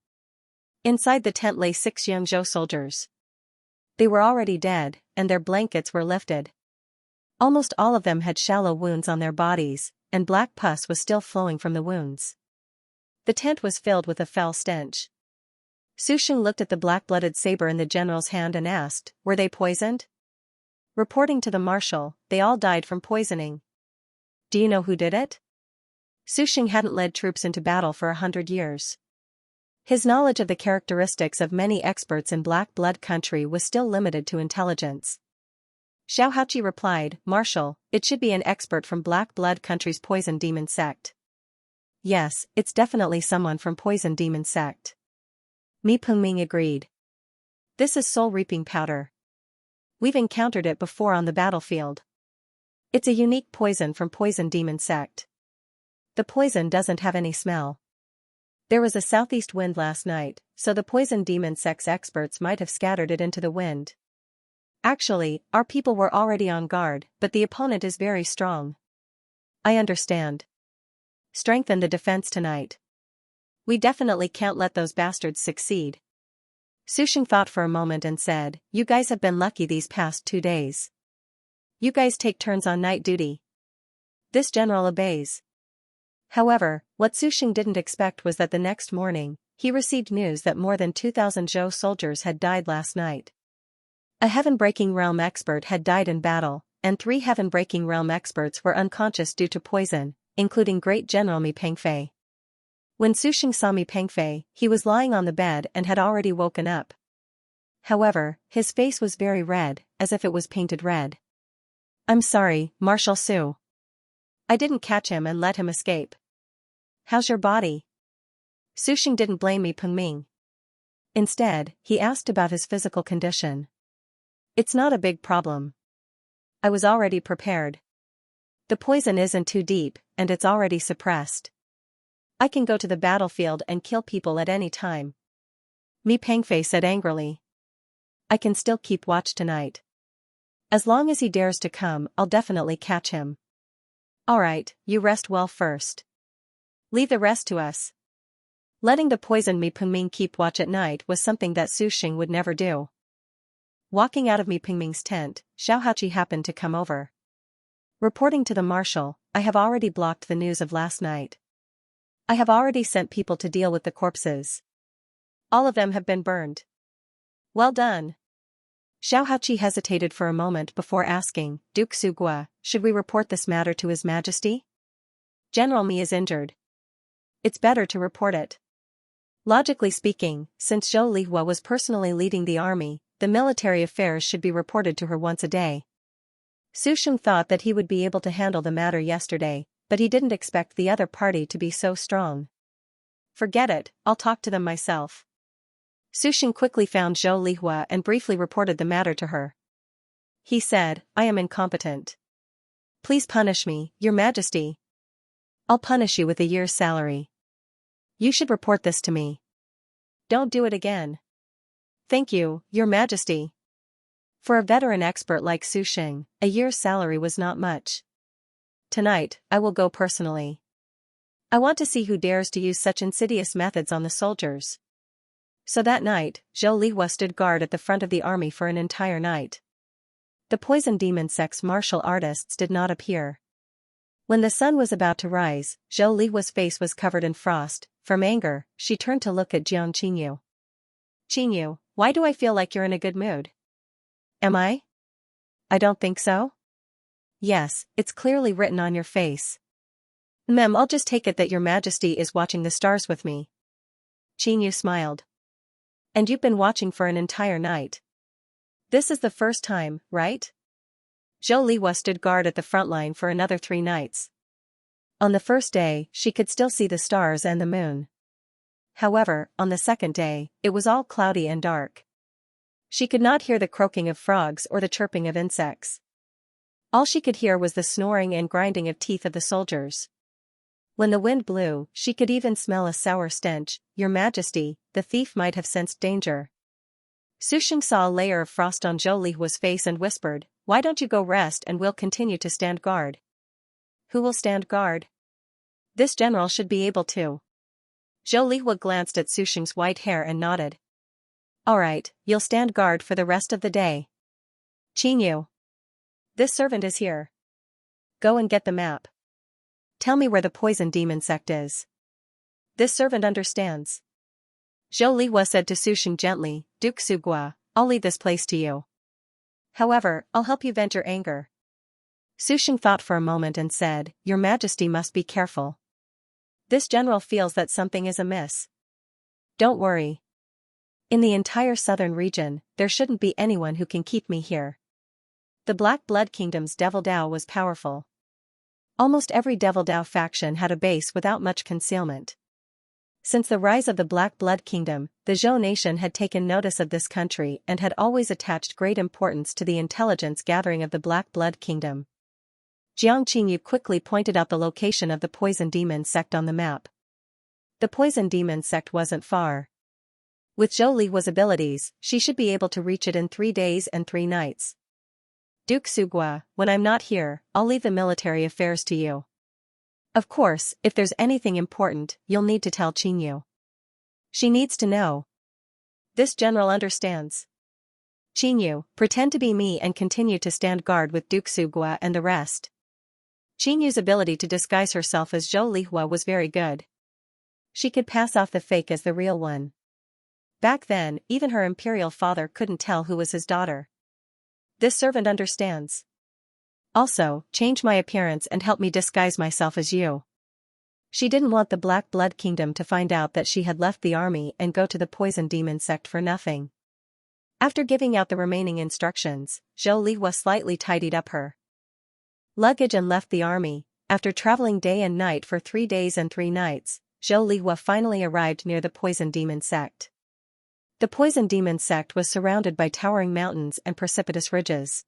Inside the tent lay 6 young Zhou soldiers. They were already dead, and their blankets were lifted. Almost all of them had shallow wounds on their bodies, and black pus was still flowing from the wounds. The tent was filled with a foul stench. Su Xing looked at the black-blooded saber in the general's hand and asked, "Were they poisoned?" Reporting to the marshal, they all died from poisoning. "Do you know who did it?" Su Xing hadn't led troops into battle for 100 years. His knowledge of the characteristics of many experts in Black Blood country was still limited to intelligence. Xiao Haoqi replied, "Marshal, it should be an expert from Black Blood country's Poison Demon sect." "Yes, it's definitely someone from Poison Demon sect. Mi Pengming agreed. This is soul-reaping powder. We've encountered it before on the battlefield. It's a unique poison from Poison Demon Sect. The poison doesn't have any smell. There was a southeast wind last night, so the Poison Demon Sect's experts might have scattered it into the wind. Actually, our people were already on guard, but the opponent is very strong. I understand. Strengthen the defense tonight. We definitely can't let those bastards succeed. Sushing thought for a moment and said, you guys have been lucky these past 2 days. You guys take turns on night duty. This general obeys. However, what Sushing didn't expect was that the next morning, he received news that more than 2,000 Zhou soldiers had died last night. A Heaven-Breaking Realm expert had died in battle, and 3 Heaven-Breaking Realm experts were unconscious due to poison, including Great General Mi Pengfei. When Sushing saw Mi Pengfei, he was lying on the bed and had already woken up. However, his face was very red, as if it was painted red. I'm sorry, Marshal Su. I didn't catch him and let him escape. How's your body? Sushing didn't blame Mi Pengming. Instead, he asked about his physical condition. It's not a big problem. I was already prepared. The poison isn't too deep, and it's already suppressed. I can go to the battlefield and kill people at any time. Mi Pengfei said angrily. I can still keep watch tonight. As long as he dares to come, I'll definitely catch him. Alright, you rest well first. Leave the rest to us. Letting the poisoned Mi Pengming keep watch at night was something that Sushing would never do. Walking out of Mi Pengming's tent, Xianxia happened to come over. Reporting to the marshal, I have already blocked the news of last night. I have already sent people to deal with the corpses. All of them have been burned. Well done. Xianxia hesitated for a moment before asking, Duke Sugua, should we report this matter to His Majesty? General Mi is injured. It's better to report it. Logically speaking, since Zhou Lihua was personally leading the army, the military affairs should be reported to her once a day. Sushing thought that he would be able to handle the matter yesterday, but he didn't expect the other party to be so strong. Forget it, I'll talk to them myself. Sushing quickly found Zhou Lihua and briefly reported the matter to her. He said, I am incompetent. Please punish me, Your Majesty. I'll punish you with a year's salary. You should report this to me. Don't do it again. Thank you, Your Majesty. For a veteran expert like Sushing, a year's salary was not much. Tonight, I will go personally. I want to see who dares to use such insidious methods on the soldiers. So that night, Zhou Lihua stood guard at the front of the army for an entire night. The Poison Demon Sect's martial artists did not appear. When the sun was about to rise, Zhou Lihua's face was covered in frost. From anger, she turned to look at Jiang Qingyu. Qingyu, why do I feel like you're in a good mood? Am I? I don't think so. Yes, it's clearly written on your face. I'll just take it that Your Majesty is watching the stars with me. Qingyu smiled. And you've been watching for an entire night. This is the first time, right? Zhou Lihua stood guard at the front line for another 3 nights. On the first day, she could still see the stars and the moon. However, on the second day, it was all cloudy and dark. She could not hear the croaking of frogs or the chirping of insects. All she could hear was the snoring and grinding of teeth of the soldiers. When the wind blew, she could even smell a sour stench. Your Majesty, the thief might have sensed danger. Sushing saw a layer of frost on Zhou Lihua's face and whispered, why don't you go rest and we'll continue to stand guard? Who will stand guard? This general should be able to. Zhou Lihua glanced at Sushing's white hair and nodded. Alright, you'll stand guard for the rest of the day. Qingyu. This servant is here. Go and get the map. Tell me where the Poison Demon Sect is. This servant understands. Zhou Lihua said to Sushing gently, Duke Sugua, I'll leave this place to you. However, I'll help you vent your anger. Sushing thought for a moment and said, Your Majesty must be careful. This general feels that something is amiss. Don't worry. In the entire southern region, there shouldn't be anyone who can keep me here. The Black Blood Kingdom's Devil Dao was powerful. Almost every Devil Dao faction had a base without much concealment. Since the rise of the Black Blood Kingdom, the Zhou nation had taken notice of this country and had always attached great importance to the intelligence gathering of the Black Blood Kingdom. Jiang Qingyu quickly pointed out the location of the Poison Demon sect on the map. The Poison Demon sect wasn't far. With Zhou Lihua's abilities, she should be able to reach it in 3 days and 3 nights. Duke Sugua, when I'm not here, I'll leave the military affairs to you. Of course, if there's anything important, you'll need to tell Qingyu. She needs to know. This general understands. Qingyu, pretend to be me and continue to stand guard with Duke Sugua and the rest. Qingyu's ability to disguise herself as Zhou Lihua was very good. She could pass off the fake as the real one. Back then, even her imperial father couldn't tell who was his daughter. This servant understands. Also, change my appearance and help me disguise myself as you. She didn't want the Black Blood Kingdom to find out that she had left the army and go to the Poison Demon sect for nothing. After giving out the remaining instructions, Zhou Lihua slightly tidied up her luggage and left the army. After traveling day and night for 3 days and 3 nights, Zhou Lihua finally arrived near the Poison Demon sect. The Poison Demon sect was surrounded by towering mountains and precipitous ridges.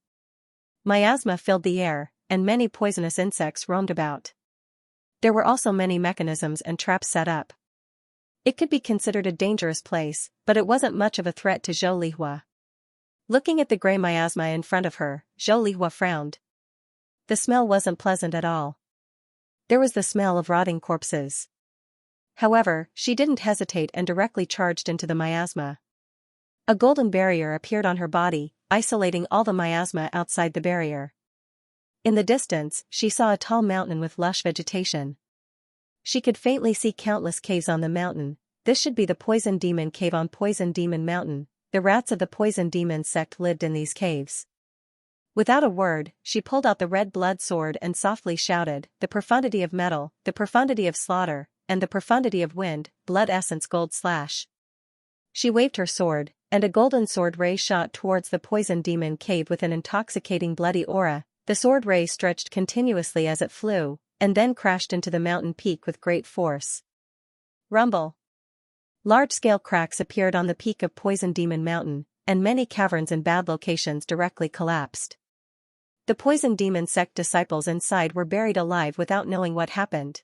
Miasma filled the air, and many poisonous insects roamed about. There were also many mechanisms and traps set up. It could be considered a dangerous place, but it wasn't much of a threat to Zhou Lihua. Looking at the gray miasma in front of her, Zhou Lihua frowned. The smell wasn't pleasant at all. There was the smell of rotting corpses. However, she didn't hesitate and directly charged into the miasma. A golden barrier appeared on her body, isolating all the miasma outside the barrier. In the distance, she saw a tall mountain with lush vegetation. She could faintly see countless caves on the mountain. This should be the Poison Demon Cave on Poison Demon Mountain. The rats of the Poison Demon sect lived in these caves. Without a word, she pulled out the red blood sword and softly shouted, "The profundity of metal, the profundity of slaughter, and the profundity of wind, blood essence gold slash." She waved her sword, and a golden sword ray shot towards the Poison Demon Cave with an intoxicating bloody aura. The sword ray stretched continuously as it flew, and then crashed into the mountain peak with great force. Rumble. Large-scale cracks appeared on the peak of Poison Demon Mountain, and many caverns in bad locations directly collapsed. The Poison Demon sect disciples inside were buried alive without knowing what happened.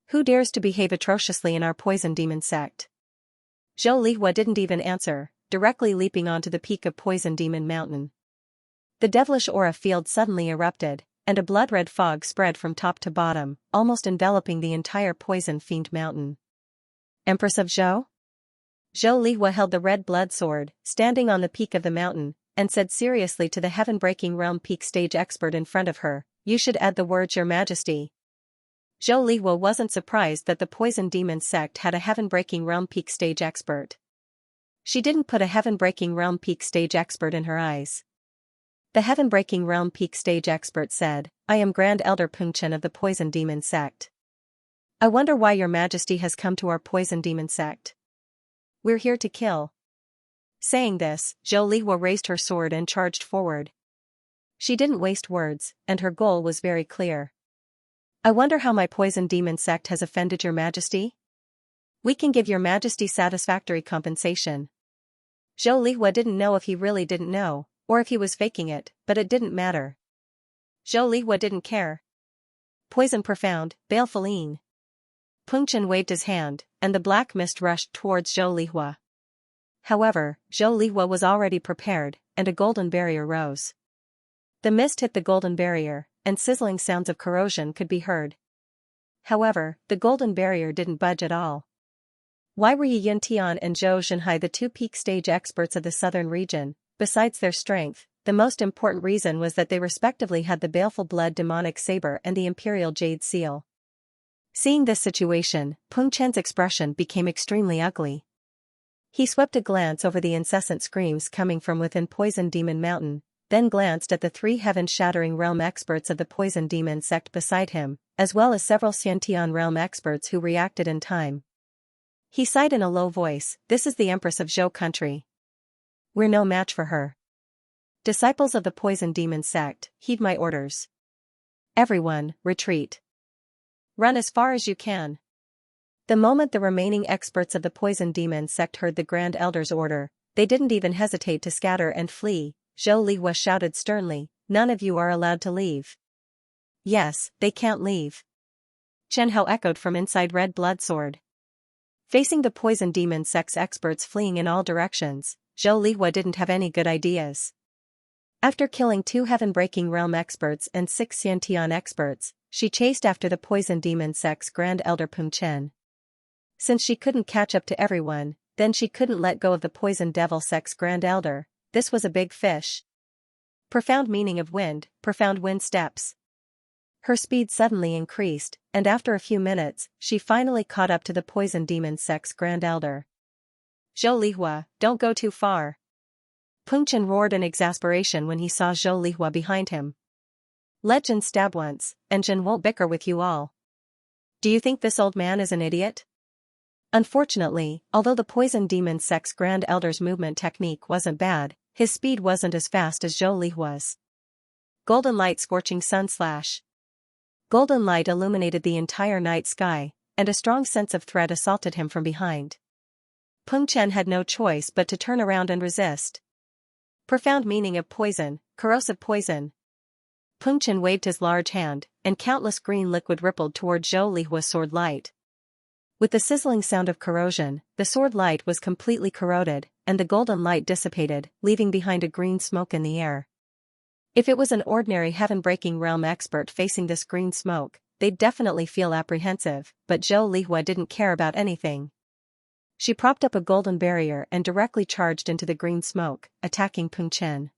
Who dares to behave atrociously in our Poison Demon sect? Zhou Lihua didn't even answer, directly leaping onto the peak of Poison Demon Mountain. The devilish aura field suddenly erupted, and a blood-red fog spread from top to bottom, almost enveloping the entire Poison Fiend Mountain. Empress of Zhou? Zhou Lihua held the red blood sword, standing on the peak of the mountain, and said seriously to the heaven-breaking realm peak stage expert in front of her, "You should add the words Your Majesty." Zhou Lihua wasn't surprised that the Poison Demon sect had a heaven-breaking realm peak stage expert. She didn't put a heaven-breaking realm peak stage expert in her eyes. The heaven-breaking realm peak stage expert said, "I am Grand Elder Pungchen of the Poison Demon sect. I wonder why Your Majesty has come to our Poison Demon sect. We're here to kill." Saying this, Zhou Lihua raised her sword and charged forward. She didn't waste words, and her goal was very clear. "I wonder how my Poison Demon sect has offended Your Majesty? We can give Your Majesty satisfactory compensation." Zhou Lihua didn't know if he really didn't know, or if he was faking it, but it didn't matter. Zhou Lihua didn't care. Poison profound, baleful. Pungchen waved his hand, and the black mist rushed towards Zhou Lihua. However, Zhou Lihua was already prepared, and a golden barrier rose. The mist hit the golden barrier, and sizzling sounds of corrosion could be heard. However, the golden barrier didn't budge at all. Why were Yi Yuntian and Zhou Zhenhai the 2 peak stage experts of the southern region? Besides their strength, the most important reason was that they respectively had the baleful blood demonic saber and the imperial jade seal. Seeing this situation, Pungchen's expression became extremely ugly. He swept a glance over the incessant screams coming from within Poison Demon Mountain, then glanced at the 3 heaven-shattering realm experts of the Poison Demon sect beside him, as well as several Xiantian realm experts who reacted in time. He sighed in a low voice, "This is the Empress of Zhou country. We're no match for her. Disciples of the Poison Demon sect, heed my orders. Everyone, retreat. Run as far as you can." The moment the remaining experts of the poison demon sect heard the Grand Elder's order, they didn't even hesitate to scatter and flee. Zhou Lihua shouted sternly, "None of you are allowed to leave." "Yes, they can't leave," Chen Hao echoed from inside Red Blood Sword. Facing the poison demon sect's experts fleeing in all directions, Zhou Lihua didn't have any good ideas. After killing 2 heaven-breaking realm experts and 6 Xiantian experts, she chased after the poison demon sect's Grand Elder Peng Chen. Since she couldn't catch up to everyone, then she couldn't let go of the poison devil sect's Grand Elder. This was a big fish. Profound meaning of wind, profound wind steps. Her speed suddenly increased, and after a few minutes, she finally caught up to the poison demon sect's Grand Elder. "Zhou Lihua, don't go too far." Peng Chen roared in exasperation when he saw Zhou Lihua behind him. "Legend stab once, and Chen won't bicker with you all. Do you think this old man is an idiot?" Unfortunately, although the poison demon sect's Grand Elder's movement technique wasn't bad, his speed wasn't as fast as Zhou Lihua's. Golden light scorching sun slash. Golden light illuminated the entire night sky, and a strong sense of threat assaulted him from behind. Peng Chen had no choice but to turn around and resist. Profound meaning of poison, corrosive poison. Peng Chen waved his large hand, and countless green liquid rippled toward Zhou Lihua's sword light. With the sizzling sound of corrosion, the sword light was completely corroded, and the golden light dissipated, leaving behind a green smoke in the air. If it was an ordinary heaven-breaking realm expert facing this green smoke, they'd definitely feel apprehensive, but Zhou Lihua didn't care about anything. She propped up a golden barrier and directly charged into the green smoke, attacking Peng Chen.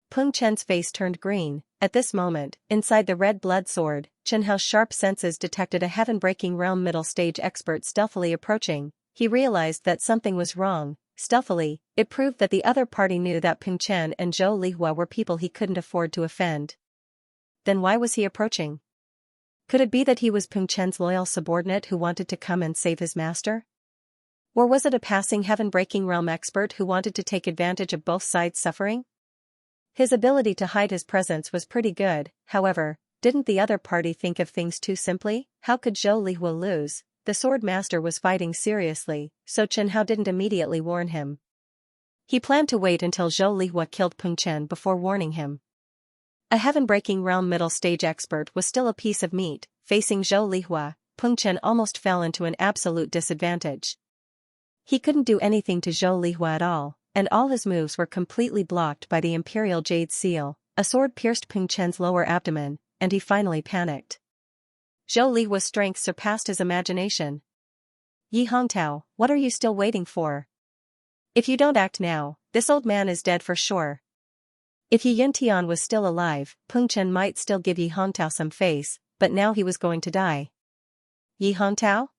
Peng Chen's face turned green. At this moment, inside the red blood sword, Chen Hao's sharp senses detected a heaven-breaking realm middle stage expert stealthily approaching. He realized that something was wrong. Stealthily, it proved that the other party knew that Peng Chen and Zhou Lihua were people he couldn't afford to offend. Then why was he approaching? Could it be that he was Peng Chen's loyal subordinate who wanted to come and save his master? Or was it a passing heaven-breaking realm expert who wanted to take advantage of both sides' suffering? His ability to hide his presence was pretty good. However, didn't the other party think of things too simply? How could Zhou Lihua lose? The sword master was fighting seriously, so Chen Hao didn't immediately warn him. He planned to wait until Zhou Lihua killed Peng Chen before warning him. A heaven-breaking realm middle stage expert was still a piece of meat. Facing Zhou Lihua, Peng Chen almost fell into an absolute disadvantage. He couldn't do anything to Zhou Lihua at all, and all his moves were completely blocked by the Imperial Jade Seal. A sword pierced Peng Chen's lower abdomen, and he finally panicked. Zhou Lihua's strength surpassed his imagination. "Yi Hongtao, what are you still waiting for? If you don't act now, this old man is dead for sure." If Yi Yuntian was still alive, Peng Chen might still give Yi Hongtao some face, but now he was going to die. Yi Hongtao?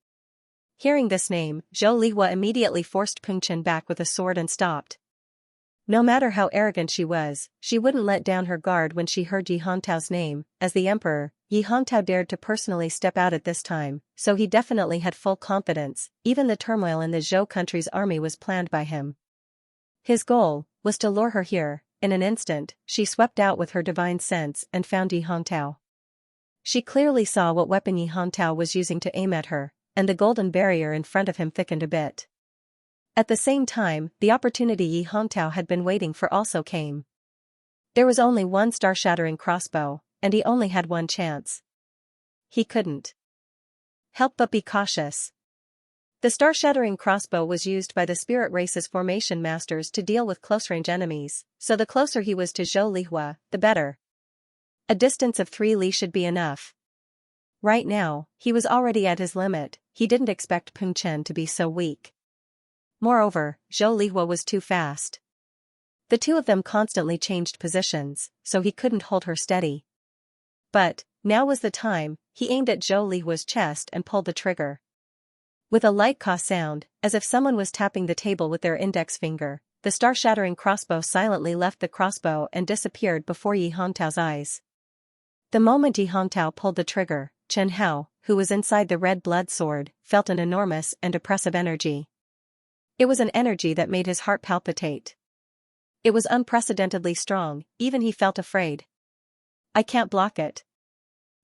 Hearing this name, Zhou Lihua immediately forced Peng Chen back with a sword and stopped. No matter how arrogant she was, she wouldn't let down her guard when she heard Yi Hongtao's name. As the emperor, Yi Hongtao dared to personally step out at this time, so he definitely had full confidence. Even the turmoil in the Zhou country's army was planned by him. His goal was to lure her here. In an instant, she swept out with her divine sense and found Yi Hongtao. She clearly saw what weapon Yi Hongtao was using to aim at her, and the golden barrier in front of him thickened a bit. At the same time, the opportunity Yi Hongtao had been waiting for also came. There was only one star-shattering crossbow, and he only had one chance. He couldn't help but be cautious. The star-shattering crossbow was used by the spirit race's formation masters to deal with close-range enemies, so the closer he was to Zhou Lihua, the better. A distance of 3 li should be enough. Right now, he was already at his limit. He didn't expect Peng Chen to be so weak. Moreover, Zhou Lihua was too fast. The two of them constantly changed positions, so he couldn't hold her steady. But, now was the time. He aimed at Zhou Lihua's chest and pulled the trigger. With a light caw sound, as if someone was tapping the table with their index finger, the star-shattering crossbow silently left the crossbow and disappeared before Yi Hongtao's eyes. The moment Yi Hongtao pulled the trigger, Chen Hao, who was inside the red blood sword, felt an enormous and oppressive energy. It was an energy that made his heart palpitate. It was unprecedentedly strong, even he felt afraid. "I can't block it."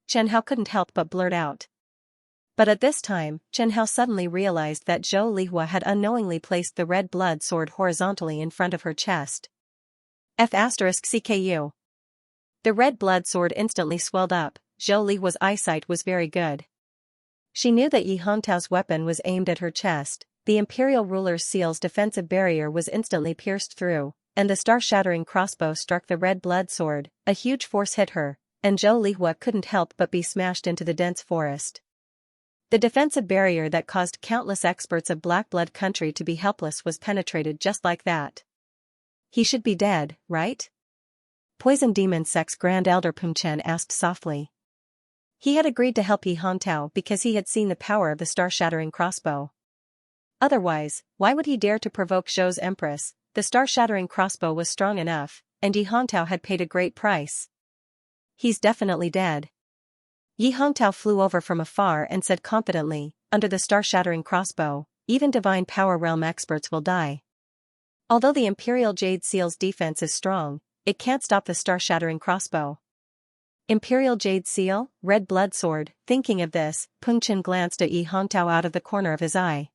Chen Hao couldn't help but blurt out. But at this time, Chen Hao suddenly realized that Zhou Lihua had unknowingly placed the red blood sword horizontally in front of her chest. F***CKU. The red blood sword instantly swelled up. Zhou Lihua's eyesight was very good. She knew that Yi Hongtao's weapon was aimed at her chest. The imperial ruler's seal's defensive barrier was instantly pierced through, and the star-shattering crossbow struck the red blood sword. A huge force hit her, and Zhou Lihua couldn't help but be smashed into the dense forest. The defensive barrier that caused countless experts of Black Blood country to be helpless was penetrated just like that. He should be dead, right? Poison Demon Sect's Grand Elder Peng Chen asked softly. He had agreed to help Yi Hongtao because he had seen the power of the star-shattering crossbow. Otherwise, why would he dare to provoke Zhou's empress? The star-shattering crossbow was strong enough, and Yi Hongtao had paid a great price. He's definitely dead. Yi Hongtao flew over from afar and said confidently, under the star-shattering crossbow, even divine power realm experts will die. Although the Imperial Jade Seal's defense is strong, it can't stop the star-shattering crossbow. Imperial Jade Seal, red blood sword. Thinking of this, Peng Chen glanced at Yi Hongtao out of the corner of his eye.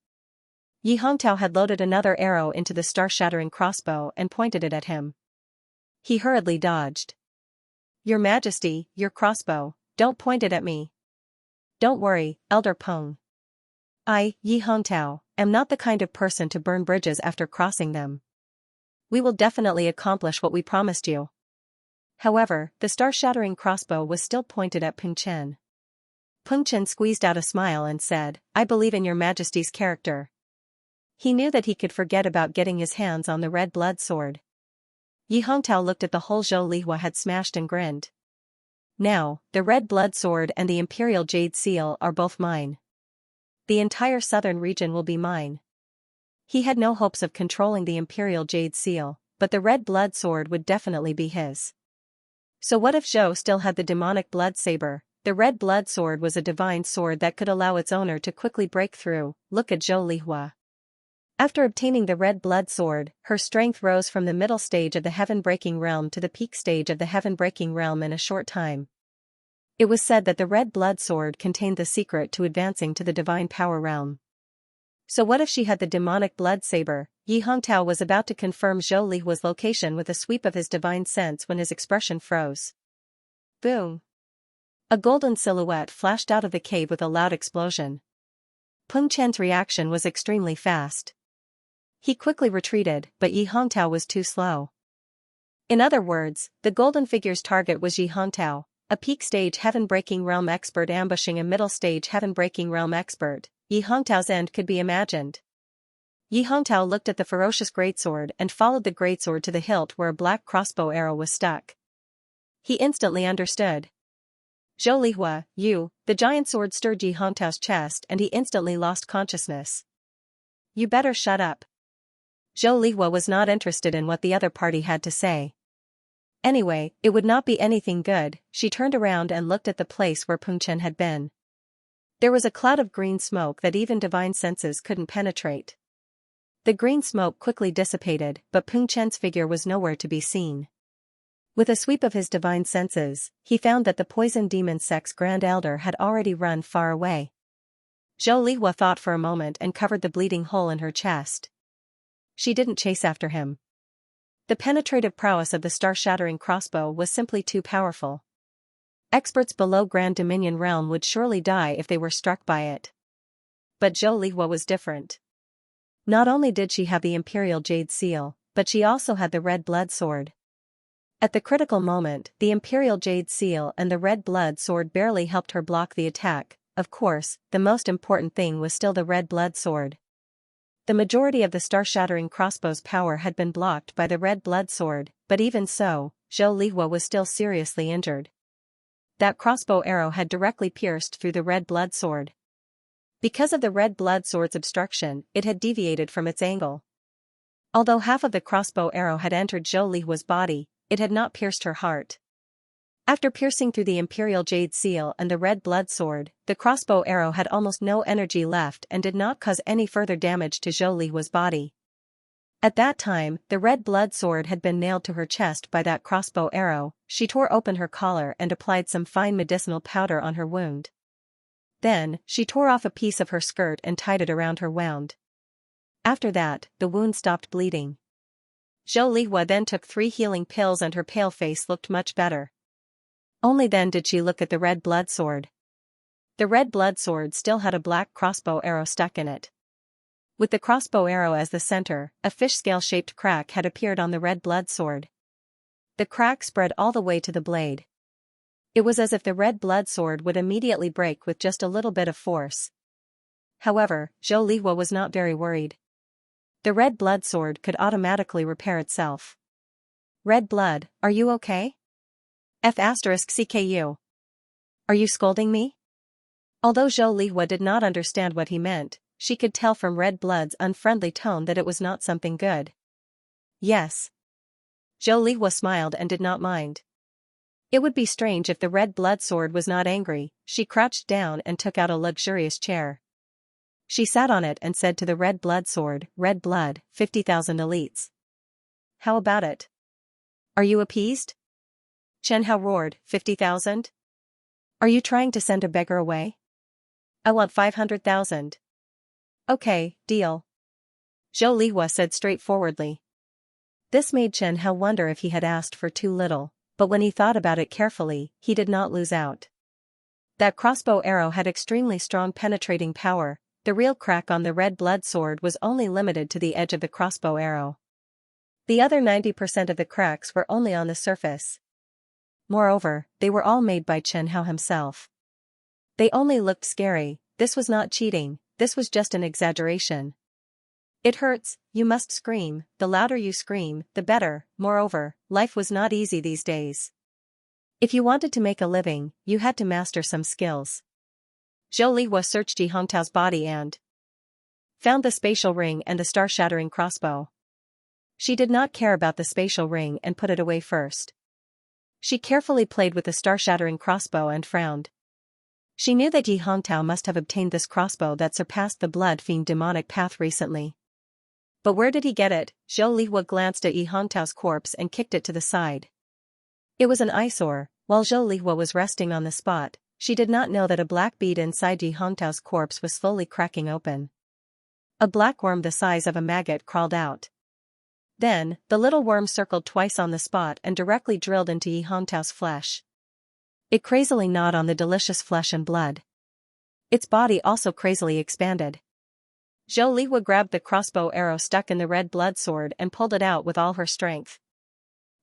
Yi Hongtao had loaded another arrow into the star-shattering crossbow and pointed it at him. He hurriedly dodged. Your Majesty, your crossbow, don't point it at me. Don't worry, Elder Peng. I, Yi Hongtao, am not the kind of person to burn bridges after crossing them. We will definitely accomplish what we promised you. However, the star-shattering crossbow was still pointed at Peng Chen. Peng Chen squeezed out a smile and said, I believe in your Majesty's character. He knew that he could forget about getting his hands on the red blood sword. Yi Hongtao looked at the hole Zhou Lihua had smashed and grinned. Now, the red blood sword and the Imperial Jade Seal are both mine. The entire southern region will be mine. He had no hopes of controlling the Imperial Jade Seal, but the red blood sword would definitely be his. So what if Zhou still had the demonic blood saber? The red blood sword was a divine sword that could allow its owner to quickly break through. Look at Zhou Lihua. After obtaining the red blood sword, her strength rose from the middle stage of the heaven-breaking realm to the peak stage of the heaven-breaking realm in a short time. It was said that the red blood sword contained the secret to advancing to the divine power realm. So what if she had the demonic blood saber? Yi Hongtao was about to confirm Zhou Lihua's location with a sweep of his divine sense when his expression froze. Boom! A golden silhouette flashed out of the cave with a loud explosion. Peng Chen's reaction was extremely fast. He quickly retreated, but Yi Hongtao was too slow. In other words, the golden figure's target was Yi Hongtao, a peak stage heaven-breaking realm expert ambushing a middle stage heaven-breaking realm expert. Yi Hongtao's end could be imagined. Yi Hongtao looked at the ferocious greatsword and followed the greatsword to the hilt where a black crossbow arrow was stuck. He instantly understood. Zhou Lihua, you, the giant sword stirred Yi Hongtao's chest and he instantly lost consciousness. You better shut up. Zhou Lihua was not interested in what the other party had to say. Anyway, it would not be anything good. She turned around and looked at the place where Peng Chen had been. There was a cloud of green smoke that even divine senses couldn't penetrate. The green smoke quickly dissipated, but Peng Chen's figure was nowhere to be seen. With a sweep of his divine senses, he found that the poison demon sect's Grand Elder had already run far away. Zhou Lihua thought for a moment and covered the bleeding hole in her chest. She didn't chase after him. The penetrative prowess of the star-shattering crossbow was simply too powerful. Experts below Grand Dominion realm would surely die if they were struck by it. But Zhou Lihua was different. Not only did she have the Imperial Jade Seal, but she also had the red blood sword. At the critical moment, the Imperial Jade Seal and the red blood sword barely helped her block the attack. Of course, the most important thing was still the red blood sword. The majority of the star-shattering crossbow's power had been blocked by the red blood sword, but even so, Zhou Lihua was still seriously injured. That crossbow arrow had directly pierced through the red blood sword. Because of the red blood sword's obstruction, it had deviated from its angle. Although half of the crossbow arrow had entered Zhou Lihua's body, it had not pierced her heart. After piercing through the Imperial Jade Seal and the red blood sword, the crossbow arrow had almost no energy left and did not cause any further damage to Zhou Lihua's body. At that time, the red blood sword had been nailed to her chest by that crossbow arrow. She tore open her collar and applied some fine medicinal powder on her wound. Then, she tore off a piece of her skirt and tied it around her wound. After that, the wound stopped bleeding. Zhou Lihua then took 3 healing pills and her pale face looked much better. Only then did she look at the red blood sword. The red blood sword still had a black crossbow arrow stuck in it. With the crossbow arrow as the center, a fish scale-shaped crack had appeared on the red blood sword. The crack spread all the way to the blade. It was as if the red blood sword would immediately break with just a little bit of force. However, Zhou Lihua was not very worried. The red blood sword could automatically repair itself. Red blood, are you okay? F*CKU. Are you scolding me? Although Zhou Lihua did not understand what he meant, she could tell from Red Blood's unfriendly tone that it was not something good. Yes. Zhou Lihua smiled and did not mind. It would be strange if the red blood sword was not angry. She crouched down and took out a luxurious chair. She sat on it and said to the red blood sword, "Red blood, 50,000 elites. How about it? Are you appeased?" Chen Hao roared, 50,000? Are you trying to send a beggar away? I want 500,000. Okay, deal. Zhou Lihua said straightforwardly. This made Chen Hao wonder if he had asked for too little, but when he thought about it carefully, he did not lose out. That crossbow arrow had extremely strong penetrating power. The real crack on the red blood sword was only limited to the edge of the crossbow arrow. The other 90% of the cracks were only on the surface. Moreover, they were all made by Chen Hao himself. They only looked scary. This was not cheating, this was just an exaggeration. It hurts, you must scream, the louder you scream, the better. Moreover, life was not easy these days. If you wanted to make a living, you had to master some skills. Zhou Lihua searched Yi Hongtao's body and found the spatial ring and the star-shattering crossbow. She did not care about the spatial ring and put it away first. She carefully played with the star-shattering crossbow and frowned. She knew that Yi Hongtao must have obtained this crossbow that surpassed the blood fiend demonic path recently. But where did he get it? Zhou Lihua glanced at Yi Hongtao's corpse and kicked it to the side. It was an eyesore. While Zhou Lihua was resting on the spot, she did not know that a black bead inside Yi Hongtao's corpse was slowly cracking open. A black worm the size of a maggot crawled out. Then, the little worm circled twice on the spot and directly drilled into Yi Hongtao's flesh. It crazily gnawed on the delicious flesh and blood. Its body also crazily expanded. Zhou Lihua grabbed the crossbow arrow stuck in the red blood sword and pulled it out with all her strength.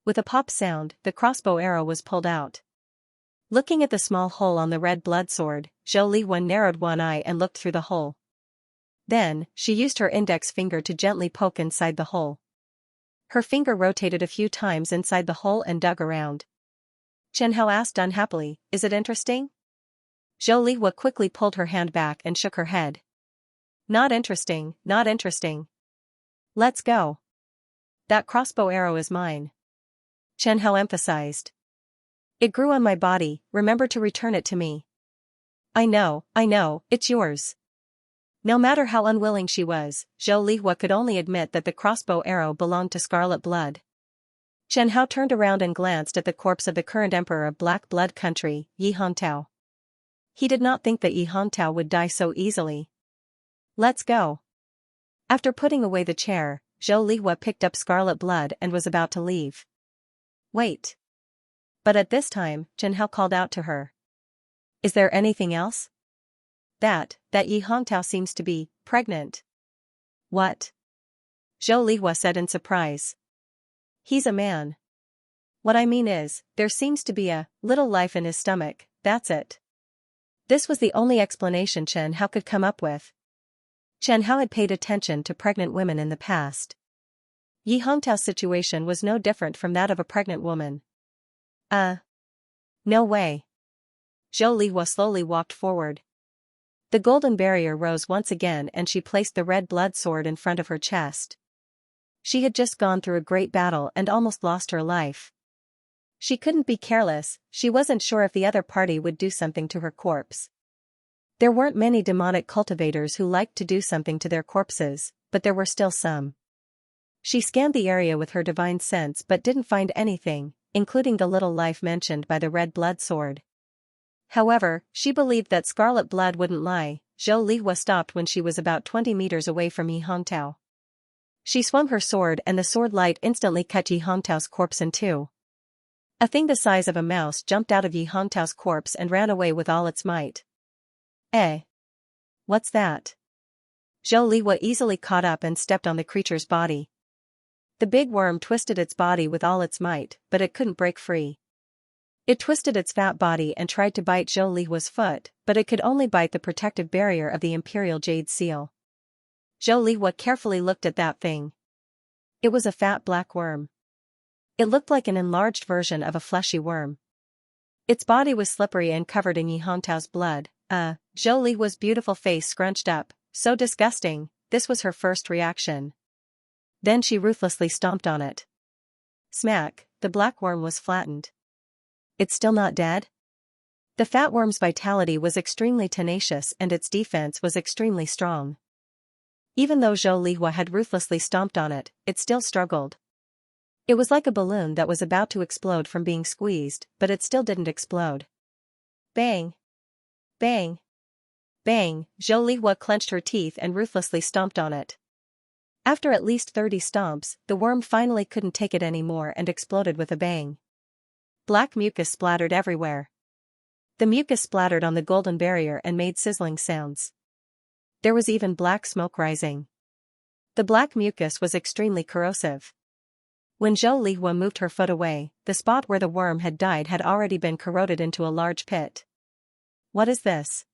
With a pop sound, the crossbow arrow was pulled out. Looking at the small hole on the red blood sword, Zhou Lihua narrowed one eye and looked through the hole. Then, she used her index finger to gently poke inside the hole. Her finger rotated a few times inside the hole and dug around. Chen Hao asked unhappily, "Is it interesting?" Zhou Lihua quickly pulled her hand back and shook her head. Not interesting, not interesting. Let's go. That crossbow arrow is mine. Chen Hao emphasized. It grew on my body, remember to return it to me. I know, it's yours. No matter how unwilling she was, Zhou Lihua could only admit that the crossbow arrow belonged to Scarlet Blood. Chen Hao turned around and glanced at the corpse of the current emperor of Black Blood Country, Yi Hongtao. He did not think that Yi Hongtao would die so easily. Let's go. After putting away the chair, Zhou Lihua picked up Scarlet Blood and was about to leave. Wait. But at this time, Chen Hao called out to her. Is there anything else? That Yi Hongtao seems to be pregnant. What? Zhou Lihua said in surprise. He's a man. What I mean is, there seems to be a little life in his stomach, that's it. This was the only explanation Chen Hao could come up with. Chen Hao had paid attention to pregnant women in the past. Yi Hongtao's situation was no different from that of a pregnant woman. No way. Zhou Lihua slowly walked forward. The golden barrier rose once again and she placed the red blood sword in front of her chest. She had just gone through a great battle and almost lost her life. She couldn't be careless, she wasn't sure if the other party would do something to her corpse. There weren't many demonic cultivators who liked to do something to their corpses, but there were still some. She scanned the area with her divine sense but didn't find anything, including the little life mentioned by the red blood sword. However, she believed that scarlet blood wouldn't lie. Zhou Lihua stopped when she was about 20 meters away from Yi Hongtao. She swung her sword and the sword light instantly cut Yi Hongtao's corpse in two. A thing the size of a mouse jumped out of Yi Hongtao's corpse and ran away with all its might. Eh? What's that? Zhou Lihua easily caught up and stepped on the creature's body. The big worm twisted its body with all its might, but it couldn't break free. It twisted its fat body and tried to bite Zhou Lihua's foot, but it could only bite the protective barrier of the Imperial Jade Seal. Zhou Lihua carefully looked at that thing. It was a fat black worm. It looked like an enlarged version of a fleshy worm. Its body was slippery and covered in Yi Hongtao's blood. Zhou Lihua's beautiful face scrunched up. So disgusting, this was her first reaction. Then she ruthlessly stomped on it. Smack, the black worm was flattened. It's still not dead? The fat worm's vitality was extremely tenacious and its defense was extremely strong. Even though Zhou Lihua had ruthlessly stomped on it, it still struggled. It was like a balloon that was about to explode from being squeezed, but it still didn't explode. Bang! Bang! Bang! Zhou Lihua clenched her teeth and ruthlessly stomped on it. After at least 30 stomps, the worm finally couldn't take it anymore and exploded with a bang. Black mucus splattered everywhere. The mucus splattered on the golden barrier and made sizzling sounds. There was even black smoke rising. The black mucus was extremely corrosive. When Zhou Lihua moved her foot away, the spot where the worm had died had already been corroded into a large pit. What is this?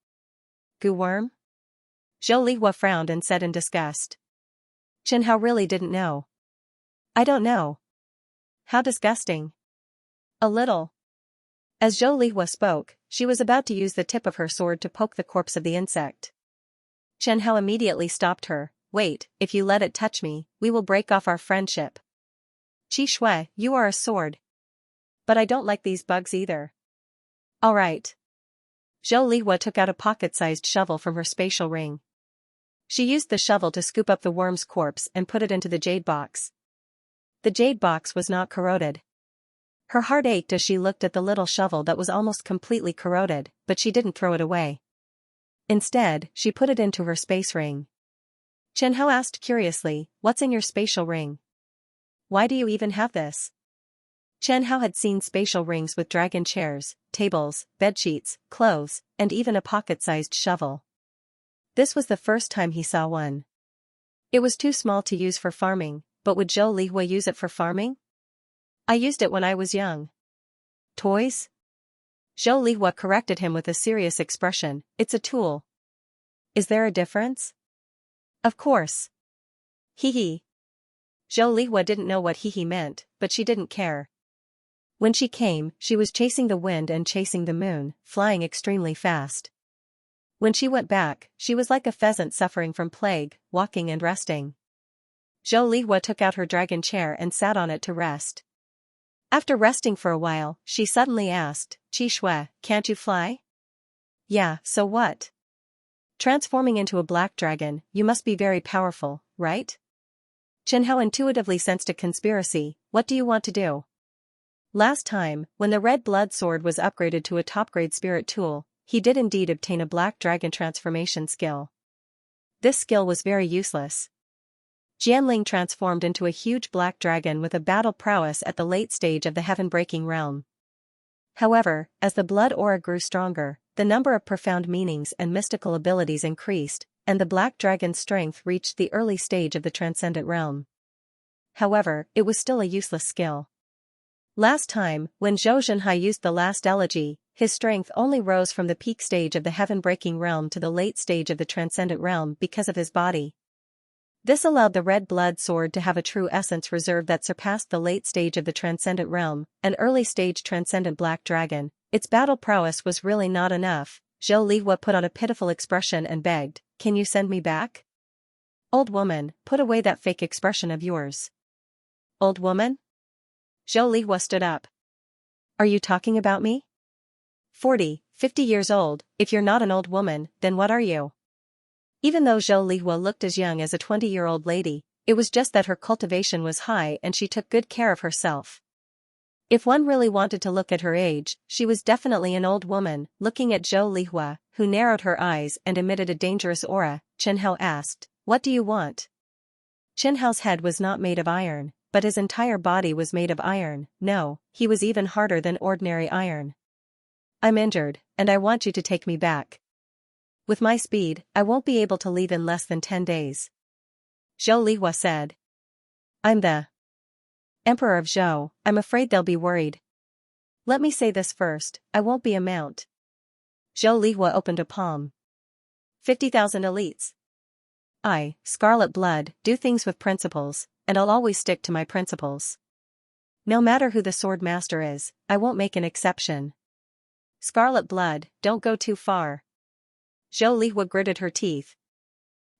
Goo worm? Zhou Lihua frowned and said in disgust. Chen Hao really didn't know. I don't know. How disgusting. A little. As Zhou Lihua spoke, she was about to use the tip of her sword to poke the corpse of the insect. Chen Hao immediately stopped her. Wait, if you let it touch me, we will break off our friendship. Qi Shui, you are a sword. But I don't like these bugs either. All right. Zhou Lihua took out a pocket-sized shovel from her spatial ring. She used the shovel to scoop up the worm's corpse and put it into the jade box. The jade box was not corroded. Her heart ached as she looked at the little shovel that was almost completely corroded, but she didn't throw it away. Instead, she put it into her space ring. Chen Hao asked curiously, "What's in your spatial ring? Why do you even have this?" Chen Hao had seen spatial rings with dragon chairs, tables, bedsheets, clothes, and even a pocket-sized shovel. This was the first time he saw one. It was too small to use for farming, but would Zhou Lihua use it for farming? I used it when I was young. Toys? Zhou Lihua corrected him with a serious expression. It's a tool. Is there a difference? Of course. Hee hee. Zhou Lihua didn't know what hee hee meant, but she didn't care. When she came, she was chasing the wind and chasing the moon, flying extremely fast. When she went back, she was like a pheasant suffering from plague, walking and resting. Zhou Lihua took out her dragon chair and sat on it to rest. After resting for a while, she suddenly asked, "Qi Shui, can't you fly?" Yeah, so what? Transforming into a black dragon, you must be very powerful, right? Chen Hao intuitively sensed a conspiracy. What do you want to do? Last time, when the red blood sword was upgraded to a top-grade spirit tool, he did indeed obtain a black dragon transformation skill. This skill was very useless. Jianling transformed into a huge black dragon with a battle prowess at the late stage of the heaven-breaking realm. However, as the blood aura grew stronger, the number of profound meanings and mystical abilities increased, and the black dragon's strength reached the early stage of the transcendent realm. However, it was still a useless skill. Last time, when Zhou Zhenhai used the last elegy, his strength only rose from the peak stage of the heaven-breaking realm to the late stage of the transcendent realm because of his body. This allowed the red blood sword to have a true essence reserve that surpassed the late stage of the transcendent realm, an early stage transcendent black dragon. Its battle prowess was really not enough. Zhou Lihua put on a pitiful expression and begged, "Can you send me back?" Old woman, put away that fake expression of yours. Old woman? Zhou Lihua stood up. Are you talking about me? 40, 50 years old, if you're not an old woman, then what are you? Even though Zhou Lihua looked as young as a 20-year-old lady, it was just that her cultivation was high and she took good care of herself. If one really wanted to look at her age, she was definitely an old woman. Looking at Zhou Lihua, who narrowed her eyes and emitted a dangerous aura, Chen Hao asked, "What do you want?" Chen Hao's head was not made of iron, but his entire body was made of iron. No, he was even harder than ordinary iron. "I'm injured, and I want you to take me back. With my speed, I won't be able to leave in less than 10 days. Zhou Lihua said. "I'm the Emperor of Zhou, I'm afraid they'll be worried. Let me say this first, I won't be a mount." Zhou Lihua opened a palm. 50,000 elites. I, Scarlet Blood, do things with principles, and I'll always stick to my principles. No matter who the sword master is, I won't make an exception. Scarlet Blood, don't go too far. Zhou Lihua gritted her teeth.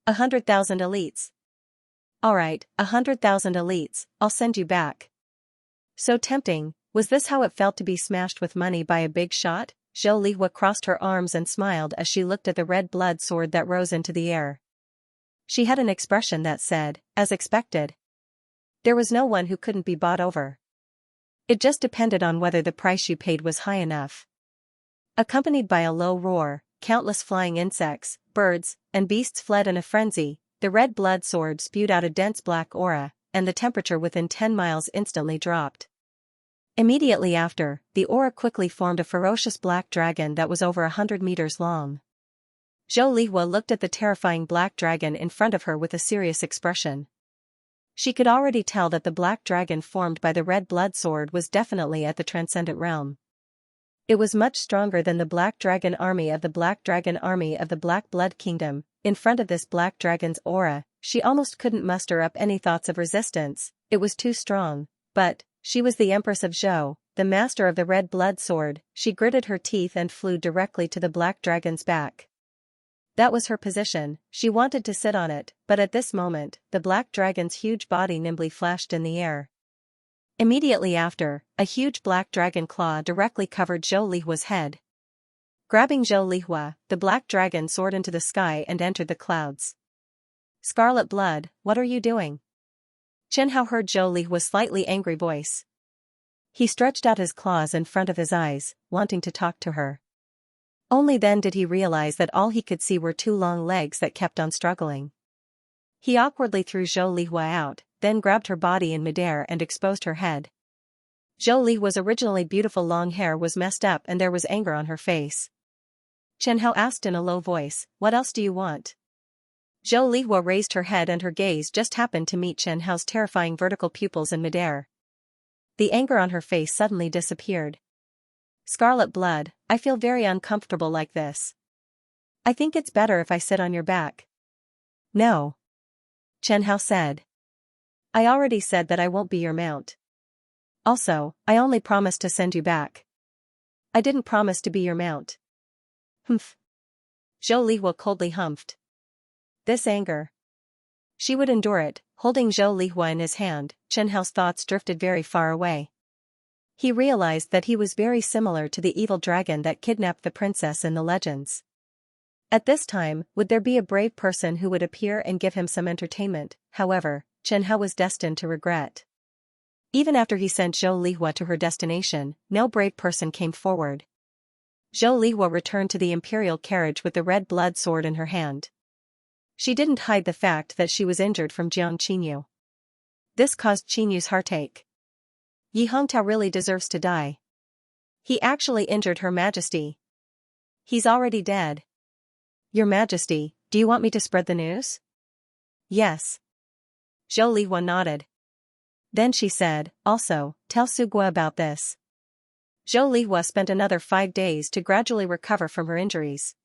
100,000 elites. Alright, 100,000 elites, I'll send you back. So tempting, was this how it felt to be smashed with money by a big shot? Zhou Lihua crossed her arms and smiled as she looked at the red blood sword that rose into the air. She had an expression that said, as expected. There was no one who couldn't be bought over. It just depended on whether the price you paid was high enough. Accompanied by a low roar, countless flying insects, birds, and beasts fled in a frenzy. The red blood sword spewed out a dense black aura, and the temperature within 10 miles instantly dropped. Immediately after, the aura quickly formed a ferocious black dragon that was over 100 meters long. Zhou Lihua looked at the terrifying black dragon in front of her with a serious expression. She could already tell that the black dragon formed by the red blood sword was definitely at the transcendent realm. It was much stronger than the Black Dragon Army of the Black Dragon Army of the Black Blood Kingdom. In front of this black dragon's aura, she almost couldn't muster up any thoughts of resistance. It was too strong. But she was the Empress of Zhou, the master of the red blood sword. She gritted her teeth and flew directly to the black dragon's back. That was her position. She wanted to sit on it, but at this moment, the black dragon's huge body nimbly flashed in the air. Immediately after, a huge black dragon claw directly covered Zhou Lihua's head. Grabbing Zhou Lihua, the black dragon soared into the sky and entered the clouds. "Scarlet Blood, what are you doing?" Chen Hao heard Zhou Lihua's slightly angry voice. He stretched out his claws in front of his eyes, wanting to talk to her. Only then did he realize that all he could see were two long legs that kept on struggling. He awkwardly threw Zhou Lihua out, then grabbed her body in midair and exposed her head. Zhou Lihua's originally beautiful long hair was messed up and there was anger on her face. Chen Hao asked in a low voice, "What else do you want?" Zhou Lihua raised her head and her gaze just happened to meet Chen Hao's terrifying vertical pupils in midair. The anger on her face suddenly disappeared. "Scarlet Blood, I feel very uncomfortable like this. I think it's better if I sit on your back." "No," Chen Hao said. "I already said that I won't be your mount. Also, I only promised to send you back. I didn't promise to be your mount." "Humph." Zhou Lihua coldly humphed. This anger. She would endure it. Holding Zhou Lihua in his hand, Chen Hao's thoughts drifted very far away. He realized that he was very similar to the evil dragon that kidnapped the princess in the legends. At this time, would there be a brave person who would appear and give him some entertainment? However, Chen Hao was destined to regret. Even after he sent Zhou Lihua to her destination, no brave person came forward. Zhou Lihua returned to the imperial carriage with the red blood sword in her hand. She didn't hide the fact that she was injured from Jiang Qinyu. This caused Qinyu's heartache. Yi Hongtao really deserves to die. He actually injured Her Majesty. He's already dead. Your Majesty, do you want me to spread the news? Yes. Zhou Lihua nodded. Then she said, also, tell Sugua about this. Zhou Lihua spent another 5 days to gradually recover from her injuries.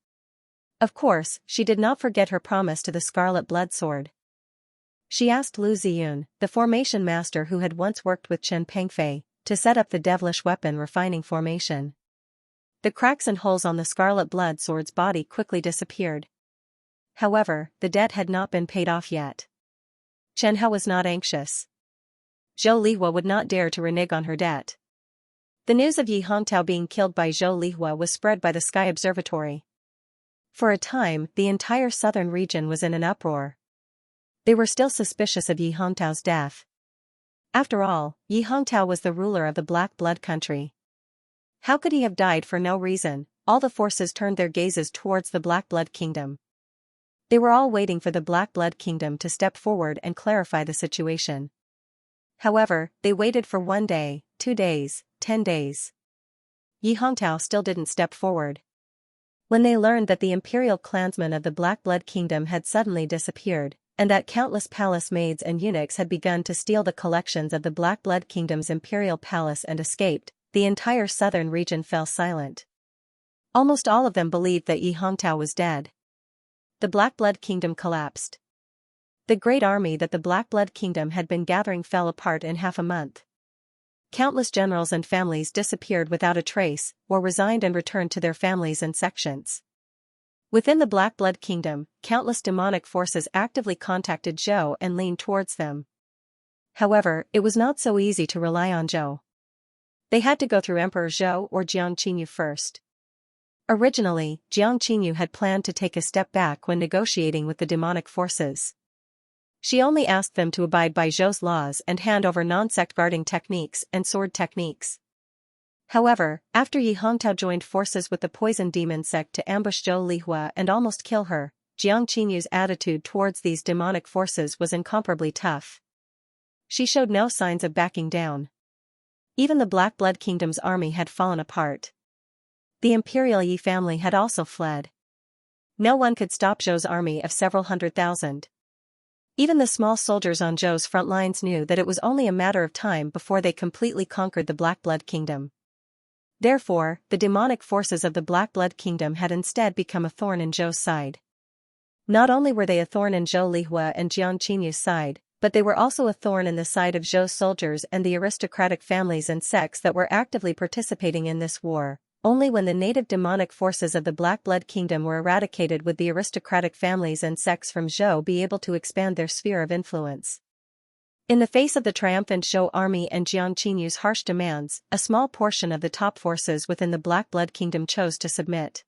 Of course, she did not forget her promise to the Scarlet Blood Sword. She asked Lu Ziyun, the formation master who had once worked with Chen Pengfei, to set up the devilish weapon refining formation. The cracks and holes on the Scarlet Blood Sword's body quickly disappeared. However, the debt had not been paid off yet. Chen Hao was not anxious. Zhou Lihua would not dare to renege on her debt. The news of Yi Hongtao being killed by Zhou Lihua was spread by the Sky Observatory. For a time, the entire southern region was in an uproar. They were still suspicious of Yi Hongtao's death. After all, Yi Hongtao was the ruler of the Black Blood country. How could he have died for no reason? All the forces turned their gazes towards the Black Blood kingdom. They were all waiting for the Black Blood kingdom to step forward and clarify the situation. However, they waited for 1 day, 2 days, 10 days. Yi Hongtao still didn't step forward. When they learned that the imperial clansmen of the Black Blood kingdom had suddenly disappeared, and that countless palace maids and eunuchs had begun to steal the collections of the Black Blood kingdom's imperial palace and escaped, the entire southern region fell silent. Almost all of them believed that Yi Hongtao was dead. The Black Blood kingdom collapsed. The great army that the Black Blood kingdom had been gathering fell apart in half a month. Countless generals and families disappeared without a trace, or resigned and returned to their families and sections. Within the Black Blood kingdom, countless demonic forces actively contacted Zhou and leaned towards them. However, it was not so easy to rely on Zhou. They had to go through Emperor Zhou or Jiang Qinyu first. Originally, Jiang Qinyu had planned to take a step back when negotiating with the demonic forces. She only asked them to abide by Zhou's laws and hand over non-sect guarding techniques and sword techniques. However, after Yi Hongtao joined forces with the Poison Demon sect to ambush Zhou Lihua and almost kill her, Jiang Qinyu's attitude towards these demonic forces was incomparably tough. She showed no signs of backing down. Even the Black Blood Kingdom's army had fallen apart. The Imperial Yi family had also fled. No one could stop Zhou's army of several 100,000. Even the small soldiers on Zhou's front lines knew that it was only a matter of time before they completely conquered the Black Blood Kingdom. Therefore, the demonic forces of the Black Blood Kingdom had instead become a thorn in Zhou's side. Not only were they a thorn in Zhou Lihua and Jiang Qinyu's side, but they were also a thorn in the side of Zhou's soldiers and the aristocratic families and sects that were actively participating in this war. Only when the native demonic forces of the Black Blood Kingdom were eradicated would the aristocratic families and sects from Zhou be able to expand their sphere of influence. In the face of the triumphant Zhou army and Jiang Qinyu's harsh demands, a small portion of the top forces within the Black Blood Kingdom chose to submit.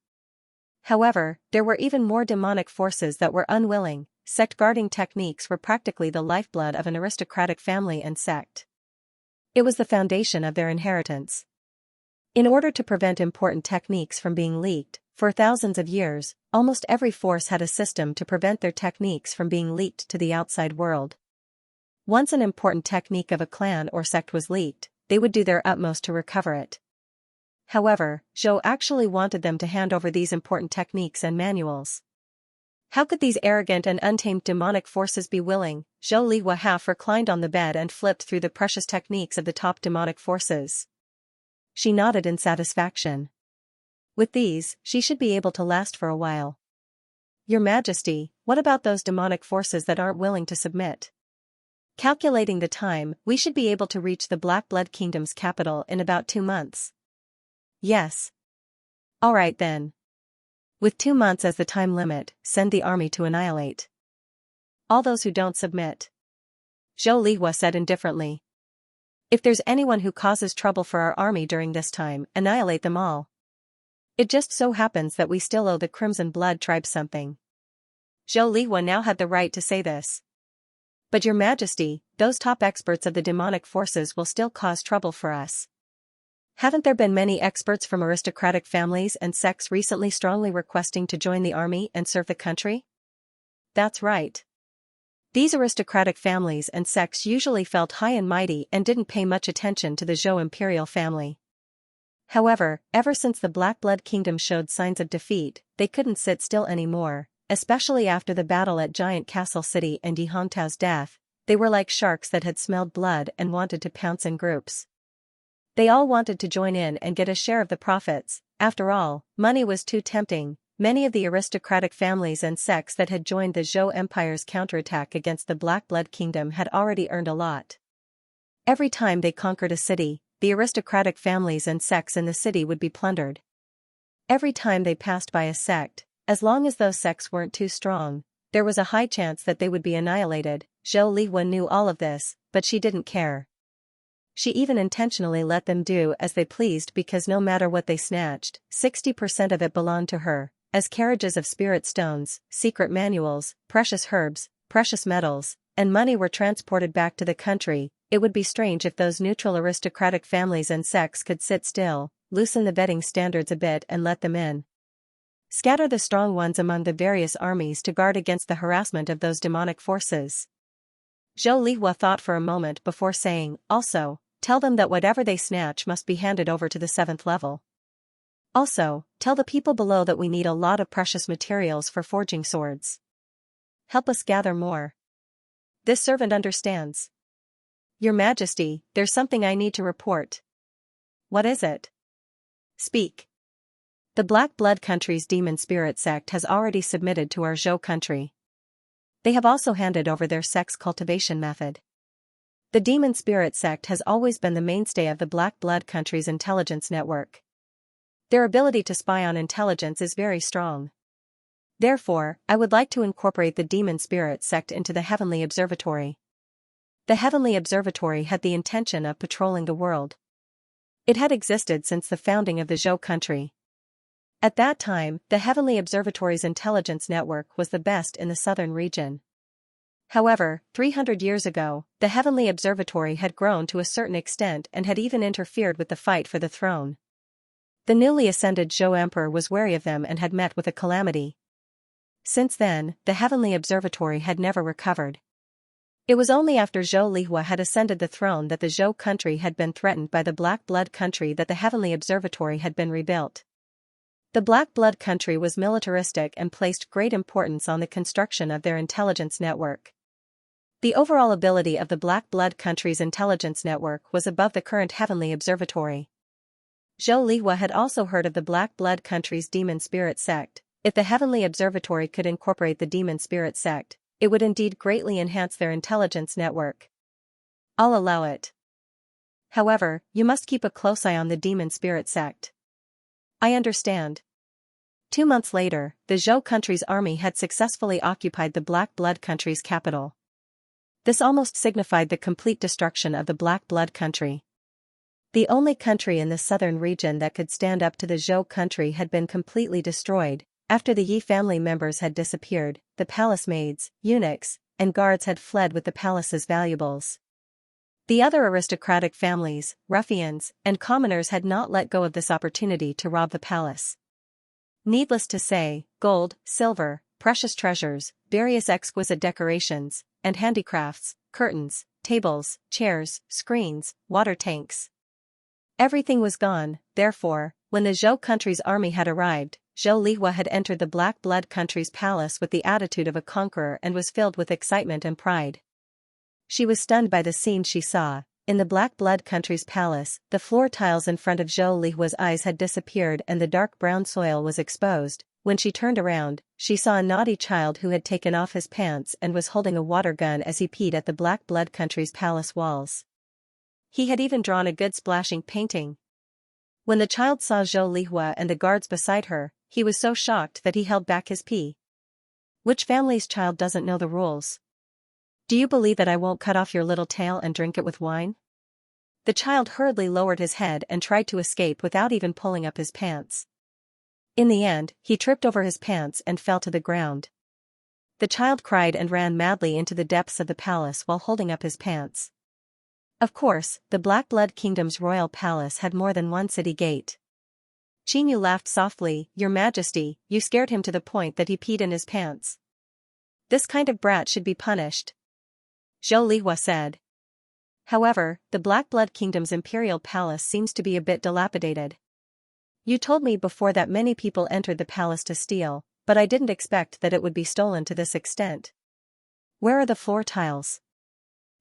However, there were even more demonic forces that were unwilling. Sect guarding techniques were practically the lifeblood of an aristocratic family and sect. It was the foundation of their inheritance. In order to prevent important techniques from being leaked, for thousands of years, almost every force had a system to prevent their techniques from being leaked to the outside world. Once an important technique of a clan or sect was leaked, they would do their utmost to recover it. However, Zhou actually wanted them to hand over these important techniques and manuals. How could these arrogant and untamed demonic forces be willing? Zhou Lihua half reclined on the bed and flipped through the precious techniques of the top demonic forces. She nodded in satisfaction. With these, she should be able to last for a while. Your Majesty, what about those demonic forces that aren't willing to submit? Calculating the time, we should be able to reach the Black Blood Kingdom's capital in about 2 months. Yes. All right then. With 2 months as the time limit, send the army to annihilate all those who don't submit. Zhou Lihua said indifferently. If there's anyone who causes trouble for our army during this time, annihilate them all. It just so happens that we still owe the Crimson Blood tribe something. Zhou Lihua now had the right to say this. But Your Majesty, those top experts of the demonic forces will still cause trouble for us. Haven't there been many experts from aristocratic families and sects recently strongly requesting to join the army and serve the country? That's right. These aristocratic families and sects usually felt high and mighty and didn't pay much attention to the Zhou imperial family. However, ever since the Black Blood Kingdom showed signs of defeat, they couldn't sit still anymore, especially after the battle at Giant Castle City and Yi Hongtao's death. They were like sharks that had smelled blood and wanted to pounce in groups. They all wanted to join in and get a share of the profits. After all, money was too tempting. Many of the aristocratic families and sects that had joined the Zhou Empire's counterattack against the Black Blood Kingdom had already earned a lot. Every time they conquered a city, the aristocratic families and sects in the city would be plundered. Every time they passed by a sect, as long as those sects weren't too strong, there was a high chance that they would be annihilated. Zhou Lihua knew all of this, but she didn't care. She even intentionally let them do as they pleased because no matter what they snatched, 60% of it belonged to her. As carriages of spirit stones, secret manuals, precious herbs, precious metals, and money were transported back to the country, It would be strange if those neutral aristocratic families and sects could sit still, loosen the vetting standards a bit and let them in. Scatter the strong ones among the various armies to guard against the harassment of those demonic forces. Zhou Lihua thought for a moment before saying, also, tell them that whatever they snatch must be handed over to the 7th level. Also, tell the people below that we need a lot of precious materials for forging swords. Help us gather more. This servant understands. Your Majesty, there's something I need to report. What is it? Speak. The Black Blood Country's demon spirit sect has already submitted to our Zhou country. They have also handed over their sect's cultivation method. The demon spirit sect has always been the mainstay of the Black Blood Country's intelligence network. Their ability to spy on intelligence is very strong. Therefore, I would like to incorporate the demon spirit sect into the Heavenly Observatory. The Heavenly Observatory had the intention of patrolling the world. It had existed since the founding of the Zhou country. At that time, the Heavenly Observatory's intelligence network was the best in the southern region. However, 300 years ago, the Heavenly Observatory had grown to a certain extent and had even interfered with the fight for the throne. The newly ascended Zhou Emperor was wary of them and had met with a calamity. Since then, the Heavenly Observatory had never recovered. It was only after Zhou Lihua had ascended the throne that the Zhou country had been threatened by the Black Blood Country that the Heavenly Observatory had been rebuilt. The Black Blood Country was militaristic and placed great importance on the construction of their intelligence network. The overall ability of the Black Blood Country's intelligence network was above the current Heavenly Observatory. Zhou Lihua had also heard of the Black Blood Country's demon spirit sect. If the Heavenly Observatory could incorporate the demon spirit sect, it would indeed greatly enhance their intelligence network. I'll allow it. However, you must keep a close eye on the demon spirit sect. I understand. 2 months later, the Zhou country's army had successfully occupied the Black Blood Country's capital. This almost signified the complete destruction of the Black Blood Country. The only country in the southern region that could stand up to the Zhou country had been completely destroyed. After the Yi family members had disappeared, the palace maids, eunuchs, and guards had fled with the palace's valuables. The other aristocratic families, ruffians, and commoners had not let go of this opportunity to rob the palace. Needless to say, gold, silver, precious treasures, various exquisite decorations, and handicrafts, curtains, tables, chairs, screens, water tanks. Everything was gone. Therefore, when the Zhou country's army had arrived, Zhou Lihua had entered the Black Blood Country's palace with the attitude of a conqueror and was filled with excitement and pride. She was stunned by the scene she saw. In the Black Blood Country's palace, the floor tiles in front of Zhou Lihua's eyes had disappeared and the dark brown soil was exposed. When she turned around, she saw a naughty child who had taken off his pants and was holding a water gun as he peed at the Black Blood Country's palace walls. He had even drawn a good splashing painting. When the child saw Zhou Lihua and the guards beside her, he was so shocked that he held back his pee. Which family's child doesn't know the rules? Do you believe that I won't cut off your little tail and drink it with wine? The child hurriedly lowered his head and tried to escape without even pulling up his pants. In the end, he tripped over his pants and fell to the ground. The child cried and ran madly into the depths of the palace while holding up his pants. Of course, the Black Blood Kingdom's royal palace had more than one city gate. Qinyu laughed softly. Your Majesty, you scared him to the point that he peed in his pants. This kind of brat should be punished, Zhou Lihua said. However, the Black Blood Kingdom's imperial palace seems to be a bit dilapidated. You told me before that many people entered the palace to steal, but I didn't expect that it would be stolen to this extent. Where are the floor tiles?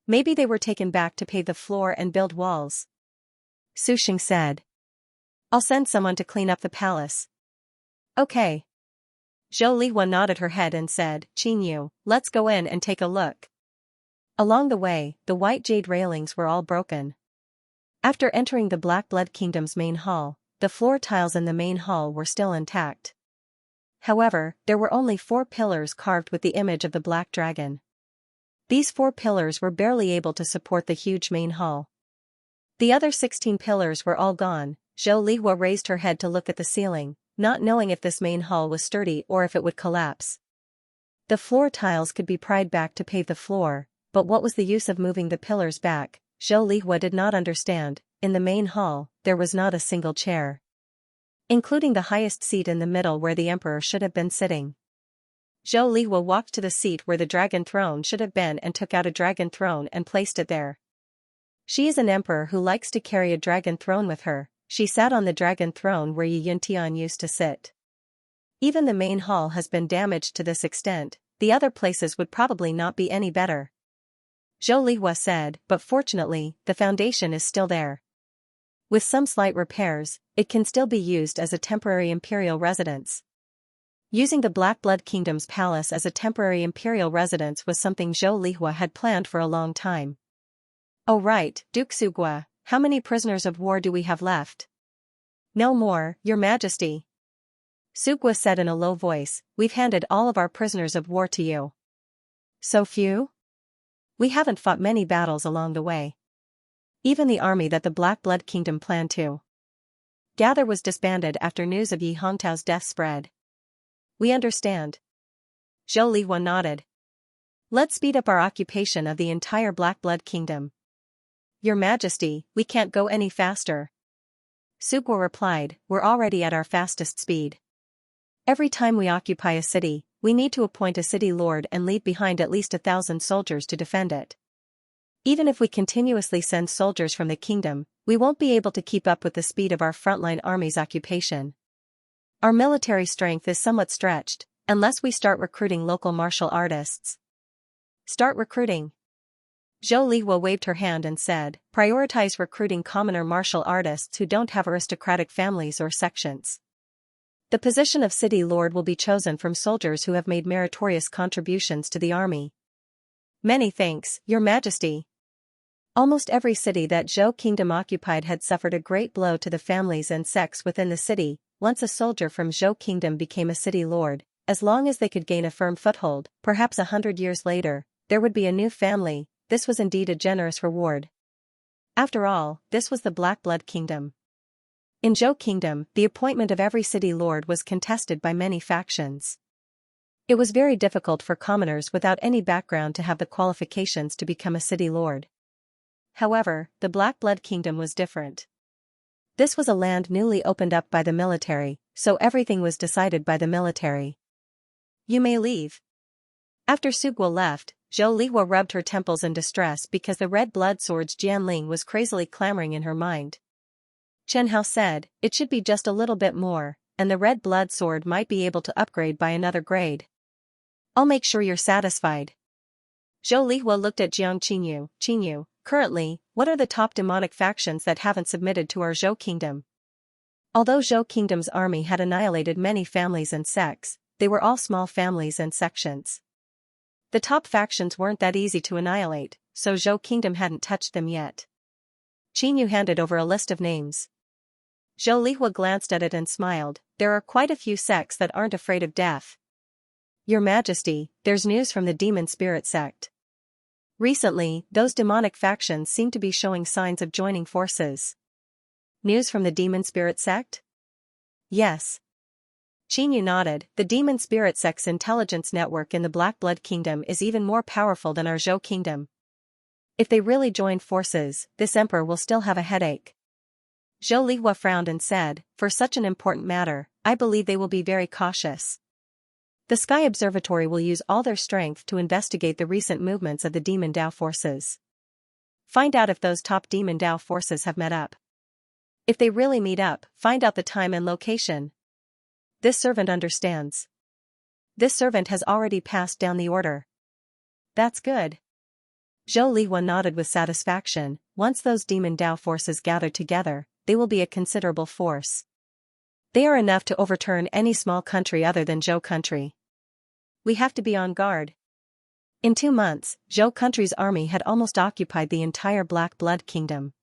Maybe they were taken back to pave the floor and build walls. Su Xing said. I'll send someone to clean up the palace. Okay. Zhou Lihua nodded her head and said, Qinyu, let's go in and take a look. Along the way, the white jade railings were all broken. After entering the Black Blood Kingdom's main hall, the floor tiles in the main hall were still intact. However, there were only 4 pillars carved with the image of the Black Dragon. These 4 pillars were barely able to support the huge main hall. The other 16 pillars were all gone. Zhou Lihua raised her head to look at the ceiling, not knowing if this main hall was sturdy or if it would collapse. The floor tiles could be pried back to pave the floor, but what was the use of moving the pillars back? Zhou Lihua did not understand. In the main hall, there was not a single chair, including the highest seat in the middle where the emperor should have been sitting. Zhou Lihua walked to the seat where the dragon throne should have been and took out a dragon throne and placed it there. She is an emperor who likes to carry a dragon throne with her. She sat on the dragon throne where Yi Yuntian used to sit. Even the main hall has been damaged to this extent, the other places would probably not be any better. Zhou Lihua said, but fortunately, the foundation is still there. With some slight repairs, it can still be used as a temporary imperial residence. Using the Black Blood Kingdom's palace as a temporary imperial residence was something Zhou Lihua had planned for a long time. Oh right, Duke Sugua, how many prisoners of war do we have left? No more, Your Majesty. Sugua said in a low voice, we've handed all of our prisoners of war to you. So few? We haven't fought many battles along the way. Even the army that the Black Blood Kingdom planned to gather was disbanded after news of Yi Hongtao's death spread. We understand. Zhou Lihua nodded. Let's speed up our occupation of the entire Black Blood Kingdom. Your Majesty, we can't go any faster. Sugua replied, we're already at our fastest speed. Every time we occupy a city, we need to appoint a city lord and leave behind at least 1,000 soldiers to defend it. Even if we continuously send soldiers from the kingdom, we won't be able to keep up with the speed of our frontline army's occupation. Our military strength is somewhat stretched, unless we start recruiting local martial artists. Start recruiting. Zhou Lihua waved her hand and said, prioritize recruiting commoner martial artists who don't have aristocratic families or sections. The position of city lord will be chosen from soldiers who have made meritorious contributions to the army. Many thanks, Your Majesty. Almost every city that Zhou Kingdom occupied had suffered a great blow to the families and sects within the city. Once a soldier from Zhou Kingdom became a city lord, as long as they could gain a firm foothold, perhaps 100 years later, there would be a new family. This was indeed a generous reward. After all, this was the Black Blood Kingdom. In Zhou Kingdom, the appointment of every city lord was contested by many factions. It was very difficult for commoners without any background to have the qualifications to become a city lord. However, the Black Blood Kingdom was different. This was a land newly opened up by the military, so everything was decided by the military. You may leave. After Sugua left, Zhou Lihua rubbed her temples in distress because the red blood sword's Jianling was crazily clamoring in her mind. Chen Hao said, it should be just a little bit more, and the red blood sword might be able to upgrade by another grade. I'll make sure you're satisfied. Zhou Lihua looked at Jiang Qingyu, currently, what are the top demonic factions that haven't submitted to our Zhou Kingdom? Although Zhou Kingdom's army had annihilated many families and sects, they were all small families and sections. The top factions weren't that easy to annihilate, so Zhou Kingdom hadn't touched them yet. Qingyu handed over a list of names. Zhou Lihua glanced at it and smiled, there are quite a few sects that aren't afraid of death. Your Majesty, there's news from the Demon Spirit sect. Recently, those demonic factions seem to be showing signs of joining forces. News from the Demon Spirit sect? Yes. Qingyu nodded, the Demon Spirit sect's intelligence network in the Black Blood Kingdom is even more powerful than our Zhou Kingdom. If they really join forces, this emperor will still have a headache. Zhou Lihua frowned and said, for such an important matter, I believe they will be very cautious. The Sky Observatory will use all their strength to investigate the recent movements of the Demon Dao forces. Find out if those top Demon Dao forces have met up. If they really meet up, find out the time and location. This servant understands. This servant has already passed down the order. That's good. Zhou Lihua nodded with satisfaction. Once those Demon Dao forces gather together, they will be a considerable force. They are enough to overturn any small country other than Zhou country. We have to be on guard. In 2 months, Zhou country's army had almost occupied the entire Black Blood Kingdom.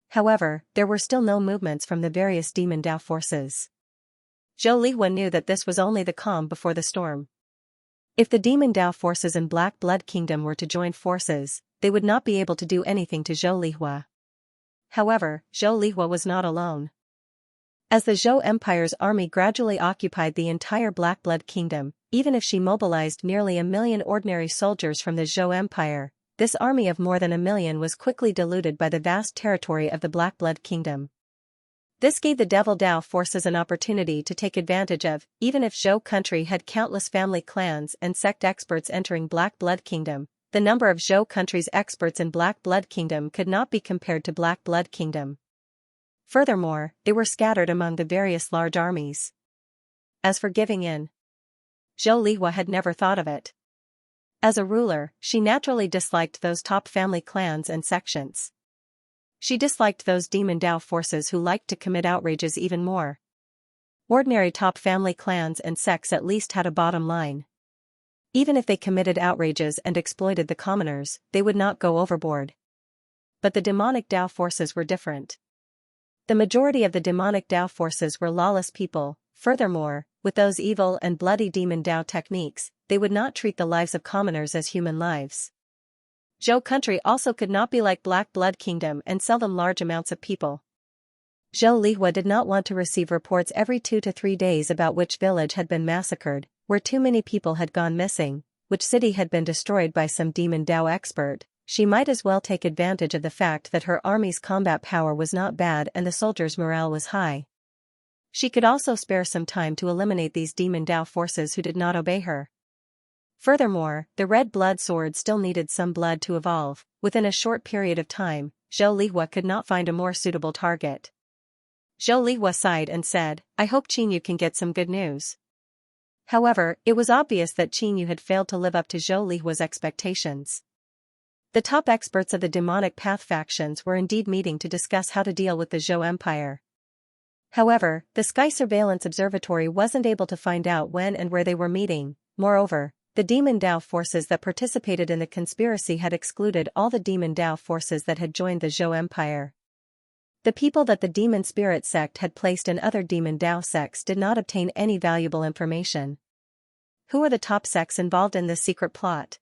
However, there were still no movements from the various Demon Dao forces. Zhou Lihua knew that this was only the calm before the storm. If the Demon Dao forces in Black Blood Kingdom were to join forces, they would not be able to do anything to Zhou Lihua. However, Zhou Lihua was not alone. As the Zhou Empire's army gradually occupied the entire Black Blood Kingdom, even if she mobilized nearly 1 million ordinary soldiers from the Zhou Empire, this army of more than 1 million was quickly diluted by the vast territory of the Black Blood Kingdom. This gave the Devil Dao forces an opportunity to take advantage of, even if Zhou country had countless family clans and sect experts entering Black Blood Kingdom. The number of Zhou country's experts in Black Blood Kingdom could not be compared to Black Blood Kingdom. Furthermore, they were scattered among the various large armies. As for giving in, Zhou Lihua had never thought of it. As a ruler, she naturally disliked those top family clans and sections. She disliked those demon Dao forces who liked to commit outrages even more. Ordinary top family clans and sects at least had a bottom line. Even if they committed outrages and exploited the commoners, they would not go overboard. But the demonic Dao forces were different. The majority of the demonic Dao forces were lawless people. Furthermore, with those evil and bloody demon Dao techniques, they would not treat the lives of commoners as human lives. Zhou country also could not be like Black Blood Kingdom and sell them large amounts of people. Zhou Lihua did not want to receive reports every 2 to 3 days about which village had been massacred, where too many people had gone missing, which city had been destroyed by some demon Dao expert. She might as well take advantage of the fact that her army's combat power was not bad and the soldiers' morale was high. She could also spare some time to eliminate these demon Dao forces who did not obey her. Furthermore, the red blood sword still needed some blood to evolve. Within a short period of time, Zhou Lihua could not find a more suitable target. Zhou Lihua sighed and said, "I hope Qinyu can get some good news." However, it was obvious that Qinyu had failed to live up to Zhou Lihua's expectations. The top experts of the demonic path factions were indeed meeting to discuss how to deal with the Zhou Empire. However, the Sky Surveillance Observatory wasn't able to find out when and where they were meeting. Moreover, the demon Dao forces that participated in the conspiracy had excluded all the demon Dao forces that had joined the Zhou Empire. The people that the demon spirit sect had placed in other demon Dao sects did not obtain any valuable information. Who are the top sects involved in this secret plot?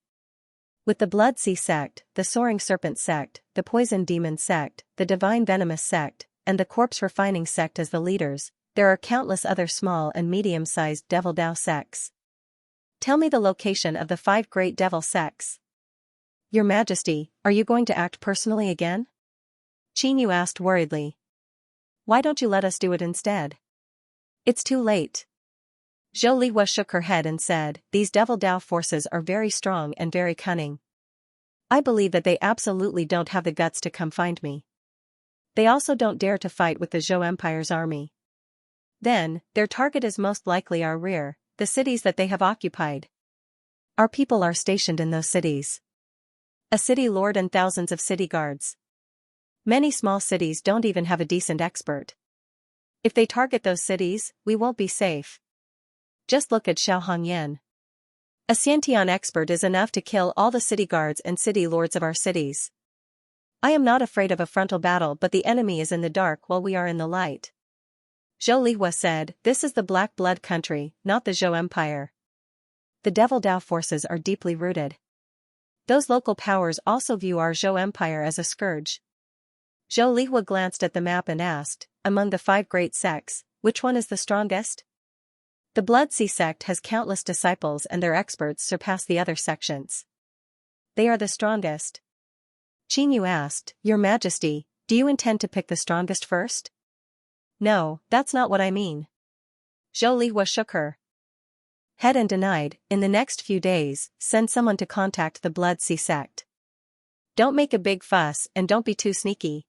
With the Blood Sea sect, the Soaring Serpent sect, the Poison Demon sect, the Divine Venomous sect, and the Corpse Refining sect as the leaders, there are countless other small and medium-sized Devil Dao sects. Tell me the location of the 5 great devil sects. Your Majesty, are you going to act personally again? Qinyu asked worriedly. Why don't you let us do it instead? It's too late. Zhou Lihua shook her head and said, these Devil Dao forces are very strong and very cunning. I believe that they absolutely don't have the guts to come find me. They also don't dare to fight with the Zhou Empire's army. Then, their target is most likely our rear, the cities that they have occupied. Our people are stationed in those cities. A city lord and thousands of city guards. Many small cities don't even have a decent expert. If they target those cities, we won't be safe. Just look at Xianxia. A Xiantian expert is enough to kill all the city guards and city lords of our cities. I am not afraid of a frontal battle, but the enemy is in the dark while we are in the light. Zhou Lihua said, this is the Black Blood country, not the Zhou Empire. The Devil Dao forces are deeply rooted. Those local powers also view our Zhou Empire as a scourge. Zhou Lihua glanced at the map and asked, among the 5 great sects, which one is the strongest? The Blood Sea sect has countless disciples and their experts surpass the other sections. They are the strongest. Qinyu asked, Your Majesty, do you intend to pick the strongest first? No, that's not what I mean. Zhou Lihua shook her head and denied, in the next few days, send someone to contact the Blood Sea sect. Don't make a big fuss and don't be too sneaky.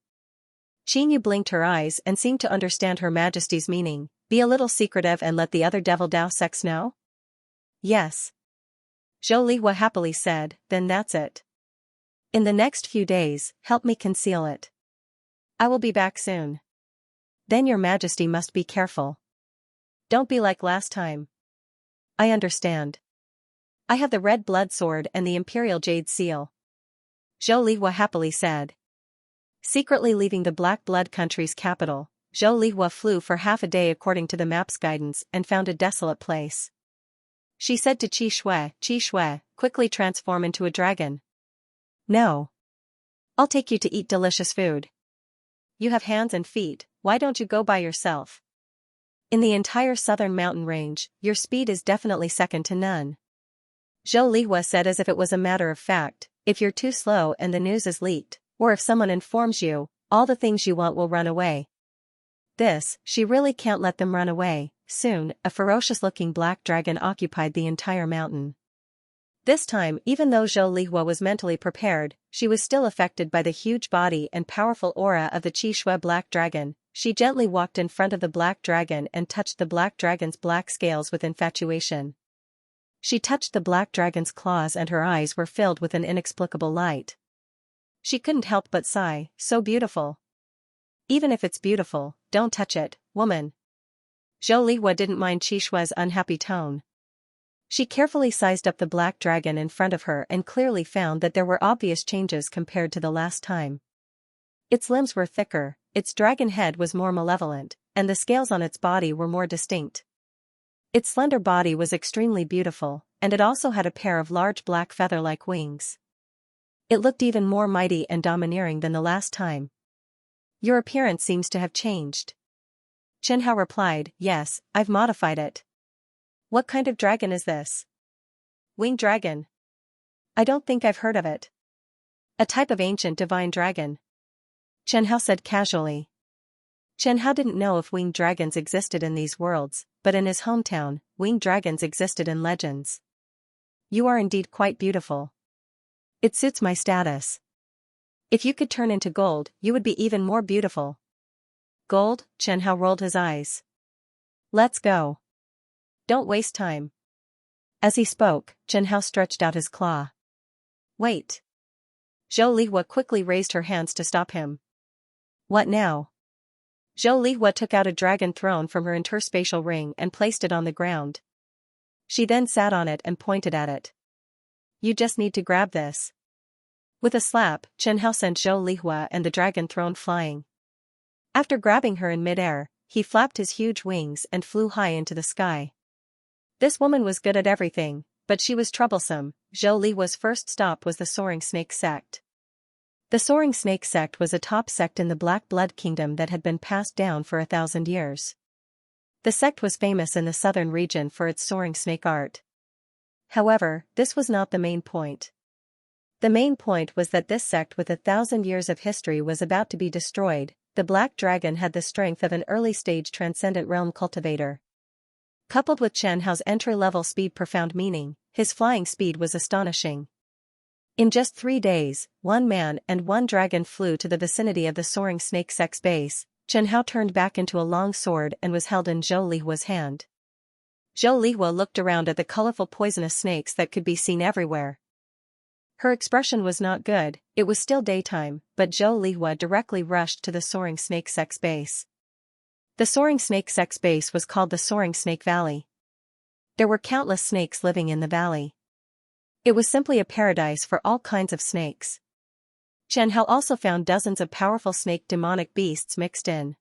Qinyu blinked her eyes and seemed to understand Her Majesty's meaning. Be a little secretive and let the other Devil Dao sects know? Yes. Zhou Lihua happily said, then that's it. In the next few days, help me conceal it. I will be back soon. Then Your Majesty must be careful. Don't be like last time. I understand. I have the red blood sword and the Imperial Jade Seal. Zhou Lihua happily said. Secretly leaving the Black Blood country's capital, Zhou Lihua flew for half a day according to the map's guidance and found a desolate place. She said to Qi Shui, quickly transform into a dragon. No. I'll take you to eat delicious food. You have hands and feet, why don't you go by yourself? In the entire southern mountain range, your speed is definitely second to none. Zhou Lihua said as if it was a matter of fact, if you're too slow and the news is leaked, or if someone informs you, all the things you want will run away. She really can't let them run away. Soon, a ferocious-looking black dragon occupied the entire mountain. This time, even though Zhou Lihua was mentally prepared, she was still affected by the huge body and powerful aura of the Qi Shui black dragon. She gently walked in front of the black dragon and touched the black dragon's black scales with infatuation. She touched the black dragon's claws and her eyes were filled with an inexplicable light. She couldn't help but sigh, so beautiful. Even if it's beautiful, don't touch it, woman. Zhou Lihua didn't mind Qi Shui's unhappy tone. She carefully sized up the black dragon in front of her and clearly found that there were obvious changes compared to the last time. Its limbs were thicker, its dragon head was more malevolent, and the scales on its body were more distinct. Its slender body was extremely beautiful, and it also had a pair of large black feather-like wings. It looked even more mighty and domineering than the last time. Your appearance seems to have changed. Chen Hao replied, yes, I've modified it. What kind of dragon is this? Winged dragon. I don't think I've heard of it. A type of ancient divine dragon. Chen Hao said casually. Chen Hao didn't know if winged dragons existed in these worlds, but in his hometown, winged dragons existed in legends. You are indeed quite beautiful. It suits my status. If you could turn into gold, you would be even more beautiful. Gold? Chen Hao rolled his eyes. Let's go. Don't waste time. As he spoke, Chen Hao stretched out his claw. Wait. Zhou Lihua quickly raised her hands to stop him. What now? Zhou Lihua took out a dragon throne from her interspatial ring and placed it on the ground. She then sat on it and pointed at it. You just need to grab this. With a slap, Chen Hao sent Zhou Lihua and the dragon throne flying. After grabbing her in midair, he flapped his huge wings and flew high into the sky. This woman was good at everything, but she was troublesome. Zhou Lihua's first stop was the Soaring Snake Sect. The Soaring Snake Sect was a top sect in the Black Blood Kingdom that had been passed down for 1,000 years. The sect was famous in the southern region for its soaring snake art. However, this was not the main point. The main point was that this sect with 1,000 years of history was about to be destroyed. The Black Dragon had the strength of an early-stage transcendent realm cultivator. Coupled with Chen Hao's entry-level speed profound meaning, his flying speed was astonishing. In just 3 days, 1 man and 1 dragon flew to the vicinity of the Soaring Snake Sect's base. Chen Hao turned back into a long sword and was held in Zhou Lihua's hand. Zhou Lihua looked around at the colorful poisonous snakes that could be seen everywhere. Her expression was not good. It was still daytime, but Zhou Lihua directly rushed to the Soaring Snake Sect's base. The Soaring Snake Sect's base was called the Soaring Snake Valley. There were countless snakes living in the valley. It was simply a paradise for all kinds of snakes. Chen Hao also found dozens of powerful snake demonic beasts mixed in.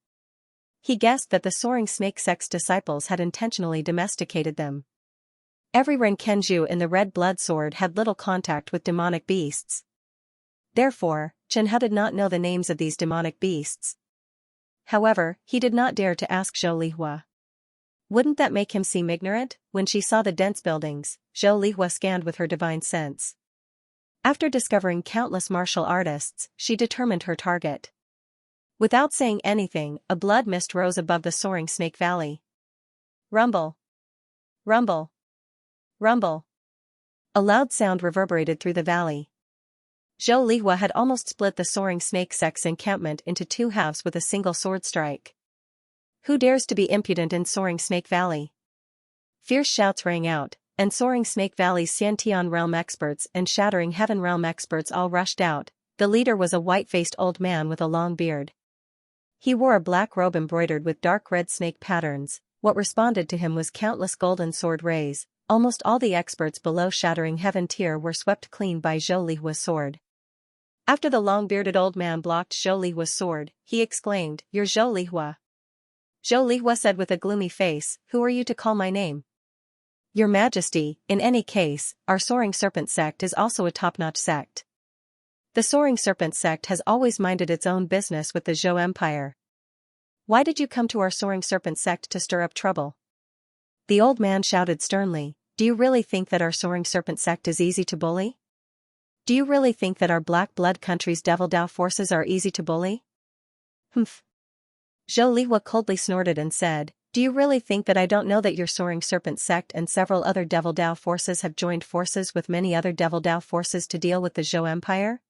He guessed that the Soaring Snake Sect's disciples had intentionally domesticated them. Every Renkenju in the Red Blood Sword had little contact with demonic beasts. Therefore, Chen Hao did not know the names of these demonic beasts. However, he did not dare to ask Zhou Lihua. Wouldn't that make him seem ignorant? When she saw the dense buildings, Zhou Lihua scanned with her divine sense. After discovering countless martial artists, she determined her target. Without saying anything, a blood mist rose above the Soaring Snake Valley. Rumble! Rumble! Rumble! A loud sound reverberated through the valley. Zhou Lihua had almost split the Soaring Snake Sect's encampment into 2 halves with a single sword strike. Who dares to be impudent in Soaring Snake Valley? Fierce shouts rang out, and Soaring Snake Valley's Xiantian realm experts and Shattering Heaven realm experts all rushed out. The leader was a white-faced old man with a long beard. He wore a black robe embroidered with dark red snake patterns. What responded to him was countless golden sword rays. Almost all the experts below Shattering Heaven tier were swept clean by Zhou Lihua's sword. After the long-bearded old man blocked Zhou Lihua's sword, he exclaimed, "You're Zhou Lihua." Zhou Lihua said with a gloomy face, "Who are you to call my name?" "Your Majesty, in any case, our Soaring Serpent Sect is also a top-notch sect. The Soaring Serpent Sect has always minded its own business with the Zhou Empire. Why did you come to our Soaring Serpent Sect to stir up trouble?" The old man shouted sternly, "Do you really think that our Soaring Serpent Sect is easy to bully? Do you really think that our Black Blood country's Devil Dao forces are easy to bully? Humph. Zhou Lihua coldly snorted and said, do you really think that I don't know that your Soaring Serpent sect and several other Devil Dao forces have joined forces with many other Devil Dao forces to deal with the Zhou Empire?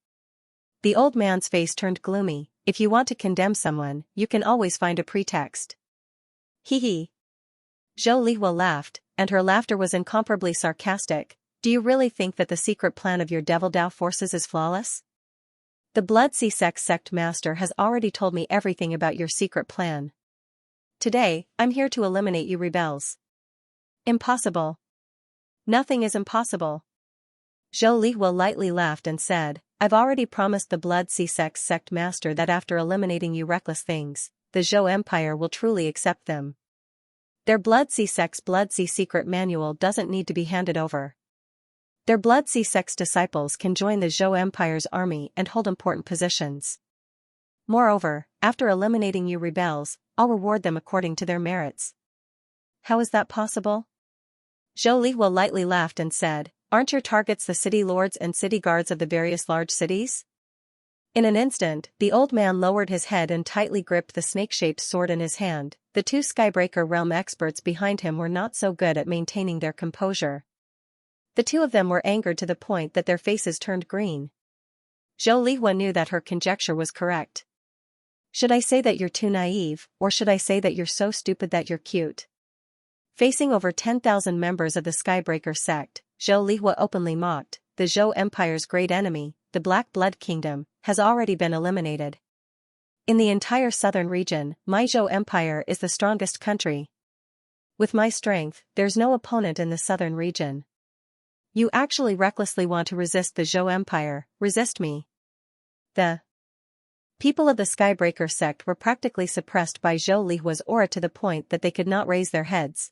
The old man's face turned gloomy. If you want to condemn someone, you can always find a pretext. Hee hee. Zhou Lihua laughed, and her laughter was incomparably sarcastic. Do you really think that the secret plan of your Devil Dao forces is flawless? The Blood Sea sect master has already told me everything about your secret plan. Today, I'm here to eliminate you rebels. Impossible. Nothing is impossible. Zhou Lihua lightly laughed and said, I've already promised the Blood Sea sect master that after eliminating you reckless things, the Zhou Empire will truly accept them. Their Blood Sea secret manual doesn't need to be handed over. Their Blood Sea disciples can join the Zhou Empire's army and hold important positions. Moreover, after eliminating you rebels, I'll reward them according to their merits. How is that possible? Zhou Lihua lightly laughed and said, aren't your targets the city lords and city guards of the various large cities? In an instant, the old man lowered his head and tightly gripped the snake-shaped sword in his hand. The two Skybreaker realm experts behind him were not so good at maintaining their composure. The two of them were angered to the point that their faces turned green. Zhou Lihua knew that her conjecture was correct. Should I say that you're too naive, or should I say that you're so stupid that you're cute? Facing over 10,000 members of the Skybreaker sect, Zhou Lihua openly mocked. The Zhou Empire's great enemy, the Black Blood Kingdom, has already been eliminated. In the entire southern region, my Zhou Empire is the strongest country. With my strength, there's no opponent in the southern region. You actually recklessly want to resist the Zhou Empire, resist me. The people of the Skybreaker sect were practically suppressed by Zhou Lihua's aura to the point that they could not raise their heads.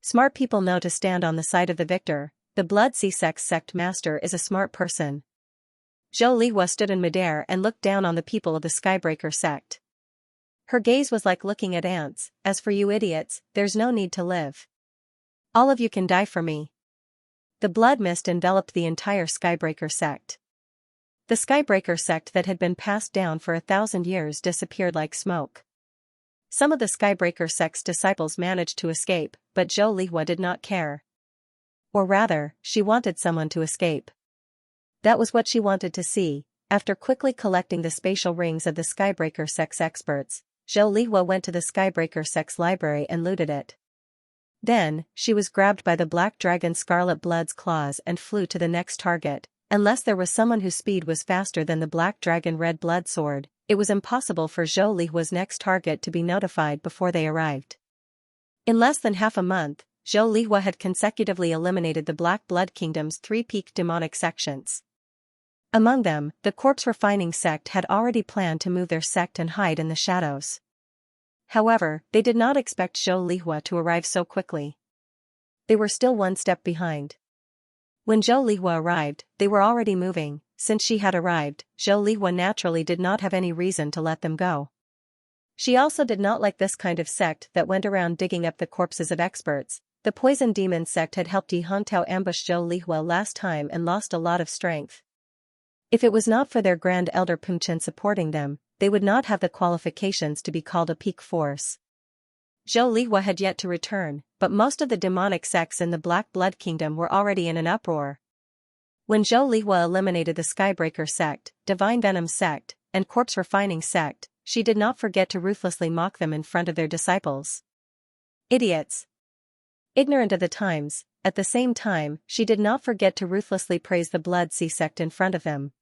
Smart people know to stand on the side of the victor. The Blood Sea sect master is a smart person. Zhou Lihua stood in midair and looked down on the people of the Skybreaker sect. Her gaze was like looking at ants. As for you idiots, there's no need to live. All of you can die for me. The blood mist enveloped the entire Skybreaker sect. The Skybreaker sect that had been passed down for 1,000 years disappeared like smoke. Some of the Skybreaker sect's disciples managed to escape, but Zhou Lihua did not care. Or rather, she wanted someone to escape. That was what she wanted to see. After quickly collecting the spatial rings of the Skybreaker sect's experts, Zhou Lihua went to the Skybreaker sect's library and looted it. Then, she was grabbed by the Black Dragon Scarlet Blood's claws and flew to the next target. Unless there was someone whose speed was faster than the Black Dragon Red Blood Sword, it was impossible for Zhou Lihua's next target to be notified before they arrived. In less than half a month, Zhou Lihua had consecutively eliminated the Black Blood Kingdom's 3 peak demonic sections. Among them, the Corpse Refining sect had already planned to move their sect and hide in the shadows. However, they did not expect Zhou Lihua to arrive so quickly. They were still one step behind. When Zhou Lihua arrived, they were already moving. Since she had arrived, Zhou Lihua naturally did not have any reason to let them go. She also did not like this kind of sect that went around digging up the corpses of experts. The Poison Demon sect had helped Yi Hongtao ambush Zhou Lihua last time and lost a lot of strength. If it was not for their Grand Elder Pumchen supporting them, they would not have the qualifications to be called a peak force. Zhou Lihua had yet to return, but most of the demonic sects in the Black Blood Kingdom were already in an uproar. When Zhou Lihua eliminated the Skybreaker sect, Divine Venom sect, and Corpse Refining sect, she did not forget to ruthlessly mock them in front of their disciples. Idiots! Ignorant of the times, at the same time, she did not forget to ruthlessly praise the Blood Sea sect in front of them.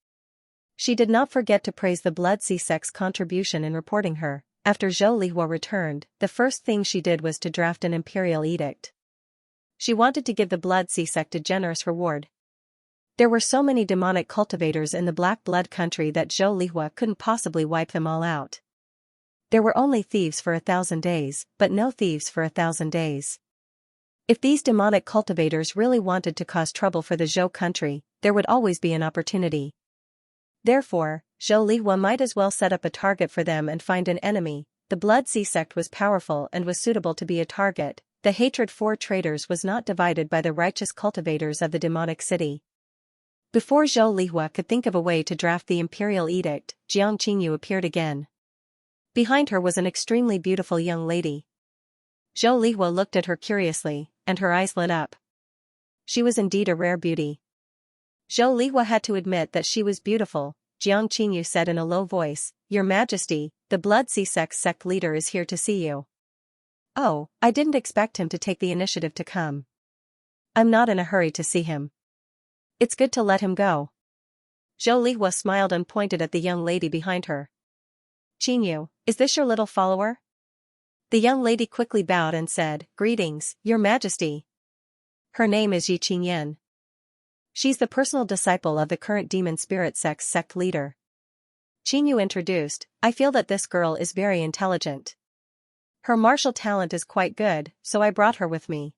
She did not forget to praise the Blood Sea sect's contribution in reporting her. After Zhou Lihua returned, the first thing she did was to draft an imperial edict. She wanted to give the Blood Sea sect a generous reward. There were so many demonic cultivators in the Black Blood country that Zhou Lihua couldn't possibly wipe them all out. There were only thieves for 1,000 days, but no thieves for 1,000 days. If these demonic cultivators really wanted to cause trouble for the Zhou country, there would always be an opportunity. Therefore, Zhou Lihua might as well set up a target for them and find an enemy. The Blood Sea sect was powerful and was suitable to be a target. The hatred for traitors was not divided by the righteous cultivators of the demonic city. Before Zhou Lihua could think of a way to draft the imperial edict, Jiang Qingyu appeared again. Behind her was an extremely beautiful young lady. Zhou Lihua looked at her curiously, and her eyes lit up. She was indeed a rare beauty. Zhou Lihua had to admit that she was beautiful. Jiang Qingyu said in a low voice, "Your Majesty, the Blood Sea sect leader is here to see you." "Oh, I didn't expect him to take the initiative to come. I'm not in a hurry to see him. It's good to let him go." Zhou Lihua smiled and pointed at the young lady behind her. "Qingyu, is this your little follower?" The young lady quickly bowed and said, "Greetings, Your Majesty. Her name is Yi Qingyan. She's the personal disciple of the current demon spirit sect leader." Qingyu introduced, "I feel that this girl is very intelligent. Her martial talent is quite good, so I brought her with me."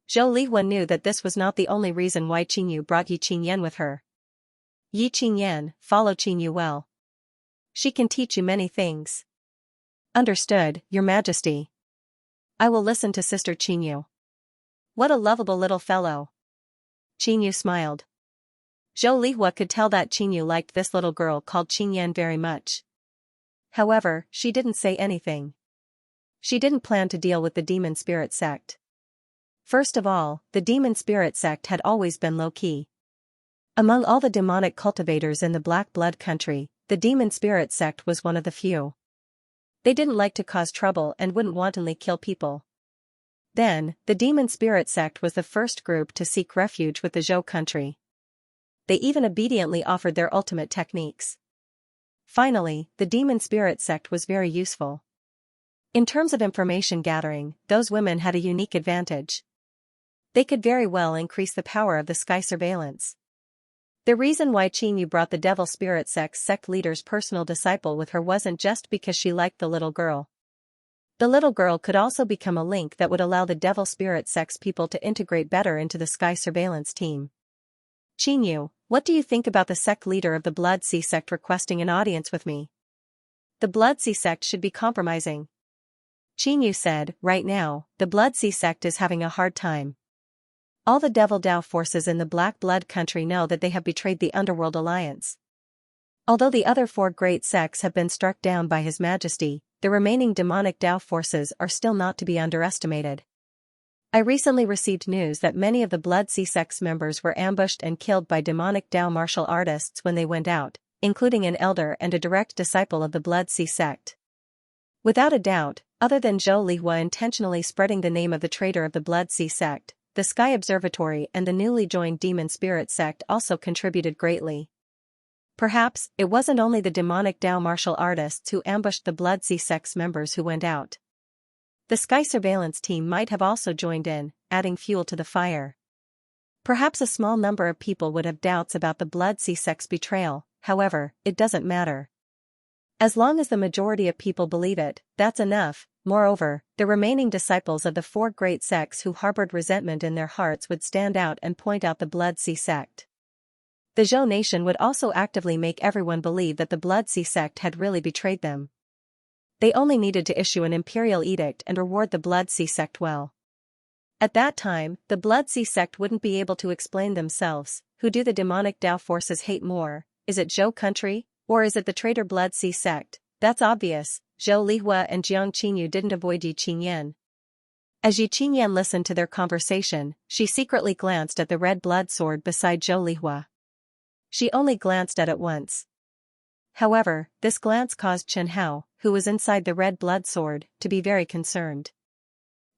Zhou Lihua knew that this was not the only reason why Qingyu brought Yi Qingyan with her. "Yi Qingyan, follow Qingyu well. She can teach you many things." "Understood, Your Majesty. I will listen to Sister Qingyu." "What a lovable little fellow." Qingyu smiled. Zhou Lihua could tell that Qingyu liked this little girl called Qingyan very much. However, she didn't say anything. She didn't plan to deal with the demon spirit sect. First of all, the demon spirit sect had always been low-key. Among all the demonic cultivators in the Black Blood country, the demon spirit sect was one of the few. They didn't like to cause trouble and wouldn't wantonly kill people. Then, the demon spirit sect was the first group to seek refuge with the Zhou country. They even obediently offered their ultimate techniques. Finally, the demon spirit sect was very useful. In terms of information gathering, those women had a unique advantage. They could very well increase the power of the sky surveillance. The reason why Qingyu brought the devil spirit sect leader's personal disciple with her wasn't just because she liked the little girl. The little girl could also become a link that would allow the devil spirit sect people to integrate better into the sky surveillance team. "Qingyu, what do you think about the sect leader of the Blood Sea sect requesting an audience with me? The Blood Sea sect should be compromising." Qingyu said, "Right now, the Blood Sea sect is having a hard time. All the Devil Dao forces in the Black Blood country know that they have betrayed the Underworld Alliance. Although the other 4 great sects have been struck down by His Majesty, the remaining demonic Dao forces are still not to be underestimated. I recently received news that many of the Blood Sea sect's members were ambushed and killed by demonic Dao martial artists when they went out, including an elder and a direct disciple of the Blood Sea sect. Without a doubt, other than Zhou Lihua intentionally spreading the name of the traitor of the Blood Sea sect, the Sky Observatory and the newly joined Demon Spirit sect also contributed greatly. Perhaps, it wasn't only the demonic Dao martial artists who ambushed the Blood Sea sect's members who went out. The Sky Surveillance team might have also joined in, adding fuel to the fire. Perhaps a small number of people would have doubts about the Blood Sea sect's betrayal, however, it doesn't matter. As long as the majority of people believe it, that's enough. Moreover, the remaining disciples of the 4 great sects who harbored resentment in their hearts would stand out and point out the Blood Sea sect. The Zhou nation would also actively make everyone believe that the Blood Sea sect had really betrayed them. They only needed to issue an imperial edict and reward the Blood Sea sect well. At that time, the Blood Sea sect wouldn't be able to explain themselves. Who do the demonic Dao forces hate more? Is it Zhou country, or is it the traitor Blood Sea sect? That's obvious. Zhou Lihua and Jiang Qingyu didn't avoid Yi Qingyan. As Yi Qingyan listened to their conversation, she secretly glanced at the red blood sword beside Zhou Lihua. She only glanced at it once. However, this glance caused Chen Hao, who was inside the red blood sword, to be very concerned.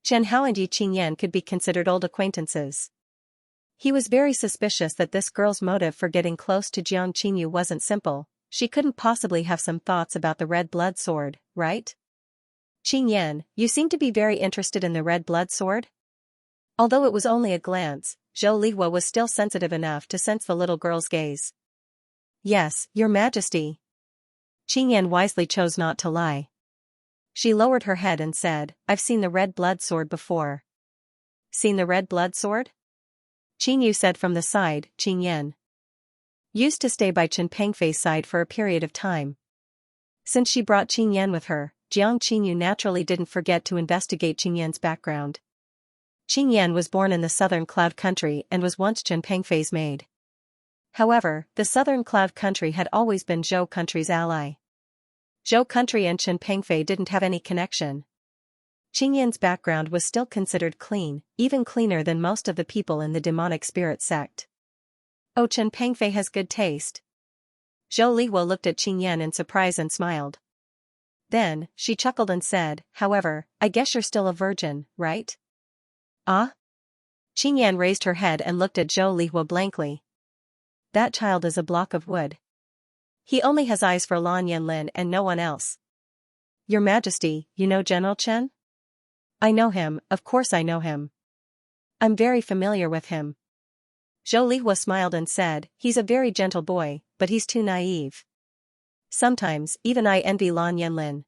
Chen Hao and Yi Qingyan could be considered old acquaintances. He was very suspicious that this girl's motive for getting close to Jiang Qingyu wasn't simple. She couldn't possibly have some thoughts about the red blood sword, right? "Qingyan, you seem to be very interested in the red blood sword?" Although it was only a glance, Zhou Lihua was still sensitive enough to sense the little girl's gaze. "Yes, Your Majesty." Qingyan wisely chose not to lie. She lowered her head and said, "I've seen the red blood sword before." "Seen the red blood sword?" Qingyu said from the side. Qingyan used to stay by Chen Pengfei's side for a period of time. Since she brought Qingyan with her, Jiang Qingyu naturally didn't forget to investigate Qingyan's background. Qingyan was born in the southern Cloud Country and was once Chen Pengfei's maid. However, the southern Cloud Country had always been Zhou Country's ally. Zhou Country and Chen Pengfei didn't have any connection. Qingyan's background was still considered clean, even cleaner than most of the people in the demonic spirit sect. Oh, Chen Pengfei has good taste. Zhou Lihua looked at Qingyan in surprise and smiled. Then, she chuckled and said, however, I guess you're still a virgin, right? Ah? Qingyan raised her head and looked at Zhou Lihua blankly. That child is a block of wood. He only has eyes for Lan Yanlin and no one else. Your Majesty, you know General Chen? I know him, of course I know him. I'm very familiar with him. Zhou Lihua smiled and said, he's a very gentle boy, but he's too naive. Sometimes, even I envy Lan Yanlin.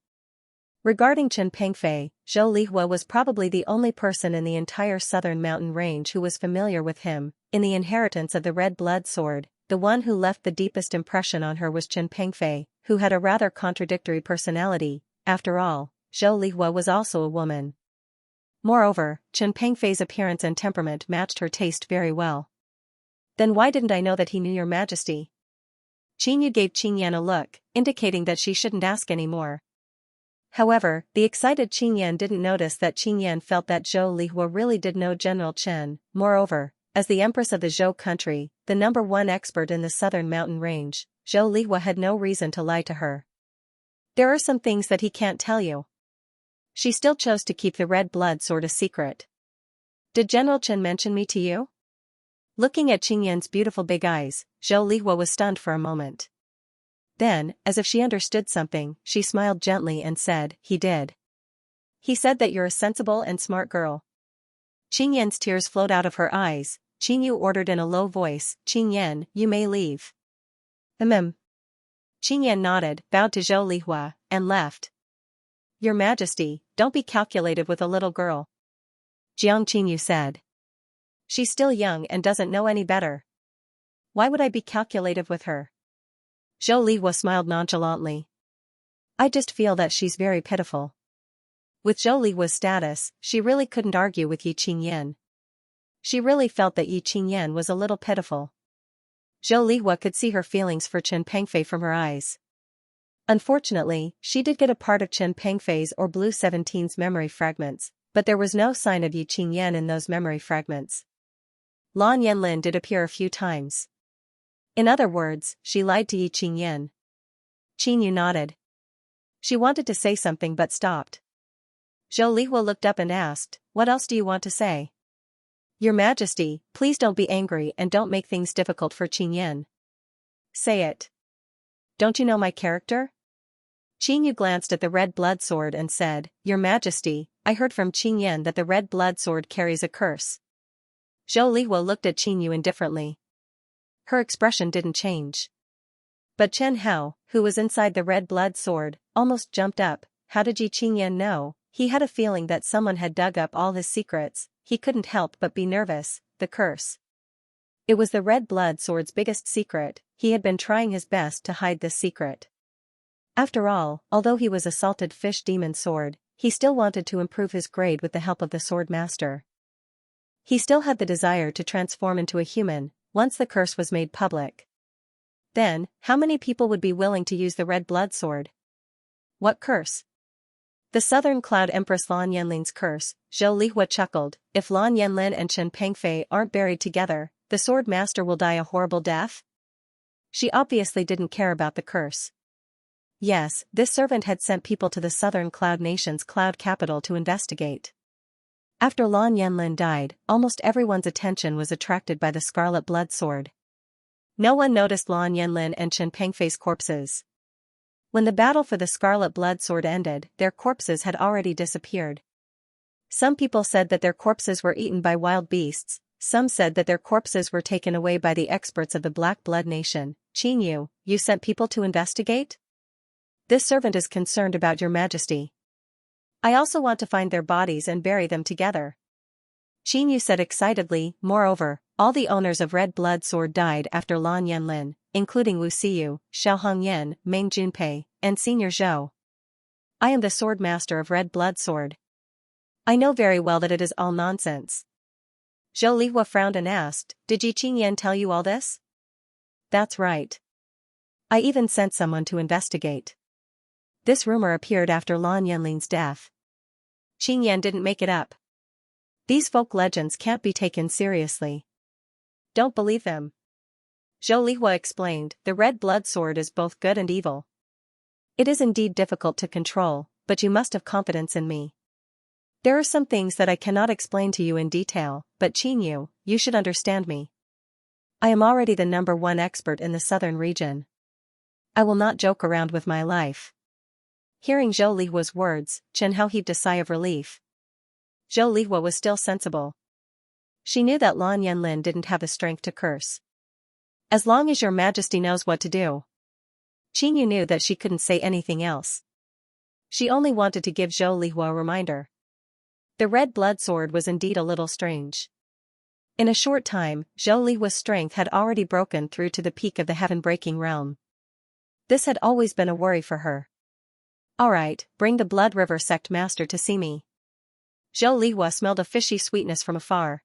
Regarding Chen Pengfei, Zhou Lihua was probably the only person in the entire southern mountain range who was familiar with him. In the inheritance of the red blood sword, the one who left the deepest impression on her was Chen Pengfei, who had a rather contradictory personality. After all, Zhou Lihua was also a woman. Moreover, Chen Pengfei's appearance and temperament matched her taste very well. Then why didn't I know that he knew your Majesty? Qingyu gave Qingyan a look, indicating that she shouldn't ask any more. However, the excited Qingyan didn't notice that Qingyan felt that Zhou Lihua really did know General Chen. Moreover, as the Empress of the Zhou country, the #1 expert in the southern mountain range, Zhou Lihua had no reason to lie to her. There are some things that he can't tell you. She still chose to keep the red blood sword a secret. Did General Chen mention me to you? Looking at Qingyan's beautiful big eyes, Zhou Lihua was stunned for a moment. Then, as if she understood something, she smiled gently and said, he did. He said that you're a sensible and smart girl. Qingyan's tears flowed out of her eyes. Qingyu ordered in a low voice, Qingyan, you may leave. Qingyan nodded, bowed to Zhou Lihua, and left. Your Majesty, don't be calculative with a little girl. Qingyu said. She's still young and doesn't know any better. Why would I be calculative with her? Zhou Lihua smiled nonchalantly. I just feel that she's very pitiful. With Zhou Lihua's status, she really couldn't argue with Yi Qingyan. She really felt that Yi Qingyan was a little pitiful. Zhou Lihua could see her feelings for Chen Pengfei from her eyes. Unfortunately, she did get a part of Chen Pengfei's or Blue 17's memory fragments, but there was no sign of Yi Qingyan in those memory fragments. Lan Yanlin did appear a few times. In other words, she lied to Yi Qingyan. Qingyu nodded. She wanted to say something but stopped. Zhou Lihua looked up and asked, what else do you want to say? Your Majesty, please don't be angry and don't make things difficult for Qingyan. Say it. Don't you know my character? Qingyu glanced at the red blood sword and said, Your Majesty, I heard from Qingyan that the red blood sword carries a curse. Zhou Lihua looked at Qingyu indifferently. Her expression didn't change. But Chen Hao, who was inside the red blood sword, almost jumped up. How did Yi Qingyan know? He had a feeling that someone had dug up all his secrets. He couldn't help but be nervous. The curse. It was the red blood sword's biggest secret. He had been trying his best to hide this secret. After all, although he was a salted fish demon sword, he still wanted to improve his grade with the help of the sword master. He still had the desire to transform into a human, once the curse was made public. Then, how many people would be willing to use the red blood sword? What curse? The Southern Cloud Empress Lan Yanlin's curse. Zhou Lihua chuckled. If Lan Yanlin and Chen Pengfei aren't buried together, the sword master will die a horrible death? She obviously didn't care about the curse. Yes, this servant had sent people to the Southern Cloud Nation's cloud capital to investigate. After Lan Yanlin died, almost everyone's attention was attracted by the scarlet blood sword. No one noticed Lan Yanlin and Chen Pengfei's corpses. When the battle for the scarlet blood sword ended, their corpses had already disappeared. Some people said that their corpses were eaten by wild beasts, some said that their corpses were taken away by the experts of the Black Blood Nation. Qingyu, you sent people to investigate? This servant is concerned about your Majesty. I also want to find their bodies and bury them together. Qingyu said excitedly. Moreover, all the owners of Red Blood Sword died after Lan Yanlin, including Wu Xiyu, Xiao Hongyan, Meng Junpei, and Senior Zhou. I am the sword master of Red Blood Sword. I know very well that it is all nonsense. Zhou Lihua frowned and asked, Did Yi Qingyan tell you all this? That's right. I even sent someone to investigate. This rumor appeared after Lan Yanling's death. Qin Yan didn't make it up. These folk legends can't be taken seriously. Don't believe them. Zhou Lihua explained, the red blood sword is both good and evil. It is indeed difficult to control, but you must have confidence in me. There are some things that I cannot explain to you in detail, but Qin Yu, you should understand me. I am already the #1 expert in the southern region. I will not joke around with my life. Hearing Zhou Lihua's words, Chen Hao heaved a sigh of relief. Zhou Lihua was still sensible. She knew that Lan Yanlin didn't have the strength to curse. As long as your majesty knows what to do. Qin Yu knew that she couldn't say anything else. She only wanted to give Zhou Lihua a reminder. The red blood sword was indeed a little strange. In a short time, Zhou Lihua's strength had already broken through to the peak of the heaven-breaking realm. This had always been a worry for her. Alright, bring the Blood River sect master to see me. Zhou Lihua smelled a fishy sweetness from afar.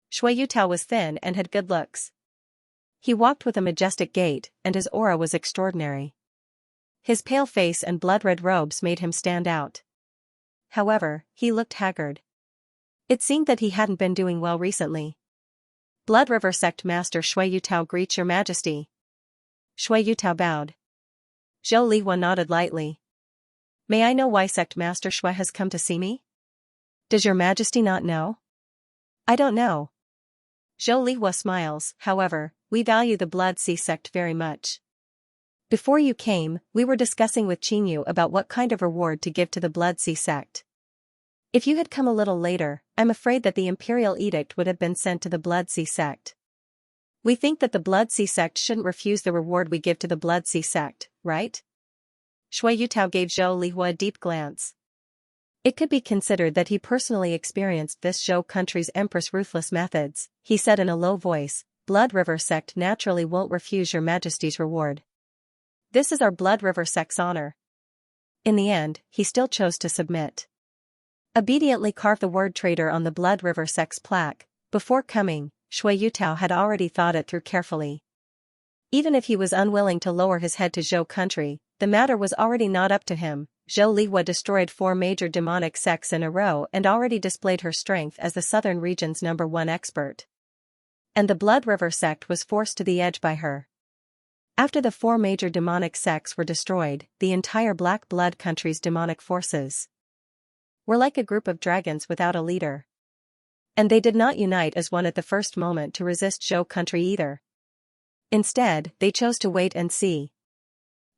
Shui Yutao was thin and had good looks. He walked with a majestic gait, and his aura was extraordinary. His pale face and blood-red robes made him stand out. However, he looked haggard. It seemed that he hadn't been doing well recently. Blood River sect master Shui Yutao greets your majesty. Shui Yutao bowed. Zhou Lihua nodded lightly. May I know why sect master Shui has come to see me? Does your majesty not know? I don't know. Zhou Lihua smiles, however, we value the Blood Sea sect very much. Before you came, we were discussing with Qin Yu about what kind of reward to give to the Blood Sea sect. If you had come a little later, I'm afraid that the imperial edict would have been sent to the Blood Sea sect. We think that the Blood Sea sect shouldn't refuse the reward we give to the Blood Sea sect, right? Shui Yutao gave Zhou Lihua a deep glance. It could be considered that he personally experienced this Zhou country's empress' ruthless methods, he said in a low voice. Blood River sect naturally won't refuse your majesty's reward. This is our Blood River sect's honor. In the end, he still chose to submit. Obediently carve the word traitor on the Blood River sect's plaque. Before coming, Shui Yutao had already thought it through carefully. Even if he was unwilling to lower his head to Zhou country, the matter was already not up to him. Zhou Lihua destroyed 4 major demonic sects in a row and already displayed her strength as the southern region's #1 expert. And the Blood River sect was forced to the edge by her. After the 4 major demonic sects were destroyed, the entire Black Blood country's demonic forces were like a group of dragons without a leader. And they did not unite as one at the first moment to resist Zhou country either. Instead, they chose to wait and see.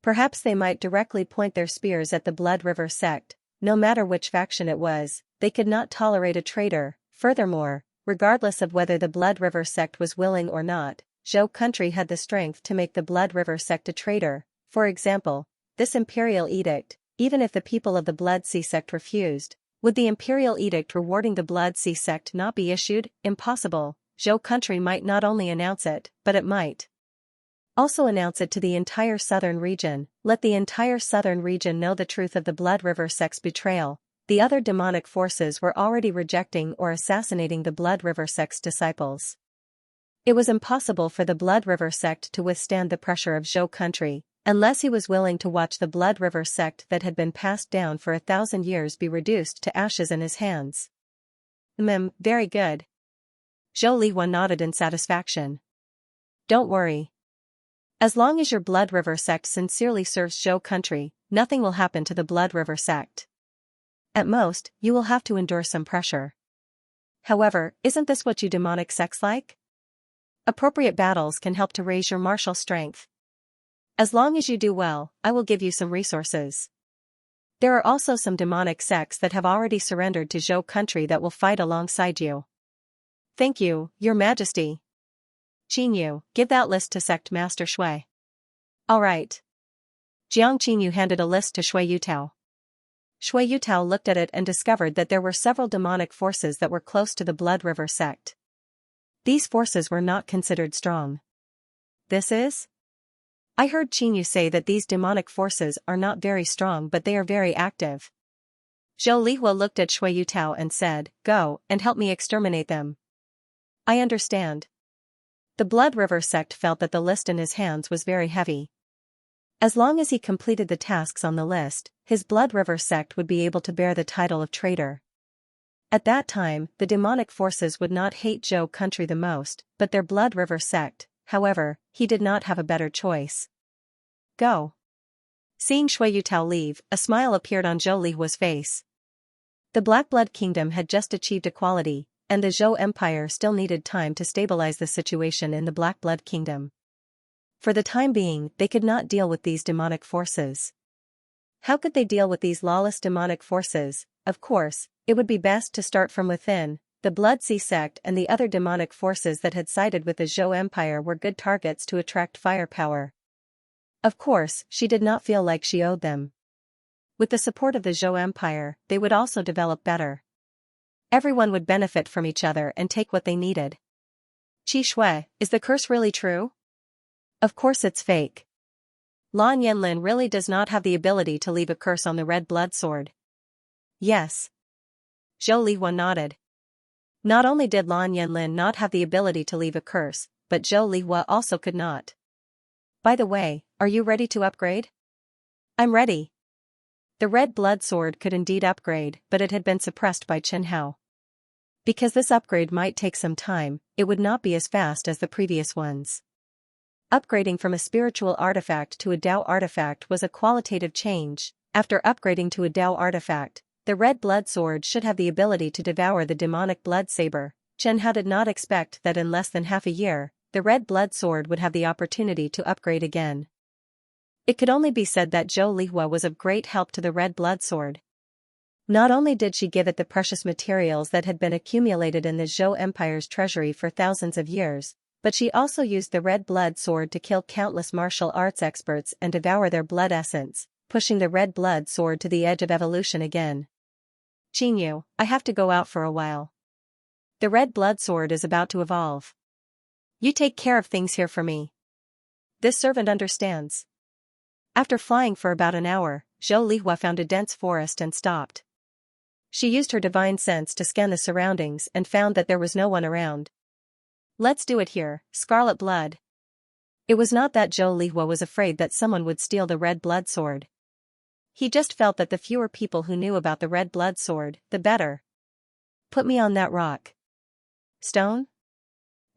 Perhaps they might directly point their spears at the Blood River sect. No matter which faction it was, they could not tolerate a traitor. Furthermore, regardless of whether the Blood River sect was willing or not, Zhou country had the strength to make the Blood River sect a traitor. For example, this imperial edict, even if the people of the Blood Sea sect refused, would the imperial edict rewarding the Blood Sea sect not be issued? Impossible. Zhou country might not only announce it, but it might also announce it to the entire southern region. Let the entire southern region know the truth of the Blood River sect's betrayal. The other demonic forces were already rejecting or assassinating the Blood River sect's disciples. It was impossible for the Blood River sect to withstand the pressure of Zhou country, unless he was willing to watch the Blood River sect that had been passed down for 1,000 years be reduced to ashes in his hands. Very good. Zhou Lihua nodded in satisfaction. Don't worry. As long as your Blood River sect sincerely serves Zhou country, nothing will happen to the Blood River sect. At most, you will have to endure some pressure. However, isn't this what you demonic sects like? Appropriate battles can help to raise your martial strength. As long as you do well, I will give you some resources. There are also some demonic sects that have already surrendered to Zhou country that will fight alongside you. Thank you, Your Majesty. Qin Yu, give that list to Sect Master Shui. Alright. Jiang Qin Yu handed a list to Shui Yutao. Shui Yutao looked at it and discovered that there were several demonic forces that were close to the Blood River sect. These forces were not considered strong. This is? I heard Qin Yu say that these demonic forces are not very strong but they are very active. Zhou Lihua looked at Shui Yutao and said, Go, and help me exterminate them. I understand. The Blood River sect felt that the list in his hands was very heavy. As long as he completed the tasks on the list, his Blood River sect would be able to bear the title of traitor. At that time, the demonic forces would not hate Zhou country the most, but their Blood River sect. However, he did not have a better choice. Go. Seeing Shui Yutao leave, a smile appeared on Zhou Lihua's face. The Black Blood Kingdom had just achieved equality, and the Zhou Empire still needed time to stabilize the situation in the Black Blood Kingdom. For the time being, they could not deal with these demonic forces. How could they deal with these lawless demonic forces? Of course, it would be best to start from within. The Blood Sea sect and the other demonic forces that had sided with the Zhou Empire were good targets to attract firepower. Of course, she did not feel like she owed them. With the support of the Zhou Empire, they would also develop better. Everyone would benefit from each other and take what they needed. Qi Shui, is the curse really true? Of course it's fake. Lan Yanlin really does not have the ability to leave a curse on the red blood sword. Yes. Zhou Lihua nodded. Not only did Lan Yanlin not have the ability to leave a curse, but Zhou Lihua also could not. By the way, are you ready to upgrade? I'm ready. The red blood sword could indeed upgrade, but it had been suppressed by Chen Hao. Because this upgrade might take some time, it would not be as fast as the previous ones. Upgrading from a spiritual artifact to a Dao artifact was a qualitative change. After upgrading to a Dao artifact, the red blood sword should have the ability to devour the demonic blood saber. Chen Hao did not expect that in less than half a year, the red blood sword would have the opportunity to upgrade again. It could only be said that Zhou Lihua was of great help to the red blood sword. Not only did she give it the precious materials that had been accumulated in the Zhou Empire's treasury for thousands of years, but she also used the red blood sword to kill countless martial arts experts and devour their blood essence, pushing the red blood sword to the edge of evolution again. Qinyu, I have to go out for a while. The red blood sword is about to evolve. You take care of things here for me. This servant understands. After flying for about an hour, Zhou Lihua found a dense forest and stopped. She used her divine sense to scan the surroundings and found that there was no one around. Let's do it here, Scarlet Blood. It was not that Zhou Lihua was afraid that someone would steal the red blood sword. He just felt that the fewer people who knew about the red blood sword, the better. Put me on that rock. Stone?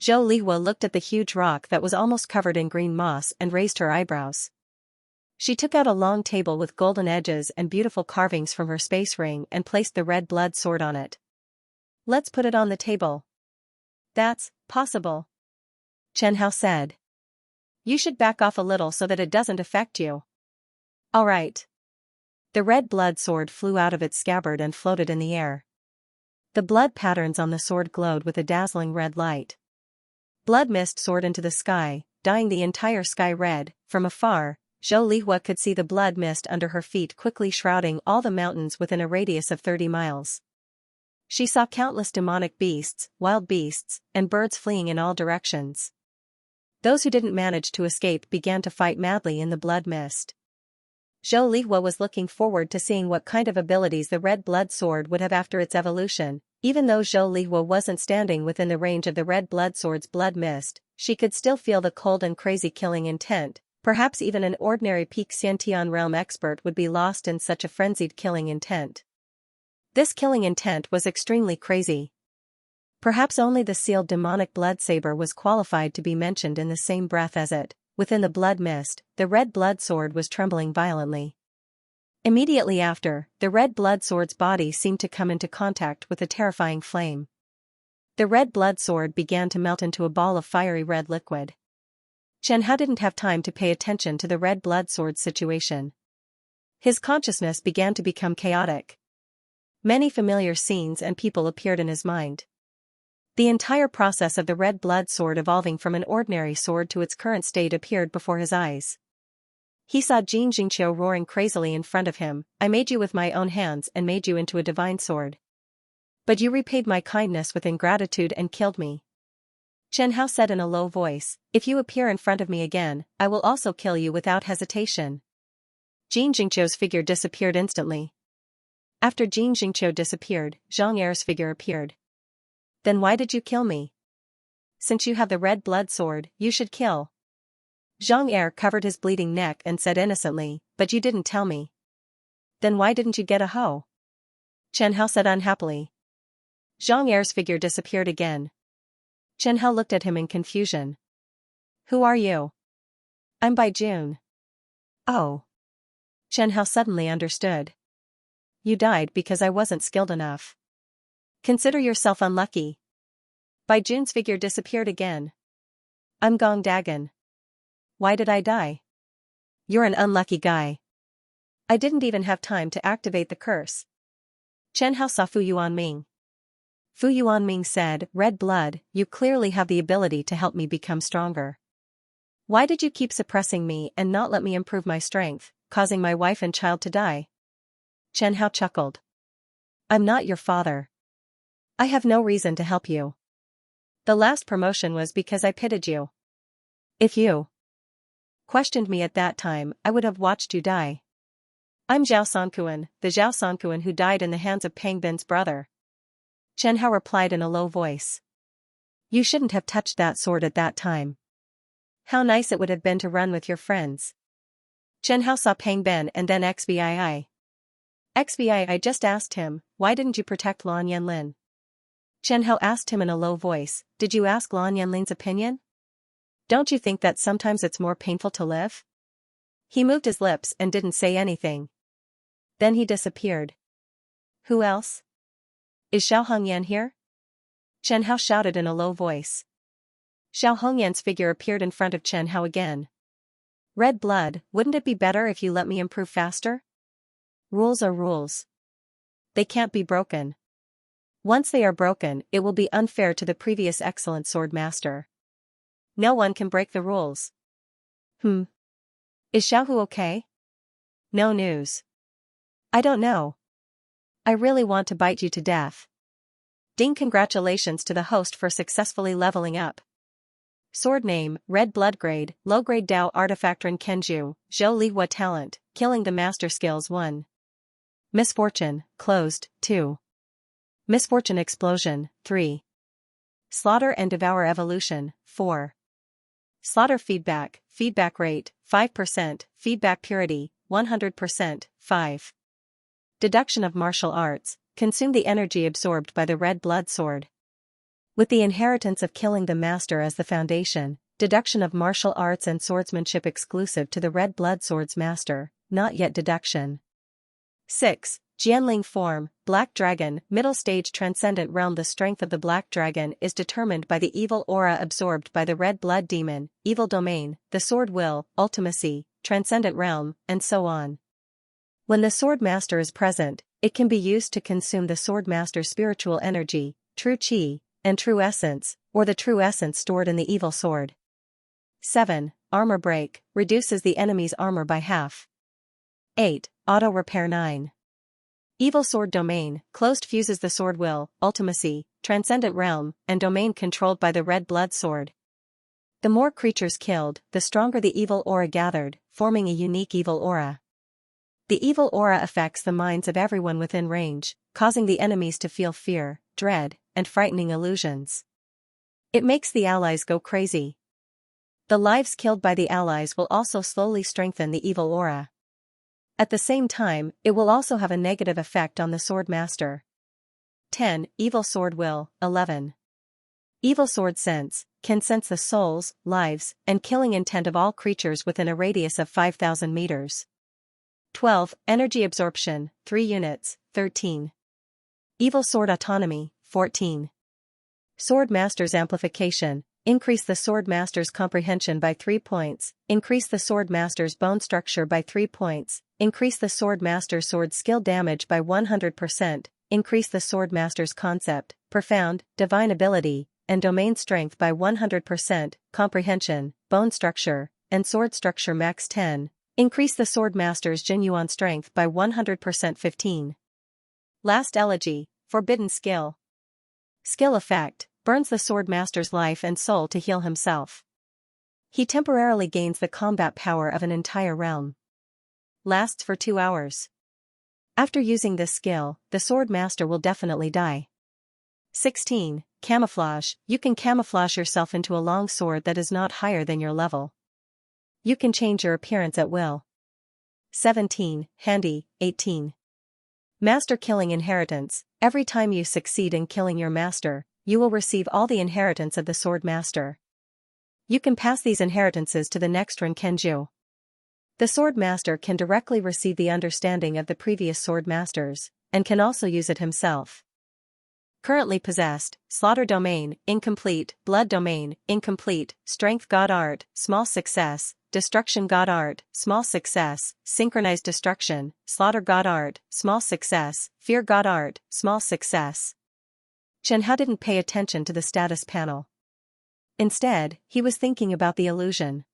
Zhou Lihua looked at the huge rock that was almost covered in green moss and raised her eyebrows. She took out a long table with golden edges and beautiful carvings from her space ring and placed the red blood sword on it. Let's put it on the table. That's possible. Chen Hao said. You should back off a little so that it doesn't affect you. All right. The red blood sword flew out of its scabbard and floated in the air. The blood patterns on the sword glowed with a dazzling red light. Blood mist soared into the sky, dyeing the entire sky red. From afar, Zhou Lihua could see the blood mist under her feet quickly shrouding all the mountains within a radius of 30 miles. She saw countless demonic beasts, wild beasts, and birds fleeing in all directions. Those who didn't manage to escape began to fight madly in the blood mist. Zhou Lihua was looking forward to seeing what kind of abilities the red blood sword would have after its evolution. Even though Zhou Lihua wasn't standing within the range of the red blood sword's blood mist, she could still feel the cold and crazy killing intent. Perhaps even an ordinary peak Xiantian realm expert would be lost in such a frenzied killing intent. This killing intent was extremely crazy. Perhaps only the sealed demonic blood saber was qualified to be mentioned in the same breath as it. Within the blood mist, the red blood sword was trembling violently. Immediately after, the red blood sword's body seemed to come into contact with a terrifying flame. The red blood sword began to melt into a ball of fiery red liquid. Chen Hao didn't have time to pay attention to the red blood sword's situation. His consciousness began to become chaotic. Many familiar scenes and people appeared in his mind. The entire process of the red blood sword evolving from an ordinary sword to its current state appeared before his eyes. He saw Jin Jingqiu roaring crazily in front of him. I made you with my own hands and made you into a divine sword. But you repaid my kindness with ingratitude and killed me. Chen Hao said in a low voice, if you appear in front of me again, I will also kill you without hesitation. Jin Jingqiu's figure disappeared instantly. After Jin Jingqiu disappeared, Zhang Er's figure appeared. Then why did you kill me? Since you have the red blood sword, you should kill. Xianxia covered his bleeding neck and said innocently, but you didn't tell me. Then why didn't you get a hoe? Chen Hao said unhappily. Xianxia's figure disappeared again. Chen Hao looked at him in confusion. Who are you? I'm Bai Jun. Oh. Chen Hao suddenly understood. You died because I wasn't skilled enough. Consider yourself unlucky. Bai Jun's figure disappeared again. I'm Gong Dagon. Why did I die? You're an unlucky guy. I didn't even have time to activate the curse. Chen Hao saw Fu Yuanming. Fu Yuanming said, Red blood, you clearly have the ability to help me become stronger. Why did you keep suppressing me and not let me improve my strength, causing my wife and child to die? Chen Hao chuckled. I'm not your father. I have no reason to help you. The last promotion was because I pitied you. If you questioned me at that time, I would have watched you die. I'm Zhao Sankuan, the Zhao Sankuan who died in the hands of Pang Bin's brother. Chen Hao replied in a low voice. You shouldn't have touched that sword at that time. How nice it would have been to run with your friends. Chen Hao saw Pang Bin and then XVI. XVI just asked him, why didn't you protect Lan Yanlin? Chen Hao asked him in a low voice, did you ask Lan Yanlin's opinion? Don't you think that sometimes it's more painful to live? He moved his lips and didn't say anything. Then he disappeared. Who else? Is Xiao Hongyan here? Chen Hao shouted in a low voice. Xiao Hongyan's figure appeared in front of Chen Hao again. Red blood, wouldn't it be better if you let me improve faster? Rules are rules. They can't be broken. Once they are broken, it will be unfair to the previous excellent sword master. No one can break the rules. Is Xiaohu okay? No news. I don't know. I really want to bite you to death. Ding, congratulations to the host for successfully leveling up. Sword name, Red Blood Grade, Low Grade Dao Artifact Ren Kenju, Zhou Lihua Talent, Killing the Master Skills 1. Misfortune, Closed, 2. Misfortune Explosion, 3. Slaughter and Devour Evolution, 4. Slaughter Feedback, Feedback Rate, 5%, Feedback Purity, 100%, 5. Deduction of Martial Arts, Consume the energy absorbed by the Red Blood Sword. With the inheritance of Killing the Master as the foundation, deduction of martial arts and swordsmanship exclusive to the Red Blood Sword's master, not yet deduction. 6. Jianling Form, Black Dragon, Middle Stage Transcendent Realm. The strength of the Black Dragon is determined by the evil aura absorbed by the Red Blood Demon, Evil Domain, the Sword Will, Ultimacy, Transcendent Realm, and so on. When the Sword Master is present, it can be used to consume the Sword Master's spiritual energy, True Qi, and True Essence, or the True Essence stored in the Evil Sword. 7. Armor Break, reduces the enemy's armor by half. 8. Auto Repair 9. Evil Sword Domain, closed, fuses the Sword Will, Ultimacy, Transcendent Realm, and Domain controlled by the Red Blood Sword. The more creatures killed, the stronger the evil aura gathered, forming a unique evil aura. The evil aura affects the minds of everyone within range, causing the enemies to feel fear, dread, and frightening illusions. It makes the allies go crazy. The lives killed by the allies will also slowly strengthen the evil aura. At the same time, it will also have a negative effect on the Sword Master. 10. Evil Sword Will, 11. Evil Sword Sense, can sense the souls, lives, and killing intent of all creatures within a radius of 5,000 meters. 12. Energy Absorption, 3 units, 13. Evil Sword Autonomy, 14. Sword Master's Amplification, increase the Sword Master's comprehension by 3 points, increase the Sword Master's bone structure by 3 points, increase the Sword Master's sword skill damage by 100%, increase the Sword Master's concept, profound, divine ability, and domain strength by 100%, comprehension, bone structure, and sword structure max 10, increase the Sword Master's Jinyuan strength by 100% 15. Last Elegy, Forbidden Skill. Skill Effect, burns the Sword Master's life and soul to heal himself. He temporarily gains the combat power of an entire realm. Lasts for 2 hours. After using this skill, the Sword Master will definitely die. 16. Camouflage. You can camouflage yourself into a long sword that is not higher than your level. You can change your appearance at will. 17. Handy. 18. Master killing inheritance. Every time you succeed in killing your master, you will receive all the inheritance of the sword master. You can pass these inheritances to the next Renkenju. The sword master can directly receive the understanding of the previous sword masters, and can also use it himself. Currently possessed: Slaughter Domain, incomplete; Blood Domain, incomplete; Strength God Art, small success; Destruction God Art, small success; Synchronized Destruction, Slaughter God Art, small success; Fear God Art, small success. Xianxia didn't pay attention to the status panel. Instead, he was thinking about the illusion.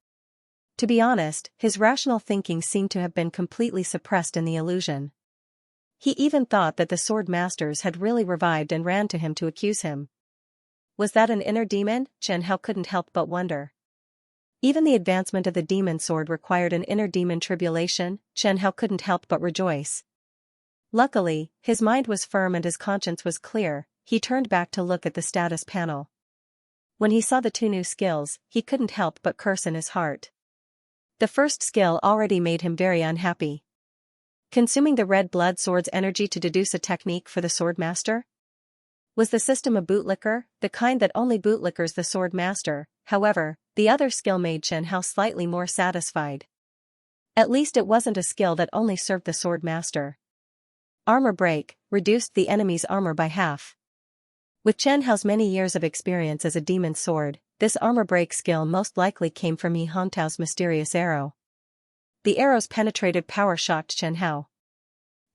To be honest, his rational thinking seemed to have been completely suppressed in the illusion. He even thought that the sword masters had really revived and ran to him to accuse him. Was that an inner demon? Xianxia couldn't help but wonder. Even the advancement of the demon sword required an inner demon tribulation. Xianxia couldn't help but rejoice. Luckily, his mind was firm and his conscience was clear. He turned back to look at the status panel. When he saw the two new skills, he couldn't help but curse in his heart. The first skill already made him very unhappy. Consuming the red blood sword's energy to deduce a technique for the sword master? Was the system a bootlicker, the kind that only bootlickers the sword master? However, the other skill made Xianxia slightly more satisfied. At least it wasn't a skill that only served the sword master. Armor break, reduced the enemy's armor by half. With Xianxia's many years of experience as a demon sword, this armor break skill most likely came from Yi Hongtao's mysterious arrow. The arrow's penetrative power shocked Xianxia.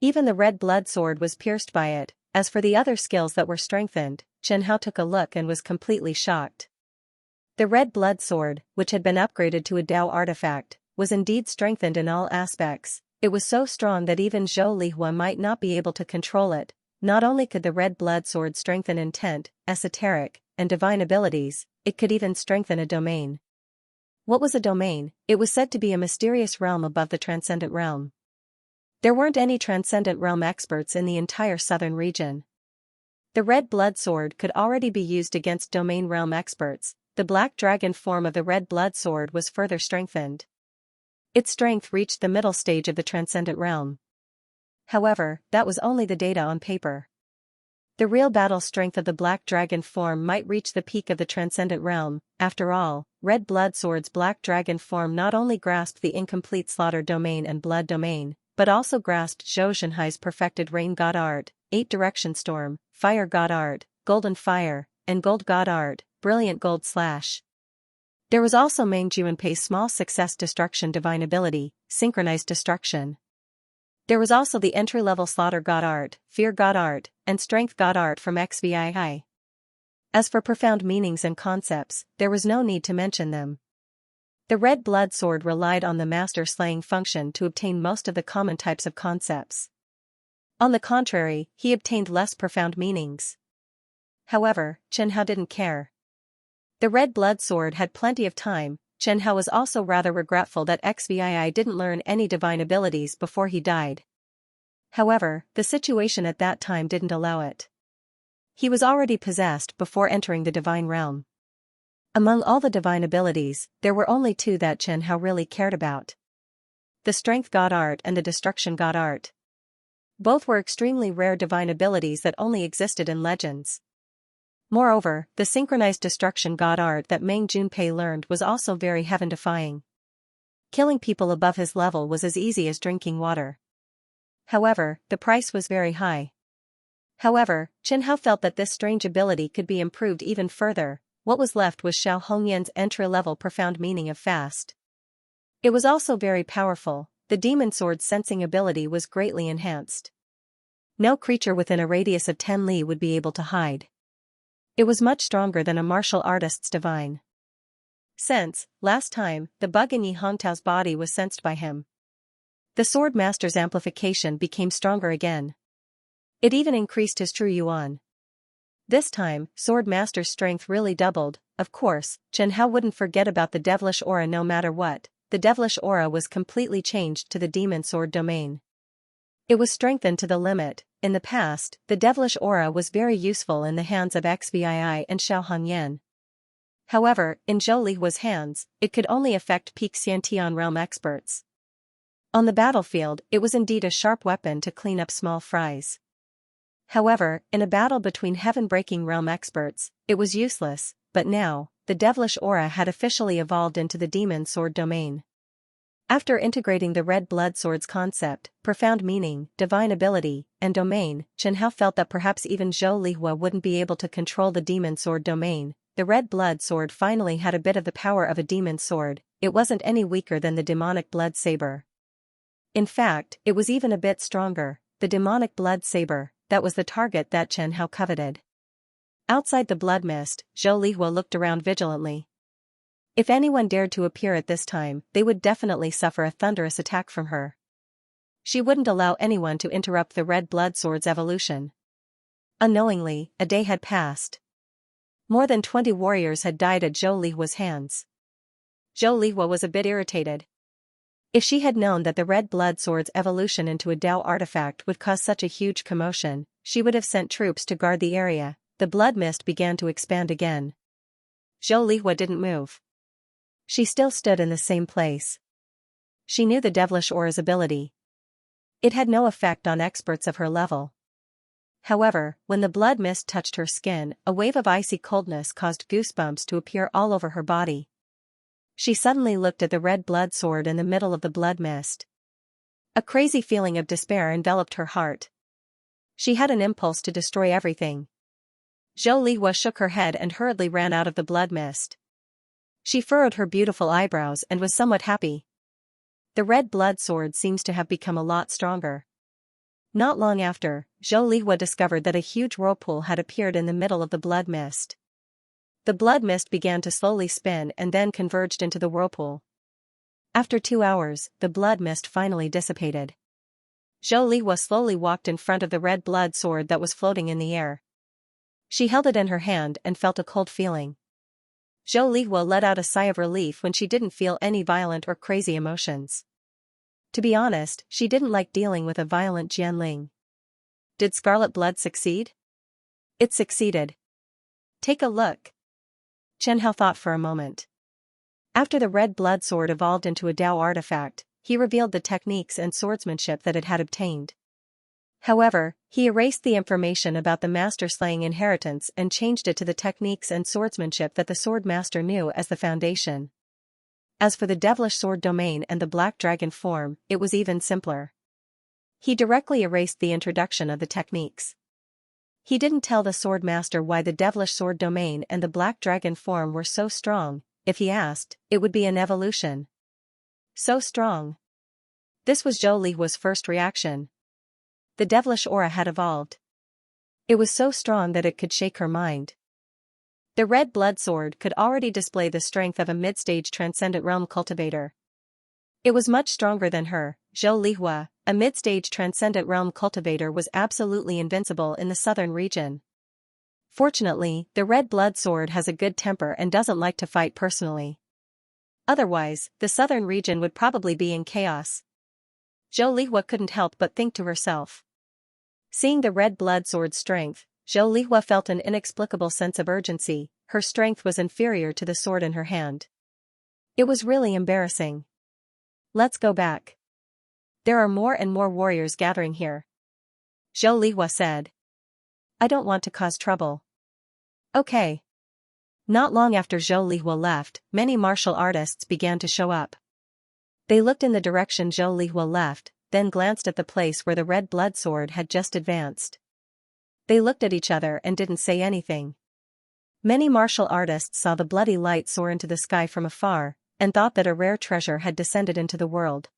Even the red blood sword was pierced by it. As for the other skills that were strengthened, Xianxia took a look and was completely shocked. The red blood sword, which had been upgraded to a Dao artifact, was indeed strengthened in all aspects. It was so strong that even Zhou Lihua might not be able to control it. Not only could the red blood sword strengthen intent, esoteric, and divine abilities, it could even strengthen a domain. What was a domain? It was said to be a mysterious realm above the transcendent realm. There weren't any transcendent realm experts in the entire southern region. The red blood sword could already be used against domain realm experts. The black dragon form of the red blood sword was further strengthened. Its strength reached the middle stage of the transcendent realm. However, that was only the data on paper. The real battle strength of the black dragon form might reach the peak of the transcendent realm. After all, red blood sword's black dragon form not only grasped the incomplete slaughter domain and blood domain, but also grasped Zhou Zhenhai's perfected rain god art, 8-direction storm, fire god art, golden fire, and gold god art, brilliant gold slash. There was also Meng Juanpei's small success destruction divine ability, synchronized destruction. There was also the entry-level slaughter god art, fear god art, and strength god art from XVII. As for profound meanings and concepts, there was no need to mention them. The red blood sword relied on the master slaying function to obtain most of the common types of concepts. On the contrary, he obtained less profound meanings. However, Xianxia didn't care. The red blood sword had plenty of time. Xianxia was also rather regretful that XVII didn't learn any divine abilities before he died. However, the situation at that time didn't allow it. He was already possessed before entering the divine realm. Among all the divine abilities, there were only two that Xianxia really cared about: the strength god art and the destruction god art. Both were extremely rare divine abilities that only existed in legends. Moreover, the synchronized destruction god art that Meng Junpei learned was also very heaven-defying. Killing people above his level was as easy as drinking water. However, the price was very high. However, Xianxia felt that this strange ability could be improved even further. What was left was Xiao Hongyan's entry-level profound meaning of fast. It was also very powerful. The demon sword's sensing ability was greatly enhanced. No creature within a radius of 10 li would be able to hide. It was much stronger than a martial artist's divine sense. Last time, the bug in Yi Hongtao's body was sensed by him. The sword master's amplification became stronger again. It even increased his true yuan. This time, sword master's strength really doubled. Of course, Xianxia wouldn't forget about the devilish aura no matter what. The devilish aura was completely changed to the demon sword domain. It was strengthened to the limit. in the past, the devilish aura was very useful in the hands of XVI and Xiaohongyan. However, in Zhou Lihua's hands, it could only affect peak Xiantian realm experts. On the battlefield, it was indeed a sharp weapon to clean up small fries. However, in a battle between heaven-breaking realm experts, it was useless, but now, the devilish aura had officially evolved into the demon sword domain. After integrating the red blood sword's concept, profound meaning, divine ability, and domain, Chen Hao felt that perhaps even Zhou Lihua wouldn't be able to control the demon sword domain. The red blood sword finally had a bit of the power of a demon sword. It wasn't any weaker than the demonic blood saber. In fact, it was even a bit stronger. The demonic blood saber, that was the target that Chen Hao coveted. Outside the blood mist, Zhou Lihua looked around vigilantly. If anyone dared to appear at this time, they would definitely suffer a thunderous attack from her. She wouldn't allow anyone to interrupt the red blood sword's evolution. Unknowingly, a day had passed. More than 20 warriors had died at Zhou Lihua's hands. Zhou Lihua was a bit irritated. If she had known that the red blood sword's evolution into a Dao artifact would cause such a huge commotion, she would have sent troops to guard the area. The blood mist began to expand again. Zhou Lihua didn't move. She still stood in the same place. She knew the devilish aura's ability. It had no effect on experts of her level. However, when the blood mist touched her skin, a wave of icy coldness caused goosebumps to appear all over her body. She suddenly looked at the red blood sword in the middle of the blood mist. A crazy feeling of despair enveloped her heart. She had an impulse to destroy everything. Zhou Lihua shook her head and hurriedly ran out of the blood mist. She furrowed her beautiful eyebrows and was somewhat happy. The red blood sword seems to have become a lot stronger. Not long after, Zhou Lihua discovered that a huge whirlpool had appeared in the middle of the blood mist. The blood mist began to slowly spin and then converged into the whirlpool. After 2 hours, the blood mist finally dissipated. Zhou Lihua slowly walked in front of the red blood sword that was floating in the air. She held it in her hand and felt a cold feeling. Zhou Lihua let out a sigh of relief when she didn't feel any violent or crazy emotions. To be honest, she didn't like dealing with a violent Jianling. Did scarlet blood succeed? It succeeded. Take a look. Chen Hao thought for a moment. After the red blood sword evolved into a Dao artifact, he revealed the techniques and swordsmanship that it had obtained. However, he erased the information about the master-slaying inheritance and changed it to the techniques and swordsmanship that the sword master knew as the foundation. As for the devilish sword domain and the black dragon form, it was even simpler. He directly erased the introduction of the techniques. He didn't tell the sword master why the devilish sword domain and the black dragon form were so strong. If he asked, it would be an evolution. So strong. This was Zhou Lihua's first reaction. The devilish aura had evolved. It was so strong that it could shake her mind. The red blood sword could already display the strength of a mid-stage transcendent realm cultivator. It was much stronger than her. Zhou Lihua, a mid-stage transcendent realm cultivator, was absolutely invincible in the southern region. Fortunately, the red blood sword has a good temper and doesn't like to fight personally. Otherwise, the southern region would probably be in chaos. Zhou Lihua couldn't help but think to herself. Seeing the red blood sword's strength, Zhou Lihua felt an inexplicable sense of urgency. Her strength was inferior to the sword in her hand. It was really embarrassing. Let's go back. There are more and more warriors gathering here. Zhou Lihua said. I don't want to cause trouble. Okay. Not long after Zhou Lihua left, many martial artists began to show up. They looked in the direction Zhou Lihua left, then glanced at the place where the red blood sword had just advanced. They looked at each other and didn't say anything. Many martial artists saw the bloody light soar into the sky from afar, and thought that a rare treasure had descended into the world.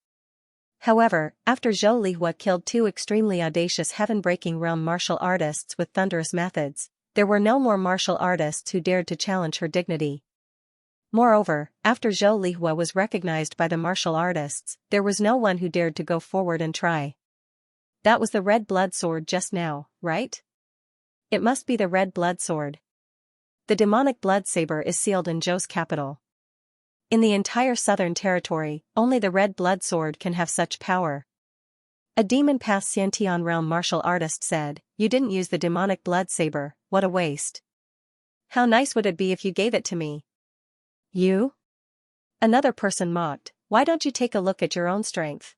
However, after Zhou Lihua killed 2 extremely audacious heaven-breaking realm martial artists with thunderous methods, there were no more martial artists who dared to challenge her dignity. Moreover, after Zhou Lihua was recognized by the martial artists, there was no one who dared to go forward and try. That was the red blood sword just now, right? It must be the red blood sword. The demonic blood saber is sealed in Zhou's capital. In the entire southern territory, only the red blood sword can have such power. A demon path Xiantian realm martial artist said, "You didn't use the demonic blood saber, what a waste. How nice would it be if you gave it to me?" "You?" Another person mocked, "Why don't you take a look at your own strength?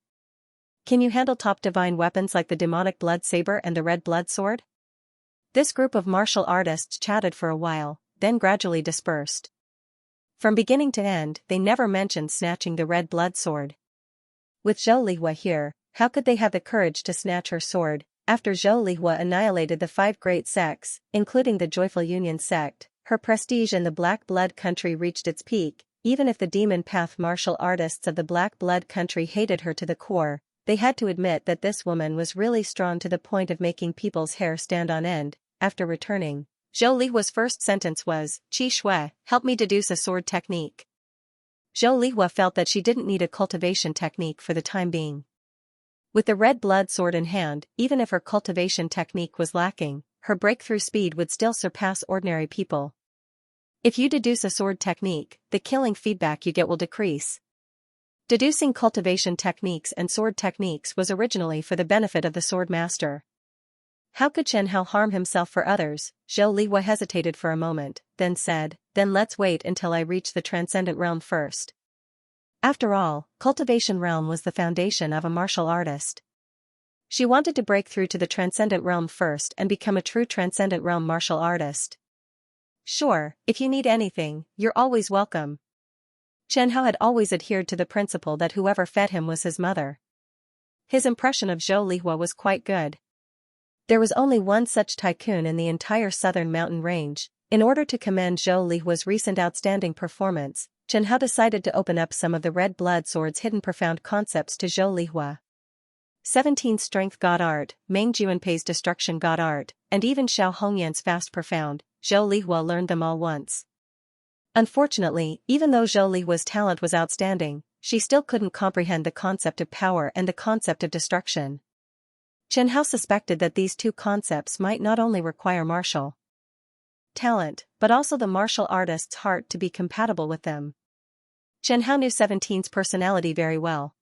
Can you handle top divine weapons like the demonic blood saber and the red blood sword?" This group of martial artists chatted for a while, then gradually dispersed. From beginning to end, they never mentioned snatching the red blood sword. With Zhou Lihua here, how could they have the courage to snatch her sword? After Zhou Lihua annihilated the 5 great sects, including the Joyful Union sect, her prestige in the Black Blood country reached its peak. Even if the demon path martial artists of the Black Blood country hated her to the core, they had to admit that this woman was really strong to the point of making people's hair stand on end. After returning, Zhou Lihua's first sentence was, "Qi Shui, help me deduce a sword technique." Zhou Lihua felt that she didn't need a cultivation technique for the time being. With the red blood sword in hand, even if her cultivation technique was lacking, her breakthrough speed would still surpass ordinary people. If you deduce a sword technique, the killing feedback you get will decrease. Deducing cultivation techniques and sword techniques was originally for the benefit of the sword master. How could Chen Hao harm himself for others? Zhou Lihua hesitated for a moment, then said, "Then let's wait until I reach the transcendent realm first." After all, cultivation realm was the foundation of a martial artist. She wanted to break through to the transcendent realm first and become a true transcendent realm martial artist. "Sure, if you need anything, you're always welcome." Chen Hao had always adhered to the principle that whoever fed him was his mother. His impression of Zhou Lihua was quite good. There was only one such tycoon in the entire southern mountain range. In order to commend Zhou Lihua's recent outstanding performance, Chen Hao decided to open up some of the red blood sword's hidden profound concepts to Zhou Lihua. 17th Strength God Art, Meng Juanpei's Destruction God Art, and even Xiao Hongyan's Fast Profound, Zhou Lihua learned them all once. Unfortunately, even though Zhou Lihua's talent was outstanding, she still couldn't comprehend the concept of power and the concept of destruction. Chen Hao suspected that these two concepts might not only require martial talent, but also the martial artist's heart to be compatible with them. Chen Hao knew 17's personality very well.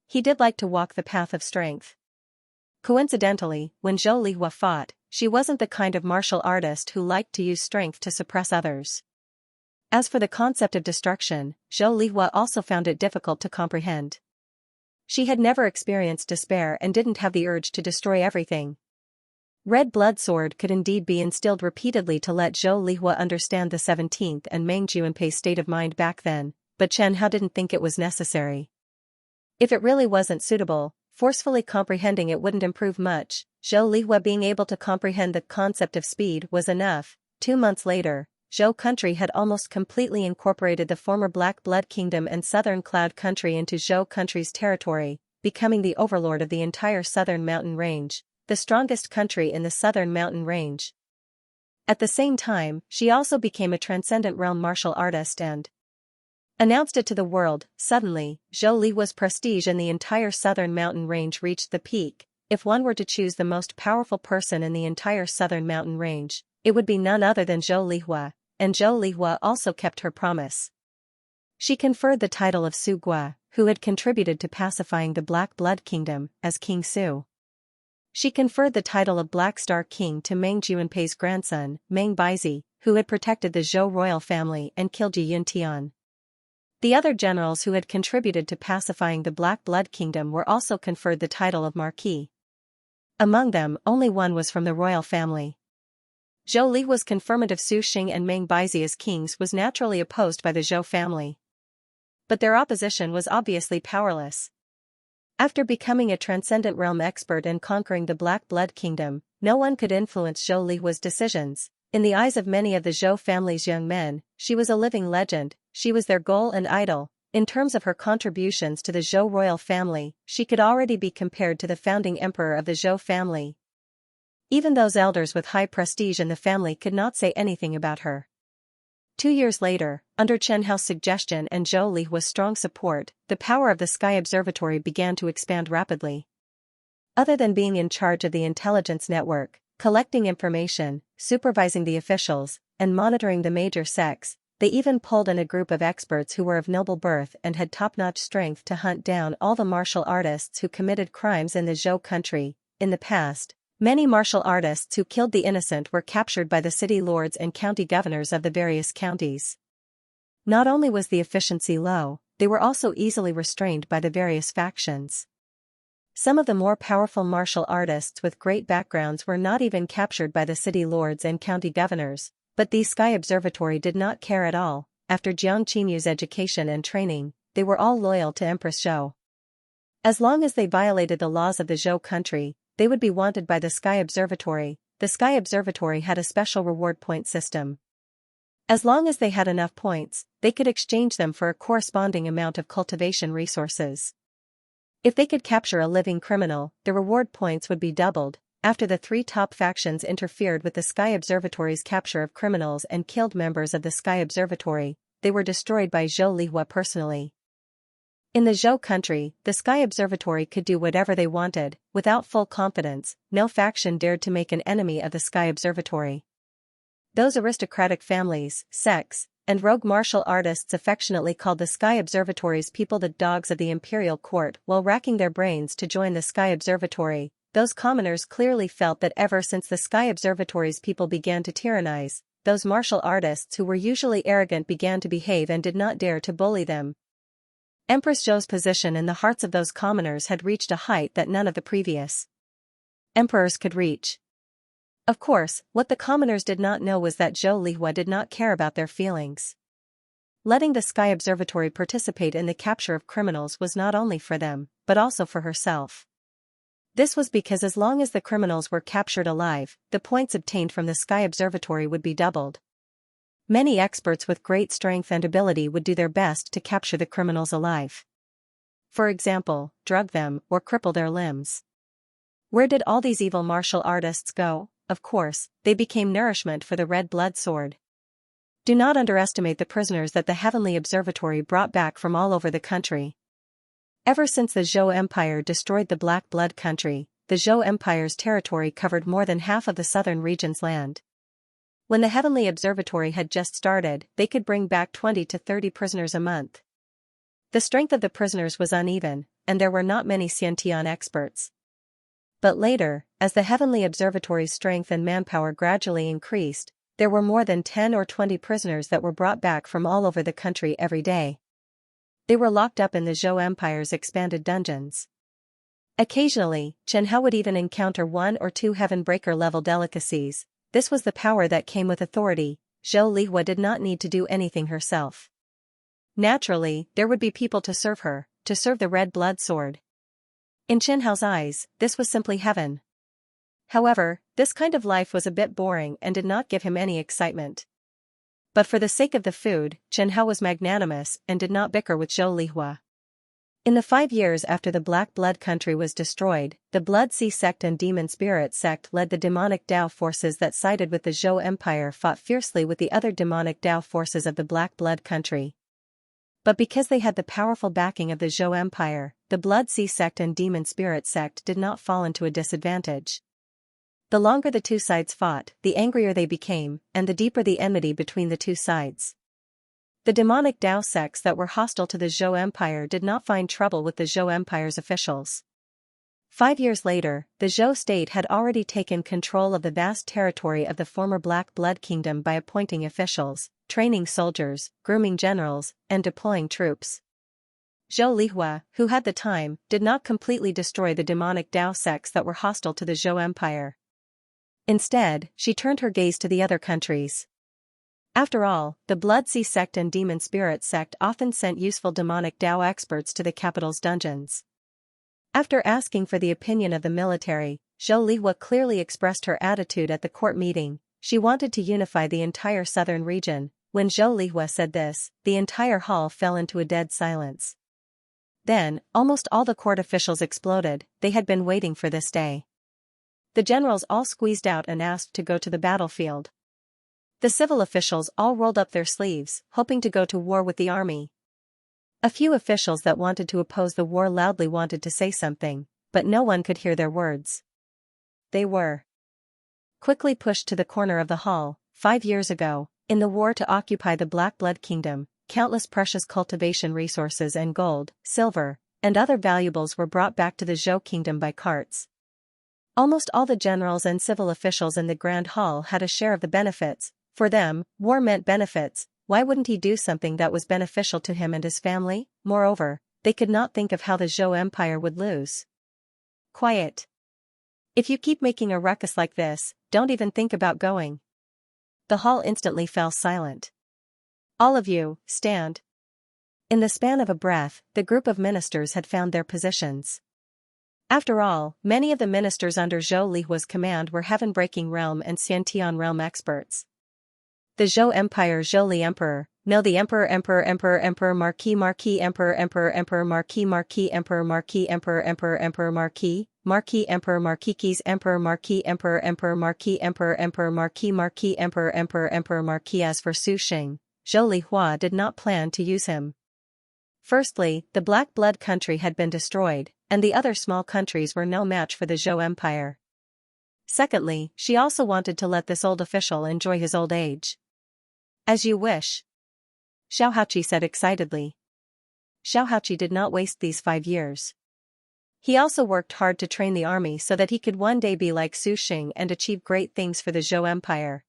He did like to walk the path of strength. Coincidentally, when Zhou Lihua fought, she wasn't the kind of martial artist who liked to use strength to suppress others. As for the concept of destruction, Zhou Lihua also found it difficult to comprehend. She had never experienced despair and didn't have the urge to destroy everything. Red blood sword could indeed be instilled repeatedly to let Zhou Lihua understand the 17th and Meng Juanpei's state of mind back then, but Chen Hao didn't think it was necessary. If it really wasn't suitable, forcefully comprehending it wouldn't improve much. Zhou Lihua being able to comprehend the concept of speed was enough. 2 months later, Zhou country had almost completely incorporated the former Black Blood Kingdom and Southern Cloud country into Zhou country's territory, becoming the overlord of the entire southern mountain range, the strongest country in the southern mountain range. At the same time, she also became a transcendent realm martial artist and announced it to the world. Suddenly, Zhou Lihua's prestige in the entire southern mountain range reached the peak. If one were to choose the most powerful person in the entire southern mountain range, it would be none other than Zhou Lihua. And Zhou Lihua also kept her promise. She conferred the title of Su Gua, who had contributed to pacifying the Black Blood Kingdom, as King Su. She conferred the title of Black Star King to Meng Juanpei's grandson, Meng Baizi, who had protected the Zhou royal family and killed Yi Yuntian. The other generals who had contributed to pacifying the Black Blood Kingdom were also conferred the title of Marquis. Among them, only one was from the royal family. Zhou Lihua's conferment of Su Xing and Meng Baizi as kings was naturally opposed by the Zhou family. But their opposition was obviously powerless. After becoming a transcendent realm expert and conquering the Black Blood Kingdom, no one could influence Zhou Lihua's decisions. In the eyes of many of the Zhou family's young men, she was a living legend. She was their goal and idol. In terms of her contributions to the Zhou royal family, she could already be compared to the founding emperor of the Zhou family. Even those elders with high prestige in the family could not say anything about her. 2 years later, under Chen Hao's suggestion and Zhou Lihua's strong support, the power of the Sky Observatory began to expand rapidly. Other than being in charge of the intelligence network, collecting information, supervising the officials, and monitoring the major sects, They even pulled in a group of experts who were of noble birth and had top-notch strength to hunt down all the martial artists who committed crimes in the Zhou country. In the past, many martial artists who killed the innocent were captured by the city lords and county governors of the various counties. Not only was the efficiency low, they were also easily restrained by the various factions. Some of the more powerful martial artists with great backgrounds were not even captured by the city lords and county governors, but the Sky Observatory did not care at all. After Jiang Qinyu's education and training, they were all loyal to Empress Zhou. As long as they violated the laws of the Zhou country, they would be wanted by the Sky Observatory. The Sky Observatory had a special reward point system. As long as they had enough points, they could exchange them for a corresponding amount of cultivation resources. If they could capture a living criminal, the reward points would be doubled. After the three top factions interfered with the Sky Observatory's capture of criminals and killed members of the Sky Observatory, they were destroyed by Zhou Lihua personally. In the Zhou country, the Sky Observatory could do whatever they wanted. Without full confidence, no faction dared to make an enemy of the Sky Observatory. Those aristocratic families, sects, and rogue martial artists affectionately called the Sky Observatory's people the dogs of the imperial court while racking their brains to join the Sky Observatory. Those commoners clearly felt that ever since the Sky Observatory's people began to tyrannize, those martial artists who were usually arrogant began to behave and did not dare to bully them. Empress Zhou's position in the hearts of those commoners had reached a height that none of the previous emperors could reach. Of course, what the commoners did not know was that Zhou Lihua did not care about their feelings. Letting the Sky Observatory participate in the capture of criminals was not only for them, but also for herself. This was because as long as the criminals were captured alive, the points obtained from the Sky Observatory would be doubled. Many experts with great strength and ability would do their best to capture the criminals alive. For example, drug them or cripple their limbs. Where did all these evil martial artists go? Of course, they became nourishment for the Red Blood Sword. Do not underestimate the prisoners that the Heavenly Observatory brought back from all over the country. Ever since the Zhou Empire destroyed the Black Blood country, the Zhou Empire's territory covered more than half of the southern region's land. When the Heavenly Observatory had just started, they could bring back 20 to 30 prisoners a month. The strength of the prisoners was uneven, and there were not many Xianxia experts. But later, as the Heavenly Observatory's strength and manpower gradually increased, there were more than 10 or 20 prisoners that were brought back from all over the country every day. They were locked up in the Zhou Empire's expanded dungeons. Occasionally, Xianxia would even encounter 1 or 2 Heavenbreaker level delicacies. This was the power that came with authority. Zhou Lihua did not need to do anything herself. Naturally, there would be people to serve her, to serve the Red Blood Sword. In Xianxia's eyes, this was simply heaven. However, this kind of life was a bit boring and did not give him any excitement. But for the sake of the food, Xianxia was magnanimous and did not bicker with Zhou Lihua. In the 5 years after the Black Blood country was destroyed, the Blood Sea sect and Demon Spirit sect led the demonic Dao forces that sided with the Zhou Empire fought fiercely with the other demonic Dao forces of the Black Blood country. But because they had the powerful backing of the Zhou Empire, the Blood Sea sect and Demon Spirit sect did not fall into a disadvantage. The longer the two sides fought, the angrier they became, and the deeper the enmity between the two sides. The demonic Dao sects that were hostile to the Zhou Empire did not find trouble with the Zhou Empire's officials. 5 years later, the Zhou state had already taken control of the vast territory of the former Black Blood Kingdom by appointing officials, training soldiers, grooming generals, and deploying troops. Zhou Lihua, who had the time, did not completely destroy the demonic Dao sects that were hostile to the Zhou Empire. Instead, she turned her gaze to the other countries. After all, the Blood Sea sect and Demon Spirit sect often sent useful demonic Dao experts to the capital's dungeons. After asking for the opinion of the military, Zhou Lihua clearly expressed her attitude at the court meeting. She wanted to unify the entire southern region. When Zhou Lihua said this, the entire hall fell into a dead silence. Then, almost all the court officials exploded. They had been waiting for this day. The generals all squeezed out and asked to go to the battlefield. The civil officials all rolled up their sleeves, hoping to go to war with the army. A few officials that wanted to oppose the war loudly wanted to say something, but no one could hear their words. They were quickly pushed to the corner of the hall. 5 years ago, In the war to occupy the Black Blood Kingdom, countless precious cultivation resources and gold, silver, and other valuables were brought back to the Zhou Kingdom by carts. Almost all the generals and civil officials in the Grand Hall had a share of the benefits. For them, war meant benefits. Why wouldn't he do something that was beneficial to him and his family? Moreover, they could not think of how the Zhou Empire would lose. Quiet. If you keep making a ruckus like this, don't even think about going. The hall instantly fell silent. All of you, stand. In the span of a breath, the group of ministers had found their positions. After all, many of the ministers under Zhou Lihua's command were Heaven-Breaking Realm and Xiantian Realm experts. The Zhou Empire Zhou Li Emperor, no the Emperor Emperor Emperor Emperor Marquis Marquis Emperor Emperor Emperor Marquis Marquis Emperor Marquis Emperor Emperor Emperor Marquis Marquis Emperor Marquis Emperor Marquis Emperor Emperor Marquis Emperor Emperor Marquis Marquis Emperor Emperor Emperor Marquis. As for Su Xing, Zhou Lihua did not plan to use him. Firstly, the Black Blood country had been destroyed, and the other small countries were no match for the Zhou Empire. Secondly, she also wanted to let this old official enjoy his old age. As you wish, Xiao Haoqi said excitedly. Xiao Haoqi did not waste these 5 years. He also worked hard to train the army so that he could one day be like Su Xing and achieve great things for the Zhou Empire.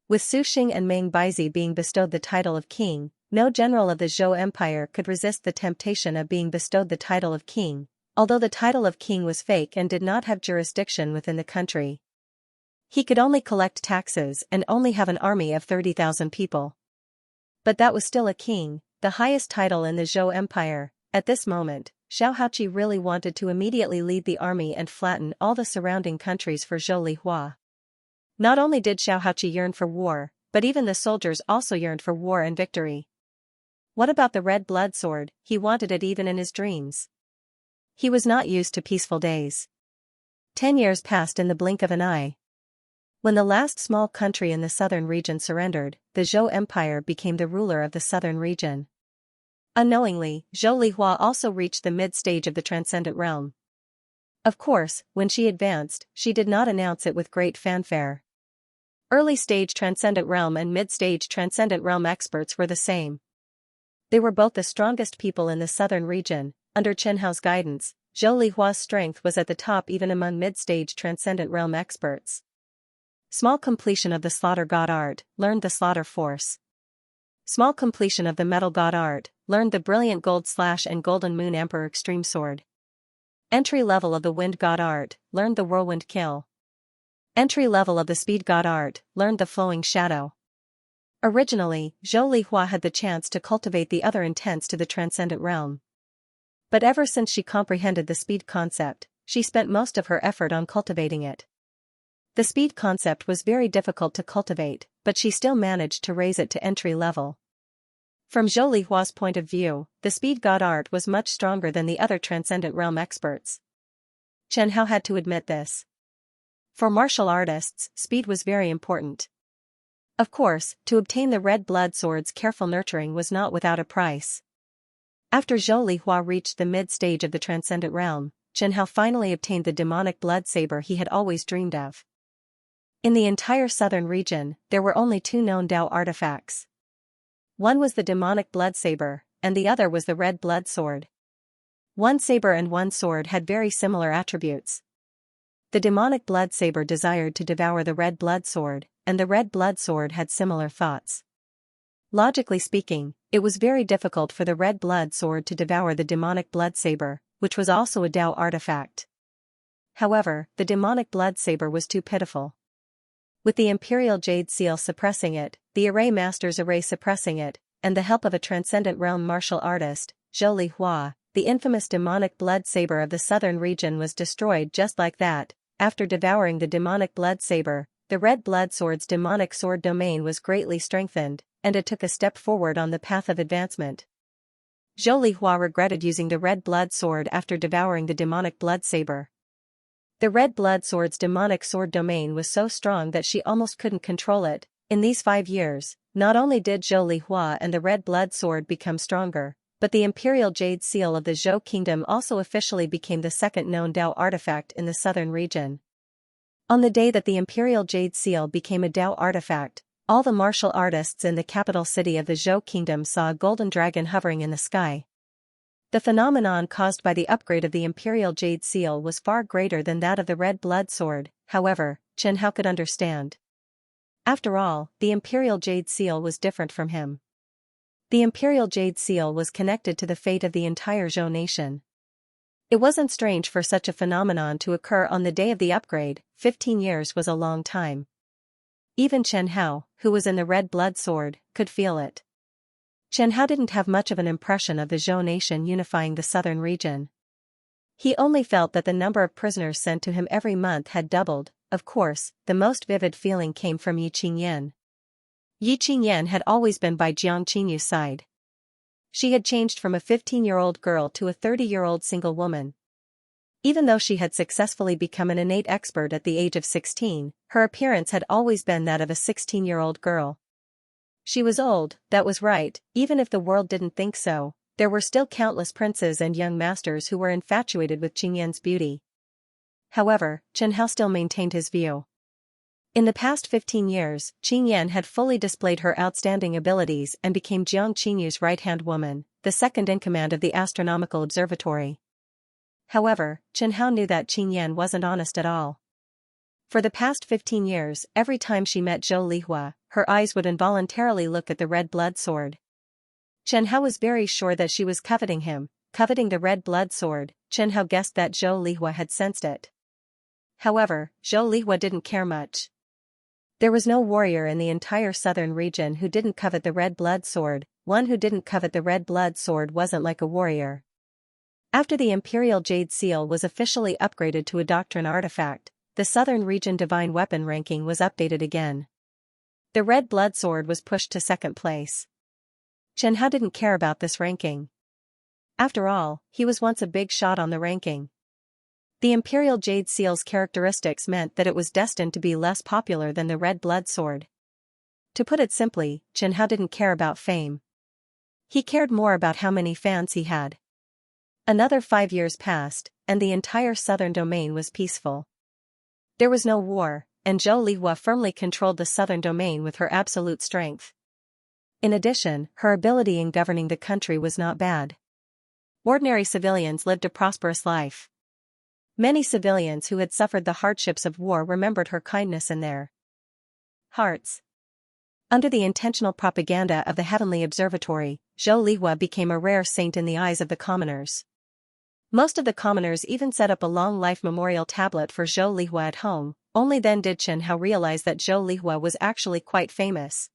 With Su Xing and Meng Baizi being bestowed the title of king, no general of the Zhou Empire could resist the temptation of being bestowed the title of king, although the title of king was fake and did not have jurisdiction within the country. He could only collect taxes and only have an army of 30,000 people. But that was still a king, the highest title in the Zhou Empire. At this moment, Xiao Haoqi really wanted to immediately lead the army and flatten all the surrounding countries for Zhou Lihua. Not only did Xiao Haoqi yearn for war, but even the soldiers also yearned for war and victory. What about the red blood sword? He wanted it even in his dreams. He was not used to peaceful days. 10 years passed in the blink of an eye. When the last small country in the southern region surrendered, the Zhou Empire became the ruler of the southern region. Unknowingly, Zhou Lihua also reached the mid-stage of the Transcendent Realm. Of course, when she advanced, she did not announce it with great fanfare. Early-stage Transcendent Realm and mid-stage Transcendent Realm experts were the same. They were both the strongest people in the southern region. Under Chen Hao's guidance, Zhou Lihua's strength was at the top even among mid-stage Transcendent Realm experts. Small completion of the Slaughter God Art, learned the Slaughter Force. Small completion of the Metal God Art, learned the Brilliant Gold Slash and Golden Moon Emperor Extreme Sword. Entry level of the Wind God Art, learned the Whirlwind Kill. Entry level of the Speed God Art, learned the Flowing Shadow. Originally, Zhou Lihua had the chance to cultivate the other intents to the Transcendent Realm. But ever since she comprehended the speed concept, she spent most of her effort on cultivating it. The speed concept was very difficult to cultivate, but she still managed to raise it to entry level. From Zhou Lihua's point of view, the Speed God Art was much stronger than the other Transcendent Realm experts. Chen Hao had to admit this. For martial artists, speed was very important. Of course, to obtain the red blood sword's careful nurturing was not without a price. After Zhou Lihua reached the mid-stage of the Transcendent Realm, Chen Hao finally obtained the demonic blood saber he had always dreamed of. In the entire southern region, there were only 2 known Dao artifacts. One was the demonic blood saber, and the other was the red blood sword. One saber and one sword had very similar attributes. The demonic blood saber desired to devour the red blood sword, and the red blood sword had similar thoughts. Logically speaking, it was very difficult for the red blood sword to devour the demonic blood saber, which was also a Dao artifact. However, the demonic blood saber was too pitiful. With the Imperial Jade Seal suppressing it, the Array Master's Array suppressing it, and the help of a Transcendent Realm martial artist, Zhou Lihua, the infamous demonic blood saber of the southern region was destroyed just like that. After devouring the demonic blood saber, the red blood sword's demonic sword domain was greatly strengthened, and it took a step forward on the path of advancement. Zhou Lihua regretted using the red blood sword after devouring the demonic blood saber. The red blood sword's demonic sword domain was so strong that she almost couldn't control it. In these 5 years, not only did Zhou Lihua and the red blood sword become stronger, but the Imperial Jade Seal of the Zhou Kingdom also officially became the second known Dao artifact in the southern region. On the day that the Imperial Jade Seal became a Dao artifact, All the martial artists in the capital city of the Zhou kingdom saw a golden dragon hovering in the sky. The phenomenon caused by the upgrade of the Imperial Jade Seal was far greater than that of the Red Blood Sword, however, Chen Hao could understand. After all, the Imperial Jade Seal was different from him. The Imperial Jade Seal was connected to the fate of the entire Zhou nation. It wasn't strange for such a phenomenon to occur on the day of the upgrade. 15 years was a long time. Even Chen Hao, who was in the Red Blood Sword, could feel it. Chen Hao didn't have much of an impression of the Zhou nation unifying the southern region. He only felt that the number of prisoners sent to him every month had doubled. Of course, the most vivid feeling came from Yi Qingyan. Yi Qingyan had always been by Jiang Qingyu's side. She had changed from a 15-year-old girl to a 30-year-old single woman. Even though she had successfully become an innate expert at the age of 16, her appearance had always been that of a 16-year-old girl. She was old, that was right, even if the world didn't think so. There were still countless princes and young masters who were infatuated with Qingyan's beauty. However, Chen Hao still maintained his view. In the past 15 years, Qingyan had fully displayed her outstanding abilities and became Jiang Qingyu's right-hand woman, the second in command of the astronomical observatory. However, Chen Hao knew that Qingyan wasn't honest at all. For the past 15 years, every time she met Zhou Lihua, her eyes would involuntarily look at the Red Blood Sword. Chen Hao was very sure that she was coveting him, coveting the Red Blood Sword. Chen Hao guessed that Zhou Lihua had sensed it. However, Zhou Lihua didn't care much. There was no warrior in the entire southern region who didn't covet the Red Blood Sword. One who didn't covet the Red Blood Sword wasn't like a warrior. After the Imperial Jade Seal was officially upgraded to a doctrine artifact, the Southern Region Divine Weapon ranking was updated again. The Red Blood Sword was pushed to second place. Chen Hao didn't care about this ranking. After all, he was once a big shot on the ranking. The Imperial Jade Seal's characteristics meant that it was destined to be less popular than the Red Blood Sword. To put it simply, Chen Hao didn't care about fame. He cared more about how many fans he had. Another 5 years passed, and the entire southern domain was peaceful. There was no war, and Zhou Lihua firmly controlled the southern domain with her absolute strength. In addition, her ability in governing the country was not bad. Ordinary civilians lived a prosperous life. Many civilians who had suffered the hardships of war remembered her kindness in their hearts. Under the intentional propaganda of the Heavenly Observatory, Zhou Lihua became a rare saint in the eyes of the commoners. Most of the commoners even set up a long life memorial tablet for Zhou Lihua at home. Only then did Chen Hao realize that Zhou Lihua was actually quite famous.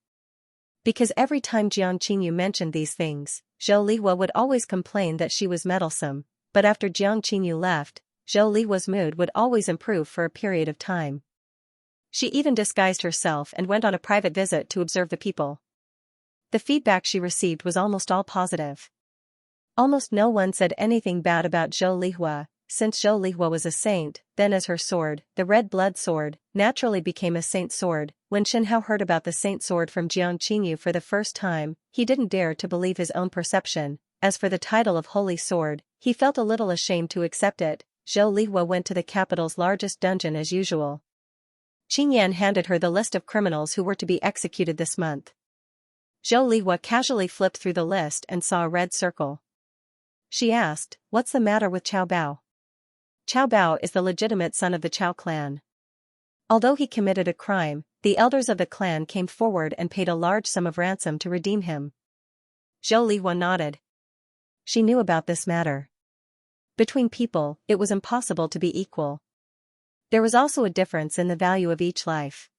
Because every time Jiang Qinyu mentioned these things, Zhou Lihua would always complain that she was meddlesome, but after Jiang Qinyu left, Zhou Lihua's mood would always improve for a period of time. She even disguised herself and went on a private visit to observe the people. The feedback she received was almost all positive. Almost no one said anything bad about Zhou Lihua. Since Zhou Lihua was a saint, then as her sword, the Red Blood Sword, naturally became a saint sword. When Chen Hao heard about the saint sword from Jiang Qinyu for the first time, he didn't dare to believe his own perception. As for the title of Holy Sword, he felt a little ashamed to accept it. Zhou Lihua went to the capital's largest dungeon as usual. Qingyan handed her the list of criminals who were to be executed this month. Zhou Lihua casually flipped through the list and saw a red circle. She asked, "What's the matter with Cao Bao?" Cao Bao is the legitimate son of the Cao clan. Although he committed a crime, the elders of the clan came forward and paid a large sum of ransom to redeem him. Zhou Lihua nodded. She knew about this matter. Between people, it was impossible to be equal. There was also a difference in the value of each life.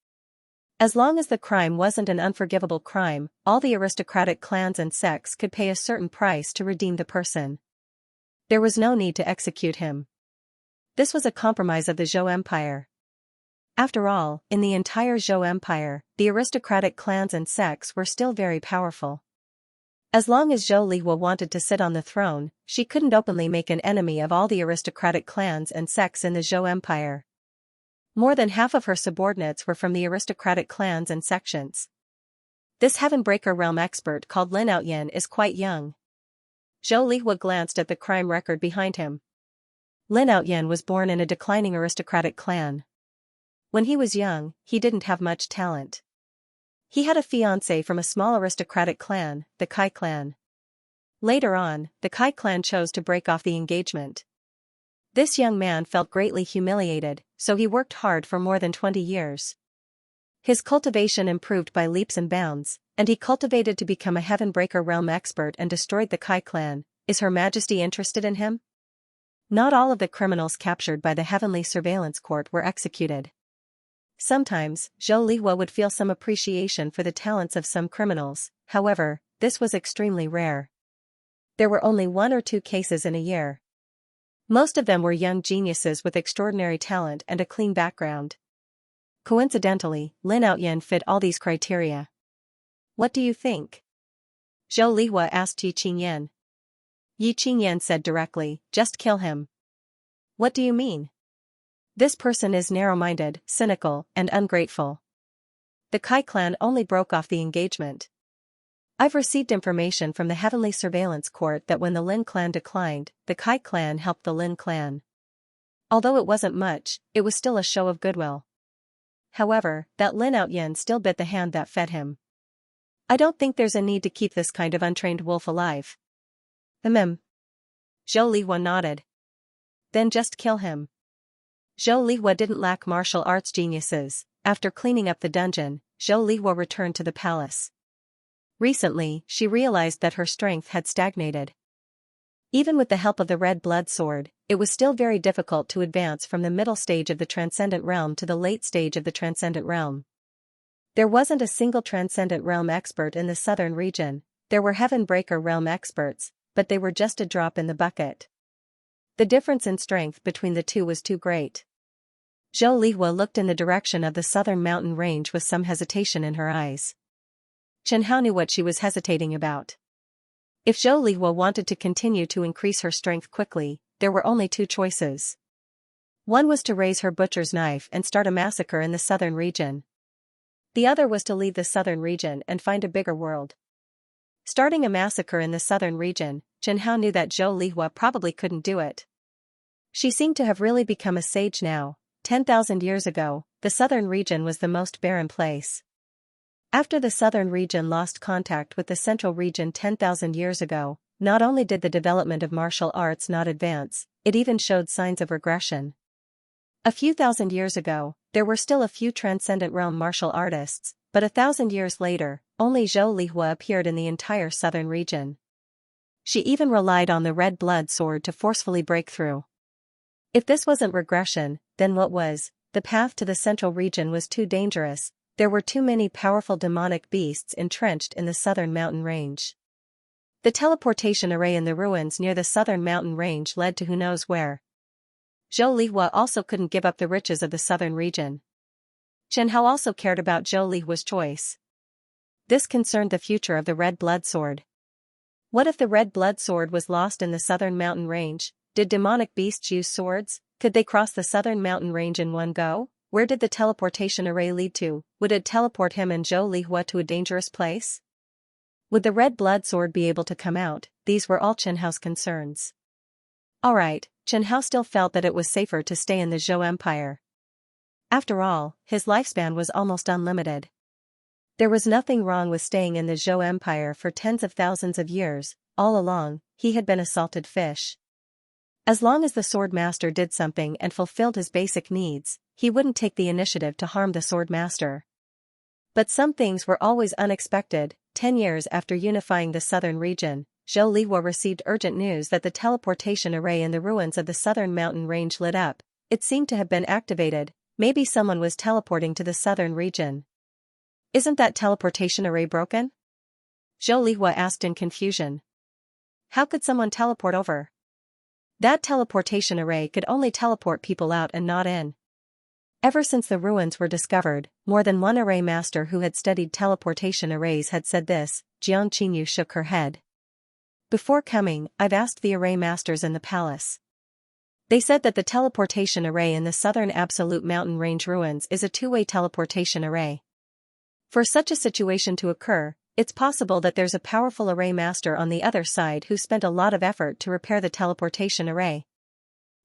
As long as the crime wasn't an unforgivable crime, all the aristocratic clans and sects could pay a certain price to redeem the person. There was no need to execute him. This was a compromise of the Zhou Empire. After all, in the entire Zhou Empire, the aristocratic clans and sects were still very powerful. As long as Zhou Lihua wanted to sit on the throne, she couldn't openly make an enemy of all the aristocratic clans and sects in the Zhou Empire. More than half of her subordinates were from the aristocratic clans and sections. This Heavenbreaker realm expert called Lin Outyan is quite young. Zhou Lihua glanced at the crime record behind him. Lin Outyan was born in a declining aristocratic clan. When he was young, he didn't have much talent. He had a fiancée from a small aristocratic clan, the Kai clan. Later on, the Kai clan chose to break off the engagement. This young man felt greatly humiliated, so he worked hard for more than 20 years. His cultivation improved by leaps and bounds, and he cultivated to become a Heavenbreaker realm expert and destroyed the Kai clan. Is Her Majesty interested in him? Not all of the criminals captured by the Heavenly Surveillance Court were executed. Sometimes, Zhou Lihua would feel some appreciation for the talents of some criminals, however, this was extremely rare. There were only 1 or 2 cases in a year. Most of them were young geniuses with extraordinary talent and a clean background. Coincidentally, Lin Outyen fit all these criteria. What do you think? Zhou Lihua asked Yi Qingyan. Yi Qingyan said directly, just kill him. What do you mean? This person is narrow-minded, cynical, and ungrateful. The Kai clan only broke off the engagement. I've received information from the Heavenly Surveillance Court that when the Lin clan declined, the Kai clan helped the Lin clan. Although it wasn't much, it was still a show of goodwill. However, that Lin Outyen still bit the hand that fed him. I don't think there's a need to keep this kind of untrained wolf alive. Zhou Lihua nodded. Then just kill him. Zhou Lihua didn't lack martial arts geniuses. After cleaning up the dungeon, Zhou Lihua returned to the palace. Recently, she realized that her strength had stagnated. Even with the help of the red blood sword, it was still very difficult to advance from the middle stage of the Transcendent Realm to the late stage of the Transcendent Realm. There wasn't a single Transcendent Realm expert in the southern region. There were Heavenbreaker Realm experts, but they were just a drop in the bucket. The difference in strength between the two was too great. Zhou Lihua looked in the direction of the southern mountain range with some hesitation in her eyes. Chen Hao knew what she was hesitating about. If Zhou Lihua wanted to continue to increase her strength quickly, there were only 2 choices. One was to raise her butcher's knife and start a massacre in the southern region. The other was to leave the southern region and find a bigger world. Starting a massacre in the southern region, Chen Hao knew that Zhou Lihua probably couldn't do it. She seemed to have really become a sage now. 10,000 years ago, the southern region was the most barren place. After the southern region lost contact with the central region 10,000 years ago, not only did the development of martial arts not advance, it even showed signs of regression. A few thousand years ago, there were still a few Transcendent Realm martial artists, but 1,000 years later, only Zhou Lihua appeared in the entire southern region. She even relied on the red blood sword to forcefully break through. If this wasn't regression, then what was? The path to the central region was too dangerous. There were too many powerful demonic beasts entrenched in the southern mountain range. The teleportation array in the ruins near the southern mountain range led to who knows where. Zhou Lihua also couldn't give up the riches of the southern region. Chen Hao also cared about Zhou Lihua's choice. This concerned the future of the red blood sword. What if the red blood sword was lost in the southern mountain range? Did demonic beasts use swords? Could they cross the southern mountain range in one go? Where did the teleportation array lead to? Would it teleport him and Zhou Lihua to a dangerous place? Would the red blood sword be able to come out? These were all Chen Hao's concerns. Alright, Chen Hao still felt that it was safer to stay in the Zhou Empire. After all, his lifespan was almost unlimited. There was nothing wrong with staying in the Zhou Empire for tens of thousands of years. All along, he had been a salted fish. As long as the sword master did something and fulfilled his basic needs, he wouldn't take the initiative to harm the sword master. But some things were always unexpected. 10 years after unifying the southern region, Zhou Lihua received urgent news that the teleportation array in the ruins of the southern mountain range lit up. It seemed to have been activated. Maybe someone was teleporting to the southern region. Isn't that teleportation array broken? Zhou Lihua asked in confusion. How could someone teleport over? That teleportation array could only teleport people out and not in. Ever since the ruins were discovered, more than one array master who had studied teleportation arrays had said this. Jiang Qingyu shook her head. Before coming, I've asked the array masters in the palace. They said that the teleportation array in the southern Absolute Mountain Range ruins is a two-way teleportation array. For such a situation to occur, it's possible that there's a powerful array master on the other side who spent a lot of effort to repair the teleportation array.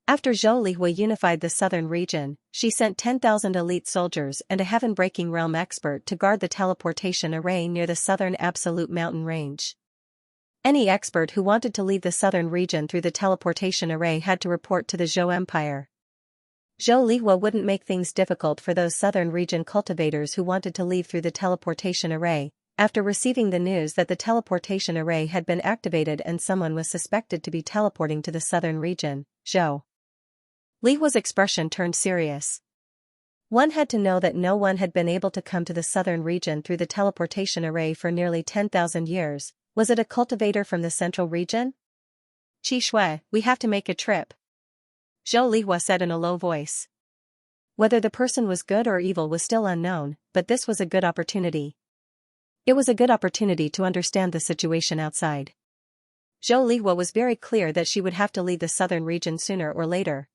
After Zhou Lihua unified the southern region, she sent 10,000 elite soldiers and a heaven-breaking realm expert to guard the teleportation array near the southern Absolute Mountain Range. Any expert who wanted to leave the southern region through the teleportation array had to report to the Zhou Empire. Zhou Lihua wouldn't make things difficult for those southern region cultivators who wanted to leave through the teleportation array. After receiving the news that the teleportation array had been activated and someone was suspected to be teleporting to the southern region, Zhou Lihua's expression turned serious. One had to know that no one had been able to come to the southern region through the teleportation array for nearly 10,000 years. Was it a cultivator from the central region? Qi Shui, we have to make a trip, Zhou Lihua said in a low voice. Whether the person was good or evil was still unknown, but this was a good opportunity. It was a good opportunity to understand the situation outside. Zhou Lihua was very clear that she would have to leave the southern region sooner or later.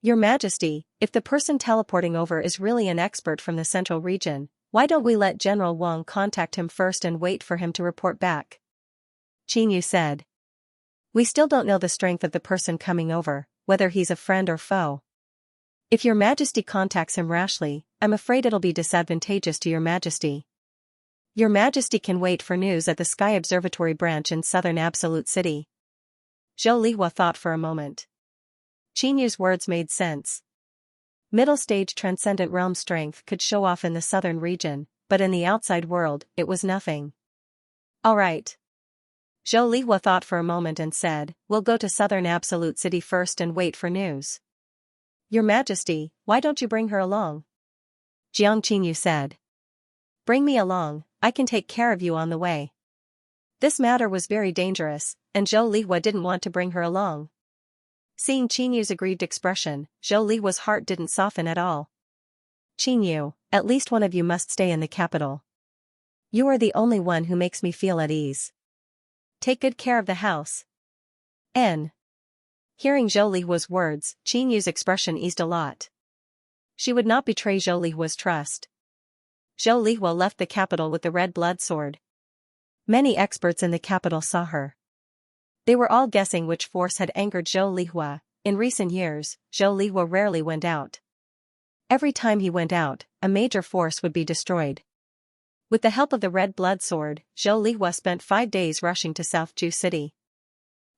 Your Majesty, if the person teleporting over is really an expert from the central region, why don't we let General Wang contact him first and wait for him to report back? Qin Yu said. We still don't know the strength of the person coming over, whether he's a friend or foe. If Your Majesty contacts him rashly, I'm afraid it'll be disadvantageous to Your Majesty. Your Majesty can wait for news at the Sky Observatory branch in southern Absolute City. Zhou Lihua thought for a moment. Qin Yu's words made sense. Middle-stage transcendent realm strength could show off in the southern region, but in the outside world, it was nothing. All right. Zhou Lihua thought for a moment and said, we'll go to southern Absolute City first and wait for news. Your Majesty, why don't you bring her along? Jiang Qinyu said. Bring me along, I can take care of you on the way. This matter was very dangerous, and Zhou Lihua didn't want to bring her along. Seeing Qinyu's aggrieved expression, Zhou Lihua's heart didn't soften at all. Qinyu, at least one of you must stay in the capital. You are the only one who makes me feel at ease. Take good care of the house. N. Hearing Zhou Lihua's words, Qinyu's expression eased a lot. She would not betray Zhou Lihua's trust. Zhou Lihua left the capital with the red blood sword. Many experts in the capital saw her. They were all guessing which force had angered Zhou Lihua. In recent years, Zhou Lihua rarely went out. Every time he went out, a major force would be destroyed. With the help of the red blood sword, Zhou Lihua spent 5 days rushing to South Ju City.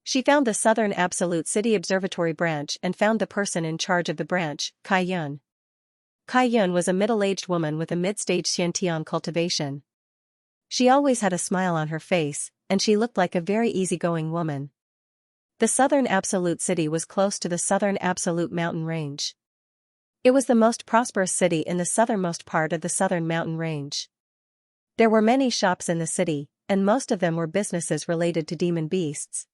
She found the Southern Absolute City Observatory branch and found the person in charge of the branch, Kai Yun. Kai Yun was a middle-aged woman with a mid-stage Xianxia cultivation. She always had a smile on her face, and she looked like a very easygoing woman. The Southern Absolute City was close to the Southern Absolute Mountain Range. It was the most prosperous city in the southernmost part of the Southern Mountain Range. There were many shops in the city, and most of them were businesses related to demon beasts.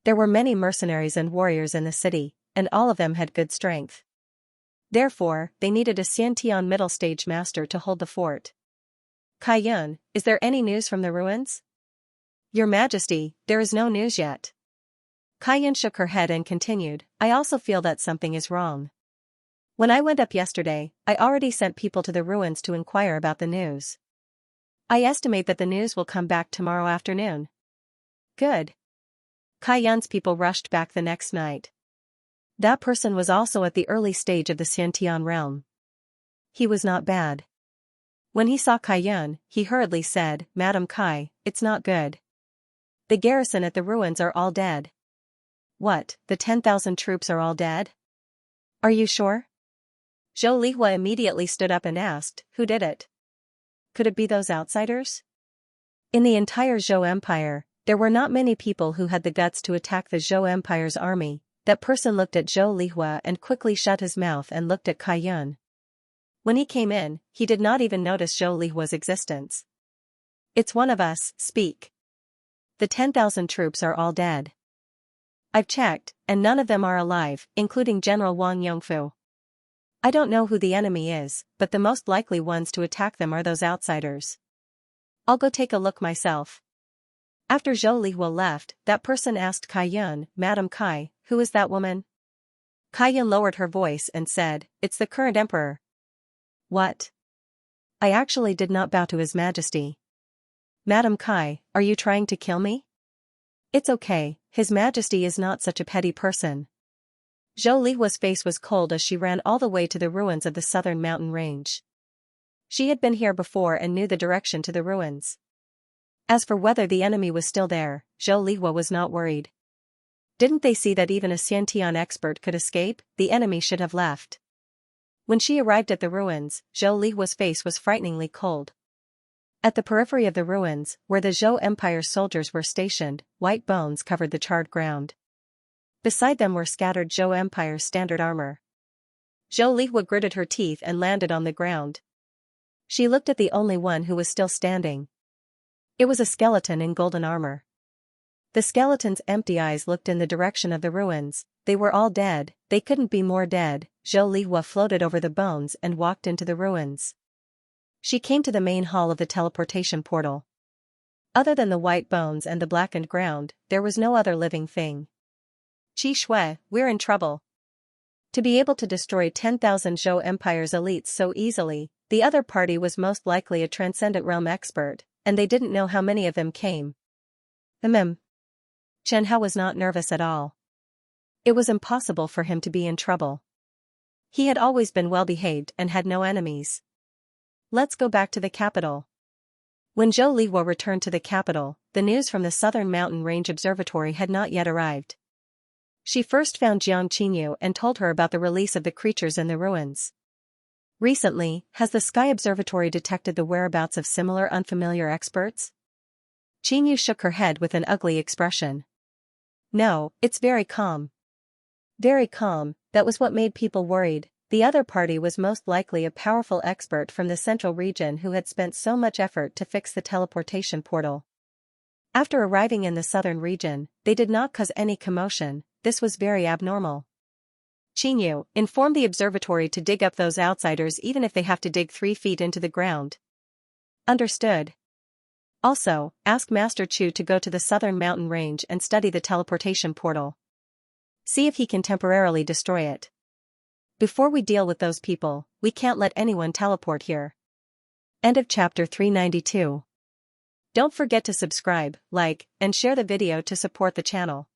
There were many mercenaries and warriors in the city, and all of them had good strength. Therefore, they needed a Xiantian middle-stage master to hold the fort. Kai Yun, is there any news from the ruins? Your Majesty, there is no news yet. Kai Yun shook her head and continued, I also feel that something is wrong. When I went up yesterday, I already sent people to the ruins to inquire about the news. I estimate that the news will come back tomorrow afternoon. Good. Kai Yun's people rushed back the next night. That person was also at the early stage of the Xiantian realm. He was not bad. When he saw Kai Yun, he hurriedly said, Madam Kai, it's not good. The garrison at the ruins are all dead. What, the 10,000 troops are all dead? Are you sure? Zhou Lihua immediately stood up and asked, who did it? Could it be those outsiders? In the entire Zhou Empire, there were not many people who had the guts to attack the Zhou Empire's army. That person looked at Zhou Lihua and quickly shut his mouth and looked at Kai Yun. When he came in, he did not even notice Zhou Lihua's existence. It's one of us, speak. The 10,000 troops are all dead. I've checked, and none of them are alive, including General Wang Yongfu. I don't know who the enemy is, but the most likely ones to attack them are those outsiders. I'll go take a look myself. After Zhou Lihua left, that person asked Kai Yun, Madam Kai, who is that woman? Kai Yun lowered her voice and said, it's the current emperor. What? I actually did not bow to His Majesty. Madam Kai, are you trying to kill me? It's okay, His Majesty is not such a petty person. Zhou Lihua's face was cold as she ran all the way to the ruins of the southern mountain range. She had been here before and knew the direction to the ruins. As for whether the enemy was still there, Zhou Lihua was not worried. Didn't they see that even a Xiantian expert could escape? The enemy should have left. When she arrived at the ruins, Zhou Lihua's face was frighteningly cold. At the periphery of the ruins, where the Zhou Empire's soldiers were stationed, white bones covered the charred ground. Beside them were scattered Zhou Empire's standard armor. Zhou Lihua gritted her teeth and landed on the ground. She looked at the only one who was still standing. It was a skeleton in golden armor. The skeleton's empty eyes looked in the direction of the ruins. They were all dead, they couldn't be more dead. Zhou Lihua floated over the bones and walked into the ruins. She came to the main hall of the teleportation portal. Other than the white bones and the blackened ground, there was no other living thing. Qi Shui, we're in trouble. To be able to destroy 10,000 Zhou Empire's elites so easily, the other party was most likely a Transcendent Realm expert, and they didn't know how many of them came. Chen Hao was not nervous at all. It was impossible for him to be in trouble. He had always been well-behaved and had no enemies. Let's go back to the capital. When Zhou Lihua returned to the capital, the news from the Southern Mountain Range Observatory had not yet arrived. She first found Jiang Qinyu and told her about the release of the creatures in the ruins. Recently, has the Sky Observatory detected the whereabouts of similar unfamiliar experts? Qinyu shook her head with an ugly expression. No, it's very calm. Very calm, that was what made people worried. The other party was most likely a powerful expert from the central region who had spent so much effort to fix the teleportation portal. After arriving in the southern region, they did not cause any commotion. This was very abnormal. Qinyu, inform the observatory to dig up those outsiders even if they have to dig 3 feet into the ground. Understood. Also, ask Master Chu to go to the southern mountain range and study the teleportation portal. See if he can temporarily destroy it. Before we deal with those people, we can't let anyone teleport here. End of chapter 392. Don't forget to subscribe, like, and share the video to support the channel.